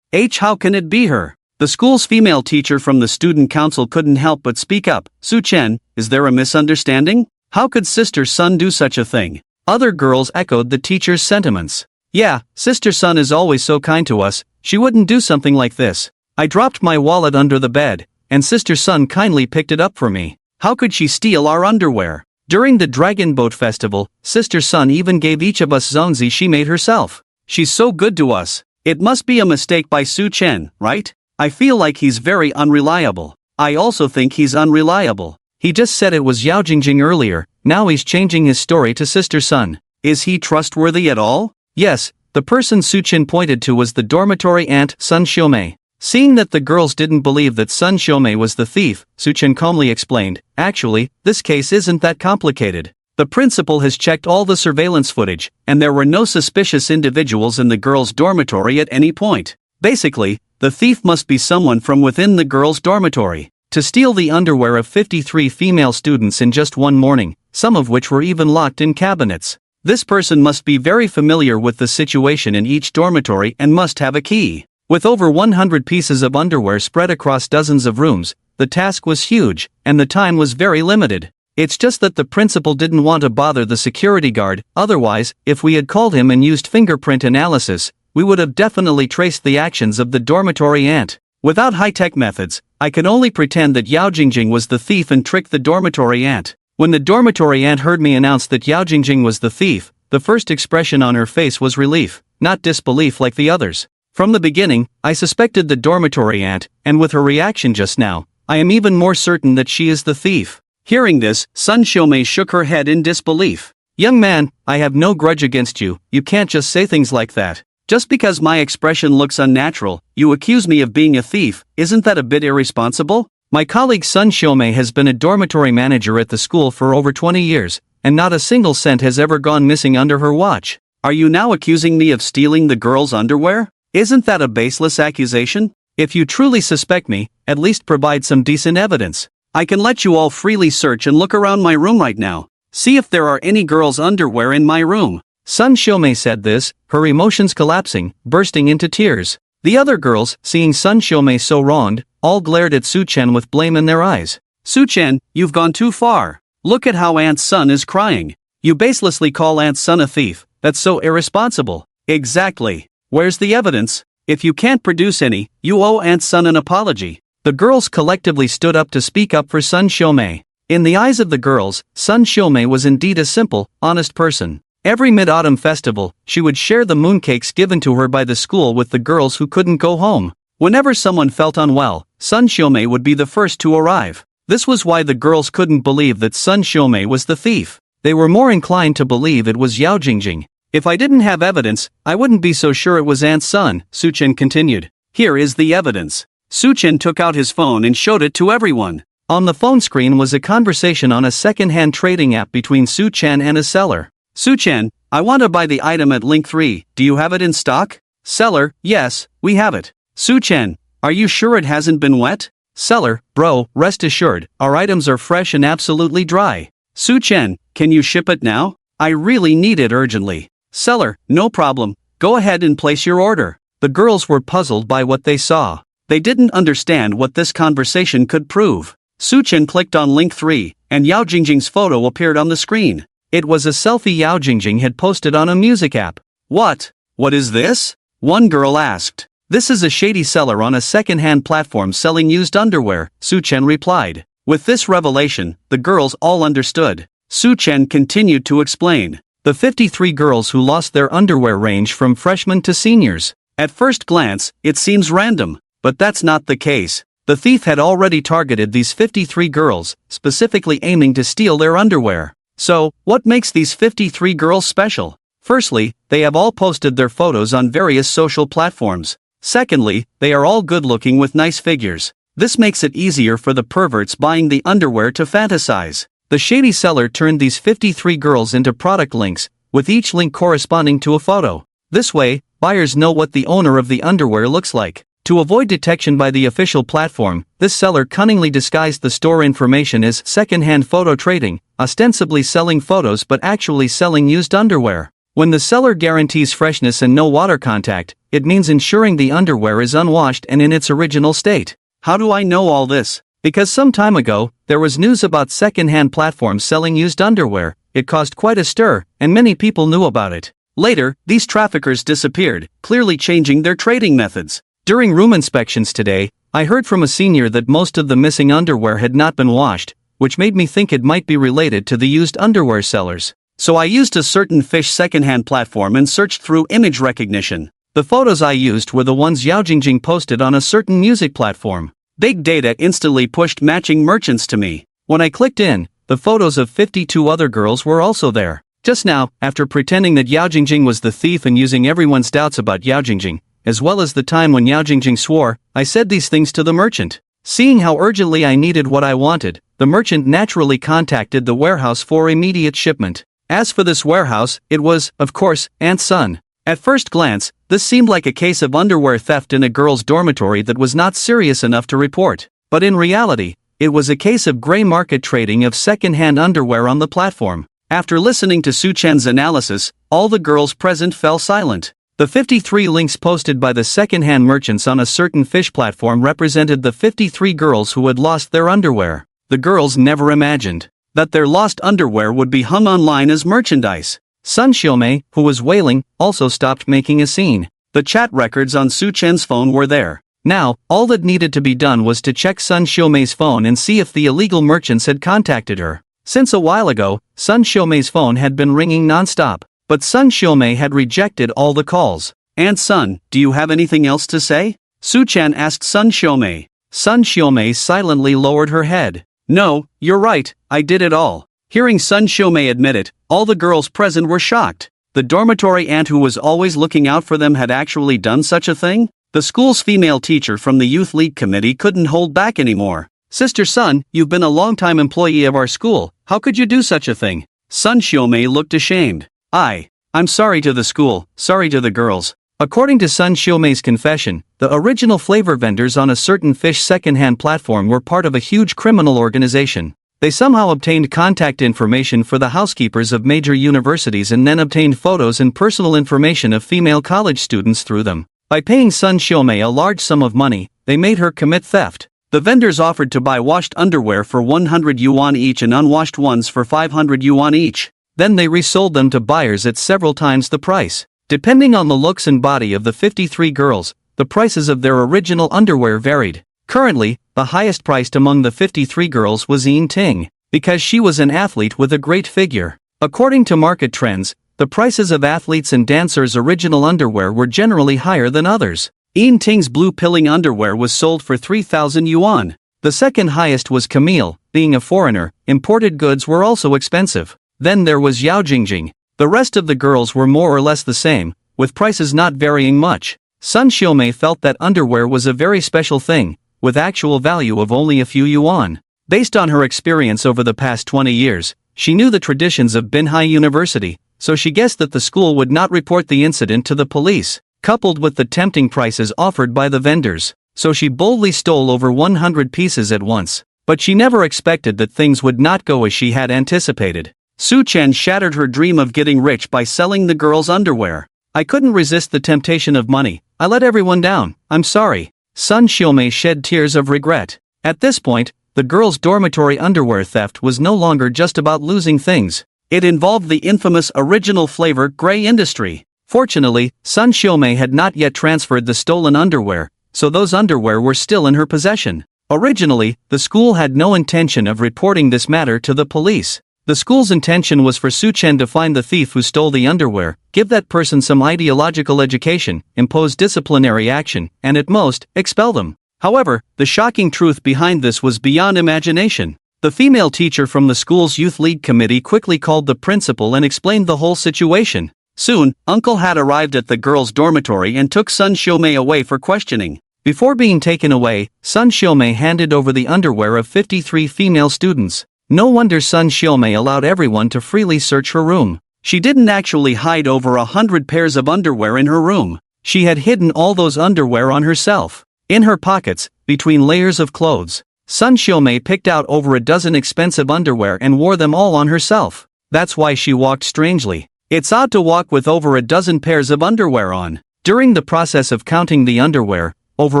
How can it be her? The school's female teacher from the student council couldn't help but speak up. Su Chen, is there a misunderstanding? How could Sister Sun do such a thing? Other girls echoed the teacher's sentiments. Yeah, Sister Sun is always so kind to us. She wouldn't do something like this. I dropped my wallet under the bed, and Sister Sun kindly picked it up for me. How could she steal our underwear? During the Dragon Boat Festival, Sister Sun even gave each of us zonzi she made herself. She's so good to us. It must be a mistake by Su Chen, right? I feel like he's very unreliable. I also think he's unreliable. He just said it was Yao Jing Jing earlier, now he's changing his story to Sister Sun. Is he trustworthy at all? Yes, the person Su Chen pointed to was the dormitory aunt Sun Xiaomei. Seeing that the girls didn't believe that Sun Xiaomei was the thief, Su Chen calmly explained, actually, this case isn't that complicated. The principal has checked all the surveillance footage, and there were no suspicious individuals in the girls' dormitory at any point. Basically, the thief must be someone from within the girls' dormitory. To steal the underwear of 53 female students in just one morning, some of which were even locked in cabinets. This person must be very familiar with the situation in each dormitory and must have a key. With over 100 pieces of underwear spread across dozens of rooms, the task was huge, and the time was very limited. It's just that the principal didn't want to bother the security guard. Otherwise, if we had called him and used fingerprint analysis, we would have definitely traced the actions of the dormitory aunt. Without high-tech methods, I could only pretend that Yao Jing Jing was the thief and trick the dormitory aunt. When the dormitory aunt heard me announce that Yao Jing Jing was the thief, the first expression on her face was relief, not disbelief like the others. From the beginning, I suspected the dormitory aunt, and with her reaction just now, I am even more certain that she is the thief. Hearing this, Sun Xiaomei shook her head in disbelief. Young man, I have no grudge against you, you can't just say things like that. Just because my expression looks unnatural, you accuse me of being a thief, isn't that a bit irresponsible? My colleague Sun Xiaomei has been a dormitory manager at the school for over 20 years, and not a single cent has ever gone missing under her watch. Are you now accusing me of stealing the girls' underwear? Isn't that a baseless accusation? If you truly suspect me, at least provide some decent evidence. I can let you all freely search and look around my room right now. See if there are any girls' underwear in my room. Sun Xiaomei said this, her emotions collapsing, bursting into tears. The other girls, seeing Sun Xiaomei so wronged, all glared at Su Chen with blame in their eyes. Su Chen, you've gone too far. Look at how Aunt Sun is crying. You baselessly call Aunt Sun a thief. That's so irresponsible. Exactly. Where's the evidence? If you can't produce any, you owe Aunt Sun an apology. The girls collectively stood up to speak up for Sun Xiaomei. In the eyes of the girls, Sun Xiaomei was indeed a simple, honest person. Every mid-autumn festival, she would share the mooncakes given to her by the school with the girls who couldn't go home. Whenever someone felt unwell, Sun Xiaomei would be the first to arrive. This was why the girls couldn't believe that Sun Xiaomei was the thief. They were more inclined to believe it was Yao Jing Jing. If I didn't have evidence, I wouldn't be so sure it was Aunt Sun, Su Chen continued. Here is the evidence. Su Chen took out his phone and showed it to everyone. On the phone screen was a conversation on a second-hand trading app between Su Chen and a seller. Su Chen, I want to buy the item at link 3, do you have it in stock? Seller, yes, we have it. Su Chen, are you sure it hasn't been wet? Seller, bro, rest assured, our items are fresh and absolutely dry. Su Chen, can you ship it now? I really need it urgently. Seller, no problem, go ahead and place your order. The girls were puzzled by what they saw. They didn't understand what this conversation could prove. Su Chen clicked on link 3, and Yao Jing Jing's photo appeared on the screen. It was a selfie Yao Jing Jing had posted on a music app. What? What is this? One girl asked. This is a shady seller on a second-hand platform selling used underwear, Su Chen replied. With this revelation, the girls all understood. Su Chen continued to explain. The 53 girls who lost their underwear range from freshmen to seniors. At first glance, it seems random, but that's not the case. The thief had already targeted these 53 girls, specifically aiming to steal their underwear. So, what makes these 53 girls special? Firstly, they have all posted their photos on various social platforms. Secondly, they are all good-looking with nice figures. This makes it easier for the perverts buying the underwear to fantasize. The shady seller turned these 53 girls into product links, with each link corresponding to a photo. This way, buyers know what the owner of the underwear looks like. To avoid detection by the official platform, this seller cunningly disguised the store information as second-hand photo trading, ostensibly selling photos but actually selling used underwear. When the seller guarantees freshness and no water contact, it means ensuring the underwear is unwashed and in its original state. How do I know all this? Because some time ago, there was news about second-hand platforms selling used underwear. It caused quite a stir, and many people knew about it. Later, these traffickers disappeared, clearly changing their trading methods. During room inspections today, I heard from a senior that most of the missing underwear had not been washed, which made me think it might be related to the used underwear sellers. So I used a certain fish secondhand platform and searched through image recognition. The photos I used were the ones Yao Jing Jing posted on a certain music platform. Big data instantly pushed matching merchants to me. When I clicked in, the photos of 52 other girls were also there. Just now, after pretending that Yao Jing Jing was the thief and using everyone's doubts about Yao Jing Jing, as well as the time when Yao Jing Jing swore, I said these things to the merchant. Seeing how urgently I needed what I wanted, the merchant naturally contacted the warehouse for immediate shipment. As for this warehouse, it was, of course, Aunt Sun. At first glance, this seemed like a case of underwear theft in a girl's dormitory that was not serious enough to report. But in reality, it was a case of gray market trading of second-hand underwear on the platform. After listening to Su Chen's analysis, all the girls present fell silent. The 53 links posted by the second-hand merchants on a certain fish platform represented the 53 girls who had lost their underwear. The girls never imagined that their lost underwear would be hung online as merchandise. Sun Xiaomei, who was wailing, also stopped making a scene. The chat records on Su Chen's phone were there. Now, all that needed to be done was to check Sun Xiaomei's phone and see if the illegal merchants had contacted her. Since a while ago, Sun Xiaomei's phone had been ringing non-stop. But Sun Xiaomei had rejected all the calls. "Aunt Sun, do you have anything else to say?" Su Chen asked Sun Xiaomei. Sun Xiaomei silently lowered her head. "No, you're right, I did it all." Hearing Sun Xiaomei admit it, all the girls present were shocked. The dormitory aunt who was always looking out for them had actually done such a thing? The school's female teacher from the youth league committee couldn't hold back anymore. "Sister Sun, you've been a long-time employee of our school, how could you do such a thing?" Sun Xiaomei looked ashamed. I'm sorry to the school, sorry to the girls." According to Sun Xiaomei's confession, the original flavor vendors on a certain fish second-hand platform were part of a huge criminal organization. They somehow obtained contact information for the housekeepers of major universities and then obtained photos and personal information of female college students through them. By paying Sun Xiaomei a large sum of money, they made her commit theft. The vendors offered to buy washed underwear for 100 yuan each and unwashed ones for 500 yuan each. Then they resold them to buyers at several times the price. Depending on the looks and body of the 53 girls, the prices of their original underwear varied. Currently, the highest priced among the 53 girls was Yin Ting, because she was an athlete with a great figure. According to market trends, the prices of athletes and dancers' original underwear were generally higher than others. Yin Ting's blue pilling underwear was sold for 3,000 yuan. The second highest was Camille. Being a foreigner, imported goods were also expensive. Then there was Yao Jing Jing. The rest of the girls were more or less the same, with prices not varying much. Sun Xiaomei felt that underwear was a very special thing, with actual value of only a few yuan. Based on her experience over the past 20 years, she knew the traditions of Binhai University, so she guessed that the school would not report the incident to the police, coupled with the tempting prices offered by the vendors. So she boldly stole over 100 pieces at once. But she never expected that things would not go as she had anticipated. Su Chen shattered her dream of getting rich by selling the girls' underwear. "I couldn't resist the temptation of money. I let everyone down. I'm sorry." Sun Xiaomei shed tears of regret. At this point, the girls' dormitory underwear theft was no longer just about losing things. It involved the infamous original flavor gray industry. Fortunately, Sun Xiaomei had not yet transferred the stolen underwear, so those underwear were still in her possession. Originally, the school had no intention of reporting this matter to the police. The school's intention was for Su Chen to find the thief who stole the underwear, give that person some ideological education, impose disciplinary action, and at most, expel them. However, the shocking truth behind this was beyond imagination. The female teacher from the school's youth league committee quickly called the principal and explained the whole situation. Soon, Uncle had arrived at the girls' dormitory and took Sun Xiaomei away for questioning. Before being taken away, Sun Xiaomei handed over the underwear of 53 female students. No wonder Sun Xiaomei allowed everyone to freely search her room. She didn't actually hide over 100 pairs of underwear in her room. She had hidden all those underwear on herself. In her pockets, between layers of clothes, Sun Xiaomei picked out over a dozen expensive underwear and wore them all on herself. That's why she walked strangely. It's odd to walk with over a dozen pairs of underwear on. During the process of counting the underwear, over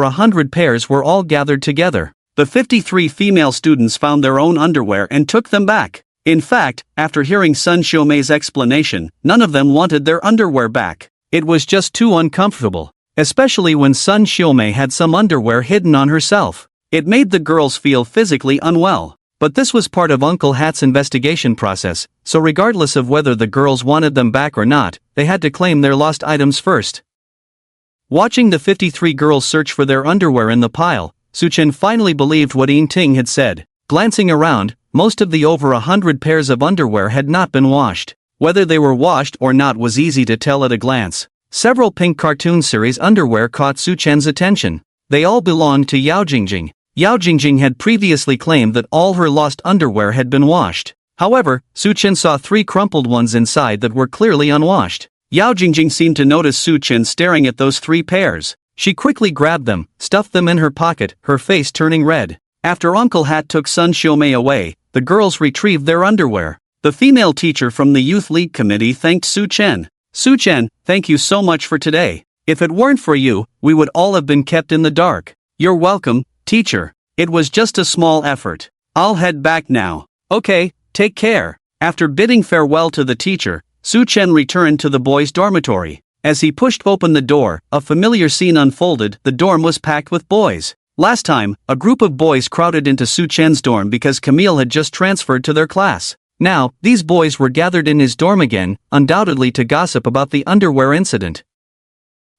100 pairs were all gathered together. The 53 female students found their own underwear and took them back. In fact, after hearing Sun Xiaomei's explanation, none of them wanted their underwear back. It was just too uncomfortable, especially when Sun Xiaomei had some underwear hidden on herself. It made the girls feel physically unwell. But this was part of Uncle Hat's investigation process, so regardless of whether the girls wanted them back or not, they had to claim their lost items first. Watching the 53 girls search for their underwear in the pile, Su Chen finally believed what Yin Ting had said. Glancing around, most of the over 100 pairs of underwear had not been washed. Whether they were washed or not was easy to tell at a glance. Several pink cartoon series underwear caught Su Chen's attention. They all belonged to Yao Jing Jing. Yao Jing Jing had previously claimed that all her lost underwear had been washed. However, Su Chen saw 3 crumpled ones inside that were clearly unwashed. Yao Jing Jing seemed to notice Su Chen staring at those 3 pairs. She quickly grabbed them, stuffed them in her pocket, her face turning red. After Uncle Hat took Sun Xiumei away, the girls retrieved their underwear. The female teacher from the Youth League Committee thanked Su Chen. Su Chen, thank you so much for today. If it weren't for you, we would all have been kept in the dark. You're welcome, teacher. It was just a small effort. I'll head back now. Okay, take care. After bidding farewell to the teacher, Su Chen returned to the boys' dormitory. As he pushed open the door, a familiar scene unfolded. The dorm was packed with boys. Last time, a group of boys crowded into Su Chen's dorm because Camille had just transferred to their class. Now, these boys were gathered in his dorm again, undoubtedly to gossip about the underwear incident.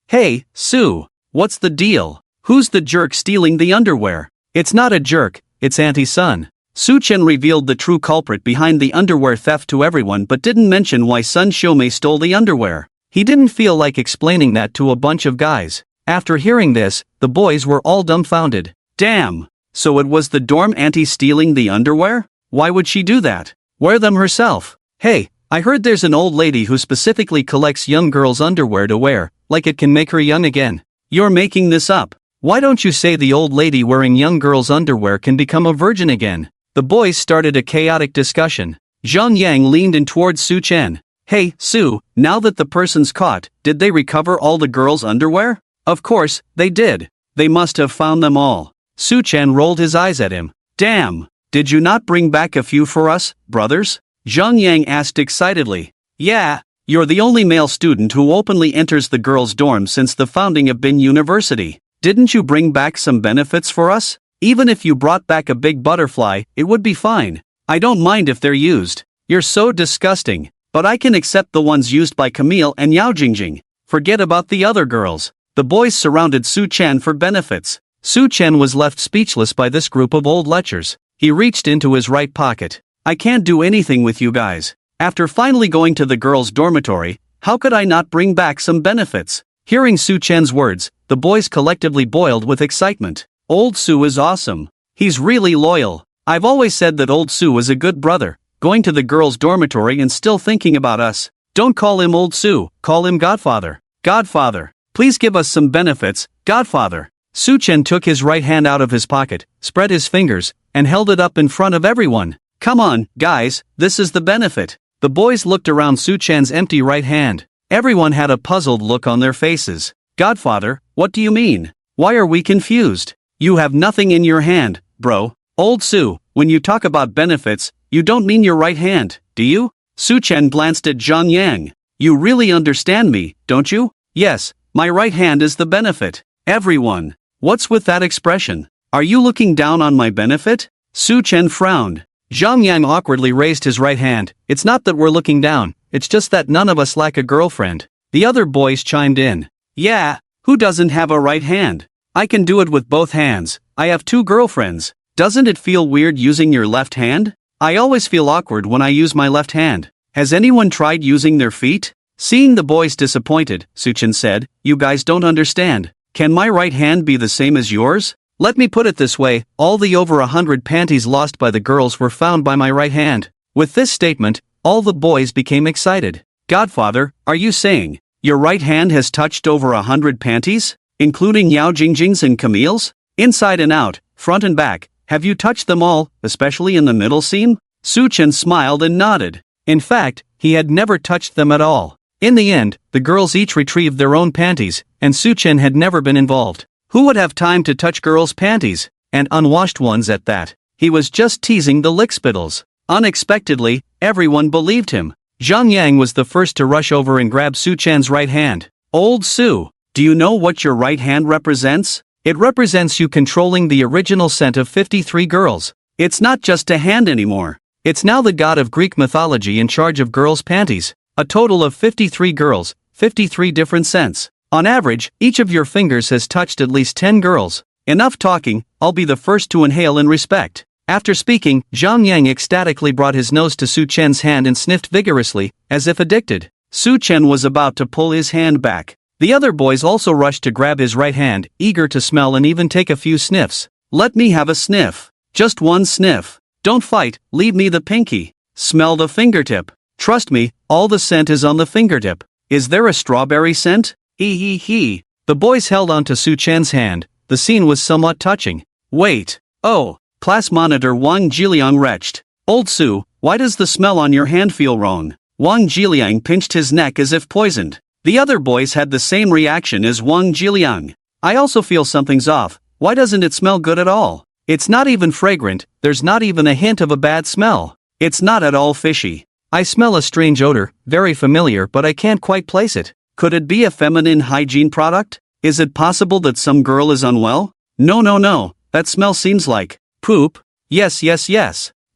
Hey, Su, what's the deal? Who's the jerk stealing the underwear? It's not a jerk, it's Auntie's son. Su Chen revealed the true culprit behind the underwear theft to everyone but didn't mention why Sun Xiumei stole the underwear. He didn't feel like explaining that to a bunch of guys. After hearing this, the boys were all dumbfounded. Damn! So it was the dorm auntie stealing the underwear? Why would she do that? Wear them herself. Hey, I heard there's an old lady who specifically collects young girls' underwear to wear, like it can make her young again. You're making this up. Why don't you say the old lady wearing young girls' underwear can become a virgin again? The boys started a chaotic discussion. Zhang Yang leaned in towards Su Chen. Hey, Su, now that the person's caught, did they recover all the girls' underwear? Of course, they did. They must have found them all. Su Chen rolled his eyes at him. Damn! Did you not bring back a few for us, brothers? Zhang Yang asked excitedly. Yeah, you're the only male student who openly enters the girls' dorm since the founding of Bin University. Didn't you bring back some benefits for us? Even if you brought back a big butterfly, it would be fine. I don't mind if they're used. You're so disgusting. But I can accept the ones used by Camille and Yao Jingjing. Forget about the other girls. The boys surrounded Su Chen for benefits. Su Chen was left speechless by this group of old lechers. He reached into his right pocket. I can't do anything with you guys. After finally going to the girls' dormitory, how could I not bring back some benefits? Hearing Su Chen's words, the boys collectively boiled with excitement. Old Su is awesome. He's really loyal. I've always said that old Su is a good brother, going to the girls' dormitory and still thinking about us. Don't call him old Su, call him Godfather. Godfather, please give us some benefits, Godfather. Su Chen took his right hand out of his pocket, spread his fingers, and held it up in front of everyone. Come on, guys, this is the benefit. The boys looked around Su Chen's empty right hand. Everyone had a puzzled look on their faces. Godfather, what do you mean? Why are we confused? You have nothing in your hand, bro. Old Su, when you talk about benefits, you don't mean your right hand, do you? Su Chen glanced at Zhang Yang. You really understand me, don't you? Yes, my right hand is the benefit. Everyone. What's with that expression? Are you looking down on my benefit? Su Chen frowned. Zhang Yang awkwardly raised his right hand. It's not that we're looking down, it's just that none of us lack a girlfriend. The other boys chimed in. Yeah, who doesn't have a right hand? I can do it with both hands. I have 2 girlfriends. Doesn't it feel weird using your left hand? I always feel awkward when I use my left hand. Has anyone tried using their feet? Seeing the boys disappointed, Su Chen said, you guys don't understand. Can my right hand be the same as yours? Let me put it this way, all the over 100 panties lost by the girls were found by my right hand. With this statement, all the boys became excited. Godfather, are you saying, your right hand has touched over 100 panties? Including Yao Jing Jing's and Camille's? Inside and out, front and back, have you touched them all, especially in the middle seam? Su Chen smiled and nodded. In fact, he had never touched them at all. In the end, the girls each retrieved their own panties, and Su Chen had never been involved. Who would have time to touch girls' panties? And unwashed ones at that. He was just teasing the lickspittles. Unexpectedly, everyone believed him. Zhang Yang was the first to rush over and grab Su Chen's right hand. Old Su, do you know what your right hand represents? It represents you controlling the original scent of 53 girls. It's not just a hand anymore. It's now the god of Greek mythology in charge of girls' panties. A total of 53 girls, 53 different scents. On average, each of your fingers has touched at least 10 girls. Enough talking, I'll be the first to inhale in respect. After speaking, Zhang Yang ecstatically brought his nose to Su Chen's hand and sniffed vigorously, as if addicted. Su Chen was about to pull his hand back. The other boys also rushed to grab his right hand, eager to smell and even take a few sniffs. Let me have a sniff. Just one sniff. Don't fight, leave me the pinky. Smell the fingertip. Trust me, all the scent is on the fingertip. Is there a strawberry scent? Hee. The boys held on to Su Chen's hand. The scene was somewhat touching. Wait. Oh. Class monitor Wang Jiliang retched. Old Su, why does the smell on your hand feel wrong? Wang Jiliang pinched his neck as if poisoned. The other boys had the same reaction as Wang Jiliang. I also feel something's off. Why doesn't it smell good at all? It's not even fragrant, there's not even a hint of a bad smell. It's not at all fishy. I smell a strange odor, very familiar, but I can't quite place it. Could it be a feminine hygiene product? Is it possible that some girl is unwell? No. That smell seems like poop. Yes.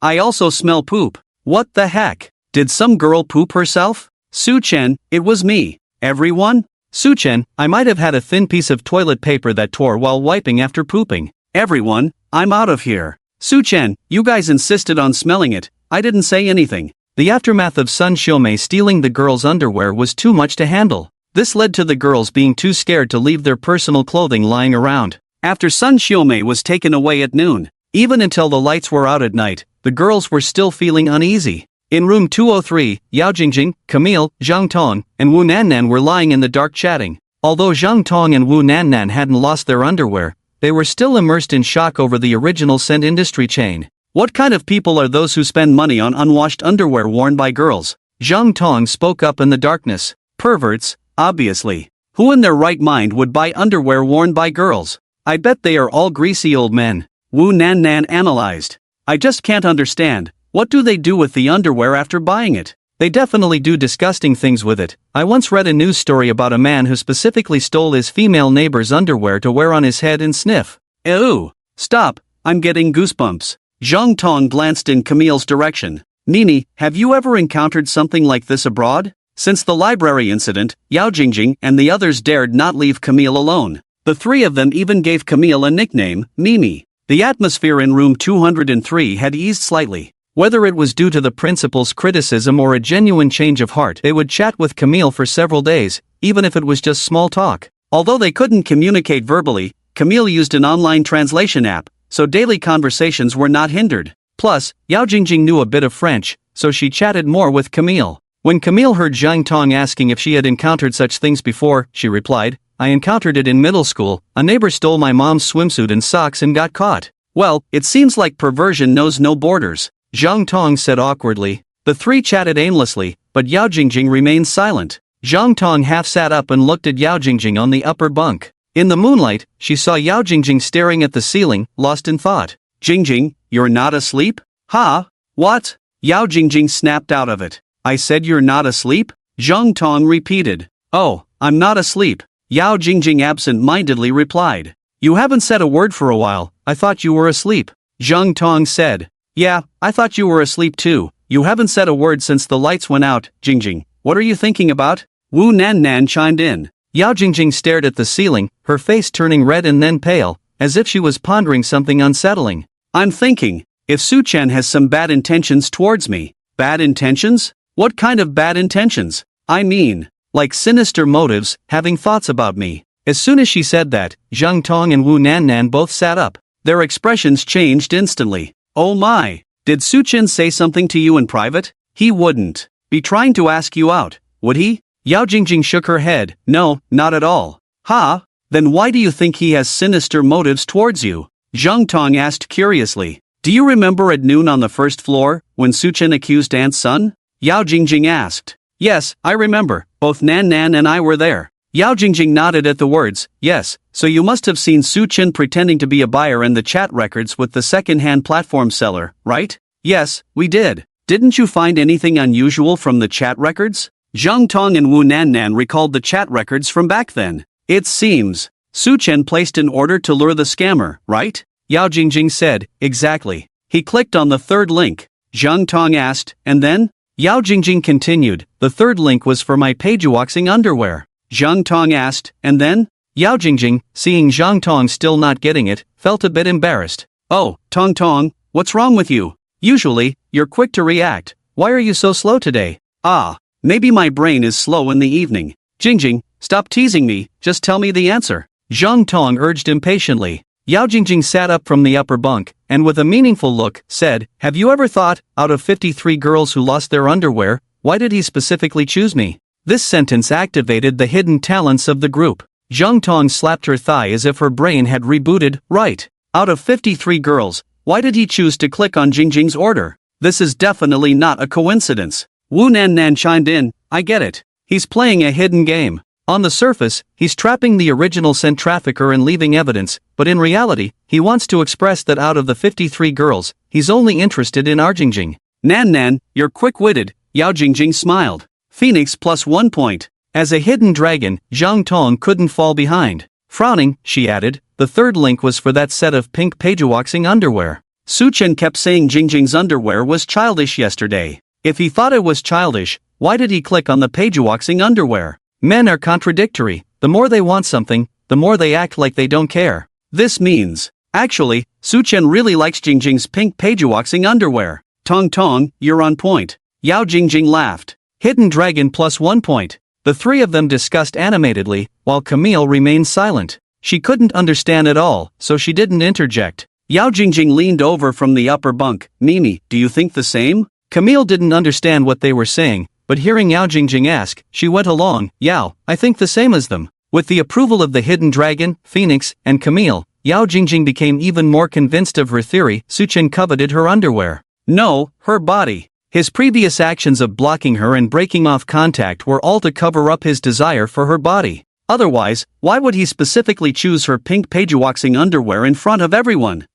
I also smell poop. What the heck? Did some girl poop herself? Su Chen, it was me. Everyone? Su Chen, I might have had a thin piece of toilet paper that tore while wiping after pooping. Everyone, I'm out of here. Su Chen, you guys insisted on smelling it. I didn't say anything. The aftermath of Sun Xiumei stealing the girls' underwear was too much to handle. This led to the girls being too scared to leave their personal clothing lying around. After Sun Xiumei was taken away at noon, even until the lights were out at night, the girls were still feeling uneasy. In room 203, Yao Jing Jing, Camille, Zhang Tong, and Wu Nannan were lying in the dark chatting. Although Zhang Tong and Wu Nannan hadn't lost their underwear, they were still immersed in shock over the original scent industry chain. What kind of people are those who spend money on unwashed underwear worn by girls? Zhang Tong spoke up in the darkness. Perverts, obviously. Who in their right mind would buy underwear worn by girls? I bet they are all greasy old men. Wu Nannan analyzed. I just can't understand. What do they do with the underwear after buying it? They definitely do disgusting things with it. I once read a news story about a man who specifically stole his female neighbor's underwear to wear on his head and sniff. Ew. Stop, I'm getting goosebumps. Zhang Tong glanced in Camille's direction. Nini, have you ever encountered something like this abroad? Since the library incident, Yao Jing Jing and the others dared not leave Camille alone. The three of them even gave Camille a nickname, Mimi. The atmosphere in room 203 had eased slightly. Whether it was due to the principal's criticism or a genuine change of heart, they would chat with Camille for several days, even if it was just small talk. Although they couldn't communicate verbally, Camille used an online translation app, so daily conversations were not hindered. Plus, Yao Jingjing knew a bit of French, so she chatted more with Camille. When Camille heard Zhang Tong asking if she had encountered such things before, she replied, I encountered it in middle school. A neighbor stole my mom's swimsuit and socks and got caught. Well, it seems like perversion knows no borders. Zhang Tong said awkwardly. The three chatted aimlessly, but Yao Jingjing remained silent. Zhang Tong half sat up and looked at Yao Jingjing on the upper bunk. In the moonlight, she saw Yao Jingjing staring at the ceiling, lost in thought. Jingjing, you're not asleep? Huh? What? Yao Jingjing snapped out of it. I said you're not asleep? Zhang Tong repeated. Oh, I'm not asleep. Yao Jingjing absent-mindedly replied. You haven't said a word for a while, I thought you were asleep. Zhang Tong said. Yeah, I thought you were asleep too. You haven't said a word since the lights went out, Jingjing. What are you thinking about? Wu Nannan chimed in. Yao Jingjing stared at the ceiling, her face turning red and then pale, as if she was pondering something unsettling. I'm thinking, if Su Chen has some bad intentions towards me. Bad intentions? What kind of bad intentions? I mean, like sinister motives, having thoughts about me. As soon as she said that, Zhang Tong and Wu Nannan both sat up. Their expressions changed instantly. Oh my, did Su Chen say something to you in private? He wouldn't be trying to ask you out, would he? Yao Jingjing shook her head. No, not at all. Huh? Then why do you think he has sinister motives towards you? Zhang Tong asked curiously. Do you remember at noon on the first floor, when Su Chen accused Aunt's son? Yao Jingjing asked. Yes, I remember, both Nannan and I were there. Yao Jingjing nodded at the words, yes, so you must have seen Su Chen pretending to be a buyer in the chat records with the second-hand platform seller, right? Yes, we did. Didn't you find anything unusual from the chat records? Zhang Tong and Wu Nannan recalled the chat records from back then. It seems Su Chen placed an order to lure the scammer, right? Yao Jingjing said, exactly. He clicked on the third link. Zhang Tong asked, and then? Yao Jingjing continued, the third link was for my pagewaxing underwear. Zhang Tong asked, and then? Yao Jingjing, seeing Zhang Tong still not getting it, felt a bit embarrassed. Oh, Tong, what's wrong with you? Usually, you're quick to react. Why are you so slow today? Ah, maybe my brain is slow in the evening. Jingjing, stop teasing me, just tell me the answer. Zhang Tong urged impatiently. Yao Jing Jing sat up from the upper bunk, and with a meaningful look, said, "Have you ever thought, out of 53 girls who lost their underwear, why did he specifically choose me?" This sentence activated the hidden talents of the group. Zhang Tong slapped her thigh as if her brain had rebooted. Right. Out of 53 girls, why did he choose to click on Jingjing's order? This is definitely not a coincidence. Wu Nan Nan chimed in, "I get it. He's playing a hidden game. On the surface, he's trapping the original scent trafficker and leaving evidence, but in reality, he wants to express that out of the 53 girls, he's only interested in our Jingjing." "Nan Nan, you're quick-witted," Yao Jingjing smiled. Phoenix plus 1 point. As a hidden dragon, Zhang Tong couldn't fall behind. Frowning, she added, "The third link was for that set of pink pagewaxing underwear. Su Chen kept saying Jingjing's underwear was childish yesterday. If he thought it was childish, why did he click on the pagewaxing underwear? Men are contradictory. The more they want something, the more they act like they don't care. This means, actually, Su Chen really likes Jingjing's pink pagewaxing underwear." "Tong Tong, you're on point." Yao Jingjing laughed. Hidden dragon plus 1 point. The three of them discussed animatedly, while Camille remained silent. She couldn't understand at all, so she didn't interject. Yao Jingjing leaned over from the upper bunk. "Mimi, do you think the same?" Camille didn't understand what they were saying, but hearing Yao Jingjing ask, she went along. "Yao, I think the same as them." With the approval of the hidden dragon, Phoenix, and Camille, Yao Jingjing became even more convinced of her theory. Su Chen coveted her underwear. No, her body. His previous actions of blocking her and breaking off contact were all to cover up his desire for her body. Otherwise, why would he specifically choose her pink pagewaxing underwear in front of everyone?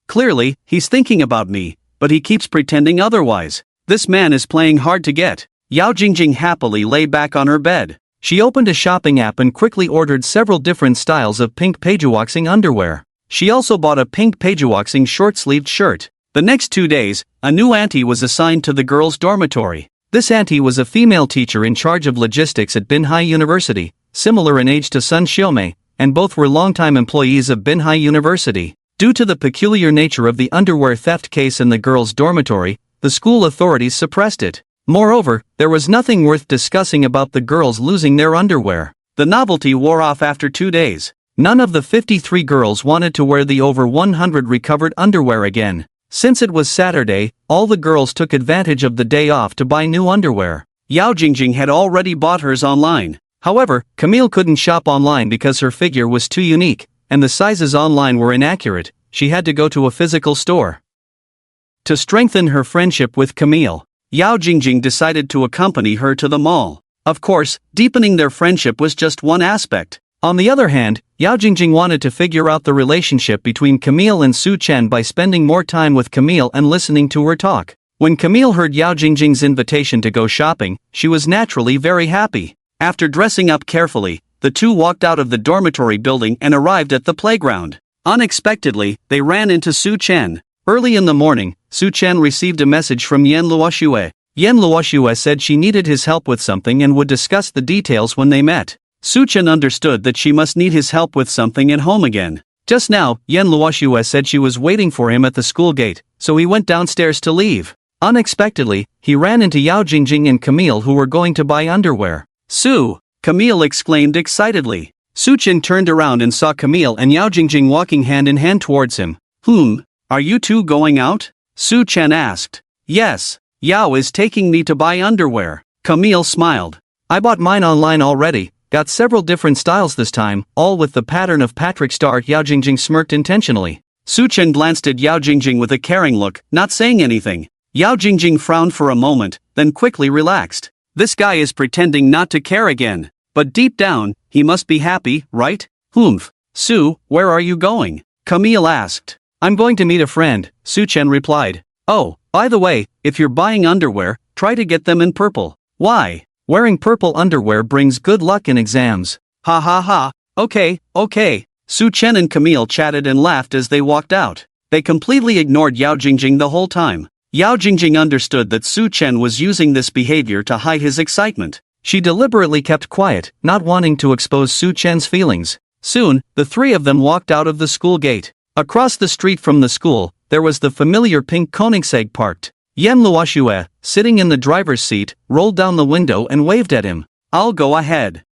Clearly, he's thinking about me, but he keeps pretending otherwise. This man is playing hard to get. Yao Jingjing happily lay back on her bed. She opened a shopping app and quickly ordered several different styles of pink pagewaxing underwear. She also bought a pink pagewaxing short-sleeved shirt. The next 2 days, a new auntie was assigned to the girls' dormitory. This auntie was a female teacher in charge of logistics at Binhai University, similar in age to Sun Xiaomei, and both were longtime employees of Binhai University. Due to the peculiar nature of the underwear theft case in the girls' dormitory, the school authorities suppressed it. Moreover, there was nothing worth discussing about the girls losing their underwear. The novelty wore off after 2 days. None of the 53 girls wanted to wear the over 100 recovered underwear again. Since it was Saturday, all the girls took advantage of the day off to buy new underwear. Yao Jingjing had already bought hers online. However, Camille couldn't shop online because her figure was too unique, and the sizes online were inaccurate. She had to go to a physical store. To strengthen her friendship with Camille, Yao Jingjing decided to accompany her to the mall. Of course, deepening their friendship was just one aspect. On the other hand, Yao Jingjing wanted to figure out the relationship between Camille and Su Chen by spending more time with Camille and listening to her talk. When Camille heard Yao Jingjing's invitation to go shopping, she was naturally very happy. After dressing up carefully, the two walked out of the dormitory building and arrived at the playground. Unexpectedly, they ran into Su Chen. Early in the morning, Su Chen received a message from Yan Luoxue. Yan Luoxue said she needed his help with something and would discuss the details when they met. Su Chen understood that she must need his help with something at home again. Just now, Yan Luoxue said she was waiting for him at the school gate, so he went downstairs to leave. Unexpectedly, he ran into Yao Jingjing and Camille who were going to buy underwear. "Su!" Camille exclaimed excitedly. Su Chen turned around and saw Camille and Yao Jingjing walking hand in hand towards him. Are you two going out?" Su Chen asked. "Yes. Yao is taking me to buy underwear." Camille smiled. "I bought mine online already. Got several different styles this time, all with the pattern of Patrick Star." Yao Jingjing smirked intentionally. Su Chen glanced at Yao Jingjing with a caring look, not saying anything. Yao Jingjing frowned for a moment, then quickly relaxed. This guy is pretending not to care again. But deep down, he must be happy, right? Su, where are you going?" Camille asked. "I'm going to meet a friend," Su Chen replied. "Oh, by the way, if you're buying underwear, try to get them in purple." "Why?" "Wearing purple underwear brings good luck in exams." "Ha ha ha, okay. Su Chen and Camille chatted and laughed as they walked out. They completely ignored Yao Jingjing the whole time. Yao Jingjing understood that Su Chen was using this behavior to hide his excitement. She deliberately kept quiet, not wanting to expose Su Chen's feelings. Soon, the three of them walked out of the school gate. Across the street from the school, there was the familiar pink Koenigsegg parked. Yan Luoxue, sitting in the driver's seat, rolled down the window and waved at him. "I'll go ahead."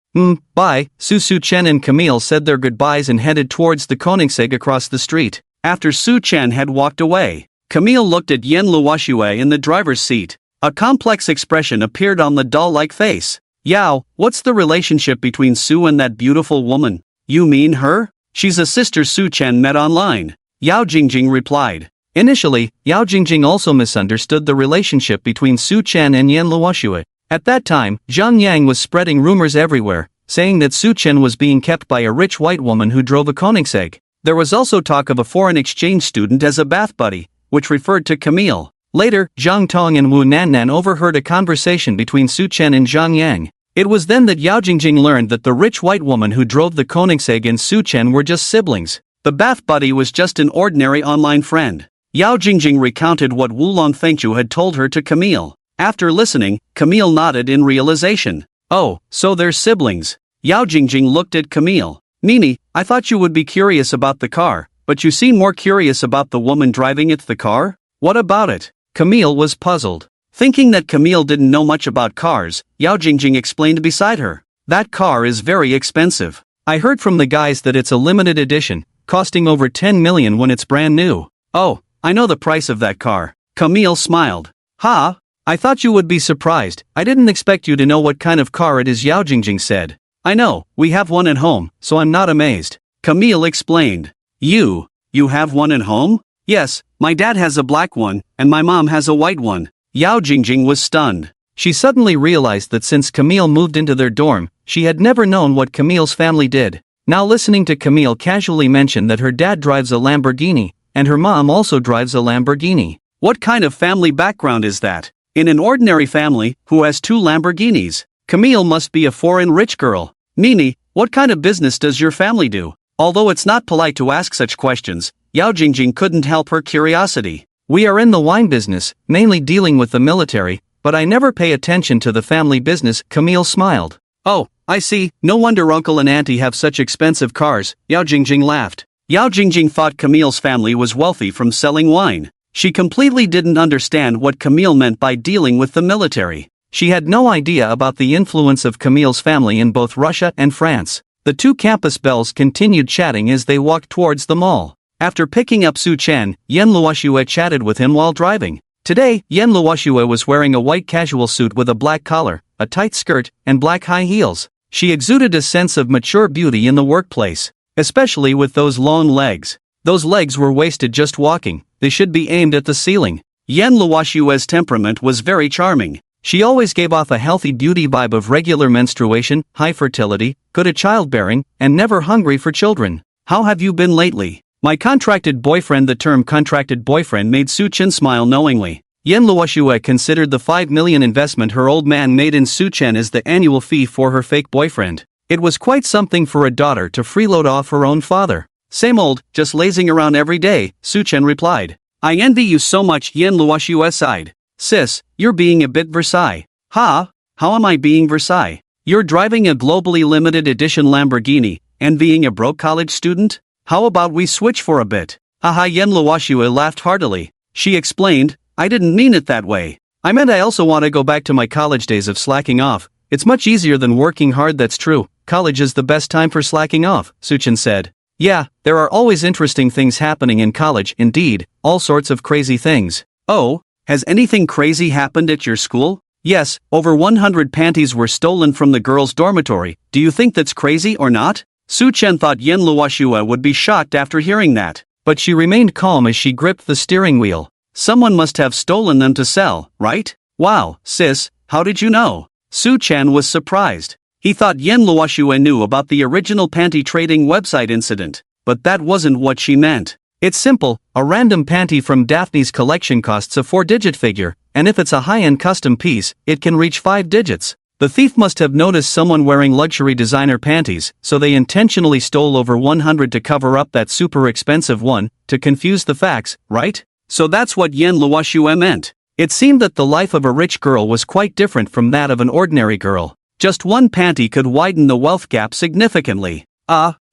Bye. Su Chen and Camille said their goodbyes and headed towards the Koenigsegg across the street. After Su Chen had walked away, Camille looked at Yen Luoxue in the driver's seat. A complex expression appeared on the doll-like face. Yao, what's the relationship between Su and that beautiful woman? You mean her? She's a sister Su Chen met online. Yao Jing Jing replied. Initially, Yao Jing Jing also misunderstood the relationship between Su Chen and Yen Luoxue. At that time, Zhang Yang was spreading rumors everywhere, saying that Su Chen was being kept by a rich white woman who drove a Koenigsegg. There was also talk of a foreign exchange student as a bath buddy, which referred to Camille. Later, Zhang Tong and Wu Nannan overheard a conversation between Su Chen and Zhang Yang. It was then that Yao Jingjing learned that the rich white woman who drove the Koenigsegg and Su Chen were just siblings. The bath buddy was just an ordinary online friend. Yao Jingjing recounted what Wulong Fengchu had told her to Camille. After listening, Camille nodded in realization. Oh, so they're siblings. Yao Jingjing looked at Camille. Nini, I thought you would be curious about the car, but you seem more curious about the woman driving it. The car? What about it? Camille was puzzled. Thinking that Camille didn't know much about cars, Yao Jingjing explained beside her. That car is very expensive. I heard from the guys that it's a limited edition, costing over 10 million when it's brand new. Oh, I know the price of that car. Camille smiled. Ha? I thought you would be surprised. I didn't expect you to know what kind of car it is, Yao Jingjing said. I know, we have one at home, so I'm not amazed. Camille explained. You have one at home? Yes, my dad has a black one, and my mom has a white one. Yao Jingjing was stunned. She suddenly realized that since Camille moved into their dorm, she had never known what Camille's family did. Now listening to Camille casually mention that her dad drives a Lamborghini, and her mom also drives a Lamborghini. What kind of family background is that? In an ordinary family, who has 2 Lamborghinis? Camille must be a foreign rich girl. Nini, what kind of business does your family do? Although it's not polite to ask such questions, Yao Jingjing couldn't help her curiosity. We are in the wine business, mainly dealing with the military, but I never pay attention to the family business. Camille smiled. Oh, I see, no wonder uncle and auntie have such expensive cars, Yao Jingjing laughed. Yao Jingjing thought Camille's family was wealthy from selling wine. She completely didn't understand what Camille meant by dealing with the military. She had no idea about the influence of Camille's family in both Russia and France. The 2 campus belles continued chatting as they walked towards the mall. After picking up Su Chen, Yen Luoxue chatted with him while driving. Today, Yen Luoxue was wearing a white casual suit with a black collar, a tight skirt, and black high heels. She exuded a sense of mature beauty in the workplace, especially with those long legs. Those legs were wasted just walking, they should be aimed at the ceiling. Yen Luoxue's temperament was very charming. She always gave off a healthy beauty vibe of regular menstruation, high fertility, good at childbearing, and never hungry for children. How have you been lately? My contracted boyfriend. The term contracted boyfriend made Su Chen smile knowingly. Yen Luoxue considered the 5 million investment her old man made in Su Chen as the annual fee for her fake boyfriend. It was quite something for a daughter to freeload off her own father. Same old, just lazing around every day, Su Chen replied. I envy you so much, Yen Luoxue sighed. Sis, you're being a bit Versailles. Ha? How am I being Versailles? You're driving a globally limited edition Lamborghini, and being a broke college student? How about we switch for a bit? Aha, Yen Luoxue laughed heartily. She explained, I didn't mean it that way. I meant I also want to go back to my college days of slacking off. It's much easier than working hard. That's true. College is the best time for slacking off, Su Chen said. Yeah, there are always interesting things happening in college, indeed, all sorts of crazy things. Oh, has anything crazy happened at your school? Yes, over 100 panties were stolen from the girls' dormitory. Do you think that's crazy or not? Su Chen thought Yen Luoxue would be shocked after hearing that, but she remained calm as she gripped the steering wheel. Someone must have stolen them to sell, right? Wow, sis, how did you know? Su Chen was surprised. He thought Yen Luoxue knew about the original panty trading website incident, but that wasn't what she meant. It's simple, a random panty from Daphne's collection costs a 4-digit figure, and if it's a high-end custom piece, it can reach 5 digits. The thief must have noticed someone wearing luxury designer panties, so they intentionally stole over 100 to cover up that super expensive one, to confuse the facts, right? So that's what Yen Luoxue meant. It seemed that the life of a rich girl was quite different from that of an ordinary girl. Just one panty could widen the wealth gap significantly.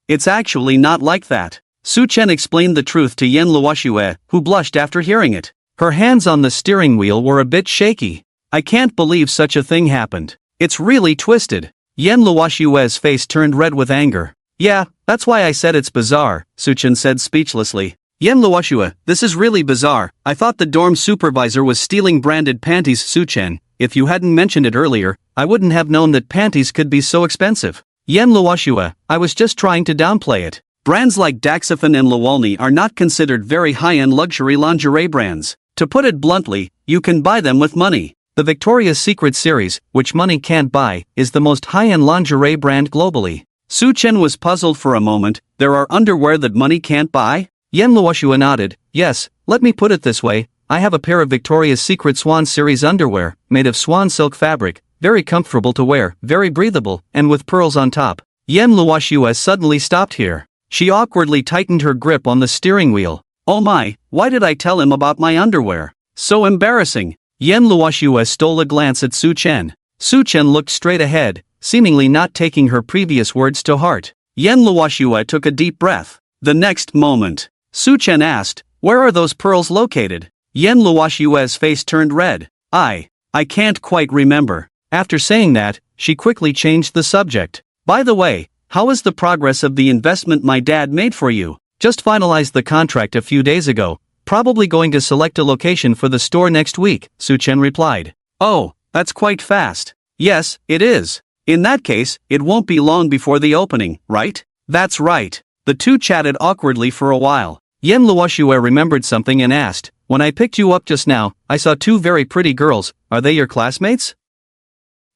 It's actually not like that. Su Chen explained the truth to Yen Luoxue, who blushed after hearing it. Her hands on the steering wheel were a bit shaky. I can't believe such a thing happened. It's really twisted. Yan Luoshue's face turned red with anger. Yeah, that's why I said it's bizarre, Su Chen said speechlessly. Yan Luoshue, this is really bizarre. I thought the dorm supervisor was stealing branded panties. Su Chen, if you hadn't mentioned it earlier, I wouldn't have known that panties could be so expensive. Yan Luoshue, I was just trying to downplay it. Brands like Daxifan and Lawalni are not considered very high-end luxury lingerie brands. To put it bluntly, you can buy them with money. The Victoria's Secret series, which money can't buy, is the most high-end lingerie brand globally. Su Chen was puzzled for a moment. There are underwear that money can't buy? Yan Luoshue nodded. Yes, let me put it this way. I have a pair of Victoria's Secret Swan series underwear, made of swan silk fabric, very comfortable to wear, very breathable, and with pearls on top. Yan Luoshue suddenly stopped here. She awkwardly tightened her grip on the steering wheel. Oh my, why did I tell him about my underwear? So embarrassing. Yan Luoshue stole a glance at Su Chen. Su Chen looked straight ahead, seemingly not taking her previous words to heart. Yan Luoshue took a deep breath. The next moment, Su Chen asked, where are those pearls located? Yan Luoshue's face turned red. I can't quite remember. After saying that, she quickly changed the subject. By the way, how is the progress of the investment my dad made for you? Just finalized the contract a few days ago, probably going to select a location for the store next week, Su Chen replied. Oh, that's quite fast. Yes, it is. In that case, it won't be long before the opening, right? That's right. The two chatted awkwardly for a while. Yan Luoshue remembered something and asked, when I picked you up just now, I saw two very pretty girls. Are they your classmates?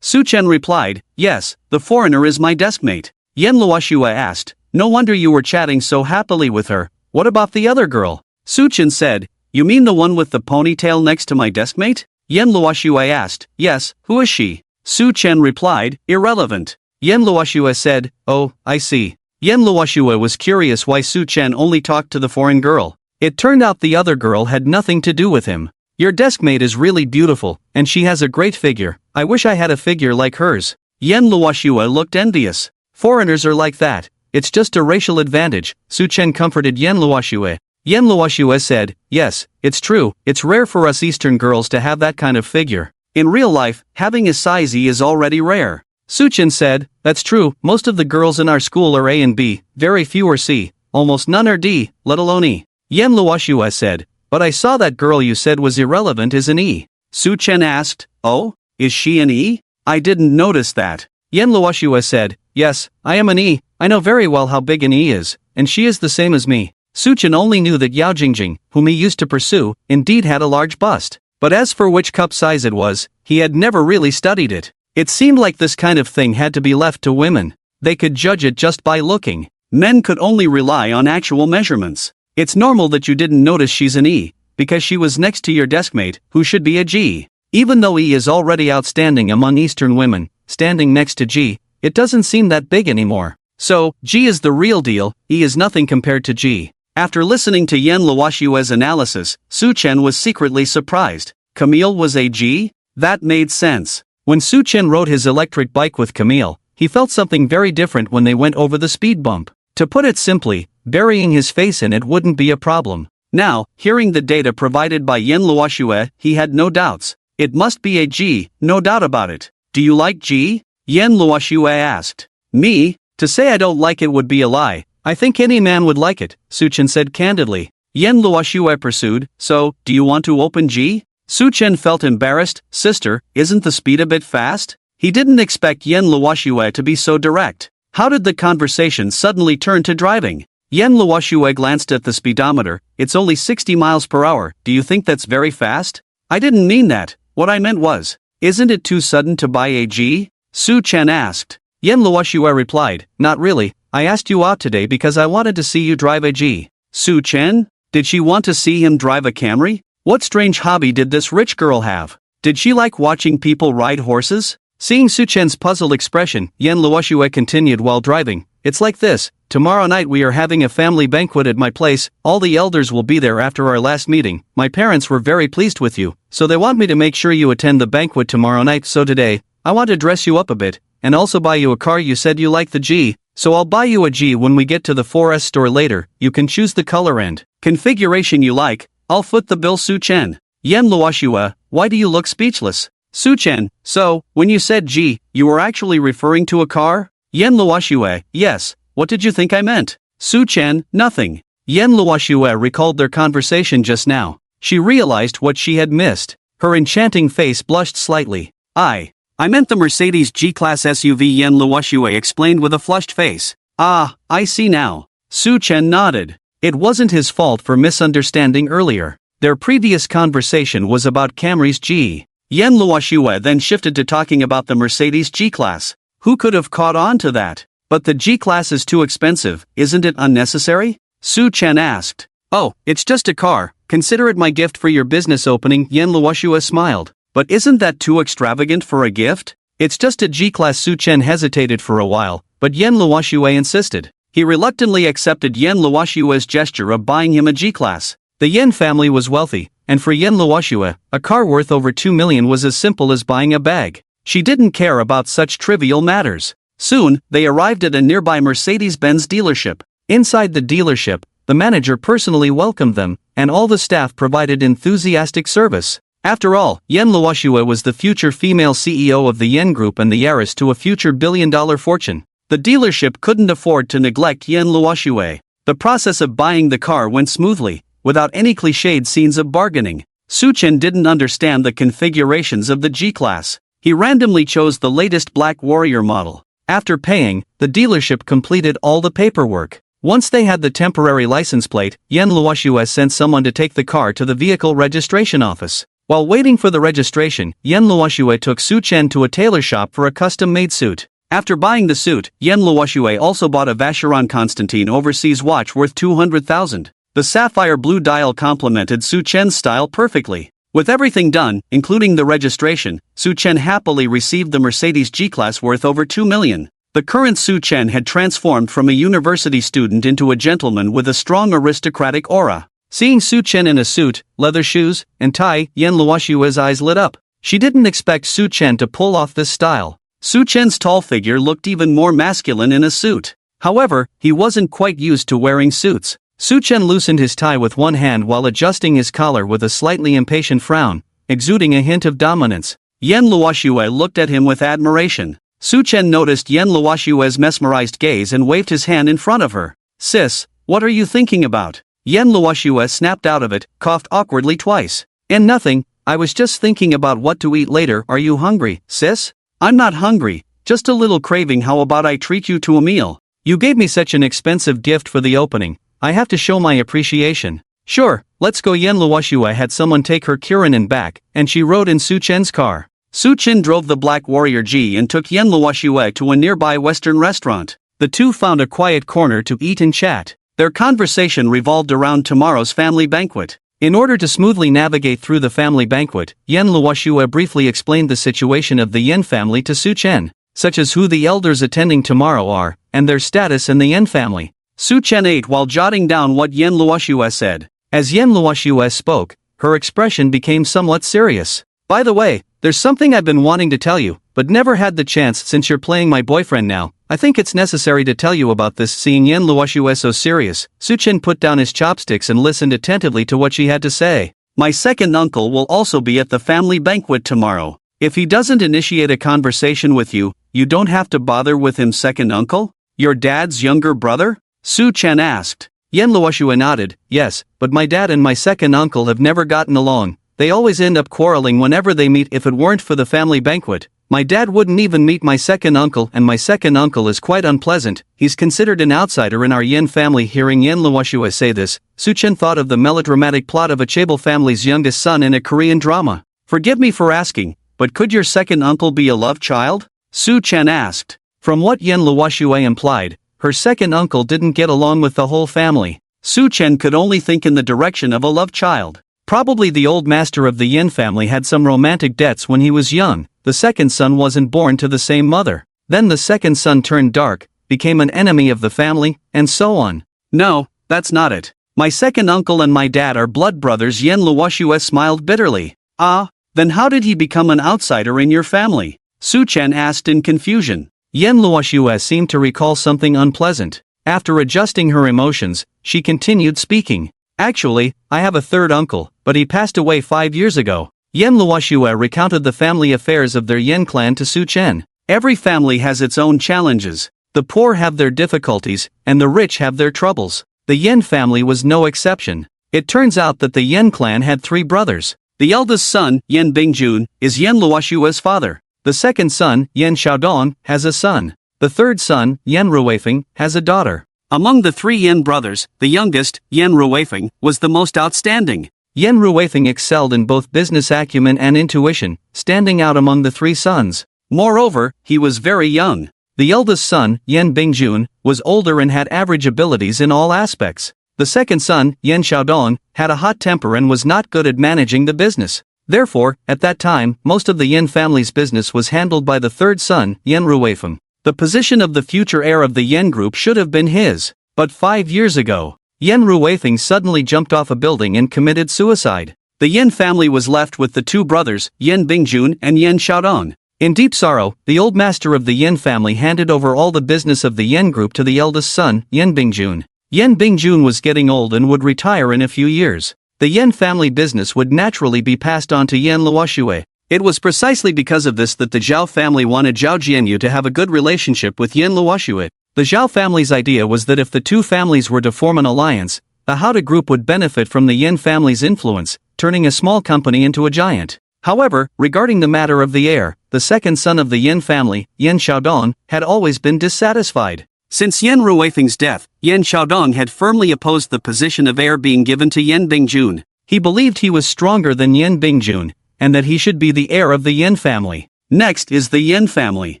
Su Chen replied, yes, the foreigner is my deskmate. Yan Luoshue asked, no wonder you were chatting so happily with her. What about the other girl? Su Chen said, you mean the one with the ponytail next to my deskmate? Yan Luoshue asked, yes, who is she? Su Chen replied, irrelevant. Yan Luoshue said, oh, I see. Yan Luoshue was curious why Su Chen only talked to the foreign girl. It turned out the other girl had nothing to do with him. Your deskmate is really beautiful, and she has a great figure. I wish I had a figure like hers. Yan Luoshue looked envious. Foreigners are like that. It's just a racial advantage, Su Chen comforted Yan Luoshue. Yan Luoshue said, yes, it's true, it's rare for us Eastern girls to have that kind of figure. In real life, having a size E is already rare. Su Chen said, that's true, most of the girls in our school are A and B, very few are C, almost none are D, let alone E. Yan Luoshue said, but I saw that girl you said was irrelevant is an E. Su Chen asked, oh, is she an E? I didn't notice that. Yan Luoshue said, yes, I am an E, I know very well how big an E is, and she is the same as me. Su Chen only knew that Yao Jing Jing, whom he used to pursue, indeed had a large bust. But as for which cup size it was, he had never really studied it. It seemed like this kind of thing had to be left to women. They could judge it just by looking. Men could only rely on actual measurements. It's normal that you didn't notice she's an E, because she was next to your deskmate, who should be a G. Even though E is already outstanding among Eastern women, standing next to G, it doesn't seem that big anymore. So, G is the real deal, E is nothing compared to G. After listening to Yan Luoshue's analysis, Su Chen was secretly surprised. Camille was a G? That made sense. When Su Chen rode his electric bike with Camille, he felt something very different when they went over the speed bump. To put it simply, burying his face in it wouldn't be a problem. Now, hearing the data provided by Yan Luoshue, he had no doubts. It must be a G, no doubt about it. Do you like G? Yan Luoshue asked. Me? To say I don't like it would be a lie. I think any man would like it, Su Chen said candidly. Yan Luoshue pursued, so, do you want to open G? Su Chen felt embarrassed. Sister, isn't the speed a bit fast? He didn't expect Yan Luoshue to be so direct. How did the conversation suddenly turn to driving? Yan Luoshue glanced at the speedometer. It's only 60 miles per hour. Do you think that's very fast? I didn't mean that. What I meant was, isn't it too sudden to buy a G? Su Chen asked. Yan Luoshue replied, not really. I asked you out today because I wanted to see you drive a G. Su Chen? Did she want to see him drive a Camry? What strange hobby did this rich girl have? Did she like watching people ride horses? Seeing Su Chen's puzzled expression, Yan Luoshue continued while driving. It's like this. Tomorrow night we are having a family banquet at my place. All the elders will be there after our last meeting. My parents were very pleased with you, so they want me to make sure you attend the banquet tomorrow night. So today, I want to dress you up a bit, and also buy you a car. You said you like the G, so I'll buy you a G when we get to the 4S store later. You can choose the color and configuration you like. I'll foot the bill. Su Chen. Yan Luoshue, why do you look speechless? Su Chen, so, when you said G, you were actually referring to a car? Yen Luoxue, yes, what did you think I meant? Su Chen, nothing. Yen Luoxue recalled their conversation just now. She realized what she had missed. Her enchanting face blushed slightly. I meant the Mercedes G-Class SUV, Yen Luoxue explained with a flushed face. Ah, I see now. Su Chen nodded. It wasn't his fault for misunderstanding earlier. Their previous conversation was about Camry's G. Yen Luoxue then shifted to talking about the Mercedes G-Class. Who could have caught on to that? But the G-Class is too expensive, isn't it unnecessary? Su Chen asked. Oh, it's just a car, consider it my gift for your business opening, Yen Luoxue smiled. But isn't that too extravagant for a gift? It's just a G-Class. Su Chen hesitated for a while, but Yen Luoxue insisted. He reluctantly accepted Yen Luoxue's gesture of buying him a G-Class. The Yen family was wealthy, and for Yen Luoxue, a car worth over 2 million was as simple as buying a bag. She didn't care about such trivial matters. Soon, they arrived at a nearby Mercedes-Benz dealership. Inside the dealership, the manager personally welcomed them, and all the staff provided enthusiastic service. After all, Yen Luoxue was the future female CEO of the Yen Group and the heiress to a future billion-dollar fortune. The dealership couldn't afford to neglect Yen Luoxue. The process of buying the car went smoothly, without any cliched scenes of bargaining. Su Chen didn't understand the configurations of the G-Class. He randomly chose the latest Black Warrior model. After paying, the dealership completed all the paperwork. Once they had the temporary license plate, Yen Luoxue sent someone to take the car to the vehicle registration office. While waiting for the registration, Yen Luoxue took Su Chen to a tailor shop for a custom-made suit. After buying the suit, Yen Luoxue also bought a Vacheron Constantine overseas watch worth 200,000. The sapphire blue dial complemented Su Chen's style perfectly. With everything done, including the registration, Su Chen happily received the Mercedes G-Class worth over 2 million. The current Su Chen had transformed from a university student into a gentleman with a strong aristocratic aura. Seeing Su Chen in a suit, leather shoes, and tie, Yen Luoxue's eyes lit up. She didn't expect Su Chen to pull off this style. Su Chen's tall figure looked even more masculine in a suit. However, he wasn't quite used to wearing suits. Su Chen loosened his tie with one hand while adjusting his collar with a slightly impatient frown, exuding a hint of dominance. Yen Luoxue looked at him with admiration. Su Chen noticed Yen Luoxue's mesmerized gaze and waved his hand in front of her. Sis, what are you thinking about? Yen Luoxue snapped out of it, coughed awkwardly twice. And nothing, I was just thinking about what to eat later. Are you hungry, sis? I'm not hungry, just a little craving. How about I treat you to a meal? You gave me such an expensive gift for the opening. I have to show my appreciation. Sure, let's go. Yen Luoxue had someone take her Kuranin back, and she rode in Su Chen's car. Su Chen drove the Black Warrior G and took Yen Luoxue to a nearby Western restaurant. The two found a quiet corner to eat and chat. Their conversation revolved around tomorrow's family banquet. In order to smoothly navigate through the family banquet, Yen Luoxue briefly explained the situation of the Yen family to Su Chen, such as who the elders attending tomorrow are, and their status in the Yen family. Su Chen ate while jotting down what Yen Luoxue said. As Yen Luoxue spoke, her expression became somewhat serious. By the way, there's something I've been wanting to tell you, but never had the chance. Since you're playing my boyfriend now, I think it's necessary to tell you about this. Seeing Yen Luoxue so serious, Su Chen put down his chopsticks and listened attentively to what she had to say. My second uncle will also be at the family banquet tomorrow. If he doesn't initiate a conversation with you, you don't have to bother with him. Second uncle? Your dad's younger brother? Su Chen asked. Yen Luoxue nodded. Yes, but my dad and my second uncle have never gotten along. They always end up quarreling whenever they meet. If it weren't for the family banquet, my dad wouldn't even meet my second uncle, and my second uncle is quite unpleasant. He's considered an outsider in our Yen family. Hearing Yen Luoxue say this, Su Chen thought of the melodramatic plot of a chaebol family's youngest son in a Korean drama. Forgive me for asking, but could your second uncle be a love child? Su Chen asked. From what Yen Luoxue implied, her second uncle didn't get along with the whole family. Su Chen could only think in the direction of a love child. Probably the old master of the Yin family had some romantic debts when he was young. The second son wasn't born to the same mother. Then the second son turned dark, became an enemy of the family, and so on. No, that's not it. My second uncle and my dad are blood brothers. Yen Luoxue smiled bitterly. Ah, then how did he become an outsider in your family? Su Chen asked in confusion. Yen Luoxue seemed to recall something unpleasant. After adjusting her emotions, she continued speaking. Actually, I have a third uncle, but he passed away 5 years ago. Yan Luoxue recounted the family affairs of their Yan clan to Su Chen. Every family has its own challenges. The poor have their difficulties, and the rich have their troubles. The Yan family was no exception. It turns out that the Yan clan had 3 brothers. The eldest son, Yan Bingjun, is Yan Luoxue's father. The second son, Yan Xiaodong, has a son. The third son, Yan Ruifeng, has a daughter. Among the 3 Yan brothers, the youngest, Yan Ruifeng, was the most outstanding. Yan Ruifeng excelled in both business acumen and intuition, standing out among the 3 sons. Moreover, he was very young. The eldest son, Yan Bingjun, was older and had average abilities in all aspects. The second son, Yan Xiaodong, had a hot temper and was not good at managing the business. Therefore, at that time, most of the Yan family's business was handled by the third son, Yan Ruifeng. The position of the future heir of the Yan group should have been his. But 5 years ago, Yan Ruifeng suddenly jumped off a building and committed suicide. The Yan family was left with the 2 brothers, Yan Bingjun and Yan Xiaodong. In deep sorrow, the old master of the Yan family handed over all the business of the Yan group to the eldest son, Yan Bingjun. Yan Bingjun was getting old and would retire in a few years. The Yan family business would naturally be passed on to Yan Luoxue. It was precisely because of this that the Zhao family wanted Zhao Jianyu to have a good relationship with Yan Luoxue. The Zhao family's idea was that if the 2 families were to form an alliance, the Haoda group would benefit from the Yan family's influence, turning a small company into a giant. However, regarding the matter of the heir, the second son of the Yan family, Yan Xiaodong, had always been dissatisfied. Since Yan Ruifeng's death, Yan Xiaodong had firmly opposed the position of heir being given to Yan Bingjun. He believed he was stronger than Yan Bingjun, and that he should be the heir of the Yan family. Next is the Yan family.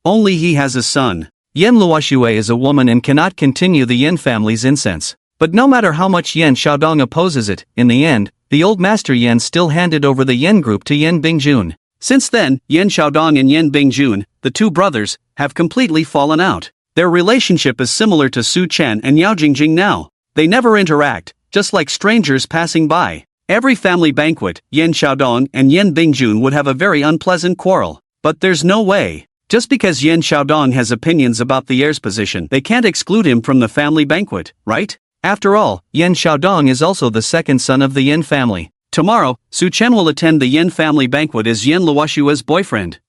Only he has a son. Yan Luoxue is a woman and cannot continue the Yan family's incense. But no matter how much Yan Xiaodong opposes it, in the end, the old master Yan still handed over the Yan group to Yan Bingjun. Since then, Yan Xiaodong and Yan Bingjun, the 2 brothers, have completely fallen out. Their relationship is similar to Su Chen and Yao Jing Jing now. They never interact, just like strangers passing by. Every family banquet, Yan Xiaodong and Yan Bingjun would have a very unpleasant quarrel. But there's no way. Just because Yan Xiaodong has opinions about the heir's position, they can't exclude him from the family banquet, right? After all, Yan Xiaodong is also the second son of the Yan family. Tomorrow, Su Chen will attend the Yan family banquet as Yan Luoxue's boyfriend.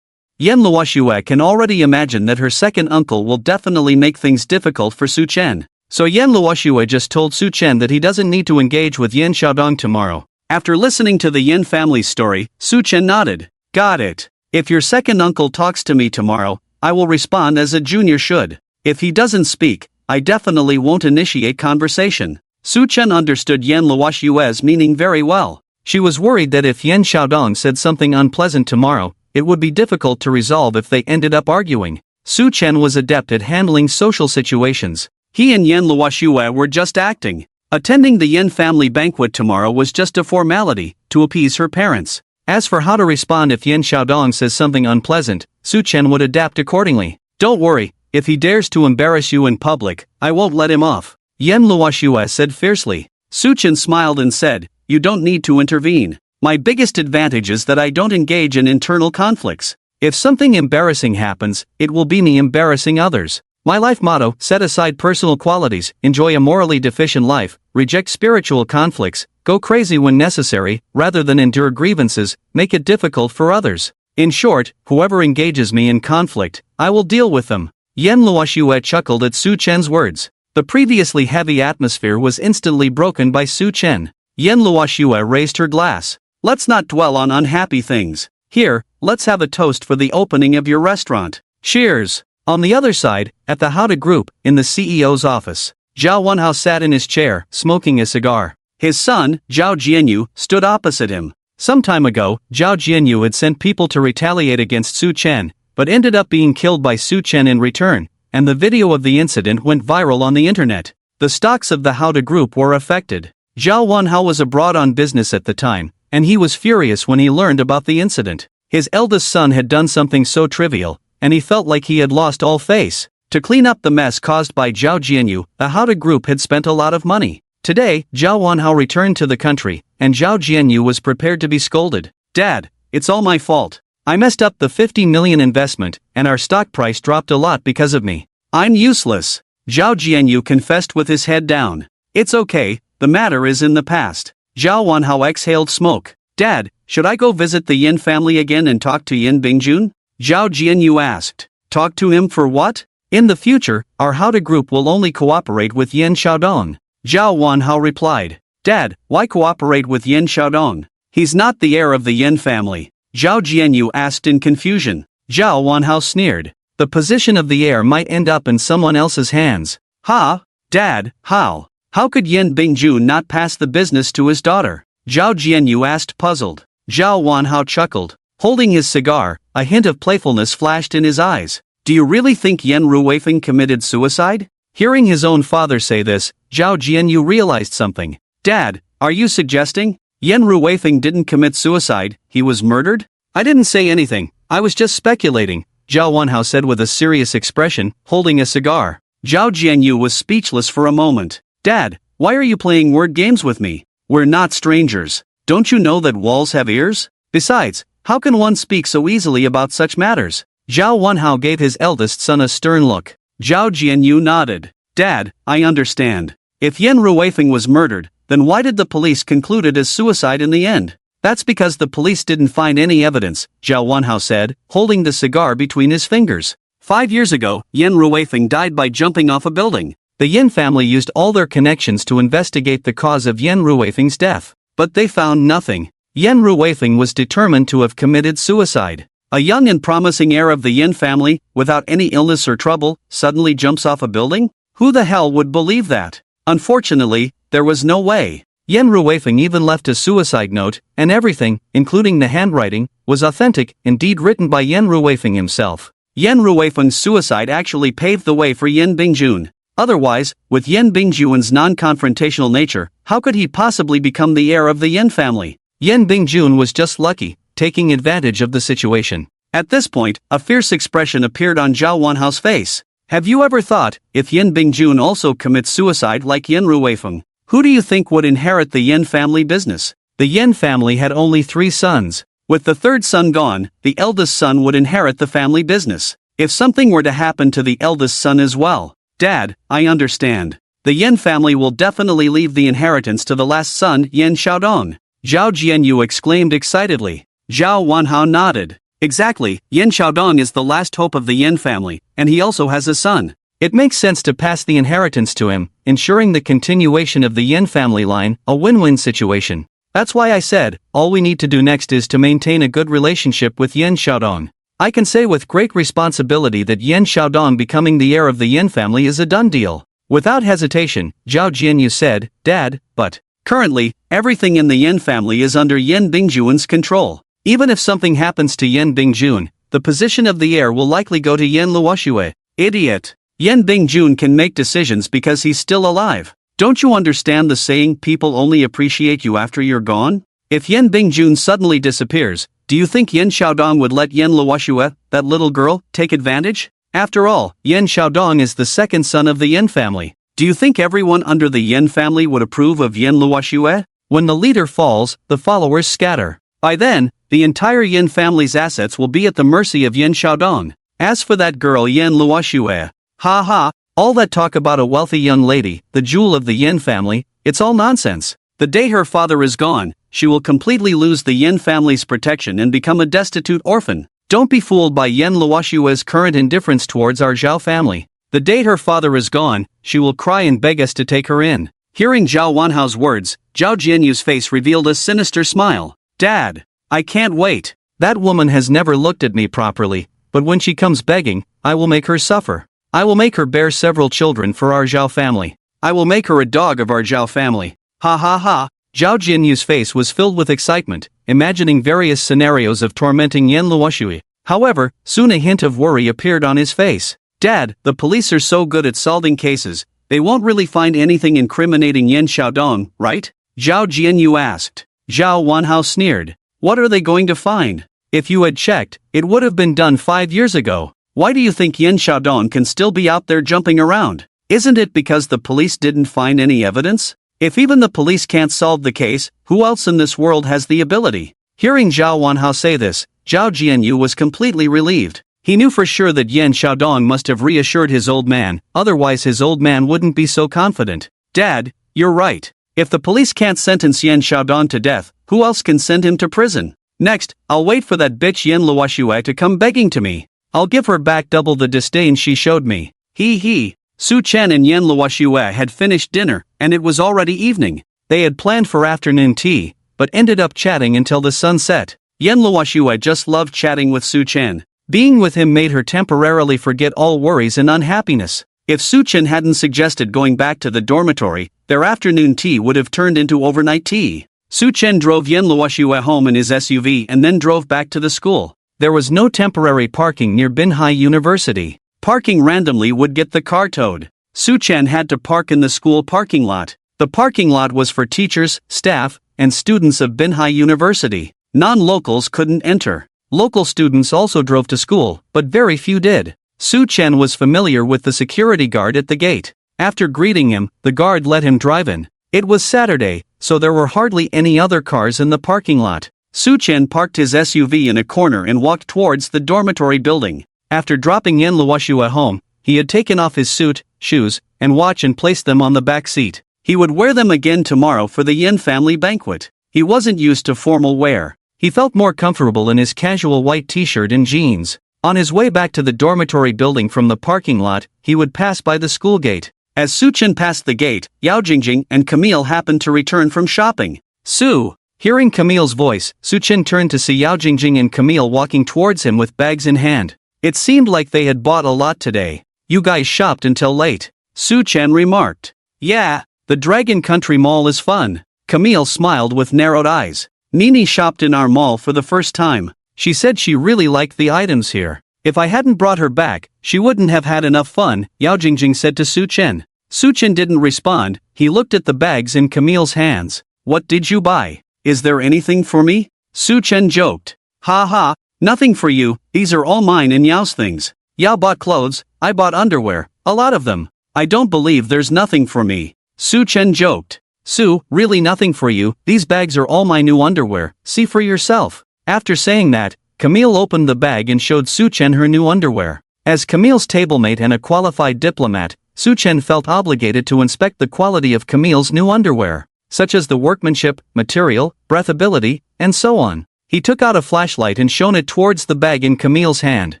Yan Luoxue can already imagine that her second uncle will definitely make things difficult for Su Chen. So Yan Luoxue just told Su Chen that he doesn't need to engage with Yan Xiaodong tomorrow. After listening to the Yan family's story, Su Chen nodded. Got it. If your second uncle talks to me tomorrow, I will respond as a junior should. If he doesn't speak, I definitely won't initiate conversation. Su Chen understood Yan Luoxue's meaning very well. She was worried that if Yan Xiaodong said something unpleasant tomorrow, it would be difficult to resolve if they ended up arguing. Su Chen was adept at handling social situations. He and Yan Luoxue were just acting. Attending the Yan family banquet tomorrow was just a formality, to appease her parents. As for how to respond if Yan Xiaodong says something unpleasant, Su Chen would adapt accordingly. Don't worry, if he dares to embarrass you in public, I won't let him off. Yan Luoxue said fiercely. Su Chen smiled and said, you don't need to intervene. My biggest advantage is that I don't engage in internal conflicts. If something embarrassing happens, it will be me embarrassing others. My life motto, set aside personal qualities, enjoy a morally deficient life, reject spiritual conflicts, go crazy when necessary, rather than endure grievances, make it difficult for others. In short, whoever engages me in conflict, I will deal with them. Yan Luoxue chuckled at Su Chen's words. The previously heavy atmosphere was instantly broken by Su Chen. Yan Luoxue raised her glass. Let's not dwell on unhappy things. Here, let's have a toast for the opening of your restaurant. Cheers! On the other side, at the Haoda group, in the CEO's office, Zhao Wenhao sat in his chair, smoking a cigar. His son, Zhao Jianyu, stood opposite him. Some time ago, Zhao Jianyu had sent people to retaliate against Su Chen, but ended up being killed by Su Chen in return, and the video of the incident went viral on the internet. The stocks of the Haoda group were affected. Zhao Wenhao was abroad on business at the time, and he was furious when he learned about the incident. His eldest son had done something so trivial, and he felt like he had lost all face. To clean up the mess caused by Zhao Jianyu, the Haoda group had spent a lot of money. Today, Zhao Wenhao returned to the country, and Zhao Jianyu was prepared to be scolded. Dad, it's all my fault. I messed up the 50 million investment, and our stock price dropped a lot because of me. I'm useless. Zhao Jianyu confessed with his head down. It's okay, the matter is in the past. Zhao Wenhao exhaled smoke. Dad, should I go visit the Yin family again and talk to Yin Bingjun? Zhao Jianyu asked. Talk to him for what? In the future, our Haoda group will only cooperate with Yin Xiaodong. Zhao Wanhao replied. Dad, why cooperate with Yin Xiaodong? He's not the heir of the Yin family. Zhao Jianyu asked in confusion. Zhao Wanhao sneered. The position of the heir might end up in someone else's hands. Ha? Dad, how? How could Yin Bingjun not pass the business to his daughter? Zhao Jianyu asked puzzled. Zhao Wanhao chuckled. Holding his cigar, a hint of playfulness flashed in his eyes. Do you really think Yen Ruweifeng committed suicide? Hearing his own father say this, Zhao Jianyu realized something. Dad, are you suggesting Yen Ruweifeng didn't commit suicide, he was murdered? I didn't say anything, I was just speculating, Zhao Wanhao said with a serious expression, holding a cigar. Zhao Jianyu was speechless for a moment. Dad, why are you playing word games with me? We're not strangers. Don't you know that walls have ears? Besides, how can one speak so easily about such matters? Zhao Wanhao gave his eldest son a stern look. Zhao Jianyu nodded. Dad, I understand. If Yen Ruweifeng was murdered, then why did the police conclude it as suicide in the end? That's because the police didn't find any evidence, Zhao Wanhao said, holding the cigar between his fingers. 5 years ago, Yen Ruweifeng died by jumping off a building. The Yin family used all their connections to investigate the cause of Yen Ruweifeng's death. But they found nothing. Yen Ruweifeng was determined to have committed suicide. A young and promising heir of the Yin family, without any illness or trouble, suddenly jumps off a building? Who the hell would believe that? Unfortunately, there was no way. Yen Ruweifeng even left a suicide note, and everything, including the handwriting, was authentic, indeed written by Yen Ruweifeng himself. Yen Ruweifeng's suicide actually paved the way for Yin Bingjun. Otherwise, with Yin Bingjun's non-confrontational nature, how could he possibly become the heir of the Yin family? Yin Bingjun was just lucky, taking advantage of the situation. At this point, a fierce expression appeared on Zhao Wanhao's face. Have you ever thought, if Yin Bingjun also commits suicide like Yin Ruweifeng, who do you think would inherit the Yin family business? The Yin family had only 3 sons. With the third son gone, the eldest son would inherit the family business. If something were to happen to the eldest son as well. Dad, I understand. The Yin family will definitely leave the inheritance to the last son, Yin Xiaodong. Zhao Jianyu exclaimed excitedly. Zhao Wanhao nodded. Exactly, Yin Xiaodong is the last hope of the Yin family, and he also has a son. It makes sense to pass the inheritance to him, ensuring the continuation of the Yin family line, a win-win situation. That's why I said, all we need to do next is to maintain a good relationship with Yin Xiaodong. I can say with great responsibility that Yin Xiaodong becoming the heir of the Yin family is a done deal. Without hesitation, Zhao Jianyu said, Dad, but currently, everything in the Yin family is under Yin Bingjun's control. Even if something happens to Yin Bingjun, the position of the heir will likely go to Yin Luoxue. Idiot. Yin Bingjun can make decisions because he's still alive. Don't you understand the saying, people only appreciate you after you're gone? If Yin Bingjun suddenly disappears, do you think Yin Xiaodong would let Yin Luoxue, that little girl, take advantage? After all, Yin Xiaodong is the second son of the Yin family. Do you think everyone under the Yin family would approve of Yin Luoxue? When the leader falls, the followers scatter. By then, the entire Yin family's assets will be at the mercy of Yin Xiaodong. As for that girl Yin Luoxue, ha ha, all that talk about a wealthy young lady, the jewel of the Yin family, it's all nonsense. The day her father is gone, she will completely lose the Yin family's protection and become a destitute orphan. Don't be fooled by Yin Luoxue's current indifference towards our Zhao family. The day her father is gone, she will cry and beg us to take her in. Hearing Zhao Wanhao's words, Zhao Jianyu's face revealed a sinister smile. Dad, I can't wait. That woman has never looked at me properly, but when she comes begging, I will make her suffer. I will make her bear several children for our Zhao family. I will make her a dog of our Zhao family. Ha ha ha. Zhao Jianyu's face was filled with excitement, imagining various scenarios of tormenting Yin Luoxue. However, soon a hint of worry appeared on his face. Dad, the police are so good at solving cases, they won't really find anything incriminating Yin Xiaodong, right? Zhao Jianyu asked. Zhao Wanhao sneered. What are they going to find? If you had checked, it would have been done 5 years ago. Why do you think Yin Xiaodong can still be out there jumping around? Isn't it because the police didn't find any evidence? If even the police can't solve the case, who else in this world has the ability? Hearing Zhao Wanhao say this, Zhao Jianyu was completely relieved. He knew for sure that Yin Xiaodong must have reassured his old man, otherwise his old man wouldn't be so confident. Dad, you're right. If the police can't sentence Yin Xiaodong to death, Who else can send him to prison? Next, I'll wait for that bitch Yen Luoxue to come begging to me. I'll give her back double the disdain she showed me. Hee hee. Su Chen and Yen Luoxue had finished dinner, and it was already evening. They had planned for afternoon tea, but ended up chatting until the sun set. Yen Luoxue just loved chatting with Su Chen. Being with him made her temporarily forget all worries and unhappiness. If Su Chen hadn't suggested going back to the dormitory, their afternoon tea would have turned into overnight tea. Su Chen drove Yen Luoxue home in his SUV and then drove back to the school. There was no temporary parking near Binhai University. Parking randomly would get the car towed. Su Chen had to park in the school parking lot. The parking lot was for teachers, staff, and students of Binhai University. Non-locals couldn't enter. Local students also drove to school, but very few did. Su Chen was familiar with the security guard at the gate. After greeting him, the guard let him drive in. It was Saturday, so there were hardly any other cars in the parking lot. Su Chen parked his SUV in a corner and walked towards the dormitory building. After dropping Yen Luoxue home, he had taken off his suit, shoes, and watch and placed them on the back seat. He would wear them again tomorrow for the Yen family banquet. He wasn't used to formal wear. He felt more comfortable in his casual white t-shirt and jeans. On his way back to the dormitory building from the parking lot, he would pass by the school gate. As Su Chen passed the gate, Yao Jing Jing and Camille happened to return from shopping. Su! Hearing Camille's voice, Su Chen turned to see Yao Jing Jing and Camille walking towards him with bags in hand. It seemed like they had bought a lot today. You guys shopped until late. Su Chen remarked. Yeah, the Dragon Country Mall is fun. Camille smiled with narrowed eyes. Nini shopped in our mall for the first time. She said she really liked the items here. If I hadn't brought her back, she wouldn't have had enough fun, Yao Jing Jing said to Su Chen. Su Chen didn't respond. He looked at the bags in Camille's hands. What did you buy? Is there anything for me? Su Chen joked. Ha ha, nothing for you, these are all mine and Yao's things. Yao bought clothes, I bought underwear, a lot of them. I don't believe there's nothing for me. Su Chen joked. Su, really nothing for you, these bags are all my new underwear, see for yourself. After saying that, Camille opened the bag and showed Su Chen her new underwear. As Camille's tablemate and a qualified diplomat, Su Chen felt obligated to inspect the quality of Camille's new underwear, such as the workmanship, material, breathability, and so on. He took out a flashlight and shone it towards the bag in Camille's hand.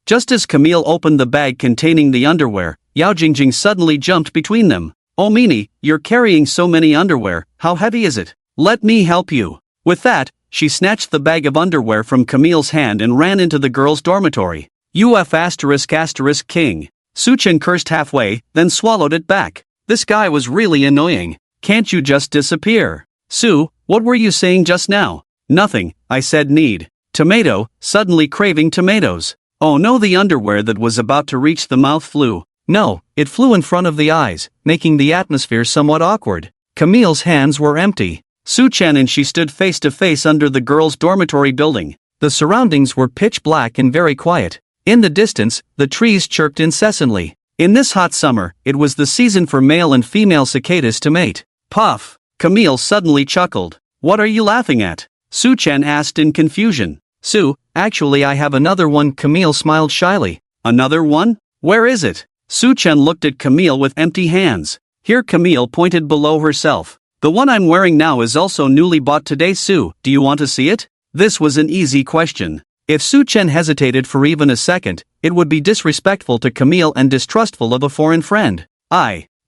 Just as Camille opened the bag containing the underwear, Yao Jing Jing suddenly jumped between them. Oh Mini, you're carrying so many underwear, how heavy is it? Let me help you. With that, she snatched the bag of underwear from Camille's hand and ran into the girls' dormitory. UF*** king. Su Chen cursed halfway, then swallowed it back. This guy was really annoying. Can't you just disappear? Su, what were you saying just now? Nothing, I said need. Tomato, suddenly craving tomatoes. Oh no, the underwear that was about to reach the mouth flew. No, it flew in front of the eyes, making the atmosphere somewhat awkward. Camille's hands were empty. Su Chen and she stood face to face under the girls' dormitory building. The surroundings were pitch black and very quiet. In the distance, the trees chirped incessantly. In this hot summer, it was the season for male and female cicadas to mate. Puff! Camille suddenly chuckled. What are you laughing at? Su Chen asked in confusion. Su, actually I have another one, Camille smiled shyly. Another one? Where is it? Su Chen looked at Camille with empty hands. Here Camille pointed below herself. The one I'm wearing now is also newly bought today. Su, do you want to see it? This was an easy question. If Su Chen hesitated for even a second, it would be disrespectful to Camille and distrustful of a foreign friend.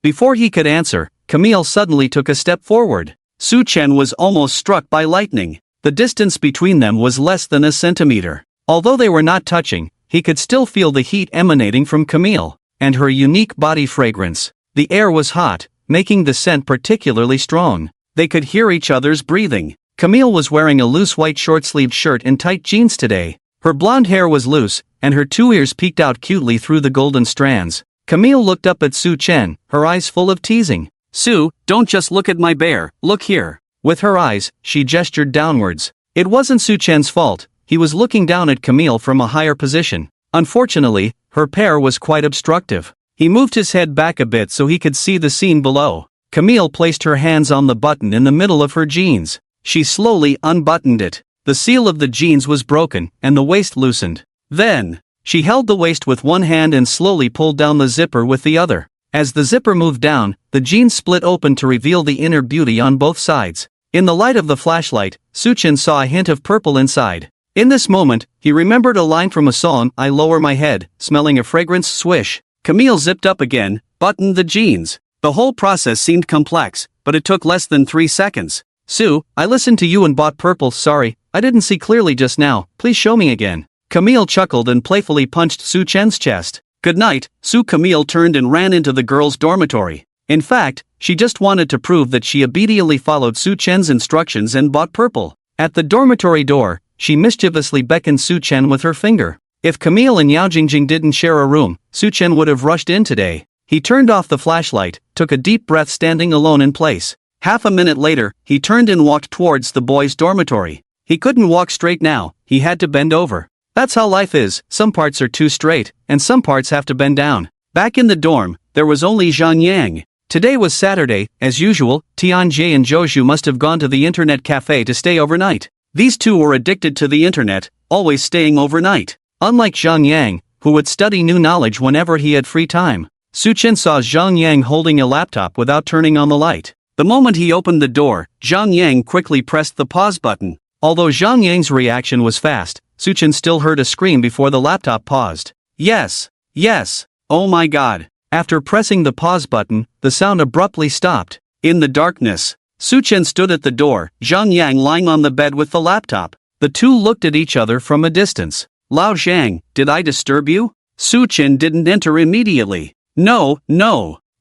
Before he could answer, Camille suddenly took a step forward. Su Chen was almost struck by lightning. The distance between them was less than a centimeter. Although they were not touching, he could still feel the heat emanating from Camille, and her unique body fragrance. The air was hot, making the scent particularly strong. They could hear each other's breathing. Camille was wearing a loose white short-sleeved shirt and tight jeans today. Her blonde hair was loose, and her two ears peeked out cutely through the golden strands. Camille looked up at Su Chen, her eyes full of teasing. Su, don't just look at my bear, look here. With her eyes, she gestured downwards. It wasn't Su Chen's fault, he was looking down at Camille from a higher position. Unfortunately, her pair was quite obstructive. He moved his head back a bit so he could see the scene below. Camille placed her hands on the button in the middle of her jeans. She slowly unbuttoned it. The seal of the jeans was broken, and the waist loosened. Then, she held the waist with one hand and slowly pulled down the zipper with the other. As the zipper moved down, the jeans split open to reveal the inner beauty on both sides. In the light of the flashlight, Su Chen saw a hint of purple inside. In this moment, he remembered a line from a song, I lower my head, smelling a fragrance, swish. Camille zipped up again, buttoned the jeans. The whole process seemed complex, but it took less than 3 seconds. Su, I listened to you and bought purple, sorry, I didn't see clearly just now, please show me again. Camille chuckled and playfully punched Su Chen's chest. Good night, Su. Camille turned and ran into the girls' dormitory. In fact, she just wanted to prove that she obediently followed Su Chen's instructions and bought purple. At the dormitory door, she mischievously beckoned Su Chen with her finger. If Camille and Yao Jing Jing didn't share a room, Su Chen would have rushed in today. He turned off the flashlight, took a deep breath standing alone in place. Half a minute later, he turned and walked towards the boys' dormitory. He couldn't walk straight now, he had to bend over. That's how life is, some parts are too straight, and some parts have to bend down. Back in the dorm, there was only Zhang Yang. Today was Saturday, as usual, Tianjie and Zhou must have gone to the internet cafe to stay overnight. These two were addicted to the internet, always staying overnight. Unlike Zhang Yang, who would study new knowledge whenever he had free time, Su Chen saw Zhang Yang holding a laptop without turning on the light. The moment he opened the door, Zhang Yang quickly pressed the pause button. Although Zhang Yang's reaction was fast, Su Chen still heard a scream before the laptop paused. Yes, yes, oh my god. After pressing the pause button, the sound abruptly stopped. In the darkness, Su Chen stood at the door, Zhang Yang lying on the bed with the laptop. The two looked at each other from a distance. Lao Zhang, did I disturb you? Su Chen didn't enter immediately. No,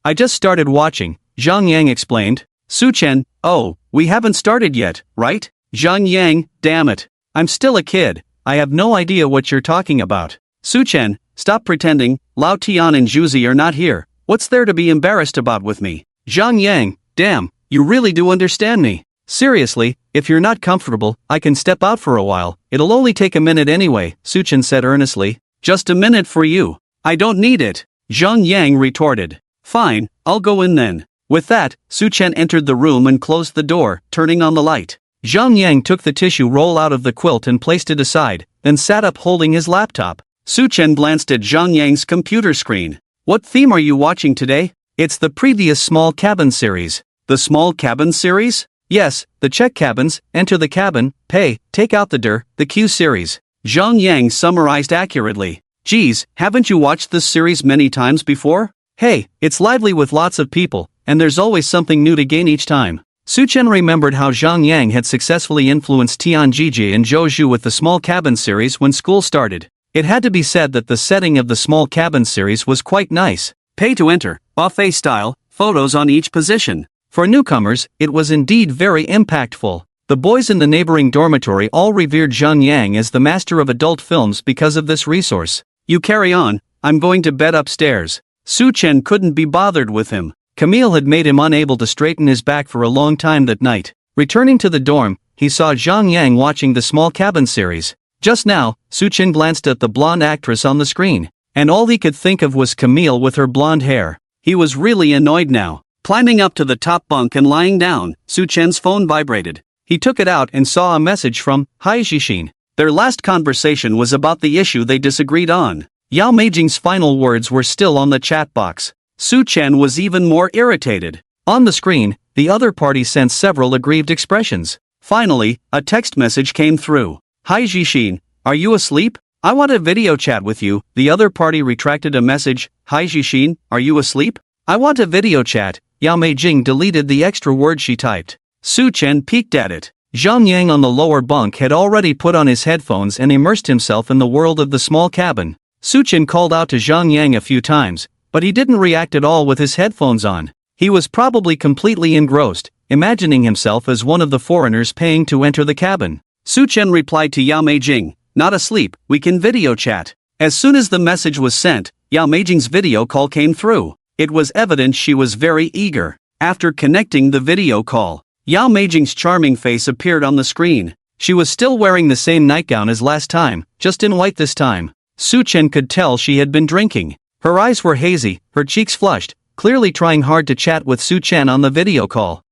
I just started watching, Zhang Yang explained. Su Chen, oh, we haven't started yet, right? Zhang Yang, damn it. I'm still a kid, I have no idea what you're talking about. Su Chen, stop pretending, Lao Tian and Zhuzi are not here, what's there to be embarrassed about with me? Zhang Yang, damn, you really do understand me. Seriously, if you're not comfortable, I can step out for a while, it'll only take a minute anyway, Su Chen said earnestly. Just a minute for you. I don't need it, Zhang Yang retorted. Fine, I'll go in then. With that, Su Chen entered the room and closed the door, turning on the light. Zhang Yang took the tissue roll out of the quilt and placed it aside, then sat up holding his laptop. Su Chen glanced at Zhang Yang's computer screen. What theme are you watching today? It's the previous Small Cabin series. The Small Cabin series? Yes, the check cabins, enter the cabin, pay, take out the Q series. Zhang Yang summarized accurately. Geez, haven't you watched this series many times before? Hey, it's lively with lots of people, and there's always something new to gain each time. Su Chen remembered how Zhang Yang had successfully influenced Tianjie and Zhou with the Small Cabin series when school started. It had to be said that the setting of the Small Cabin series was quite nice. Pay to enter, buffet style, photos on each position. For newcomers, it was indeed very impactful. The boys in the neighboring dormitory all revered Zhang Yang as the master of adult films because of this resource. You carry on, I'm going to bed upstairs. Su Chen couldn't be bothered with him. Camille had made him unable to straighten his back for a long time that night. Returning to the dorm, he saw Zhang Yang watching the Small Cabin series. Just now, Su Chen glanced at the blonde actress on the screen, and all he could think of was Camille with her blonde hair. He was really annoyed now. Climbing up to the top bunk and lying down, Su Chen's phone vibrated. He took it out and saw a message from Hai Jixin. Their last conversation was about the issue they disagreed on. Yao Meijing's final words were still on the chat box. Su Chen was even more irritated. On the screen, the other party sent several aggrieved expressions. Finally, a text message came through. Hai Jixin, are you asleep? I want a video chat with you. The other party retracted a message. Hai Jixin, are you asleep? I want a video chat. Yao Meijing deleted the extra word she typed. Su Chen peeked at it. Zhang Yang on the lower bunk had already put on his headphones and immersed himself in the world of the small cabin. Su Chen called out to Zhang Yang a few times, but he didn't react at all with his headphones on. He was probably completely engrossed, imagining himself as one of the foreigners paying to enter the cabin. Su Chen replied to Yao Meijing, not asleep, we can video chat. As soon as the message was sent, Yao Meijing's video call came through. It was evident she was very eager. After connecting the video call, Yao Meijing's charming face appeared on the screen. She was still wearing the same nightgown as last time, just in white this time. Su Chen could tell she had been drinking. Her eyes were hazy, her cheeks flushed, clearly trying hard to chat with Su Chen on the video call.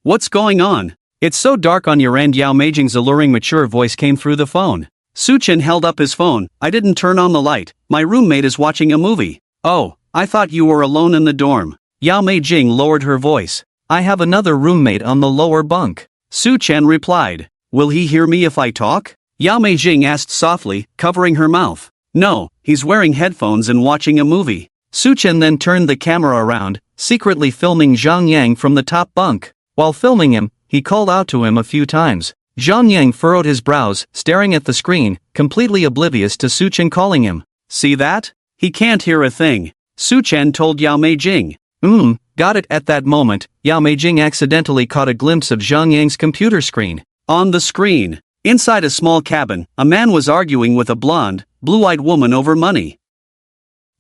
What's going on? It's so dark on your end. Yao Meijing's alluring mature voice came through the phone. Su Chen held up his phone. I didn't turn on the light, my roommate is watching a movie. Oh, I thought you were alone in the dorm. Yao Meijing lowered her voice. I have another roommate on the lower bunk. Su Chen replied. Will he hear me if I talk? Yao Jing asked softly, covering her mouth. No, he's wearing headphones and watching a movie. Su Chen then turned the camera around, secretly filming Zhang Yang from the top bunk. While filming him, he called out to him a few times. Zhang Yang furrowed his brows, staring at the screen, completely oblivious to Su Chen calling him. See that? He can't hear a thing. Su Chen told Yao Jing. Got it. At that moment, Yao Jing accidentally caught a glimpse of Zhang Yang's computer screen. On the screen, inside a small cabin, a man was arguing with a blonde, blue-eyed woman over money.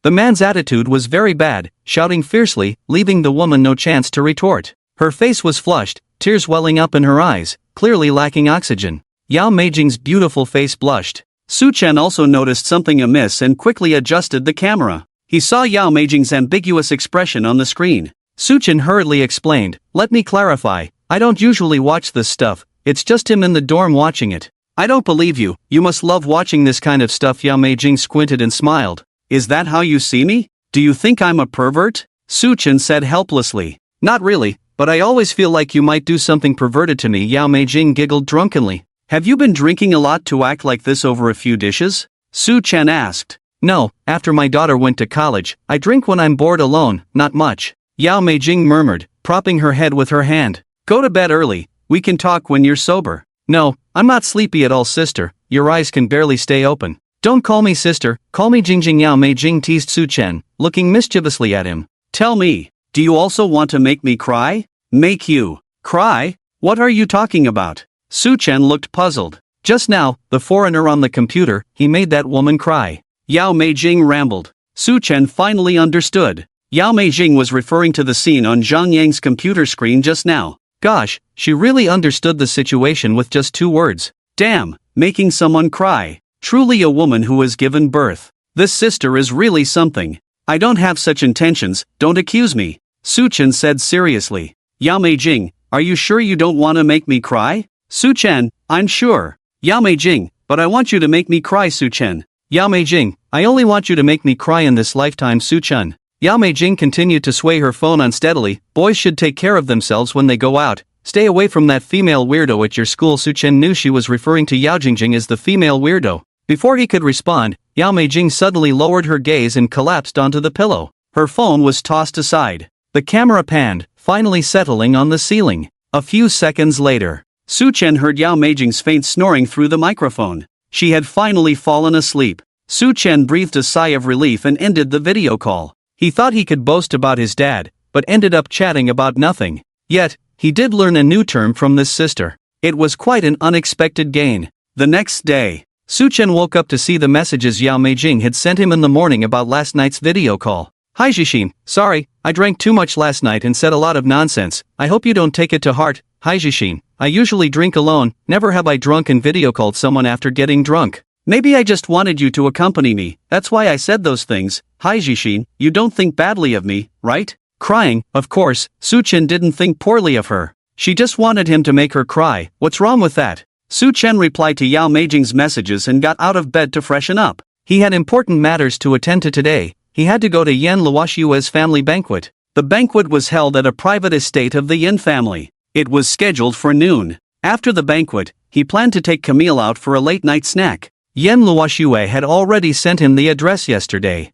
The man's attitude was very bad, shouting fiercely, leaving the woman no chance to retort. Her face was flushed, tears welling up in her eyes, clearly lacking oxygen. Yao Jing's beautiful face blushed. Su Chen also noticed something amiss and quickly adjusted the camera. He saw Yao Jing's ambiguous expression on the screen. Su Chen hurriedly explained, let me clarify, I don't usually watch this stuff, it's just him in the dorm watching it. I don't believe you, you must love watching this kind of stuff. Yao Jing squinted and smiled. Is that how you see me? Do you think I'm a pervert? Su Chen said helplessly. Not really, but I always feel like you might do something perverted to me. Yao Jing giggled drunkenly. Have you been drinking a lot to act like this over a few dishes? Su Chen asked. No, after my daughter went to college, I drink when I'm bored alone, not much. Yao Jing murmured, propping her head with her hand. Go to bed early, we can talk when you're sober. No, I'm not sleepy at all, sister, your eyes can barely stay open. Don't call me sister, call me Jingjing. Yao Jing teased Su Chen, looking mischievously at him. Tell me, do you also want to make me cry? Make you cry? What are you talking about? Su Chen looked puzzled. Just now, the foreigner on the computer, he made that woman cry. Yao Jing rambled. Su Chen finally understood. Yao Jing was referring to the scene on Zhang Yang's computer screen just now. Gosh, she really understood the situation with just 2 words. Damn, making someone cry. Truly a woman who has given birth. This sister is really something. I don't have such intentions, don't accuse me. Su Chen said seriously. Yao Jing, are you sure you don't want to make me cry? Su Chen, I'm sure. Yao Jing, but I want you to make me cry. Su Chen. Yao Jing, I only want you to make me cry in this lifetime. Su Chen. Yao Jing continued to sway her phone unsteadily. Boys should take care of themselves when they go out. Stay away from that female weirdo at your school. Su Chen knew she was referring to Yao Jingjing as the female weirdo. Before he could respond, Yao Jing suddenly lowered her gaze and collapsed onto the pillow. Her phone was tossed aside. The camera panned, finally settling on the ceiling. A few seconds later, Su Chen heard Yao Jing's faint snoring through the microphone. She had finally fallen asleep. Su Chen breathed a sigh of relief and ended the video call. He thought he could boast about his dad, but ended up chatting about nothing. Yet, he did learn a new term from this sister. It was quite an unexpected gain. The next day, Su Chen woke up to see the messages Yao Jing had sent him in the morning about last night's video call. Hi Jishin, sorry, I drank too much last night and said a lot of nonsense, I hope you don't take it to heart. Hi Jishin, I usually drink alone, never have I drunk and video called someone after getting drunk. Maybe I just wanted you to accompany me, that's why I said those things. Hi Jishin, you don't think badly of me, right? Crying, of course, Su Chen didn't think poorly of her. She just wanted him to make her cry, what's wrong with that? Su Chen replied to Yao Jing's messages and got out of bed to freshen up. He had important matters to attend to today. He had to go to Yan Luoshue's family banquet. The banquet was held at a private estate of the Yin family. It was scheduled for noon. After the banquet, he planned to take Camille out for a late-night snack. Yan Luoshue had already sent him the address yesterday.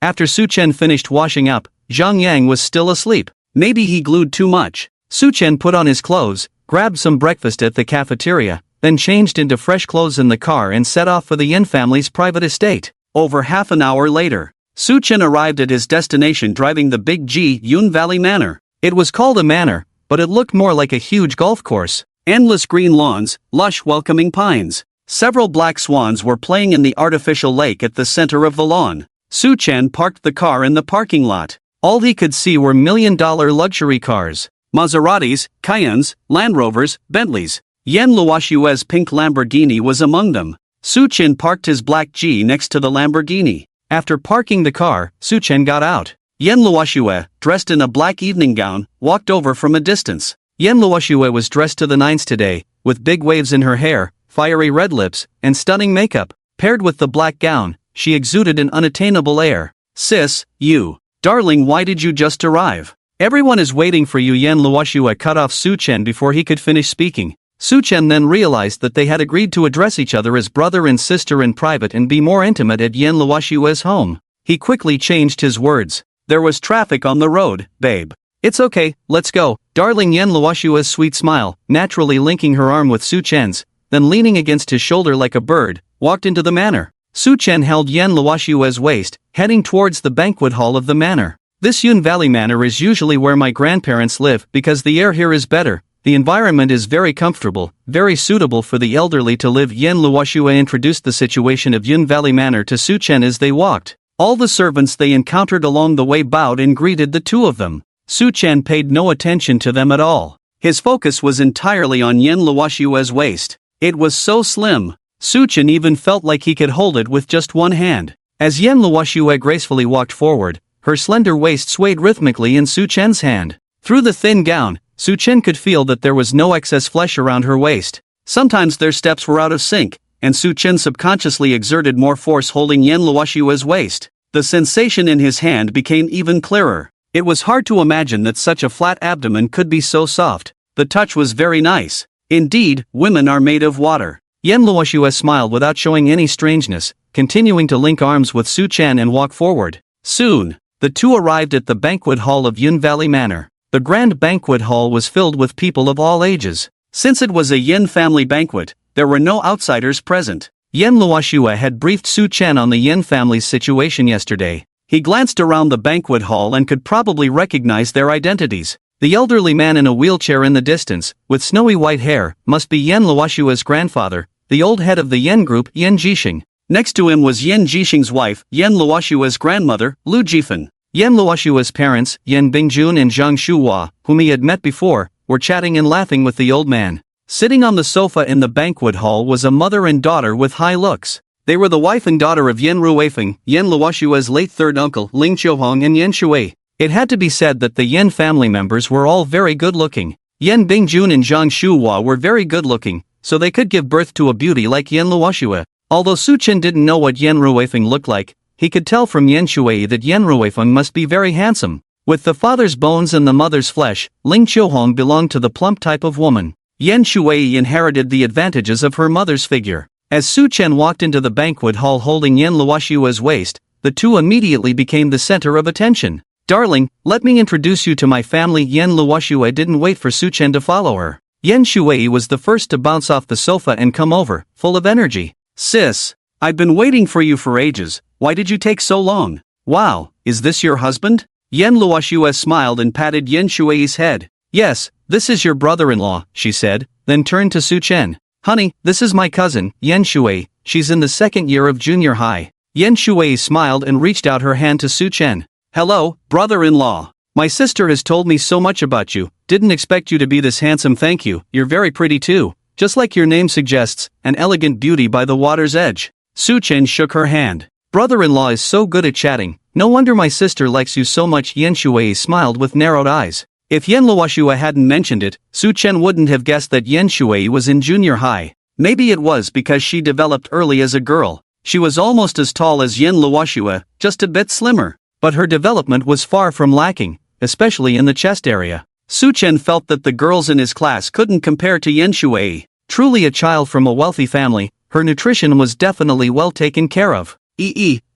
After Su Chen finished washing up, Zhang Yang was still asleep. Maybe he glued too much. Su Chen put on his clothes, grabbed some breakfast at the cafeteria, then changed into fresh clothes in the car and set off for the Yin family's private estate. Over half an hour later, Su Chen arrived at his destination driving the Big G Yun Valley Manor. It was called a manor, but it looked more like a huge golf course. Endless green lawns, lush welcoming pines. Several black swans were playing in the artificial lake at the center of the lawn. Su Chen parked the car in the parking lot. All he could see were million-dollar luxury cars. Maseratis, Cayennes, Land Rovers, Bentleys. Yan Luoshue's pink Lamborghini was among them. Su Chen parked his black G next to the Lamborghini. After parking the car, Su Chen got out. Yan Luoshue, dressed in a black evening gown, walked over from a distance. Yan Luoshue was dressed to the nines today, with big waves in her hair, fiery red lips, and stunning makeup. Paired with the black gown, she exuded an unattainable air. Sis, you. Darling, why did you just arrive? Everyone is waiting for you. Yan Luoshua cut off Su Chen before he could finish speaking. Su Chen then realized that they had agreed to address each other as brother and sister in private and be more intimate at Yan Luoshua's home. He quickly changed his words. There was traffic on the road, babe. It's okay, let's go, darling. Yan Luoshua's sweet smile, naturally linking her arm with Su Chen's, then leaning against his shoulder like a bird, walked into the manor. Su Chen held Yan Luoshua's waist, heading towards the banquet hall of the manor. This Yun Valley Manor is usually where my grandparents live because the air here is better. The environment is very comfortable, very suitable for the elderly to live. Yan Luoshua introduced the situation of Yun Valley Manor to Su Chen as they walked. All the servants they encountered along the way bowed and greeted the two of them. Su Chen paid no attention to them at all. His focus was entirely on Yan Luoshua's waist. It was so slim. Su Chen even felt like he could hold it with just one hand. As Yan Luoshua gracefully walked forward, her slender waist swayed rhythmically in Su Chen's hand. Through the thin gown, Su Chen could feel that there was no excess flesh around her waist. Sometimes their steps were out of sync, and Su Chen subconsciously exerted more force holding Yan Luoshua's waist. The sensation in his hand became even clearer. It was hard to imagine that such a flat abdomen could be so soft. The touch was very nice. Indeed, women are made of water. Yan Luoshua smiled without showing any strangeness, continuing to link arms with Su Chen and walk forward. Soon, the two arrived at the banquet hall of Yun Valley Manor. The grand banquet hall was filled with people of all ages. Since it was a Yin family banquet, there were no outsiders present. Yan Luoshua had briefed Su Chen on the Yin family's situation yesterday. He glanced around the banquet hall and could probably recognize their identities. The elderly man in a wheelchair in the distance, with snowy white hair, must be Yan Luoshua's grandfather, the old head of the Yen group, Yan Jixing. Next to him was Yan Jixing's wife, Yan Luoshua's grandmother, Lu Jifan. Yan Luoshua's parents, Yan Bingjun and Zhang Shuhua, whom he had met before, were chatting and laughing with the old man. Sitting on the sofa in the banquet hall was a mother and daughter with high looks. They were the wife and daughter of Yan Ruifeng, Yan Luoshua's late third uncle, Ling Qiuhong, and Yan Shui. It had to be said that the Yan family members were all very good-looking. Yan Bingjun and Zhang Shuhua were very good-looking, so they could give birth to a beauty like Yan Luoshua. Although Su Chen didn't know what Yan Ruifeng looked like, he could tell from Yan Shui that Yan Ruifeng must be very handsome. With the father's bones and the mother's flesh, Ling Qiuhong belonged to the plump type of woman. Yan Shui inherited the advantages of her mother's figure. As Su Chen walked into the banquet hall holding Yan Luoshua's waist, the two immediately became the center of attention. Darling, let me introduce you to my family. Yan Luoshua didn't wait for Su Chen to follow her. Yan Shui was the first to bounce off the sofa and come over, full of energy. Sis, I've been waiting for you for ages. Why did you take so long? Wow, is this your husband? Yan Luoshua smiled and patted Yan Shui's head. Yes, this is your brother-in-law, she said, then turned to Su Chen. Honey, this is my cousin, Yan Shui. She's in the second year of junior high. Yan Shui smiled and reached out her hand to Su Chen. Hello, brother-in-law. My sister has told me so much about you. Didn't expect you to be this handsome. Thank you. You're very pretty too. Just like your name suggests, an elegant beauty by the water's edge. Su Chen shook her hand. Brother-in-law is so good at chatting. No wonder my sister likes you so much. Yan Shui smiled with narrowed eyes. If Yan Luoshua hadn't mentioned it, Su Chen wouldn't have guessed that Yan Shui was in junior high. Maybe it was because she developed early as a girl. She was almost as tall as Yan Luoshua, just a bit slimmer. But her development was far from lacking, especially in the chest area. Su Chen felt that the girls in his class couldn't compare to Yan Shui. Truly a child from a wealthy family, her nutrition was definitely well taken care of.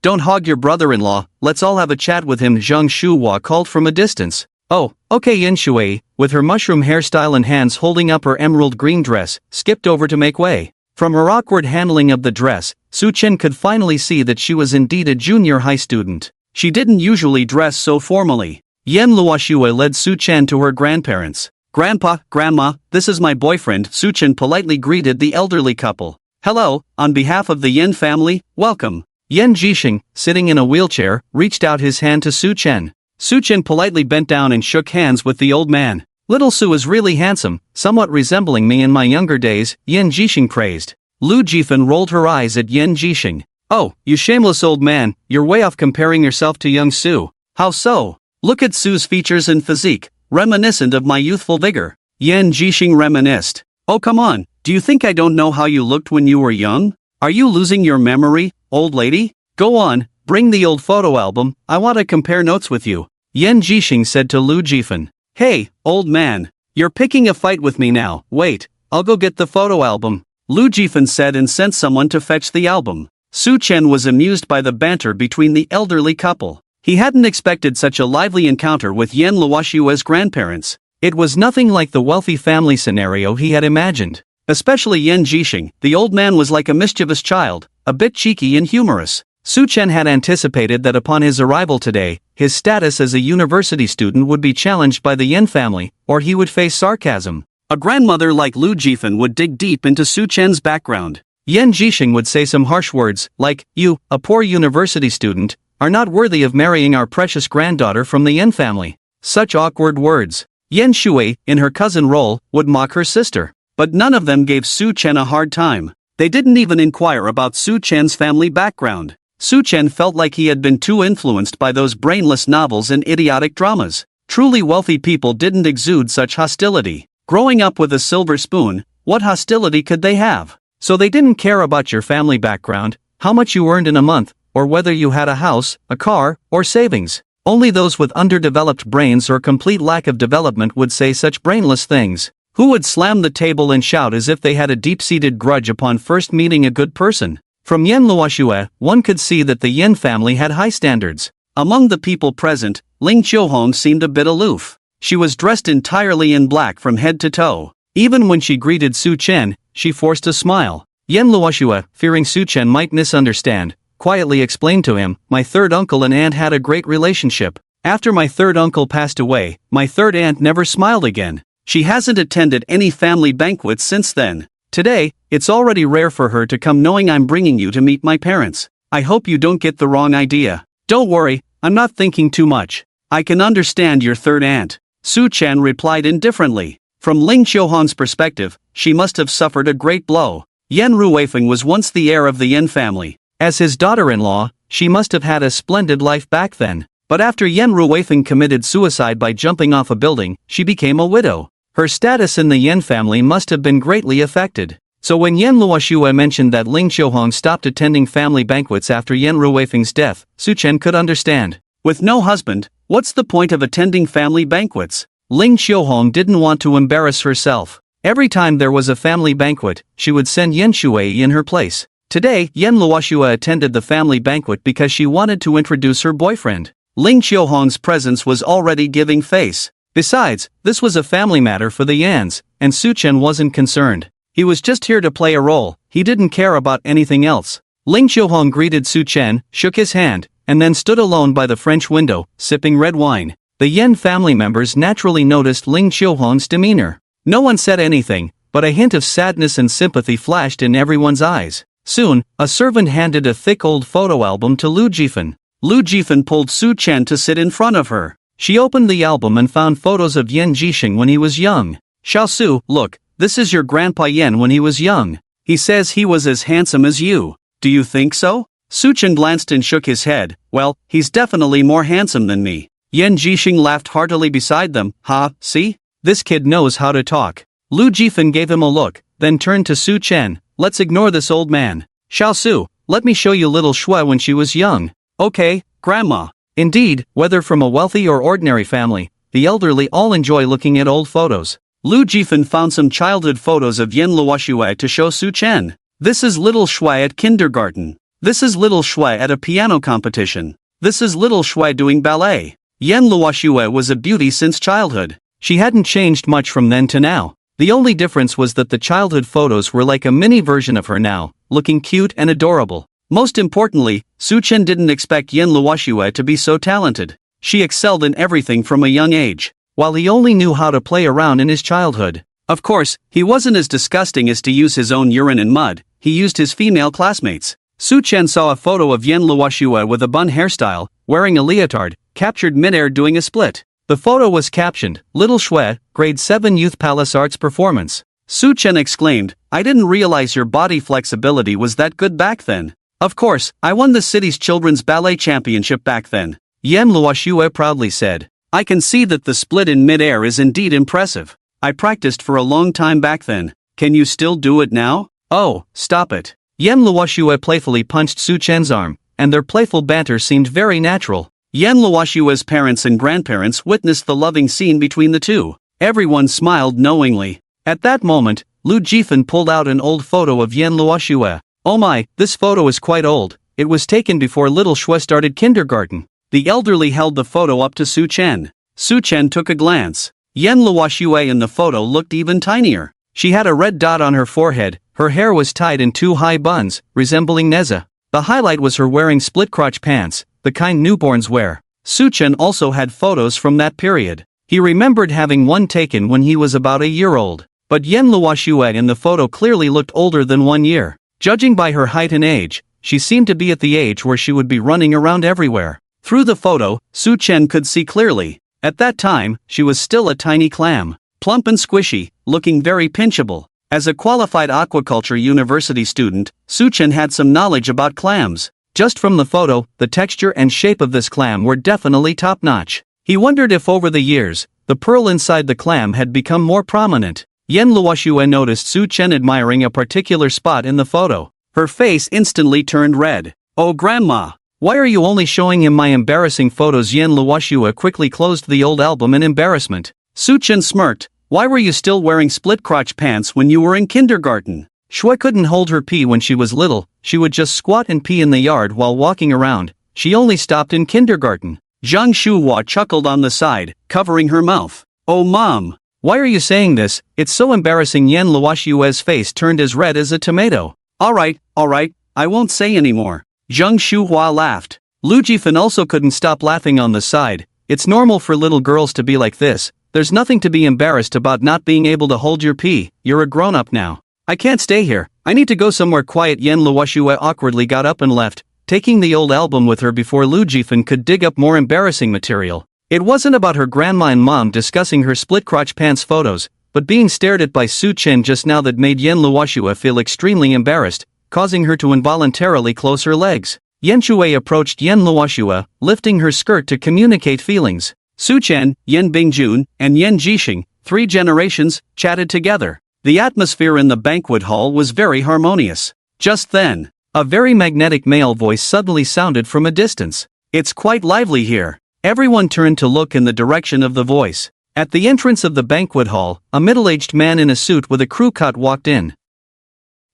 Don't hog your brother-in-law, let's all have a chat with him. Zhang Shuhua called from a distance. Oh, okay. Yan Shui, with her mushroom hairstyle and hands holding up her emerald green dress, skipped over to make way. From her awkward handling of the dress, Su Chen could finally see that she was indeed a junior high student. She didn't usually dress so formally. Yan Luoshua led Su Chen to her grandparents. Grandpa, Grandma, this is my boyfriend. Su Chen politely greeted the elderly couple. Hello, on behalf of the Yan family, welcome. Yan Jixing, sitting in a wheelchair, reached out his hand to Su Chen. Su Chen politely bent down and shook hands with the old man. Little Su is really handsome, somewhat resembling me in my younger days, Yan Jixing praised. Lu Jifan rolled her eyes at Yan Jixing. Oh, you shameless old man, you're way off comparing yourself to young Su. How so? Look at Su's features and physique, reminiscent of my youthful vigor. Yan Jixing reminisced. Oh come on, do you think I don't know how you looked when you were young? Are you losing your memory, old lady? Go on, bring the old photo album, I want to compare notes with you. Yan Jixing said to Lu Jifan. Hey, old man. You're picking a fight with me now. Wait, I'll go get the photo album. Lu Jifan said and sent someone to fetch the album. Su Chen was amused by the banter between the elderly couple. He hadn't expected such a lively encounter with Yan Luoshua's grandparents. It was nothing like the wealthy family scenario he had imagined. Especially Yan Jixing, the old man was like a mischievous child, a bit cheeky and humorous. Su Chen had anticipated that upon his arrival today, his status as a university student would be challenged by the Yan family, or he would face sarcasm. A grandmother like Lu Jifan would dig deep into Su Chen's background. Yan Jixing would say some harsh words, like, "You, a poor university student, are not worthy of marrying our precious granddaughter from the Yan family." Such awkward words. Yan Shui, in her cousin role, would mock her sister. But none of them gave Su Chen a hard time. They didn't even inquire about Su Chen's family background. Su Chen felt like he had been too influenced by those brainless novels and idiotic dramas. Truly wealthy people didn't exude such hostility. Growing up with a silver spoon, what hostility could they have? So they didn't care about your family background, how much you earned in a month, or whether you had a house, a car, or savings. Only those with underdeveloped brains or complete lack of development would say such brainless things. Who would slam the table and shout as if they had a deep-seated grudge upon first meeting a good person? From Yan Luoshue, one could see that the Yan family had high standards. Among the people present, Ling Qiuhong seemed a bit aloof. She was dressed entirely in black from head to toe. Even when she greeted Su Chen, she forced a smile. Yan Luoshue, fearing Su Chen might misunderstand, quietly explained to him, "My third uncle and aunt had a great relationship. After my third uncle passed away, my third aunt never smiled again. She hasn't attended any family banquets since then. Today, it's already rare for her to come knowing I'm bringing you to meet my parents. I hope you don't get the wrong idea. Don't worry, I'm not thinking too much. I can understand your third aunt." Su Chen replied indifferently. From Ling Qiuhong's perspective, she must have suffered a great blow. Yan Ruweifeng was once the heir of the Yan family. As his daughter-in-law, she must have had a splendid life back then. But after Yan Ruweifeng committed suicide by jumping off a building, she became a widow. Her status in the Yan family must have been greatly affected. So when Yan Luoshue mentioned that Ling Qiuhong stopped attending family banquets after Yan Ruweifeng's death, Su Chen could understand. With no husband, what's the point of attending family banquets? Ling Qiuhong didn't want to embarrass herself. Every time there was a family banquet, she would send Yan Shui in her place. Today, Yan Luoshue attended the family banquet because she wanted to introduce her boyfriend. Ling Qiuhong's presence was already giving face. Besides, this was a family matter for the Yans, and Su Chen wasn't concerned. He was just here to play a role, he didn't care about anything else. Ling Qiuhong greeted Su Chen, shook his hand, and then stood alone by the French window, sipping red wine. The Yan family members naturally noticed Ling Qiuhong's demeanor. No one said anything, but a hint of sadness and sympathy flashed in everyone's eyes. Soon, a servant handed a thick old photo album to Lu Jifan. Lu Jifan pulled Su Chen to sit in front of her. She opened the album and found photos of Yan Jixing when he was young. "Xiao Su, look, this is your grandpa Yan when he was young. He says he was as handsome as you. Do you think so?" Su Chen glanced and shook his head. "Well, he's definitely more handsome than me." Yan Jixing laughed heartily beside them. "Ha, see? This kid knows how to talk." Lu Jifan gave him a look, then turned to Su Chen. "Let's ignore this old man. Xiao Su, let me show you little Shui when she was young." "Okay, Grandma." Indeed, whether from a wealthy or ordinary family, the elderly all enjoy looking at old photos. Lu Jifan found some childhood photos of Yan Luoshue to show Su Chen. "This is little Shui at kindergarten. This is little Shui at a piano competition. This is little Shui doing ballet." Yan Luoshue was a beauty since childhood. She hadn't changed much from then to now. The only difference was that the childhood photos were like a mini version of her now, looking cute and adorable. Most importantly, Su Chen didn't expect Yan Luoshue to be so talented. She excelled in everything from a young age, while he only knew how to play around in his childhood. Of course, he wasn't as disgusting as to use his own urine and mud, he used his female classmates. Su Chen saw a photo of Yan Luoshue with a bun hairstyle, wearing a leotard, captured midair doing a split. The photo was captioned, "Little Shui, Grade 7 Youth Palace Arts Performance." Su Chen exclaimed, "I didn't realize your body flexibility was that good back then. Of course, I won the city's children's ballet championship back then." Yan Luoshue proudly said, "I can see that the split in midair is indeed impressive. I practiced for a long time back then. Can you still do it now?" "Oh, stop it." Yan Luoshue playfully punched Su Chen's arm, and their playful banter seemed very natural. Yan Luoshua's parents and grandparents witnessed the loving scene between the two. Everyone smiled knowingly. At that moment, Lu Jifan pulled out an old photo of Yan Luoshua. Oh my, this photo is quite old. It was taken before little Shui started kindergarten. The elderly held the photo up to Su Chen. Su Chen took a glance. Yan Luoshua in the photo looked even tinier. She had a red dot on her forehead, her hair was tied in two high buns, resembling Neza. The highlight was her wearing split-crotch pants, the kind newborns wear. Su Chen also had photos from that period. He remembered having one taken when he was about a year old. But Yan Luoshua in the photo clearly looked older than 1 year. Judging by her height and age, she seemed to be at the age where she would be running around everywhere. Through the photo, Su Chen could see clearly. At that time, she was still a tiny clam, plump and squishy, looking very pinchable. As a qualified aquaculture university student, Su Chen had some knowledge about clams. Just from the photo, the texture and shape of this clam were definitely top-notch. He wondered if over the years, the pearl inside the clam had become more prominent. Yan Luoshua noticed Su Chen admiring a particular spot in the photo. Her face instantly turned red. Oh grandma! Why are you only showing him my embarrassing photos? Yan Luoshua quickly closed the old album in embarrassment. Su Chen smirked. Why were you still wearing split-crotch pants when you were in kindergarten? Shui couldn't hold her pee when she was little, she would just squat and pee in the yard while walking around. She only stopped in kindergarten. Zhang Shuhua chuckled on the side, covering her mouth. Oh mom! Why are you saying this? It's so embarrassing. Yan Luoshua's face turned as red as a tomato. Alright, I won't say anymore. Zhang Shuhua laughed. Lu Jifan also couldn't stop laughing on the side. It's normal for little girls to be like this. There's nothing to be embarrassed about not being able to hold your pee. You're a grown-up now. I can't stay here. I need to go somewhere quiet. Yan Luoshua awkwardly got up and left, taking the old album with her before Lu Jifan could dig up more embarrassing material. It wasn't about her grandma and mom discussing her split-crotch pants photos, but being stared at by Su Chen just now that made Yan Luoshua feel extremely embarrassed, causing her to involuntarily close her legs. Yan Shui approached Yan Luoshua, lifting her skirt to communicate feelings. Su Chen, Yan Bingjun, and Yan Jixing, 3 generations, chatted together. The atmosphere in the banquet hall was very harmonious. Just then, a very magnetic male voice suddenly sounded from a distance. It's quite lively here. Everyone turned to look in the direction of the voice. At the entrance of the banquet hall, a middle-aged man in a suit with a crew cut walked in.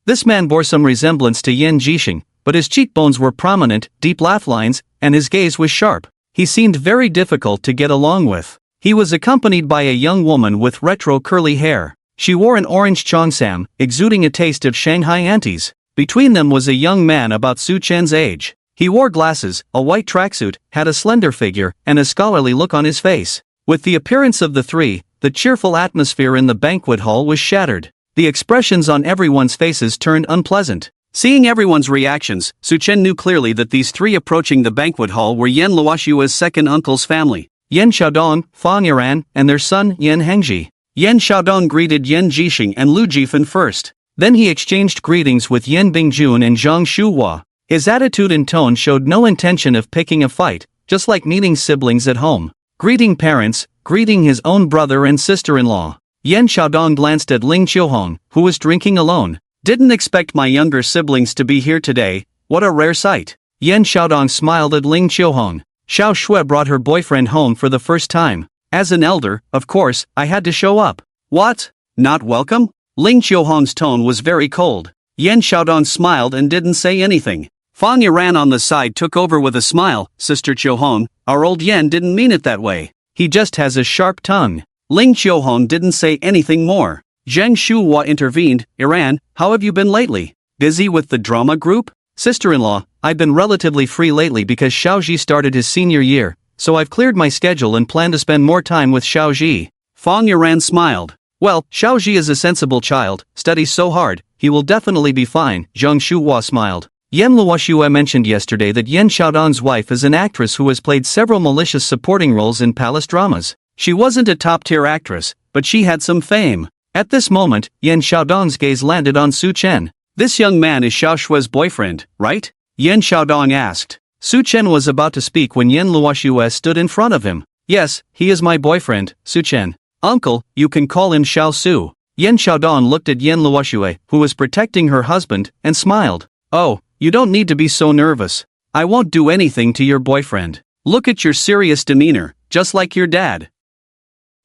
This man bore some resemblance to Yan Jixing, but his cheekbones were prominent, deep laugh lines, and his gaze was sharp. He seemed very difficult to get along with. He was accompanied by a young woman with retro curly hair. She wore an orange cheongsam, exuding a taste of Shanghai aunties. Between them was a young man about Su Chen's age. He wore glasses, a white tracksuit, had a slender figure, and a scholarly look on his face. With the appearance of the three, the cheerful atmosphere in the banquet hall was shattered. The expressions on everyone's faces turned unpleasant. Seeing everyone's reactions, Su Chen knew clearly that these three approaching the banquet hall were Yan Luoshua's second uncle's family, Yan Xiaodong, Fang Yiran, and their son Yan Hengji. Yan Xiaodong greeted Yan Jixing and Lu Jifan first. Then he exchanged greetings with Yan Bingjun and Zhang Shuhua. His attitude and tone showed no intention of picking a fight, just like meeting siblings at home. Greeting parents, greeting his own brother and sister-in-law. Yan Xiaodong glanced at Ling Qiuhong, who was drinking alone. Didn't expect my younger siblings to be here today, what a rare sight. Yan Xiaodong smiled at Ling Qiuhong. Xiao Shui brought her boyfriend home for the first time. As an elder, of course, I had to show up. What? Not welcome? Ling Qiuhong's tone was very cold. Yan Xiaodong smiled and didn't say anything. Fang Yiran on the side took over with a smile. Sister Qiuhong, our old Yan didn't mean it that way. He just has a sharp tongue. Ling Qiuhong didn't say anything more. Zhang Shuhua intervened. Iran, how have you been lately? Busy with the drama group? Sister-in-law, I've been relatively free lately because Xiaoji started his senior year, so I've cleared my schedule and plan to spend more time with Xiaoji. Fang Yiran smiled. Well, Xiaoji is a sensible child, studies so hard, he will definitely be fine. Zhang Shuhua smiled. Yan Luoshua mentioned yesterday that Yan Xiaodong's wife is an actress who has played several malicious supporting roles in palace dramas. She wasn't a top-tier actress, but she had some fame. At this moment, Yan Xiaodong's gaze landed on Su Chen. This young man is Xiao Shui's boyfriend, right? Yan Xiaodong asked. Su Chen was about to speak when Yan Luoshua stood in front of him. Yes, he is my boyfriend, Su Chen. Uncle, you can call him Xiao Su. Yan Xiaodong looked at Yan Luoshua, who was protecting her husband, and smiled. Oh, you don't need to be so nervous. I won't do anything to your boyfriend. Look at your serious demeanor, just like your dad.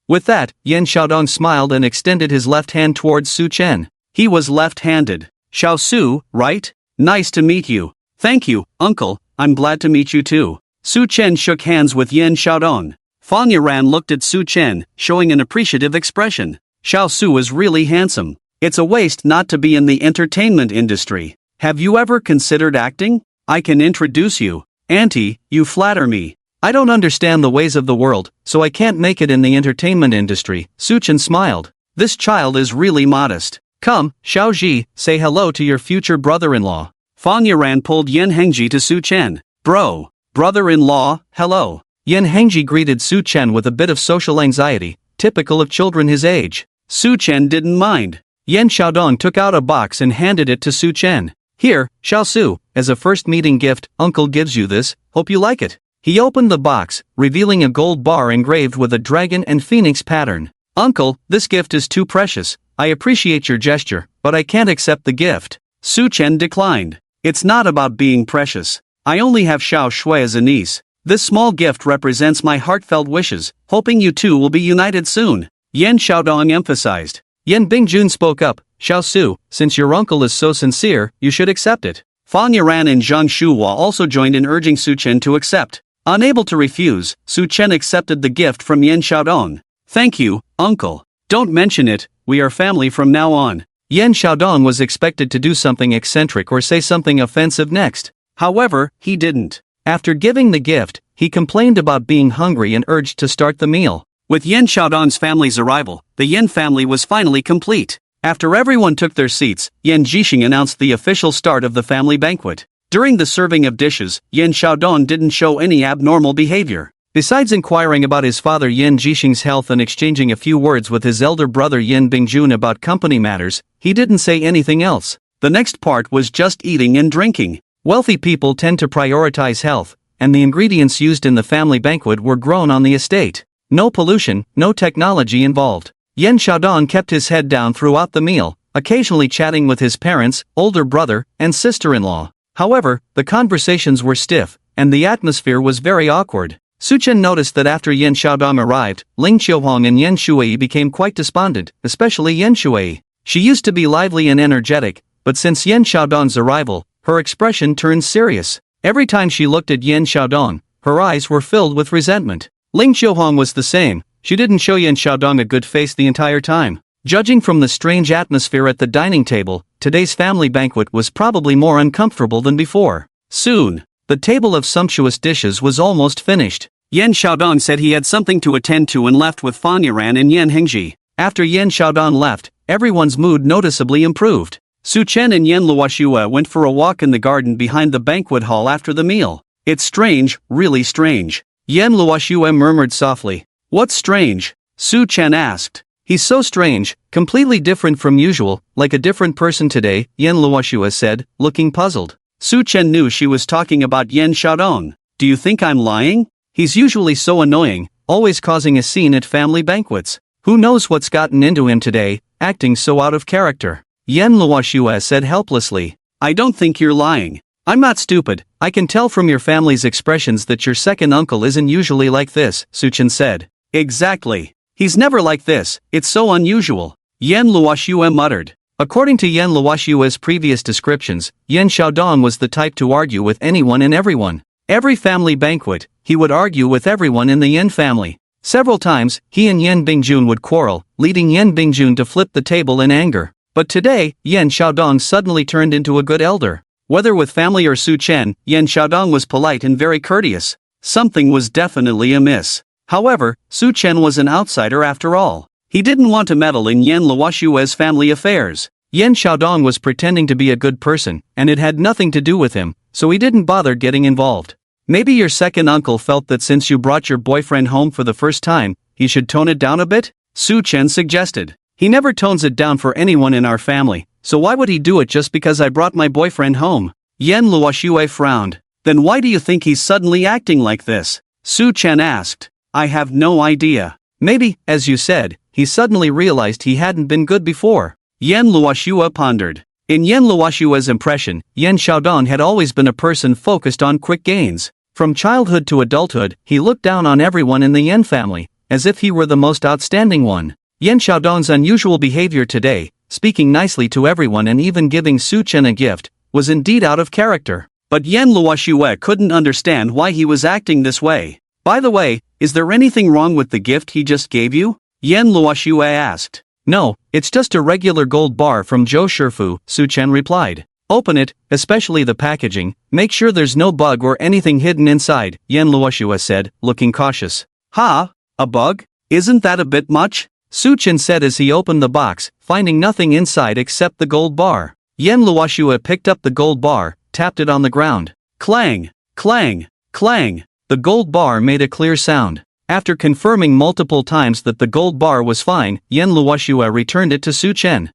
With that, Yan Xiaodong smiled and extended his left hand towards Su Chen. He was left-handed. Xiao Su, right? Nice to meet you. Thank you, uncle, I'm glad to meet you too. Su Chen shook hands with Yan Xiaodong. Fang Yiran looked at Su Chen, showing an appreciative expression. Xiao Su is really handsome. It's a waste not to be in the entertainment industry. Have you ever considered acting? I can introduce you. Auntie, you flatter me. I don't understand the ways of the world, so I can't make it in the entertainment industry. Su Chen smiled. This child is really modest. Come, Xiao Ji, say hello to your future brother-in-law. Fang Yiran pulled Yan Hengji to Su Chen. Bro, brother-in-law, hello. Yan Hengji greeted Su Chen with a bit of social anxiety, typical of children his age. Su Chen didn't mind. Yan Xiaodong took out a box and handed it to Su Chen. Here, Xiao Su, as a first meeting gift, uncle gives you this, hope you like it. He opened the box, revealing a gold bar engraved with a dragon and phoenix pattern. Uncle, this gift is too precious. I appreciate your gesture, but I can't accept the gift. Su Chen declined. It's not about being precious. I only have Xiao Shui as a niece. This small gift represents my heartfelt wishes, hoping you two will be united soon. Yan Xiaodong emphasized. Yan Bingjun spoke up. Xiao Su, since your uncle is so sincere, you should accept it. Fang Yiran and Zhang Shuhua also joined in urging Su Chen to accept. Unable to refuse, Su Chen accepted the gift from Yan Xiaodong. Thank you, uncle. Don't mention it, we are family from now on. Yan Xiaodong was expected to do something eccentric or say something offensive next. However, he didn't. After giving the gift, he complained about being hungry and urged to start the meal. With Yan Xiaodong's family's arrival, the Yan family was finally complete. After everyone took their seats, Yan Jixing announced the official start of the family banquet. During the serving of dishes, Yan Xiaodong didn't show any abnormal behavior. Besides inquiring about his father Yan Jixing's health and exchanging a few words with his elder brother Yan Bingjun about company matters, he didn't say anything else. The next part was just eating and drinking. Wealthy people tend to prioritize health, and the ingredients used in the family banquet were grown on the estate. No pollution, no technology involved. Yan Xiaodong kept his head down throughout the meal, occasionally chatting with his parents, older brother, and sister-in-law. However, the conversations were stiff, and the atmosphere was very awkward. Su Chen noticed that after Yan Xiaodong arrived, Ling Qiuhong and Yan Shuai became quite despondent, especially Yan Shuai. She used to be lively and energetic, but since Yan Xiaodong's arrival, her expression turned serious. Every time she looked at Yan Xiaodong, her eyes were filled with resentment. Ling Qiuhong was the same. She didn't show Yan Xiaodong a good face the entire time. Judging from the strange atmosphere at the dining table, today's family banquet was probably more uncomfortable than before. Soon, the table of sumptuous dishes was almost finished. Yan Xiaodong said he had something to attend to and left with Fang Yiran and Yan Hengji. After Yan Xiaodong left, everyone's mood noticeably improved. Su Chen and Yan Luoxue went for a walk in the garden behind the banquet hall after the meal. It's strange, really strange. Yan Luoxue murmured softly. What's strange? Su Chen asked. He's so strange, completely different from usual, like a different person today, Yan Luoxue said, looking puzzled. Su Chen knew she was talking about Yan Xiaodong. Do you think I'm lying? He's usually so annoying, always causing a scene at family banquets. Who knows what's gotten into him today, acting so out of character? Yan Luoxue said helplessly. I don't think you're lying. I'm not stupid. I can tell from your family's expressions that your second uncle isn't usually like this, Su Chen said. Exactly. He's never like this, it's so unusual. Yan Luoxue muttered. According to Yan Luoxue's previous descriptions, Yan Xiaodong was the type to argue with anyone and everyone. Every family banquet, he would argue with everyone in the Yan family. Several times, he and Yan Bingjun would quarrel, leading Yan Bingjun to flip the table in anger. But today, Yan Xiaodong suddenly turned into a good elder. Whether with family or Su Chen, Yan Xiaodong was polite and very courteous. Something was definitely amiss. However, Su Chen was an outsider after all. He didn't want to meddle in Yan Luoxue's family affairs. Yan Xiaodong was pretending to be a good person, and it had nothing to do with him, so he didn't bother getting involved. Maybe your second uncle felt that since you brought your boyfriend home for the first time, he should tone it down a bit? Su Chen suggested. He never tones it down for anyone in our family, so why would he do it just because I brought my boyfriend home? Yan Luoxue frowned. Then why do you think he's suddenly acting like this? Su Chen asked. I have no idea. Maybe, as you said, he suddenly realized he hadn't been good before. Yan Luoxue pondered. In Yan Luoxue's impression, Yan Xiaodong had always been a person focused on quick gains. From childhood to adulthood, he looked down on everyone in the Yan family, as if he were the most outstanding one. Yan Xiaodong's unusual behavior today, speaking nicely to everyone and even giving Su Chen a gift, was indeed out of character. But Yan Luoxue couldn't understand why he was acting this way. By the way, is there anything wrong with the gift he just gave you? Yan Luoxue asked. No, it's just a regular gold bar from Zhou Shifu, Su Chen replied. Open it, especially the packaging, make sure there's no bug or anything hidden inside, Yan Luoxue said, looking cautious. Ha? A bug? Isn't that a bit much? Su Chen said as he opened the box, finding nothing inside except the gold bar. Yan Luoxue picked up the gold bar, tapped it on the ground. Clang! Clang! Clang! The gold bar made a clear sound. After confirming multiple times that the gold bar was fine, Yan Luoxue returned it to Su Chen.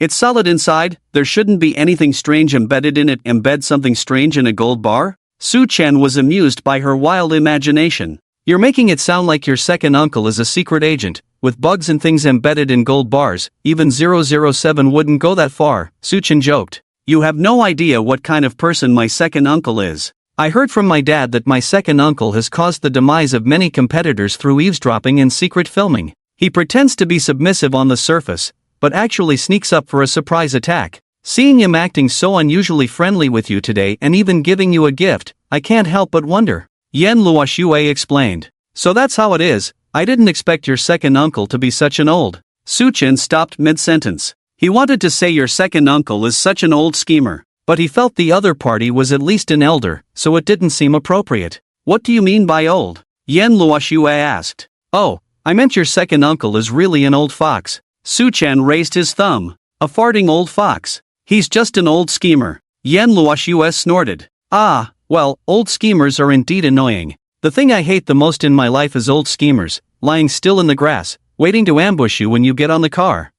It's solid inside, there shouldn't be anything strange embedded in it. Embed something strange in a gold bar? Su Chen was amused by her wild imagination. You're making it sound like your second uncle is a secret agent, with bugs and things embedded in gold bars. Even 007 wouldn't go that far, Su Chen joked. You have no idea what kind of person my second uncle is. I heard from my dad that my second uncle has caused the demise of many competitors through eavesdropping and secret filming. He pretends to be submissive on the surface, but actually sneaks up for a surprise attack. Seeing him acting so unusually friendly with you today and even giving you a gift, I can't help but wonder. Yan Luoxue explained. So that's how it is. I didn't expect your second uncle to be such an old. Su Chen stopped mid-sentence. He wanted to say your second uncle is such an old schemer, but he felt the other party was at least an elder, so it didn't seem appropriate. What do you mean by old? Yan Luoxue asked. Oh, I meant your second uncle is really an old fox. Su Chen raised his thumb. A farting old fox. He's just an old schemer. Yan Luoxue snorted. Ah, well, old schemers are indeed annoying. The thing I hate the most in my life is old schemers, lying still in the grass, waiting to ambush you when you get on the car.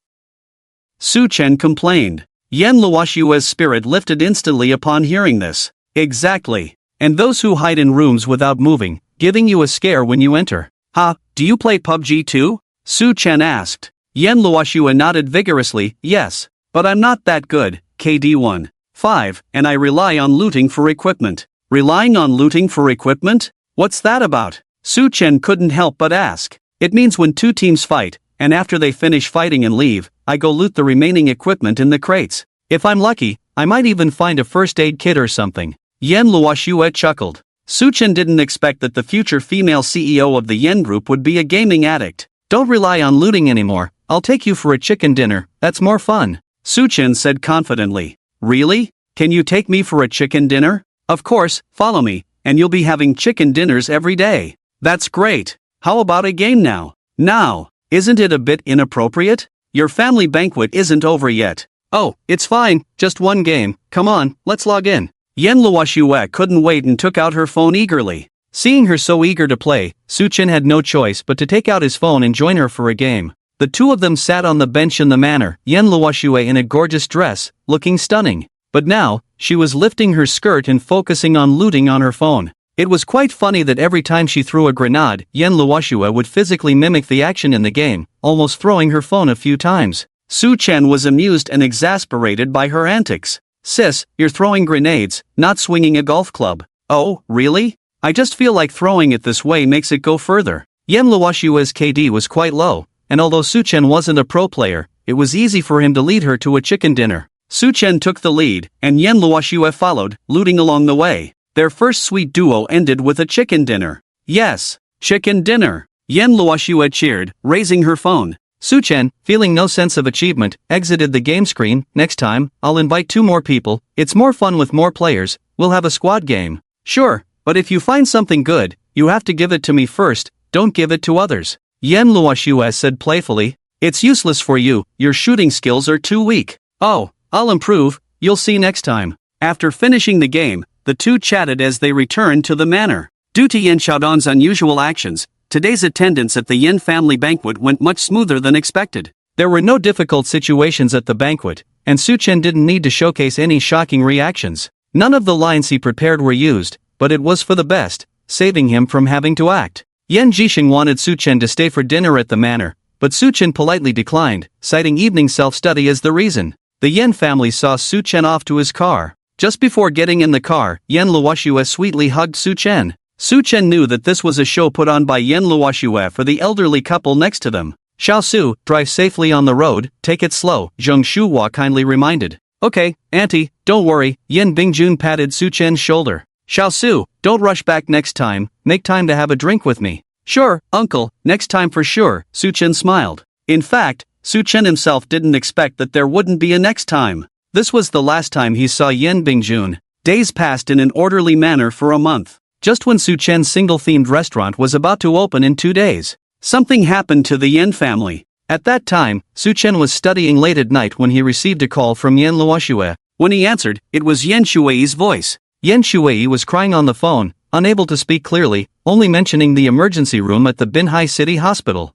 Su Chen complained. Yan Luoxue's spirit lifted instantly upon hearing this. Exactly. And those who hide in rooms without moving, giving you a scare when you enter. Do you play PUBG too? Su Chen asked. Yan Luoxue nodded vigorously, yes, but I'm not that good, KD 5, and I rely on looting for equipment. Relying on looting for equipment? What's that about? Su Chen couldn't help but ask. It means when two teams fight, and after they finish fighting and leave, I go loot the remaining equipment in the crates. If I'm lucky, I might even find a first aid kit or something. Yan Luoxue chuckled. Su Chen didn't expect that the future female CEO of the Yen Group would be a gaming addict. Don't rely on looting anymore. I'll take you for a chicken dinner, that's more fun. Su Chen said confidently. Really? Can you take me for a chicken dinner? Of course, follow me, and you'll be having chicken dinners every day. That's great. How about a game now? Now, isn't it a bit inappropriate? Your family banquet isn't over yet. Oh, it's fine, just one game, come on, let's log in. Yan Luoxue couldn't wait and took out her phone eagerly. Seeing her so eager to play, Su Chen had no choice but to take out his phone and join her for a game. The two of them sat on the bench in the manor, Yan Luoxue in a gorgeous dress, looking stunning. But now, she was lifting her skirt and focusing on looting on her phone. It was quite funny that every time she threw a grenade, Yan Luoxue would physically mimic the action in the game, almost throwing her phone a few times. Su Chen was amused and exasperated by her antics. Sis, you're throwing grenades, not swinging a golf club. Oh, really? I just feel like throwing it this way makes it go further. Yan Luoxue's KD was quite low, and although Su Chen wasn't a pro player, it was easy for him to lead her to a chicken dinner. Su Chen took the lead, and Yan Luoxue followed, looting along the way. Their first sweet duo ended with a chicken dinner. Yes, chicken dinner. Yan Luoxue cheered, raising her phone. Su Chen, feeling no sense of achievement, exited the game screen. Next time, I'll invite 2 more people. It's more fun with more players. We'll have a squad game. Sure, but if you find something good, you have to give it to me first, don't give it to others. Yan Luoxue said playfully. It's useless for you, your shooting skills are too weak. Oh, I'll improve, you'll see next time. After finishing the game, the two chatted as they returned to the manor. Due to Yan Xiaodong's unusual actions, today's attendance at the Yen family banquet went much smoother than expected. There were no difficult situations at the banquet, and Su Chen didn't need to showcase any shocking reactions. None of the lines he prepared were used, but it was for the best, saving him from having to act. Yan Jixing wanted Su Chen to stay for dinner at the manor, but Su Chen politely declined, citing evening self-study as the reason. The Yen family saw Su Chen off to his car. Just before getting in the car, Yan Luoxue sweetly hugged Su Chen. Su Chen knew that this was a show put on by Yan Luoxue for the elderly couple next to them. Xiao Su, drive safely on the road, take it slow, Zheng Shuhua kindly reminded. Okay, auntie, don't worry, Yan Bingjun patted Su Chen's shoulder. Xiao Su, don't rush back next time, make time to have a drink with me. Sure, uncle, next time for sure, Su Chen smiled. In fact, Su Chen himself didn't expect that there wouldn't be a next time. This was the last time he saw Yan Bingjun. Days passed in an orderly manner for a month. Just when Su Chen's single-themed restaurant was about to open in 2 days, something happened to the Yan family. At that time, Su Chen was studying late at night when he received a call from Yan Luoxue. When he answered, it was Yan Shui's voice. Yan Shui was crying on the phone, unable to speak clearly, only mentioning the emergency room at the Binhai City Hospital.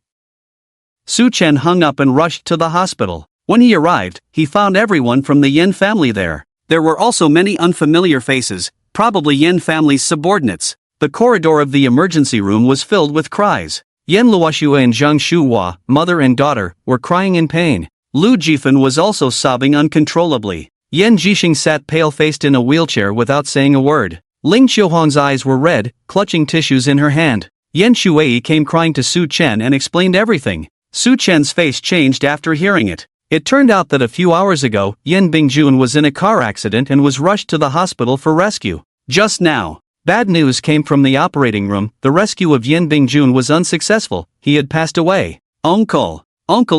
Su Chen hung up and rushed to the hospital. When he arrived, he found everyone from the Yan family there. There were also many unfamiliar faces, probably Yan family's subordinates. The corridor of the emergency room was filled with cries. Yan Luoxue and Zhang Shuhua, mother and daughter, were crying in pain. Lu Jifan was also sobbing uncontrollably. Yan Jixing sat pale-faced in a wheelchair without saying a word. Ling Xiuhong's eyes were red, clutching tissues in her hand. Yan Shuei came crying to Su Chen and explained everything. Su Chen's face changed after hearing it. It turned out that a few hours ago, Yan Bingjun was in a car accident and was rushed to the hospital for rescue. Just now, bad news came from the operating room. The rescue of Yan Bingjun was unsuccessful. He had passed away. Uncle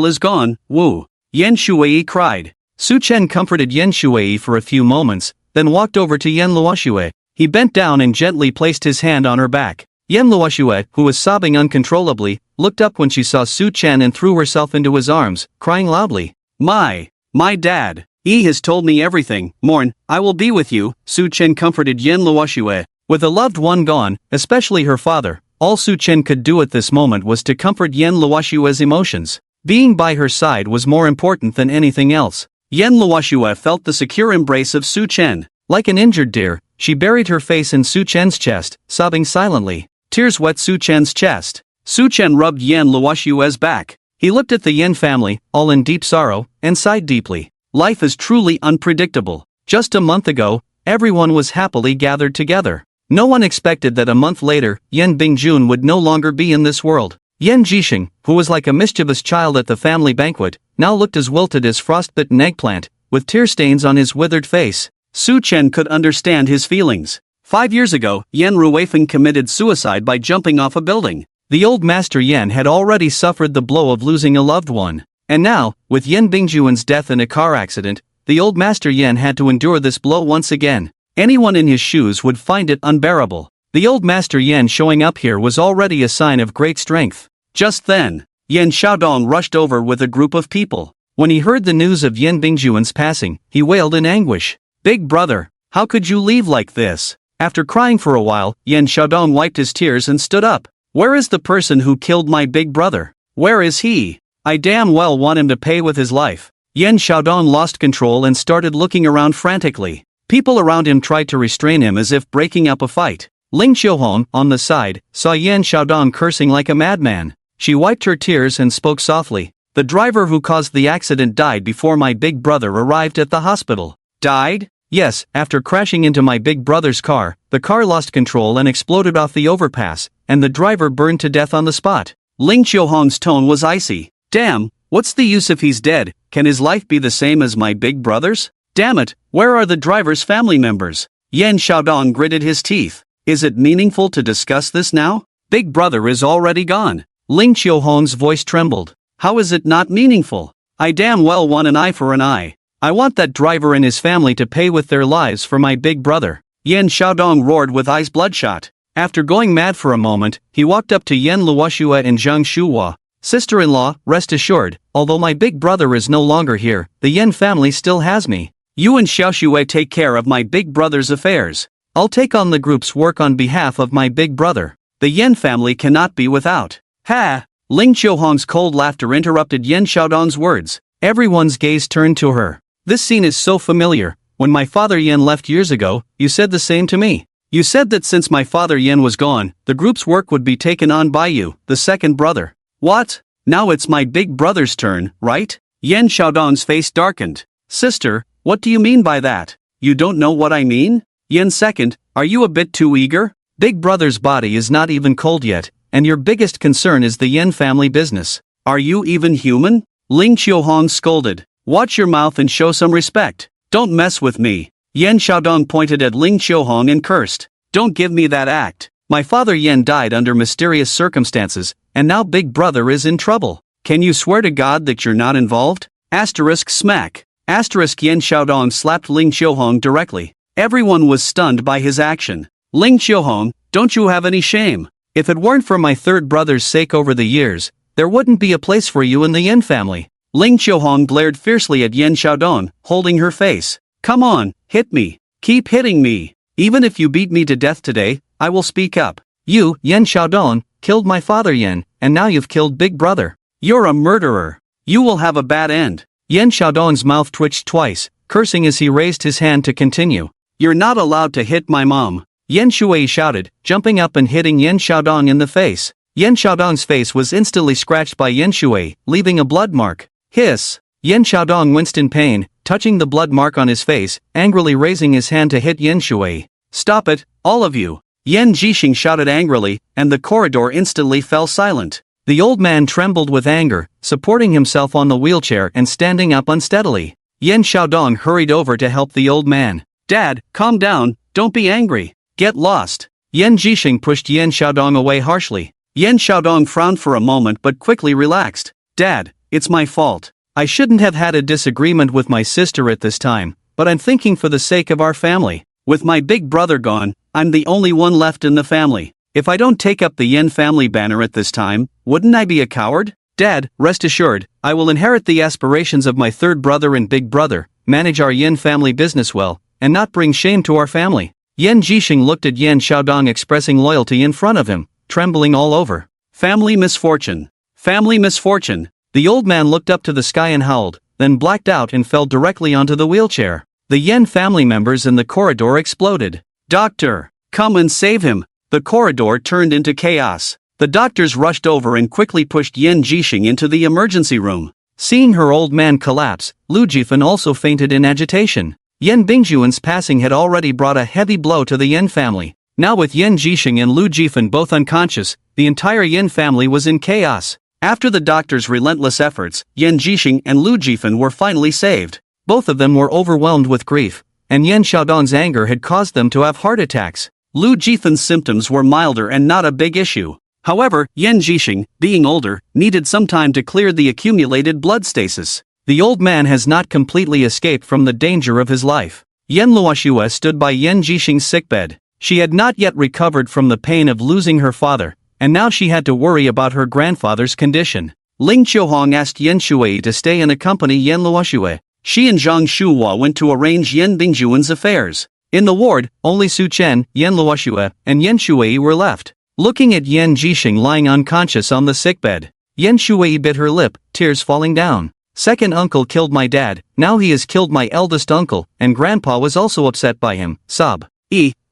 is gone, woo. Yan Shuei cried. Su Chen comforted Yan Shuei for a few moments, then walked over to Yan Luoxue. He bent down and gently placed his hand on her back. Yan Luoxue, who was sobbing uncontrollably, looked up when she saw Su Chen and threw herself into his arms, crying loudly. My dad. He has told me everything. Mourn, I will be with you, Su Chen comforted Yan Luoxue. With a loved one gone, especially her father, all Su Chen could do at this moment was to comfort Yan Luoxue's emotions. Being by her side was more important than anything else. Yan Luoxue felt the secure embrace of Su Chen. Like an injured deer, she buried her face in Su Chen's chest, sobbing silently. Tears wet Su Chen's chest. Su Chen rubbed Yan Luoxue's back. He looked at the Yan family, all in deep sorrow, and sighed deeply. Life is truly unpredictable. Just a month ago, everyone was happily gathered together. No one expected that a month later, Yan Bingjun would no longer be in this world. Yan Jixing, who was like a mischievous child at the family banquet, now looked as wilted as frostbitten eggplant, with tear stains on his withered face. Su Chen could understand his feelings. 5 years ago, Yan Ruifeng committed suicide by jumping off a building. The old master Yan had already suffered the blow of losing a loved one. And now, with Yan Bingjuan's death in a car accident, the old master Yan had to endure this blow once again. Anyone in his shoes would find it unbearable. The old master Yan showing up here was already a sign of great strength. Just then, Yan Xiaodong rushed over with a group of people. When he heard the news of Yan Bingjuan's passing, he wailed in anguish. Big brother, how could you leave like this? After crying for a while, Yan Xiaodong wiped his tears and stood up. Where is the person who killed my big brother? Where is he? I damn well want him to pay with his life. Yan Xiaodong lost control and started looking around frantically. People around him tried to restrain him as if breaking up a fight. Ling Xiuhong, on the side, saw Yan Xiaodong cursing like a madman. She wiped her tears and spoke softly. The driver who caused the accident died before my big brother arrived at the hospital. Died? Yes, after crashing into my big brother's car, the car lost control and exploded off the overpass, and the driver burned to death on the spot. Ling Xiuhong's tone was icy. Damn, what's the use if he's dead? Can his life be the same as my big brother's? Damn it, where are the driver's family members? Yan Xiaodong gritted his teeth. Is it meaningful to discuss this now? Big brother is already gone. Ling Xiuhong's voice trembled. How is it not meaningful? I damn well want an eye for an eye. I want that driver and his family to pay with their lives for my big brother. Yan Xiaodong roared with eyes bloodshot. After going mad for a moment, he walked up to Yan Luoxue and Zhang Shuhua. Sister-in-law, rest assured, although my big brother is no longer here, the Yan family still has me. You and Xiaoxue take care of my big brother's affairs. I'll take on the group's work on behalf of my big brother. The Yan family cannot be without. Ha! Ling Xiuhong's cold laughter interrupted Yan Xiaodong's words. Everyone's gaze turned to her. This scene is so familiar. When my father Yan left years ago, you said the same to me. You said that since my father Yan was gone, the group's work would be taken on by you, the second brother. What? Now it's my big brother's turn, right? Yan Xiaodong's face darkened. Sister, what do you mean by that? You don't know what I mean? Yen second, are you a bit too eager? Big brother's body is not even cold yet, and your biggest concern is the Yen family business. Are you even human? Ling Qiuhong scolded. Watch your mouth and show some respect. Don't mess with me. Yen Xiaodong pointed at Ling Qiuhong and cursed. Don't give me that act. My father Yen died under mysterious circumstances, and now big brother is in trouble. Can you swear to God that you're not involved? Asterisk smack. Asterisk Yen Xiaodong slapped Ling Qiuhong directly. Everyone was stunned by his action. Ling Qiuhong, don't you have any shame? If it weren't for my third brother's sake over the years, there wouldn't be a place for you in the Yen family. Ling Qiuhong glared fiercely at Yen Xiaodong, holding her face. Come on, hit me. Keep hitting me. Even if you beat me to death today, I will speak up. You, Yen Xiaodong, killed my father Yen, and now you've killed big brother. You're a murderer. You will have a bad end. Yen Xiaodong's mouth twitched twice, cursing as he raised his hand to continue. You're not allowed to hit my mom. Yen Shui shouted, jumping up and hitting Yen Xiaodong in the face. Yen Xiaodong's face was instantly scratched by Yen Shui, leaving a blood mark. Hiss! Yen Xiaodong winced in pain, touching the blood mark on his face, angrily raising his hand to hit Yen Shui. Stop it, all of you! Yen Jixing shouted angrily, and the corridor instantly fell silent. The old man trembled with anger, supporting himself on the wheelchair and standing up unsteadily. Yen Xiaodong hurried over to help the old man. Dad, calm down, don't be angry. Get lost. Yen Jixing pushed Yen Xiaodong away harshly. Yen Xiaodong frowned for a moment but quickly relaxed. Dad, it's my fault. I shouldn't have had a disagreement with my sister at this time, but I'm thinking for the sake of our family. With my big brother gone, I'm the only one left in the family. If I don't take up the Yen family banner at this time, wouldn't I be a coward? Dad, rest assured, I will inherit the aspirations of my third brother and big brother, manage our Yen family business well, and not bring shame to our family. Yen Jixing looked at Yen Xiaodong expressing loyalty in front of him, trembling all over. Family misfortune. Family misfortune. The old man looked up to the sky and howled, then blacked out and fell directly onto the wheelchair. The Yen family members in the corridor exploded. Doctor, come and save him. The corridor turned into chaos. The doctors rushed over and quickly pushed Yen Jixing into the emergency room. Seeing her old man collapse, Lu Jifan also fainted in agitation. Yen Bingjuan's passing had already brought a heavy blow to the Yen family. Now with Yen Jixing and Lu Jifan both unconscious, the entire Yen family was in chaos. After the doctor's relentless efforts, Yen Jixing and Lu Jifan were finally saved. Both of them were overwhelmed with grief, and Yen Xiaodong's anger had caused them to have heart attacks. Lu Jifan's symptoms were milder and not a big issue. However, Yen Jixing, being older, needed some time to clear the accumulated blood stasis. The old man has not completely escaped from the danger of his life. Yen Luoxue stood by Yen Jixing's sickbed. She had not yet recovered from the pain of losing her father, and now she had to worry about her grandfather's condition. Ling Qiuhong asked Yen Shui to stay and accompany Yen Luoxue. She and Zhang Shuhua went to arrange Yen Bingjuan's affairs. In the ward, only Su Chen, Yen Luoxue, and Yen Shui were left. Looking at Yen Jixing lying unconscious on the sickbed, Yen Shui bit her lip, tears falling down. Second uncle killed my dad, now he has killed my eldest uncle, and grandpa was also upset by him. Sob.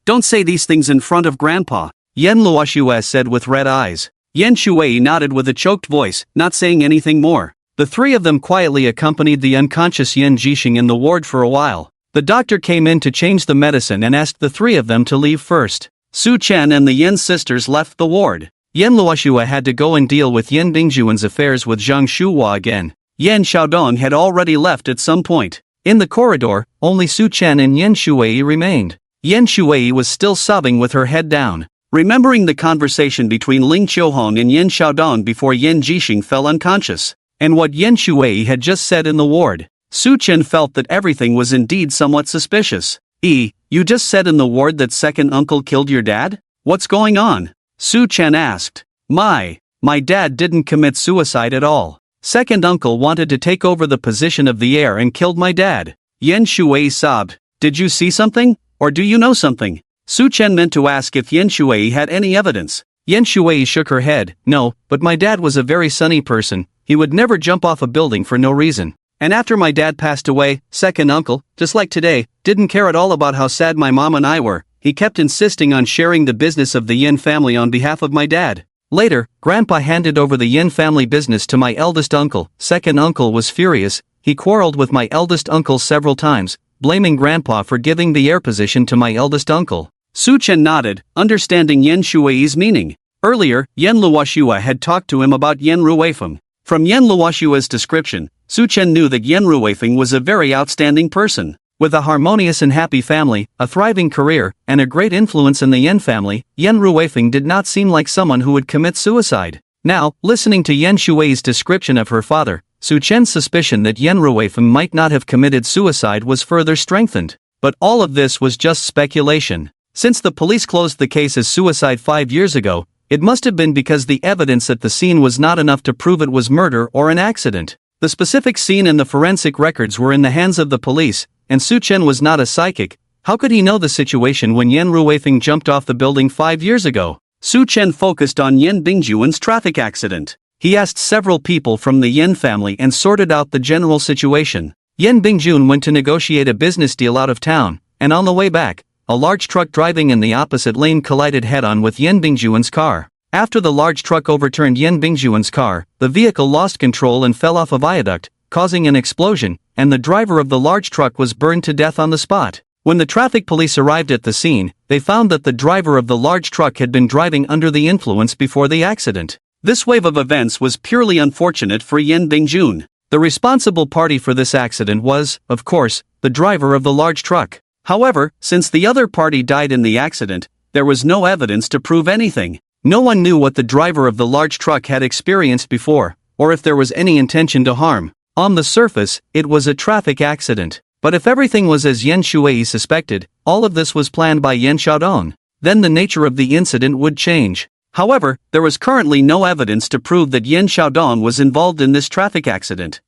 Don't say these things in front of grandpa, Yen Luoxue said with red eyes. Yen Shui nodded with a choked voice, not saying anything more. The three of them quietly accompanied the unconscious Yen Jixing in the ward for a while. The doctor came in to change the medicine and asked the three of them to leave first. Su Chen and the Yen sisters left the ward. Yen Luoxue had to go and deal with Yen Bingjuan's affairs with Zhang Shuhua again. Yen Xiaodong had already left at some point. In the corridor, only Su Chen and Yen Shui remained. Yen Shui was still sobbing with her head down, remembering the conversation between Ling Qiuhong and Yen Xiaodong before Yen Jixing fell unconscious, and what Yen Shui had just said in the ward. Su Chen felt that everything was indeed somewhat suspicious. You just said in the ward that second uncle killed your dad? What's going on? Su Chen asked. My dad didn't commit suicide at all. Second uncle wanted to take over the position of the heir and killed my dad. Yen Shui sobbed. Did you see something? Or do you know something? Su Chen meant to ask if Yen Shui had any evidence. Yen Shui shook her head. No, but my dad was a very sunny person. He would never jump off a building for no reason. And after my dad passed away, second uncle, just like today, didn't care at all about how sad my mom and I were. He kept insisting on sharing the business of the Yen family on behalf of my dad. Later, Grandpa handed over the Yen family business to my eldest uncle. Second uncle was furious. He quarreled with my eldest uncle several times, blaming Grandpa for giving the heir position to my eldest uncle. Su Chen nodded, understanding Yan Shui's meaning. Earlier, Yan Luoxua had talked to him about Yan Ruifeng. From Yan Luoxua's description, Su Chen knew that Yan Ruifeng was a very outstanding person. With a harmonious and happy family, a thriving career, and a great influence in the Yan family, Yan Ruifeng did not seem like someone who would commit suicide. Now, listening to Yan Shui's description of her father, Su Chen's suspicion that Yan Ruifeng might not have committed suicide was further strengthened. But all of this was just speculation. Since the police closed the case as suicide 5 years ago, it must have been because the evidence at the scene was not enough to prove it was murder or an accident. The specific scene and the forensic records were in the hands of the police, and Su Chen was not a psychic. How could he know the situation when Yan Ruifeng jumped off the building 5 years ago? Su Chen focused on Yan Bingjuan's traffic accident. He asked several people from the Yan family and sorted out the general situation. Yan Bingjun went to negotiate a business deal out of town, and on the way back, a large truck driving in the opposite lane collided head-on with Yan Bingjuan's car. After the large truck overturned Yan Bingjuan's car, the vehicle lost control and fell off a viaduct, causing an explosion, and the driver of the large truck was burned to death on the spot. When the traffic police arrived at the scene, they found that the driver of the large truck had been driving under the influence before the accident. This wave of events was purely unfortunate for Yan Bingjun. The responsible party for this accident was, of course, the driver of the large truck. However, since the other party died in the accident, there was no evidence to prove anything. No one knew what the driver of the large truck had experienced before, or if there was any intention to harm. On the surface, it was a traffic accident. But if everything was as Yan Shuai suspected, all of this was planned by Yan Xiaodong, then the nature of the incident would change. However, there was currently no evidence to prove that Yan Xiaodong was involved in this traffic accident.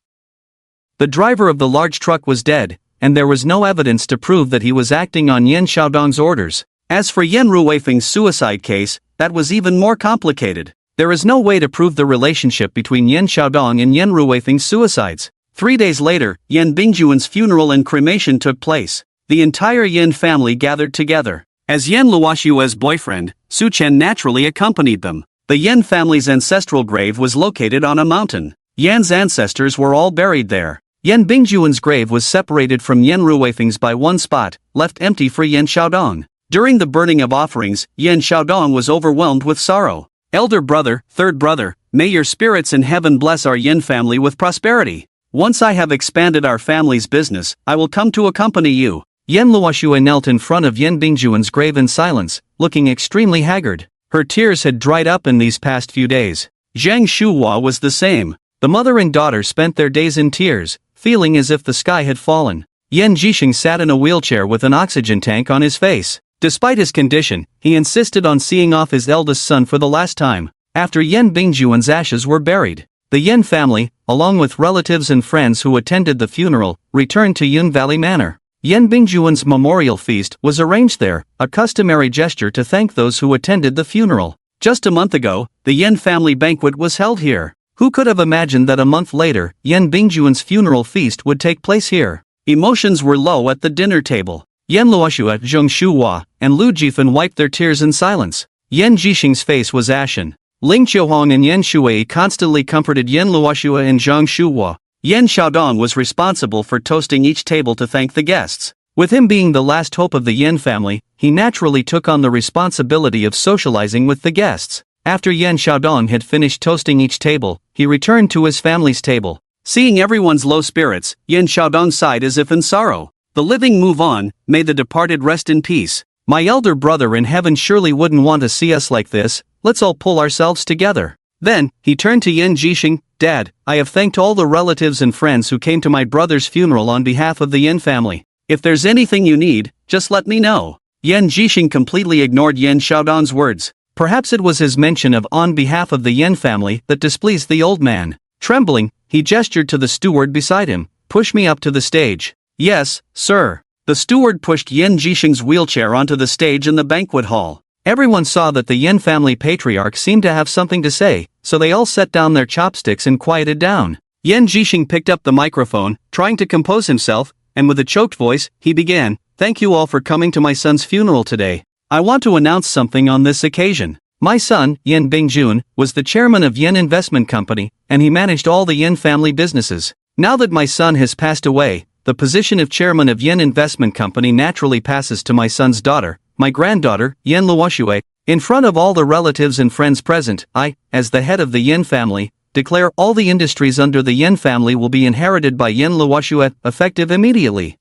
The driver of the large truck was dead, and there was no evidence to prove that he was acting on Yan Xiaodong's orders. As for Yan Ruifeng's suicide case, that was even more complicated. There is no way to prove the relationship between Yan Xiaodong and Yan Ruifeng's suicides. 3 days later, Yan Bingjuan's funeral and cremation took place. The entire Yan family gathered together. As Yan Luoxua's boyfriend, Su Chen naturally accompanied them. The Yan family's ancestral grave was located on a mountain. Yan's ancestors were all buried there. Yan Bingjuan's grave was separated from Yan Ruifeng's by one spot, left empty for Yan Xiaodong. During the burning of offerings, Yan Xiaodong was overwhelmed with sorrow. Elder brother, third brother, may your spirits in heaven bless our Yan family with prosperity. Once I have expanded our family's business, I will come to accompany you. Yan Luoxua knelt in front of Yan Bingjuan's grave in silence, looking extremely haggard. Her tears had dried up in these past few days. Zhang Shuhua was the same. The mother and daughter spent their days in tears, feeling as if the sky had fallen. Yan Jixing sat in a wheelchair with an oxygen tank on his face. Despite his condition, he insisted on seeing off his eldest son for the last time. After Yan Bingjuan's ashes were buried, the Yan family, along with relatives and friends who attended the funeral, returned to Yun Valley Manor. Yan Bingjuan's memorial feast was arranged there, a customary gesture to thank those who attended the funeral. Just a month ago, the Yan family banquet was held here. Who could have imagined that a month later, Yan Bingjuan's funeral feast would take place here? Emotions were low at the dinner table. Yan Luoxua, Zheng Shuhua, and Lu Jifan wiped their tears in silence. Yan Jixing's face was ashen. Ling Qiuhong and Yan Shuai constantly comforted Yan Luoxua and Zhang Shuhua. Yan Xiaodong was responsible for toasting each table to thank the guests. With him being the last hope of the Yan family, he naturally took on the responsibility of socializing with the guests. After Yan Xiaodong had finished toasting each table, he returned to his family's table. Seeing everyone's low spirits, Yan Xiaodong sighed as if in sorrow. The living move on, may the departed rest in peace. My elder brother in heaven surely wouldn't want to see us like this, let's all pull ourselves together. Then, he turned to Yan Jixing, Dad, I have thanked all the relatives and friends who came to my brother's funeral on behalf of the Yan family. If there's anything you need, just let me know. Yan Jixing completely ignored Yan Xiaodong's words. Perhaps it was his mention of on behalf of the Yan family that displeased the old man. Trembling, he gestured to the steward beside him, push me up to the stage. Yes, sir. The steward pushed Yan Jixing's wheelchair onto the stage in the banquet hall. Everyone saw that the Yan family patriarch seemed to have something to say, so they all set down their chopsticks and quieted down. Yan Jixing picked up the microphone, trying to compose himself, and with a choked voice, he began, Thank you all for coming to my son's funeral today. I want to announce something on this occasion. My son, Yan Bingjun, was the chairman of Yan Investment Company, and he managed all the Yan family businesses. Now that my son has passed away, the position of chairman of Yen Investment Company naturally passes to my son's daughter, my granddaughter, Yen Luoxue. In front of all the relatives and friends present, I, as the head of the Yen family, declare all the industries under the Yen family will be inherited by Yen Luoxue, effective immediately.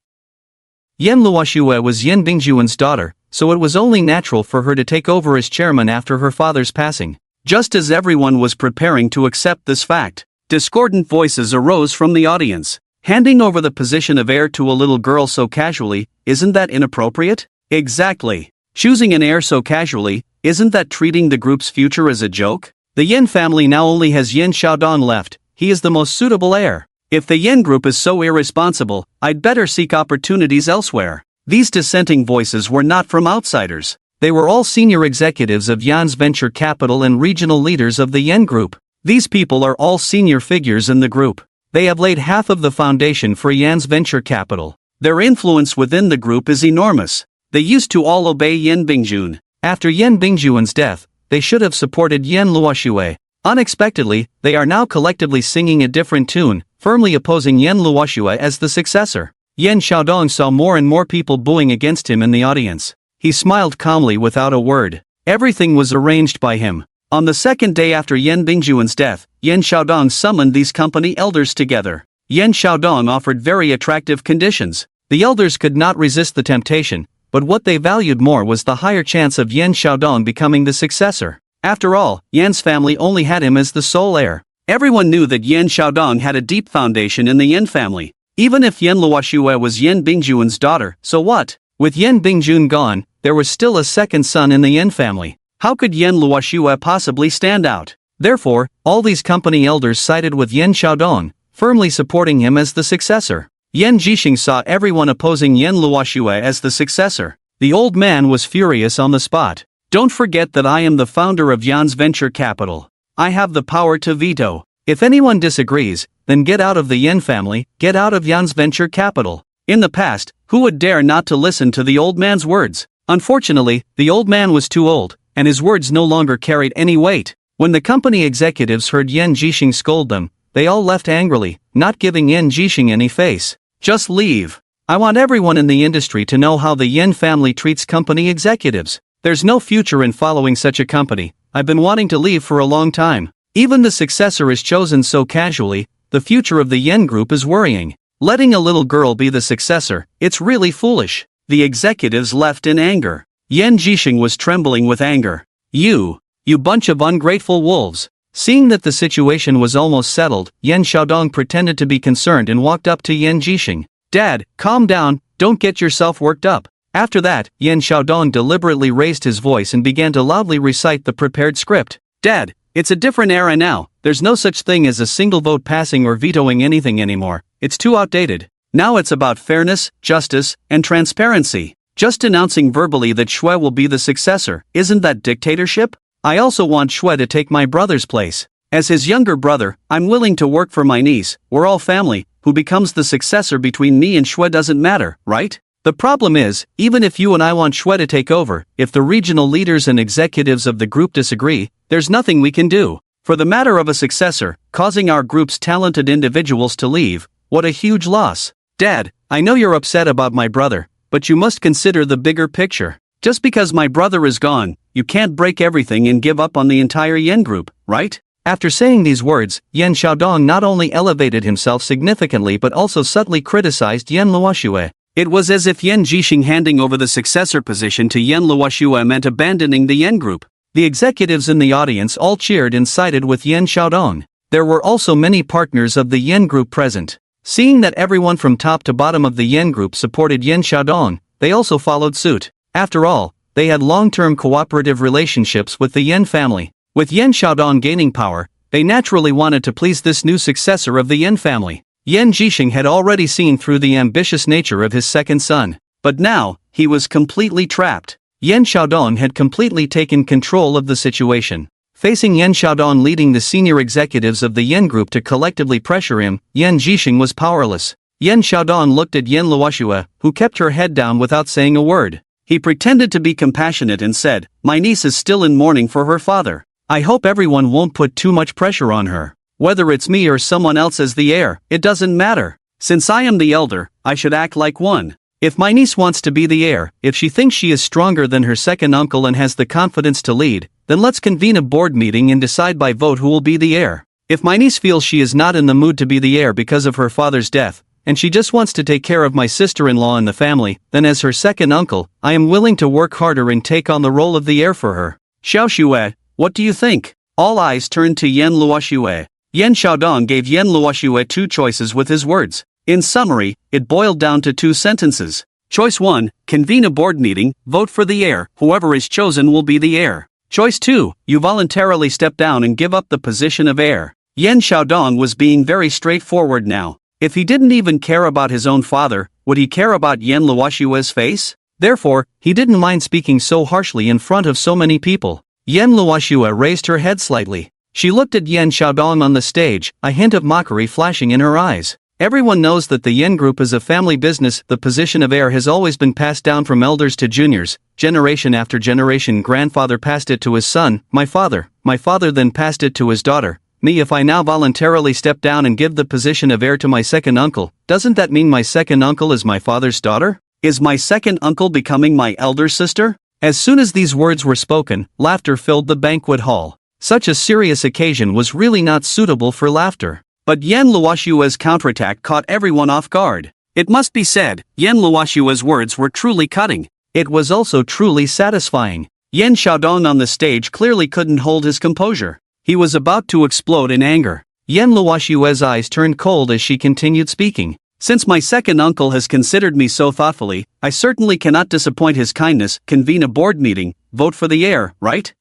Yen Luoxue was Yen Bingjuan's daughter, so it was only natural for her to take over as chairman after her father's passing. Just as everyone was preparing to accept this fact, discordant voices arose from the audience. Handing over the position of heir to a little girl so casually, isn't that inappropriate? Exactly. Choosing an heir so casually, isn't that treating the group's future as a joke? The Yen family now only has Yen Xiaodong left, he is the most suitable heir. If the Yen group is so irresponsible, I'd better seek opportunities elsewhere. These dissenting voices were not from outsiders. They were all senior executives of Yan's venture capital and regional leaders of the Yen group. These people are all senior figures in the group. They have laid half of the foundation for Yan's venture capital. Their influence within the group is enormous. They used to all obey Yen Bingjun. After Yen Bingjuan's death, they should have supported Yen Luoxue. Unexpectedly, they are now collectively singing a different tune, firmly opposing Yen Luoxue as the successor. Yen Xiaodong saw more and more people booing against him in the audience. He smiled calmly without a word. Everything was arranged by him. On the second day after Yen Bingjuan's death, Yen Xiaodong summoned these company elders together. Yen Xiaodong offered very attractive conditions. The elders could not resist the temptation, but what they valued more was the higher chance of Yen Xiaodong becoming the successor. After all, Yan's family only had him as the sole heir. Everyone knew that Yen Xiaodong had a deep foundation in the Yen family. Even if Yen Luoxue was Yen Bingjuan's daughter, so what? With Yen Bingjun gone, there was still a second son in the Yen family. How could Yen Luoxue possibly stand out? Therefore, all these company elders sided with Yen Xiaodong, firmly supporting him as the successor. Yen Jixing saw everyone opposing Yen Luoxue as the successor. The old man was furious on the spot. Don't forget that I am the founder of Yan's venture capital. I have the power to veto. If anyone disagrees, then get out of the Yen family, get out of Yan's venture capital. In the past, who would dare not to listen to the old man's words? Unfortunately, the old man was too old, and his words no longer carried any weight. When the company executives heard Yen Jixing scold them, they all left angrily, not giving Yen Jixing any face. Just leave. I want everyone in the industry to know how the Yen family treats company executives. There's no future in following such a company. I've been wanting to leave for a long time. Even the successor is chosen so casually, the future of the Yen group is worrying. Letting a little girl be the successor, it's really foolish. The executives left in anger. Yen Jixing was trembling with anger. You bunch of ungrateful wolves. Seeing that the situation was almost settled, Yen Xiaodong pretended to be concerned and walked up to Yen Jixing. Dad, calm down, don't get yourself worked up. After that, Yen Xiaodong deliberately raised his voice and began to loudly recite the prepared script. Dad, it's a different era now. There's no such thing as a single vote passing or vetoing anything anymore. It's too outdated. Now it's about fairness, justice, and transparency. Just announcing verbally that Shui will be the successor, isn't that dictatorship? I also want Shui to take my brother's place. As his younger brother, I'm willing to work for my niece, we're all family, who becomes the successor between me and Shui doesn't matter, right? The problem is, even if you and I want Shui to take over, if the regional leaders and executives of the group disagree, there's nothing we can do. For the matter of a successor, causing our group's talented individuals to leave, what a huge loss. Dad, I know you're upset about my brother, but you must consider the bigger picture. Just because my brother is gone, you can't break everything and give up on the entire Yen group, right? After saying these words, Yen Xiaodong not only elevated himself significantly but also subtly criticized Yen Luoxue. It was as if Yen Jixing handing over the successor position to Yen Luoxue meant abandoning the Yen group. The executives in the audience all cheered and sided with Yen Xiaodong. There were also many partners of the Yen group present. Seeing that everyone from top to bottom of the Yen group supported Yen Xiaodong, they also followed suit. After all, they had long-term cooperative relationships with the Yen family. With Yen Xiaodong gaining power, they naturally wanted to please this new successor of the Yen family. Yen Jixing had already seen through the ambitious nature of his second son, but now, he was completely trapped. Yen Xiaodong had completely taken control of the situation. Facing Yen Xiaodong leading the senior executives of the Yen group to collectively pressure him, Yen Jixing was powerless. Yen Xiaodong looked at Yen Luoxue, who kept her head down without saying a word. He pretended to be compassionate and said, "My niece is still in mourning for her father. I hope everyone won't put too much pressure on her. Whether it's me or someone else as the heir, it doesn't matter. Since I am the elder, I should act like one. If my niece wants to be the heir, if she thinks she is stronger than her second uncle and has the confidence to lead, then let's convene a board meeting and decide by vote who will be the heir. If my niece feels she is not in the mood to be the heir because of her father's death, and she just wants to take care of my sister-in-law and the family, then as her second uncle, I am willing to work harder and take on the role of the heir for her. Xiao Xue, what do you think? All eyes turned to Yan Luoxue. Yan Xiaodong gave Yan Luoxue two choices with his words. In summary, it boiled down to two sentences. Choice 1, convene a board meeting, vote for the heir, whoever is chosen will be the heir. Choice 2, you voluntarily step down and give up the position of heir. Yan Xiaodong was being very straightforward now. If he didn't even care about his own father, would he care about Yan Luoxue's face? Therefore, he didn't mind speaking so harshly in front of so many people. Yan Luoxue raised her head slightly. She looked at Yan Xiaodong on the stage, a hint of mockery flashing in her eyes. Everyone knows that the Yan Group is a family business. The position of heir has always been passed down from elders to juniors, generation after generation. Grandfather passed it to his son, my father then passed it to his daughter, me. If I now voluntarily step down and give the position of heir to my second uncle, doesn't that mean my second uncle is my father's daughter? Is my second uncle becoming my elder sister? As soon as these words were spoken, laughter filled the banquet hall. Such a serious occasion was really not suitable for laughter. But Yan Luoxue's counterattack caught everyone off guard. It must be said, Yan Luoxue's words were truly cutting. It was also truly satisfying. Yan Xiaodong on the stage clearly couldn't hold his composure. He was about to explode in anger. Yan Luoxue's eyes turned cold as she continued speaking. Since my second uncle has considered me so thoughtfully, I certainly cannot disappoint his kindness. Convene a board meeting, vote for the heir, right?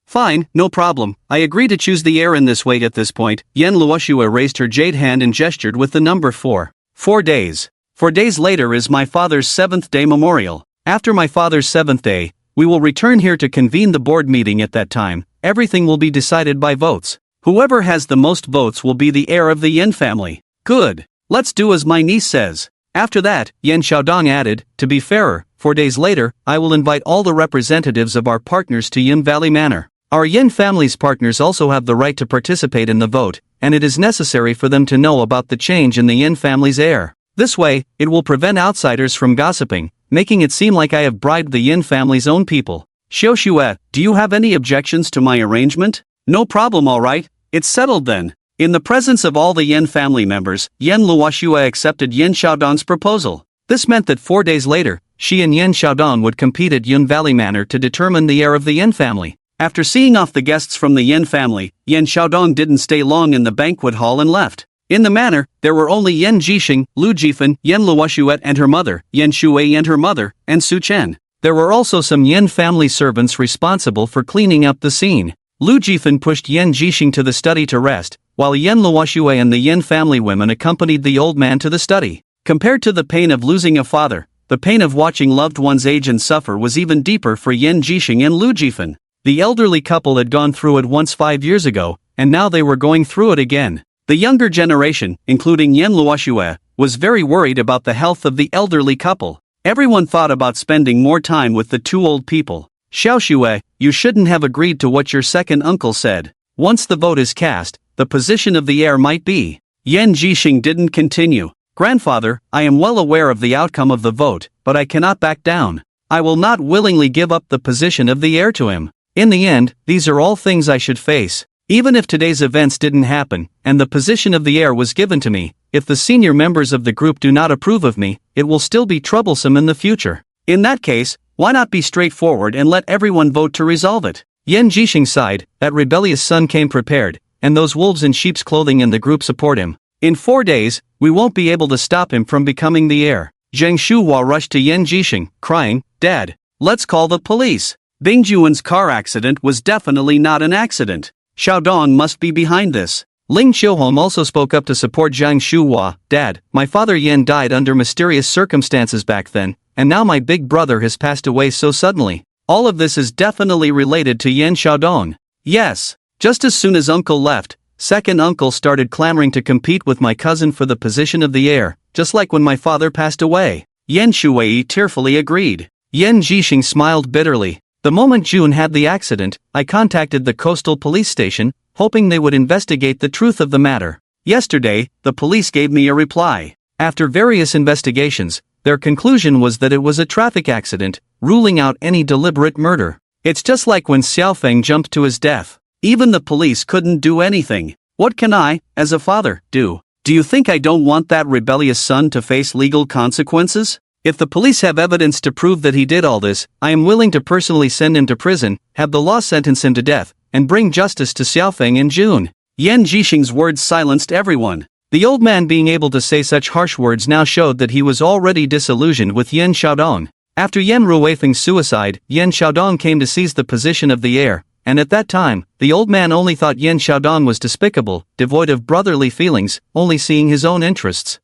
Fine, no problem, I agree to choose the heir in this way. At this point, Yan Luoxue raised her jade hand and gestured with the number 4. 4 days. 4 days later is my father's 7th day memorial. After my father's 7th day, we will return here to convene the board meeting. At that time, everything will be decided by votes. Whoever has the most votes will be the heir of the Yan family. Good. Let's do as my niece says. After that, Yan Xiaodong added, to be fairer, 4 days later, I will invite all the representatives of our partners to Yin Valley Manor. Our Yin family's partners also have the right to participate in the vote, and it is necessary for them to know about the change in the Yin family's heir. This way, it will prevent outsiders from gossiping, making it seem like I have bribed the Yin family's own people. Xiao Xue, do you have any objections to my arrangement? No problem, alright, it's settled then. In the presence of all the Yin family members, Yan Luoxue accepted Yan Xiaodong's proposal. This meant that 4 days later, she and Yan Xiaodong would compete at Yin Valley Manor to determine the heir of the Yin family. After seeing off the guests from the Yan family, Yan Xiaodong didn't stay long in the banquet hall and left. In the manor, there were only Yan Jixing, Lu Jifan, Yan Luoxue and her mother, Yan Shui and her mother, and Su Chen. There were also some Yan family servants responsible for cleaning up the scene. Lu Jifan pushed Yan Jixing to the study to rest, while Yan Luoxue and the Yan family women accompanied the old man to the study. Compared to the pain of losing a father, the pain of watching loved ones age and suffer was even deeper for Yan Jixing and Lu Jifan. The elderly couple had gone through it once 5 years ago, and now they were going through it again. The younger generation, including Yan Luoxue, was very worried about the health of the elderly couple. Everyone thought about spending more time with the two old people. Xiao Xue, you shouldn't have agreed to what your second uncle said. Once the vote is cast, the position of the heir might be. Yan Jixing didn't continue. Grandfather, I am well aware of the outcome of the vote, but I cannot back down. I will not willingly give up the position of the heir to him. In the end, these are all things I should face. Even if today's events didn't happen, and the position of the heir was given to me, if the senior members of the group do not approve of me, it will still be troublesome in the future. In that case, why not be straightforward and let everyone vote to resolve it? Yan Jixing sighed. That rebellious son came prepared, and those wolves in sheep's clothing in the group support him. In 4 days, we won't be able to stop him from becoming the heir. Zheng Shuhua rushed to Yan Jixing, crying, Dad, let's call the police. Bing Juan's car accident was definitely not an accident. Xiaodong must be behind this. Ling Qiuhong also spoke up to support Zhang Shuhua. Dad, my father Yan died under mysterious circumstances back then, and now my big brother has passed away so suddenly. All of this is definitely related to Yan Xiaodong. Yes. Just as soon as uncle left, second uncle started clamoring to compete with my cousin for the position of the heir, just like when my father passed away. Yan Shuwei tearfully agreed. Yan Jixing smiled bitterly. The moment June had the accident, I contacted the coastal police station, hoping they would investigate the truth of the matter. Yesterday, the police gave me a reply. After various investigations, their conclusion was that it was a traffic accident, ruling out any deliberate murder. It's just like when Xiaofeng jumped to his death. Even the police couldn't do anything. What can I, as a father, do? Do you think I don't want that rebellious son to face legal consequences? If the police have evidence to prove that he did all this, I am willing to personally send him to prison, have the law sentence him to death, and bring justice to Xiaofeng in June. Yan Jixing's words silenced everyone. The old man being able to say such harsh words now showed that he was already disillusioned with Yan Xiaodong. After Yan Ruweifeng's suicide, Yan Xiaodong came to seize the position of the heir, and at that time, the old man only thought Yan Xiaodong was despicable, devoid of brotherly feelings, only seeing his own interests.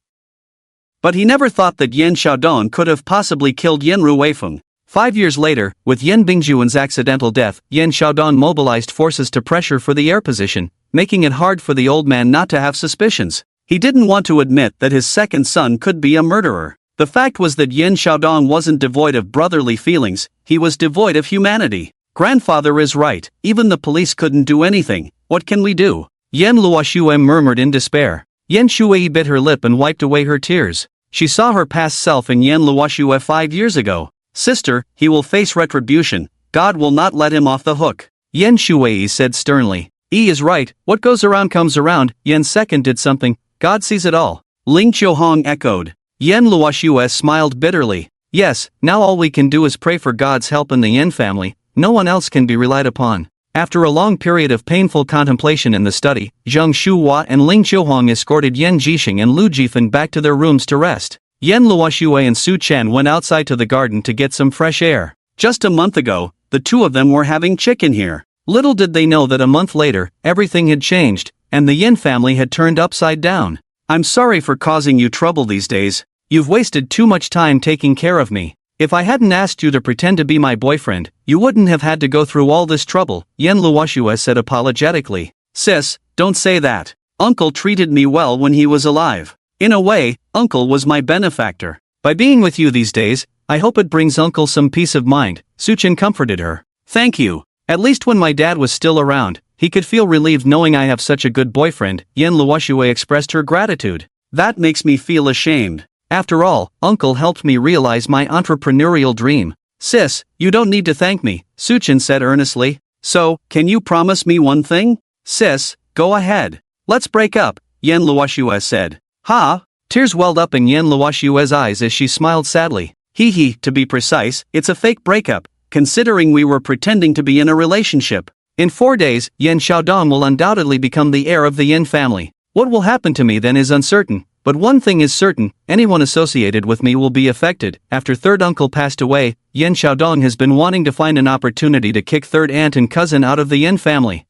But he never thought that Yan Xiaodong could have possibly killed Yan Ruweifeng. 5 years later, with Yan Bingjuan's accidental death, Yan Xiaodong mobilized forces to pressure for the heir position, making it hard for the old man not to have suspicions. He didn't want to admit that his second son could be a murderer. The fact was that Yan Xiaodong wasn't devoid of brotherly feelings, he was devoid of humanity. Grandfather is right, even the police couldn't do anything. What can we do? Yan Luoxue murmured in despair. Yan Shuei bit her lip and wiped away her tears. She saw her past self in Yan Luoxue 5 years ago. Sister, he will face retribution. God will not let him off the hook. Yan Shuei said sternly. He is right, what goes around comes around. Yan second did something. God sees it all. Ling Qiuhong echoed. Yan Luoxue smiled bitterly. Yes, now all we can do is pray for God's help in the Yan family. No one else can be relied upon. After a long period of painful contemplation in the study, Zhang Shuhua and Ling Qiuhong escorted Yan Jixing and Lu Jifan back to their rooms to rest. Yan Luoxue and Su Chen went outside to the garden to get some fresh air. Just a month ago, the two of them were having chicken here. Little did they know that a month later, everything had changed, and the Yan family had turned upside down. I'm sorry for causing you trouble these days. You've wasted too much time taking care of me. If I hadn't asked you to pretend to be my boyfriend, you wouldn't have had to go through all this trouble, Yan Luoxue said apologetically. Sis, don't say that. Uncle treated me well when he was alive. In a way, Uncle was my benefactor. By being with you these days, I hope it brings Uncle some peace of mind, Su Chen comforted her. Thank you. At least when my dad was still around, he could feel relieved knowing I have such a good boyfriend, Yan Luoxue expressed her gratitude. That makes me feel ashamed. After all, Uncle helped me realize my entrepreneurial dream. Sis, you don't need to thank me, Su Chen said earnestly. So, can you promise me one thing? Sis, go ahead. Let's break up, Yan Luoxue said. Ha! Tears welled up in Yan Luoxue's eyes as she smiled sadly. Hee hee, to be precise, it's a fake breakup, considering we were pretending to be in a relationship. In 4 days, Yan Xiaodong will undoubtedly become the heir of the Yan family. What will happen to me then is uncertain. But one thing is certain, anyone associated with me will be affected. After third uncle passed away, Yan Xiaodong has been wanting to find an opportunity to kick third aunt and cousin out of the Yan family.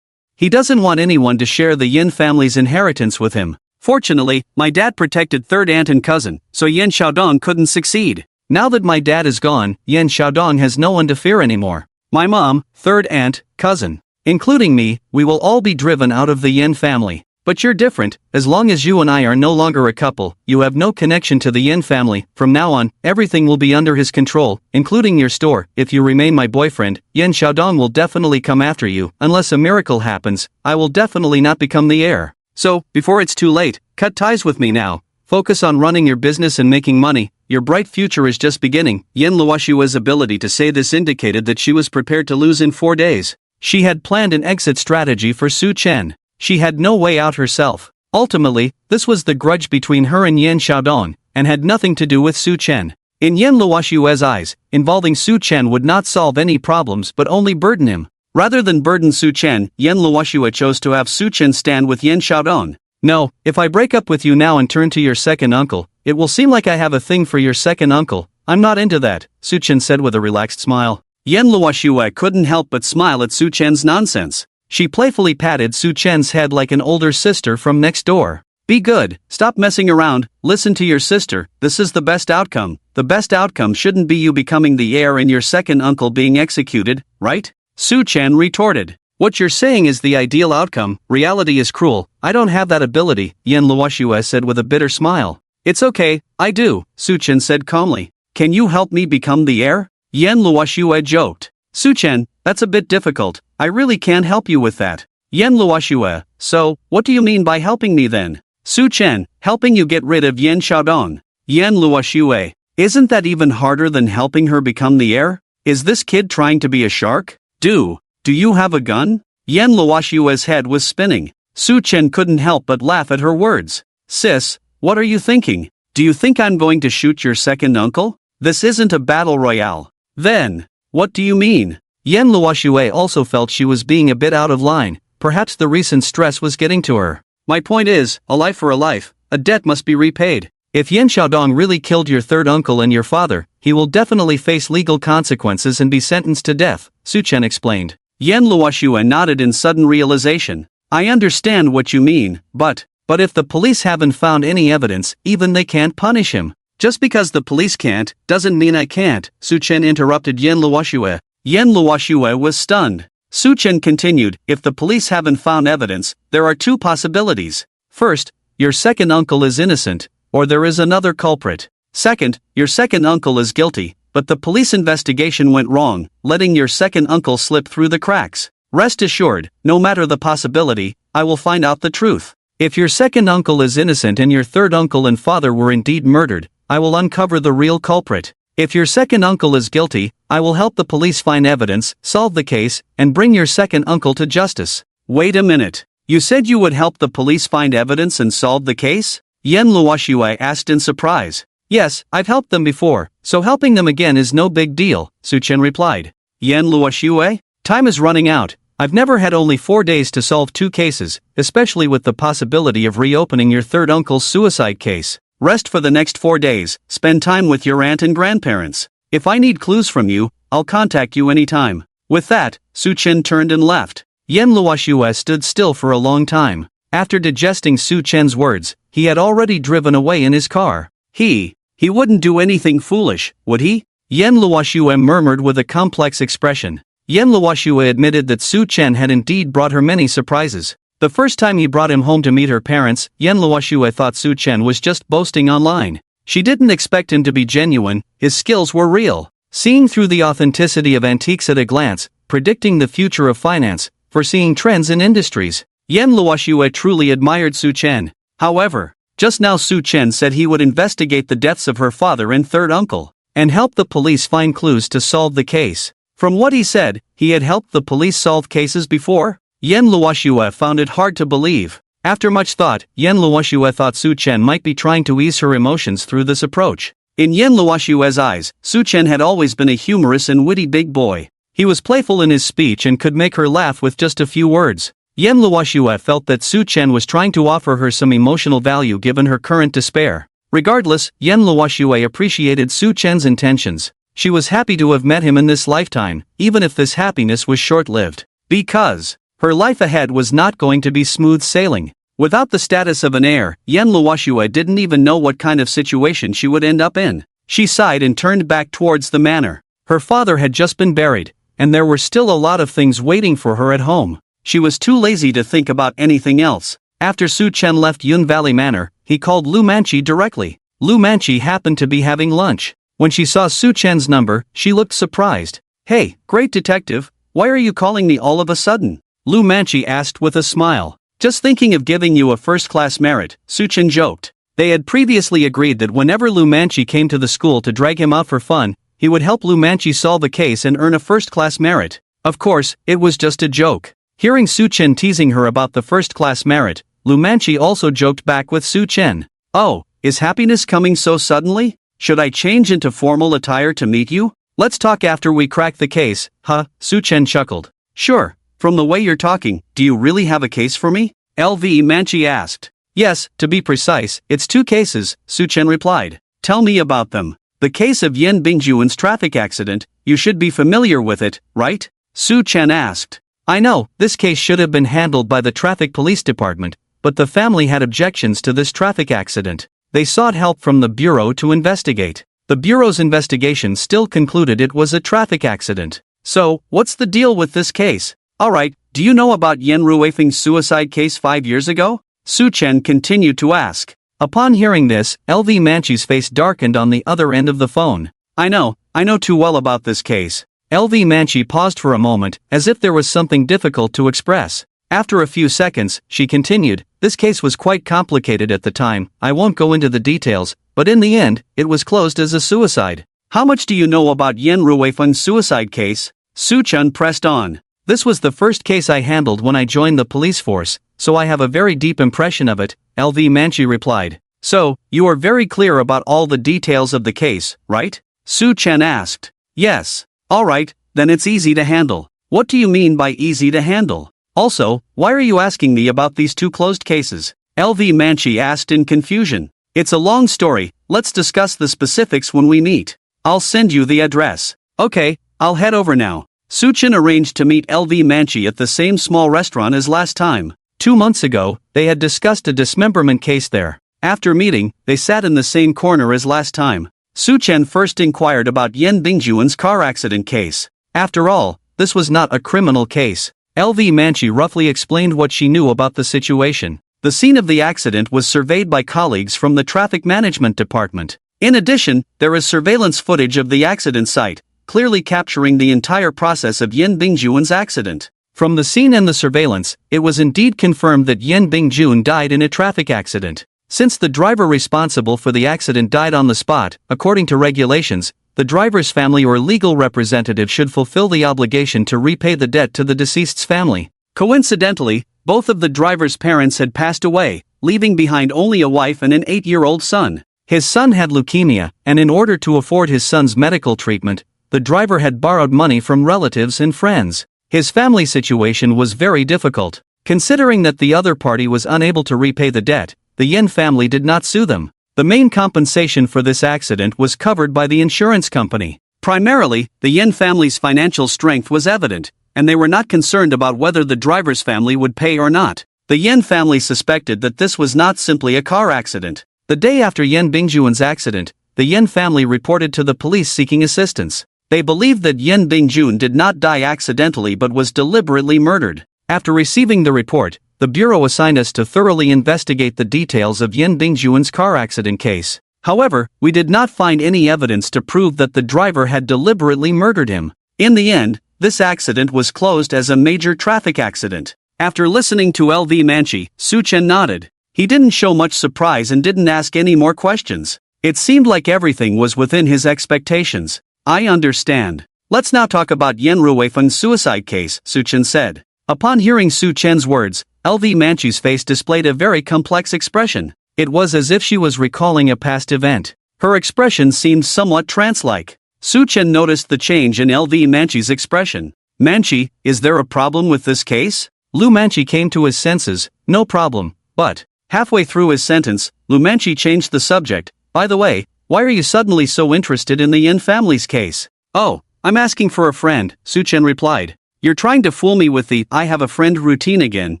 He doesn't want anyone to share the Yan family's inheritance with him. Fortunately, my dad protected third aunt and cousin, so Yan Xiaodong couldn't succeed. Now that my dad is gone, Yan Xiaodong has no one to fear anymore. My mom, third aunt, cousin, including me, we will all be driven out of the Yan family. But you're different. As long as you and I are no longer a couple, you have no connection to the Yan family. From now on, everything will be under his control, including your store. If you remain my boyfriend, Yan Xiaodong will definitely come after you. Unless a miracle happens, I will definitely not become the heir. So, before it's too late, cut ties with me now. Focus on running your business and making money. Your bright future is just beginning. Yan Luoxue's ability to say this indicated that she was prepared to lose in 4 days. She had planned an exit strategy for Su Chen. She had no way out herself. Ultimately, this was the grudge between her and Yan Xiaodong, and had nothing to do with Su Chen. In Yan Luoxue's eyes, involving Su Chen would not solve any problems but only burden him. Rather than burden Su Chen, Yan Luoxue chose to have Su Chen stand with Yan Xiaodong. No, if I break up with you now and turn to your second uncle, it will seem like I have a thing for your second uncle. I'm not into that, Su Chen said with a relaxed smile. Yan Luoxue couldn't help but smile at Su Chen's nonsense. She playfully patted Su Chen's head like an older sister from next door. Be good, stop messing around, listen to your sister, this is the best outcome. The best outcome shouldn't be you becoming the heir and your second uncle being executed, right? Su Chen retorted. What you're saying is the ideal outcome, reality is cruel, I don't have that ability, Yan Luoxue said with a bitter smile. It's okay, I do, Su Chen said calmly. Can you help me become the heir? Yan Luoxue joked. Su Chen, that's a bit difficult, I really can't help you with that. Yan Luoxue, so, what do you mean by helping me then? Su Chen, helping you get rid of Yan Xiaodong. Yan Luoxue, isn't that even harder than helping her become the heir? Is this kid trying to be a shark? Do you have a gun? Yan Luoxue's head was spinning. Su Chen couldn't help but laugh at her words. Sis, what are you thinking? Do you think I'm going to shoot your second uncle? This isn't a battle royale. Then, what do you mean? Yan Luoxue also felt she was being a bit out of line. Perhaps the recent stress was getting to her. My point is, a life for a life, a debt must be repaid. If Yan Xiaodong really killed your third uncle and your father, he will definitely face legal consequences and be sentenced to death, Su Chen explained. Yan Luoxue nodded in sudden realization. I understand what you mean, but if the police haven't found any evidence, even they can't punish him. Just because the police can't, doesn't mean I can't, Su Chen interrupted Yan Luoxue. Yan Luoxue was stunned. Su Chen continued, if the police haven't found evidence, there are two possibilities. First, your second uncle is innocent, or there is another culprit. Second, your second uncle is guilty, but the police investigation went wrong, letting your second uncle slip through the cracks. Rest assured, no matter the possibility, I will find out the truth. If your second uncle is innocent and your third uncle and father were indeed murdered, I will uncover the real culprit. If your second uncle is guilty, I will help the police find evidence, solve the case, and bring your second uncle to justice. Wait a minute. You said you would help the police find evidence and solve the case? Yan Luoxue asked in surprise. Yes, I've helped them before, so helping them again is no big deal, Su Chen replied. Yan Luoxue? Time is running out. I've never had only 4 days to solve 2 cases, especially with the possibility of reopening your third uncle's suicide case. Rest for the next 4 days, spend time with your aunt and grandparents. If I need clues from you, I'll contact you anytime. With that, Su Chen turned and left. Yan Luoxue stood still for a long time. After digesting Su Chen's words, he had already driven away in his car. He wouldn't do anything foolish, would he? Yan Luoxue murmured with a complex expression. Yan Luoxue admitted that Su Chen had indeed brought her many surprises. The first time he brought him home to meet her parents, Yan Luoxue thought Su Chen was just boasting online. She didn't expect him to be genuine, his skills were real. Seeing through the authenticity of antiques at a glance, predicting the future of finance, foreseeing trends in industries. Yan Luoxue truly admired Su Chen. However, just now Su Chen said he would investigate the deaths of her father and third uncle, and help the police find clues to solve the case. From what he said, he had helped the police solve cases before? Yan Luoxue found it hard to believe. After much thought, Yan Luoxue thought Su Chen might be trying to ease her emotions through this approach. In Yan Luoxue's eyes, Su Chen had always been a humorous and witty big boy. He was playful in his speech and could make her laugh with just a few words. Yan Luoxue felt that Su Chen was trying to offer her some emotional value given her current despair. Regardless, Yan Luoxue appreciated Su Chen's intentions. She was happy to have met him in this lifetime, even if this happiness was short-lived. Because her life ahead was not going to be smooth sailing. Without the status of an heir, Yan Luoxue didn't even know what kind of situation she would end up in. She sighed and turned back towards the manor. Her father had just been buried, and there were still a lot of things waiting for her at home. She was too lazy to think about anything else. After Su Chen left Yun Valley Manor, he called Lu Manchi directly. Lu Manchi happened to be having lunch. When she saw Su Chen's number, she looked surprised. Hey, great detective, why are you calling me all of a sudden? Lu Manchi asked with a smile. Just thinking of giving you a first-class merit, Su Chen joked. They had previously agreed that whenever Lu Manchi came to the school to drag him out for fun, he would help Lu Manchi solve a case and earn a first-class merit. Of course, it was just a joke. Hearing Su Chen teasing her about the first-class merit, Lu Manchi also joked back with Su Chen. Oh, is happiness coming so suddenly? Should I change into formal attire to meet you? Let's talk after we crack the case, huh? Su Chen chuckled. Sure, from the way you're talking, do you really have a case for me? LV Manchi asked. Yes, to be precise, it's 2 cases, Su Chen replied. Tell me about them. The case of Yan Bingjuan's traffic accident, you should be familiar with it, right? Su Chen asked. I know, this case should have been handled by the traffic police department, but the family had objections to this traffic accident. They sought help from the bureau to investigate. The bureau's investigation still concluded it was a traffic accident. So, what's the deal with this case? Alright, do you know about Yan Ruifeng's suicide case 5 years ago? Su Chen continued to ask. Upon hearing this, LV Manchi's face darkened on the other end of the phone. I know too well about this case. LV Manchi paused for a moment, as if there was something difficult to express. After a few seconds, she continued, "This case was quite complicated at the time, I won't go into the details, but in the end, it was closed as a suicide." "How much do you know about Yen Ruifeng's suicide case?" Su Chen pressed on. "This was the first case I handled when I joined the police force, so I have a very deep impression of it," LV Manchi replied. "So, you are very clear about all the details of the case, right?" Su Chen asked. "Yes." "Alright, then it's easy to handle." "What do you mean by easy to handle? Also, why are you asking me about these two closed cases?" LV Manchi asked in confusion. "It's a long story, let's discuss the specifics when we meet. I'll send you the address." "Okay, I'll head over now." Su Chen arranged to meet LV Manchi at the same small restaurant as last time. 2 months ago, they had discussed a dismemberment case there. After meeting, they sat in the same corner as last time. Su Chen first inquired about Yen Bingjuan's car accident case. After all, this was not a criminal case. LV Manchi roughly explained what she knew about the situation. The scene of the accident was surveyed by colleagues from the traffic management department. In addition, there is surveillance footage of the accident site, clearly capturing the entire process of Yen Bingjuan's accident. From the scene and the surveillance, it was indeed confirmed that Yen Bingjun died in a traffic accident. Since the driver responsible for the accident died on the spot, according to regulations, the driver's family or legal representative should fulfill the obligation to repay the debt to the deceased's family. Coincidentally, both of the driver's parents had passed away, leaving behind only a wife and an 8-year-old son. His son had leukemia, and in order to afford his son's medical treatment, the driver had borrowed money from relatives and friends. His family situation was very difficult. Considering that the other party was unable to repay the debt, the Yen family did not sue them. The main compensation for this accident was covered by the insurance company. Primarily, the Yen family's financial strength was evident, and they were not concerned about whether the driver's family would pay or not. The Yen family suspected that this was not simply a car accident. The day after Yen Bingjuan's accident, the Yen family reported to the police seeking assistance. They believed that Yen Bingjun did not die accidentally but was deliberately murdered. After receiving the report, the bureau assigned us to thoroughly investigate the details of Yen Bingjuan's car accident case. However, we did not find any evidence to prove that the driver had deliberately murdered him. In the end, this accident was closed as a major traffic accident. After listening to LV Manchi, Su Chen nodded. He didn't show much surprise and didn't ask any more questions. It seemed like everything was within his expectations. "I understand. Let's now talk about Yen Ruifeng's suicide case," Su Chen said. Upon hearing Su Chen's words, LV Manchi's face displayed a very complex expression. It was as if she was recalling a past event. Her expression seemed somewhat trance-like. Su Chen noticed the change in LV Manchi's expression. "Manchi, is there a problem with this case?" Lu Manchi came to his senses. "No problem, but..." Halfway through his sentence, Lu Manchi changed the subject. "By the way, why are you suddenly so interested in the Yen family's case?" "Oh, I'm asking for a friend," Su Chen replied. "You're trying to fool me with the 'I have a friend' routine again,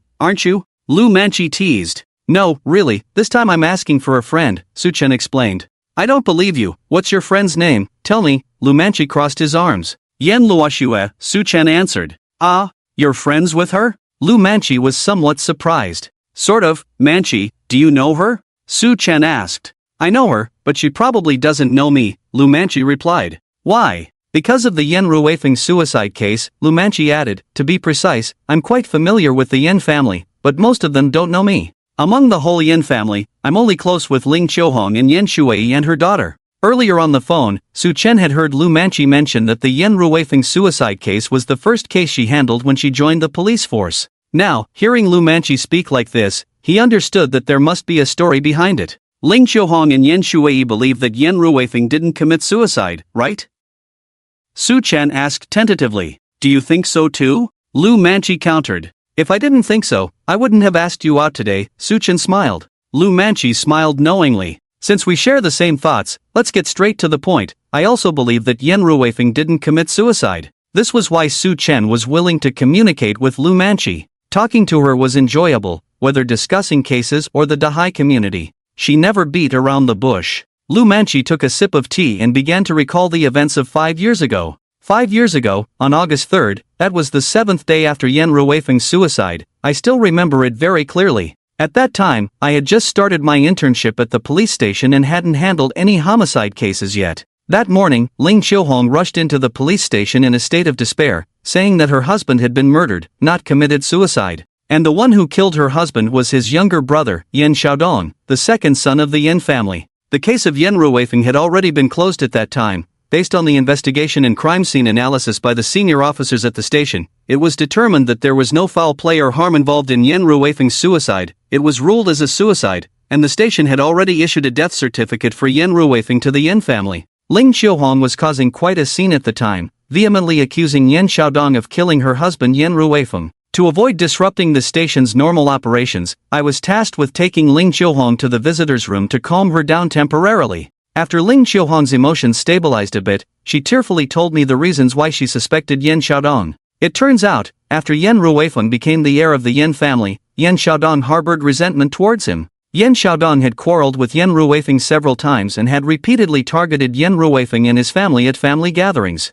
aren't you?" Lu Manchi teased. "No, really, this time I'm asking for a friend," Su Chen explained. "I don't believe you. What's your friend's name? Tell me." Lu Manchi crossed his arms. "Yen Luoxue," Su Chen answered. "Ah, you're friends with her?" Lu Manchi was somewhat surprised. "Sort of. Manchi, do you know her?" Su Chen asked. "I know her, but she probably doesn't know me," Lu Manchi replied. "Why?" "Because of the Yen Ruifeng suicide case," Lu Manchi added. "To be precise, I'm quite familiar with the Yen family, but most of them don't know me. Among the whole Yen family, I'm only close with Ling Qiuhong and Yen Shuai and her daughter." Earlier on the phone, Su Chen had heard Lu Manchi mention that the Yen Ruifeng suicide case was the first case she handled when she joined the police force. Now, hearing Lu Manchi speak like this, he understood that there must be a story behind it. Ling Qiuhong and Yen Shuai believe that Yen Ruifeng didn't commit suicide, right? Su Chen asked tentatively. "Do you think so too?" Lu Manchi countered. "If I didn't think so, I wouldn't have asked you out today." Su Chen smiled. Lu Manchi smiled knowingly. "Since we share the same thoughts, let's get straight to the point. I also believe that Yen Ruifeng didn't commit suicide." This was why Su Chen was willing to communicate with Lu Manchi. Talking to her was enjoyable, whether discussing cases or the Dahai community. She never beat around the bush. Lu Manchi took a sip of tea and began to recall the events of 5 years ago. 5 years ago, on August 3rd, that was the 7th day after Yen Ruifeng's suicide. I still remember it very clearly. At that time, I had just started my internship at the police station and hadn't handled any homicide cases yet. That morning, Ling Qiuhong rushed into the police station in a state of despair, saying that her husband had been murdered, not committed suicide. And the one who killed her husband was his younger brother, Yan Xiaodong, the second son of the Yan family. The case of Yan Ruifeng had already been closed at that time. Based on the investigation and crime scene analysis by the senior officers at the station, it was determined that there was no foul play or harm involved in Yan Ruifeng's suicide. It was ruled as a suicide, and the station had already issued a death certificate for Yan Ruifeng to the Yan family. Ling Qiuhuang was causing quite a scene at the time, vehemently accusing Yan Xiaodong of killing her husband Yan Ruifeng. To avoid disrupting the station's normal operations, I was tasked with taking Ling Qiuhuang to the visitor's room to calm her down temporarily. After Ling Qiuhuang's emotions stabilized a bit, she tearfully told me the reasons why she suspected Yan Xiaodong. It turns out, after Yan Ruifeng became the heir of the Yan family, Yan Xiaodong harbored resentment towards him. Yan Xiaodong had quarreled with Yan Ruifeng several times and had repeatedly targeted Yan Ruifeng and his family at family gatherings.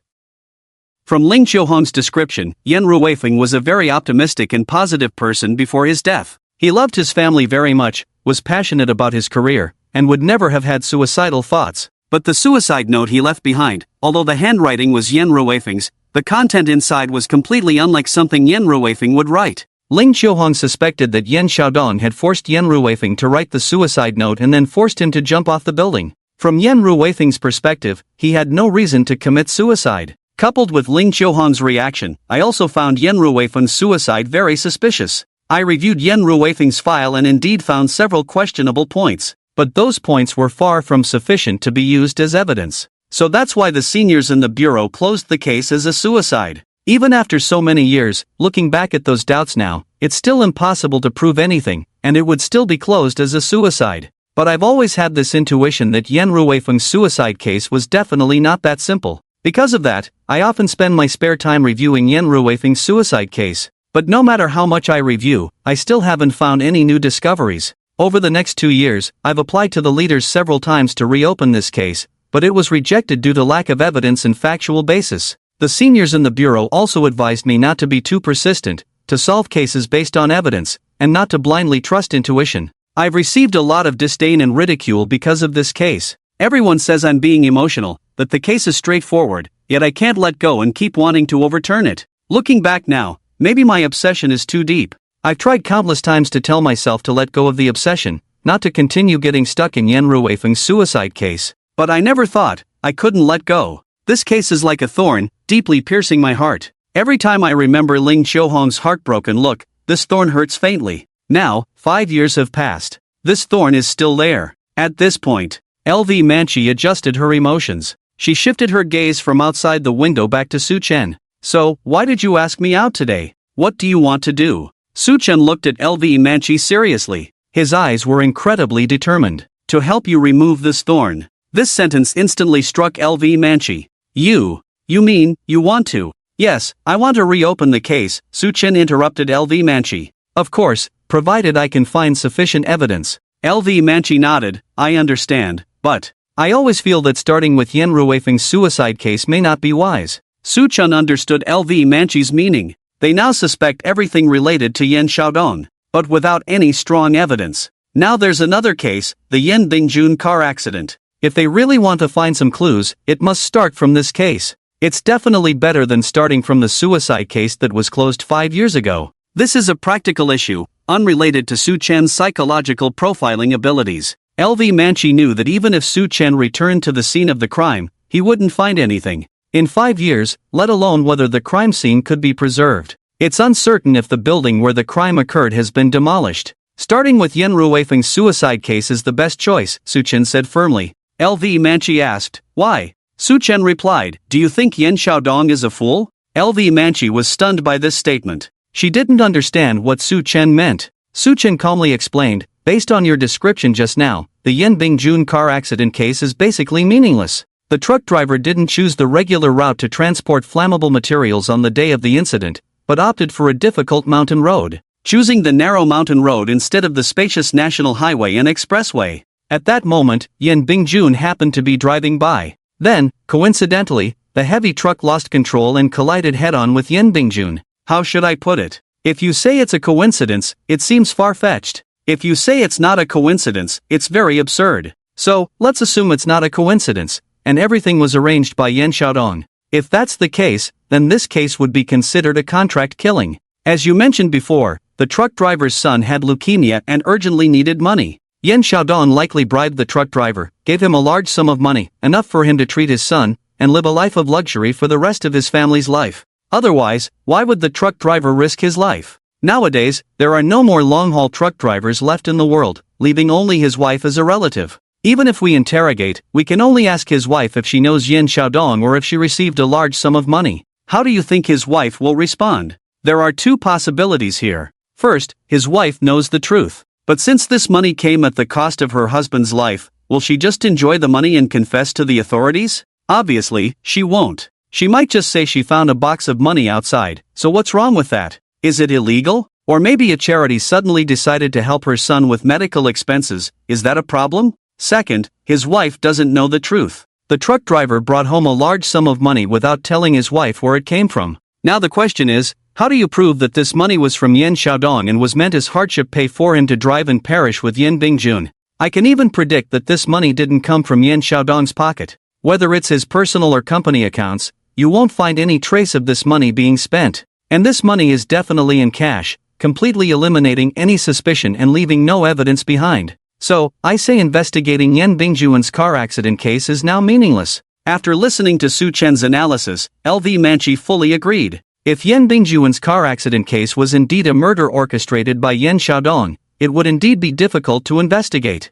From Ling Qiuhuang's description, Yan Ruifeng was a very optimistic and positive person before his death. He loved his family very much, was passionate about his career, and would never have had suicidal thoughts. But the suicide note he left behind, although the handwriting was Yan Ruifeng's, the content inside was completely unlike something Yan Ruifeng would write. Ling Qiuhuang suspected that Yan Xiaodong had forced Yan Ruifeng to write the suicide note and then forced him to jump off the building. From Yan Ruifeng's perspective, he had no reason to commit suicide. Coupled with Ling Qiuhuang's reaction, I also found Yan Ruifeng's suicide very suspicious. I reviewed Yan Ruifeng's file and indeed found several questionable points, but those points were far from sufficient to be used as evidence. So that's why the seniors in the bureau closed the case as a suicide. Even after so many years, looking back at those doubts now, it's still impossible to prove anything, and it would still be closed as a suicide. But I've always had this intuition that Yan Ruifeng's suicide case was definitely not that simple. Because of that, I often spend my spare time reviewing Yan Ruifeng's suicide case. But no matter how much I review, I still haven't found any new discoveries. Over the next 2 years, I've applied to the leaders several times to reopen this case, but it was rejected due to lack of evidence and factual basis. The seniors in the bureau also advised me not to be too persistent, to solve cases based on evidence, and not to blindly trust intuition. I've received a lot of disdain and ridicule because of this case. Everyone says I'm being emotional, that the case is straightforward, yet I can't let go and keep wanting to overturn it. Looking back now, maybe my obsession is too deep. I've tried countless times to tell myself to let go of the obsession, not to continue getting stuck in Yan Ruifeng's suicide case. But I never thought I couldn't let go. This case is like a thorn, deeply piercing my heart. Every time I remember Ling Qiuhuang's heartbroken look, this thorn hurts faintly. Now, 5 years have passed. This thorn is still there. At this point, LV Manchi adjusted her emotions. She shifted her gaze from outside the window back to Su Chen. So, why did you ask me out today? What do you want to do? Su Chen looked at LV Manchi seriously. His eyes were incredibly determined. To help you remove this thorn. This sentence instantly struck LV Manchi. You mean, you want to? Yes, I want to reopen the case, Su Chen interrupted LV Manchi. Of course, provided I can find sufficient evidence. LV Manchi nodded, I understand, but I always feel that starting with Yan Ruifeng's suicide case may not be wise. Su Chen understood LV Manchi's meaning. They now suspect everything related to Yan Xiaodong, but without any strong evidence. Now there's another case, the Yan Bingjun car accident. If they really want to find some clues, it must start from this case. It's definitely better than starting from the suicide case that was closed 5 years ago. This is a practical issue, unrelated to Su Chen's psychological profiling abilities. LV Manchi knew that even if Su Chen returned to the scene of the crime, he wouldn't find anything. In 5 years, let alone whether the crime scene could be preserved. It's uncertain if the building where the crime occurred has been demolished. Starting with Yan Ruifeng's suicide case is the best choice, Su Chen said firmly. LV Manchi asked, why? Su Chen replied, do you think Yan Xiaodong is a fool? LV Manchi was stunned by this statement. She didn't understand what Su Chen meant. Su Chen calmly explained, based on your description just now, the Yan Bingjun car accident case is basically meaningless. The truck driver didn't choose the regular route to transport flammable materials on the day of the incident, but opted for a difficult mountain road, choosing the narrow mountain road instead of the spacious national highway and expressway. At that moment, Yan Bingjun happened to be driving by. Then, coincidentally, the heavy truck lost control and collided head-on with Yan Bingjun. How should I put it? If you say it's a coincidence, it seems far-fetched. If you say it's not a coincidence, it's very absurd. So, let's assume it's not a coincidence, and everything was arranged by Yan Xiaodong. If that's the case, then this case would be considered a contract killing. As you mentioned before, The truck driver's son had leukemia and urgently needed money. Yan Xiaodong likely bribed the truck driver, gave him a large sum of money, enough for him to treat his son, and live a life of luxury for the rest of his family's life. Otherwise, why would the truck driver risk his life? Nowadays, there are no more long-haul truck drivers left in the world, leaving only his wife as a relative. Even if we interrogate, we can only ask his wife if she knows Yan Xiaodong or if she received a large sum of money. How do you think his wife will respond? There are two possibilities here. First, his wife knows the truth. But since this money came at the cost of her husband's life, will she just enjoy the money and confess to the authorities? Obviously, she won't. She might just say she found a box of money outside, so what's wrong with that? Is it illegal? Or maybe a charity suddenly decided to help her son with medical expenses, is that a problem? Second, his wife doesn't know the truth. The truck driver brought home a large sum of money without telling his wife where it came from. Now the question is, how do you prove that this money was from Yan Xiaodong and was meant as hardship pay for him to drive and perish with Yan Bingjun? I can even predict that this money didn't come from Yan Xiaodong's pocket. Whether it's his personal or company accounts, you won't find any trace of this money being spent. And this money is definitely in cash, completely eliminating any suspicion and leaving no evidence behind. So, I say investigating Yan Bingjun's car accident case is now meaningless. After listening to Su Chen's analysis, LV Manchi fully agreed. If Yan Bingjun's car accident case was indeed a murder orchestrated by Yan Xiaodong, it would indeed be difficult to investigate.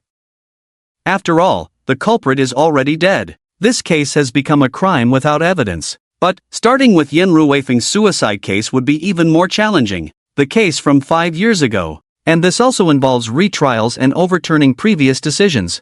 After all, the culprit is already dead. This case has become a crime without evidence. But, starting with Yan Ruweifeng's suicide case would be even more challenging. The case from 5 years ago. And this also involves retrials and overturning previous decisions.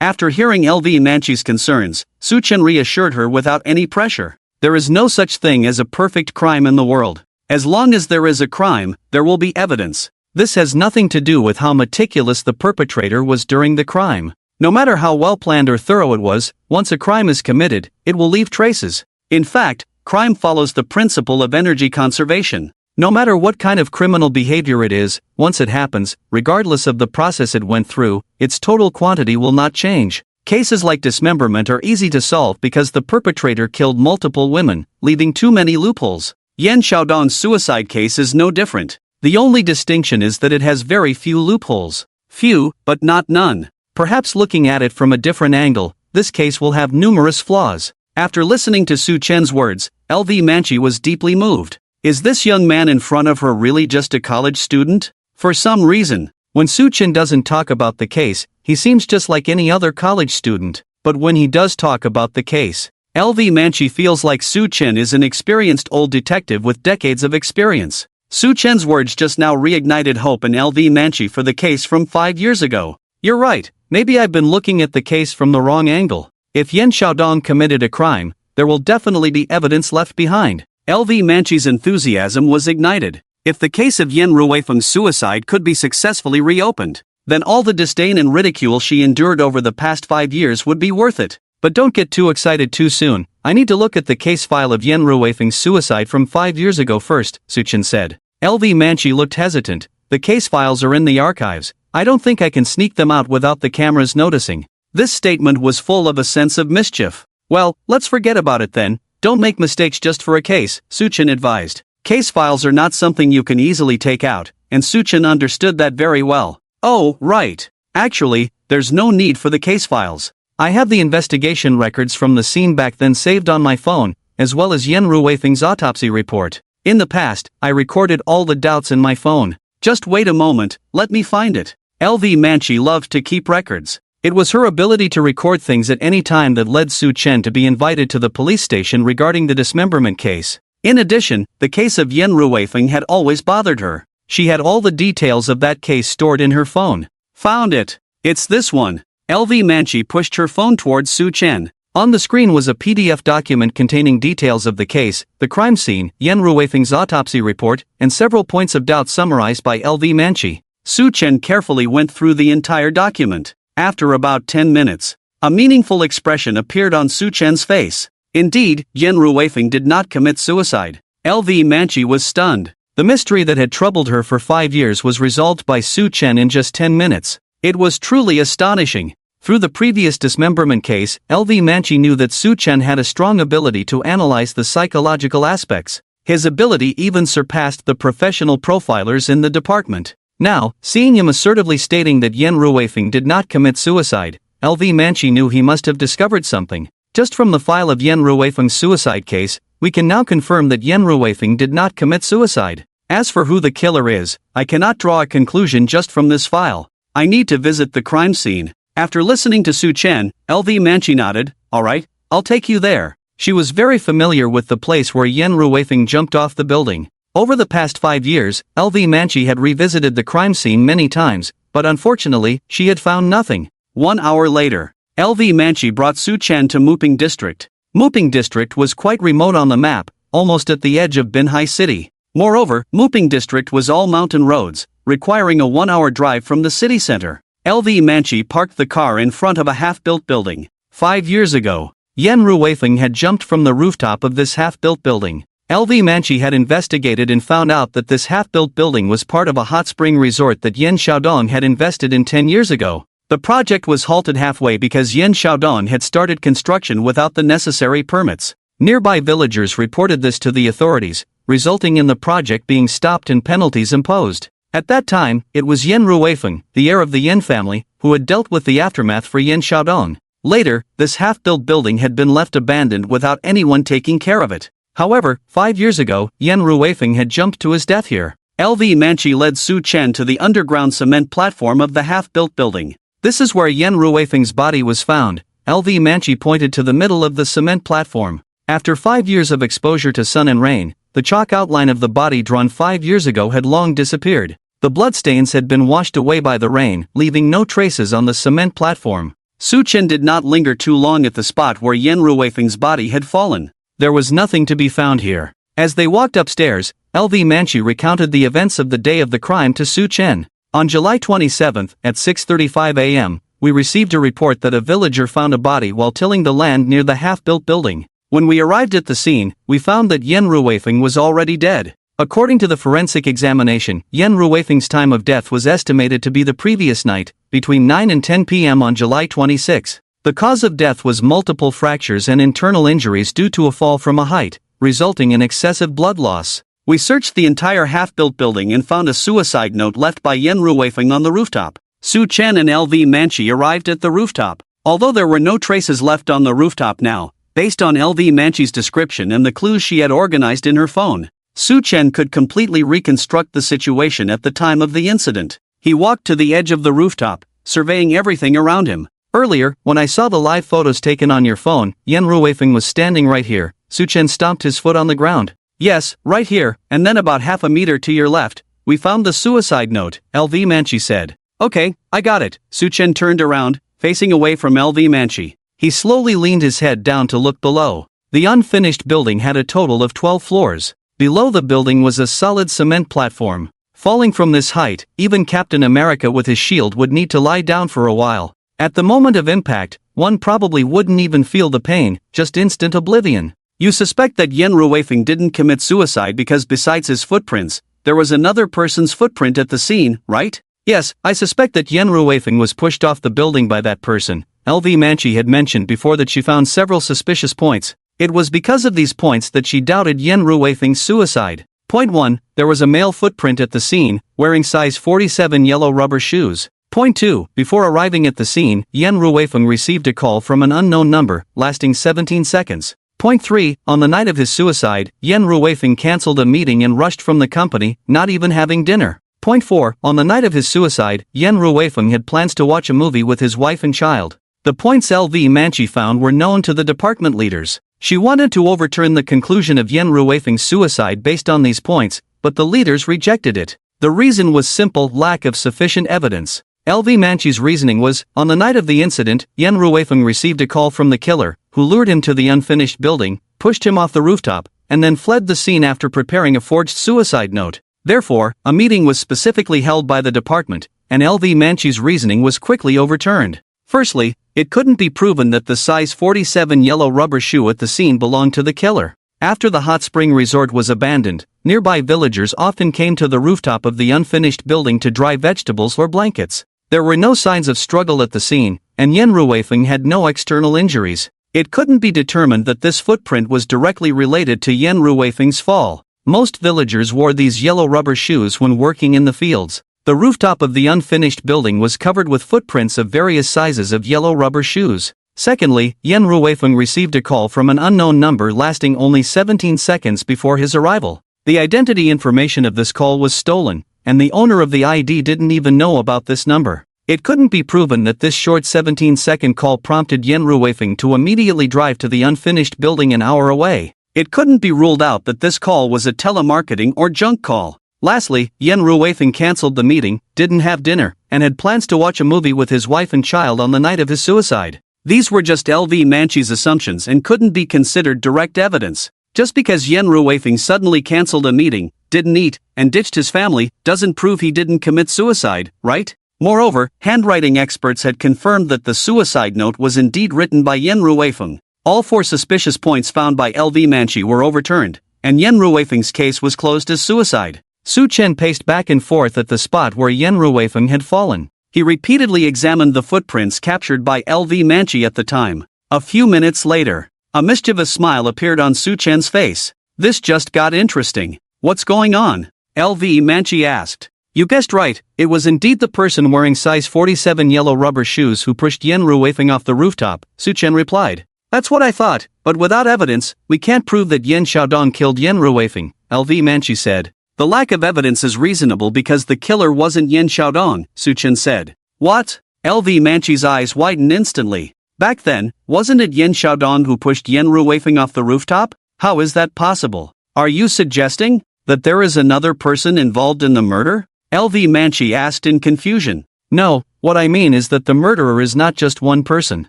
After hearing LV Manchi's concerns, Su Chen reassured her without any pressure. There is no such thing as a perfect crime in the world. As long as there is a crime, there will be evidence. This has nothing to do with how meticulous the perpetrator was during the crime. No matter how well planned or thorough it was, once a crime is committed, it will leave traces. In fact, crime follows the principle of energy conservation. No matter what kind of criminal behavior it is, once it happens, regardless of the process it went through, its total quantity will not change. Cases like dismemberment are easy to solve because the perpetrator killed multiple women, leaving too many loopholes. Yan Xiaodong's suicide case is no different. The only distinction is that it has very few loopholes. Few, but not none. Perhaps looking at it from a different angle, this case will have numerous flaws. After listening to Su Chen's words, LV Manchi was deeply moved. Is this young man in front of her really just a college student? For some reason, when Su Chen doesn't talk about the case, he seems just like any other college student. But when he does talk about the case, LV Manchi feels like Su Chen is an experienced old detective with decades of experience. Su Chen's words just now reignited hope in LV Manchi for the case from 5 years ago. You're right, maybe I've been looking at the case from the wrong angle. If Yan Xiaodong committed a crime, there will definitely be evidence left behind. LV Manchi's enthusiasm was ignited. If the case of Yan Ruweifeng's suicide could be successfully reopened, then all the disdain and ridicule she endured over the past 5 years would be worth it. But don't get too excited too soon. I need to look at the case file of Yan Ruweifeng's suicide from 5 years ago first, Su Chen said. LV Manchi looked hesitant. The case files are in the archives. I don't think I can sneak them out without the cameras noticing. This statement was full of a sense of mischief. Well, let's forget about it then. Don't make mistakes just for a case, Su Chen advised. Case files are not something you can easily take out, and Su Chen understood that very well. Oh, right. Actually, there's no need for the case files. I have the investigation records from the scene back then saved on my phone, as well as Yan Ruweifeng's autopsy report. In the past, I recorded all the doubts in my phone. Just wait a moment, let me find it. LV Manchi loved to keep records. It was her ability to record things at any time that led Su Chen to be invited to the police station regarding the dismemberment case. In addition, the case of Yan Ruweifeng had always bothered her. She had all the details of that case stored in her phone. Found it. It's this one. LV Manchi pushed her phone towards Su Chen. On the screen was a PDF document containing details of the case, the crime scene, Yan Ruweifeng's autopsy report, and several points of doubt summarized by LV Manchi. Su Chen carefully went through the entire document. After about 10 minutes, a meaningful expression appeared on Su Chen's face. Indeed, Yan Ruweifeng did not commit suicide. LV Manchi was stunned. The mystery that had troubled her for 5 years was resolved by Su Chen in just 10 minutes. It was truly astonishing. Through the previous dismemberment case, LV Manchi knew that Su Chen had a strong ability to analyze the psychological aspects. His ability even surpassed the professional profilers in the department. Now, seeing him assertively stating that Yan Ruifeng did not commit suicide, LV Manchi knew he must have discovered something. Just from the file of Yan Ruifeng's suicide case, we can now confirm that Yan Ruifeng did not commit suicide. As for who the killer is, I cannot draw a conclusion just from this file. I need to visit the crime scene. After listening to Su Chen, LV Manchi nodded. Alright, I'll take you there. She was very familiar with the place where Yan Ruifeng jumped off the building. Over the past 5 years, LV Manchi had revisited the crime scene many times, but unfortunately, she had found nothing. 1 hour later, LV Manchi brought Su Chen to Muping District. Muping District was quite remote on the map, almost at the edge of Binhai City. Moreover, Muping District was all mountain roads, requiring a 1-hour drive from the city center. LV Manchi parked the car in front of a half-built building. 5 years ago, Yan Ruifeng had jumped from the rooftop of this half-built building. LV Manchi had investigated and found out that this half-built building was part of a hot spring resort that Yan Xiaodong had invested in 10 years ago. The project was halted halfway because Yan Xiaodong had started construction without the necessary permits. Nearby villagers reported this to the authorities, resulting in the project being stopped and penalties imposed. At that time, it was Yan Ruifeng, the heir of the Yan family, who had dealt with the aftermath for Yan Xiaodong. Later, this half-built building had been left abandoned without anyone taking care of it. However, 5 years ago, Yan Ruifeng had jumped to his death here. LV Manchi led Su Chen to the underground cement platform of the half-built building. This is where Yan Ruifeng's body was found. LV Manchi pointed to the middle of the cement platform. After 5 years of exposure to sun and rain, the chalk outline of the body drawn 5 years ago had long disappeared. The bloodstains had been washed away by the rain, leaving no traces on the cement platform. Su Chen did not linger too long at the spot where Yan Ruifeng's body had fallen. There was nothing to be found here. As they walked upstairs, LV Manchi recounted the events of the day of the crime to Su Chen. On July 27, at 6:35 a.m., we received a report that a villager found a body while tilling the land near the half-built building. When we arrived at the scene, we found that Yan Ruifeng was already dead. According to the forensic examination, Yan Ruifeng's time of death was estimated to be the previous night, between 9 and 10 p.m. on July 26. The cause of death was multiple fractures and internal injuries due to a fall from a height, resulting in excessive blood loss. We searched the entire half-built building and found a suicide note left by Yan Ruifeng on the rooftop. Su Chen and LV Manchi arrived at the rooftop. Although there were no traces left on the rooftop now, based on LV Manchi's description and the clues she had organized in her phone, Su Chen could completely reconstruct the situation at the time of the incident. He walked to the edge of the rooftop, surveying everything around him. Earlier, when I saw the live photos taken on your phone, Yan Ruifeng was standing right here. Su Chen stomped his foot on the ground. Yes, right here, and then about half a meter to your left, we found the suicide note, LV Manchi said. Okay, I got it. Su Chen turned around, facing away from LV Manchi. He slowly leaned his head down to look below. The unfinished building had a total of 12 floors. Below the building was a solid cement platform. Falling from this height, even Captain America with his shield would need to lie down for a while. At the moment of impact, one probably wouldn't even feel the pain, just instant oblivion. You suspect that Yan Ruifeng didn't commit suicide because besides his footprints, there was another person's footprint at the scene, right? Yes, I suspect that Yan Ruifeng was pushed off the building by that person. LV Manchi had mentioned before that she found several suspicious points. It was because of these points that she doubted Yan Ruifeng's suicide. Point 1. There was a male footprint at the scene, wearing size 47 yellow rubber shoes. Point 2. Before arriving at the scene, Yan Ruifeng received a call from an unknown number, lasting 17 seconds. Point 3. On the night of his suicide, Yan Ruifeng cancelled a meeting and rushed from the company, not even having dinner. Point 4. On the night of his suicide, Yan Ruifeng had plans to watch a movie with his wife and child. The points LV Manchi found were known to the department leaders. She wanted to overturn the conclusion of Yan Ruifeng's suicide based on these points, but the leaders rejected it. The reason was simple: lack of sufficient evidence. LV Manchi's reasoning was, on the night of the incident, Yan Ruifeng received a call from the killer, who lured him to the unfinished building, pushed him off the rooftop, and then fled the scene after preparing a forged suicide note. Therefore, a meeting was specifically held by the department, and LV Manchi's reasoning was quickly overturned. Firstly, it couldn't be proven that the size 47 yellow rubber shoe at the scene belonged to the killer. After the hot spring resort was abandoned, nearby villagers often came to the rooftop of the unfinished building to dry vegetables or blankets. There were no signs of struggle at the scene, and Yan Ruifeng had no external injuries. It couldn't be determined that this footprint was directly related to Yan Ruifeng's fall. Most villagers wore these yellow rubber shoes when working in the fields. The rooftop of the unfinished building was covered with footprints of various sizes of yellow rubber shoes. Secondly, Yan Ruifeng received a call from an unknown number lasting only 17 seconds before his arrival. The identity information of this call was stolen, and the owner of the ID didn't even know about this number. It couldn't be proven that this short 17-second call prompted Yan Ruifeng to immediately drive to the unfinished building an hour away. It couldn't be ruled out that this call was a telemarketing or junk call. Lastly, Yan Ruifeng cancelled the meeting, didn't have dinner, and had plans to watch a movie with his wife and child on the night of his suicide. These were just LV Manchi's assumptions and couldn't be considered direct evidence. Just because Yan Ruifeng suddenly cancelled a meeting, didn't eat, and ditched his family, doesn't prove he didn't commit suicide, right? Moreover, handwriting experts had confirmed that the suicide note was indeed written by Yan Ruifeng. All 4 suspicious points found by LV Manchi were overturned, and Yan Ruifeng's case was closed as suicide. Su Chen paced back and forth at the spot where Yan Ruifeng had fallen. He repeatedly examined the footprints captured by LV Manchi at the time. A few minutes later, a mischievous smile appeared on Su Chen's face. "This just got interesting. What's going on?" LV Manchi asked. "You guessed right, it was indeed the person wearing size 47 yellow rubber shoes who pushed Yan Ruifeng off the rooftop," Su Chen replied. "That's what I thought, but without evidence, we can't prove that Yan Xiaodong killed Yan Ruifeng," LV Manchi said. "The lack of evidence is reasonable because the killer wasn't Yan Xiaodong," Su Chen said. "What?" LV Manchi's eyes widened instantly. "Back then, wasn't it Yan Xiaodong who pushed Yan Ruifeng off the rooftop? How is that possible? Are you suggesting that there is another person involved in the murder?" LV Manchi asked in confusion. "No, what I mean is that the murderer is not just one person."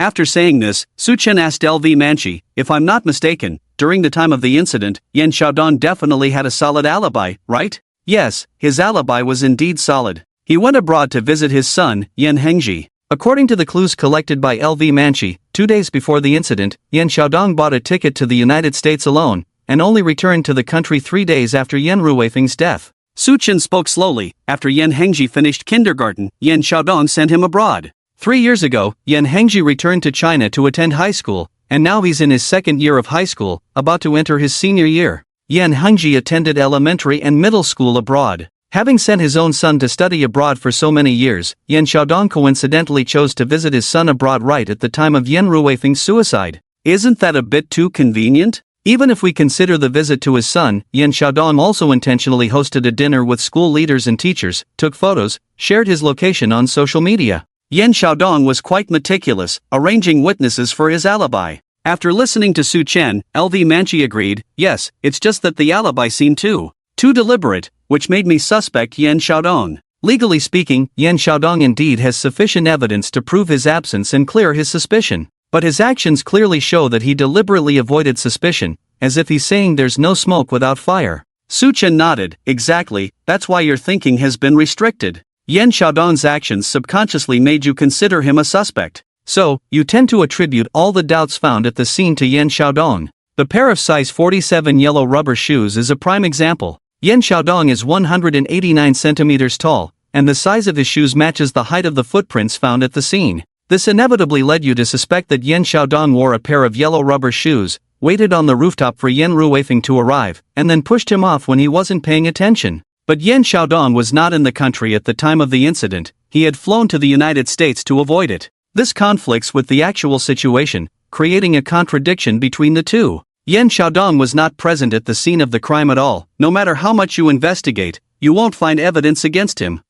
After saying this, Su Chen asked LV Manchi, "If I'm not mistaken, during the time of the incident, Yan Xiaodong definitely had a solid alibi, right?" Yes, his alibi was indeed solid. He went abroad to visit his son, Yan Hengji. According to the clues collected by LV Manchi, 2 days before the incident, Yan Xiaodong bought a ticket to the United States alone, and only returned to the country 3 days after Yan Ruifeng's death. Su Chen spoke slowly. After Yan Hengji finished kindergarten, Yan Xiaodong sent him abroad. 3 years ago, Yan Hengji returned to China to attend high school, and now he's in his second year of high school, about to enter his senior year. Yan Hengji attended elementary and middle school abroad. Having sent his own son to study abroad for so many years, Yan Xiaodong coincidentally chose to visit his son abroad right at the time of Yan Ruifeng's suicide. Isn't that a bit too convenient? Even if we consider the visit to his son, Yan Xiaodong also intentionally hosted a dinner with school leaders and teachers, took photos, shared his location on social media. Yan Xiaodong was quite meticulous, arranging witnesses for his alibi. After listening to Su Chen, LV Manchi agreed, "Yes, it's just that the alibi seemed too deliberate, which made me suspect Yan Xiaodong." Legally speaking, Yan Xiaodong indeed has sufficient evidence to prove his absence and clear his suspicion. But his actions clearly show that he deliberately avoided suspicion, as if he's saying there's no smoke without fire. Su Chen nodded, "Exactly, that's why your thinking has been restricted. Yan Xiaodong's actions subconsciously made you consider him a suspect. So, you tend to attribute all the doubts found at the scene to Yan Xiaodong. The pair of size 47 yellow rubber shoes is a prime example. Yan Xiaodong is 189 centimeters tall, and the size of his shoes matches the height of the footprints found at the scene. This inevitably led you to suspect that Yan Xiaodong wore a pair of yellow rubber shoes, waited on the rooftop for Yan Ruifeng to arrive, and then pushed him off when he wasn't paying attention. But Yan Xiaodong was not in the country at the time of the incident. He had flown to the United States to avoid it. This conflicts with the actual situation, creating a contradiction between the two. Yan Xiaodong was not present at the scene of the crime at all. No matter how much you investigate, you won't find evidence against him.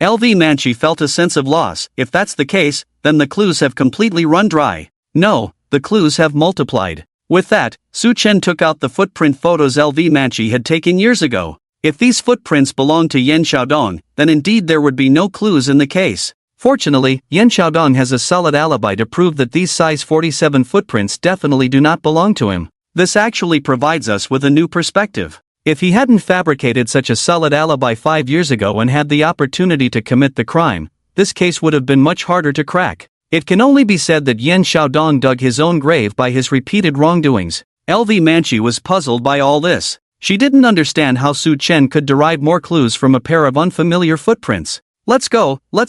LV Manchi felt a sense of loss. If that's the case, then the clues have completely run dry. No, the clues have multiplied. With that, Su Chen took out the footprint photos LV Manchi had taken years ago. If these footprints belonged to Yan Xiaodong, then indeed there would be no clues in the case. Fortunately, Yan Xiaodong has a solid alibi to prove that these size 47 footprints definitely do not belong to him. This actually provides us with a new perspective. If he hadn't fabricated such a solid alibi 5 years ago and had the opportunity to commit the crime, this case would have been much harder to crack. It can only be said that Yan Xiaodong dug his own grave by his repeated wrongdoings. LV Manchi was puzzled by all this. She didn't understand how Su Chen could derive more clues from a pair of unfamiliar footprints. Let's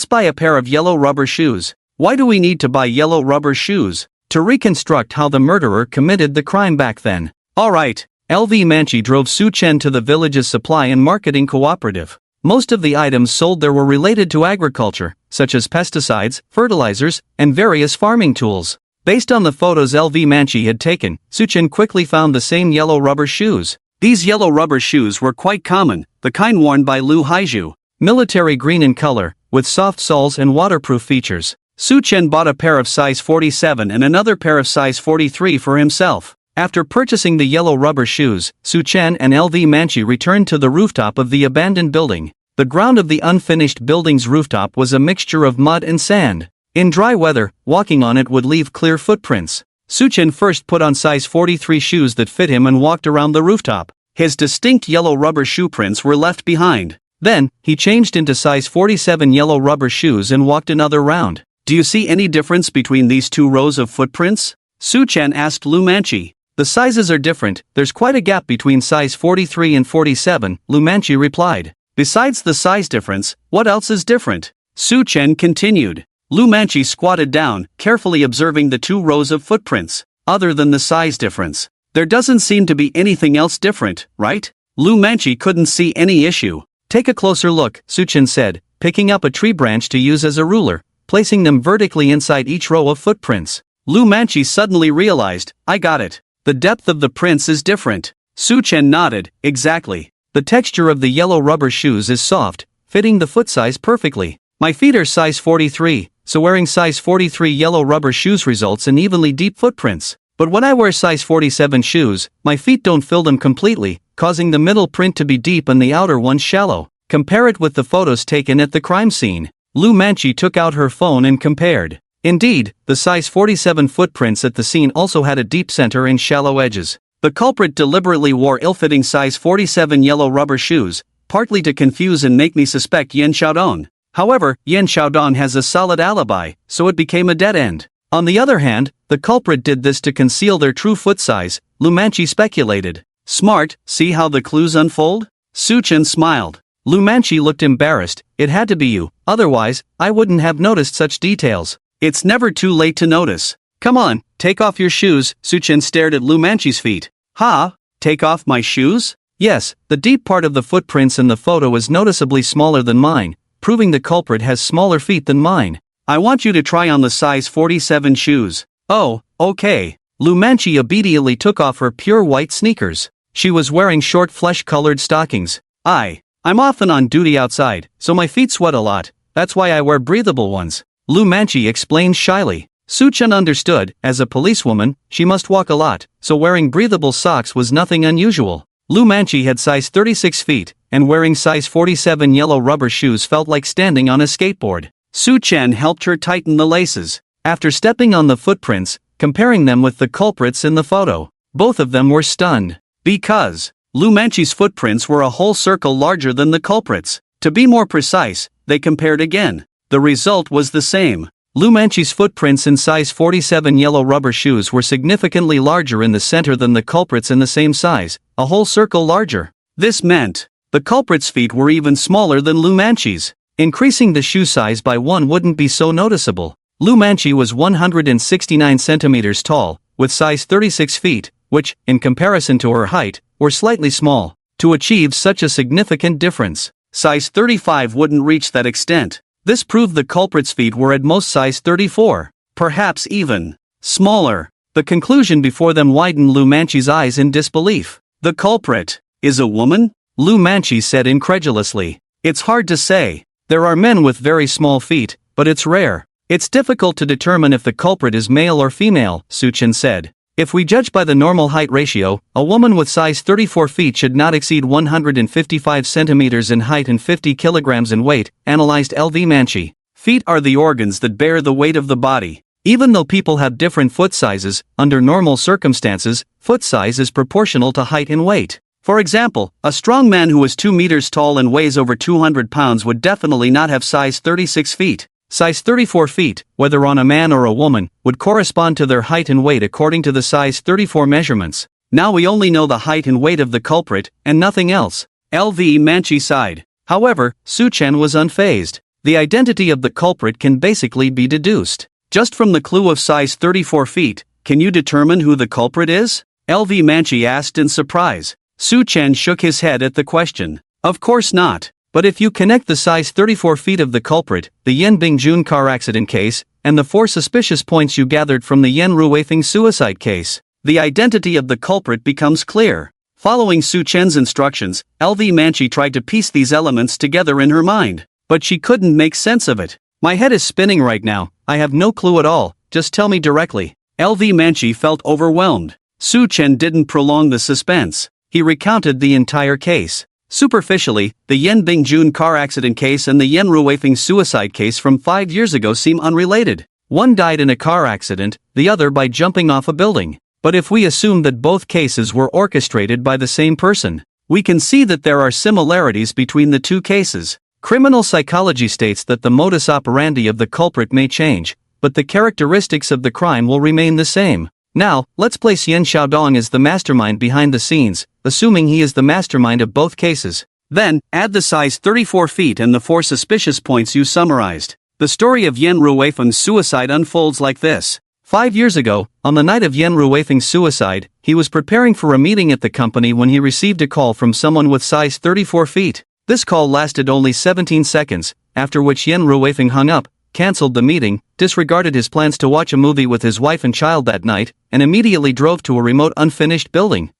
buy a pair of yellow rubber shoes. Why do we need to buy yellow rubber shoes? To reconstruct how the murderer committed the crime back then. Alright, LV Manchi drove Su Chen to the village's supply and marketing cooperative. Most of the items sold there were related to agriculture, such as pesticides, fertilizers, and various farming tools. Based on the photos LV Manchi had taken, Su Chen quickly found the same yellow rubber shoes. These yellow rubber shoes were quite common, the kind worn by Lu Haiju. Military green in color, with soft soles and waterproof features. Su Chen bought a pair of size 47 and another pair of size 43 for himself. After purchasing the yellow rubber shoes, Su Chen and LV Manchi returned to the rooftop of the abandoned building. The ground of the unfinished building's rooftop was a mixture of mud and sand. In dry weather, walking on it would leave clear footprints. Su Chen first put on size 43 shoes that fit him and walked around the rooftop. His distinct yellow rubber shoe prints were left behind. Then, he changed into size 47 yellow rubber shoes and walked another round. Do you see any difference between these two rows of footprints? Su Chen asked Lu Manchi. The sizes are different, there's quite a gap between size 43 and 47, Lu Manchi replied. Besides the size difference, what else is different? Su Chen continued. Lu Manchi squatted down, carefully observing the two rows of footprints. Other than the size difference, there doesn't seem to be anything else different, right? Lu Manchi couldn't see any issue. Take a closer look, Su Chen said, picking up a tree branch to use as a ruler, placing them vertically inside each row of footprints. Lu Manchi suddenly realized, I got it. The depth of the prints is different. Su Chen nodded, exactly. The texture of the yellow rubber shoes is soft, fitting the foot size perfectly. My feet are size 43, so wearing size 43 yellow rubber shoes results in evenly deep footprints. But when I wear size 47 shoes, my feet don't fill them completely, causing the middle print to be deep and the outer one shallow. Compare it with the photos taken at the crime scene. Lu Manchi took out her phone and compared. Indeed, the size 47 footprints at the scene also had a deep center and shallow edges. The culprit deliberately wore ill-fitting size 47 yellow rubber shoes, partly to confuse and make me suspect Yan Xiaodong. However, Yan Xiaodong has a solid alibi, so it became a dead end. On the other hand, the culprit did this to conceal their true foot size, Lu Manchi speculated. Smart, see how the clues unfold? Su Chen smiled. Lu Manchi looked embarrassed. It had to be you, otherwise, I wouldn't have noticed such details. It's never too late to notice. Come on, take off your shoes. Su Chen stared at Lu Manchi's feet. Ha? Take off my shoes? Yes, the deep part of the footprints in the photo is noticeably smaller than mine, proving the culprit has smaller feet than mine. I want you to try on the size 47 shoes. Oh, okay. Lu Manchi obediently took off her pure white sneakers. She was wearing short flesh-colored stockings. I'm often on duty outside, so my feet sweat a lot, that's why I wear breathable ones. Lu Manchi explained shyly. Su Chen understood, as a policewoman, she must walk a lot, so wearing breathable socks was nothing unusual. Lu Manchi had size 36 feet, and wearing size 47 yellow rubber shoes felt like standing on a skateboard. Su Chen helped her tighten the laces. After stepping on the footprints, comparing them with the culprits in the photo, both of them were stunned. Because Lu Manchi's footprints were a whole circle larger than the culprits. To be more precise, they compared again. The result was the same. Lu Manchi's footprints in size 47 yellow rubber shoes were significantly larger in the center than the culprits in the same size, a whole circle larger. This meant the culprit's feet were even smaller than Lu Manchi's. Increasing the shoe size by one wouldn't be so noticeable. Lu Manchi was 169 centimeters tall, with size 36 feet, which, in comparison to her height, were slightly small. To achieve such a significant difference, size 35 wouldn't reach that extent. This proved the culprit's feet were at most size 34, perhaps even smaller. The conclusion before them widened Lu Manchi's eyes in disbelief. The culprit is a woman? Lu Manchi said incredulously. It's hard to say. There are men with very small feet, but it's rare. It's difficult to determine if the culprit is male or female, Su Chen said. If we judge by the normal height ratio, a woman with size 34 feet should not exceed 155 centimeters in height and 50 kilograms in weight, analyzed LV Manchi. Feet are the organs that bear the weight of the body. Even though people have different foot sizes, under normal circumstances, foot size is proportional to height and weight. For example, a strong man who is 2 meters tall and weighs over 200 pounds would definitely not have size 36 feet. Size 34 feet, whether on a man or a woman, would correspond to their height and weight according to the size 34 measurements. Now we only know the height and weight of the culprit, and nothing else. LV Manchi sighed. However, Su Chen was unfazed. The identity of the culprit can basically be deduced. Just from the clue of size 34 feet, can you determine who the culprit is? LV Manchi asked in surprise. Su Chen shook his head at the question. Of course not. But if you connect the size 34 feet of the culprit, the Yan Bingjun car accident case, and the 4 suspicious points you gathered from the Yan Ruweifeng suicide case, the identity of the culprit becomes clear. Following Su Chen's instructions, LV Manchi tried to piece these elements together in her mind. But she couldn't make sense of it. My head is spinning right now, I have no clue at all, just tell me directly. LV Manchi felt overwhelmed. Su Chen didn't prolong the suspense. He recounted the entire case. Superficially, the Yan Bingjun car accident case and the Yan Ruweifeng suicide case from 5 years ago seem unrelated. One died in a car accident, the other by jumping off a building. But if we assume that both cases were orchestrated by the same person, we can see that there are similarities between the two cases. Criminal psychology states that the modus operandi of the culprit may change, but the characteristics of the crime will remain the same. Now, let's place Yan Xiaodong as the mastermind behind the scenes, assuming he is the mastermind of both cases. Then, add the size 34 feet and the 4 suspicious points you summarized. The story of Yan Ruweifeng's suicide unfolds like this. 5 years ago, on the night of Yan Ruweifeng's suicide, he was preparing for a meeting at the company when he received a call from someone with size 34 feet. This call lasted only 17 seconds, after which Yan Ruweifeng hung up, cancelled the meeting, disregarded his plans to watch a movie with his wife and child that night, and immediately drove to a remote unfinished building.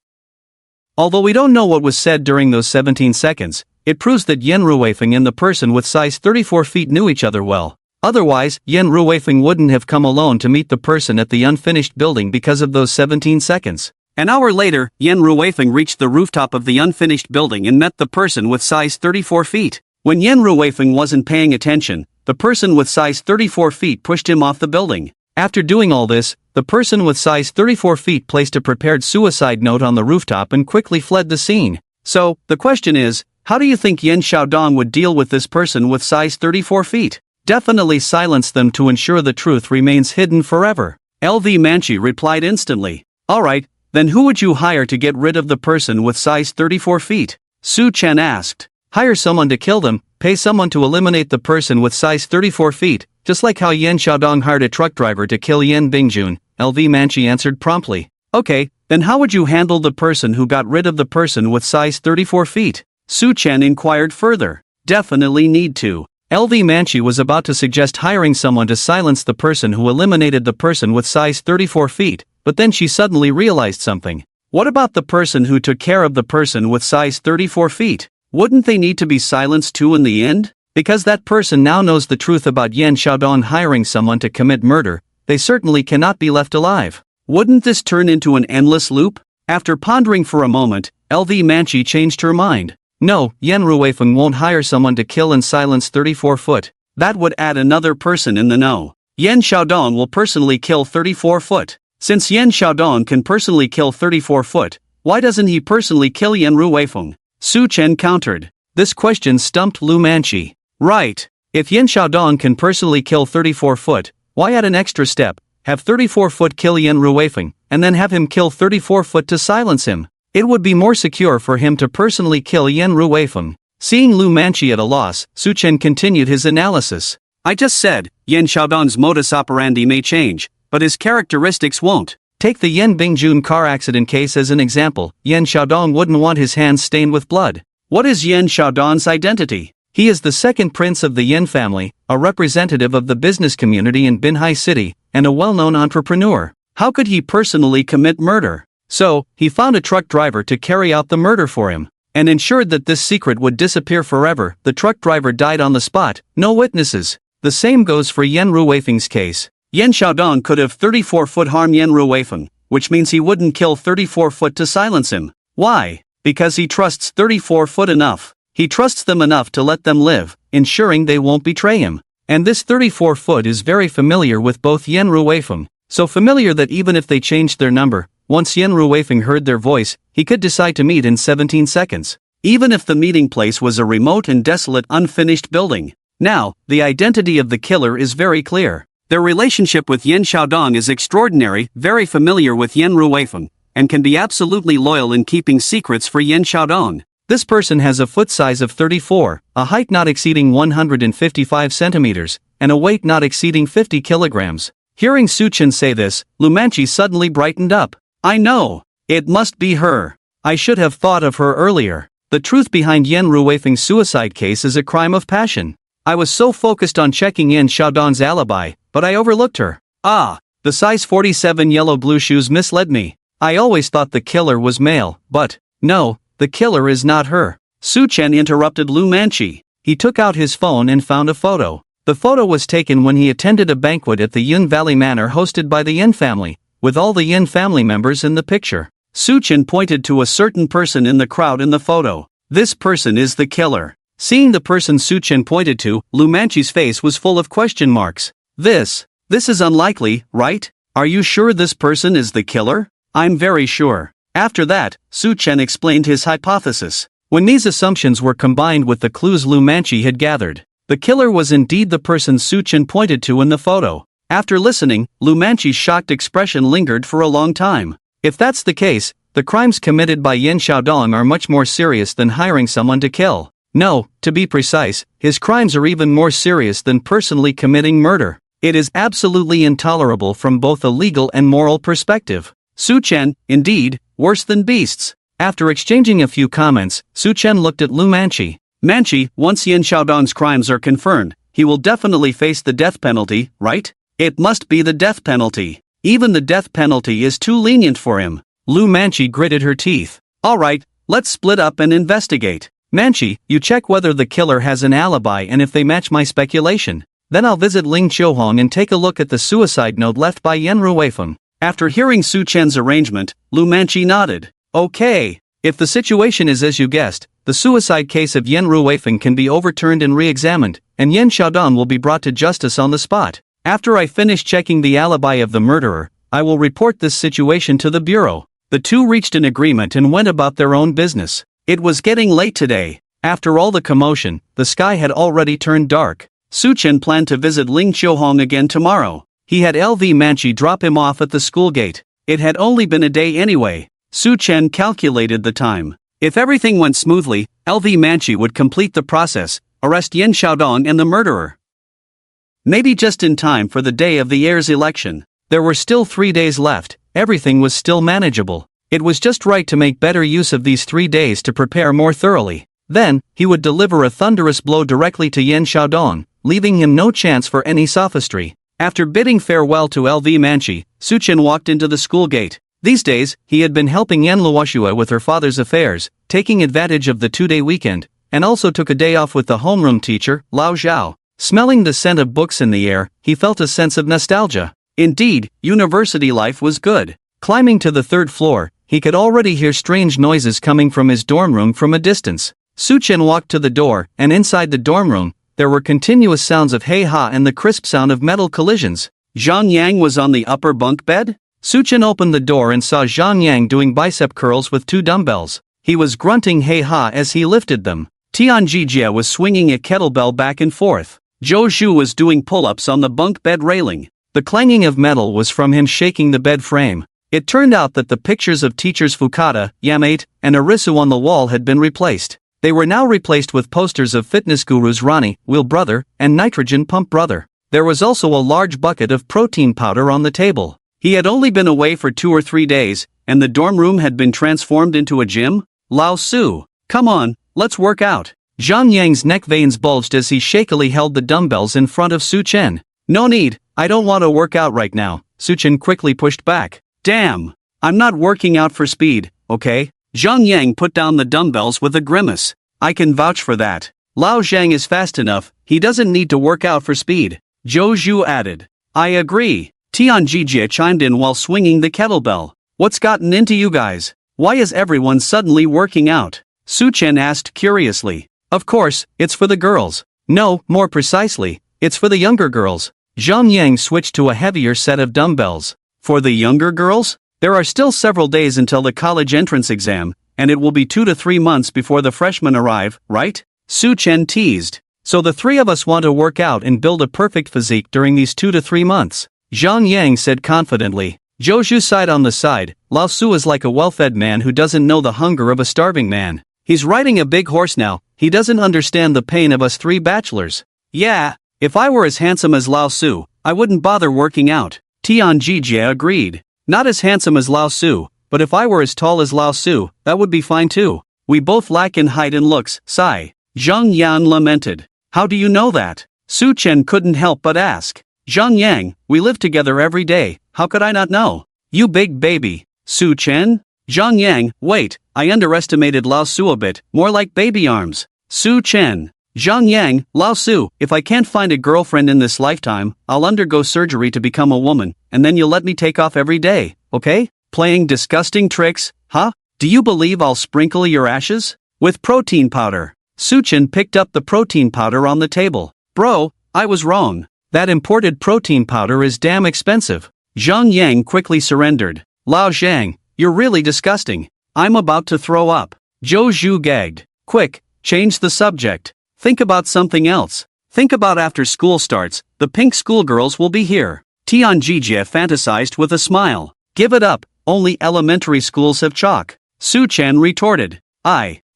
Although we don't know what was said during those 17 seconds, it proves that Yan Ruweifeng and the person with size 34 feet knew each other well. Otherwise, Yan Ruweifeng wouldn't have come alone to meet the person at the unfinished building because of those 17 seconds. An hour later, Yan Ruweifeng reached the rooftop of the unfinished building and met the person with size 34 feet. When Yan Ruweifeng wasn't paying attention, the person with size 34 feet pushed him off the building. After doing all this, the person with size 34 feet placed a prepared suicide note on the rooftop and quickly fled the scene. So, the question is, how do you think Yan Xiaodong would deal with this person with size 34 feet? Definitely silence them to ensure the truth remains hidden forever. LV Manchi replied instantly. Alright, then who would you hire to get rid of the person with size 34 feet? Su Chen asked. Hire someone to kill them, pay someone to eliminate the person with size 34 feet, just like how Yan Xiaodong hired a truck driver to kill Yan Bingjun, LV Manchi answered promptly. Okay, then how would you handle the person who got rid of the person with size 34 feet? Su Chen inquired further. Definitely need to. LV Manchi was about to suggest hiring someone to silence the person who eliminated the person with size 34 feet, but then she suddenly realized something. What about the person who took care of the person with size 34 feet? Wouldn't they need to be silenced too in the end? Because that person now knows the truth about Yan Xiaodong hiring someone to commit murder, they certainly cannot be left alive. Wouldn't this turn into an endless loop? After pondering for a moment, LV Manchi changed her mind. No, Yan Ruweifeng won't hire someone to kill and silence 34 foot. That would add another person in the know. Yan Xiaodong will personally kill 34 foot. Since Yan Xiaodong can personally kill 34 foot, why doesn't he personally kill Yan Ruweifeng? Su Chen countered. This question stumped Lu Manchi. Right. If Yan Xiaodong can personally kill 34 foot, why add an extra step, have 34 foot kill Yan Ruweifeng, and then have him kill 34 foot to silence him? It would be more secure for him to personally kill Yan Ruweifeng. Seeing Lu Manchi at a loss, Su Chen continued his analysis. I just said, Yan Xiaodong's modus operandi may change, but his characteristics won't. Take the Yan Bingjun car accident case as an example. Yan Xiaodong wouldn't want his hands stained with blood. What is Yan Xiaodong's identity? He is the second prince of the Yan family, a representative of the business community in Binhai City, and a well-known entrepreneur. How could he personally commit murder? So, he found a truck driver to carry out the murder for him, and ensured that this secret would disappear forever. The truck driver died on the spot, no witnesses. The same goes for Yan Ruweifeng's case. Yan Xiaodong could have 34 foot harm Yan Ruweifeng, which means he wouldn't kill 34 foot to silence him. Why? Because he trusts 34 foot enough. He trusts them enough to let them live, ensuring they won't betray him. And this 34 foot is very familiar with both Yan Ruweifeng, so familiar that even if they changed their number, once Yan Ruweifeng heard their voice, he could decide to meet in 17 seconds. Even if the meeting place was a remote and desolate unfinished building. Now, the identity of the killer is very clear. Their relationship with Yan Xiaodong is extraordinary, very familiar with Yan Ruweifeng, and can be absolutely loyal in keeping secrets for Yan Xiaodong. This person has a foot size of 34, a height not exceeding 155 centimeters, and a weight not exceeding 50 kilograms. Hearing Su Chen say this, Lu Manchi suddenly brightened up. I know. It must be her. I should have thought of her earlier. The truth behind Yan Ruweifeng's suicide case is a crime of passion. I was so focused on checking in Xiaodong's alibi, but I overlooked her. Ah, the size 47 yellow-blue shoes misled me. I always thought the killer was male, but, no, the killer is not her. Su Chen interrupted Lu Manchi. He took out his phone and found a photo. The photo was taken when he attended a banquet at the Yun Valley Manor hosted by the Yin family, with all the Yin family members in the picture. Su Chen pointed to a certain person in the crowd in the photo. This person is the killer. Seeing the person Su Chen pointed to, Lu Manchi's face was full of question marks. This is unlikely, right? Are you sure this person is the killer? I'm very sure. After that, Su Chen explained his hypothesis. When these assumptions were combined with the clues Lu Manchi had gathered, the killer was indeed the person Su Chen pointed to in the photo. After listening, Lu Manchi's shocked expression lingered for a long time. If that's the case, the crimes committed by Yin Xiaodong are much more serious than hiring someone to kill. No, to be precise, his crimes are even more serious than personally committing murder. It is absolutely intolerable from both a legal and moral perspective. Su Chen, indeed, worse than beasts. After exchanging a few comments, Su Chen looked at Lu Manchi. Manchi, once Yin Xiaodong's crimes are confirmed, he will definitely face the death penalty, right? It must be the death penalty. Even the death penalty is too lenient for him. Lu Manchi gritted her teeth. Alright, let's split up and investigate. Manchi, you check whether the killer has an alibi and if they match my speculation. Then I'll visit Ling Qiuhong and take a look at the suicide note left by Yan Ruweifeng. After hearing Su Chen's arrangement, Lu Manchi nodded. Okay, if the situation is as you guessed, the suicide case of Yan Ruweifeng can be overturned and re-examined, and Yin Xiaodong will be brought to justice on the spot. After I finish checking the alibi of the murderer, I will report this situation to the bureau. The two reached an agreement and went about their own business. It was getting late today. After all the commotion, the sky had already turned dark. Su Chen planned to visit Ling Qiuhong again tomorrow. He had LV Manchi drop him off at the school gate. It had only been a day anyway. Su Chen calculated the time. If everything went smoothly, LV Manchi would complete the process, arrest Yin Xiaodong and the murderer. Maybe just in time for the day of the heir's election. There were still 3 days left, everything was still manageable. It was just right to make better use of these 3 days to prepare more thoroughly. Then, he would deliver a thunderous blow directly to Yin Xiaodong, leaving him no chance for any sophistry. After bidding farewell to LV Manchi, Su Chen walked into the school gate. These days, he had been helping Yan Luoxue with her father's affairs, taking advantage of the 2-day weekend, and also took a day off with the homeroom teacher, Lao Zhao. Smelling the scent of books in the air, he felt a sense of nostalgia. Indeed, university life was good. Climbing to the 3rd floor, he could already hear strange noises coming from his dorm room from a distance. Su Chen walked to the door, and inside the dorm room, there were continuous sounds of hey-ha and the crisp sound of metal collisions. Zhang Yang was on the upper bunk bed? Su Chen opened the door and saw Zhang Yang doing bicep curls with 2 dumbbells. He was grunting hey-ha as he lifted them. Tian Jijie was swinging a kettlebell back and forth. Zhou Zhu was doing pull-ups on the bunk bed railing. The clanging of metal was from him shaking the bed frame. It turned out that the pictures of teachers Fukada, Yamate, and Arisu on the wall had been replaced. They were now replaced with posters of fitness gurus Ronnie, Will Brother, and Nitrogen Pump Brother. There was also a large bucket of protein powder on the table. He had only been away for 2 or 3 days, and the dorm room had been transformed into a gym? Lao Su, come on, let's work out. Zhang Yang's neck veins bulged as he shakily held the dumbbells in front of Su Chen. No need, I don't want to work out right now, Su Chen quickly pushed back. Damn, I'm not working out for speed, okay? Zhang Yang put down the dumbbells with a grimace. I can vouch for that. Lao Zhang is fast enough, he doesn't need to work out for speed. Zhou Zhu added. I agree. Tian Jijie chimed in while swinging the kettlebell. What's gotten into you guys? Why is everyone suddenly working out? Su Chen asked curiously. Of course, it's for the girls. No, more precisely, it's for the younger girls. Zhang Yang switched to a heavier set of dumbbells. For the younger girls? There are still several days until the college entrance exam, and it will be 2 to 3 months before the freshmen arrive, right? Su Chen teased. So the 3 of us want to work out and build a perfect physique during these 2 to 3 months. Zhang Yang said confidently. Zhou Zhu sighed on the side. Lao Su is like a well-fed man who doesn't know the hunger of a starving man. He's riding a big horse now, he doesn't understand the pain of us 3 bachelors. Yeah, if I were as handsome as Lao Su, I wouldn't bother working out. Tian Jijie agreed. Not as handsome as Lao Su, but if I were as tall as Lao Su, that would be fine too. We both lack in height and looks, sigh. Zhang Yan lamented. How do you know that? Su Chen couldn't help but ask. Zhang Yang, we live together every day, how could I not know? You big baby. Su Chen? Zhang Yang, wait, I underestimated Lao Su a bit, more like baby arms. Su Chen. Zhang Yang, Lao Su, if I can't find a girlfriend in this lifetime, I'll undergo surgery to become a woman, and then you'll let me take off every day, okay? Playing disgusting tricks, huh? Do you believe I'll sprinkle your ashes? With protein powder. Su Chen picked up the protein powder on the table. Bro, I was wrong. That imported protein powder is damn expensive. Zhang Yang quickly surrendered. Lao Zhang, you're really disgusting. I'm about to throw up. Zhou Zhu gagged. Quick, change the subject. Think about something else. Think about after school starts, the pink schoolgirls will be here. Tian Jijie fantasized with a smile. Give it up, only elementary schools have chalk. Su Chen retorted.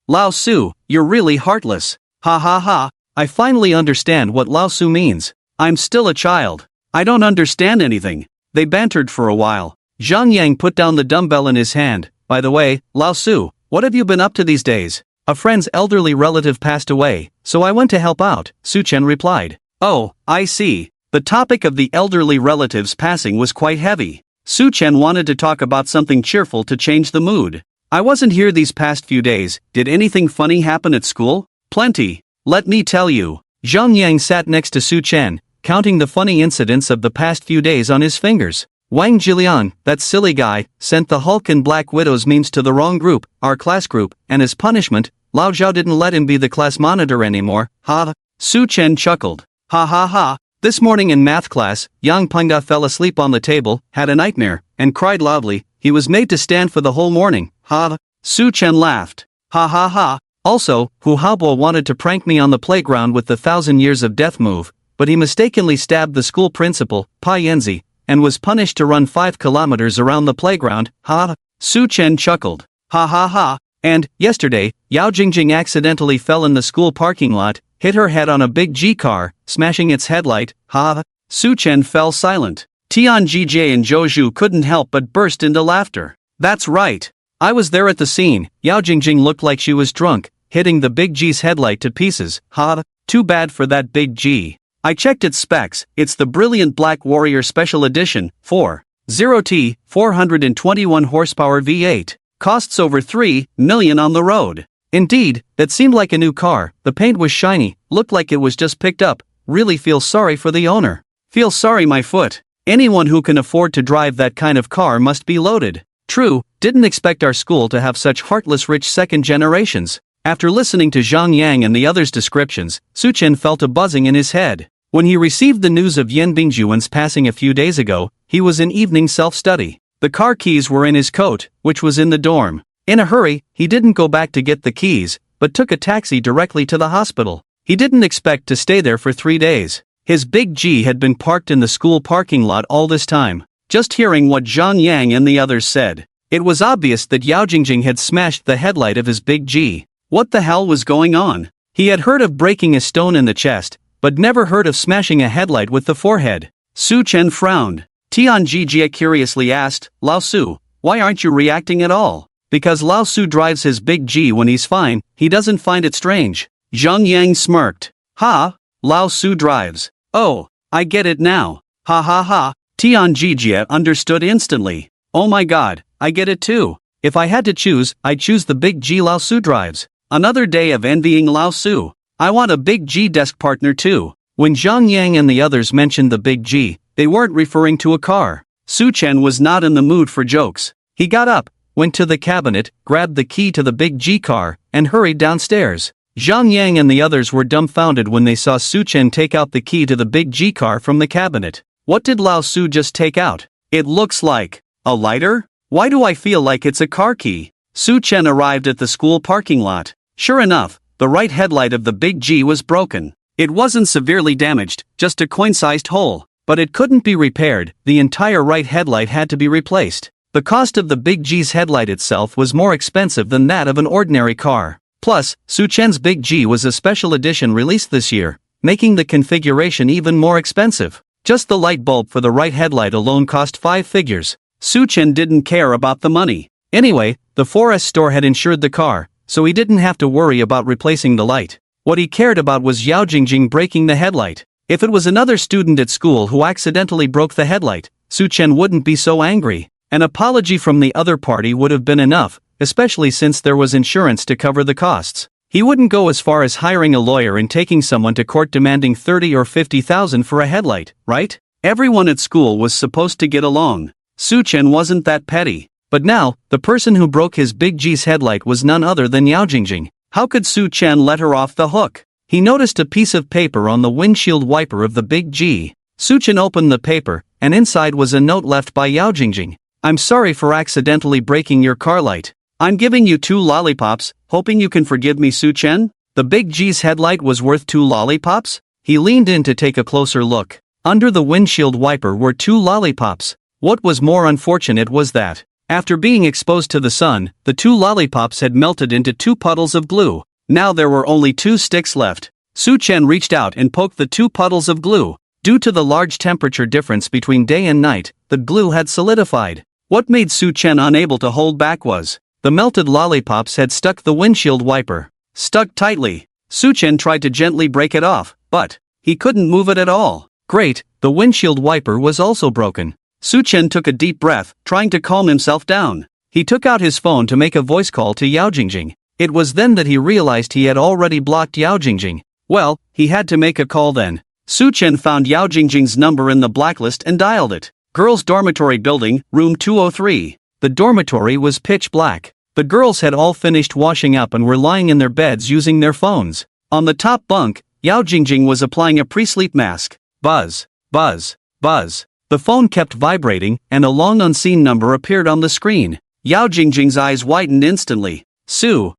Lao Su, you're really heartless. Ha ha ha, I finally understand what Lao Su means. I'm still a child. I don't understand anything. They bantered for a while. Zhang Yang put down the dumbbell in his hand. By the way, Lao Su, what have you been up to these days? A friend's elderly relative passed away, so I went to help out, Su Chen replied. Oh, I see. The topic of the elderly relative's passing was quite heavy. Su Chen wanted to talk about something cheerful to change the mood. I wasn't here these past few days, did anything funny happen at school? Plenty. Let me tell you. Zhang Yang sat next to Su Chen, counting the funny incidents of the past few days on his fingers. Wang Jilian, that silly guy, sent the Hulk and Black Widows memes to the wrong group, our class group, and as punishment, Lao Zhao didn't let him be the class monitor anymore, ha. Su Chen chuckled. Ha ha ha. This morning in math class, Yang Pengda fell asleep on the table, had a nightmare, and cried loudly. He was made to stand for the whole morning, ha. Su Chen laughed. Ha ha ha. Also, Hu Haobo wanted to prank me on the playground with the 1,000 years of death move, but he mistakenly stabbed the school principal, Pa Yanzi, and was punished to run 5 kilometers around the playground, ha. Su Chen chuckled. Ha ha ha. And, yesterday, Yao Jing Jing accidentally fell in the school parking lot, hit her head on a big G car, smashing its headlight, ha. Su Chen fell silent. Tian Jijie and Zhou Zhu couldn't help but burst into laughter. That's right. I was there at the scene. Yao Jing Jing looked like she was drunk, hitting the big G's headlight to pieces, ha. Too bad for that big G. I checked its specs, it's the Brilliant Black Warrior Special Edition, 4.0T, 421 horsepower V8. Costs over 3 million on the road. Indeed, that seemed like a new car, the paint was shiny, looked like it was just picked up, really feel sorry for the owner. Feel sorry my foot. Anyone who can afford to drive that kind of car must be loaded. True, didn't expect our school to have such heartless rich second generations. After listening to Zhang Yang and the others' descriptions, Su Chen felt a buzzing in his head. When he received the news of Yan Bingjuan's passing a few days ago, he was in evening self-study. The car keys were in his coat, which was in the dorm. In a hurry, he didn't go back to get the keys, but took a taxi directly to the hospital. He didn't expect to stay there for 3 days. His big G had been parked in the school parking lot all this time. Just hearing what Zhang Yang and the others said, it was obvious that Yao Jing Jing had smashed the headlight of his big G. What the hell was going on? He had heard of breaking a stone in the chest, but never heard of smashing a headlight with the forehead. Su Chen frowned. Tian Jijie curiously asked, Lao Su, why aren't you reacting at all? Because Lao Su drives his big G when he's fine, he doesn't find it strange. Zhang Yang smirked. Ha, Lao Su drives. Oh, I get it now. Ha ha ha. Tian Jijie understood instantly. Oh my god, I get it too. If I had to choose, I'd choose the big G Lao Su drives. Another day of envying Lao Su. I want a big G desk partner too. When Zhang Yang and the others mentioned the big G, they weren't referring to a car. Su Chen was not in the mood for jokes. He got up, went to the cabinet, grabbed the key to the big G car, and hurried downstairs. Zhang Yang and the others were dumbfounded when they saw Su Chen take out the key to the big G car from the cabinet. What did Lao Su just take out? It looks like a lighter? Why do I feel like it's a car key? Su Chen arrived at the school parking lot. Sure enough, the right headlight of the big G was broken. It wasn't severely damaged, just a coin-sized hole. But it couldn't be repaired, the entire right headlight had to be replaced. The cost of the big G's headlight itself was more expensive than that of an ordinary car. Plus, Su Chen's big G was a special edition released this year, making the configuration even more expensive. Just the light bulb for the right headlight alone cost 5 figures. Su Chen didn't care about the money. Anyway, the forest store had insured the car, so he didn't have to worry about replacing the light. What he cared about was Yao Jing Jing breaking the headlight. If it was another student at school who accidentally broke the headlight, Su Chen wouldn't be so angry. An apology from the other party would have been enough, especially since there was insurance to cover the costs. He wouldn't go as far as hiring a lawyer and taking someone to court demanding 30 or 50,000 for a headlight, right? Everyone at school was supposed to get along. Su Chen wasn't that petty. But now, the person who broke his Big G's headlight was none other than Yao Jing Jing. How could Su Chen let her off the hook? He noticed a piece of paper on the windshield wiper of the Big G. Su Chen opened the paper, and inside was a note left by Yao Jing Jing. I'm sorry for accidentally breaking your car light. I'm giving you 2 lollipops, hoping you can forgive me, Su Chen. The Big G's headlight was worth 2 lollipops? He leaned in to take a closer look. Under the windshield wiper were 2 lollipops. What was more unfortunate was that, after being exposed to the sun, the 2 lollipops had melted into 2 puddles of glue. Now there were only 2 sticks left. Su Chen reached out and poked the 2 puddles of glue. Due to the large temperature difference between day and night, the glue had solidified. What made Su Chen unable to hold back was, the melted lollipops had stuck the windshield wiper. Stuck tightly. Su Chen tried to gently break it off, but he couldn't move it at all. Great, the windshield wiper was also broken. Su Chen took a deep breath, trying to calm himself down. He took out his phone to make a voice call to Yao Jing Jing. It was then that he realized he had already blocked Yao Jing Jing. Well, he had to make a call then. Su Chen found Yao Jing Jing's number in the blacklist and dialed it. Girls' dormitory building, room 203. The dormitory was pitch black. The girls had all finished washing up and were lying in their beds using their phones. On the top bunk, Yao Jing Jing was applying a pre-sleep mask. Buzz, buzz, buzz. The phone kept vibrating, and a long unseen number appeared on the screen. Yao Jing Jing's eyes widened instantly. Su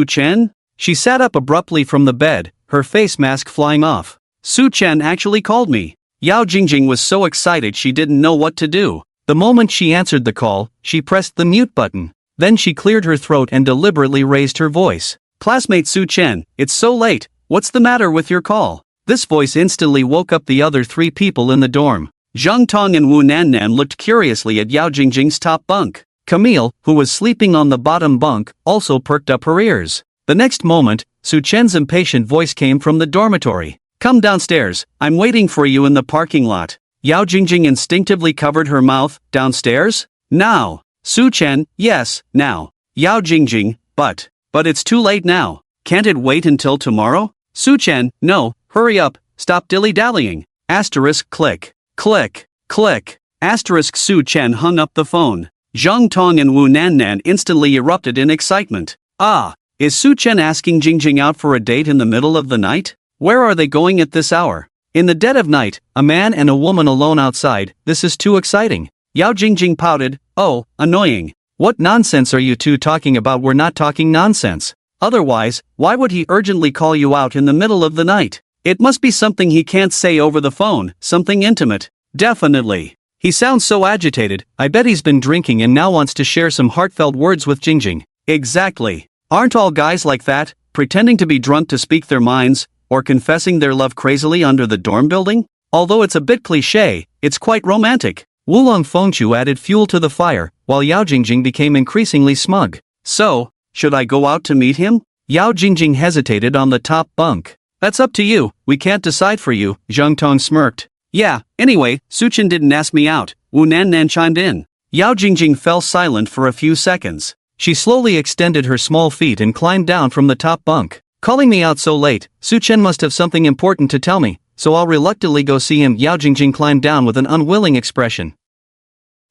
Chen? She sat up abruptly from the bed, her face mask flying off. Su Chen actually called me. Yao Jing Jing was so excited she didn't know what to do. The moment she answered the call, she pressed the mute button. Then she cleared her throat and deliberately raised her voice. Classmate Su Chen, it's so late, what's the matter with your call? This voice instantly woke up the other 3 people in the dorm. Zhang Tong and Wu Nannan looked curiously at Yao Jing Jing's top bunk. Camille, who was sleeping on the bottom bunk, also perked up her ears. The next moment, Su Chen's impatient voice came from the dormitory. Come downstairs, I'm waiting for you in the parking lot. Yao Jing Jing instinctively covered her mouth. Downstairs? Now. Su Chen, yes, now. Yao Jing Jing, but it's too late now. Can't it wait until tomorrow? Su Chen, no, hurry up, stop dilly-dallying. Asterisk click. Click, click. Asterisk Su Chen hung up the phone. Zhang Tong and Wu Nannan instantly erupted in excitement. Ah, is Su Chen asking Jing Jing out for a date in the middle of the night? Where are they going at this hour? In the dead of night, a man and a woman alone outside, this is too exciting. Yao Jing Jing pouted, oh, annoying. What nonsense are you 2 talking about? We're not talking nonsense. Otherwise, why would he urgently call you out in the middle of the night? It must be something he can't say over the phone, something intimate. Definitely. He sounds so agitated, I bet he's been drinking and now wants to share some heartfelt words with Jing Jing. Exactly. Aren't all guys like that, pretending to be drunk to speak their minds, or confessing their love crazily under the dorm building? Although it's a bit cliché, it's quite romantic. Wulong Fengchu added fuel to the fire, while Yao Jing Jing became increasingly smug. So, should I go out to meet him? Yao Jing Jing hesitated on the top bunk. That's up to you, we can't decide for you, Zhang Tong smirked. Yeah, anyway, Su Chen didn't ask me out, Wu Nannan chimed in. Yao Jing Jing fell silent for a few seconds. She slowly extended her small feet and climbed down from the top bunk. Calling me out so late, Su Chen must have something important to tell me, so I'll reluctantly go see him. Yao Jing Jing climbed down with an unwilling expression.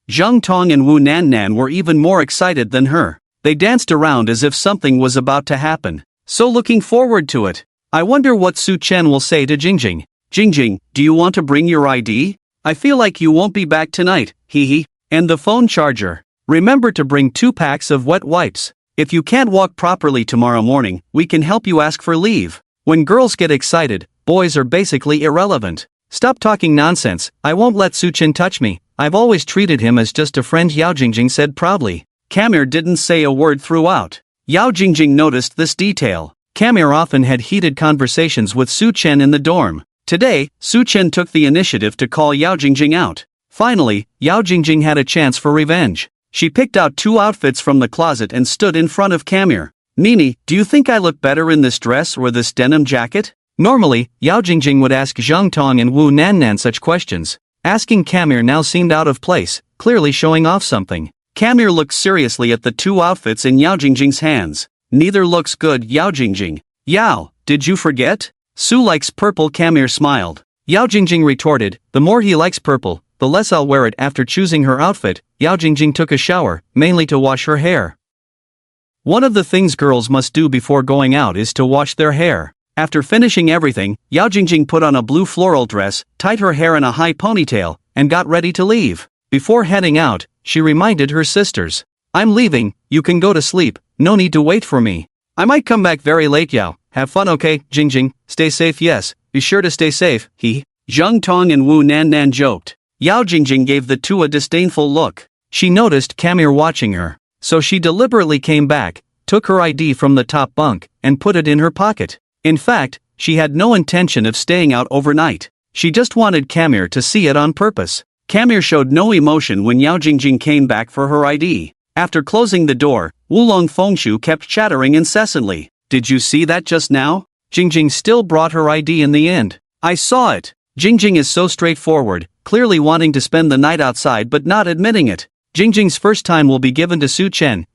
Zhang Tong and Wu Nannan were even more excited than her. They danced around as if something was about to happen. So looking forward to it. I wonder what Su Chen will say to Jing Jing. Jing Jing, do you want to bring your ID? I feel like you won't be back tonight, hee hee. And the phone charger. Remember to bring 2 packs of wet wipes. If you can't walk properly tomorrow morning, we can help you ask for leave. When girls get excited, boys are basically irrelevant. Stop talking nonsense, I won't let Su Chen touch me. I've always treated him as just a friend, Yao Jing Jing said proudly. Camille didn't say a word throughout. Yao Jing Jing noticed this detail. Camille often had heated conversations with Su Chen in the dorm. Today, Su Chen took the initiative to call Yao Jing Jing out. Finally, Yao Jing Jing had a chance for revenge. She picked out 2 outfits from the closet and stood in front of Camille. Mimi, do you think I look better in this dress or this denim jacket? Normally, Yao Jing Jing would ask Zhang Tong and Wu Nannan such questions. Asking Camille now seemed out of place, clearly showing off something. Camille looked seriously at the 2 outfits in Yao Jing Jing's hands. Neither looks good, Yao Jing Jing. Yao, did you forget? Su likes purple, Camille smiled. Yao Jing Jing retorted, the more he likes purple, the less I'll wear it. After choosing her outfit, Yao Jing Jing took a shower, mainly to wash her hair. One of the things girls must do before going out is to wash their hair. After finishing everything, Yao Jing Jing put on a blue floral dress, tied her hair in a high ponytail, and got ready to leave. Before heading out, she reminded her sisters. I'm leaving, you can go to sleep, no need to wait for me. I might come back very late, Yao. Have fun, okay, Jing Jing? Stay safe, yes, be sure to stay safe, Zhang Tong and Wu Nannan joked. Yao Jing Jing gave the 2 a disdainful look. She noticed Camille watching her, so she deliberately came back, took her ID from the top bunk, and put it in her pocket. In fact, she had no intention of staying out overnight. She just wanted Camille to see it on purpose. Camille showed no emotion when Yao Jing Jing came back for her ID. After closing the door, Wulong Fengshu kept chattering incessantly. Did you see that just now? Jing Jing still brought her ID in the end. I saw it. Jing Jing is so straightforward, clearly wanting to spend the night outside but not admitting it. Jing Jing's first time will be given to Su Chen,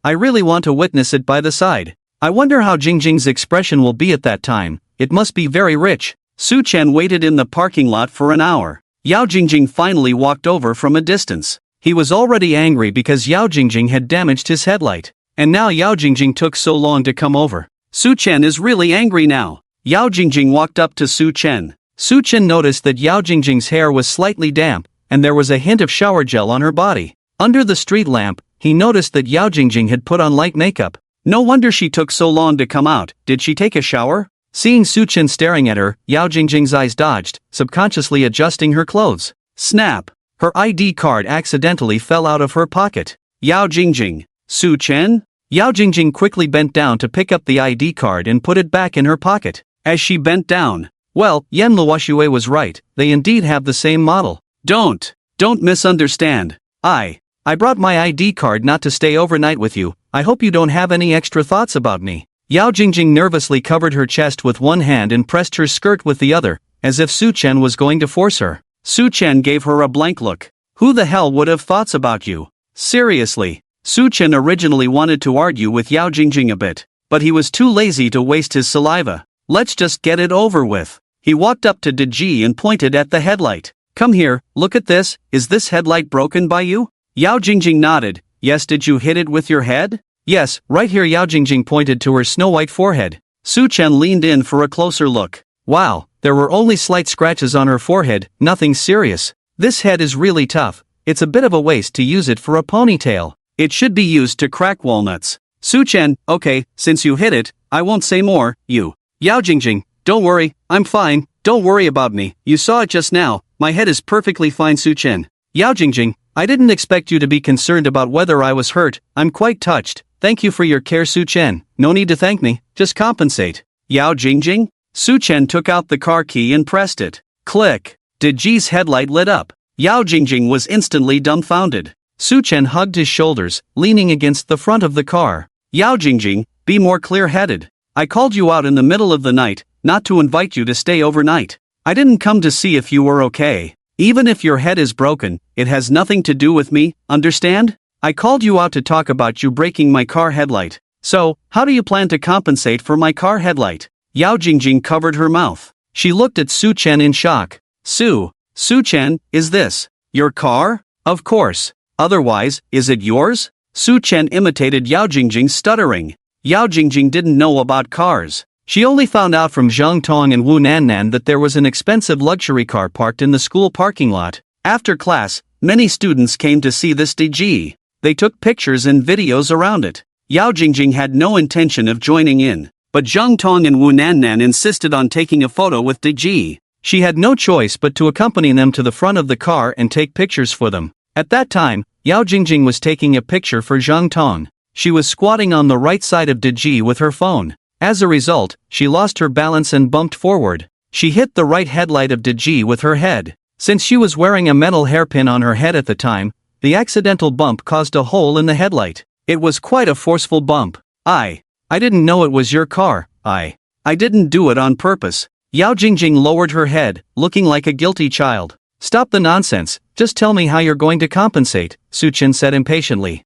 I really want to witness it by the side. I wonder how Jing Jing's expression will be at that time, it must be very rich. Su Chen waited in the parking lot for an hour. Yao Jing Jing finally walked over from a distance. He was already angry because Yao Jing Jing had damaged his headlight. And now Yao Jing Jing took so long to come over. Su Chen is really angry now. Yao Jing Jing walked up to Su Chen. Su Chen noticed that Yao Jing Jing's hair was slightly damp, and there was a hint of shower gel on her body. Under the street lamp, he noticed that Yao Jing Jing had put on light makeup. No wonder she took so long to come out. Did she take a shower? Seeing Su Chen staring at her, Yao Jing Jing's eyes dodged, subconsciously adjusting her clothes. Snap! Her ID card accidentally fell out of her pocket. Yao Jing Jing. Su Chen? Yao Jing Jing quickly bent down to pick up the ID card and put it back in her pocket. As she bent down, well, Yan Luoxue was right, they indeed have the same model. Don't misunderstand. I brought my ID card not to stay overnight with you. I hope you don't have any extra thoughts about me. Yao Jing Jing nervously covered her chest with one hand and pressed her skirt with the other, as if Su Chen was going to force her. Su Chen gave her a blank look. Who the hell would have thoughts about you? Seriously. Su Chen originally wanted to argue with Yao Jing Jing a bit, but he was too lazy to waste his saliva. Let's just get it over with. He walked up to Deji and pointed at the headlight. Come here, look at this, is this headlight broken by you? Yao Jing Jing nodded. Yes, did you hit it with your head? Yes, right here. Yao Jing Jing pointed to her snow-white forehead. Su Chen leaned in for a closer look. Wow, there were only slight scratches on her forehead, nothing serious. This head is really tough, it's a bit of a waste to use it for a ponytail. It should be used to crack walnuts. Su Chen, okay, since you hit it, I won't say more, Yao Jing Jing, don't worry, I'm fine, don't worry about me, you saw it just now, my head is perfectly fine. Su Chen. Yao Jing Jing, I didn't expect you to be concerned about whether I was hurt, I'm quite touched, thank you for your care. Su Chen, no need to thank me, just compensate. Yao Jing Jing? Su Chen took out the car key and pressed it. Click. Deji's headlight lit up. Yao Jing Jing was instantly dumbfounded. Su Chen hugged his shoulders, leaning against the front of the car. Yao Jing Jing, be more clear-headed. I called you out in the middle of the night, not to invite you to stay overnight. I didn't come to see if you were okay. Even if your head is broken, it has nothing to do with me, understand? I called you out to talk about you breaking my car headlight. So, how do you plan to compensate for my car headlight? Yao Jing Jing covered her mouth. She looked at Su Chen in shock. Su Chen, is this your car? Of course. Otherwise, is it yours? Su Chen imitated Yao Jing Jing's stuttering. Yao Jing Jing didn't know about cars. She only found out from Zhang Tong and Wu Nannan that there was an expensive luxury car parked in the school parking lot. After class, many students came to see this Deji. They took pictures and videos around it. Yao Jing Jing had no intention of joining in, but Zhang Tong and Wu Nannan insisted on taking a photo with Deji. She had no choice but to accompany them to the front of the car and take pictures for them. At that time, Yao Jing Jing was taking a picture for Zhang Tong. She was squatting on the right side of Deji with her phone. As a result, she lost her balance and bumped forward. She hit the right headlight of Deji with her head. Since she was wearing a metal hairpin on her head at the time, The accidental bump caused a hole in the headlight. It was quite a forceful bump. I didn't know it was your car. I didn't do it on purpose. Yao Jing Jing lowered her head, looking like a guilty child. Stop the nonsense, just tell me how you're going to compensate, Su Chen said impatiently.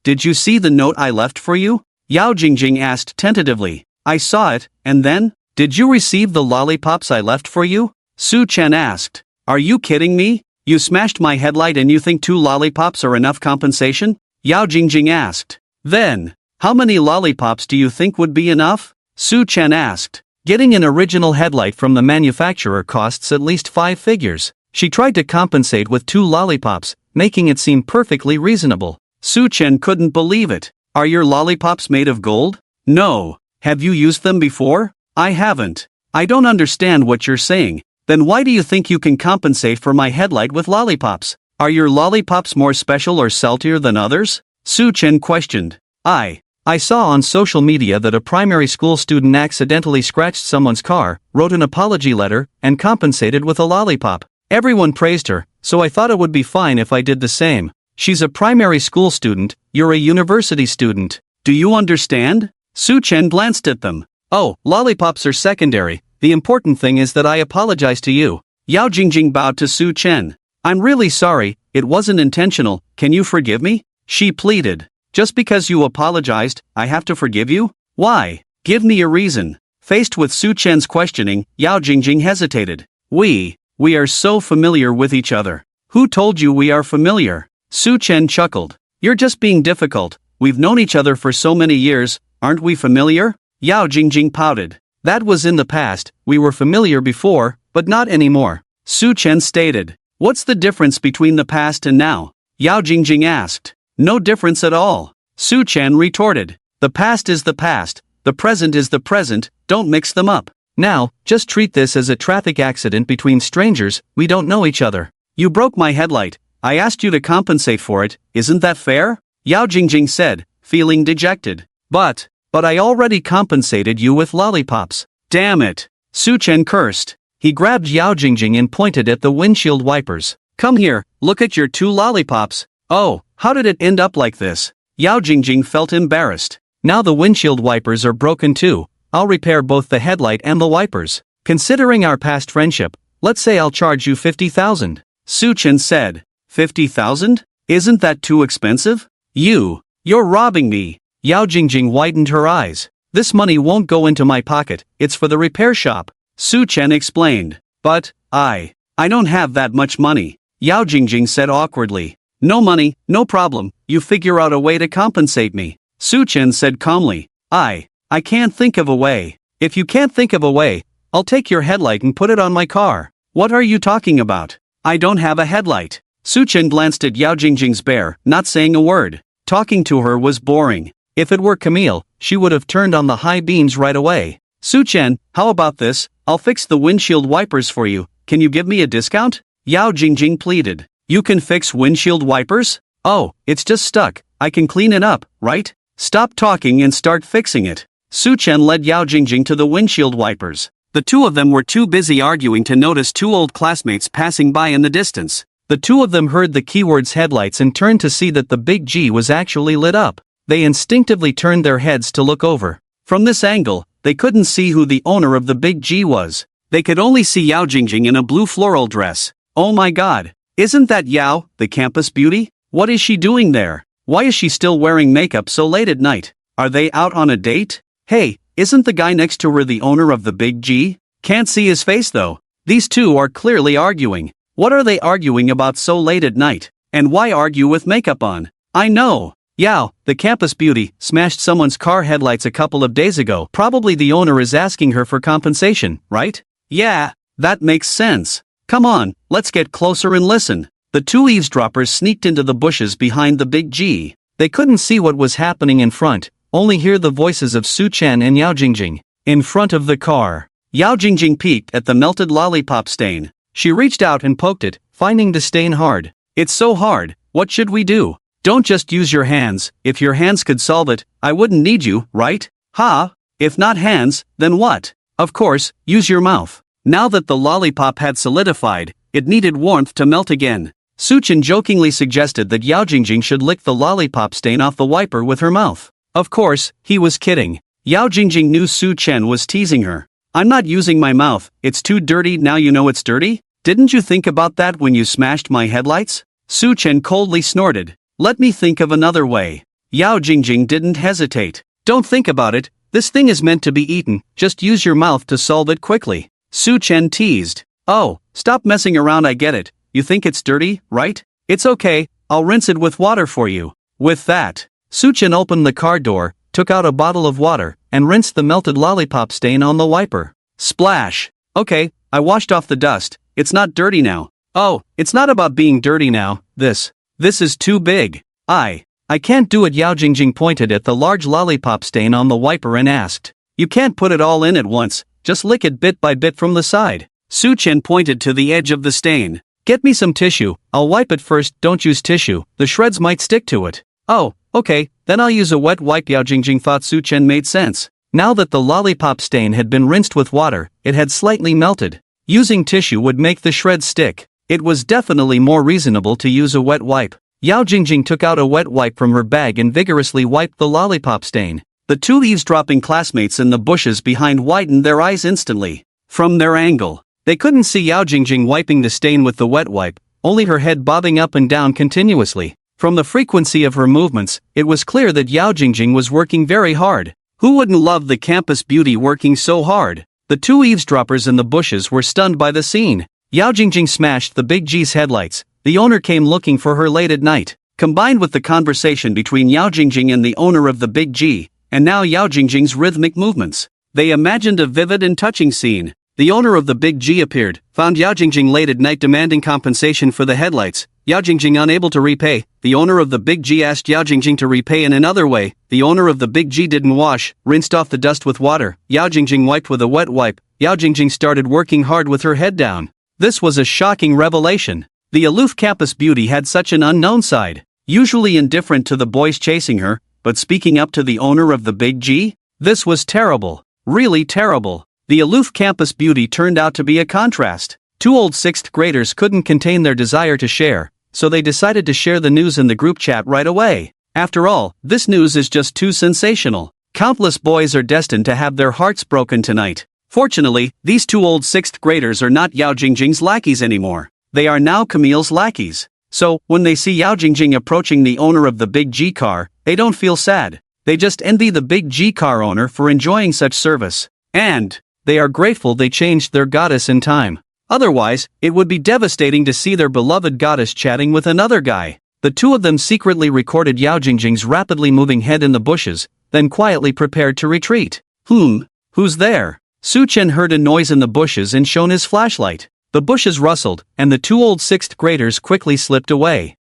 Did you see the note I left for you? Yao Jing Jing asked tentatively. I saw it, and then? Did you receive the lollipops I left for you? Su Chen asked. Are you kidding me? You smashed my headlight and you think 2 lollipops are enough compensation? Yao Jing Jing asked. Then, how many lollipops do you think would be enough? Su Chen asked. Getting an original headlight from the manufacturer costs at least 5 figures. She tried to compensate with 2 lollipops, making it seem perfectly reasonable. Su Chen couldn't believe it. Are your lollipops made of gold? No. Have you used them before? I haven't. I don't understand what you're saying. Then why do you think you can compensate for my headlight with lollipops? Are your lollipops more special or saltier than others? Su Chen questioned. I saw on social media that a primary school student accidentally scratched someone's car, wrote an apology letter, and compensated with a lollipop. Everyone praised her, so I thought it would be fine if I did the same. She's a primary school student, you're a university student. Do you understand? Su Chen glanced at them. Oh, lollipops are secondary, the important thing is that I apologize to you. Yao Jing Jing bowed to Su Chen. I'm really sorry, it wasn't intentional, can you forgive me? She pleaded. Just because you apologized, I have to forgive you? Why? Give me a reason. Faced with Su Chen's questioning, Yao Jing Jing hesitated. We are so familiar with each other. Who told you we are familiar? Su Chen chuckled. You're just being difficult, we've known each other for so many years, aren't we familiar? Yao Jing Jing pouted. That was in the past, we were familiar before, but not anymore. Su Chen stated. What's the difference between the past and now? Yao Jing Jing asked. No difference at all. Su Chen retorted. The past is the past, the present is the present, don't mix them up. Now, just treat this as a traffic accident between strangers, we don't know each other. You broke my headlight, I asked you to compensate for it, isn't that fair? Yao Jing Jing said, feeling dejected. But I already compensated you with lollipops. Damn it. Su Chen cursed. He grabbed Yao Jing Jing and pointed at the windshield wipers. Come here, look at your 2 lollipops. Oh, how did it end up like this? Yao Jing Jing felt embarrassed. Now the windshield wipers are broken too. I'll repair both the headlight and the wipers. Considering our past friendship, let's say I'll charge you 50,000. Su Chen said. 50,000? Isn't that too expensive? You're robbing me. Yao Jing Jing widened her eyes. This money won't go into my pocket, it's for the repair shop. Su Chen explained. But, I don't have that much money. Yao Jing Jing said awkwardly. No money, no problem, you figure out a way to compensate me. Su Chen said calmly. I can't think of a way. If you can't think of a way, I'll take your headlight and put it on my car. What are you talking about? I don't have a headlight. Su Chen glanced at Yao Jing Jing's bear, not saying a word. Talking to her was boring. If it were Camille, she would have turned on the high beams right away. Su Chen, how about this? I'll fix the windshield wipers for you. Can you give me a discount? Yao Jing Jing pleaded. You can fix windshield wipers? Oh, it's just stuck. I can clean it up, right? Stop talking and start fixing it. Su Chen led Yao Jing Jing to the windshield wipers. The 2 of them were too busy arguing to notice 2 old classmates passing by in the distance. The 2 of them heard the keywords headlights and turned to see that the big G was actually lit up. They instinctively turned their heads to look over. From this angle, they couldn't see who the owner of the big G was. They could only see Yao Jing Jing in a blue floral dress. Oh my god. Isn't that Yao, the campus beauty? What is she doing there? Why is she still wearing makeup so late at night? Are they out on a date? Hey, isn't the guy next to her the owner of the big G? Can't see his face though. These 2 are clearly arguing. What are they arguing about so late at night? And why argue with makeup on? I know. Yao, the campus beauty, smashed someone's car headlights a couple of days ago. Probably the owner is asking her for compensation, right? Yeah, that makes sense. Come on, let's get closer and listen. The 2 eavesdroppers sneaked into the bushes behind the big G. They couldn't see what was happening in front, only hear the voices of Su Chen and Yao Jing Jing. In front of the car, Yao Jing Jing peeked at the melted lollipop stain. She reached out and poked it, finding the stain hard. It's so hard, what should we do? Don't just use your hands, if your hands could solve it, I wouldn't need you, right? Ha? If not hands, then what? Of course, use your mouth. Now that the lollipop had solidified, it needed warmth to melt again. Su Chen jokingly suggested that Yao Jing Jing should lick the lollipop stain off the wiper with her mouth. Of course, he was kidding. Yao Jing Jing knew Su Chen was teasing her. I'm not using my mouth, it's too dirty. Now you know it's dirty? Didn't you think about that when you smashed my headlights? Su Chen coldly snorted. Let me think of another way. Yao Jing Jing didn't hesitate. Don't think about it, this thing is meant to be eaten, just use your mouth to solve it quickly. Su Chen teased. Oh, stop messing around, I get it. You think it's dirty, right? It's okay, I'll rinse it with water for you. With that, Su Chen opened the car door, took out a bottle of water, and rinsed the melted lollipop stain on the wiper. Splash! Okay, I washed off the dust, it's not dirty now. Oh, it's not about being dirty now, this is too big. I can't do it. Yao Jing Jing pointed at the large lollipop stain on the wiper and asked. You can't put it all in at once, just lick it bit by bit from the side. Su Chen pointed to the edge of the stain. Get me some tissue, I'll wipe it first. Don't use tissue, the shreds might stick to it. Oh, okay, then I'll use a wet wipe. Yao Jing Jing thought Su Chen made sense. Now that the lollipop stain had been rinsed with water, it had slightly melted. Using tissue would make the shreds stick. It was definitely more reasonable to use a wet wipe. Yao Jing Jing took out a wet wipe from her bag and vigorously wiped the lollipop stain. The two eavesdropping classmates in the bushes behind widened their eyes instantly. From their angle, they couldn't see Yao Jing Jing wiping the stain with the wet wipe, only her head bobbing up and down continuously. From the frequency of her movements, it was clear that Yao Jing Jing was working very hard. Who wouldn't love the campus beauty working so hard? The two eavesdroppers in the bushes were stunned by the scene. Yao Jing Jing smashed the Big G's headlights. The owner came looking for her late at night. Combined with the conversation between Yao Jing Jing and the owner of the Big G, and now Yao Jing Jing's rhythmic movements, they imagined a vivid and touching scene. The owner of the Big G appeared, found Yao Jing Jing late at night demanding compensation for the headlights. Yao Jing Jing unable to repay. The owner of the Big G asked Yao Jing Jing to repay in another way. The owner of the Big G didn't wash, rinsed off the dust with water. Yao Jing Jing wiped with a wet wipe. Yao Jing Jing started working hard with her head down. This was a shocking revelation. The aloof campus beauty had such an unknown side, usually indifferent to the boys chasing her, but speaking up to the owner of the Big G? This was terrible. Really terrible. The aloof campus beauty turned out to be a contrast. Two old 6th graders couldn't contain their desire to share, so they decided to share the news in the group chat right away. After all, this news is just too sensational. Countless boys are destined to have their hearts broken tonight. Fortunately, these two old 6th graders are not Yao Jing Jing's lackeys anymore. They are now Camille's lackeys. So, when they see Yao Jing Jing approaching the owner of the Big G car, they don't feel sad. They just envy the Big G car owner for enjoying such service. And they are grateful they changed their goddess in time. Otherwise, it would be devastating to see their beloved goddess chatting with another guy. The two of them secretly recorded Yao Jing Jing's rapidly moving head in the bushes, then quietly prepared to retreat. Who's there? Su Chen heard a noise in the bushes and shone his flashlight. The bushes rustled, and the two old 6th graders quickly slipped away.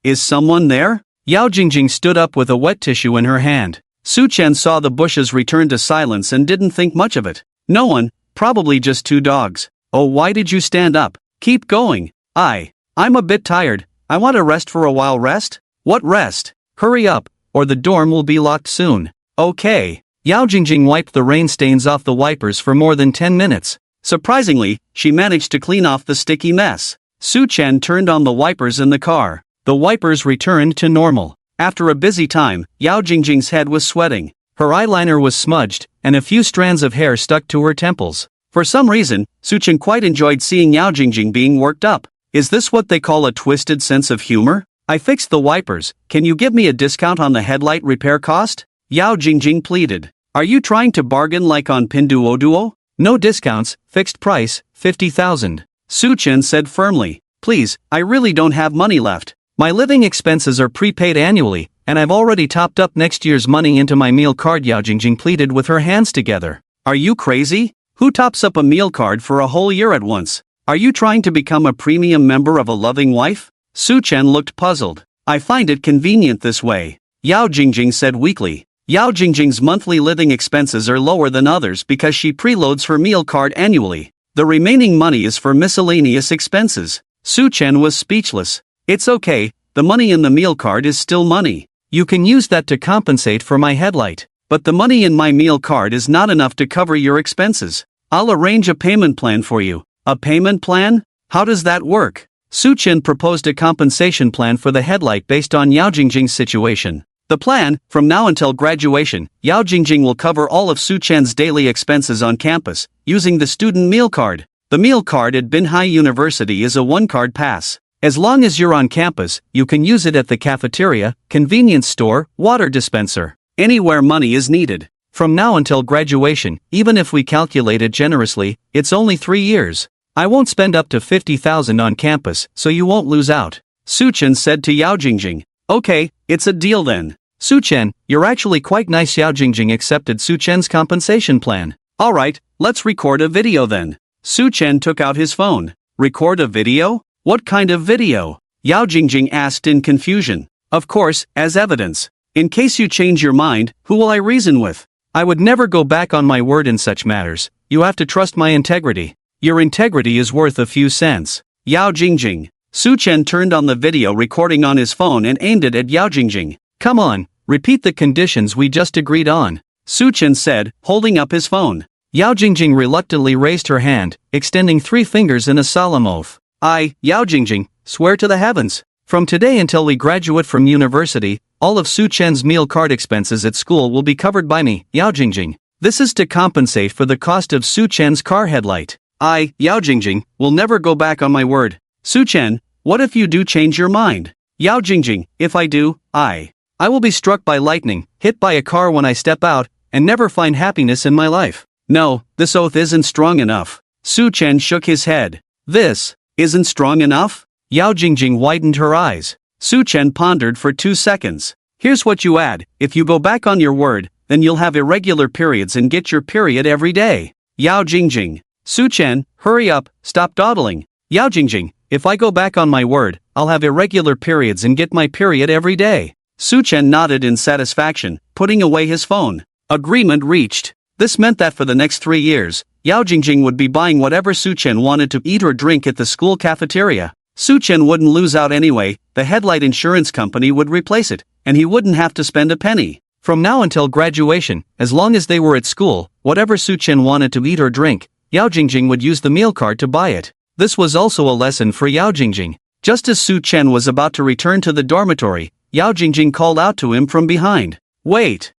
Is someone there? Yao Jing Jing stood up with a wet tissue in her hand. Su Chen saw the bushes return to silence and didn't think much of it. No one, probably just two dogs. Oh, why did you stand up? Keep going. I'm a bit tired, I want to rest for a while. Rest? What rest? Hurry up, or the dorm will be locked soon. Okay. Yao Jing Jing wiped the rain stains off the wipers for more than 10 minutes. Surprisingly, she managed to clean off the sticky mess. Su Chen turned on the wipers in the car. The wipers returned to normal. After a busy time, Yao Jing Jing's head was sweating. Her eyeliner was smudged, and a few strands of hair stuck to her temples. For some reason, Su Chen quite enjoyed seeing Yao Jing Jing being worked up. Is this what they call a twisted sense of humor? I fixed the wipers, can you give me a discount on the headlight repair cost? Yao Jing Jing pleaded. Are you trying to bargain like on Pinduoduo? No discounts, fixed price, 50,000. Su Chen said firmly. Please, I really don't have money left. My living expenses are prepaid annually, and I've already topped up next year's money into my meal card. Yao Jing Jing pleaded with her hands together. Are you crazy? Who tops up a meal card for a whole year at once? Are you trying to become a premium member of a loving wife? Su Chen looked puzzled. I find it convenient this way. Yao Jing Jing said weakly. Yao Jing Jing's monthly living expenses are lower than others because she preloads her meal card annually. The remaining money is for miscellaneous expenses. Su Chen was speechless. It's okay, the money in the meal card is still money. You can use that to compensate for my headlight. But the money in my meal card is not enough to cover your expenses. I'll arrange a payment plan for you. A payment plan? How does that work? Su Chen proposed a compensation plan for the headlight based on Yao Jing Jing's situation. The plan, from now until graduation, Yao Jing Jing will cover all of Su Chen's daily expenses on campus, using the student meal card. The meal card at Binhai University is a one-card pass. As long as you're on campus, you can use it at the cafeteria, convenience store, water dispenser, anywhere money is needed. From now until graduation, even if we calculate it generously, it's only 3 years. I won't spend up to 50,000 on campus, so you won't lose out. Su Chen said to Yao Jing Jing. Okay, it's a deal then. Su Chen, you're actually quite nice. Yao Jing Jing accepted Su Chen's compensation plan. Alright, let's record a video then. Su Chen took out his phone. Record a video? What kind of video? Yao Jing Jing asked in confusion. Of course, as evidence. In case you change your mind, who will I reason with? I would never go back on my word in such matters. You have to trust my integrity. Your integrity is worth a few cents. Yao Jing Jing. Su Chen turned on the video recording on his phone and aimed it at Yao Jing Jing. Come on, repeat the conditions we just agreed on. Su Chen said, holding up his phone. Yao Jing Jing reluctantly raised her hand, extending 3 fingers in a solemn oath. I, Yao Jing Jing, swear to the heavens. From today until we graduate from university, all of Su Chen's meal card expenses at school will be covered by me, Yao Jing Jing. This is to compensate for the cost of Su Chen's car headlight. I, Yao Jing Jing, will never go back on my word. Su Chen, what if you do change your mind? Yao Jing Jing, if I do, I will be struck by lightning, hit by a car when I step out, and never find happiness in my life. No, this oath isn't strong enough. Su Chen shook his head. This isn't strong enough? Yao Jing Jing widened her eyes. Su Chen pondered for 2 seconds. Here's what you add. If you go back on your word, then you'll have irregular periods and get your period every day. Yao Jing Jing. Su Chen, hurry up, stop dawdling. Yao Jing Jing, if I go back on my word, I'll have irregular periods and get my period every day. Su Chen nodded in satisfaction, putting away his phone. Agreement reached. This meant that for the next 3 years, Yao Jing Jing would be buying whatever Su Chen wanted to eat or drink at the school cafeteria. Su Chen wouldn't lose out anyway, the headlight insurance company would replace it, and he wouldn't have to spend a penny. From now until graduation, as long as they were at school, whatever Su Chen wanted to eat or drink, Yao Jing Jing would use the meal card to buy it. This was also a lesson for Yao Jing Jing. Just as Su Chen was about to return to the dormitory, Yao Jing Jing called out to him from behind. Wait.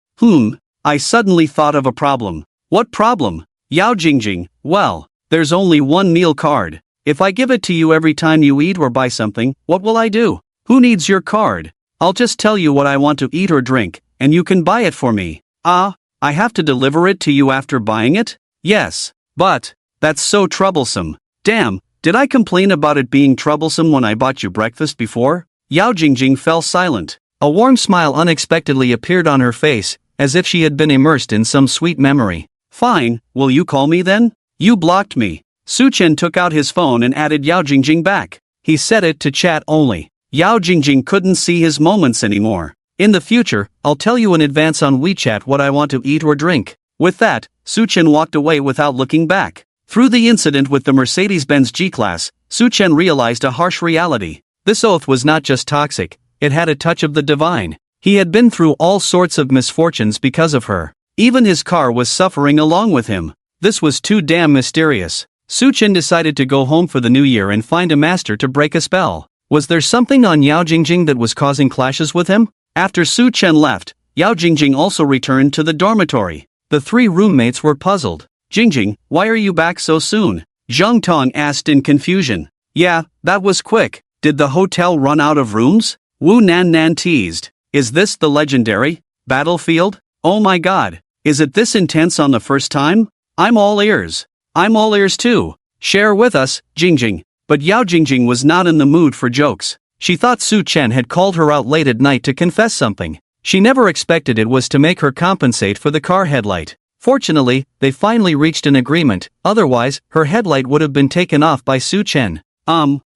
I suddenly thought of a problem. What problem? Yao Jing Jing, well, there's only one meal card. If I give it to you every time you eat or buy something, what will I do? Who needs your card? I'll just tell you what I want to eat or drink, and you can buy it for me. I have to deliver it to you after buying it? Yes. But that's so troublesome. Damn, did I complain about it being troublesome when I bought you breakfast before? Yao Jing Jing fell silent. A warm smile unexpectedly appeared on her face, as if she had been immersed in some sweet memory. Fine, will you call me then? You blocked me. Su Chen took out his phone and added Yao Jing Jing back. He set it to chat only. Yao Jing Jing couldn't see his moments anymore. In the future, I'll tell you in advance on WeChat what I want to eat or drink. With that, Su Chen walked away without looking back. Through the incident with the Mercedes-Benz G-Class, Su Chen realized a harsh reality. This oath was not just toxic, it had a touch of the divine. He had been through all sorts of misfortunes because of her. Even his car was suffering along with him. This was too damn mysterious. Su Chen decided to go home for the new year and find a master to break a spell. Was there something on Yao Jing Jing that was causing clashes with him? After Su Chen left, Yao Jing Jing also returned to the dormitory. The 3 roommates were puzzled. Jing Jing, why are you back so soon? Zhang Tong asked in confusion. Yeah, that was quick. Did the hotel run out of rooms? Wu Nan Nan teased. Is this the legendary battlefield? Oh my god. Is it this intense on the first time? I'm all ears. I'm all ears too. Share with us, Jing Jing. But Yao Jing Jing was not in the mood for jokes. She thought Su Chen had called her out late at night to confess something. She never expected it was to make her compensate for the car headlight. Fortunately, they finally reached an agreement, otherwise, her headlight would have been taken off by Su Chen.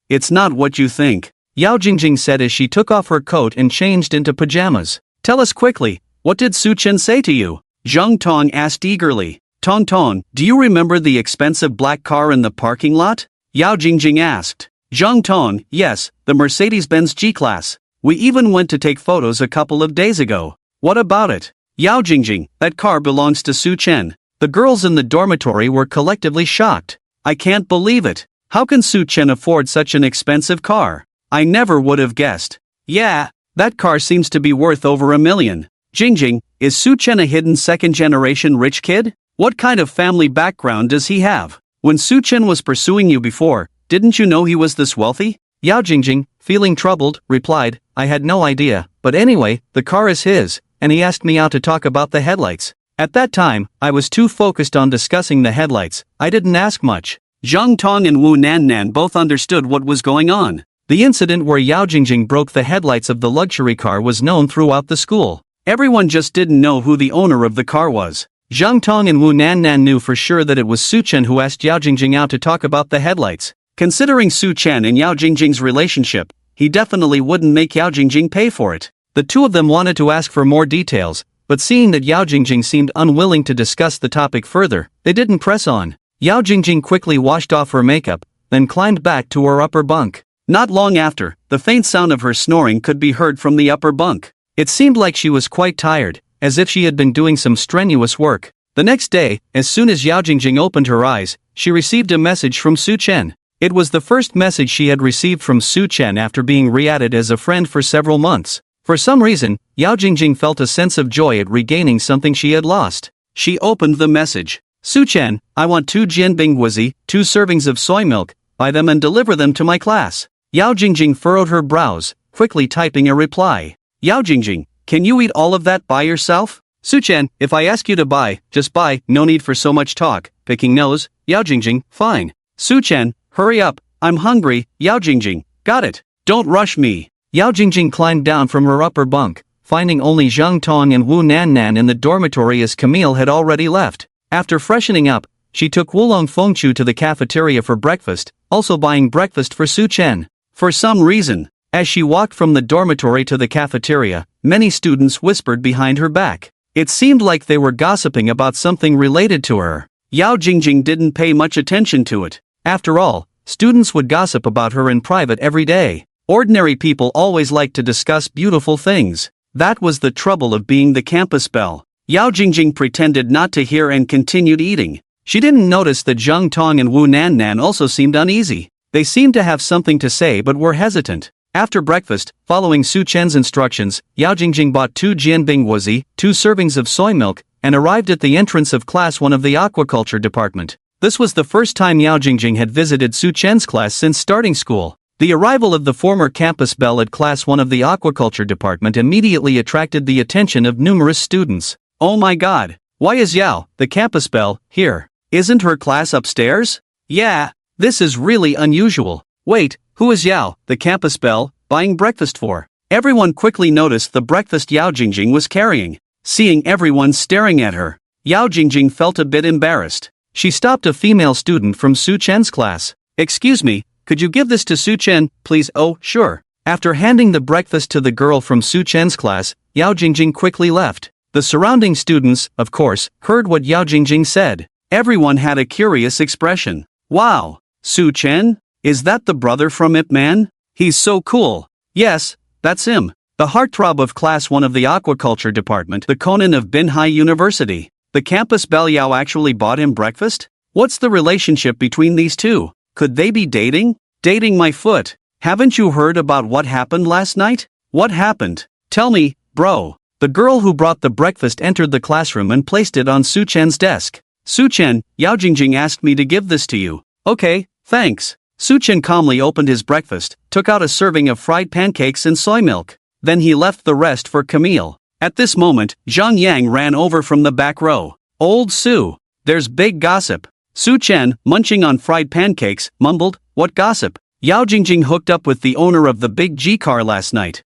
It's not what you think, Yao Jing Jing said as she took off her coat and changed into pajamas. Tell us quickly, what did Su Chen say to you? Zhang Tong asked eagerly. Tong Tong, do you remember the expensive black car in the parking lot? Yao Jing Jing asked. Zhang Tong, yes, the Mercedes-Benz G-Class. We even went to take photos a couple of days ago. What about it? Yao Jing Jing, that car belongs to Su Chen. The girls in the dormitory were collectively shocked. I can't believe it. How can Su Chen afford such an expensive car? I never would have guessed. Yeah, that car seems to be worth over $1 million. Jingjing, is Su Chen a hidden second-generation rich kid? What kind of family background does he have? When Su Chen was pursuing you before, didn't you know he was this wealthy? Yao Jingjing, feeling troubled, replied, I had no idea, but anyway, the car is his, and he asked me out to talk about the headlights. At that time, I was too focused on discussing the headlights, I didn't ask much. Zhang Tong and Wu Nannan both understood what was going on. The incident where Yao Jingjing broke the headlights of the luxury car was known throughout the school. Everyone just didn't know who the owner of the car was. Zhang Tong and Wu Nannan knew for sure that it was Su Chen who asked Yao Jingjing out to talk about the headlights. Considering Su Chen and Yao Jingjing's relationship, he definitely wouldn't make Yao Jingjing pay for it. The two of them wanted to ask for more details, but seeing that Yao Jingjing seemed unwilling to discuss the topic further, they didn't press on. Yao Jingjing quickly washed off her makeup, then climbed back to her upper bunk. Not long after, the faint sound of her snoring could be heard from the upper bunk. It seemed like she was quite tired, as if she had been doing some strenuous work. The next day, as soon as Yao Jingjing opened her eyes, she received a message from Su Chen. It was the first message she had received from Su Chen after being re-added as a friend for several months. For some reason, Yao Jingjing felt a sense of joy at regaining something she had lost. She opened the message. Su Chen, I want 2 jianbingguzi, 2 servings of soy milk, buy them and deliver them to my class. Yao Jingjing furrowed her brows, quickly typing a reply. Yao Jingjing, can you eat all of that by yourself? Su Chen, if I ask you to buy, just buy, no need for so much talk. Picking nose, Yao Jingjing, fine. Su Chen, hurry up, I'm hungry. Yao Jingjing, got it, don't rush me. Yao Jingjing climbed down from her upper bunk, finding only Zhang Tong and Wu Nannan in the dormitory as Camille had already left. After freshening up, she took Wulong Fengchu to the cafeteria for breakfast, also buying breakfast for Su Chen. For some reason, as she walked from the dormitory to the cafeteria, many students whispered behind her back. It seemed like they were gossiping about something related to her. Yao Jingjing didn't pay much attention to it. After all, students would gossip about her in private every day. Ordinary people always liked to discuss beautiful things. That was the trouble of being the campus belle. Yao Jingjing pretended not to hear and continued eating. She didn't notice that Zhang Tong and Wu Nannan also seemed uneasy. They seemed to have something to say but were hesitant. After breakfast, following Su Chen's instructions, Yao Jingjing bought 2 jianbingguzi, 2 servings of soy milk, and arrived at the entrance of Class 1 of the aquaculture department. This was the first time Yao Jingjing had visited Su Chen's class since starting school. The arrival of the former campus belle at Class 1 of the aquaculture department immediately attracted the attention of numerous students. Oh my god, why is Yao, the campus belle, here? Isn't her class upstairs? Yeah, this is really unusual. Wait, who is Yao, the campus belle, buying breakfast for? Everyone quickly noticed the breakfast Yao Jingjing was carrying. Seeing everyone staring at her, Yao Jingjing felt a bit embarrassed. She stopped a female student from Su Chen's class. Excuse me, could you give this to Su Chen, please? Oh, sure. After handing the breakfast to the girl from Su Chen's class, Yao Jingjing quickly left. The surrounding students, of course, heard what Yao Jingjing said. Everyone had a curious expression. Wow, Su Chen? Is that the brother from Ip Man? He's so cool. Yes, that's him. The heartthrob of Class 1 of the aquaculture department, the Conan of Binhai University. The campus belle Yao actually bought him breakfast? What's the relationship between these two? Could they be dating? Dating my foot. Haven't you heard about what happened last night? What happened? Tell me, bro. The girl who brought the breakfast entered the classroom and placed it on Su Chen's desk. Su Chen, Yao Jingjing asked me to give this to you. Okay, thanks. Su Chen calmly opened his breakfast, took out a serving of fried pancakes and soy milk. Then he left the rest for Camille. At this moment, Zhang Yang ran over from the back row. Old Su, there's big gossip. Su Chen, munching on fried pancakes, mumbled, what gossip? Yao Jingjing hooked up with the owner of the big G car last night.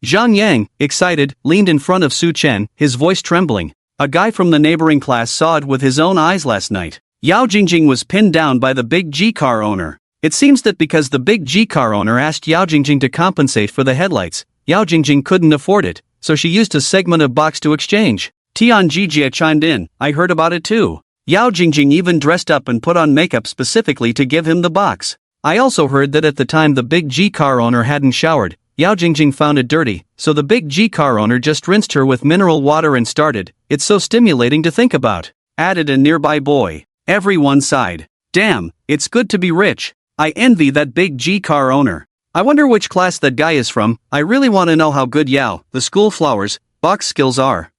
Zhang Yang, excited, leaned in front of Su Chen, his voice trembling. A guy from the neighboring class saw it with his own eyes last night. Yao Jingjing was pinned down by the big G car owner. It seems that because the big G car owner asked Yao Jingjing to compensate for the headlights, Yao Jingjing couldn't afford it, so she used a segment of box to exchange. Tian Jijia chimed in, I heard about it too. Yao Jingjing even dressed up and put on makeup specifically to give him the box. I also heard that at the time the big G car owner hadn't showered, Yao Jingjing found it dirty, so the big G car owner just rinsed her with mineral water and started. It's so stimulating to think about. Added a nearby boy. Everyone sighed. Damn, it's good to be rich. I envy that big G car owner. I wonder which class that guy is from. I really want to know how good Yao, the school flowers, box skills are.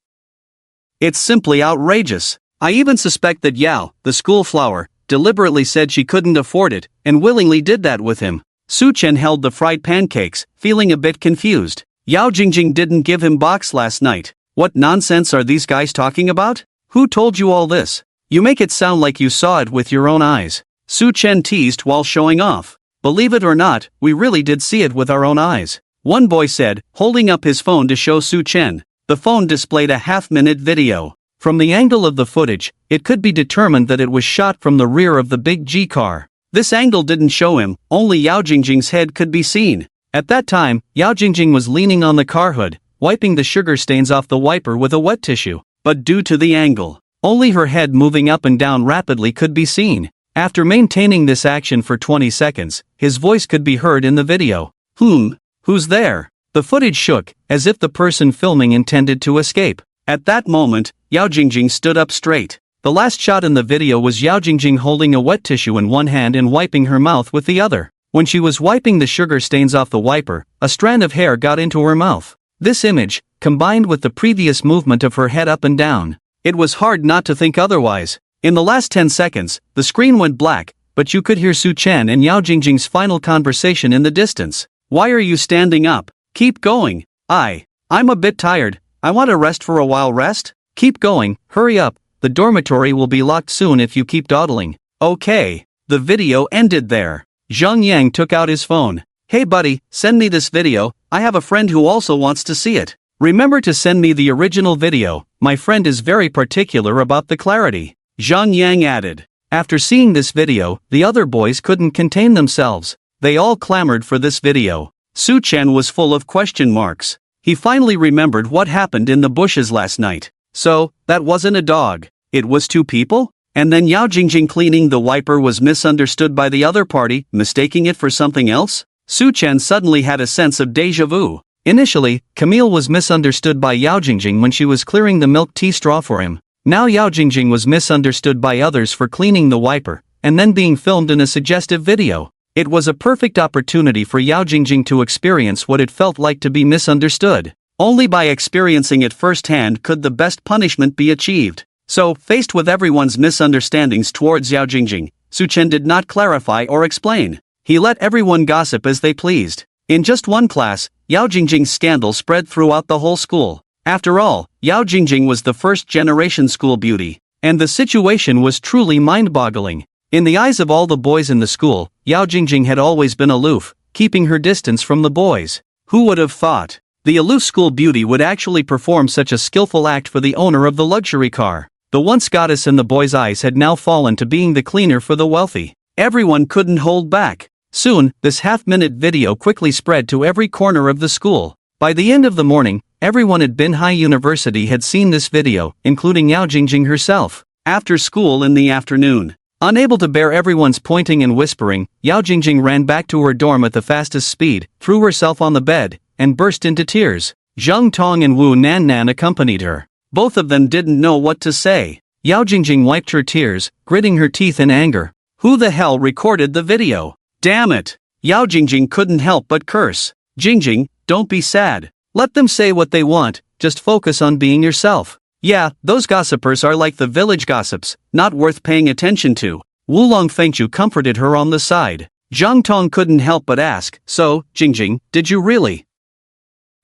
It's simply outrageous. I even suspect that Yao, the school flower, deliberately said she couldn't afford it, and willingly did that with him. Su Chen held the fried pancakes, feeling a bit confused. Yao Jing Jing didn't give him box last night. What nonsense are these guys talking about? Who told you all this? You make it sound like you saw it with your own eyes. Su Chen teased while showing off. Believe it or not, we really did see it with our own eyes. One boy said, holding up his phone to show Su Chen. The phone displayed a half-minute video. From the angle of the footage, it could be determined that it was shot from the rear of the big G car. This angle didn't show him, only Yao Jingjing's head could be seen. At that time, Yao Jingjing was leaning on the car hood, wiping the sugar stains off the wiper with a wet tissue. But due to the angle, only her head moving up and down rapidly could be seen. After maintaining this action for 20 seconds, his voice could be heard in the video. Who's there? The footage shook, as if the person filming intended to escape. At that moment, Yao Jingjing stood up straight. The last shot in the video was Yao Jingjing holding a wet tissue in one hand and wiping her mouth with the other. When she was wiping the sugar stains off the wiper, a strand of hair got into her mouth. This image, combined with the previous movement of her head up and down, it was hard not to think otherwise. In the last 10 seconds, the screen went black, but you could hear Su Chen and Yao Jingjing's final conversation in the distance. Why are you standing up? Keep going. I'm a bit tired. I want to rest for a while. Rest? Keep going, hurry up. The dormitory will be locked soon if you keep dawdling. Okay. The video ended there. Zhang Yang took out his phone. Hey buddy, send me this video. I have a friend who also wants to see it. Remember to send me the original video. My friend is very particular about the clarity. Zhang Yang added. After seeing this video, the other boys couldn't contain themselves. They all clamored for this video. Su Chen was full of question marks. He finally remembered what happened in the bushes last night. So, that wasn't a dog. It was two people? And then Yao Jingjing cleaning the wiper was misunderstood by the other party, mistaking it for something else? Su Chen suddenly had a sense of déjà vu. Initially, Camille was misunderstood by Yao Jingjing when she was clearing the milk tea straw for him. Now Yao Jingjing was misunderstood by others for cleaning the wiper, and then being filmed in a suggestive video. It was a perfect opportunity for Yao Jingjing to experience what it felt like to be misunderstood. Only by experiencing it firsthand could the best punishment be achieved. So, faced with everyone's misunderstandings towards Yao Jingjing, Su Chen did not clarify or explain. He let everyone gossip as they pleased. In just one class, Yao Jingjing's scandal spread throughout the whole school. After all, Yao Jingjing was the first-generation school beauty, and the situation was truly mind-boggling. In the eyes of all the boys in the school, Yao Jingjing had always been aloof, keeping her distance from the boys. Who would have thought? The aloof school beauty would actually perform such a skillful act for the owner of the luxury car. The once goddess in the boys' eyes had now fallen to being the cleaner for the wealthy. Everyone couldn't hold back. Soon, this half-minute video quickly spread to every corner of the school. By the end of the morning, everyone at Binhai University had seen this video, including Yao Jingjing herself. After school in the afternoon, unable to bear everyone's pointing and whispering, Yao Jingjing ran back to her dorm at the fastest speed, threw herself on the bed, and burst into tears. Zheng Tong and Wu Nannan accompanied her. Both of them didn't know what to say. Yao Jingjing wiped her tears, gritting her teeth in anger. Who the hell recorded the video? Damn it! Yao Jingjing couldn't help but curse. Jingjing, don't be sad. Let them say what they want, just focus on being yourself. Yeah, those gossipers are like the village gossips, not worth paying attention to. Wulong Fengchu comforted her on the side. Zhang Tong couldn't help but ask, so, Jingjing, did you really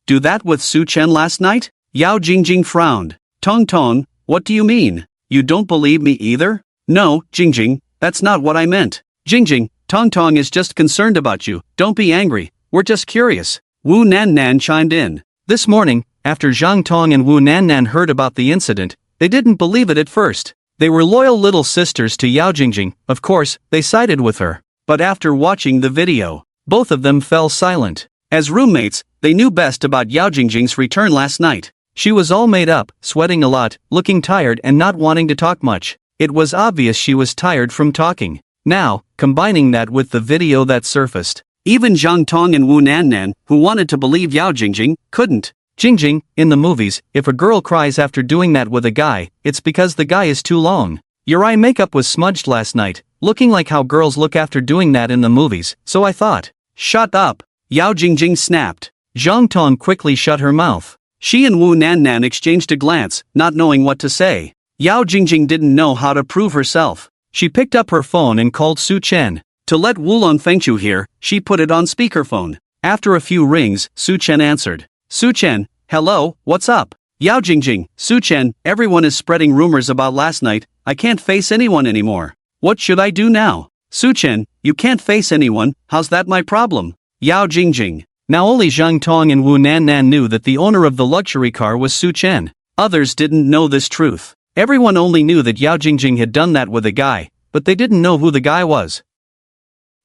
do that with Su Chen last night? Yao Jingjing frowned. Tong, what do you mean? You don't believe me either? No, Jingjing, that's not what I meant. Jingjing, Tong is just concerned about you, don't be angry, we're just curious. Wu Nannan chimed in. This morning, after Zhang Tong and Wu Nannan heard about the incident, they didn't believe it at first. They were loyal little sisters to Yao Jingjing, of course, they sided with her. But after watching the video, both of them fell silent. As roommates, they knew best about Yao Jingjing's return last night. She was all made up, sweating a lot, looking tired and not wanting to talk much. It was obvious she was tired from talking. Now, combining that with the video that surfaced, even Zhang Tong and Wu Nannan, who wanted to believe Yao Jingjing, couldn't. Jingjing, in the movies, if a girl cries after doing that with a guy, it's because the guy is too long. Your eye makeup was smudged last night, looking like how girls look after doing that in the movies, so I thought. Shut up, Yao Jing Jing snapped. Zhang Tong quickly shut her mouth. She and Wu Nannan exchanged a glance, not knowing what to say. Yao Jingjing didn't know how to prove herself. She picked up her phone and called Su Chen. To let Wulong Fengchu hear, she put it on speakerphone. After a few rings, Su Chen answered. Su Chen, hello, what's up? Yao Jingjing, Su Chen, everyone is spreading rumors about last night. I can't face anyone anymore. What should I do now? Su Chen, you can't face anyone, how's that my problem? Yao Jingjing. Now only Zhang Tong and Wu Nannan knew that the owner of the luxury car was Su Chen. Others didn't know this truth. Everyone only knew that Yao Jingjing had done that with a guy, but they didn't know who the guy was.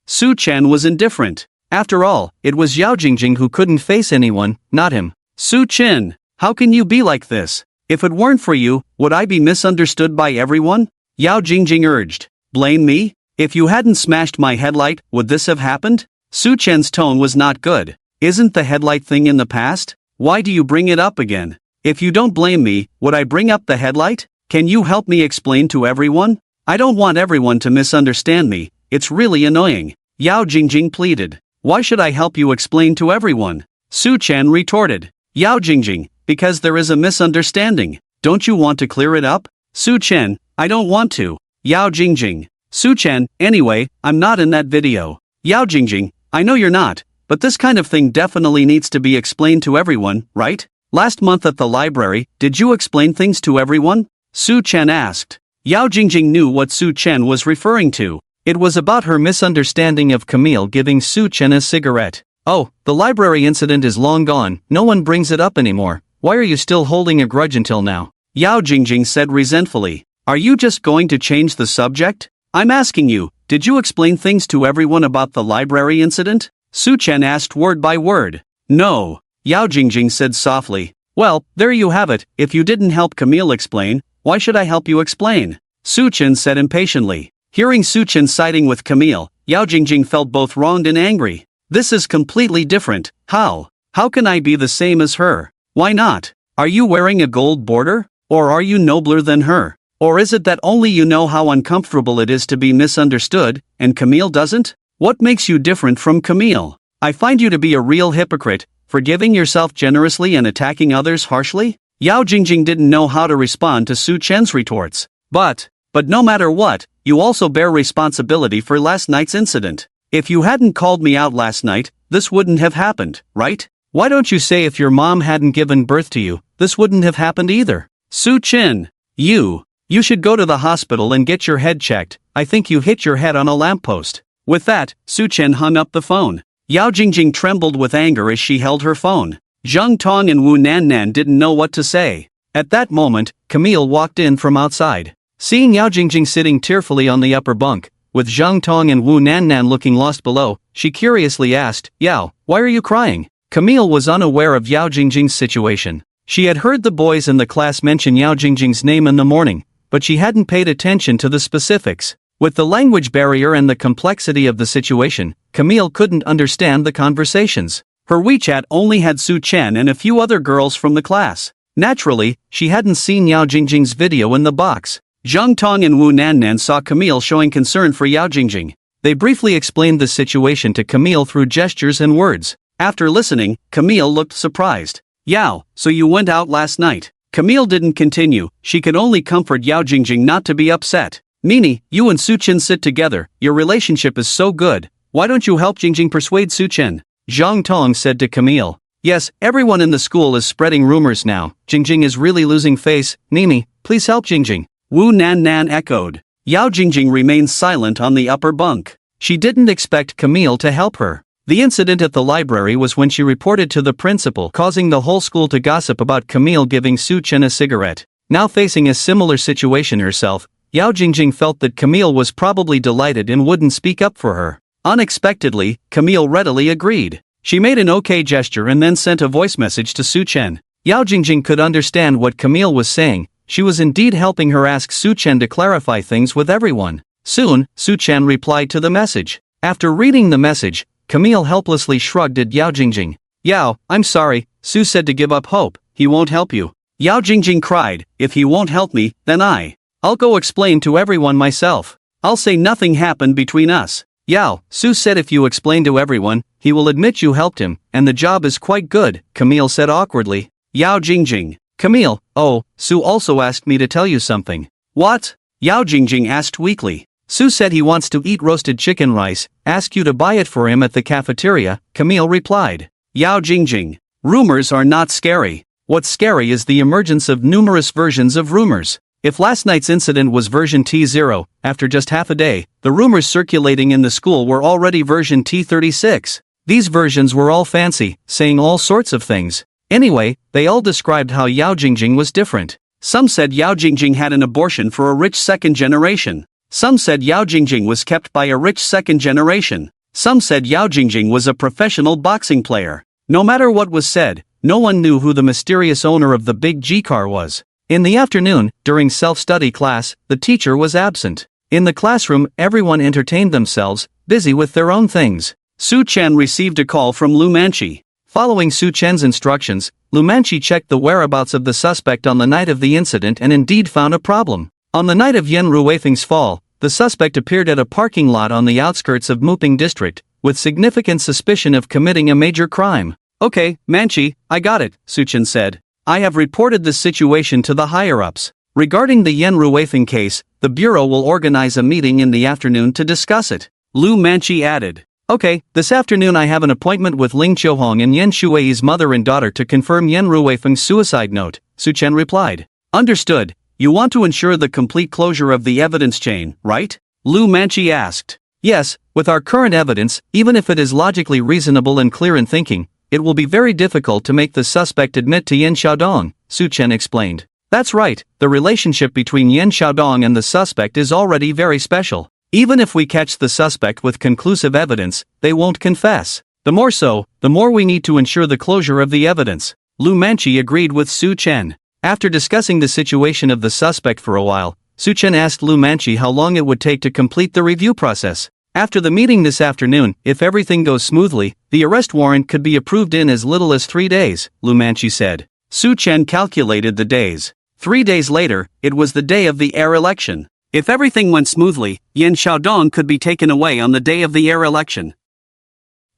Su Chen was indifferent. After all, it was Yao Jingjing who couldn't face anyone, not him. Su Chen, how can you be like this? If it weren't for you, would I be misunderstood by everyone? Yao Jingjing urged. Blame me? If you hadn't smashed my headlight, would this have happened? Su Chen's tone was not good. Isn't the headlight thing in the past? Why do you bring it up again? If you don't blame me, would I bring up the headlight? Can you help me explain to everyone? I don't want everyone to misunderstand me, it's really annoying. Yao Jingjing pleaded. Why should I help you explain to everyone? Su Chen retorted. Yao Jingjing, because there is a misunderstanding. Don't you want to clear it up? Su Chen, I don't want to. Yao Jingjing. Su Chen, anyway, I'm not in that video. Yao Jingjing, I know you're not, but this kind of thing definitely needs to be explained to everyone, right? Last month at the library, did you explain things to everyone? Su Chen asked. Yao Jingjing knew what Su Chen was referring to. It was about her misunderstanding of Camille giving Su Chen a cigarette. Oh, the library incident is long gone, no one brings it up anymore. Why are you still holding a grudge until now? Yao Jingjing said resentfully. Are you just going to change the subject? I'm asking you, did you explain things to everyone about the library incident? Su Chen asked word by word. No, Yao Jingjing said softly. Well, there you have it, if you didn't help Camille explain, why should I help you explain? Su Chen said impatiently. Hearing Su Chen siding with Camille, Yao Jingjing felt both wronged and angry. This is completely different. How? How can I be the same as her? Why not? Are you wearing a gold border? Or are you nobler than her? Or is it that only you know how uncomfortable it is to be misunderstood, and Camille doesn't? What makes you different from Camille? I find you to be a real hypocrite, forgiving yourself generously and attacking others harshly? Yao Jingjing didn't know how to respond to Su Chen's retorts. But no matter what, you also bear responsibility for last night's incident. If you hadn't called me out last night, this wouldn't have happened, right? Why don't you say if your mom hadn't given birth to you, this wouldn't have happened either? Su Chen, you should go to the hospital and get your head checked. I think you hit your head on a lamppost. With that, Su Chen hung up the phone. Yao Jingjing trembled with anger as she held her phone. Zhang Tong and Wu Nannan didn't know what to say. At that moment, Camille walked in from outside. Seeing Yao Jingjing sitting tearfully on the upper bunk, with Zhang Tong and Wu Nannan looking lost below, she curiously asked, Yao, why are you crying? Camille was unaware of Yao Jingjing's situation. She had heard the boys in the class mention Yao Jingjing's name in the morning, but she hadn't paid attention to the specifics. With the language barrier and the complexity of the situation, Camille couldn't understand the conversations. Her WeChat only had Su Chen and a few other girls from the class. Naturally, she hadn't seen Yao Jingjing's video in the box. Zhang Tong and Wu Nannan saw Camille showing concern for Yao Jingjing. They briefly explained the situation to Camille through gestures and words. After listening, Camille looked surprised. Yao, so you went out last night? Camille didn't continue, she could only comfort Yao Jingjing not to be upset. Nini, you and Su Chen sit together, your relationship is so good, why don't you help Jingjing persuade Su Chen? Zhang Tong said to Camille. Yes, everyone in the school is spreading rumors now, Jingjing is really losing face, Nini, please help Jingjing. Wu Nannan echoed. Yao Jingjing remained silent on the upper bunk. She didn't expect Camille to help her. The incident at the library was when she reported to the principal, causing the whole school to gossip about Camille giving Su Chen a cigarette. Now facing a similar situation herself, Yao Jingjing felt that Camille was probably delighted and wouldn't speak up for her. Unexpectedly, Camille readily agreed. She made an okay gesture and then sent a voice message to Su Chen. Yao Jingjing could understand what Camille was saying. She was indeed helping her ask Su Chen to clarify things with everyone. Soon, Su Chen replied to the message. After reading the message, Camille helplessly shrugged at Yao Jingjing. Yao, I'm sorry, Su said to give up hope, he won't help you. Yao Jingjing cried, if he won't help me, then I'll go explain to everyone myself. I'll say nothing happened between us. Yao, Su said if you explain to everyone, he will admit you helped him, and the job is quite good, Camille said awkwardly. Yao Jing Jing. Camille, oh, Su also asked me to tell you something. What? Yao Jing Jing asked weakly. Su said he wants to eat roasted chicken rice, ask you to buy it for him at the cafeteria, Camille replied. Yao Jing Jing. Rumors are not scary. What's scary is the emergence of numerous versions of rumors. If last night's incident was version T0, after just half a day, the rumors circulating in the school were already version T36. These versions were all fancy, saying all sorts of things. Anyway, they all described how Yao Jingjing was different. Some said Yao Jingjing had an abortion for a rich second generation. Some said Yao Jingjing was kept by a rich second generation. Some said Yao Jingjing was a professional boxing player. No matter what was said, no one knew who the mysterious owner of the big G car was. In the afternoon, during self-study class, the teacher was absent. In the classroom, everyone entertained themselves, busy with their own things. Su Chen received a call from Lu Manchi. Following Su Chen's instructions, Lu Manchi checked the whereabouts of the suspect on the night of the incident and indeed found a problem. On the night of Yan Ruifeng's fall, the suspect appeared at a parking lot on the outskirts of Muping district, with significant suspicion of committing a major crime. Okay, Manchi, I got it, Su Chen said. I have reported this situation to the higher-ups. Regarding the Yan Ruifeng case, the Bureau will organize a meeting in the afternoon to discuss it. Lu Manchi added. Okay, this afternoon I have an appointment with Ling Qiuhong and Yan Shui's mother and daughter to confirm Yan Ruifeng's suicide note, Su Chen replied. Understood. You want to ensure the complete closure of the evidence chain, right? Lu Manchi asked. Yes, with our current evidence, even if it is logically reasonable and clear in thinking, it will be very difficult to make the suspect admit to Yan Xiaodong, Su Chen explained. That's right, the relationship between Yan Xiaodong and the suspect is already very special. Even if we catch the suspect with conclusive evidence, they won't confess. The more so, the more we need to ensure the closure of the evidence. Lu Manchi agreed with Su Chen. After discussing the situation of the suspect for a while, Su Chen asked Lu Manchi how long it would take to complete the review process. After the meeting this afternoon, if everything goes smoothly, the arrest warrant could be approved in as little as 3 days, Lu Manchi said. Su Chen calculated the days. 3 days later, it was the day of the heir election. If everything went smoothly, Yan Xiaodong could be taken away on the day of the heir election.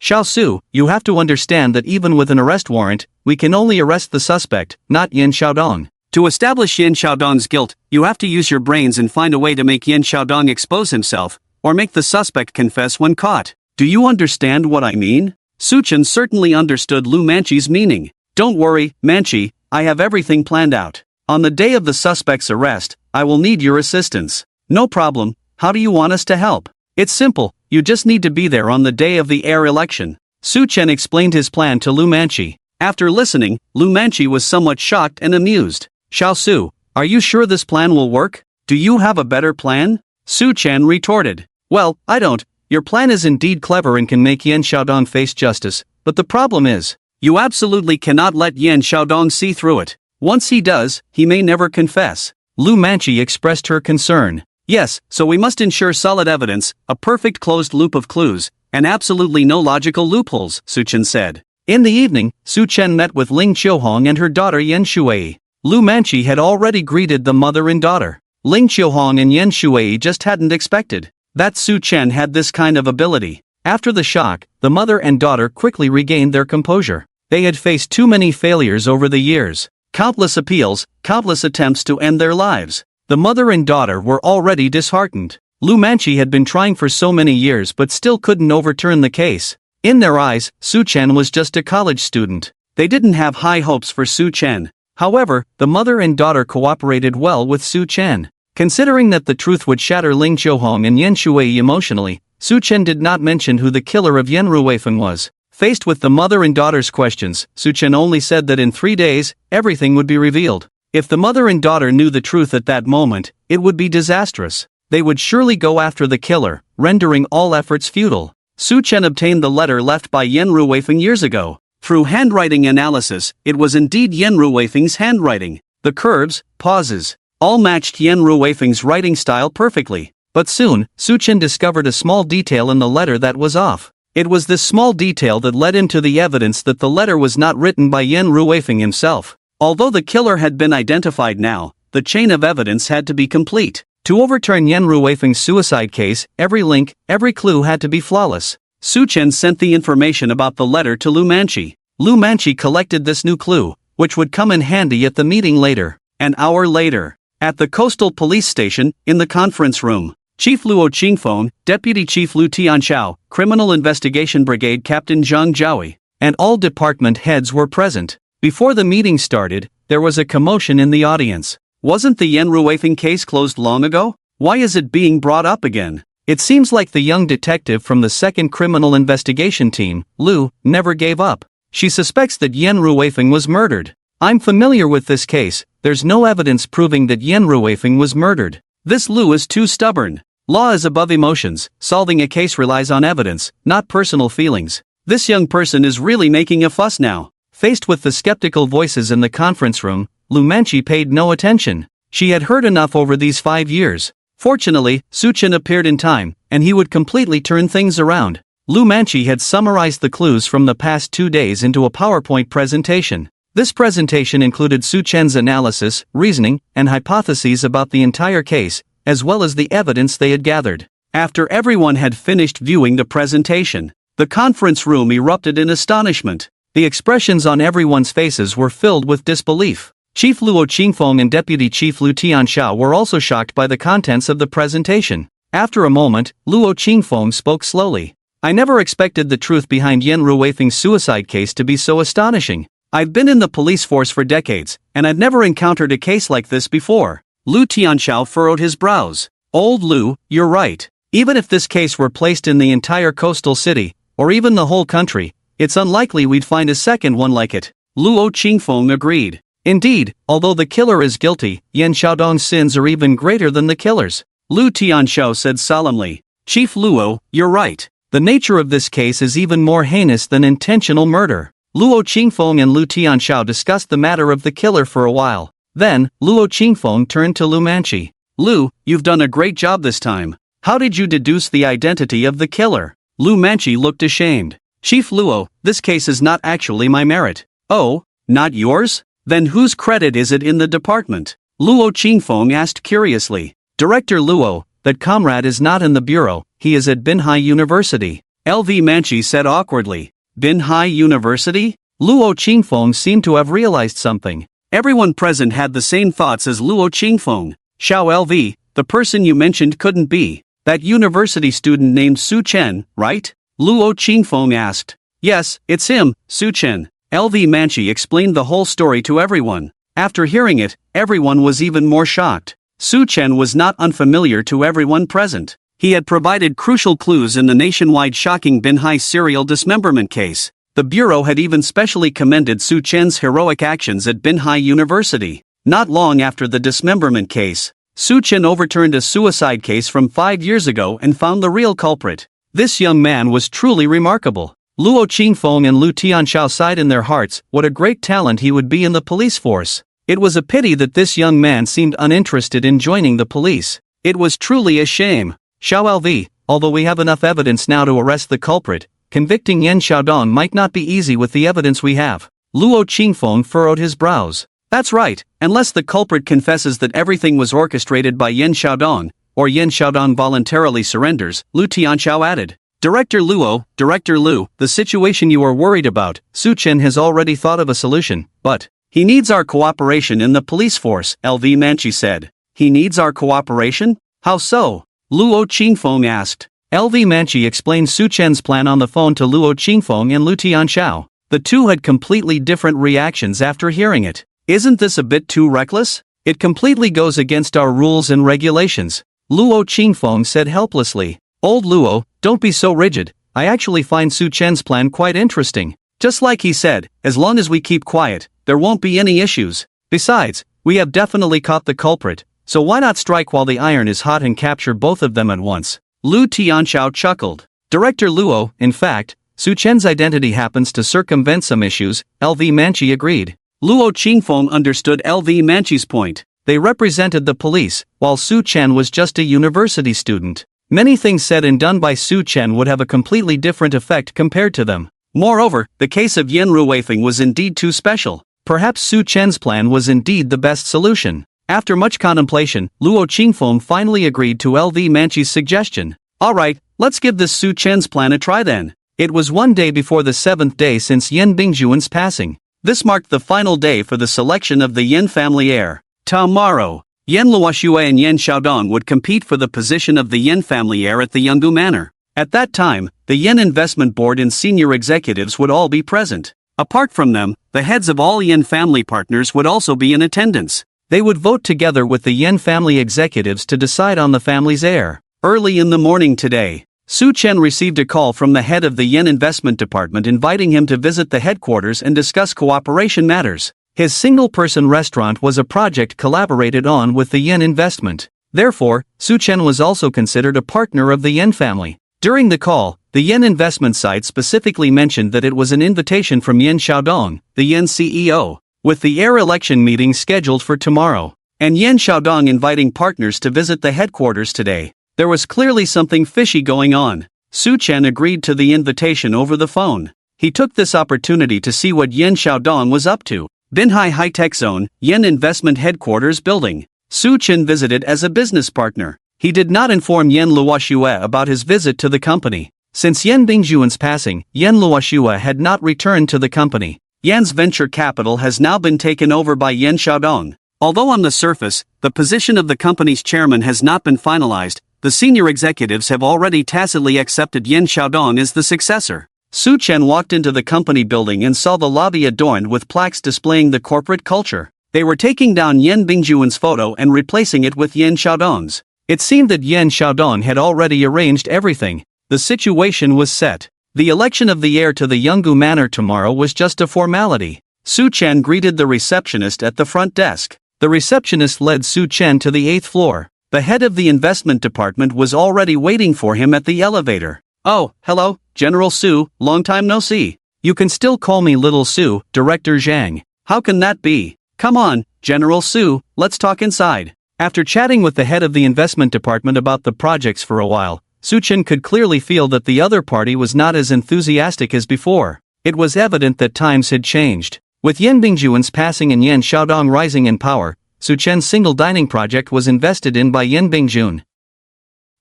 Xiao Su, you have to understand that even with an arrest warrant, we can only arrest the suspect, not Yan Xiaodong. To establish Yan Xiaodong's guilt, you have to use your brains and find a way to make Yan Xiaodong expose himself, or make the suspect confess when caught. Do you understand what I mean? Su Chen certainly understood Lu Manchi's meaning. Don't worry, Manchi, I have everything planned out. On the day of the suspect's arrest, I will need your assistance. No problem, how do you want us to help? It's simple, you just need to be there on the day of the heir election. Su Chen explained his plan to Lu Manchi. After listening, Lu Manchi was somewhat shocked and amused. Xiao Su, are you sure this plan will work? Do you have a better plan? Su Chen retorted. Well, I don't. Your plan is indeed clever and can make Yan Xiaodong face justice, but the problem is, you absolutely cannot let Yan Xiaodong see through it. Once he does, he may never confess. Lu Manchi expressed her concern. Yes, so we must ensure solid evidence, a perfect closed loop of clues, and absolutely no logical loopholes, Su Chen said. In the evening, Su Chen met with Ling Qiuhong and her daughter Yan Shui. Lu Manchi had already greeted the mother and daughter. Ling Qiuhong and Yan Shui just hadn't expected that Su Chen had this kind of ability. After the shock, the mother and daughter quickly regained their composure. They had faced too many failures over the years. Countless appeals, countless attempts to end their lives. The mother and daughter were already disheartened. Lu Manchi had been trying for so many years but still couldn't overturn the case. In their eyes, Su Chen was just a college student. They didn't have high hopes for Su Chen. However, the mother and daughter cooperated well with Su Chen. Considering that the truth would shatter Ling Qiuhong and Yan Shui emotionally, Su Chen did not mention who the killer of Yan Ruifeng was. Faced with the mother and daughter's questions, Su Chen only said that in 3 days, everything would be revealed. If the mother and daughter knew the truth at that moment, it would be disastrous. They would surely go after the killer, rendering all efforts futile. Su Chen obtained the letter left by Yan Ruifeng years ago. Through handwriting analysis, it was indeed Yan Ruifeng's handwriting. The curves, pauses, all matched Yan Ruifeng's writing style perfectly. But soon, Su Chen discovered a small detail in the letter that was off. It was this small detail that led him to the evidence that the letter was not written by Yan Ruifeng himself. Although the killer had been identified now, the chain of evidence had to be complete. To overturn Yan Ruifeng's suicide case, every link, every clue had to be flawless. Su Chen sent the information about the letter to Lu Manchi. Lu Manchi collected this new clue, which would come in handy at the meeting later. An hour later, at the coastal police station, in the conference room, Chief Luo Qingfeng, Deputy Chief Lu Tianxiao, Criminal Investigation Brigade Captain Zhang Jiaoi, and all department heads were present. Before the meeting started, there was a commotion in the audience. Wasn't the Yan Ruifeng case closed long ago? Why is it being brought up again? It seems like the young detective from the second criminal investigation team, Lu, never gave up. She suspects that Yan Ruifeng was murdered. I'm familiar with this case. There's no evidence proving that Yan Ruifeng was murdered. This Lu is too stubborn. Law is above emotions. Solving a case relies on evidence, not personal feelings. This young person is really making a fuss now. Faced with the skeptical voices in the conference room, Lu Manchi paid no attention. She had heard enough over these 5 years. Fortunately, Su Chen appeared in time, and he would completely turn things around. Lu Manchi had summarized the clues from the past 2 days into a PowerPoint presentation. This presentation included Su Chen's analysis, reasoning, and hypotheses about the entire case, as well as the evidence they had gathered. After everyone had finished viewing the presentation, the conference room erupted in astonishment. The expressions on everyone's faces were filled with disbelief. Chief Luo Qingfeng and Deputy Chief Lu Tianxiao were also shocked by the contents of the presentation. After a moment, Luo Qingfeng spoke slowly. I never expected the truth behind Yan Ruifeng's suicide case to be so astonishing. I've been in the police force for decades, and I've never encountered a case like this before. Lu Tianxiao furrowed his brows. Old Lu, you're right. Even if this case were placed in the entire coastal city, or even the whole country, it's unlikely we'd find a second one like it. Luo Qingfeng agreed. Indeed, although the killer is guilty, Yan Xiaodong's sins are even greater than the killer's. Lu Tianxiao said solemnly. Chief Luo, you're right. The nature of this case is even more heinous than intentional murder. Luo Qingfeng and Lu Tianxiao discussed the matter of the killer for a while. Then, Luo Qingfeng turned to Lu Manchi. Lu, you've done a great job this time. How did you deduce the identity of the killer? Lu Manchi looked ashamed. Chief Luo, this case is not actually my merit. Oh, not yours? Then whose credit is it in the department? Luo Qingfeng asked curiously. Director Luo, that comrade is not in the bureau, he is at Binhai University. LV Manchi said awkwardly. Binhai University? Luo Qingfeng seemed to have realized something. Everyone present had the same thoughts as Luo Qingfeng. Xiao LV, the person you mentioned couldn't be that university student named Su Chen, right? Luo Qingfeng asked. Yes, it's him, Su Chen. LV Manchi explained the whole story to everyone. After hearing it, everyone was even more shocked. Su Chen was not unfamiliar to everyone present. He had provided crucial clues in the nationwide shocking Binhai serial dismemberment case. The bureau had even specially commended Su Chen's heroic actions at Binhai University. Not long after the dismemberment case, Su Chen overturned a suicide case from 5 years ago and found the real culprit. This young man was truly remarkable. Luo Qingfeng and Lu Tianxiao sighed in their hearts. What a great talent he would be in the police force. It was a pity that this young man seemed uninterested in joining the police. It was truly a shame. Xiao LV, although we have enough evidence now to arrest the culprit, convicting Yan Xiaodong might not be easy with the evidence we have. Luo Qingfeng furrowed his brows. That's right, unless the culprit confesses that everything was orchestrated by Yan Xiaodong, or Yan Xiaodong voluntarily surrenders, Lu Tianxiao added. Director Luo, Director Lu, the situation you are worried about, Su Chen has already thought of a solution, but he needs our cooperation in the police force, LV Manchi said. He needs our cooperation? How so? Luo Qingfeng asked. LV Manchi explained Su Chen's plan on the phone to Luo Qingfeng and Lu Tianxiao. The two had completely different reactions after hearing it. Isn't this a bit too reckless? It completely goes against our rules and regulations. Luo Qingfeng said helplessly. Old Luo, don't be so rigid. I actually find Su Chen's plan quite interesting. Just like he said, as long as we keep quiet, there won't be any issues. Besides, we have definitely caught the culprit, so why not strike while the iron is hot and capture both of them at once? Lu Tianxiao chuckled. Director Luo, in fact, Su Chen's identity happens to circumvent some issues, LV Manchi agreed. Luo Qingfeng understood LV Manchi's point. They represented the police, while Su Chen was just a university student. Many things said and done by Su Chen would have a completely different effect compared to them. Moreover, the case of Yan Ruifeng was indeed too special. Perhaps Su Chen's plan was indeed the best solution. After much contemplation, Luo Qingfeng finally agreed to LV Manchi's suggestion. Alright, let's give this Su Chen's plan a try then. It was one day before the 7th day since Yan Bingjuan's passing. This marked the final day for the selection of the Yan family heir. Tomorrow, Yan Luoxue and Yan Xiaodong would compete for the position of the Yan family heir at the Yanggu Manor. At that time, the Yan Investment Board and senior executives would all be present. Apart from them, the heads of all Yan family partners would also be in attendance. They would vote together with the Yan family executives to decide on the family's heir. Early in the morning today, Su Chen received a call from the head of the Yan Investment Department inviting him to visit the headquarters and discuss cooperation matters. His single-person restaurant was a project collaborated on with the Yan Investment. Therefore, Su Chen was also considered a partner of the Yan family. During the call, the Yan Investment side specifically mentioned that it was an invitation from Yan Xiaodong, the Yan CEO, with the heir election meeting scheduled for tomorrow, and Yan Xiaodong inviting partners to visit the headquarters today. There was clearly something fishy going on. Su Chen agreed to the invitation over the phone. He took this opportunity to see what Yan Xiaodong was up to. Binhai High-Tech Zone, Yan Investment Headquarters Building. Su Chen visited as a business partner. He did not inform Yan Luoxue about his visit to the company. Since Yan Bingjuan's passing, Yan Luoxue had not returned to the company. Yan's venture capital has now been taken over by Yan Xiaodong. Although on the surface, the position of the company's chairman has not been finalized, the senior executives have already tacitly accepted Yan Xiaodong as the successor. Su Chen walked into the company building and saw the lobby adorned with plaques displaying the corporate culture. They were taking down Yan Bingjuan's photo and replacing it with Yan Xiaodong's. It seemed that Yan Xiaodong had already arranged everything. The situation was set. The election of the heir to the Yanggu Manor tomorrow was just a formality. Su Chen greeted the receptionist at the front desk. The receptionist led Su Chen to the 8th floor. The head of the investment department was already waiting for him at the elevator. Oh, hello, General Su, long time no see. You can still call me Little Su, Director Zhang. How can that be? Come on, General Su, let's talk inside. After chatting with the head of the investment department about the projects for a while, Su Chen could clearly feel that the other party was not as enthusiastic as before. It was evident that times had changed. With Yan Bingjuan's passing and Yan Xiaodong rising in power, Su Chen's single dining project was invested in by Yan Bingjuan.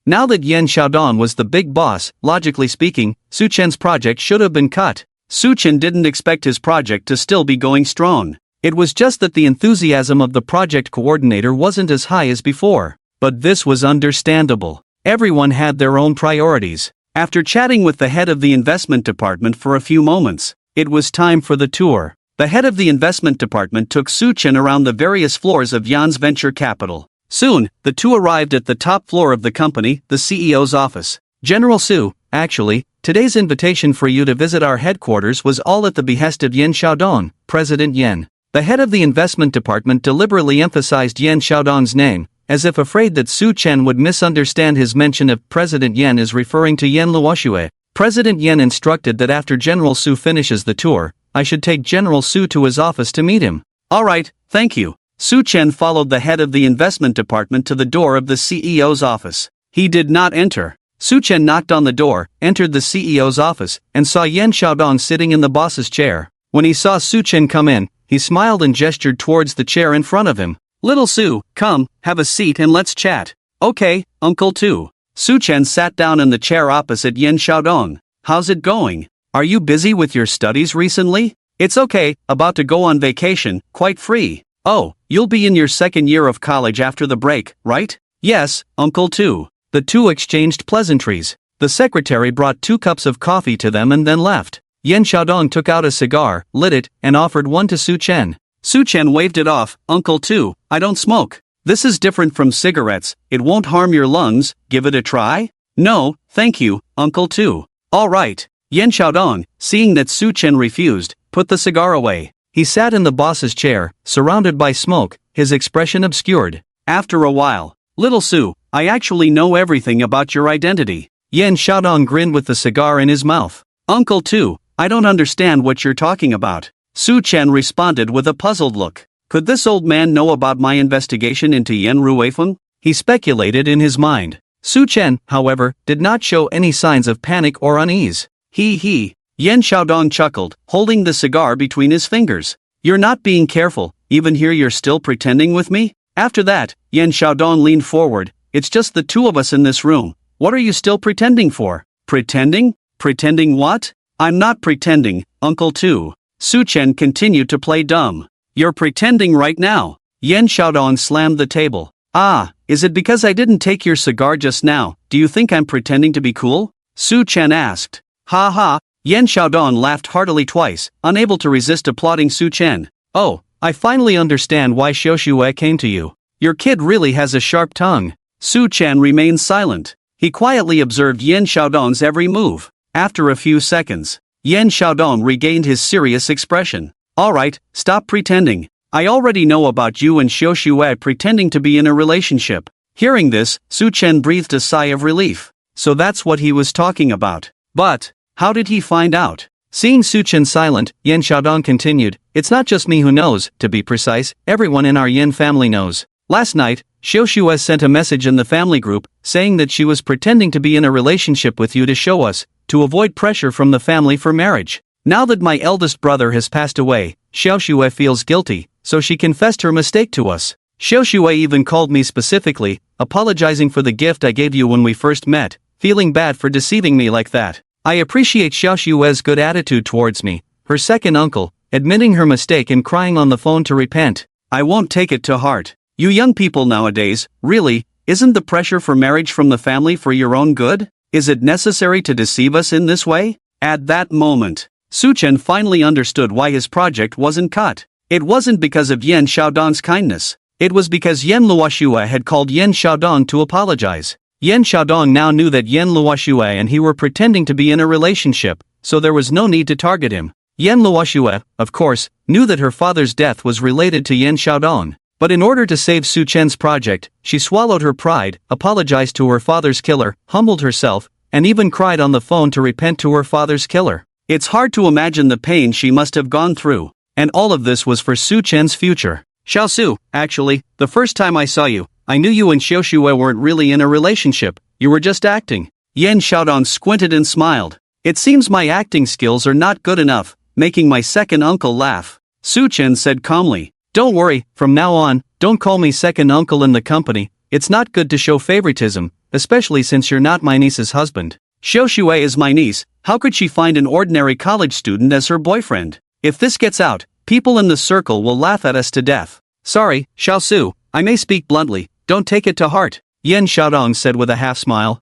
Now that Yan Xiaodong was the big boss, logically speaking, Su Chen's project should have been cut. Su Chen didn't expect his project to still be going strong. It was just that the enthusiasm of the project coordinator wasn't as high as before. But this was understandable. Everyone had their own priorities. After chatting with the head of the investment department for a few moments, it was time for the tour. The head of the investment department took Su Chen around the various floors of Yan's venture capital. Soon, the two arrived at the top floor of the company, the CEO's office. General Su, actually, today's invitation for you to visit our headquarters was all at the behest of Yan Xiaodong, President Yan. The head of the investment department deliberately emphasized Yan Xiaodong's name, as if afraid that Su Chen would misunderstand his mention of President Yan as referring to Yan Luoxue. President Yan instructed that after General Su finishes the tour, I should take General Su to his office to meet him. Alright, thank you. Su Chen followed the head of the investment department to the door of the CEO's office. He did not enter. Su Chen knocked on the door, entered the CEO's office, and saw Yan Xiaodong sitting in the boss's chair. When he saw Su Chen come in, he smiled and gestured towards the chair in front of him. Little Su, come, have a seat and let's chat. Okay, Uncle Tu. Su Chen sat down in the chair opposite Yan Xiaodong. How's it going? Are you busy with your studies recently? It's okay, about to go on vacation, quite free. Oh, you'll be in your second year of college after the break, right? Yes, Uncle Tu. The two exchanged pleasantries. The secretary brought 2 cups of coffee to them and then left. Yan Xiaodong took out a cigar, lit it, and offered one to Su Chen. Su Chen waved it off. Uncle Tu, I don't smoke. This is different from cigarettes, it won't harm your lungs, give it a try? No, thank you, Uncle Tu. Alright. Yan Xiaodong, seeing that Su Chen refused, put the cigar away. He sat in the boss's chair, surrounded by smoke, his expression obscured. After a while, Little Su, I actually know everything about your identity. Yan Xiaodong grinned with the cigar in his mouth. Uncle Tu, I don't understand what you're talking about. Su Chen responded with a puzzled look. Could this old man know about my investigation into Yan Ruifeng? He speculated in his mind. Su Chen, however, did not show any signs of panic or unease. He. Yan Xiaodong chuckled, holding the cigar between his fingers. You're not being careful, even here you're still pretending with me? After that, Yan Xiaodong leaned forward. It's just the two of us in this room. What are you still pretending for? Pretending? Pretending what? I'm not pretending, Uncle too. Su Chen continued to play dumb. You're pretending right now. Yan Xiaodong slammed the table. Ah, is it because I didn't take your cigar just now? Do you think I'm pretending to be cool? Su Chen asked. Ha ha. Yan Xiaodong laughed heartily twice, unable to resist applauding Su Chen. Oh, I finally understand why Xiaoxue came to you. Your kid really has a sharp tongue. Su Chen remained silent. He quietly observed Yan Xiaodong's every move. After a few seconds, Yan Xiaodong regained his serious expression. Alright, stop pretending. I already know about you and Xiaoxue pretending to be in a relationship. Hearing this, Su Chen breathed a sigh of relief. So that's what he was talking about. But, how did he find out? Seeing Su Chen silent, Yan Xiaodong continued, it's not just me who knows, to be precise, everyone in our Yan family knows. Last night, Xiaoxue sent a message in the family group, saying that she was pretending to be in a relationship with you to show us, to avoid pressure from the family for marriage. Now that my eldest brother has passed away, Xiaoxue feels guilty, so she confessed her mistake to us. Xiaoxue even called me specifically, apologizing for the gift I gave you when we first met, feeling bad for deceiving me like that. I appreciate Xiaoxue's good attitude towards me, her second uncle, admitting her mistake and crying on the phone to repent. I won't take it to heart. You young people nowadays, really, isn't the pressure for marriage from the family for your own good? Is it necessary to deceive us in this way? At that moment, Su Chen finally understood why his project wasn't cut. It wasn't because of Yan Xiaodong's kindness. It was because Yan Luoxue had called Yan Xiaodong to apologize. Yan Xiaodong now knew that Yan Luoxue and he were pretending to be in a relationship, so there was no need to target him. Yan Luoxue, of course, knew that her father's death was related to Yan Xiaodong. But in order to save Su Chen's project, she swallowed her pride, apologized to her father's killer, humbled herself, and even cried on the phone to repent to her father's killer. It's hard to imagine the pain she must have gone through. And all of this was for Su Chen's future. Xiaosu, actually, the first time I saw you, I knew you and Xiaoxue weren't really in a relationship, you were just acting. Yan Xiaodong squinted and smiled. It seems my acting skills are not good enough, making my second uncle laugh. Su Chen said calmly. Don't worry, from now on, don't call me second uncle in the company, it's not good to show favoritism, especially since you're not my niece's husband. Xiaoxue is my niece, how could she find an ordinary college student as her boyfriend? If this gets out, people in the circle will laugh at us to death. Sorry, Xiaosu, I may speak bluntly, don't take it to heart, Yan Xiaodong said with a half smile.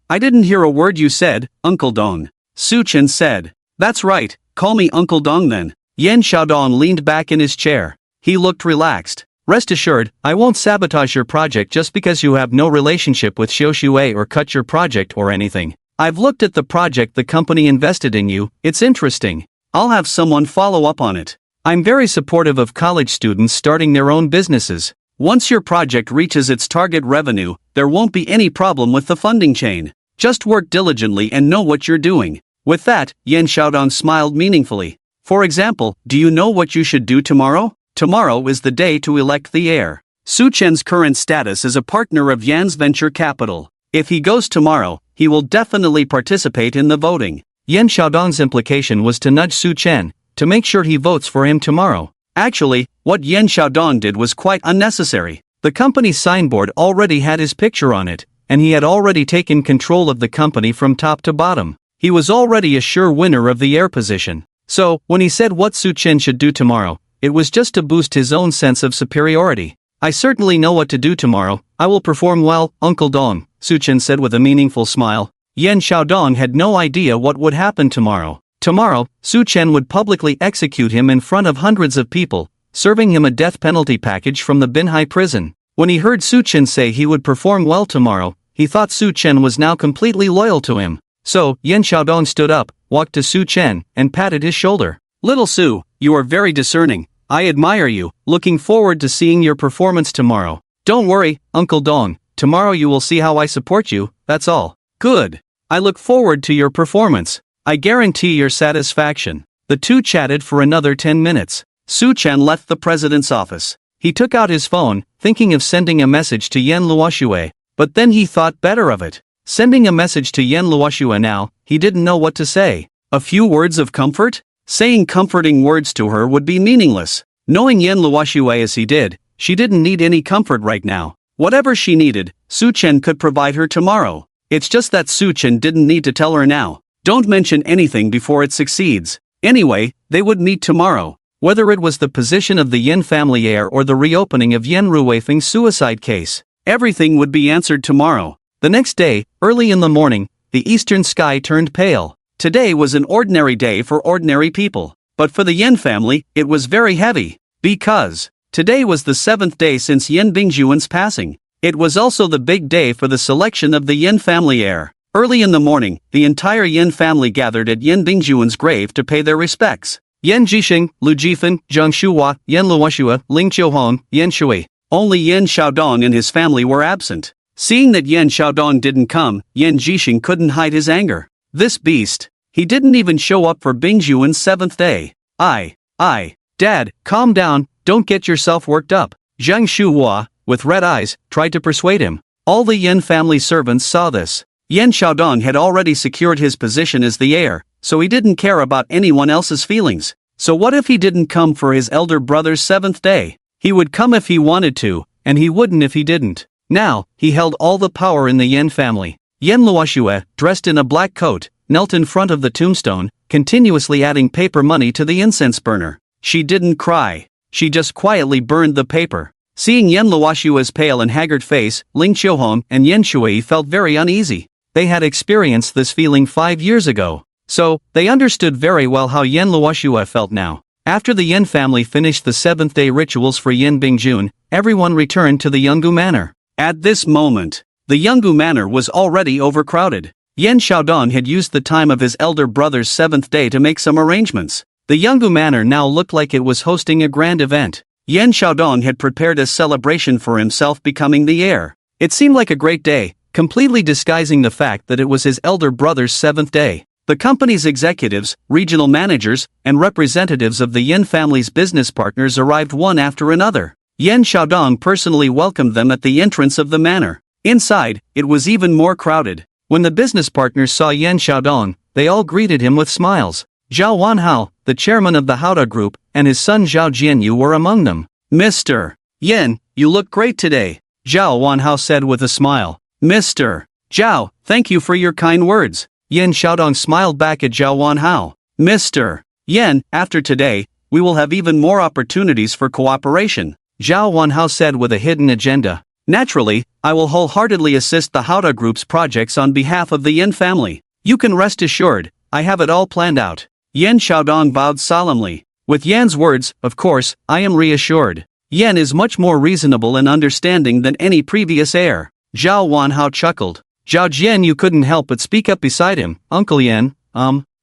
I didn't hear a word you said, Uncle Dong. Su Chen said. That's right, call me Uncle Dong then. Yan Xiaodong leaned back in his chair. He looked relaxed. Rest assured, I won't sabotage your project just because you have no relationship with Xiaoxue or cut your project or anything. I've looked at the project the company invested in you, it's interesting. I'll have someone follow up on it. I'm very supportive of college students starting their own businesses. Once your project reaches its target revenue, there won't be any problem with the funding chain. Just work diligently and know what you're doing. With that, Yan Xiaodong smiled meaningfully. For example, do you know what you should do tomorrow? Tomorrow is the day to elect the heir. Su Chen's current status is a partner of Yan's venture capital. If he goes tomorrow, he will definitely participate in the voting. Yan Xiaodong's implication was to nudge Su Chen, to make sure he votes for him tomorrow. Actually, what Yan Xiaodong did was quite unnecessary. The company's signboard already had his picture on it, and he had already taken control of the company from top to bottom. He was already a sure winner of the heir position. So, when he said what Su Chen should do tomorrow, it was just to boost his own sense of superiority. I certainly know what to do tomorrow, I will perform well, Uncle Dong, Su Chen said with a meaningful smile. Yan Xiaodong had no idea what would happen tomorrow. Tomorrow, Su Chen would publicly execute him in front of hundreds of people, serving him a death penalty package from the Binhai prison. When he heard Su Chen say he would perform well tomorrow, he thought Su Chen was now completely loyal to him. So, Yan Xiaodong stood up, walked to Su Chen, and patted his shoulder. Little Su, you are very discerning. I admire you, looking forward to seeing your performance tomorrow. Don't worry, Uncle Dong, tomorrow you will see how I support you, that's all. Good. I look forward to your performance. I guarantee your satisfaction. The two chatted for another 10 minutes. Su Chen left the president's office. He took out his phone, thinking of sending a message to Yan Luoxue, but then he thought better of it. Sending a message to Yan Luoxue now, he didn't know what to say. A few words of comfort? Saying comforting words to her would be meaningless. Knowing Yan Luoxue as he did, she didn't need any comfort right now. Whatever she needed, Su Chen could provide her tomorrow. It's just that Su Chen didn't need to tell her now. Don't mention anything before it succeeds. Anyway, they would meet tomorrow. Whether it was the position of the Yin family heir or the reopening of Yen Ruifeng's suicide case, everything would be answered tomorrow. The next day, early in the morning, the eastern sky turned pale. Today was an ordinary day for ordinary people. But for the Yen family, it was very heavy. Because today was the 7th day since Yen Bingjuan's passing. It was also the big day for the selection of the Yen family heir. Early in the morning, the entire Yen family gathered at Yen Bingjuan's grave to pay their respects. Yen Jixing, Lu Jifan, Zhang Shuhua, Yen Luoshua, Ling Qiuhong, Yen Shui. Only Yen Xiaodong and his family were absent. Seeing that Yen Xiaodong didn't come, Yen Jixing couldn't hide his anger. This beast. He didn't even show up for Bingjuan's 7th day. Dad, calm down, don't get yourself worked up. Zhang Shuhua, with red eyes, tried to persuade him. All the Yen family servants saw this. Yen Xiaodong had already secured his position as the heir, so he didn't care about anyone else's feelings. So what if he didn't come for his elder brother's 7th day? He would come if he wanted to, and he wouldn't if he didn't. Now, he held all the power in the Yen family. Yen Luoshua, dressed in a black coat, knelt in front of the tombstone, continuously adding paper money to the incense burner. She didn't cry. She just quietly burned the paper. Seeing Yen Luoshua's pale and haggard face, Ling Qiuhong and Yen Shui felt very uneasy. They had experienced this feeling 5 years ago. So, they understood very well how Yen Luoshua felt now. After the Yen family finished the 7th day rituals for Yen Bingjun, everyone returned to the Yungu Manor. At this moment, the Yungu Manor was already overcrowded. Yen Xiaodong had used the time of his elder brother's 7th day to make some arrangements. The Yungu Manor now looked like it was hosting a grand event. Yen Xiaodong had prepared a celebration for himself becoming the heir. It seemed like a great day, completely disguising the fact that it was his elder brother's 7th day. The company's executives, regional managers, and representatives of the Yen family's business partners arrived one after another. Yen Xiaodong personally welcomed them at the entrance of the manor. Inside, it was even more crowded. When the business partners saw Yen Xiaodong, they all greeted him with smiles. Zhao Wanhao, the chairman of the Haoda group, and his son Zhao Jianyu were among them. Mr. Yen, you look great today, Zhao Wanhao said with a smile. Mr. Zhao, thank you for your kind words. Yen Xiaodong smiled back at Zhao Wanhao. Mr. Yen, after today, we will have even more opportunities for cooperation, Zhao Wanhao said with a hidden agenda. Naturally, I will wholeheartedly assist the Haoda group's projects on behalf of the Yen family. You can rest assured, I have it all planned out. Yen Xiaodong bowed solemnly. With Yan's words, of course, I am reassured. Yen is much more reasonable and understanding than any previous heir. Zhao Wanhao chuckled. Zhao Jian, you couldn't help but speak up beside him. Uncle Yen,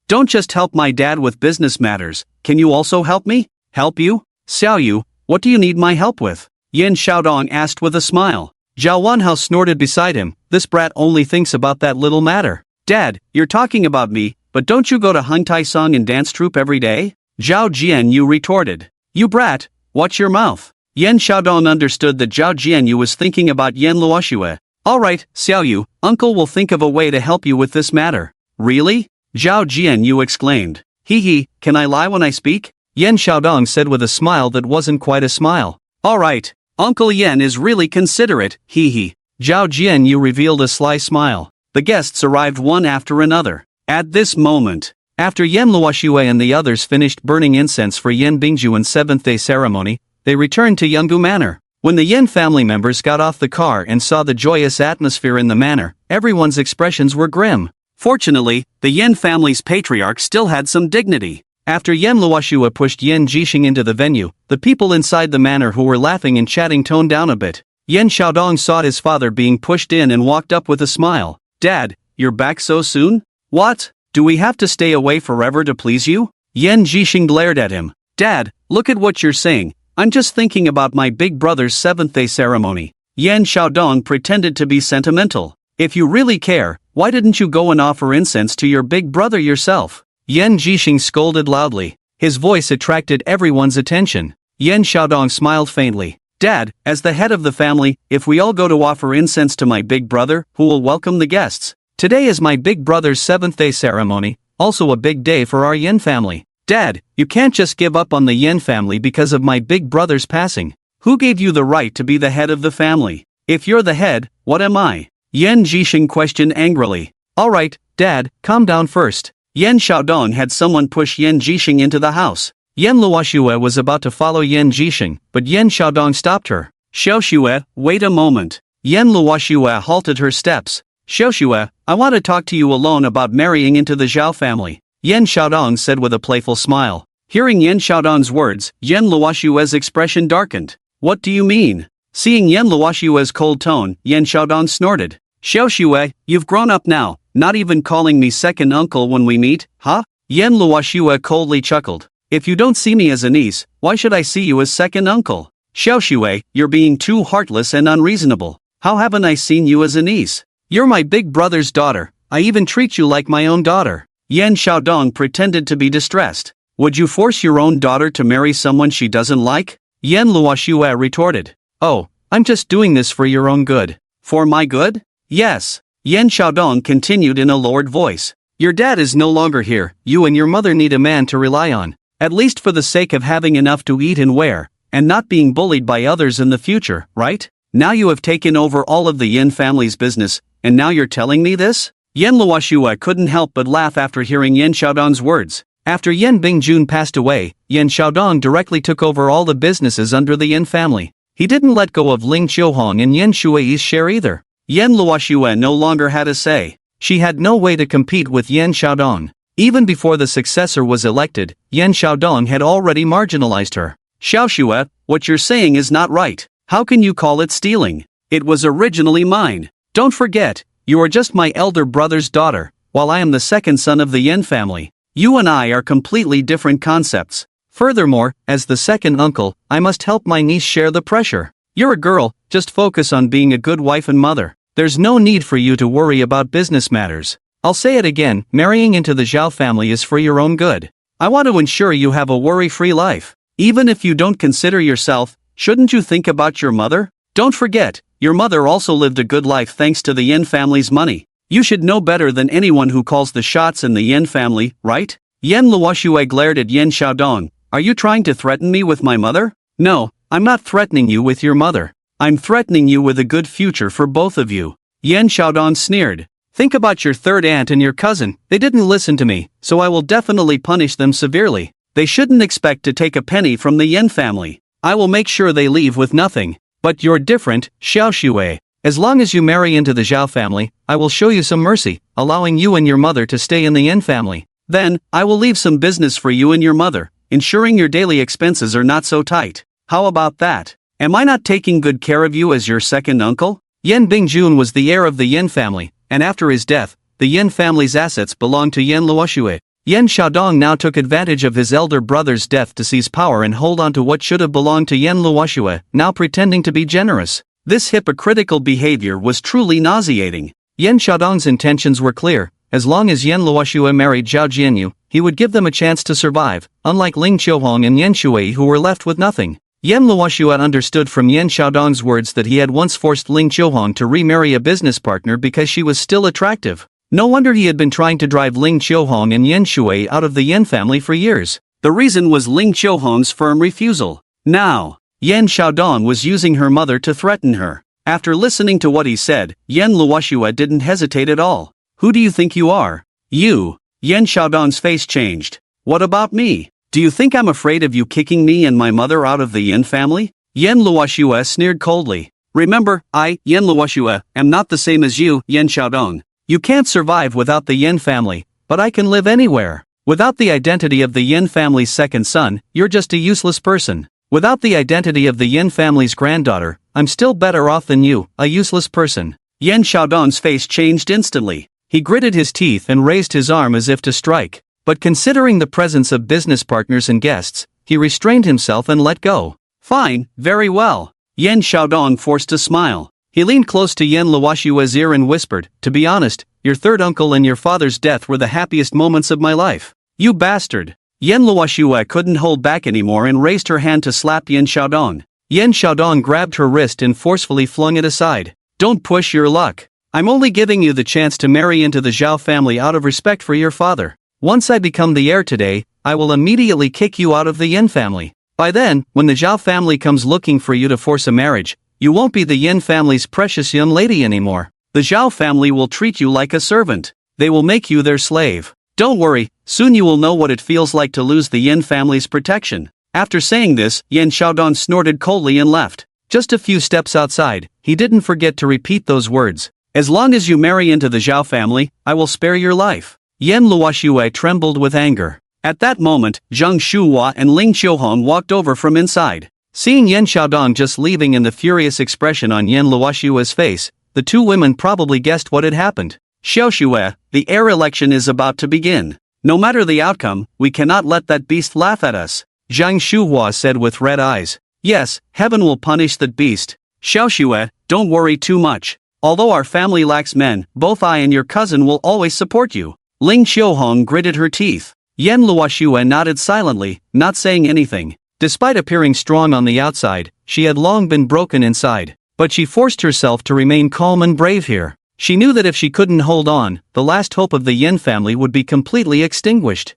don't just help my dad with business matters, can you also help me? Help you? Xiao Yu, what do you need my help with? Yen Xiaodong asked with a smile. Zhao Wanhao snorted beside him. This brat only thinks about that little matter. Dad, you're talking about me, but don't you go to Hung Tai Song and dance troupe every day? Zhao Jianyu retorted. You brat, watch your mouth. Yen Xiaodong understood that Zhao Jianyu was thinking about Yen Luoshua. Alright, Xiaoyu, uncle will think of a way to help you with this matter. Really? Zhao Jianyu exclaimed. Hee, can I lie when I speak? Yen Xiaodong said with a smile that wasn't quite a smile. Alright, Uncle Yen is really considerate, hee. Zhao Jianyu revealed a sly smile. The guests arrived one after another. At this moment, after Yen Luoshua and the others finished burning incense for Yen Bingjuan's 7th day ceremony, they returned to Yungu Manor. When the Yen family members got off the car and saw the joyous atmosphere in the manor, everyone's expressions were grim. Fortunately, the Yen family's patriarch still had some dignity. After Yen Luoshua pushed Yen Jixing into the venue, the people inside the manor who were laughing and chatting toned down a bit. Yen Xiaodong saw his father being pushed in and walked up with a smile. Dad, you're back so soon? What? Do we have to stay away forever to please you? Yen Jixing glared at him. Dad, look at what you're saying. I'm just thinking about my big brother's 7th day ceremony. Yen Xiaodong pretended to be sentimental. If you really care, why didn't you go and offer incense to your big brother yourself? Yen Jixing scolded loudly. His voice attracted everyone's attention. Yen Xiaodong smiled faintly. Dad, as the head of the family, if we all go to offer incense to my big brother, who will welcome the guests? Today is my big brother's 7th day ceremony, also a big day for our Yen family. Dad, you can't just give up on the Yen family because of my big brother's passing. Who gave you the right to be the head of the family? If you're the head, what am I? Yan Jisheng questioned angrily. Alright, Dad, calm down first. Yan Xiaodong had someone push Yan Jisheng into the house. Yan Luoxue was about to follow Yan Jisheng, but Yan Xiaodong stopped her. Xiaoxue, wait a moment. Yan Luoxue halted her steps. Xiaoxue, I want to talk to you alone about marrying into the Zhao family, Yan Xiaodong said with a playful smile. Hearing Yan Xiaodong's words, Yan Luoxue's expression darkened. What do you mean? Seeing Yan Luoxue's cold tone, Yan Xiaodong snorted. Xiaoxue, you've grown up now, not even calling me second uncle when we meet, huh? Yan Luoxue coldly chuckled. If you don't see me as a niece, why should I see you as second uncle? Xiaoxue, you're being too heartless and unreasonable. How haven't I seen you as a niece? You're my big brother's daughter, I even treat you like my own daughter. Yan Xiaodong pretended to be distressed. Would you force your own daughter to marry someone she doesn't like? Yan Luoxue retorted. Oh, I'm just doing this for your own good. For my good? Yes. Yan Xiaodong continued in a lowered voice. Your dad is no longer here, you and your mother need a man to rely on. At least for the sake of having enough to eat and wear, and not being bullied by others in the future, right? Now you have taken over all of the Yin family's business, and now you're telling me this? Yan Luoxue couldn't help but laugh after hearing Yan Xiaodong's words. After Yan Bingjun passed away, Yan Xiaodong directly took over all the businesses under the Yin family. He didn't let go of Ling Qiuhong and Yan Shui's share either. Yan Luoxue no longer had a say. She had no way to compete with Yan Xiaodong. Even before the successor was elected, Yan Xiaodong had already marginalized her. Xiaoxue, what you're saying is not right. How can you call it stealing? It was originally mine. Don't forget, you are just my elder brother's daughter, while I am the second son of the Yan family. You and I are completely different concepts. Furthermore, as the second uncle, I must help my niece share the pressure. You're a girl, just focus on being a good wife and mother. There's no need for you to worry about business matters. I'll say it again, marrying into the Zhao family is for your own good. I want to ensure you have a worry-free life. Even if you don't consider yourself, shouldn't you think about your mother? Don't forget, your mother also lived a good life thanks to the Yin family's money. You should know better than anyone who calls the shots in the Yin family, right? Yan Luoxue glared at Yan Xiaodong. Are you trying to threaten me with my mother? No, I'm not threatening you with your mother. I'm threatening you with a good future for both of you. Yan Xiaodong sneered. Think about your third aunt and your cousin. They didn't listen to me, so I will definitely punish them severely. They shouldn't expect to take a penny from the Yin family. I will make sure they leave with nothing. But you're different, Xiaoxue. As long as you marry into the Zhao family, I will show you some mercy, allowing you and your mother to stay in the Yin family. Then, I will leave some business for you and your mother, ensuring your daily expenses are not so tight. How about that? Am I not taking good care of you as your second uncle? Yan Bingjun was the heir of the Yin family, and after his death, the Yin family's assets belonged to Yan Luoxue. Yan Xiaodong now took advantage of his elder brother's death to seize power and hold on to what should have belonged to Yan Luoxue, now pretending to be generous. This hypocritical behavior was truly nauseating. Yan Xiaodong's intentions were clear. As long as Yan Luoxue married Zhao Jianyu, he would give them a chance to survive, unlike Ling Qiuhong and Yan Shui who were left with nothing. Yan Luoxue understood from Yan Xiaodong's words that he had once forced Ling Qiuhong to remarry a business partner because she was still attractive. No wonder he had been trying to drive Ling Qiuhong and Yan Shui out of the Yan family for years. The reason was Ling Qiuhong's firm refusal. Now, Yan Xiaodong was using her mother to threaten her. After listening to what he said, Yan Luoxue didn't hesitate at all. Who do you think you are? You. Yan Xiaodong's face changed. What about me? Do you think I'm afraid of you kicking me and my mother out of the Yan family? Yan Luoxue sneered coldly. Remember, I, Yan Luoxue, am not the same as you, Yan Xiaodong. You can't survive without the Yan family, but I can live anywhere. Without the identity of the Yan family's second son, you're just a useless person. Without the identity of the Yan family's granddaughter, I'm still better off than you, a useless person. Yan Xiaodong's face changed instantly. He gritted his teeth and raised his arm as if to strike. But considering the presence of business partners and guests, he restrained himself and let go. Fine, very well. Yan Xiaodong forced a smile. He leaned close to Yan Luoxue's ear and whispered, to be honest, your third uncle and your father's death were the happiest moments of my life. You bastard. Yan Luoxue couldn't hold back anymore and raised her hand to slap Yan Xiaodong. Yan Xiaodong grabbed her wrist and forcefully flung it aside. Don't push your luck. I'm only giving you the chance to marry into the Zhao family out of respect for your father. Once I become the heir today, I will immediately kick you out of the Yin family. By then, when the Zhao family comes looking for you to force a marriage, you won't be the Yin family's precious young lady anymore. The Zhao family will treat you like a servant. They will make you their slave. Don't worry, soon you will know what it feels like to lose the Yin family's protection. After saying this, Yan Xiaodong snorted coldly and left. Just a few steps outside, he didn't forget to repeat those words. As long as you marry into the Zhao family, I will spare your life. Yan Luoxue trembled with anger. At that moment, Zhang Shuhua and Ling Qiuhong walked over from inside. Seeing Yan Xiaodong just leaving and the furious expression on Yan Luoxue's face, the two women probably guessed what had happened. Xiaoxue, the heir election is about to begin. No matter the outcome, we cannot let that beast laugh at us. Zhang Shuhua said with red eyes. Yes, heaven will punish that beast. Xiaoxue, don't worry too much. Although our family lacks men, both I and your cousin will always support you. Ling Qiuhong gritted her teeth. Yan Luoxue nodded silently, not saying anything. Despite appearing strong on the outside, she had long been broken inside. But she forced herself to remain calm and brave here. She knew that if she couldn't hold on, the last hope of the Yin family would be completely extinguished.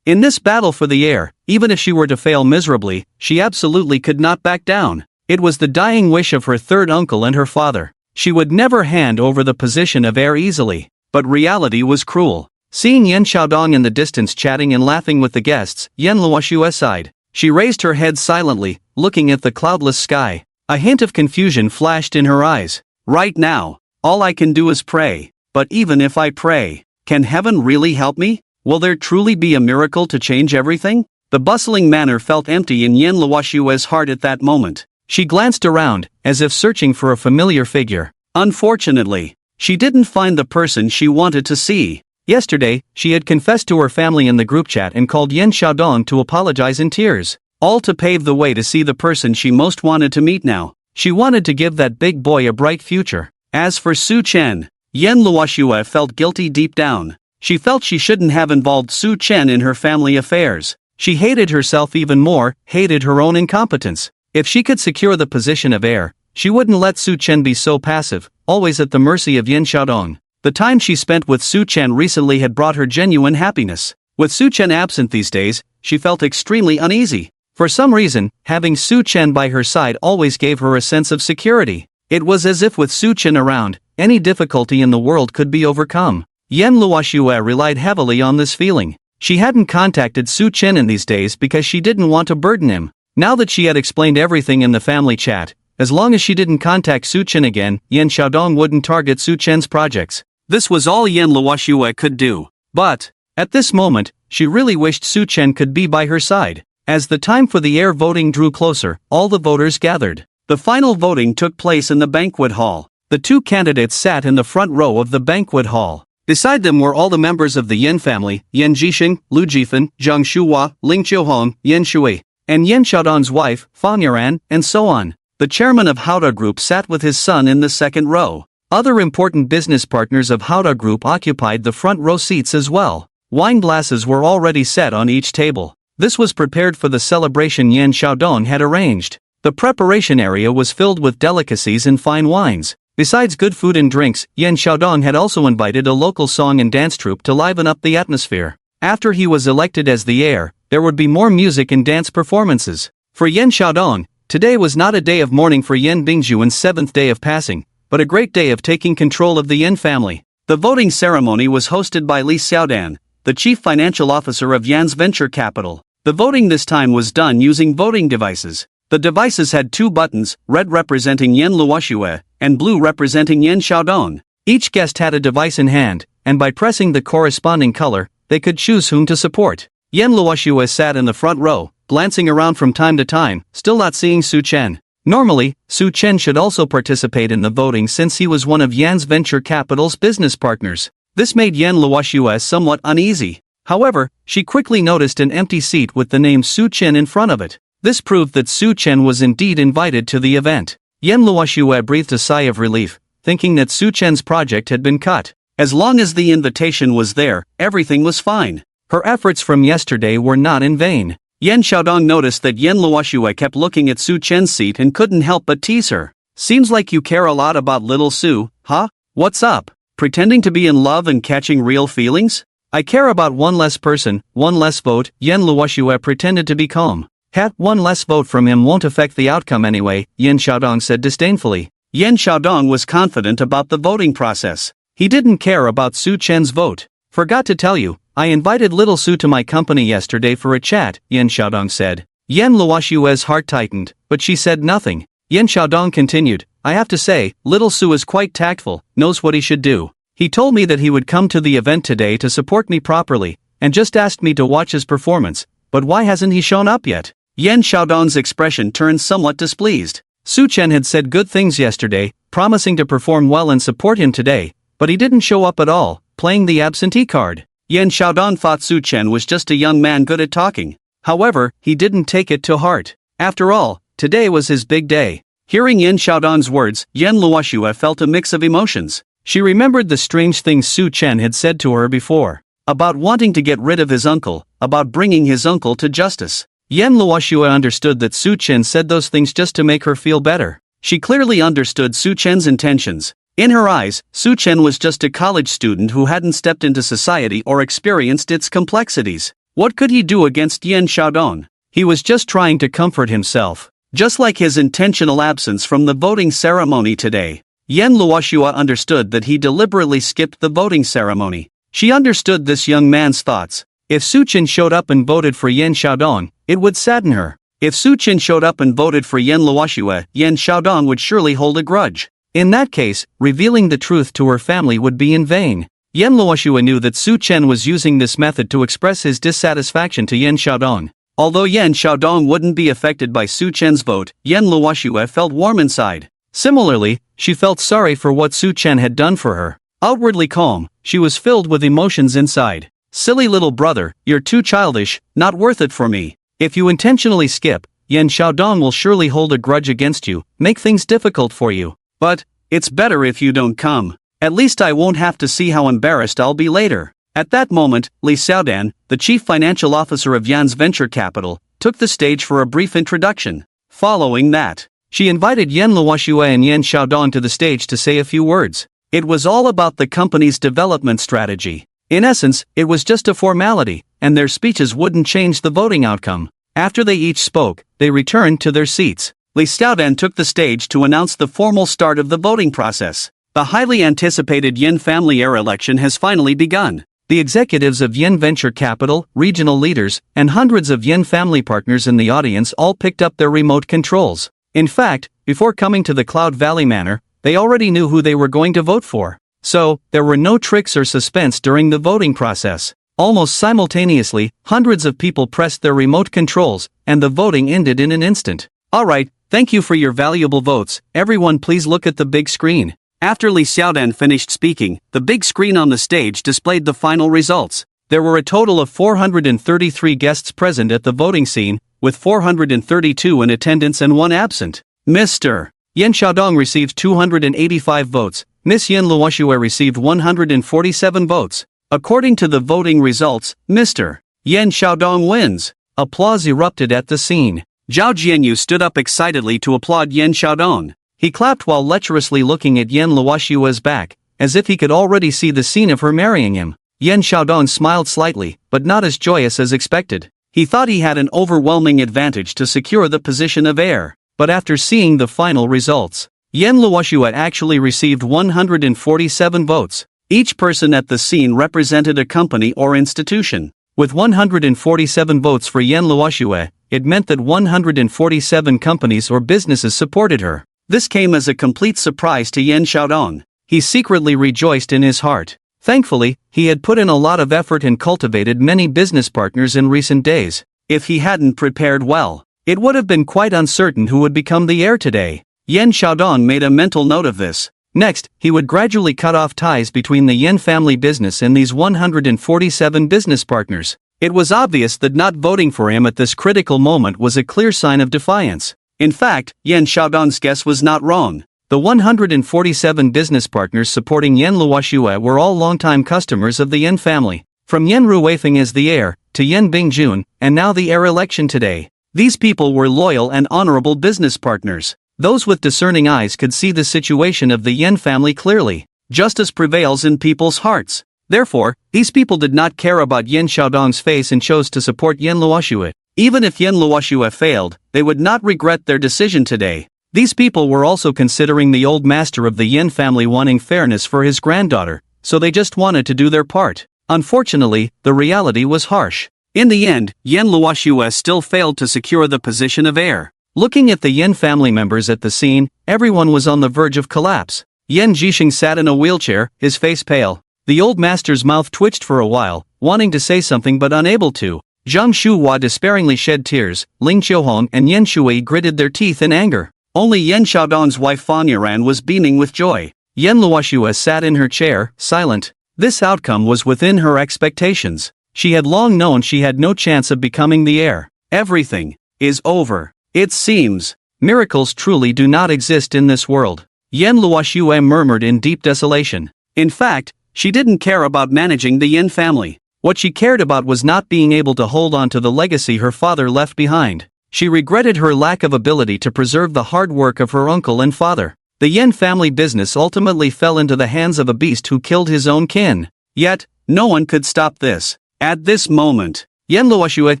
In this battle for the heir, even if she were to fail miserably, she absolutely could not back down. It was the dying wish of her third uncle and her father. She would never hand over the position of heir easily. But reality was cruel. Seeing Yan Xiaodong in the distance chatting and laughing with the guests, Yan Luoxue sighed. She raised her head silently, looking at the cloudless sky. A hint of confusion flashed in her eyes. Right now, all I can do is pray. But even if I pray, can heaven really help me? Will there truly be a miracle to change everything? The bustling manor felt empty in Yan Luoxue's heart at that moment. She glanced around, as if searching for a familiar figure. Unfortunately, she didn't find the person she wanted to see. Yesterday, she had confessed to her family in the group chat and called Yan Xiaodong to apologize in tears. All to pave the way to see the person she most wanted to meet now. She wanted to give that big boy a bright future. As for Su Chen, Yan Luoxue felt guilty deep down. She felt she shouldn't have involved Su Chen in her family affairs. She hated herself even more, hated her own incompetence. If she could secure the position of heir, she wouldn't let Su Chen be so passive, always at the mercy of Yan Xiaodong. The time she spent with Su Chen recently had brought her genuine happiness. With Su Chen absent these days, she felt extremely uneasy. For some reason, having Su Chen by her side always gave her a sense of security. It was as if with Su Chen around, any difficulty in the world could be overcome. Yan Luoxue relied heavily on this feeling. She hadn't contacted Su Chen in these days because she didn't want to burden him. Now that she had explained everything in the family chat, as long as she didn't contact Su Chen again, Yan Xiaodong wouldn't target Su Chen's projects. This was all Yan Luoxue could do. But, at this moment, she really wished Su Chen could be by her side. As the time for the heir voting drew closer, all the voters gathered. The final voting took place in the banquet hall. The two candidates sat in the front row of the banquet hall. Beside them were all the members of the Yin family, Yan Jixing, Lu Jifan, Zhang Shuhua, Ling Qiuhong, Yan Shui, and Yan Xiaodong's wife, Fang Yaran, and so on. The chairman of Hauda Group sat with his son in the second row. Other important business partners of Hauda Group occupied the front row seats as well. Wine glasses were already set on each table. This was prepared for the celebration Yan Xiaodong had arranged. The preparation area was filled with delicacies and fine wines. Besides good food and drinks, Yan Xiaodong had also invited a local song and dance troupe to liven up the atmosphere. After he was elected as the heir, there would be more music and dance performances. For Yan Xiaodong, today was not a day of mourning for Yan Bingjuan's seventh day of passing, but a great day of taking control of the Yan family. The voting ceremony was hosted by Li Xiaodan, the chief financial officer of Yan's venture capital. The voting this time was done using voting devices. The devices had two buttons, red representing Yan Luoxue, and blue representing Yan Xiaodong. Each guest had a device in hand, and by pressing the corresponding color, they could choose whom to support. Yan Luoxue sat in the front row, glancing around from time to time, still not seeing Su Chen. Normally, Su Chen should also participate in the voting since he was one of Yan's venture capital's business partners. This made Yan Luoxue somewhat uneasy. However, she quickly noticed an empty seat with the name Su Chen in front of it. This proved that Su Chen was indeed invited to the event. Yan Luoxue breathed a sigh of relief, thinking that Su Chen's project had been cut. As long as the invitation was there, everything was fine. Her efforts from yesterday were not in vain. Yan Xiaodong noticed that Yan Luoxue kept looking at Su Chen's seat and couldn't help but tease her. Seems like you care a lot about little Su, huh? What's up? Pretending to be in love and catching real feelings? I care about one less person, one less vote. Yan Luoxue pretended to be calm. One less vote from him won't affect the outcome anyway, Yin Xiaodong said disdainfully. Yin Xiaodong was confident about the voting process. He didn't care about Su Chen's vote. Forgot to tell you, I invited little Su to my company yesterday for a chat, Yin Xiaodong said. Yen Luoshue's heart tightened, but she said nothing. Yin Xiaodong continued, I have to say, little Su is quite tactful, knows what he should do. He told me that he would come to the event today to support me properly, and just asked me to watch his performance, but why hasn't he shown up yet? Yen Xiaodong's expression turned somewhat displeased. Su Chen had said good things yesterday, promising to perform well and support him today, but he didn't show up at all, playing the absentee card. Yen Xiaodong thought Su Chen was just a young man good at talking. However, he didn't take it to heart. After all, today was his big day. Hearing Yin Xiaodong's words, Yen Luoshua felt a mix of emotions. She remembered the strange things Su Chen had said to her before. About wanting to get rid of his uncle, about bringing his uncle to justice. Yen Luoshua understood that Su Chen said those things just to make her feel better. She clearly understood Su Chen's intentions. In her eyes, Su Chen was just a college student who hadn't stepped into society or experienced its complexities. What could he do against Yin Xiaodong? He was just trying to comfort himself. Just like his intentional absence from the voting ceremony today. Yen Luoshua understood that he deliberately skipped the voting ceremony. She understood this young man's thoughts. If Su Chen showed up and voted for Yin Xiaodong, it would sadden her. If Su Chen showed up and voted for Yen Luoshua, Yin Xiaodong would surely hold a grudge. In that case, revealing the truth to her family would be in vain. Yen Luoshua knew that Su Chen was using this method to express his dissatisfaction to Yin Xiaodong. Although Yin Xiaodong wouldn't be affected by Su Chen's vote, Yen Luoshua felt warm inside. Similarly, she felt sorry for what Su Chen had done for her. Outwardly calm, she was filled with emotions inside. Silly little brother, you're too childish, not worth it for me. If you intentionally skip, Yin Xiaodong will surely hold a grudge against you, make things difficult for you. But, it's better if you don't come. At least I won't have to see how embarrassed I'll be later. At that moment, Li Xiaodan, the chief financial officer of Yan's venture capital, took the stage for a brief introduction. Following that, she invited Yen Luoshua and Yin Xiaodong to the stage to say a few words. It was all about the company's development strategy. In essence, it was just a formality, and their speeches wouldn't change the voting outcome. After they each spoke, they returned to their seats. Li Xiaodan took the stage to announce the formal start of the voting process. The highly anticipated Yin family heir election has finally begun. The executives of Yin Venture Capital, regional leaders, and hundreds of Yin family partners in the audience all picked up their remote controls. In fact, before coming to the Cloud Valley Manor, they already knew who they were going to vote for. So, there were no tricks or suspense during the voting process. Almost simultaneously, hundreds of people pressed their remote controls, and the voting ended in an instant. Alright, thank you for your valuable votes. Everyone please look at the big screen. After Li Xiaodan finished speaking, the big screen on the stage displayed the final results. There were a total of 433 guests present at the voting scene, with 432 in attendance and 1 absent. Mr. Yin Xiaodong received 285 votes, Miss Yin Luoshua received 147 votes. According to the voting results, Mr. Yin Xiaodong wins. Applause erupted at the scene. Zhao Jianyu stood up excitedly to applaud Yin Xiaodong. He clapped while lecherously looking at Yen Luoshua's back, as if he could already see the scene of her marrying him. Yen Xiaodong smiled slightly, but not as joyous as expected. He thought he had an overwhelming advantage to secure the position of heir. But after seeing the final results, Yen Luoshua actually received 147 votes. Each person at the scene represented a company or institution. With 147 votes for Yen Luoshua, it meant that 147 companies or businesses supported her. This came as a complete surprise to Yen Xiaodong. He secretly rejoiced in his heart. Thankfully, he had put in a lot of effort and cultivated many business partners in recent days. If he hadn't prepared well, it would have been quite uncertain who would become the heir today. Yen Xiaodong made a mental note of this. Next, he would gradually cut off ties between the Yen family business and these 147 business partners. It was obvious that not voting for him at this critical moment was a clear sign of defiance. In fact, Yen Xiaodong's guess was not wrong. The 147 business partners supporting Yen Luoshua were all longtime customers of the Yen family. From Yen Ruweifeng as the heir, to Yen Bingjun, and now the heir election today. These people were loyal and honorable business partners. Those with discerning eyes could see the situation of the Yen family clearly. Justice prevails in people's hearts. Therefore, these people did not care about Yen Xiaodong's face and chose to support Yen Luoshua. Even if Yan Luoxue failed, they would not regret their decision today. These people were also considering the old master of the Yin family wanting fairness for his granddaughter, so they just wanted to do their part. Unfortunately, the reality was harsh. In the end, Yan Luoxue still failed to secure the position of heir. Looking at the Yin family members at the scene, everyone was on the verge of collapse. Yan Jisheng sat in a wheelchair, his face pale. The old master's mouth twitched for a while, wanting to say something but unable to. Zhang Shuhua despairingly shed tears. Ling Qiuhong and Yan Shui gritted their teeth in anger. Only Yan Xiaodong's wife Fan Yuran was beaming with joy. Yan Luoxue sat in her chair, silent. This outcome was within her expectations. She had long known she had no chance of becoming the heir. Everything is over. It seems. Miracles truly do not exist in this world. Yan Luoxue murmured in deep desolation. In fact, she didn't care about managing the Yin family. What she cared about was not being able to hold on to the legacy her father left behind. She regretted her lack of ability to preserve the hard work of her uncle and father. The Yin family business ultimately fell into the hands of a beast who killed his own kin. Yet, no one could stop this. At this moment, Yan Luoxue,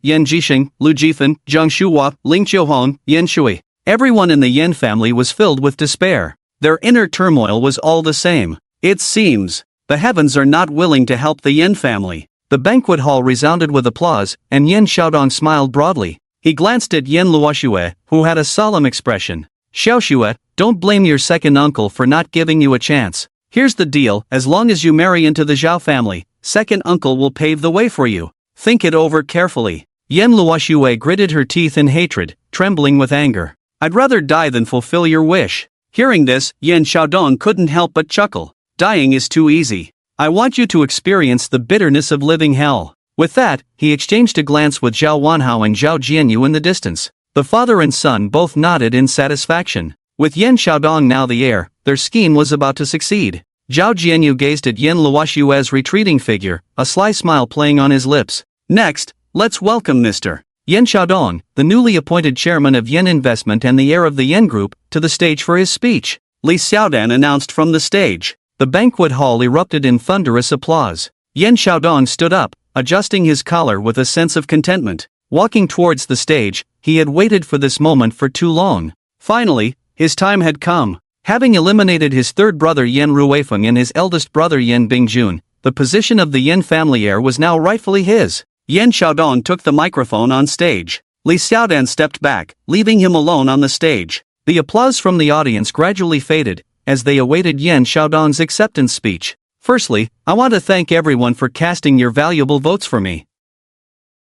Yan Jisheng, Lu Jifan, Zhang Shuhua, Ling Qiuhong, Yan Shui. Everyone in the Yin family was filled with despair. Their inner turmoil was all the same. It seems the heavens are not willing to help the Yin family. The banquet hall resounded with applause, and Yan Xiaodong smiled broadly. He glanced at Yan Luoxue, who had a solemn expression. Xiaoxue, don't blame your second uncle for not giving you a chance. Here's the deal, as long as you marry into the Zhao family, second uncle will pave the way for you. Think it over carefully. Yan Luoxue gritted her teeth in hatred, trembling with anger. I'd rather die than fulfill your wish. Hearing this, Yan Xiaodong couldn't help but chuckle. Dying is too easy. I want you to experience the bitterness of living hell. With that, he exchanged a glance with Zhao Wanhao and Zhao Jianyu in the distance. The father and son both nodded in satisfaction. With Yan Xiaodong now the heir, their scheme was about to succeed. Zhao Jianyu gazed at Yan Luoxue's retreating figure, a sly smile playing on his lips. Next, let's welcome Mr. Yan Xiaodong, the newly appointed chairman of Yen Investment and the heir of the Yen Group, to the stage for his speech. Li Xiaodan announced from the stage. The banquet hall erupted in thunderous applause. Yan Xiaodong stood up, adjusting his collar with a sense of contentment. Walking towards the stage, he had waited for this moment for too long. Finally, his time had come. Having eliminated his third brother Yan Ruifeng and his eldest brother Yan Bingjun, the position of the Yan family heir was now rightfully his. Yan Xiaodong took the microphone on stage. Li Xiaodan stepped back, leaving him alone on the stage. The applause from the audience gradually faded, as they awaited Yan Xiaodong's acceptance speech. Firstly, I want to thank everyone for casting your valuable votes for me.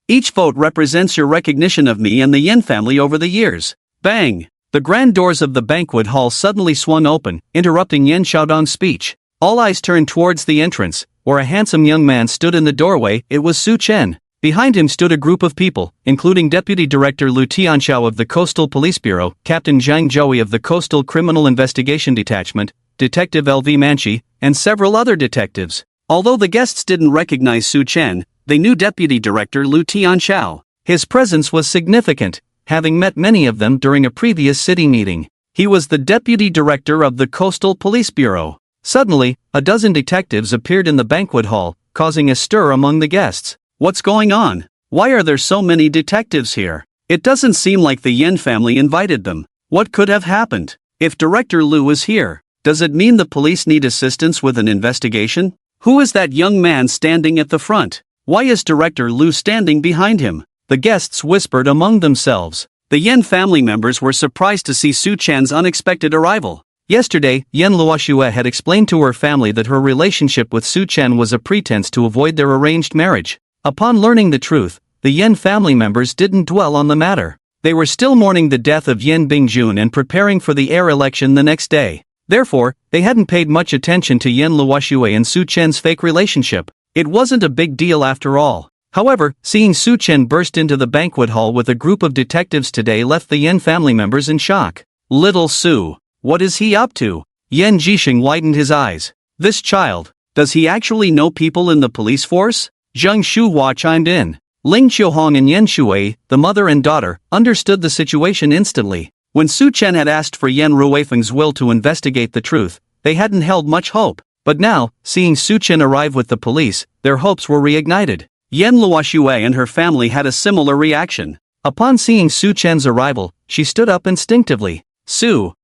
Each vote represents your recognition of me and the Yin family over the years. Bang! The grand doors of the banquet hall suddenly swung open, interrupting Yan Xiaodong's speech. All eyes turned towards the entrance, where a handsome young man stood in the doorway. It was Su Chen. Behind him stood a group of people, including Deputy Director Lu Tianxiao of the Coastal Police Bureau, Captain Zhang Zhouyi of the Coastal Criminal Investigation Detachment, Detective L.V. Manchi, and several other detectives. Although the guests didn't recognize Su Chen, they knew Deputy Director Lu Tianxiao. His presence was significant, having met many of them during a previous city meeting. He was the Deputy Director of the Coastal Police Bureau. Suddenly, a dozen detectives appeared in the banquet hall, causing a stir among the guests. What's going on? Why are there so many detectives here? It doesn't seem like the Yin family invited them. What could have happened? If Director Lu is here, does it mean the police need assistance with an investigation? Who is that young man standing at the front? Why is Director Lu standing behind him? The guests whispered among themselves. The Yin family members were surprised to see Su Chen's unexpected arrival. Yesterday, Yan Luoxue had explained to her family that her relationship with Su Chen was a pretense to avoid their arranged marriage. Upon learning the truth, the Yin family members didn't dwell on the matter. They were still mourning the death of Yan Bingjun and preparing for the heir election the next day. Therefore, they hadn't paid much attention to Yan Luoxue and Su Chen's fake relationship. It wasn't a big deal after all. However, seeing Su Chen burst into the banquet hall with a group of detectives today left the Yin family members in shock. Little Su, what is he up to? Yan Jisheng widened his eyes. This child, does he actually know people in the police force? Zhang Shuhua chimed in. Ling Qiuhong and Yan Shui, the mother and daughter, understood the situation instantly. When Su Chen had asked for Yan Ruifeng's will to investigate the truth, they hadn't held much hope. But now, seeing Su Chen arrive with the police, their hopes were reignited. Yan Luoxue and her family had a similar reaction. Upon seeing Su Chen's arrival, she stood up instinctively. Su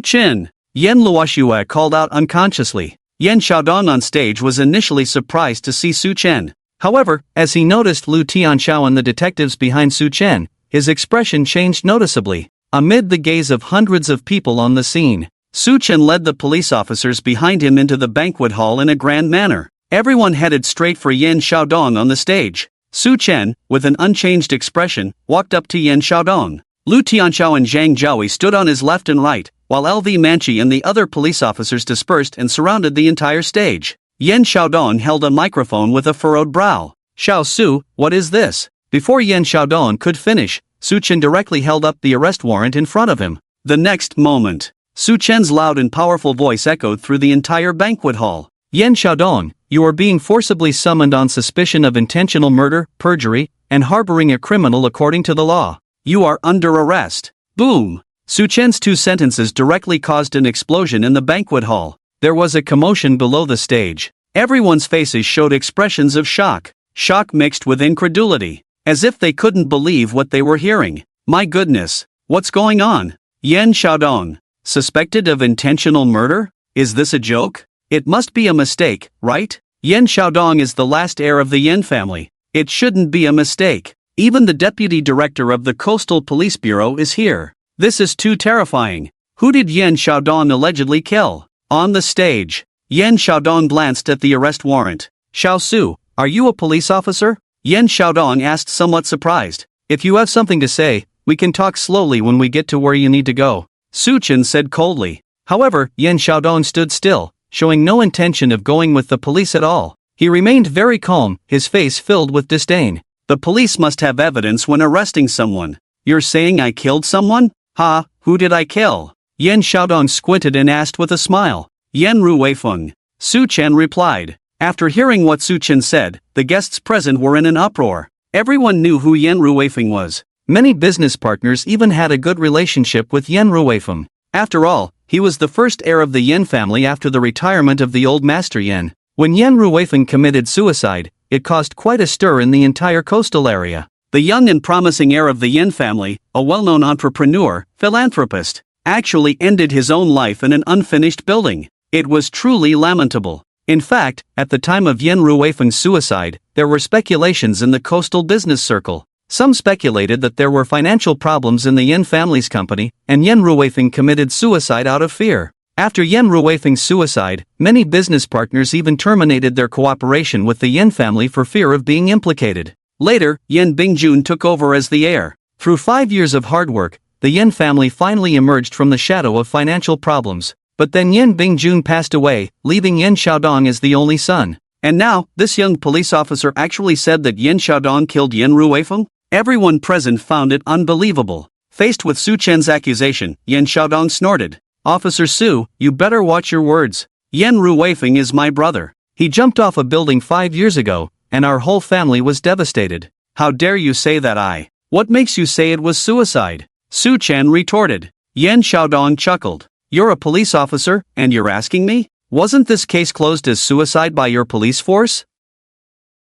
Chen. Yan Luoxue called out unconsciously. Yan Xiaodong on stage was initially surprised to see Su Chen. However, as he noticed Lu Tianxiao and the detectives behind Su Chen, his expression changed noticeably. Amid the gaze of hundreds of people on the scene, Su Chen led the police officers behind him into the banquet hall in a grand manner. Everyone headed straight for Yan Xiaodong on the stage. Su Chen, with an unchanged expression, walked up to Yan Xiaodong. Lu Tianxiao and Zhang Zhaoi stood on his left and right, while LV Manchi and the other police officers dispersed and surrounded the entire stage. Yan Xiaodong held a microphone with a furrowed brow. Xiao Su, what is this? Before Yan Xiaodong could finish, Su Chen directly held up the arrest warrant in front of him. The next moment, Su Chen's loud and powerful voice echoed through the entire banquet hall. Yan Xiaodong, you are being forcibly summoned on suspicion of intentional murder, perjury, and harboring a criminal according to the law. You are under arrest. Boom! Su Chen's two sentences directly caused an explosion in the banquet hall. There was a commotion below the stage. Everyone's faces showed expressions of shock. Shock mixed with incredulity. As if they couldn't believe what they were hearing. My goodness, what's going on? Yan Xiaodong, suspected of intentional murder? Is this a joke? It must be a mistake, right? Yan Xiaodong is the last heir of the Yan family. It shouldn't be a mistake. Even the deputy director of the Coastal Police Bureau is here. This is too terrifying. Who did Yan Xiaodong allegedly kill? On the stage, Yan Xiaodong glanced at the arrest warrant. Xiao Su, are you a police officer? Yan Xiaodong asked, somewhat surprised. If you have something to say, we can talk slowly when we get to where you need to go. Su Chen said coldly. However, Yan Xiaodong stood still, showing no intention of going with the police at all. He remained very calm, his face filled with disdain. The police must have evidence when arresting someone. You're saying I killed someone? Ha, who did I kill? Yan Xiaodong squinted and asked with a smile. Yan Ruweifeng. Su Chen replied. After hearing what Su Chen said, the guests present were in an uproar. Everyone knew who Yan Ruweifeng was. Many business partners even had a good relationship with Yan Ruweifeng. After all, he was the first heir of the Yan family after the retirement of the old master Yan. When Yan Ruweifeng committed suicide, it caused quite a stir in the entire coastal area. The young and promising heir of the Yan family, a well-known entrepreneur, philanthropist, actually ended his own life in an unfinished building. It was truly lamentable. In fact, at the time of Yan Ruweifeng's suicide, there were speculations in the coastal business circle. Some speculated that there were financial problems in the Yan family's company, and Yan Ruweifeng committed suicide out of fear. After Yan Ruweifeng's suicide, many business partners even terminated their cooperation with the Yan family for fear of being implicated. Later, Yan Bingjun took over as the heir. Through 5 years of hard work, the Yan family finally emerged from the shadow of financial problems. But then Yan Bingjun passed away, leaving Yan Xiaodong as the only son. And now, this young police officer actually said that Yan Xiaodong killed Yan Ruweifeng? Everyone present found it unbelievable. Faced with Su Chen's accusation, Yan Xiaodong snorted. Officer Su, you better watch your words. Yan Ruweifeng is my brother. He jumped off a building 5 years ago, and our whole family was devastated. How dare you say that? What makes you say it was suicide? Su Chen retorted. Yan Xiaodong chuckled. You're a police officer, and you're asking me? Wasn't this case closed as suicide by your police force?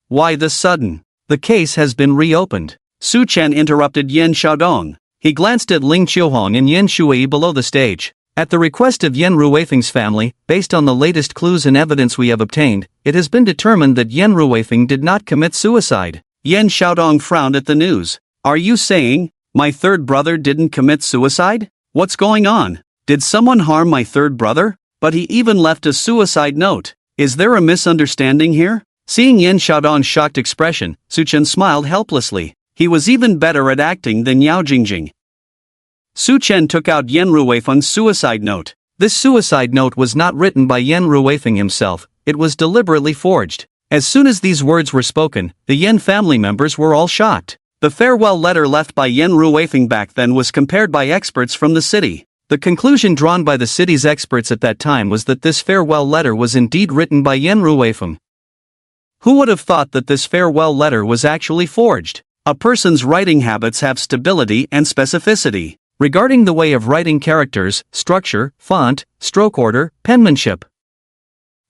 Why this sudden? The case has been reopened. Su Chen interrupted Yan Xiaodong. He glanced at Ling Qiuhong and Yan Shui below the stage. At the request of Yan Ruweifeng's family, based on the latest clues and evidence we have obtained, it has been determined that Yan Ruweifeng did not commit suicide. Yan Xiaodong frowned at the news. Are you saying, my third brother didn't commit suicide? What's going on? Did someone harm my third brother? But he even left a suicide note. Is there a misunderstanding here? Seeing Yan Xiaodong's shocked expression, Su Chen smiled helplessly. He was even better at acting than Yao Jing Jing. Su Chen took out Yan Ruweifeng's suicide note. This suicide note was not written by Yan Ruweifeng himself, it was deliberately forged. As soon as these words were spoken, the Yan family members were all shocked. The farewell letter left by Yan Ruweifeng back then was compared by experts from the city. The conclusion drawn by the city's experts at that time was that this farewell letter was indeed written by Yan Ruweifeng. Who would have thought that this farewell letter was actually forged? A person's writing habits have stability and specificity. Regarding the way of writing characters, structure, font, stroke order, penmanship,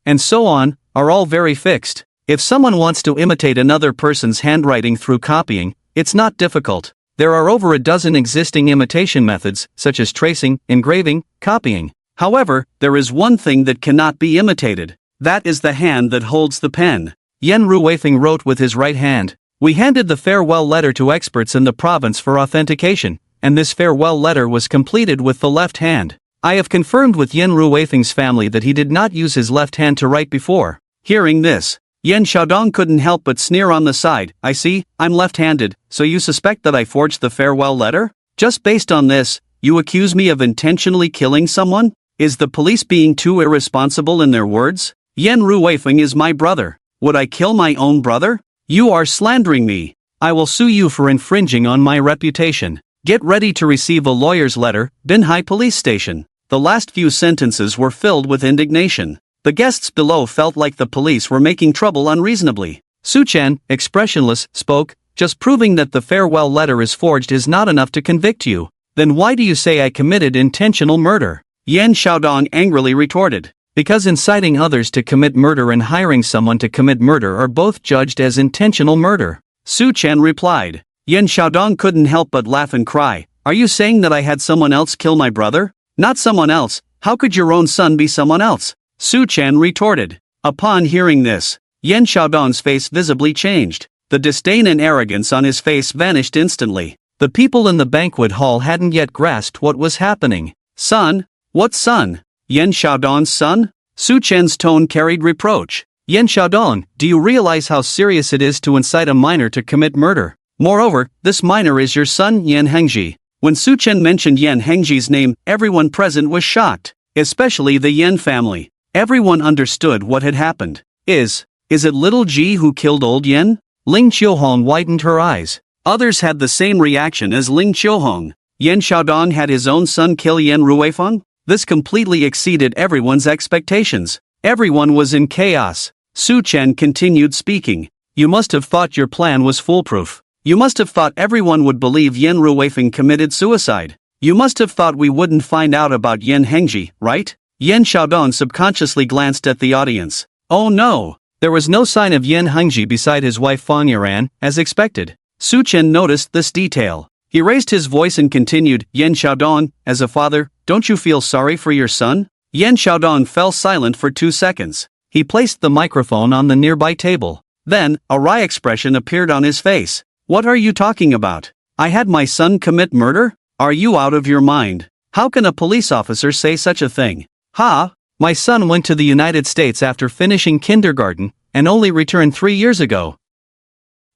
and so on, are all very fixed. If someone wants to imitate another person's handwriting through copying, it's not difficult. There are over a dozen existing imitation methods, such as tracing, engraving, copying. However, there is one thing that cannot be imitated. That is the hand that holds the pen. Yan Ruweifeng wrote with his right hand. We handed the farewell letter to experts in the province for authentication, and this farewell letter was completed with the left hand. I have confirmed with Yan Ruweifeng's family that he did not use his left hand to write before. Hearing this, Yan Xiaodong couldn't help but sneer on the side. I see, I'm left-handed, so you suspect that I forged the farewell letter? Just based on this, you accuse me of intentionally killing someone? Is the police being too irresponsible in their words? Yan Ruweifeng is my brother. Would I kill my own brother? You are slandering me. I will sue you for infringing on my reputation. Get ready to receive a lawyer's letter, Binhai Police Station. The last few sentences were filled with indignation. The guests below felt like the police were making trouble unreasonably. Su Chen, expressionless, spoke, just proving that the farewell letter is forged is not enough to convict you. Then why do you say I committed intentional murder? Yan Xiaodong angrily retorted. Because inciting others to commit murder and hiring someone to commit murder are both judged as intentional murder. Su Chen replied. Yan Xiaodong couldn't help but laugh and cry. Are you saying that I had someone else kill my brother? Not someone else. How could your own son be someone else? Su Chen retorted. Upon hearing this, Yan Xiaodong's face visibly changed. The disdain and arrogance on his face vanished instantly. The people in the banquet hall hadn't yet grasped what was happening. Son? What son? Yan Xiaodong's son? Su Chen's tone carried reproach. Yan Xiaodong, do you realize how serious it is to incite a minor to commit murder? Moreover, this minor is your son Yan Hengji. When Su Chen mentioned Yan Hengji's name, everyone present was shocked, especially the Yan family. Everyone understood what had happened. Is it little Ji who killed old Yan? Ling Qiuhong widened her eyes. Others had the same reaction as Ling Qiuhong. Yan Xiaodong had his own son kill Yan Ruweifeng? This completely exceeded everyone's expectations. Everyone was in chaos. Su Chen continued speaking. You must have thought your plan was foolproof. You must have thought everyone would believe Yan Ruweifeng committed suicide. You must have thought we wouldn't find out about Yan Hengji, right? Yan Xiaodong subconsciously glanced at the audience. Oh no! There was no sign of Yan Hengji beside his wife Fang Yaran, as expected. Su Chen noticed this detail. He raised his voice and continued, Yan Xiaodong, as a father, don't you feel sorry for your son? Yan Xiaodong fell silent for 2 seconds. He placed the microphone on the nearby table. Then, a wry expression appeared on his face. What are you talking about? I had my son commit murder? Are you out of your mind? How can a police officer say such a thing? Ha! My son went to the United States after finishing kindergarten, and only returned 3 years ago.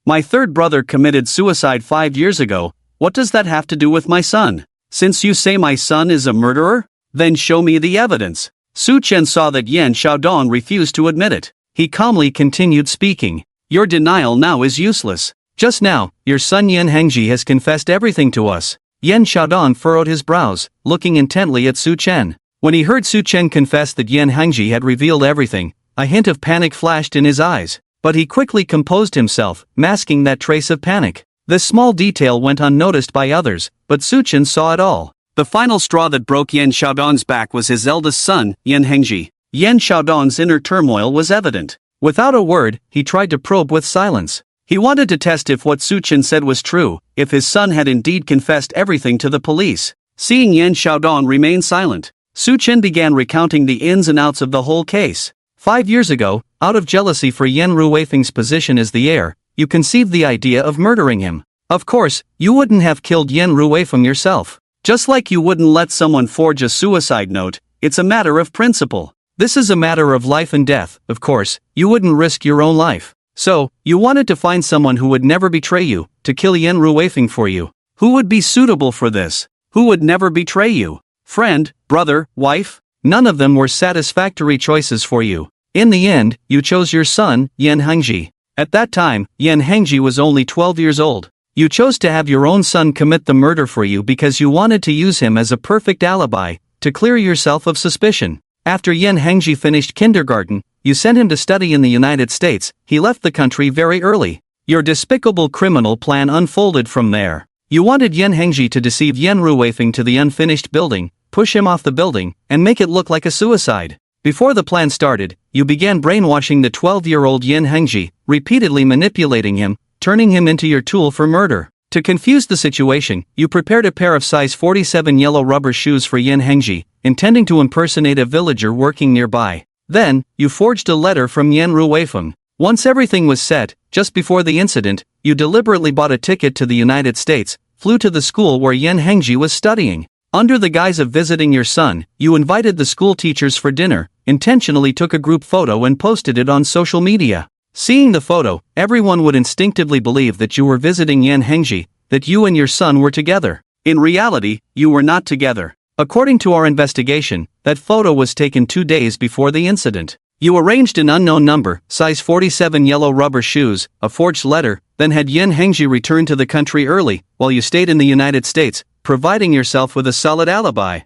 My third brother committed suicide 5 years ago. What does that have to do with my son? Since you say my son is a murderer, then show me the evidence. Su Chen saw that Yan Xiaodong refused to admit it. He calmly continued speaking. Your denial now is useless. Just now, your son Yan Hengji has confessed everything to us. Yan Xiaodong furrowed his brows, looking intently at Su Chen. When he heard Su Chen confess that Yan Hengji had revealed everything, a hint of panic flashed in his eyes. But he quickly composed himself, masking that trace of panic. This small detail went unnoticed by others, but Su Chen saw it all. The final straw that broke Yan Xiaodong's back was his eldest son, Yan Hengji. Yan Xiaodong's inner turmoil was evident. Without a word, he tried to probe with silence. He wanted to test if what Su Chen said was true, if his son had indeed confessed everything to the police. Seeing Yan Xiaodong remain silent, Su Chen began recounting the ins and outs of the whole case. 5 years ago, out of jealousy for Yan Ruweifeng's position as the heir, you conceived the idea of murdering him. Of course, you wouldn't have killed Yan Ruweifeng yourself. Just like you wouldn't let someone forge a suicide note, it's a matter of principle. This is a matter of life and death, of course, you wouldn't risk your own life. So, you wanted to find someone who would never betray you, to kill Yan Ruweifeng for you. Who would be suitable for this? Who would never betray you? Friend, brother, wife? None of them were satisfactory choices for you. In the end, you chose your son, Yan Hengji. At that time, Yan Hengji was only 12 years old. You chose to have your own son commit the murder for you because you wanted to use him as a perfect alibi, to clear yourself of suspicion. After Yan Hengji finished kindergarten, you sent him to study in the United States. He left the country very early. Your despicable criminal plan unfolded from there. You wanted Yan Hengji to deceive Yan Ruweifeng to the unfinished building, push him off the building, and make it look like a suicide. Before the plan started, you began brainwashing the 12-year-old Yan Hengji, repeatedly manipulating him, turning him into your tool for murder. To confuse the situation, you prepared a pair of size 47 yellow rubber shoes for Yan Hengji, intending to impersonate a villager working nearby. Then, you forged a letter from Yan Ruweifeng. Once everything was set, just before the incident, you deliberately bought a ticket to the United States, flew to the school where Yan Hengji was studying. Under the guise of visiting your son, you invited the school teachers for dinner, intentionally took a group photo and posted it on social media. Seeing the photo, everyone would instinctively believe that you were visiting Yan Hengji, that you and your son were together. In reality, you were not together. According to our investigation, that photo was taken 2 days before the incident. You arranged an unknown number, size 47 yellow rubber shoes, a forged letter, then had Yan Hengji return to the country early, while you stayed in the United States, providing yourself with a solid alibi.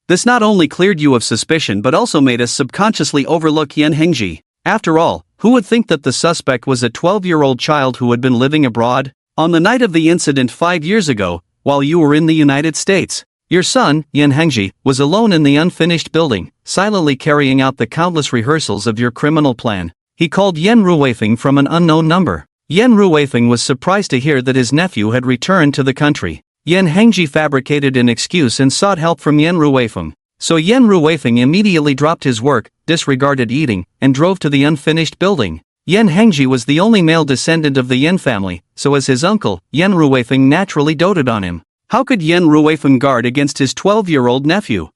This not only cleared you of suspicion but also made us subconsciously overlook Yan Hengji. After all, who would think that the suspect was a 12-year-old child who had been living abroad? On the night of the incident 5 years ago, while you were in the United States, your son, Yan Hengji, was alone in the unfinished building, silently carrying out the countless rehearsals of your criminal plan. He called Yan Ruweifeng from an unknown number. Yan Ruweifeng was surprised to hear that his nephew had returned to the country. Yan Hengji fabricated an excuse and sought help from Yan Ruweifeng. So Yan Ruweifeng immediately dropped his work, disregarded eating, and drove to the unfinished building. Yan Hengji was the only male descendant of the Yan family, so as his uncle, Yan Ruweifeng naturally doted on him. How could Yan Ruweifeng guard against his 12-year-old nephew?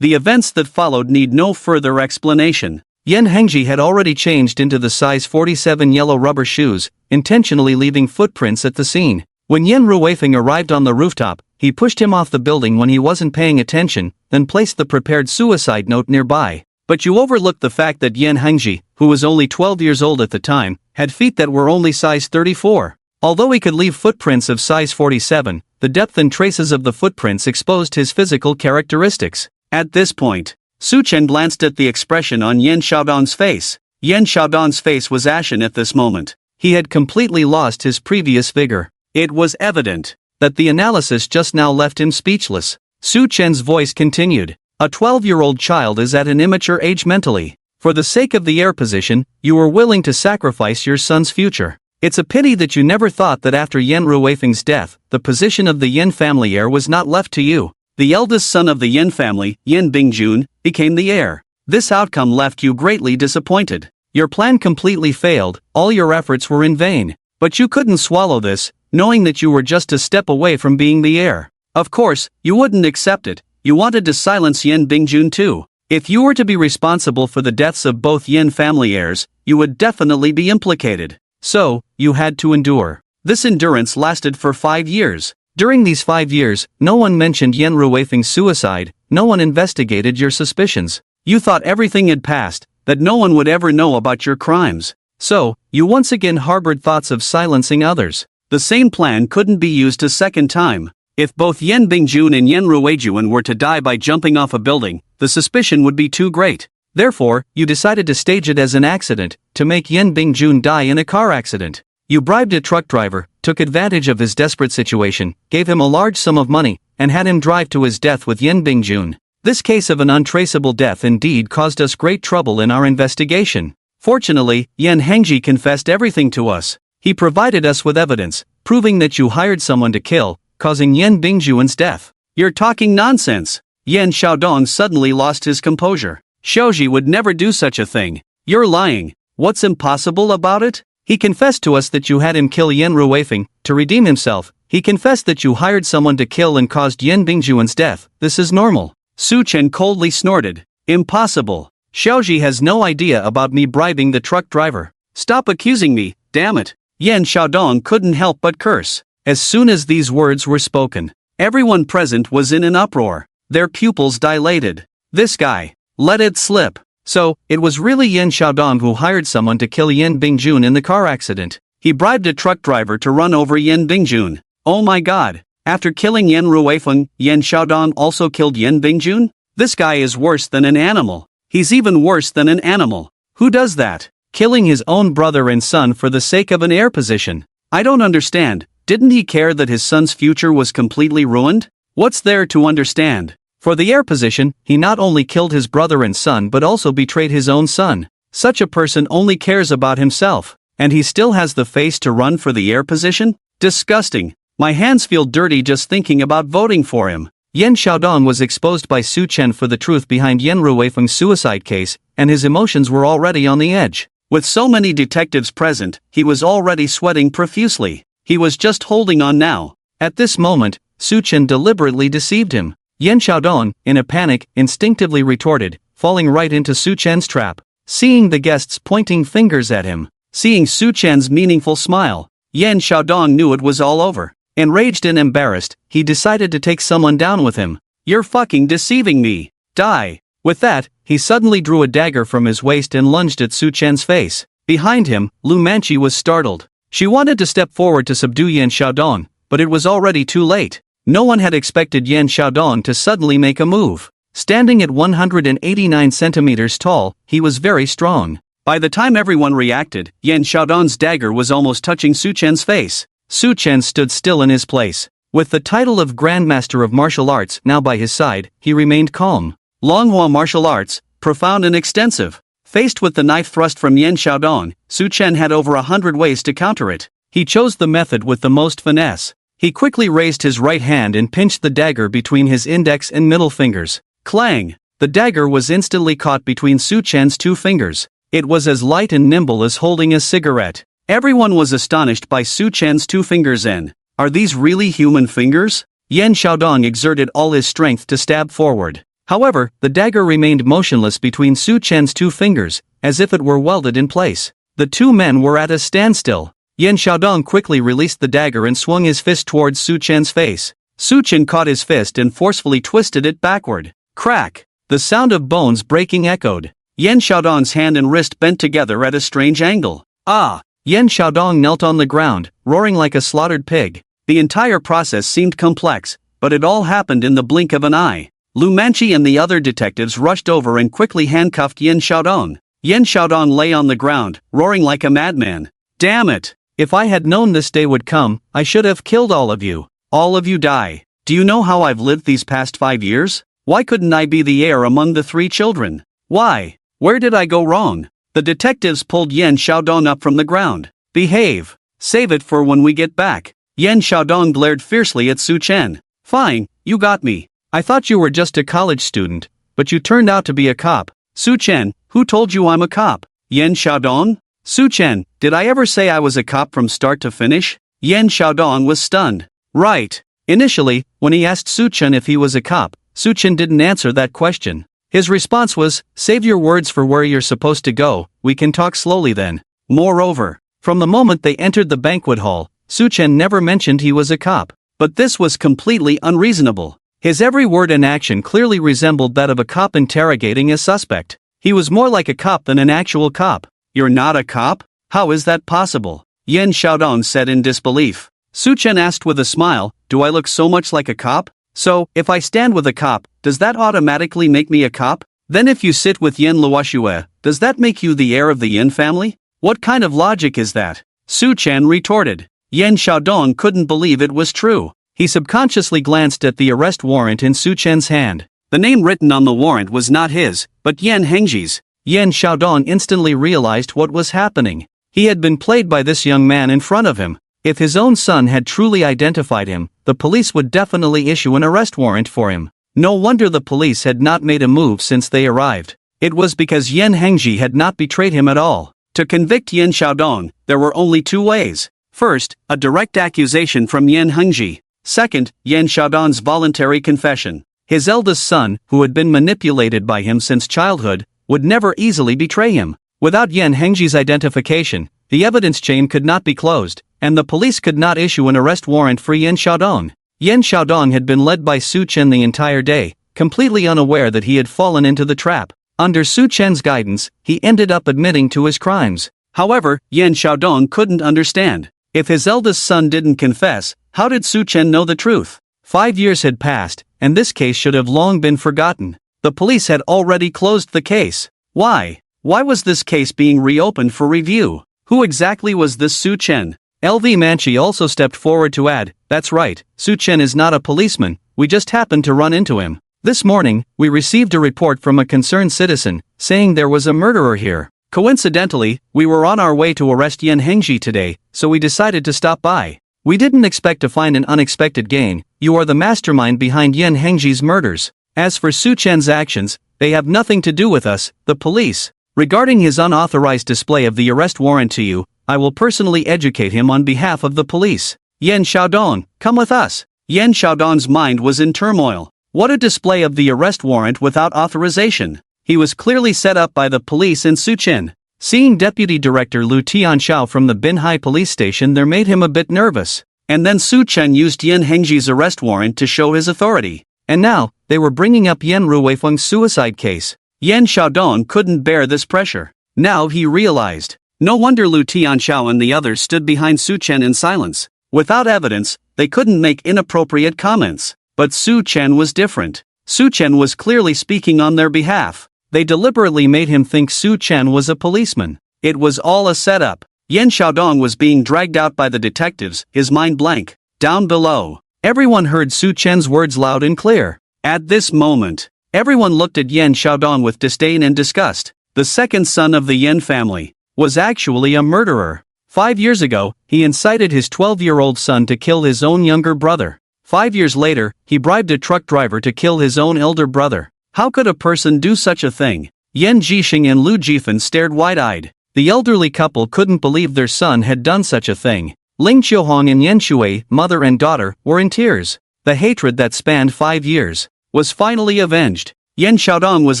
The events that followed need no further explanation. Yan Hengji had already changed into the size 47 yellow rubber shoes, intentionally leaving footprints at the scene. When Yan Ruweifeng arrived on the rooftop, he pushed him off the building when he wasn't paying attention, then placed the prepared suicide note nearby. But you overlooked the fact that Yan Hengji, who was only 12 years old at the time, had feet that were only size 34. Although he could leave footprints of size 47, the depth and traces of the footprints exposed his physical characteristics. At this point, Su Chen glanced at the expression on Yan Xiaodong's face. Yan Xiaodong's face was ashen at this moment. He had completely lost his previous vigor. It was evident that the analysis just now left him speechless. Su Chen's voice continued. A 12-year-old child is at an immature age mentally. For the sake of the heir position, you were willing to sacrifice your son's future. It's a pity that you never thought that after Yan Ruweifeng's death, the position of the Yan family heir was not left to you. The eldest son of the Yan family, Yan Bingjun, became the heir. This outcome left you greatly disappointed. Your plan completely failed, all your efforts were in vain. But you couldn't swallow this, knowing that you were just a step away from being the heir. Of course, you wouldn't accept it. You wanted to silence Yan Bingjun too. If you were to be responsible for the deaths of both Yan family heirs, you would definitely be implicated. So, you had to endure. This endurance lasted for 5 years. During these 5 years, no one mentioned Yan Ruweifeng's suicide, no one investigated your suspicions. You thought everything had passed, that no one would ever know about your crimes. So, you once again harbored thoughts of silencing others. The same plan couldn't be used a second time. If both Yan Bingjun and Yan Ruweijun were to die by jumping off a building, the suspicion would be too great. Therefore, you decided to stage it as an accident, to make Yan Bingjun die in a car accident. You bribed a truck driver, took advantage of his desperate situation, gave him a large sum of money, and had him drive to his death with Yan Bingjun. This case of an untraceable death indeed caused us great trouble in our investigation. Fortunately, Yan Hengji confessed everything to us. He provided us with evidence, proving that you hired someone to kill, causing Yan Bingjun's death. You're talking nonsense. Yan Xiaodong suddenly lost his composure. Xiaoji would never do such a thing. You're lying. What's impossible about it? He confessed to us that you had him kill Yan Ruweifeng, to redeem himself. He confessed that you hired someone to kill and caused Yan Bingjun's death. This is normal. Su Chen coldly snorted. Impossible. Xiaoji has no idea about me bribing the truck driver. Stop accusing me, damn it. Yan Xiaodong couldn't help but curse. As soon as these words were spoken, everyone present was in an uproar. Their pupils dilated. This guy. Let it slip. So, it was really Yan Xiaodong who hired someone to kill Yan Bingjun in the car accident. He bribed a truck driver to run over Yan Bingjun. Oh my god. After killing Yan Ruweifeng, Yan Xiaodong also killed Yan Bingjun? This guy is worse than an animal. He's even worse than an animal. Who does that? Killing his own brother and son for the sake of an heir position. I don't understand. Didn't he care that his son's future was completely ruined? What's there to understand? For the heir position, he not only killed his brother and son but also betrayed his own son. Such a person only cares about himself. And he still has the face to run for the heir position? Disgusting. My hands feel dirty just thinking about voting for him. Yan Xiaodong was exposed by Su Chen for the truth behind Yan Ruifeng's suicide case, and his emotions were already on the edge. With so many detectives present, he was already sweating profusely. He was just holding on now. At this moment, Su Chen deliberately deceived him. Yan Xiaodong, in a panic, instinctively retorted, falling right into Su Chen's trap. Seeing the guests pointing fingers at him, seeing Su Chen's meaningful smile, Yan Xiaodong knew it was all over. Enraged and embarrassed, he decided to take someone down with him. You're fucking deceiving me. Die. With that, he suddenly drew a dagger from his waist and lunged at Su Chen's face. Behind him, Lu Manchi was startled. She wanted to step forward to subdue Yan Xiaodong, but it was already too late. No one had expected Yan Xiaodong to suddenly make a move. Standing at 189 centimeters tall, he was very strong. By the time everyone reacted, Yan Xiaodong's dagger was almost touching Su Chen's face. Su Chen stood still in his place. With the title of Grandmaster of Martial Arts now by his side, he remained calm. Longhua martial arts, profound and extensive. Faced with the knife thrust from Yan Xiaodong, Su Chen had over 100 ways to counter it. He chose the method with the most finesse. He quickly raised his right hand and pinched the dagger between his index and middle fingers. Clang! The dagger was instantly caught between Su Chen's two fingers. It was as light and nimble as holding a cigarette. Everyone was astonished by Su Chen's two fingers and, are these really human fingers? Yan Xiaodong exerted all his strength to stab forward. However, the dagger remained motionless between Su Chen's two fingers, as if it were welded in place. The two men were at a standstill. Yan Xiaodong quickly released the dagger and swung his fist towards Su Chen's face. Su Chen caught his fist and forcefully twisted it backward. Crack! The sound of bones breaking echoed. Yan Xiaodong's hand and wrist bent together at a strange angle. Ah! Yan Xiaodong knelt on the ground, roaring like a slaughtered pig. The entire process seemed complex, but it all happened in the blink of an eye. Lu Manchi and the other detectives rushed over and quickly handcuffed Yan Xiaodong. Yan Xiaodong lay on the ground, roaring like a madman. Damn it! If I had known this day would come, I should have killed all of you. All of you die. Do you know how I've lived these past 5 years? Why couldn't I be the heir among the 3 children? Why? Where did I go wrong? The detectives pulled Yan Xiaodong up from the ground. Behave. Save it for when we get back. Yan Xiaodong glared fiercely at Su Chen. Fine, you got me. I thought you were just a college student, but you turned out to be a cop. Su Chen, who told you I'm a cop? Yan Xiaodong? Su Chen, did I ever say I was a cop from start to finish? Yan Xiaodong was stunned. Right. Initially, when he asked Su Chen if he was a cop, Su Chen didn't answer that question. His response was, save your words for where you're supposed to go, we can talk slowly then. Moreover, from the moment they entered the banquet hall, Su Chen never mentioned he was a cop. But this was completely unreasonable. His every word and action clearly resembled that of a cop interrogating a suspect. He was more like a cop than an actual cop. You're not a cop? How is that possible? Yan Xiaodong said in disbelief. Su Chen asked with a smile, do I look so much like a cop? So, if I stand with a cop, does that automatically make me a cop? Then if you sit with Yan Luoxue, does that make you the heir of the Yan family? What kind of logic is that? Su Chen retorted. Yan Xiaodong couldn't believe it was true. He subconsciously glanced at the arrest warrant in Su Chen's hand. The name written on the warrant was not his, but Yan Hengji's. Yan Xiaodong instantly realized what was happening. He had been played by this young man in front of him. If his own son had truly identified him, the police would definitely issue an arrest warrant for him. No wonder the police had not made a move since they arrived. It was because Yan Hengji had not betrayed him at all. To convict Yan Xiaodong, there were only 2 ways. First, a direct accusation from Yan Hengji. Second, Yan Xiaodong's voluntary confession. His eldest son, who had been manipulated by him since childhood, would never easily betray him. Without Yan Hengji's identification, the evidence chain could not be closed, and the police could not issue an arrest warrant for Yan Xiaodong. Yan Xiaodong had been led by Su Chen the entire day, completely unaware that he had fallen into the trap. Under Su Chen's guidance, he ended up admitting to his crimes. However, Yan Xiaodong couldn't understand. If his eldest son didn't confess, how did Su Chen know the truth? 5 years had passed, and this case should have long been forgotten. The police had already closed the case. Why? Why was this case being reopened for review? Who exactly was this Su Chen? LV Manchi also stepped forward to add, that's right, Su Chen is not a policeman, we just happened to run into him. This morning, we received a report from a concerned citizen, saying there was a murderer here. Coincidentally, we were on our way to arrest Yan Hengji today, so we decided to stop by. We didn't expect to find an unexpected gain. You are the mastermind behind Yan Hengji's murders. As for Su Chen's actions, they have nothing to do with us, the police. Regarding his unauthorized display of the arrest warrant to you, I will personally educate him on behalf of the police. Yan Xiaodong, come with us. Yan Xiaodong's mind was in turmoil. What a display of the arrest warrant without authorization. He was clearly set up by the police and Su Chen. Seeing Deputy Director Lu Tianxiao from the Binhai police station there made him a bit nervous. And then Su Chen used Yan Hengji's arrest warrant to show his authority. And now, they were bringing up Yan Ruweifeng's suicide case. Yan Xiaodong couldn't bear this pressure. Now he realized. No wonder Lu Tianxiao and the others stood behind Su Chen in silence. Without evidence, they couldn't make inappropriate comments. But Su Chen was different. Su Chen was clearly speaking on their behalf. They deliberately made him think Su Chen was a policeman. It was all a setup. Yan Xiaodong was being dragged out by the detectives, his mind blank. Down below, everyone heard Su Chen's words loud and clear. At this moment, everyone looked at Yan Xiaodong with disdain and disgust. The second son of the Yan family was actually a murderer. 5 years ago, he incited his 12-year-old son to kill his own younger brother. 5 years later, he bribed a truck driver to kill his own elder brother. How could a person do such a thing? Yan Jixing and Lu Jifan stared wide-eyed. The elderly couple couldn't believe their son had done such a thing. Ling Qiuhong and Yan Shui, mother and daughter, were in tears. The hatred that spanned 5 years was finally avenged. Yan Xiaodong was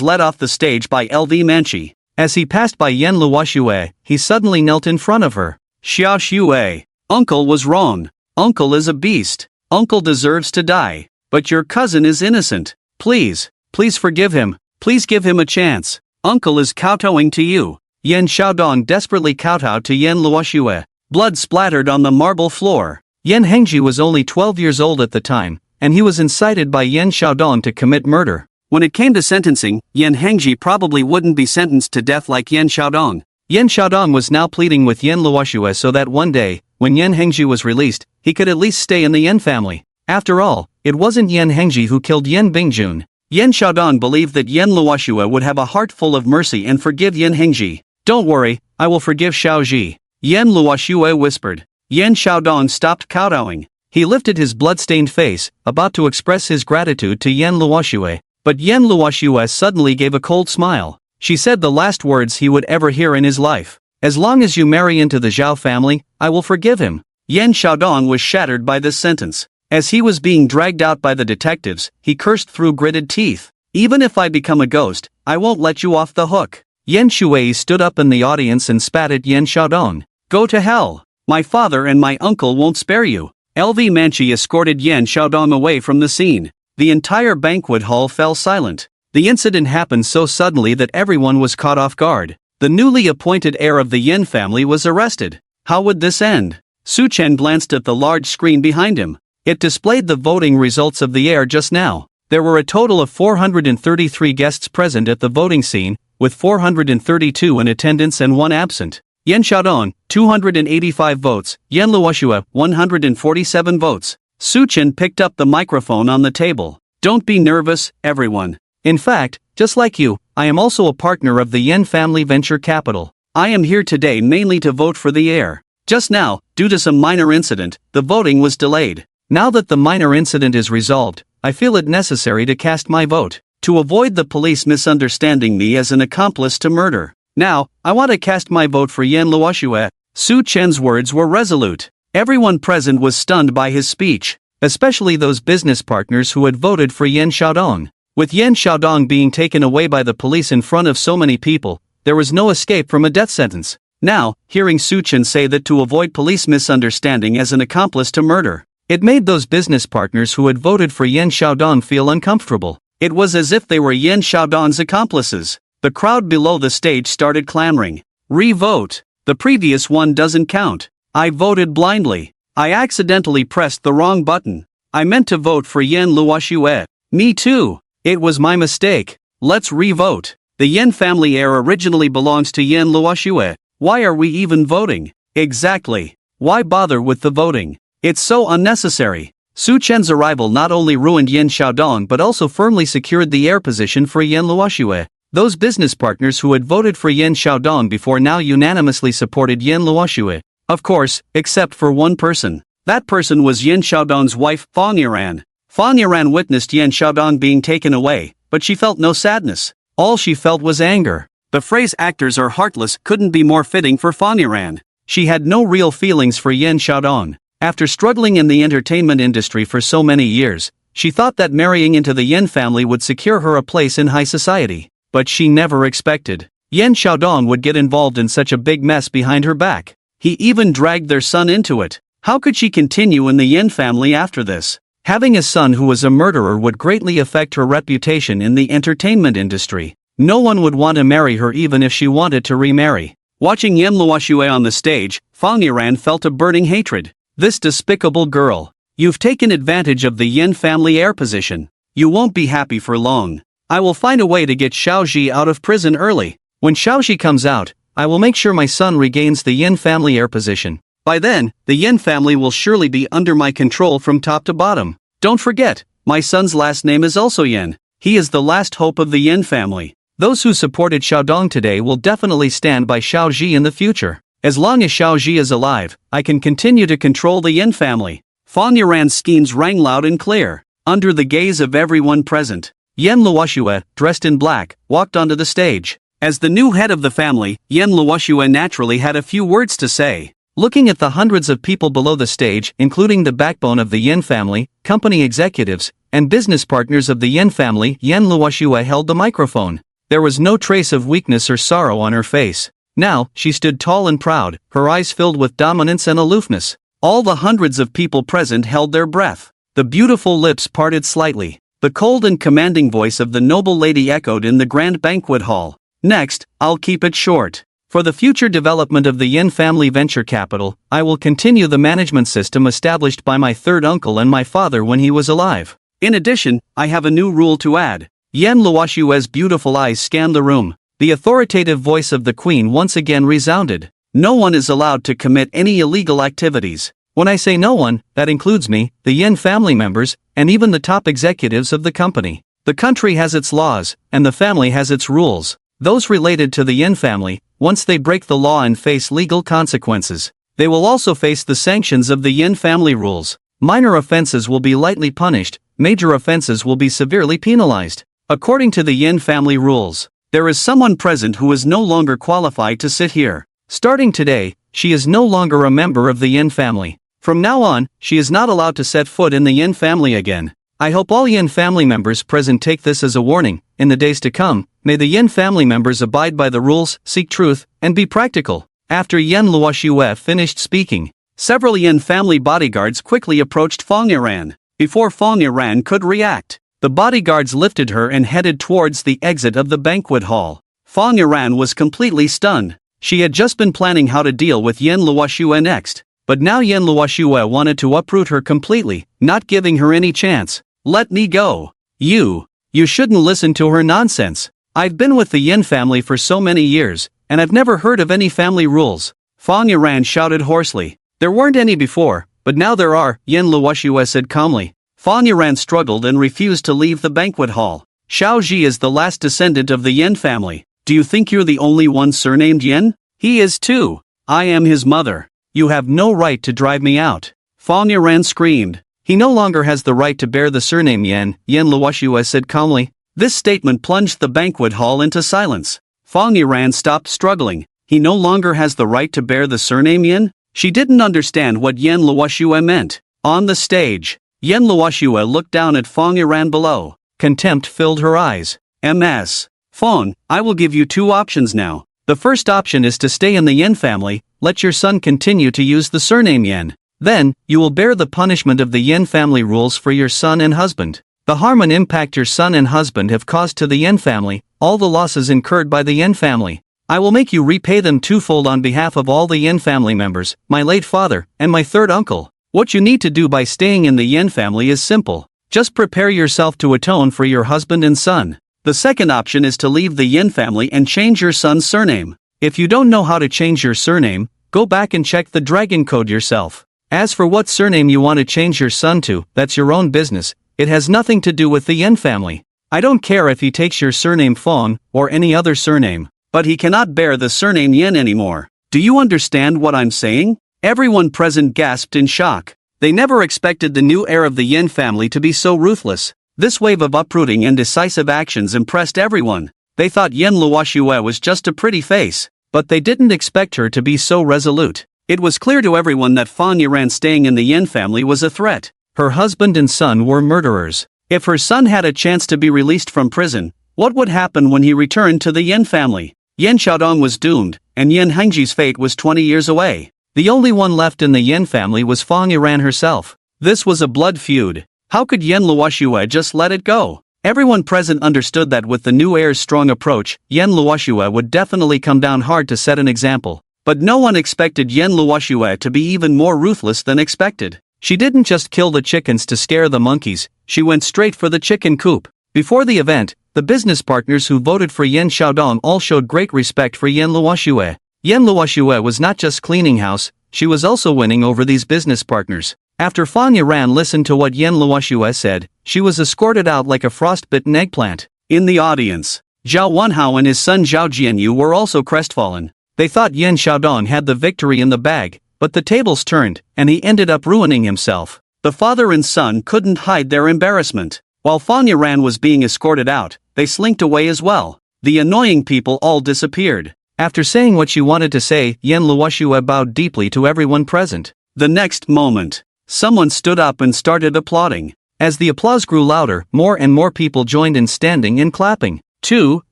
led off the stage by LV Manchi. As he passed by Yan Luoxue, he suddenly knelt in front of her. Xiao Xue, uncle was wrong. Uncle is a beast. Uncle deserves to die. But your cousin is innocent. Please forgive him. Please give him a chance. Uncle is kowtowing to you. Yan Xiaodong desperately kowtowed to Yan Luoxue. Blood splattered on the marble floor. Yan Hengji was only 12 years old at the time, and he was incited by Yan Xiaodong to commit murder. When it came to sentencing, Yan Hengji probably wouldn't be sentenced to death like Yan Xiaodong. Yan Xiaodong was now pleading with Yan Luoxue so that one day, when Yan Hengji was released, he could at least stay in the Yan family. After all, it wasn't Yan Hengji who killed Yan Bingjun. Yan Xiaodong believed that Yan Luoxue would have a heart full of mercy and forgive Yan Hengji. Don't worry, I will forgive Xiaoji. Yan Luoxue whispered. Yan Xiaodong stopped kowtowing. He lifted his blood-stained face, about to express his gratitude to Yan Luoxue. But Yan Luoxue suddenly gave a cold smile. She said the last words he would ever hear in his life. As long as you marry into the Zhao family, I will forgive him. Yan Xiaodong was shattered by this sentence. As he was being dragged out by the detectives, he cursed through gritted teeth. Even if I become a ghost, I won't let you off the hook. Yan Shui stood up in the audience and spat at Yan Xiaodong. Go to hell. My father and my uncle won't spare you. LV Manchi escorted Yan Xiaodong away from the scene. The entire banquet hall fell silent. The incident happened so suddenly that everyone was caught off guard. The newly appointed heir of the Yan family was arrested. How would this end? Su Chen glanced at the large screen behind him. It displayed the voting results of the heir just now. There were a total of 433 guests present at the voting scene, with 432 in attendance and 1 absent. Yan Xiaodong, 285 votes, Yan Luoxue, 147 votes. Su Chen picked up the microphone on the table. Don't be nervous, everyone. In fact, just like you, I am also a partner of the Yan Family Venture Capital. I am here today mainly to vote for the heir. Just now, due to some minor incident, the voting was delayed. Now that the minor incident is resolved, I feel it necessary to cast my vote, to avoid the police misunderstanding me as an accomplice to murder. Now, I want to cast my vote for Yan Luoxue. Su Chen's words were resolute. Everyone present was stunned by his speech, especially those business partners who had voted for Yan Xiaodong. With Yan Xiaodong being taken away by the police in front of so many people, there was no escape from a death sentence. Now, hearing Su Chen say that to avoid police misunderstanding as an accomplice to murder, it made those business partners who had voted for Yan Xiaodong feel uncomfortable. It was as if they were Yan Xiaodong's accomplices. The crowd below the stage started clamoring. Re-vote. The previous one doesn't count. I voted blindly. I accidentally pressed the wrong button. I meant to vote for Yan Luoxue. Me too. It was my mistake. Let's re-vote. The Yan family heir originally belongs to Yan Luoxue. Why are we even voting? Exactly. Why bother with the voting? It's so unnecessary. Su Chen's arrival not only ruined Yan Xiaodong but also firmly secured the heir position for Yan Luoxue. Those business partners who had voted for Yan Xiaodong before now unanimously supported Yan Luoxue. Of course, except for one person. That person was Yin Xiaodong's wife, Fang Yiran. Fang Yiran witnessed Yin Xiaodong being taken away, but she felt no sadness. All she felt was anger. The phrase actors are heartless couldn't be more fitting for Fang Yiran. She had no real feelings for Yin Xiaodong. After struggling in the entertainment industry for so many years, she thought that marrying into the Yin family would secure her a place in high society. But she never expected Yin Xiaodong would get involved in such a big mess behind her back. He even dragged their son into it. How could she continue in the Yin family after this? Having a son who was a murderer would greatly affect her reputation in the entertainment industry. No one would want to marry her even if she wanted to remarry. Watching Yin Luoxue on the stage, Fang Yiran felt a burning hatred. This despicable girl. You've taken advantage of the Yin family heir position. You won't be happy for long. I will find a way to get Xiaoji out of prison early. When Xiaoji comes out, I will make sure my son regains the Yin family heir position. By then, the Yin family will surely be under my control from top to bottom. Don't forget, my son's last name is also Yin. He is the last hope of the Yin family. Those who supported Xiaodong today will definitely stand by Xiaoji in the future. As long as Xiaoji is alive, I can continue to control the Yin family. Fang Yiran's schemes rang loud and clear. Under the gaze of everyone present, Yin Luoxue, dressed in black, walked onto the stage. As the new head of the family, Yin Luoxue naturally had a few words to say. Looking at the hundreds of people below the stage, including the backbone of the Yin family, company executives, and business partners of the Yin family, Yin Luoxue held the microphone. There was no trace of weakness or sorrow on her face. Now, she stood tall and proud, her eyes filled with dominance and aloofness. All the hundreds of people present held their breath. The beautiful lips parted slightly. The cold and commanding voice of the noble lady echoed in the grand banquet hall. Next, I'll keep it short. For the future development of the Yin family venture capital, I will continue the management system established by my third uncle and my father when he was alive. In addition, I have a new rule to add. Yin Luoxue's beautiful eyes scanned the room. The authoritative voice of the queen once again resounded. No one is allowed to commit any illegal activities. When I say no one, that includes me, the Yin family members, and even the top executives of the company. The country has its laws, and the family has its rules. Those related to the Yin family, once they break the law and face legal consequences, they will also face the sanctions of the Yin family rules. Minor offenses will be lightly punished, major offenses will be severely penalized. According to the Yin family rules, there is someone present who is no longer qualified to sit here. Starting today, she is no longer a member of the Yin family. From now on, she is not allowed to set foot in the Yin family again. I hope all Yin family members present take this as a warning. In the days to come, may the Yin family members abide by the rules, seek truth, and be practical. After Yin Luoxue finished speaking, several Yin family bodyguards quickly approached Fang Yiran. Before Fang Yiran could react, the bodyguards lifted her and headed towards the exit of the banquet hall. Fang Yiran was completely stunned. She had just been planning how to deal with Yin Luoxue next. But now Yin Luoxue wanted to uproot her completely, not giving her any chance. Let me go. You shouldn't listen to her nonsense. I've been with the Yin family for so many years, and I've never heard of any family rules. Fang Yiran shouted hoarsely. There weren't any before, but now there are, Yin Luoxue said calmly. Fang Yiran struggled and refused to leave the banquet hall. Xiaoji is the last descendant of the Yin family. Do you think you're the only one surnamed Yin? He is too. I am his mother. You have no right to drive me out. Fang Yiran screamed. He no longer has the right to bear the surname Yin, Yin Luoxue said calmly. This statement plunged the banquet hall into silence. Fang Yiran stopped struggling. He no longer has the right to bear the surname Yin? She didn't understand what Yin Luoxue meant. On the stage, Yin Luoxue looked down at Fang Yiran below. Contempt filled her eyes. Ms. Fang, I will give you two options now. The first option is to stay in the Yin family, let your son continue to use the surname Yin. Then, you will bear the punishment of the Yin family rules for your son and husband. The harm and impact your son and husband have caused to the Yin family, all the losses incurred by the Yin family. I will make you repay them twofold on behalf of all the Yin family members, my late father, and my third uncle. What you need to do by staying in the Yin family is simple. Just prepare yourself to atone for your husband and son. The second option is to leave the Yin family and change your son's surname. If you don't know how to change your surname, go back and check the dragon code yourself. As for what surname you want to change your son to, that's your own business. It has nothing to do with the Yin family. I don't care if he takes your surname Fang, or any other surname, but he cannot bear the surname Yin anymore. Do you understand what I'm saying? Everyone present gasped in shock. They never expected the new heir of the Yin family to be so ruthless. This wave of uprooting and decisive actions impressed everyone. They thought Yen Luoxue was just a pretty face, but they didn't expect her to be so resolute. It was clear to everyone that Fan Yiran staying in the Yin family was a threat. Her husband and son were murderers. If her son had a chance to be released from prison, what would happen when he returned to the Yin family? Yen Xiaodong was doomed, and Yen Hengji's fate was 20 years away. The only one left in the Yin family was Fan Yiran herself. This was a blood feud. How could Yen Luoxue just let it go? Everyone present understood that with the new heir's strong approach, Yen Luoxue would definitely come down hard to set an example. But no one expected Yen Luoxue to be even more ruthless than expected. She didn't just kill the chickens to scare the monkeys, she went straight for the chicken coop. Before the event, the business partners who voted for Yen Xiaodong all showed great respect for Yen Luoxue. Yen Luoxue was not just cleaning house, she was also winning over these business partners. After Fan Yiran listened to what Yen Luoxue said, she was escorted out like a frostbitten eggplant. In the audience, Zhao Wenhao and his son Zhao Jianyu were also crestfallen. They thought Yen Xiaodong had the victory in the bag, but the tables turned, and he ended up ruining himself. The father and son couldn't hide their embarrassment. While Fan Yiran was being escorted out, they slinked away as well. The annoying people all disappeared. After saying what she wanted to say, Yen Luoxue bowed deeply to everyone present. The next moment, someone stood up and started applauding. As the applause grew louder, more and more people joined in standing and clapping. 2,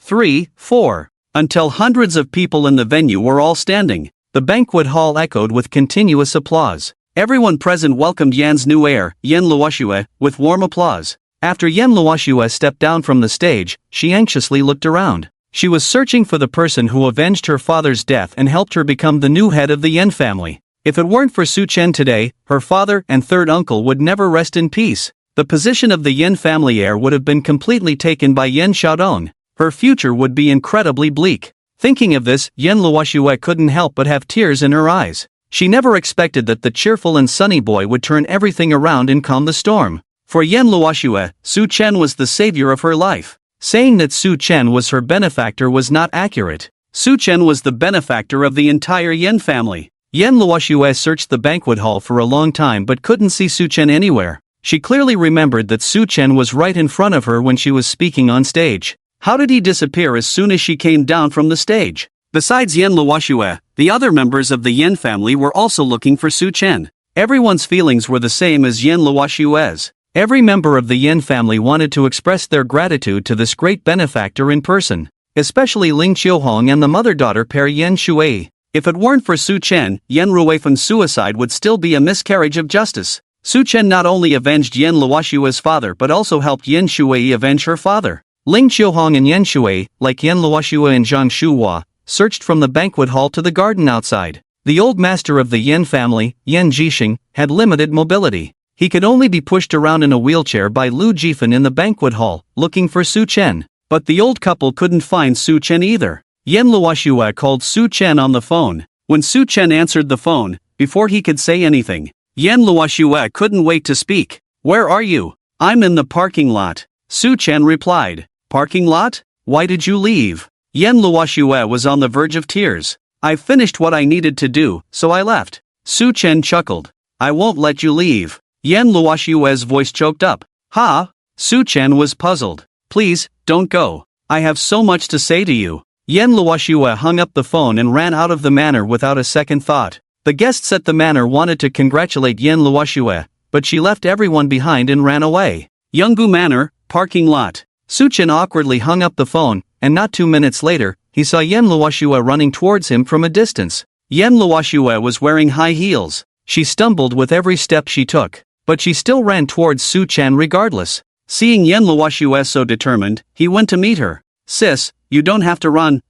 3, 4. Until hundreds of people in the venue were all standing. The banquet hall echoed with continuous applause. Everyone present welcomed Yan's new heir, Yen Luoxue, with warm applause. After Yen Luoxue stepped down from the stage, she anxiously looked around. She was searching for the person who avenged her father's death and helped her become the new head of the Yen family. If it weren't for Su Chen today, her father and third uncle would never rest in peace. The position of the Yen family heir would have been completely taken by Yen Xiaodong. Her future would be incredibly bleak. Thinking of this, Yen Luoxue couldn't help but have tears in her eyes. She never expected that the cheerful and sunny boy would turn everything around and calm the storm. For Yen Luoxue, Su Chen was the savior of her life. Saying that Su Chen was her benefactor was not accurate. Su Chen was the benefactor of the entire Yen family. Yen Luoxue searched the banquet hall for a long time but couldn't see Su Chen anywhere. She clearly remembered that Su Chen was right in front of her when she was speaking on stage. How did he disappear as soon as she came down from the stage? Besides Yen Luoxue, the other members of the Yen family were also looking for Su Chen. Everyone's feelings were the same as Yen Luoxue's. Every member of the Yen family wanted to express their gratitude to this great benefactor in person, especially Ling Qiuhong and the mother-daughter pair Yen Shui. If it weren't for Su Chen, Yen Ruifeng's suicide would still be a miscarriage of justice. Su Chen not only avenged Yen Luoxue's father but also helped Yen Shui avenge her father. Ling Qiuhong and Yen Shui, like Yen Luoxue and Zhang Shuhua, searched from the banquet hall to the garden outside. The old master of the Yen family, Yen Jixing, had limited mobility. He could only be pushed around in a wheelchair by Lu Jifan in the banquet hall, looking for Su Chen. But the old couple couldn't find Su Chen either. Yen Luoxue called Su Chen on the phone. When Su Chen answered the phone, before he could say anything, Yen Luoxue couldn't wait to speak. "Where are you?" "I'm in the parking lot." Su Chen replied. "Parking lot? Why did you leave?" Yen Luoxue was on the verge of tears. "I finished what I needed to do, so I left." Su Chen chuckled. "I won't let you leave." Yen Luoxue's voice choked up. "Ha?" Su Chen was puzzled. "Please, don't go. I have so much to say to you." Yen Luoxue hung up the phone and ran out of the manor without a second thought. The guests at the manor wanted to congratulate Yen Luoxue, but she left everyone behind and ran away. Yonggu Manor, parking lot. Su Chen awkwardly hung up the phone, and not 2 minutes later, he saw Yen Luoxue running towards him from a distance. Yen Luoxue was wearing high heels. She stumbled with every step she took, but she still ran towards Su Chen regardless. Seeing Yen Luoxue so determined, he went to meet her. "Sis, you don't have to run,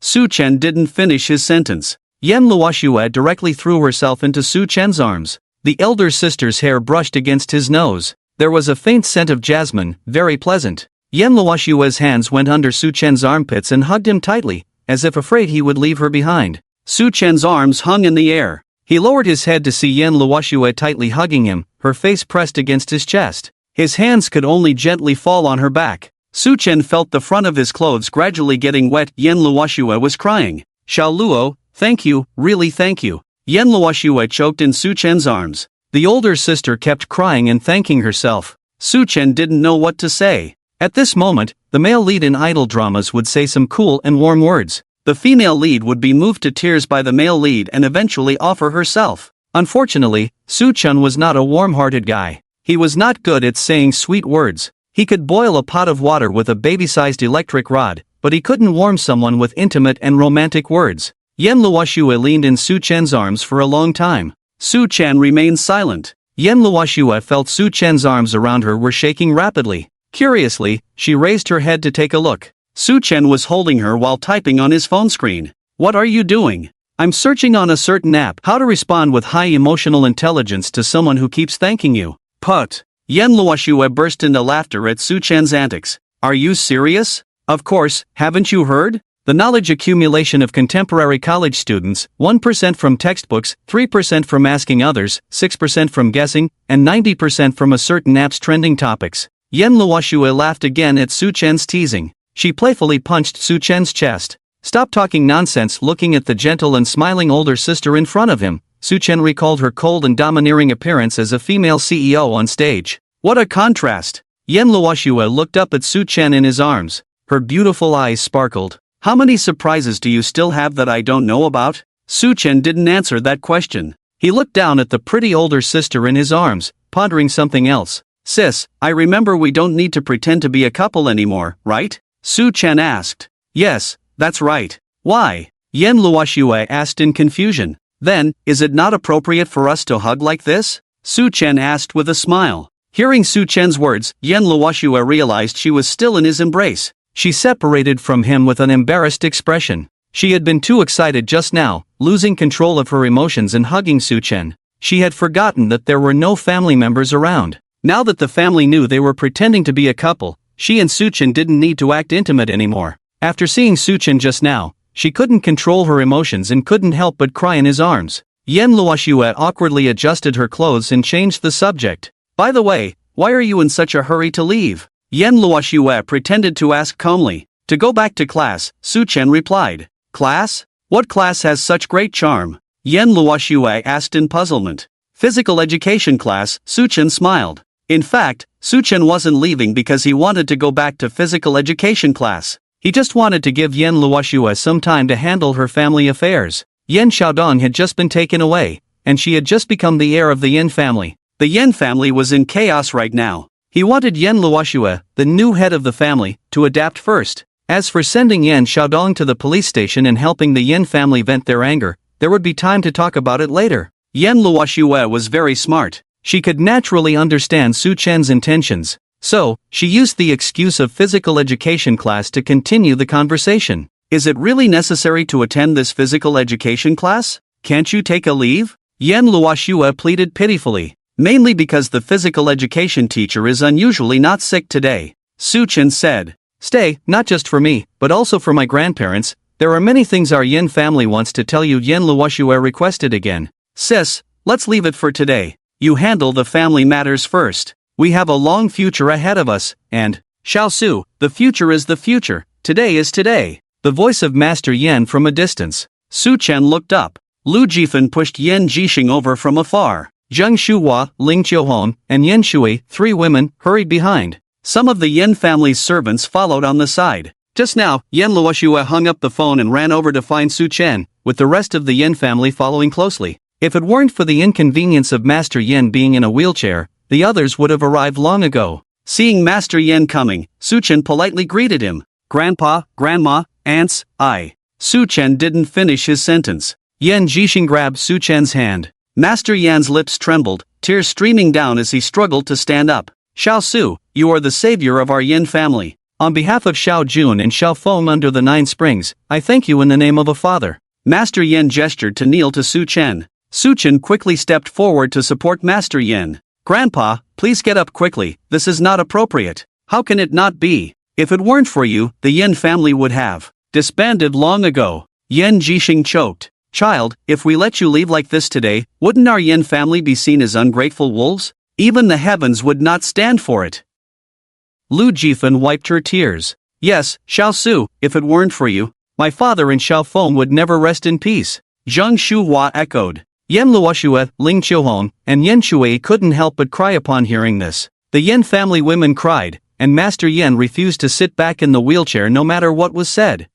Su Chen didn't finish his sentence. Yen Luoxue directly threw herself into Su Chen's arms. The elder sister's hair brushed against his nose. There was a faint scent of jasmine, very pleasant. Yen Luoxue's hands went under Su Chen's armpits and hugged him tightly, as if afraid he would leave her behind. Su Chen's arms hung in the air. He lowered his head to see Yen Luoxue tightly hugging him, her face pressed against his chest. His hands could only gently fall on her back. Su Chen felt the front of his clothes gradually getting wet. Yen Luoxue was crying. "Xiao Luo, thank you, really thank you." Yen Luoxue choked in Su Chen's arms. The older sister kept crying and thanking herself. Su Chen didn't know what to say. At this moment, the male lead in idol dramas would say some cool and warm words. The female lead would be moved to tears by the male lead and eventually offer herself. Unfortunately, Su Chen was not a warm-hearted guy. He was not good at saying sweet words. He could boil a pot of water with a baby-sized electric rod, but he couldn't warm someone with intimate and romantic words. Yan Luoxue leaned in Su Chen's arms for a long time. Su Chen remained silent. Yan Luoxue felt Su Chen's arms around her were shaking rapidly. Curiously, she raised her head to take a look. Su Chen was holding her while typing on his phone screen. "What are you doing?" "I'm searching on a certain app how to respond with high emotional intelligence to someone who keeps thanking you." Put. Yan Luoxue burst into laughter at Su Chen's antics. "Are you serious? Of course, haven't you heard? The knowledge accumulation of contemporary college students, 1% from textbooks, 3% from asking others, 6% from guessing, and 90% from a certain app's trending topics." Yan Luoxue laughed again at Su Chen's teasing. She playfully punched Su Chen's chest. "Stop talking nonsense." Looking at the gentle and smiling older sister in front of him, Su Chen recalled her cold and domineering appearance as a female CEO on stage. What a contrast! Yan Luoxue looked up at Su Chen in his arms. Her beautiful eyes sparkled. "How many surprises do you still have that I don't know about?" Su Chen didn't answer that question. He looked down at the pretty older sister in his arms, pondering something else. "Sis, I remember we don't need to pretend to be a couple anymore, right?" Su Chen asked. "Yes, that's right." "Why?" Yan Luoxue asked in confusion. "Then, is it not appropriate for us to hug like this?" Su Chen asked with a smile. Hearing Su Chen's words, Yan Luoxue realized she was still in his embrace. She separated from him with an embarrassed expression. She had been too excited just now, losing control of her emotions and hugging Su Chen. She had forgotten that there were no family members around. Now that the family knew they were pretending to be a couple, she and Su Chen didn't need to act intimate anymore. After seeing Su Chen just now, she couldn't control her emotions and couldn't help but cry in his arms. Yan Luoxue awkwardly adjusted her clothes and changed the subject. "By the way, why are you in such a hurry to leave?" Yan Luoxue pretended to ask calmly. "To go back to class," Su Chen replied. "Class? What class has such great charm?" Yan Luoxue asked in puzzlement. "Physical education class," Su Chen smiled. In fact, Su Chen wasn't leaving because he wanted to go back to physical education class. He just wanted to give Yan Luoxue some time to handle her family affairs. Yan Xiaodong had just been taken away, and she had just become the heir of the Yan family. The Yan family was in chaos right now. He wanted Yan Luoxue, the new head of the family, to adapt first. As for sending Yan Xiaodong to the police station and helping the Yan family vent their anger, there would be time to talk about it later. Yan Luoxue was very smart. She could naturally understand Su Chen's intentions. So, she used the excuse of physical education class to continue the conversation. "Is it really necessary to attend this physical education class? Can't you take a leave?" Yan Luoxue pleaded pitifully. "Mainly because the physical education teacher is unusually not sick today," Su Chen said. "Stay, not just for me, but also for my grandparents. There are many things our Yan family wants to tell you." Yan Luoxue requested again. "Sis, let's leave it for today. You handle the family matters first. We have a long future ahead of us, and, Xiaosu, the future is the future, today is today." The voice of Master Yan from a distance. Su Chen looked up. Lu Jifan pushed Yan Jixing over from afar. Zheng Shuhua, Ling Qiuhong, and Yan Shui, 3 women, hurried behind. Some of the Yan family's servants followed on the side. Just now, Yan Luoxue hung up the phone and ran over to find Su Chen, with the rest of the Yan family following closely. If it weren't for the inconvenience of Master Yan being in a wheelchair, the others would have arrived long ago. Seeing Master Yan coming, Su Chen politely greeted him. "Grandpa, Grandma, aunts, I." Su Chen didn't finish his sentence. Yan Jixing grabbed Su Chen's hand. Master Yan's lips trembled, tears streaming down as he struggled to stand up. "Xiaosu, you are the savior of our Yan family. On behalf of Xiao Jun and Xiao Feng under the 9 springs, I thank you in the name of a father." Master Yan gestured to kneel to Su Chen. Su Chen quickly stepped forward to support Master Yan. "Grandpa, please get up quickly, this is not appropriate." "How can it not be? If it weren't for you, the Yan family would have disbanded long ago." Yan Jixing choked. "Child, if we let you leave like this today, wouldn't our Yan family be seen as ungrateful wolves? Even the heavens would not stand for it." Lu Jifan wiped her tears. "Yes, Xiaosu, if it weren't for you, my father and Xiao Feng would never rest in peace." Zheng Shuhua echoed. Yan Luoshue, Ling Qiuhong, and Yan Shui couldn't help but cry upon hearing this. The Yan family women cried, and Master Yan refused to sit back in the wheelchair no matter what was said.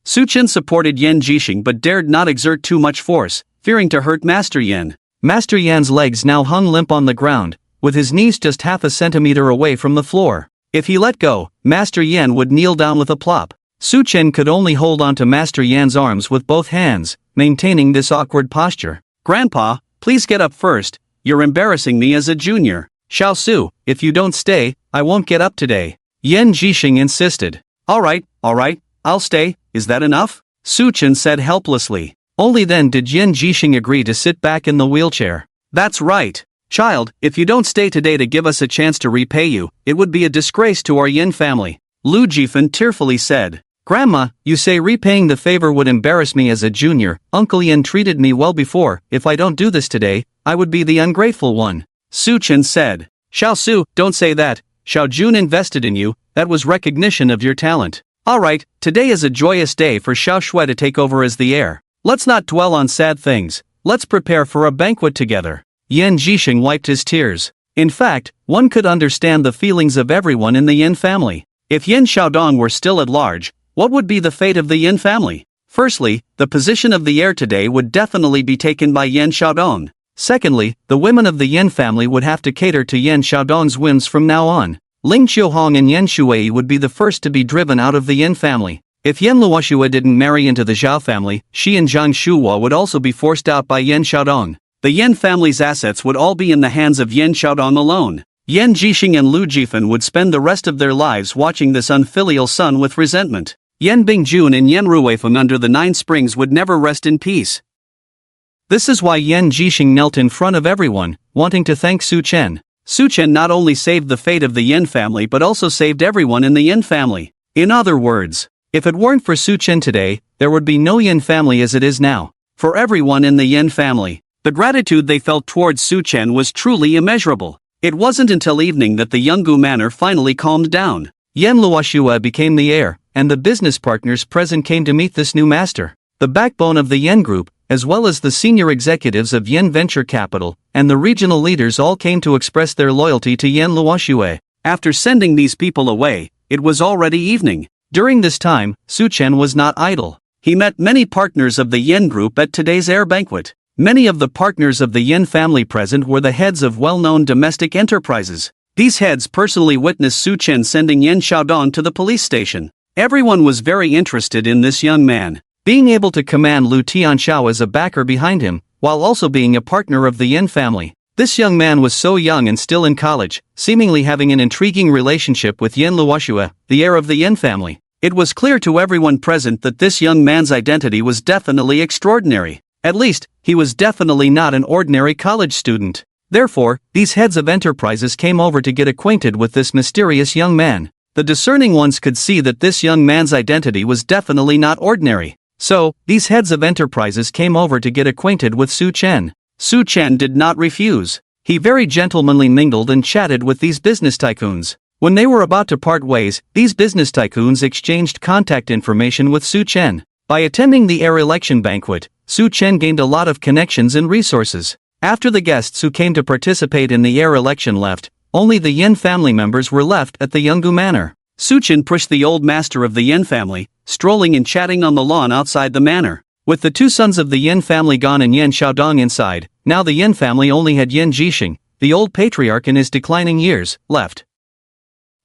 Su Chen supported Yan Jixing but dared not exert too much force, fearing to hurt Master Yan. Master Yan's legs now hung limp on the ground, with his knees just half a centimeter away from the floor. If he let go, Master Yan would kneel down with a plop. Su Chen could only hold onto Master Yan's arms with both hands, maintaining this awkward posture. "Grandpa, please get up first, you're embarrassing me as a junior." "Xiao Su, if you don't stay, I won't get up today," Yan Jixing insisted. Alright, I'll stay, is that enough?" Su Chen said helplessly. Only then did Yan Jixing agree to sit back in the wheelchair. "That's right. Child, if you don't stay today to give us a chance to repay you, it would be a disgrace to our Yan family," Lu Jifan tearfully said. "Grandma, you say repaying the favor would embarrass me as a junior. Uncle Yan treated me well before. If I don't do this today, I would be the ungrateful one," Su Chen said. "Xiao Su, don't say that. Xiao Jun invested in you, that was recognition of your talent. Alright, today is a joyous day for Xiao Shui to take over as the heir. Let's not dwell on sad things, let's prepare for a banquet together." Yan Jixing wiped his tears. In fact, one could understand the feelings of everyone in the Yan family. If Yan Xiaodong were still at large, what would be the fate of the Yan family? Firstly, the position of the heir today would definitely be taken by Yan Xiaodong. Secondly, the women of the Yan family would have to cater to Yan Xiaodong's whims from now on. Ling Qiuhong and Yan Shui would be the first to be driven out of the Yan family. If Yan Luoshue didn't marry into the Zhao family, she and Zhang Shuhua would also be forced out by Yan Xiaodong. The Yan family's assets would all be in the hands of Yan Xiaodong alone. Yan Jixing and Lu Jifan would spend the rest of their lives watching this unfilial son with resentment. Yan Bingjun and Yan Ruifeng under the 9 springs would never rest in peace. This is why Yan Jixing knelt in front of everyone, wanting to thank Su Chen. Su Chen not only saved the fate of the Yan family but also saved everyone in the Yan family. In other words, if it weren't for Su Chen today, there would be no Yan family as it is now. For everyone in the Yan family, the gratitude they felt towards Su Chen was truly immeasurable. It wasn't until evening that the Yungu manor finally calmed down. Yan Luoshue became the heir, and the business partners present came to meet this new master. The backbone of the Yan group, as well as the senior executives of Yan Venture Capital, and the regional leaders all came to express their loyalty to Yan Luoshue. After sending these people away, it was already evening. During this time, Su Chen was not idle. He met many partners of the Yan group at today's heir banquet. Many of the partners of the Yan family present were the heads of well-known domestic enterprises. These heads personally witnessed Su Chen sending Yan Xiaodong to the police station. Everyone was very interested in this young man. Being able to command Lu Tianxiao as a backer behind him, while also being a partner of the Yan family. This young man was so young and still in college, seemingly having an intriguing relationship with Yan Luoshue, the heir of the Yan family. It was clear to everyone present that this young man's identity was definitely extraordinary. At least, he was definitely not an ordinary college student. Therefore, these heads of enterprises came over to get acquainted with this mysterious young man. The discerning ones could see that this young man's identity was definitely not ordinary. So, these heads of enterprises came over to get acquainted with Su Chen. Su Chen did not refuse. He very gentlemanly mingled and chatted with these business tycoons. When they were about to part ways, these business tycoons exchanged contact information with Su Chen. By attending the heir election banquet, Su Chen gained a lot of connections and resources. After the guests who came to participate in the heir election left, only the Yan family members were left at the Yungu manor. Su Chen pushed the old master of the Yan family, strolling and chatting on the lawn outside the manor. With the 2 sons of the Yan family gone and Yan Xiaodong inside, now the Yan family only had Yan Jixing, the old patriarch in his declining years, left.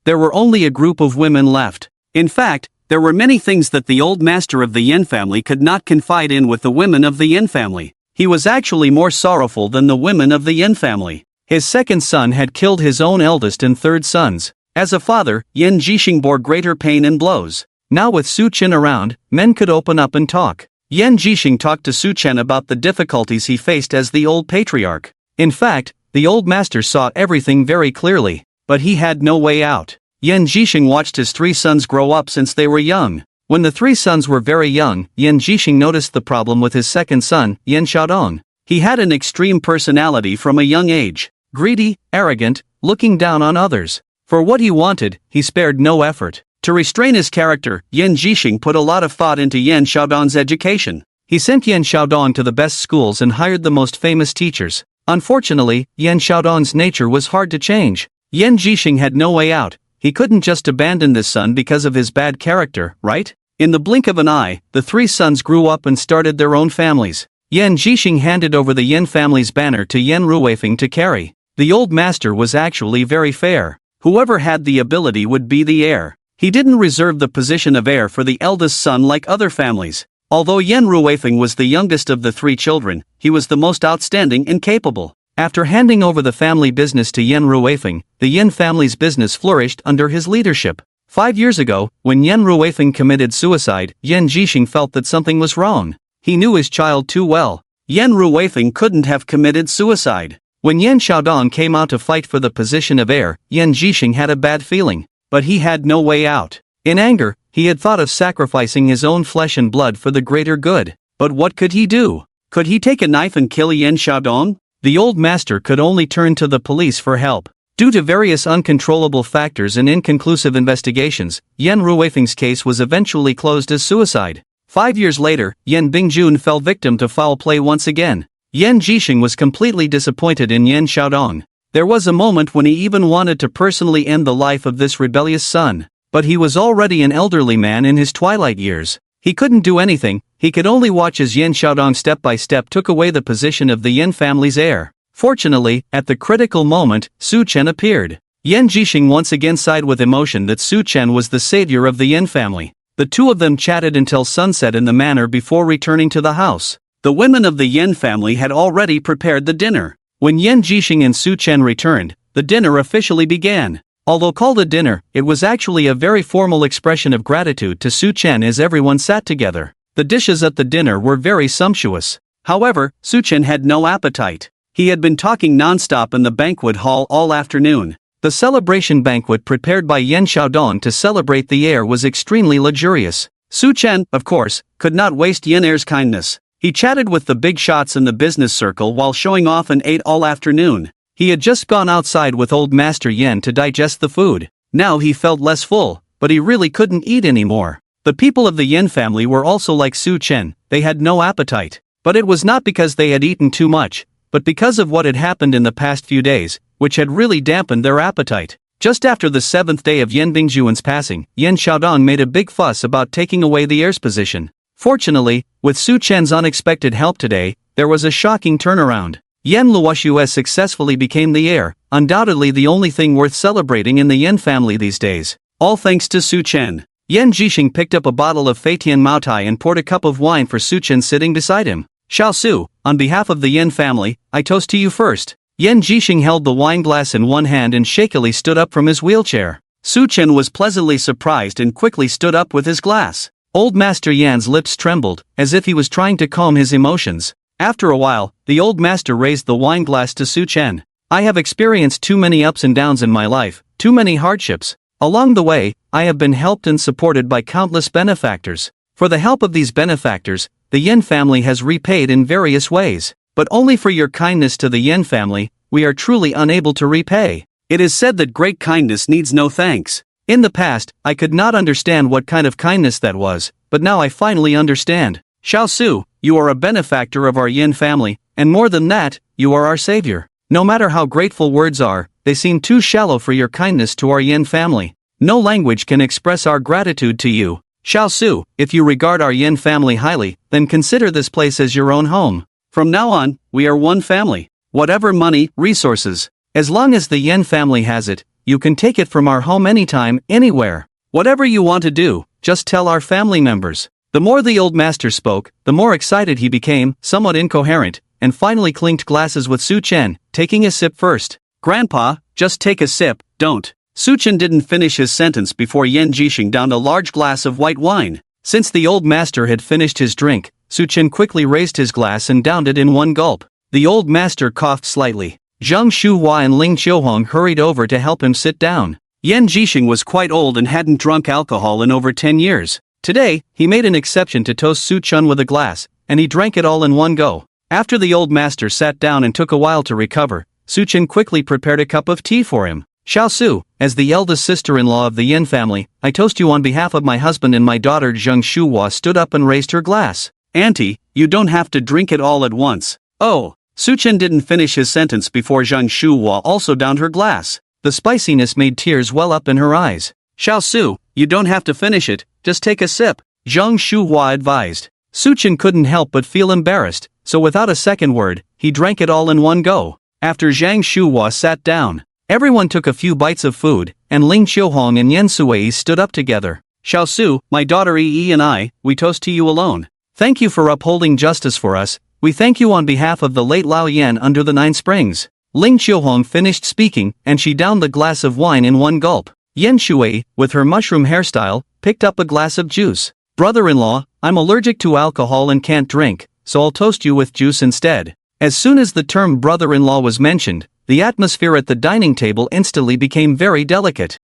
There were only a group of women left. In fact, there were many things that the old master of the Yan family could not confide in with the women of the Yan family. He was actually more sorrowful than the women of the Yan family. His second son had killed his own eldest and third sons. As a father, Yan Jixing bore greater pain and blows. Now with Su Chen around, men could open up and talk. Yan Jixing talked to Su Chen about the difficulties he faced as the old patriarch. In fact, the old master saw everything very clearly, but he had no way out. Yan Jixing watched his 3 sons grow up since they were young. When the 3 sons were very young, Yan Jixing noticed the problem with his second son, Yan Xiaodong. He had an extreme personality from a young age. Greedy, arrogant, looking down on others. For what he wanted, he spared no effort. To restrain his character, Yan Jixing put a lot of thought into Yan Xiaodong's education. He sent Yan Xiaodong to the best schools and hired the most famous teachers. Unfortunately, Yan Xiaodong's nature was hard to change. Yan Jixing had no way out. He couldn't just abandon this son because of his bad character, right? In the blink of an eye, the three sons grew up and started their own families. Yan Jixing handed over the Yan family's banner to Yan Ruifeng to carry. The old master was actually very fair. Whoever had the ability would be the heir. He didn't reserve the position of heir for the eldest son like other families. Although Yan Ruifeng was the youngest of the three children, he was the most outstanding and capable. After handing over the family business to Yan Ruifeng, the Yan family's business flourished under his leadership. 5 years ago, when Yan Ruifeng committed suicide, Yan Jixing felt that something was wrong. He knew his child too well. Yan Ruifeng couldn't have committed suicide. When Yan Xiaodong came out to fight for the position of heir, Yan Jixing had a bad feeling, but he had no way out. In anger, he had thought of sacrificing his own flesh and blood for the greater good. But what could he do? Could he take a knife and kill Yan Xiaodong? The old master could only turn to the police for help. Due to various uncontrollable factors and inconclusive investigations, Yan Ruifeng's case was eventually closed as suicide. 5 years later, Yan Bingjun fell victim to foul play once again. Yan Jixing was completely disappointed in Yan Xiaodong. There was a moment when he even wanted to personally end the life of this rebellious son. But he was already an elderly man in his twilight years. He couldn't do anything. He could only watch as Yan Xiaodong step by step took away the position of the Yan family's heir. Fortunately, at the critical moment, Su Chen appeared. Yan Jixing once again sighed with emotion that Su Chen was the savior of the Yan family. The two of them chatted until sunset in the manor before returning to the house. The women of the Yan family had already prepared the dinner. When Yan Jixing and Su Chen returned, the dinner officially began. Although called a dinner, it was actually a very formal expression of gratitude to Su Chen as everyone sat together. The dishes at the dinner were very sumptuous. However, Su Chen had no appetite. He had been talking non-stop in the banquet hall all afternoon. The celebration banquet prepared by Yan Xiaodong to celebrate the heir was extremely luxurious. Su Chen, of course, could not waste Yan heir's kindness. He chatted with the big shots in the business circle while showing off and ate all afternoon. He had just gone outside with old Master Yan to digest the food. Now he felt less full, but he really couldn't eat anymore. The people of the Yan family were also like Su Chen, they had no appetite. But it was not because they had eaten too much, but because of what had happened in the past few days, which had really dampened their appetite. Just after the 7th day of Yan Bingjuan's passing, Yan Xiaodong made a big fuss about taking away the heir's position. Fortunately, with Su Chen's unexpected help today, there was a shocking turnaround. Yan Luoshu successfully became the heir, undoubtedly the only thing worth celebrating in the Yan family these days. All thanks to Su Chen. Yan Jixing picked up a bottle of Feitian Maotai and poured a cup of wine for Su Chen sitting beside him. Xiao Su, on behalf of the Yan family, I toast to you first. Yan Jixing held the wine glass in one hand and shakily stood up from his wheelchair. Su Chen was pleasantly surprised and quickly stood up with his glass. Old Master Yan's lips trembled, as if he was trying to calm his emotions. After a while, the old master raised the wine glass to Su Chen. I have experienced too many ups and downs in my life, too many hardships. Along the way, I have been helped and supported by countless benefactors. For the help of these benefactors, the Yan family has repaid in various ways. But only for your kindness to the Yan family, we are truly unable to repay. It is said that great kindness needs no thanks. In the past, I could not understand what kind of kindness that was, but now I finally understand. Xiao Su, you are a benefactor of our Yan family, and more than that, you are our savior. No matter how grateful words are, they seem too shallow for your kindness to our Yan family. No language can express our gratitude to you. Xiao Su, if you regard our Yan family highly, then consider this place as your own home. From now on, we are one family. Whatever money, resources, as long as the Yan family has it, you can take it from our home anytime, anywhere. Whatever you want to do, just tell our family members. The more the old master spoke, the more excited he became, somewhat incoherent, and finally clinked glasses with Su Chen, taking a sip first. Grandpa, just take a sip, don't. Su Chen didn't finish his sentence before Yan Jixing downed a large glass of white wine. Since the old master had finished his drink, Su Chen quickly raised his glass and downed it in one gulp. The old master coughed slightly. Zhang Shuhua and Ling Qiuhong hurried over to help him sit down. Yan Jixing was quite old and hadn't drunk alcohol in over 10 years. Today, he made an exception to toast Su Chen with a glass, and he drank it all in one go. After the old master sat down and took a while to recover, Su Chen quickly prepared a cup of tea for him. Xiao Su, as the eldest sister-in-law of the Yan family, I toast you on behalf of my husband and my daughter. Zhang Shuhua stood up and raised her glass. Auntie, You don't have to drink it all at once. Oh. Su Chen didn't finish his sentence before Zhang Shuhua also downed her glass. The spiciness made tears well up in her eyes. Xiao Su, you don't have to finish it, just take a sip, Zhang Shuhua advised. Su Chen couldn't help but feel embarrassed, so without a second word, he drank it all in one go. After Zhang Shuhua sat down, everyone took a few bites of food, and Ling Qiuhong and Yen Sui stood up together. Xiao Su, my daughter Yi and I, we toast to you alone. Thank you for upholding justice for us. We thank you on behalf of the late Lao Yan under the 9 springs. Ling Qiuhong finished speaking, and she downed the glass of wine in one gulp. Yen Shui, with her mushroom hairstyle, picked up a glass of juice. Brother-in-law, I'm allergic to alcohol and can't drink, so I'll toast you with juice instead. As soon as the term brother-in-law was mentioned, the atmosphere at the dining table instantly became very delicate.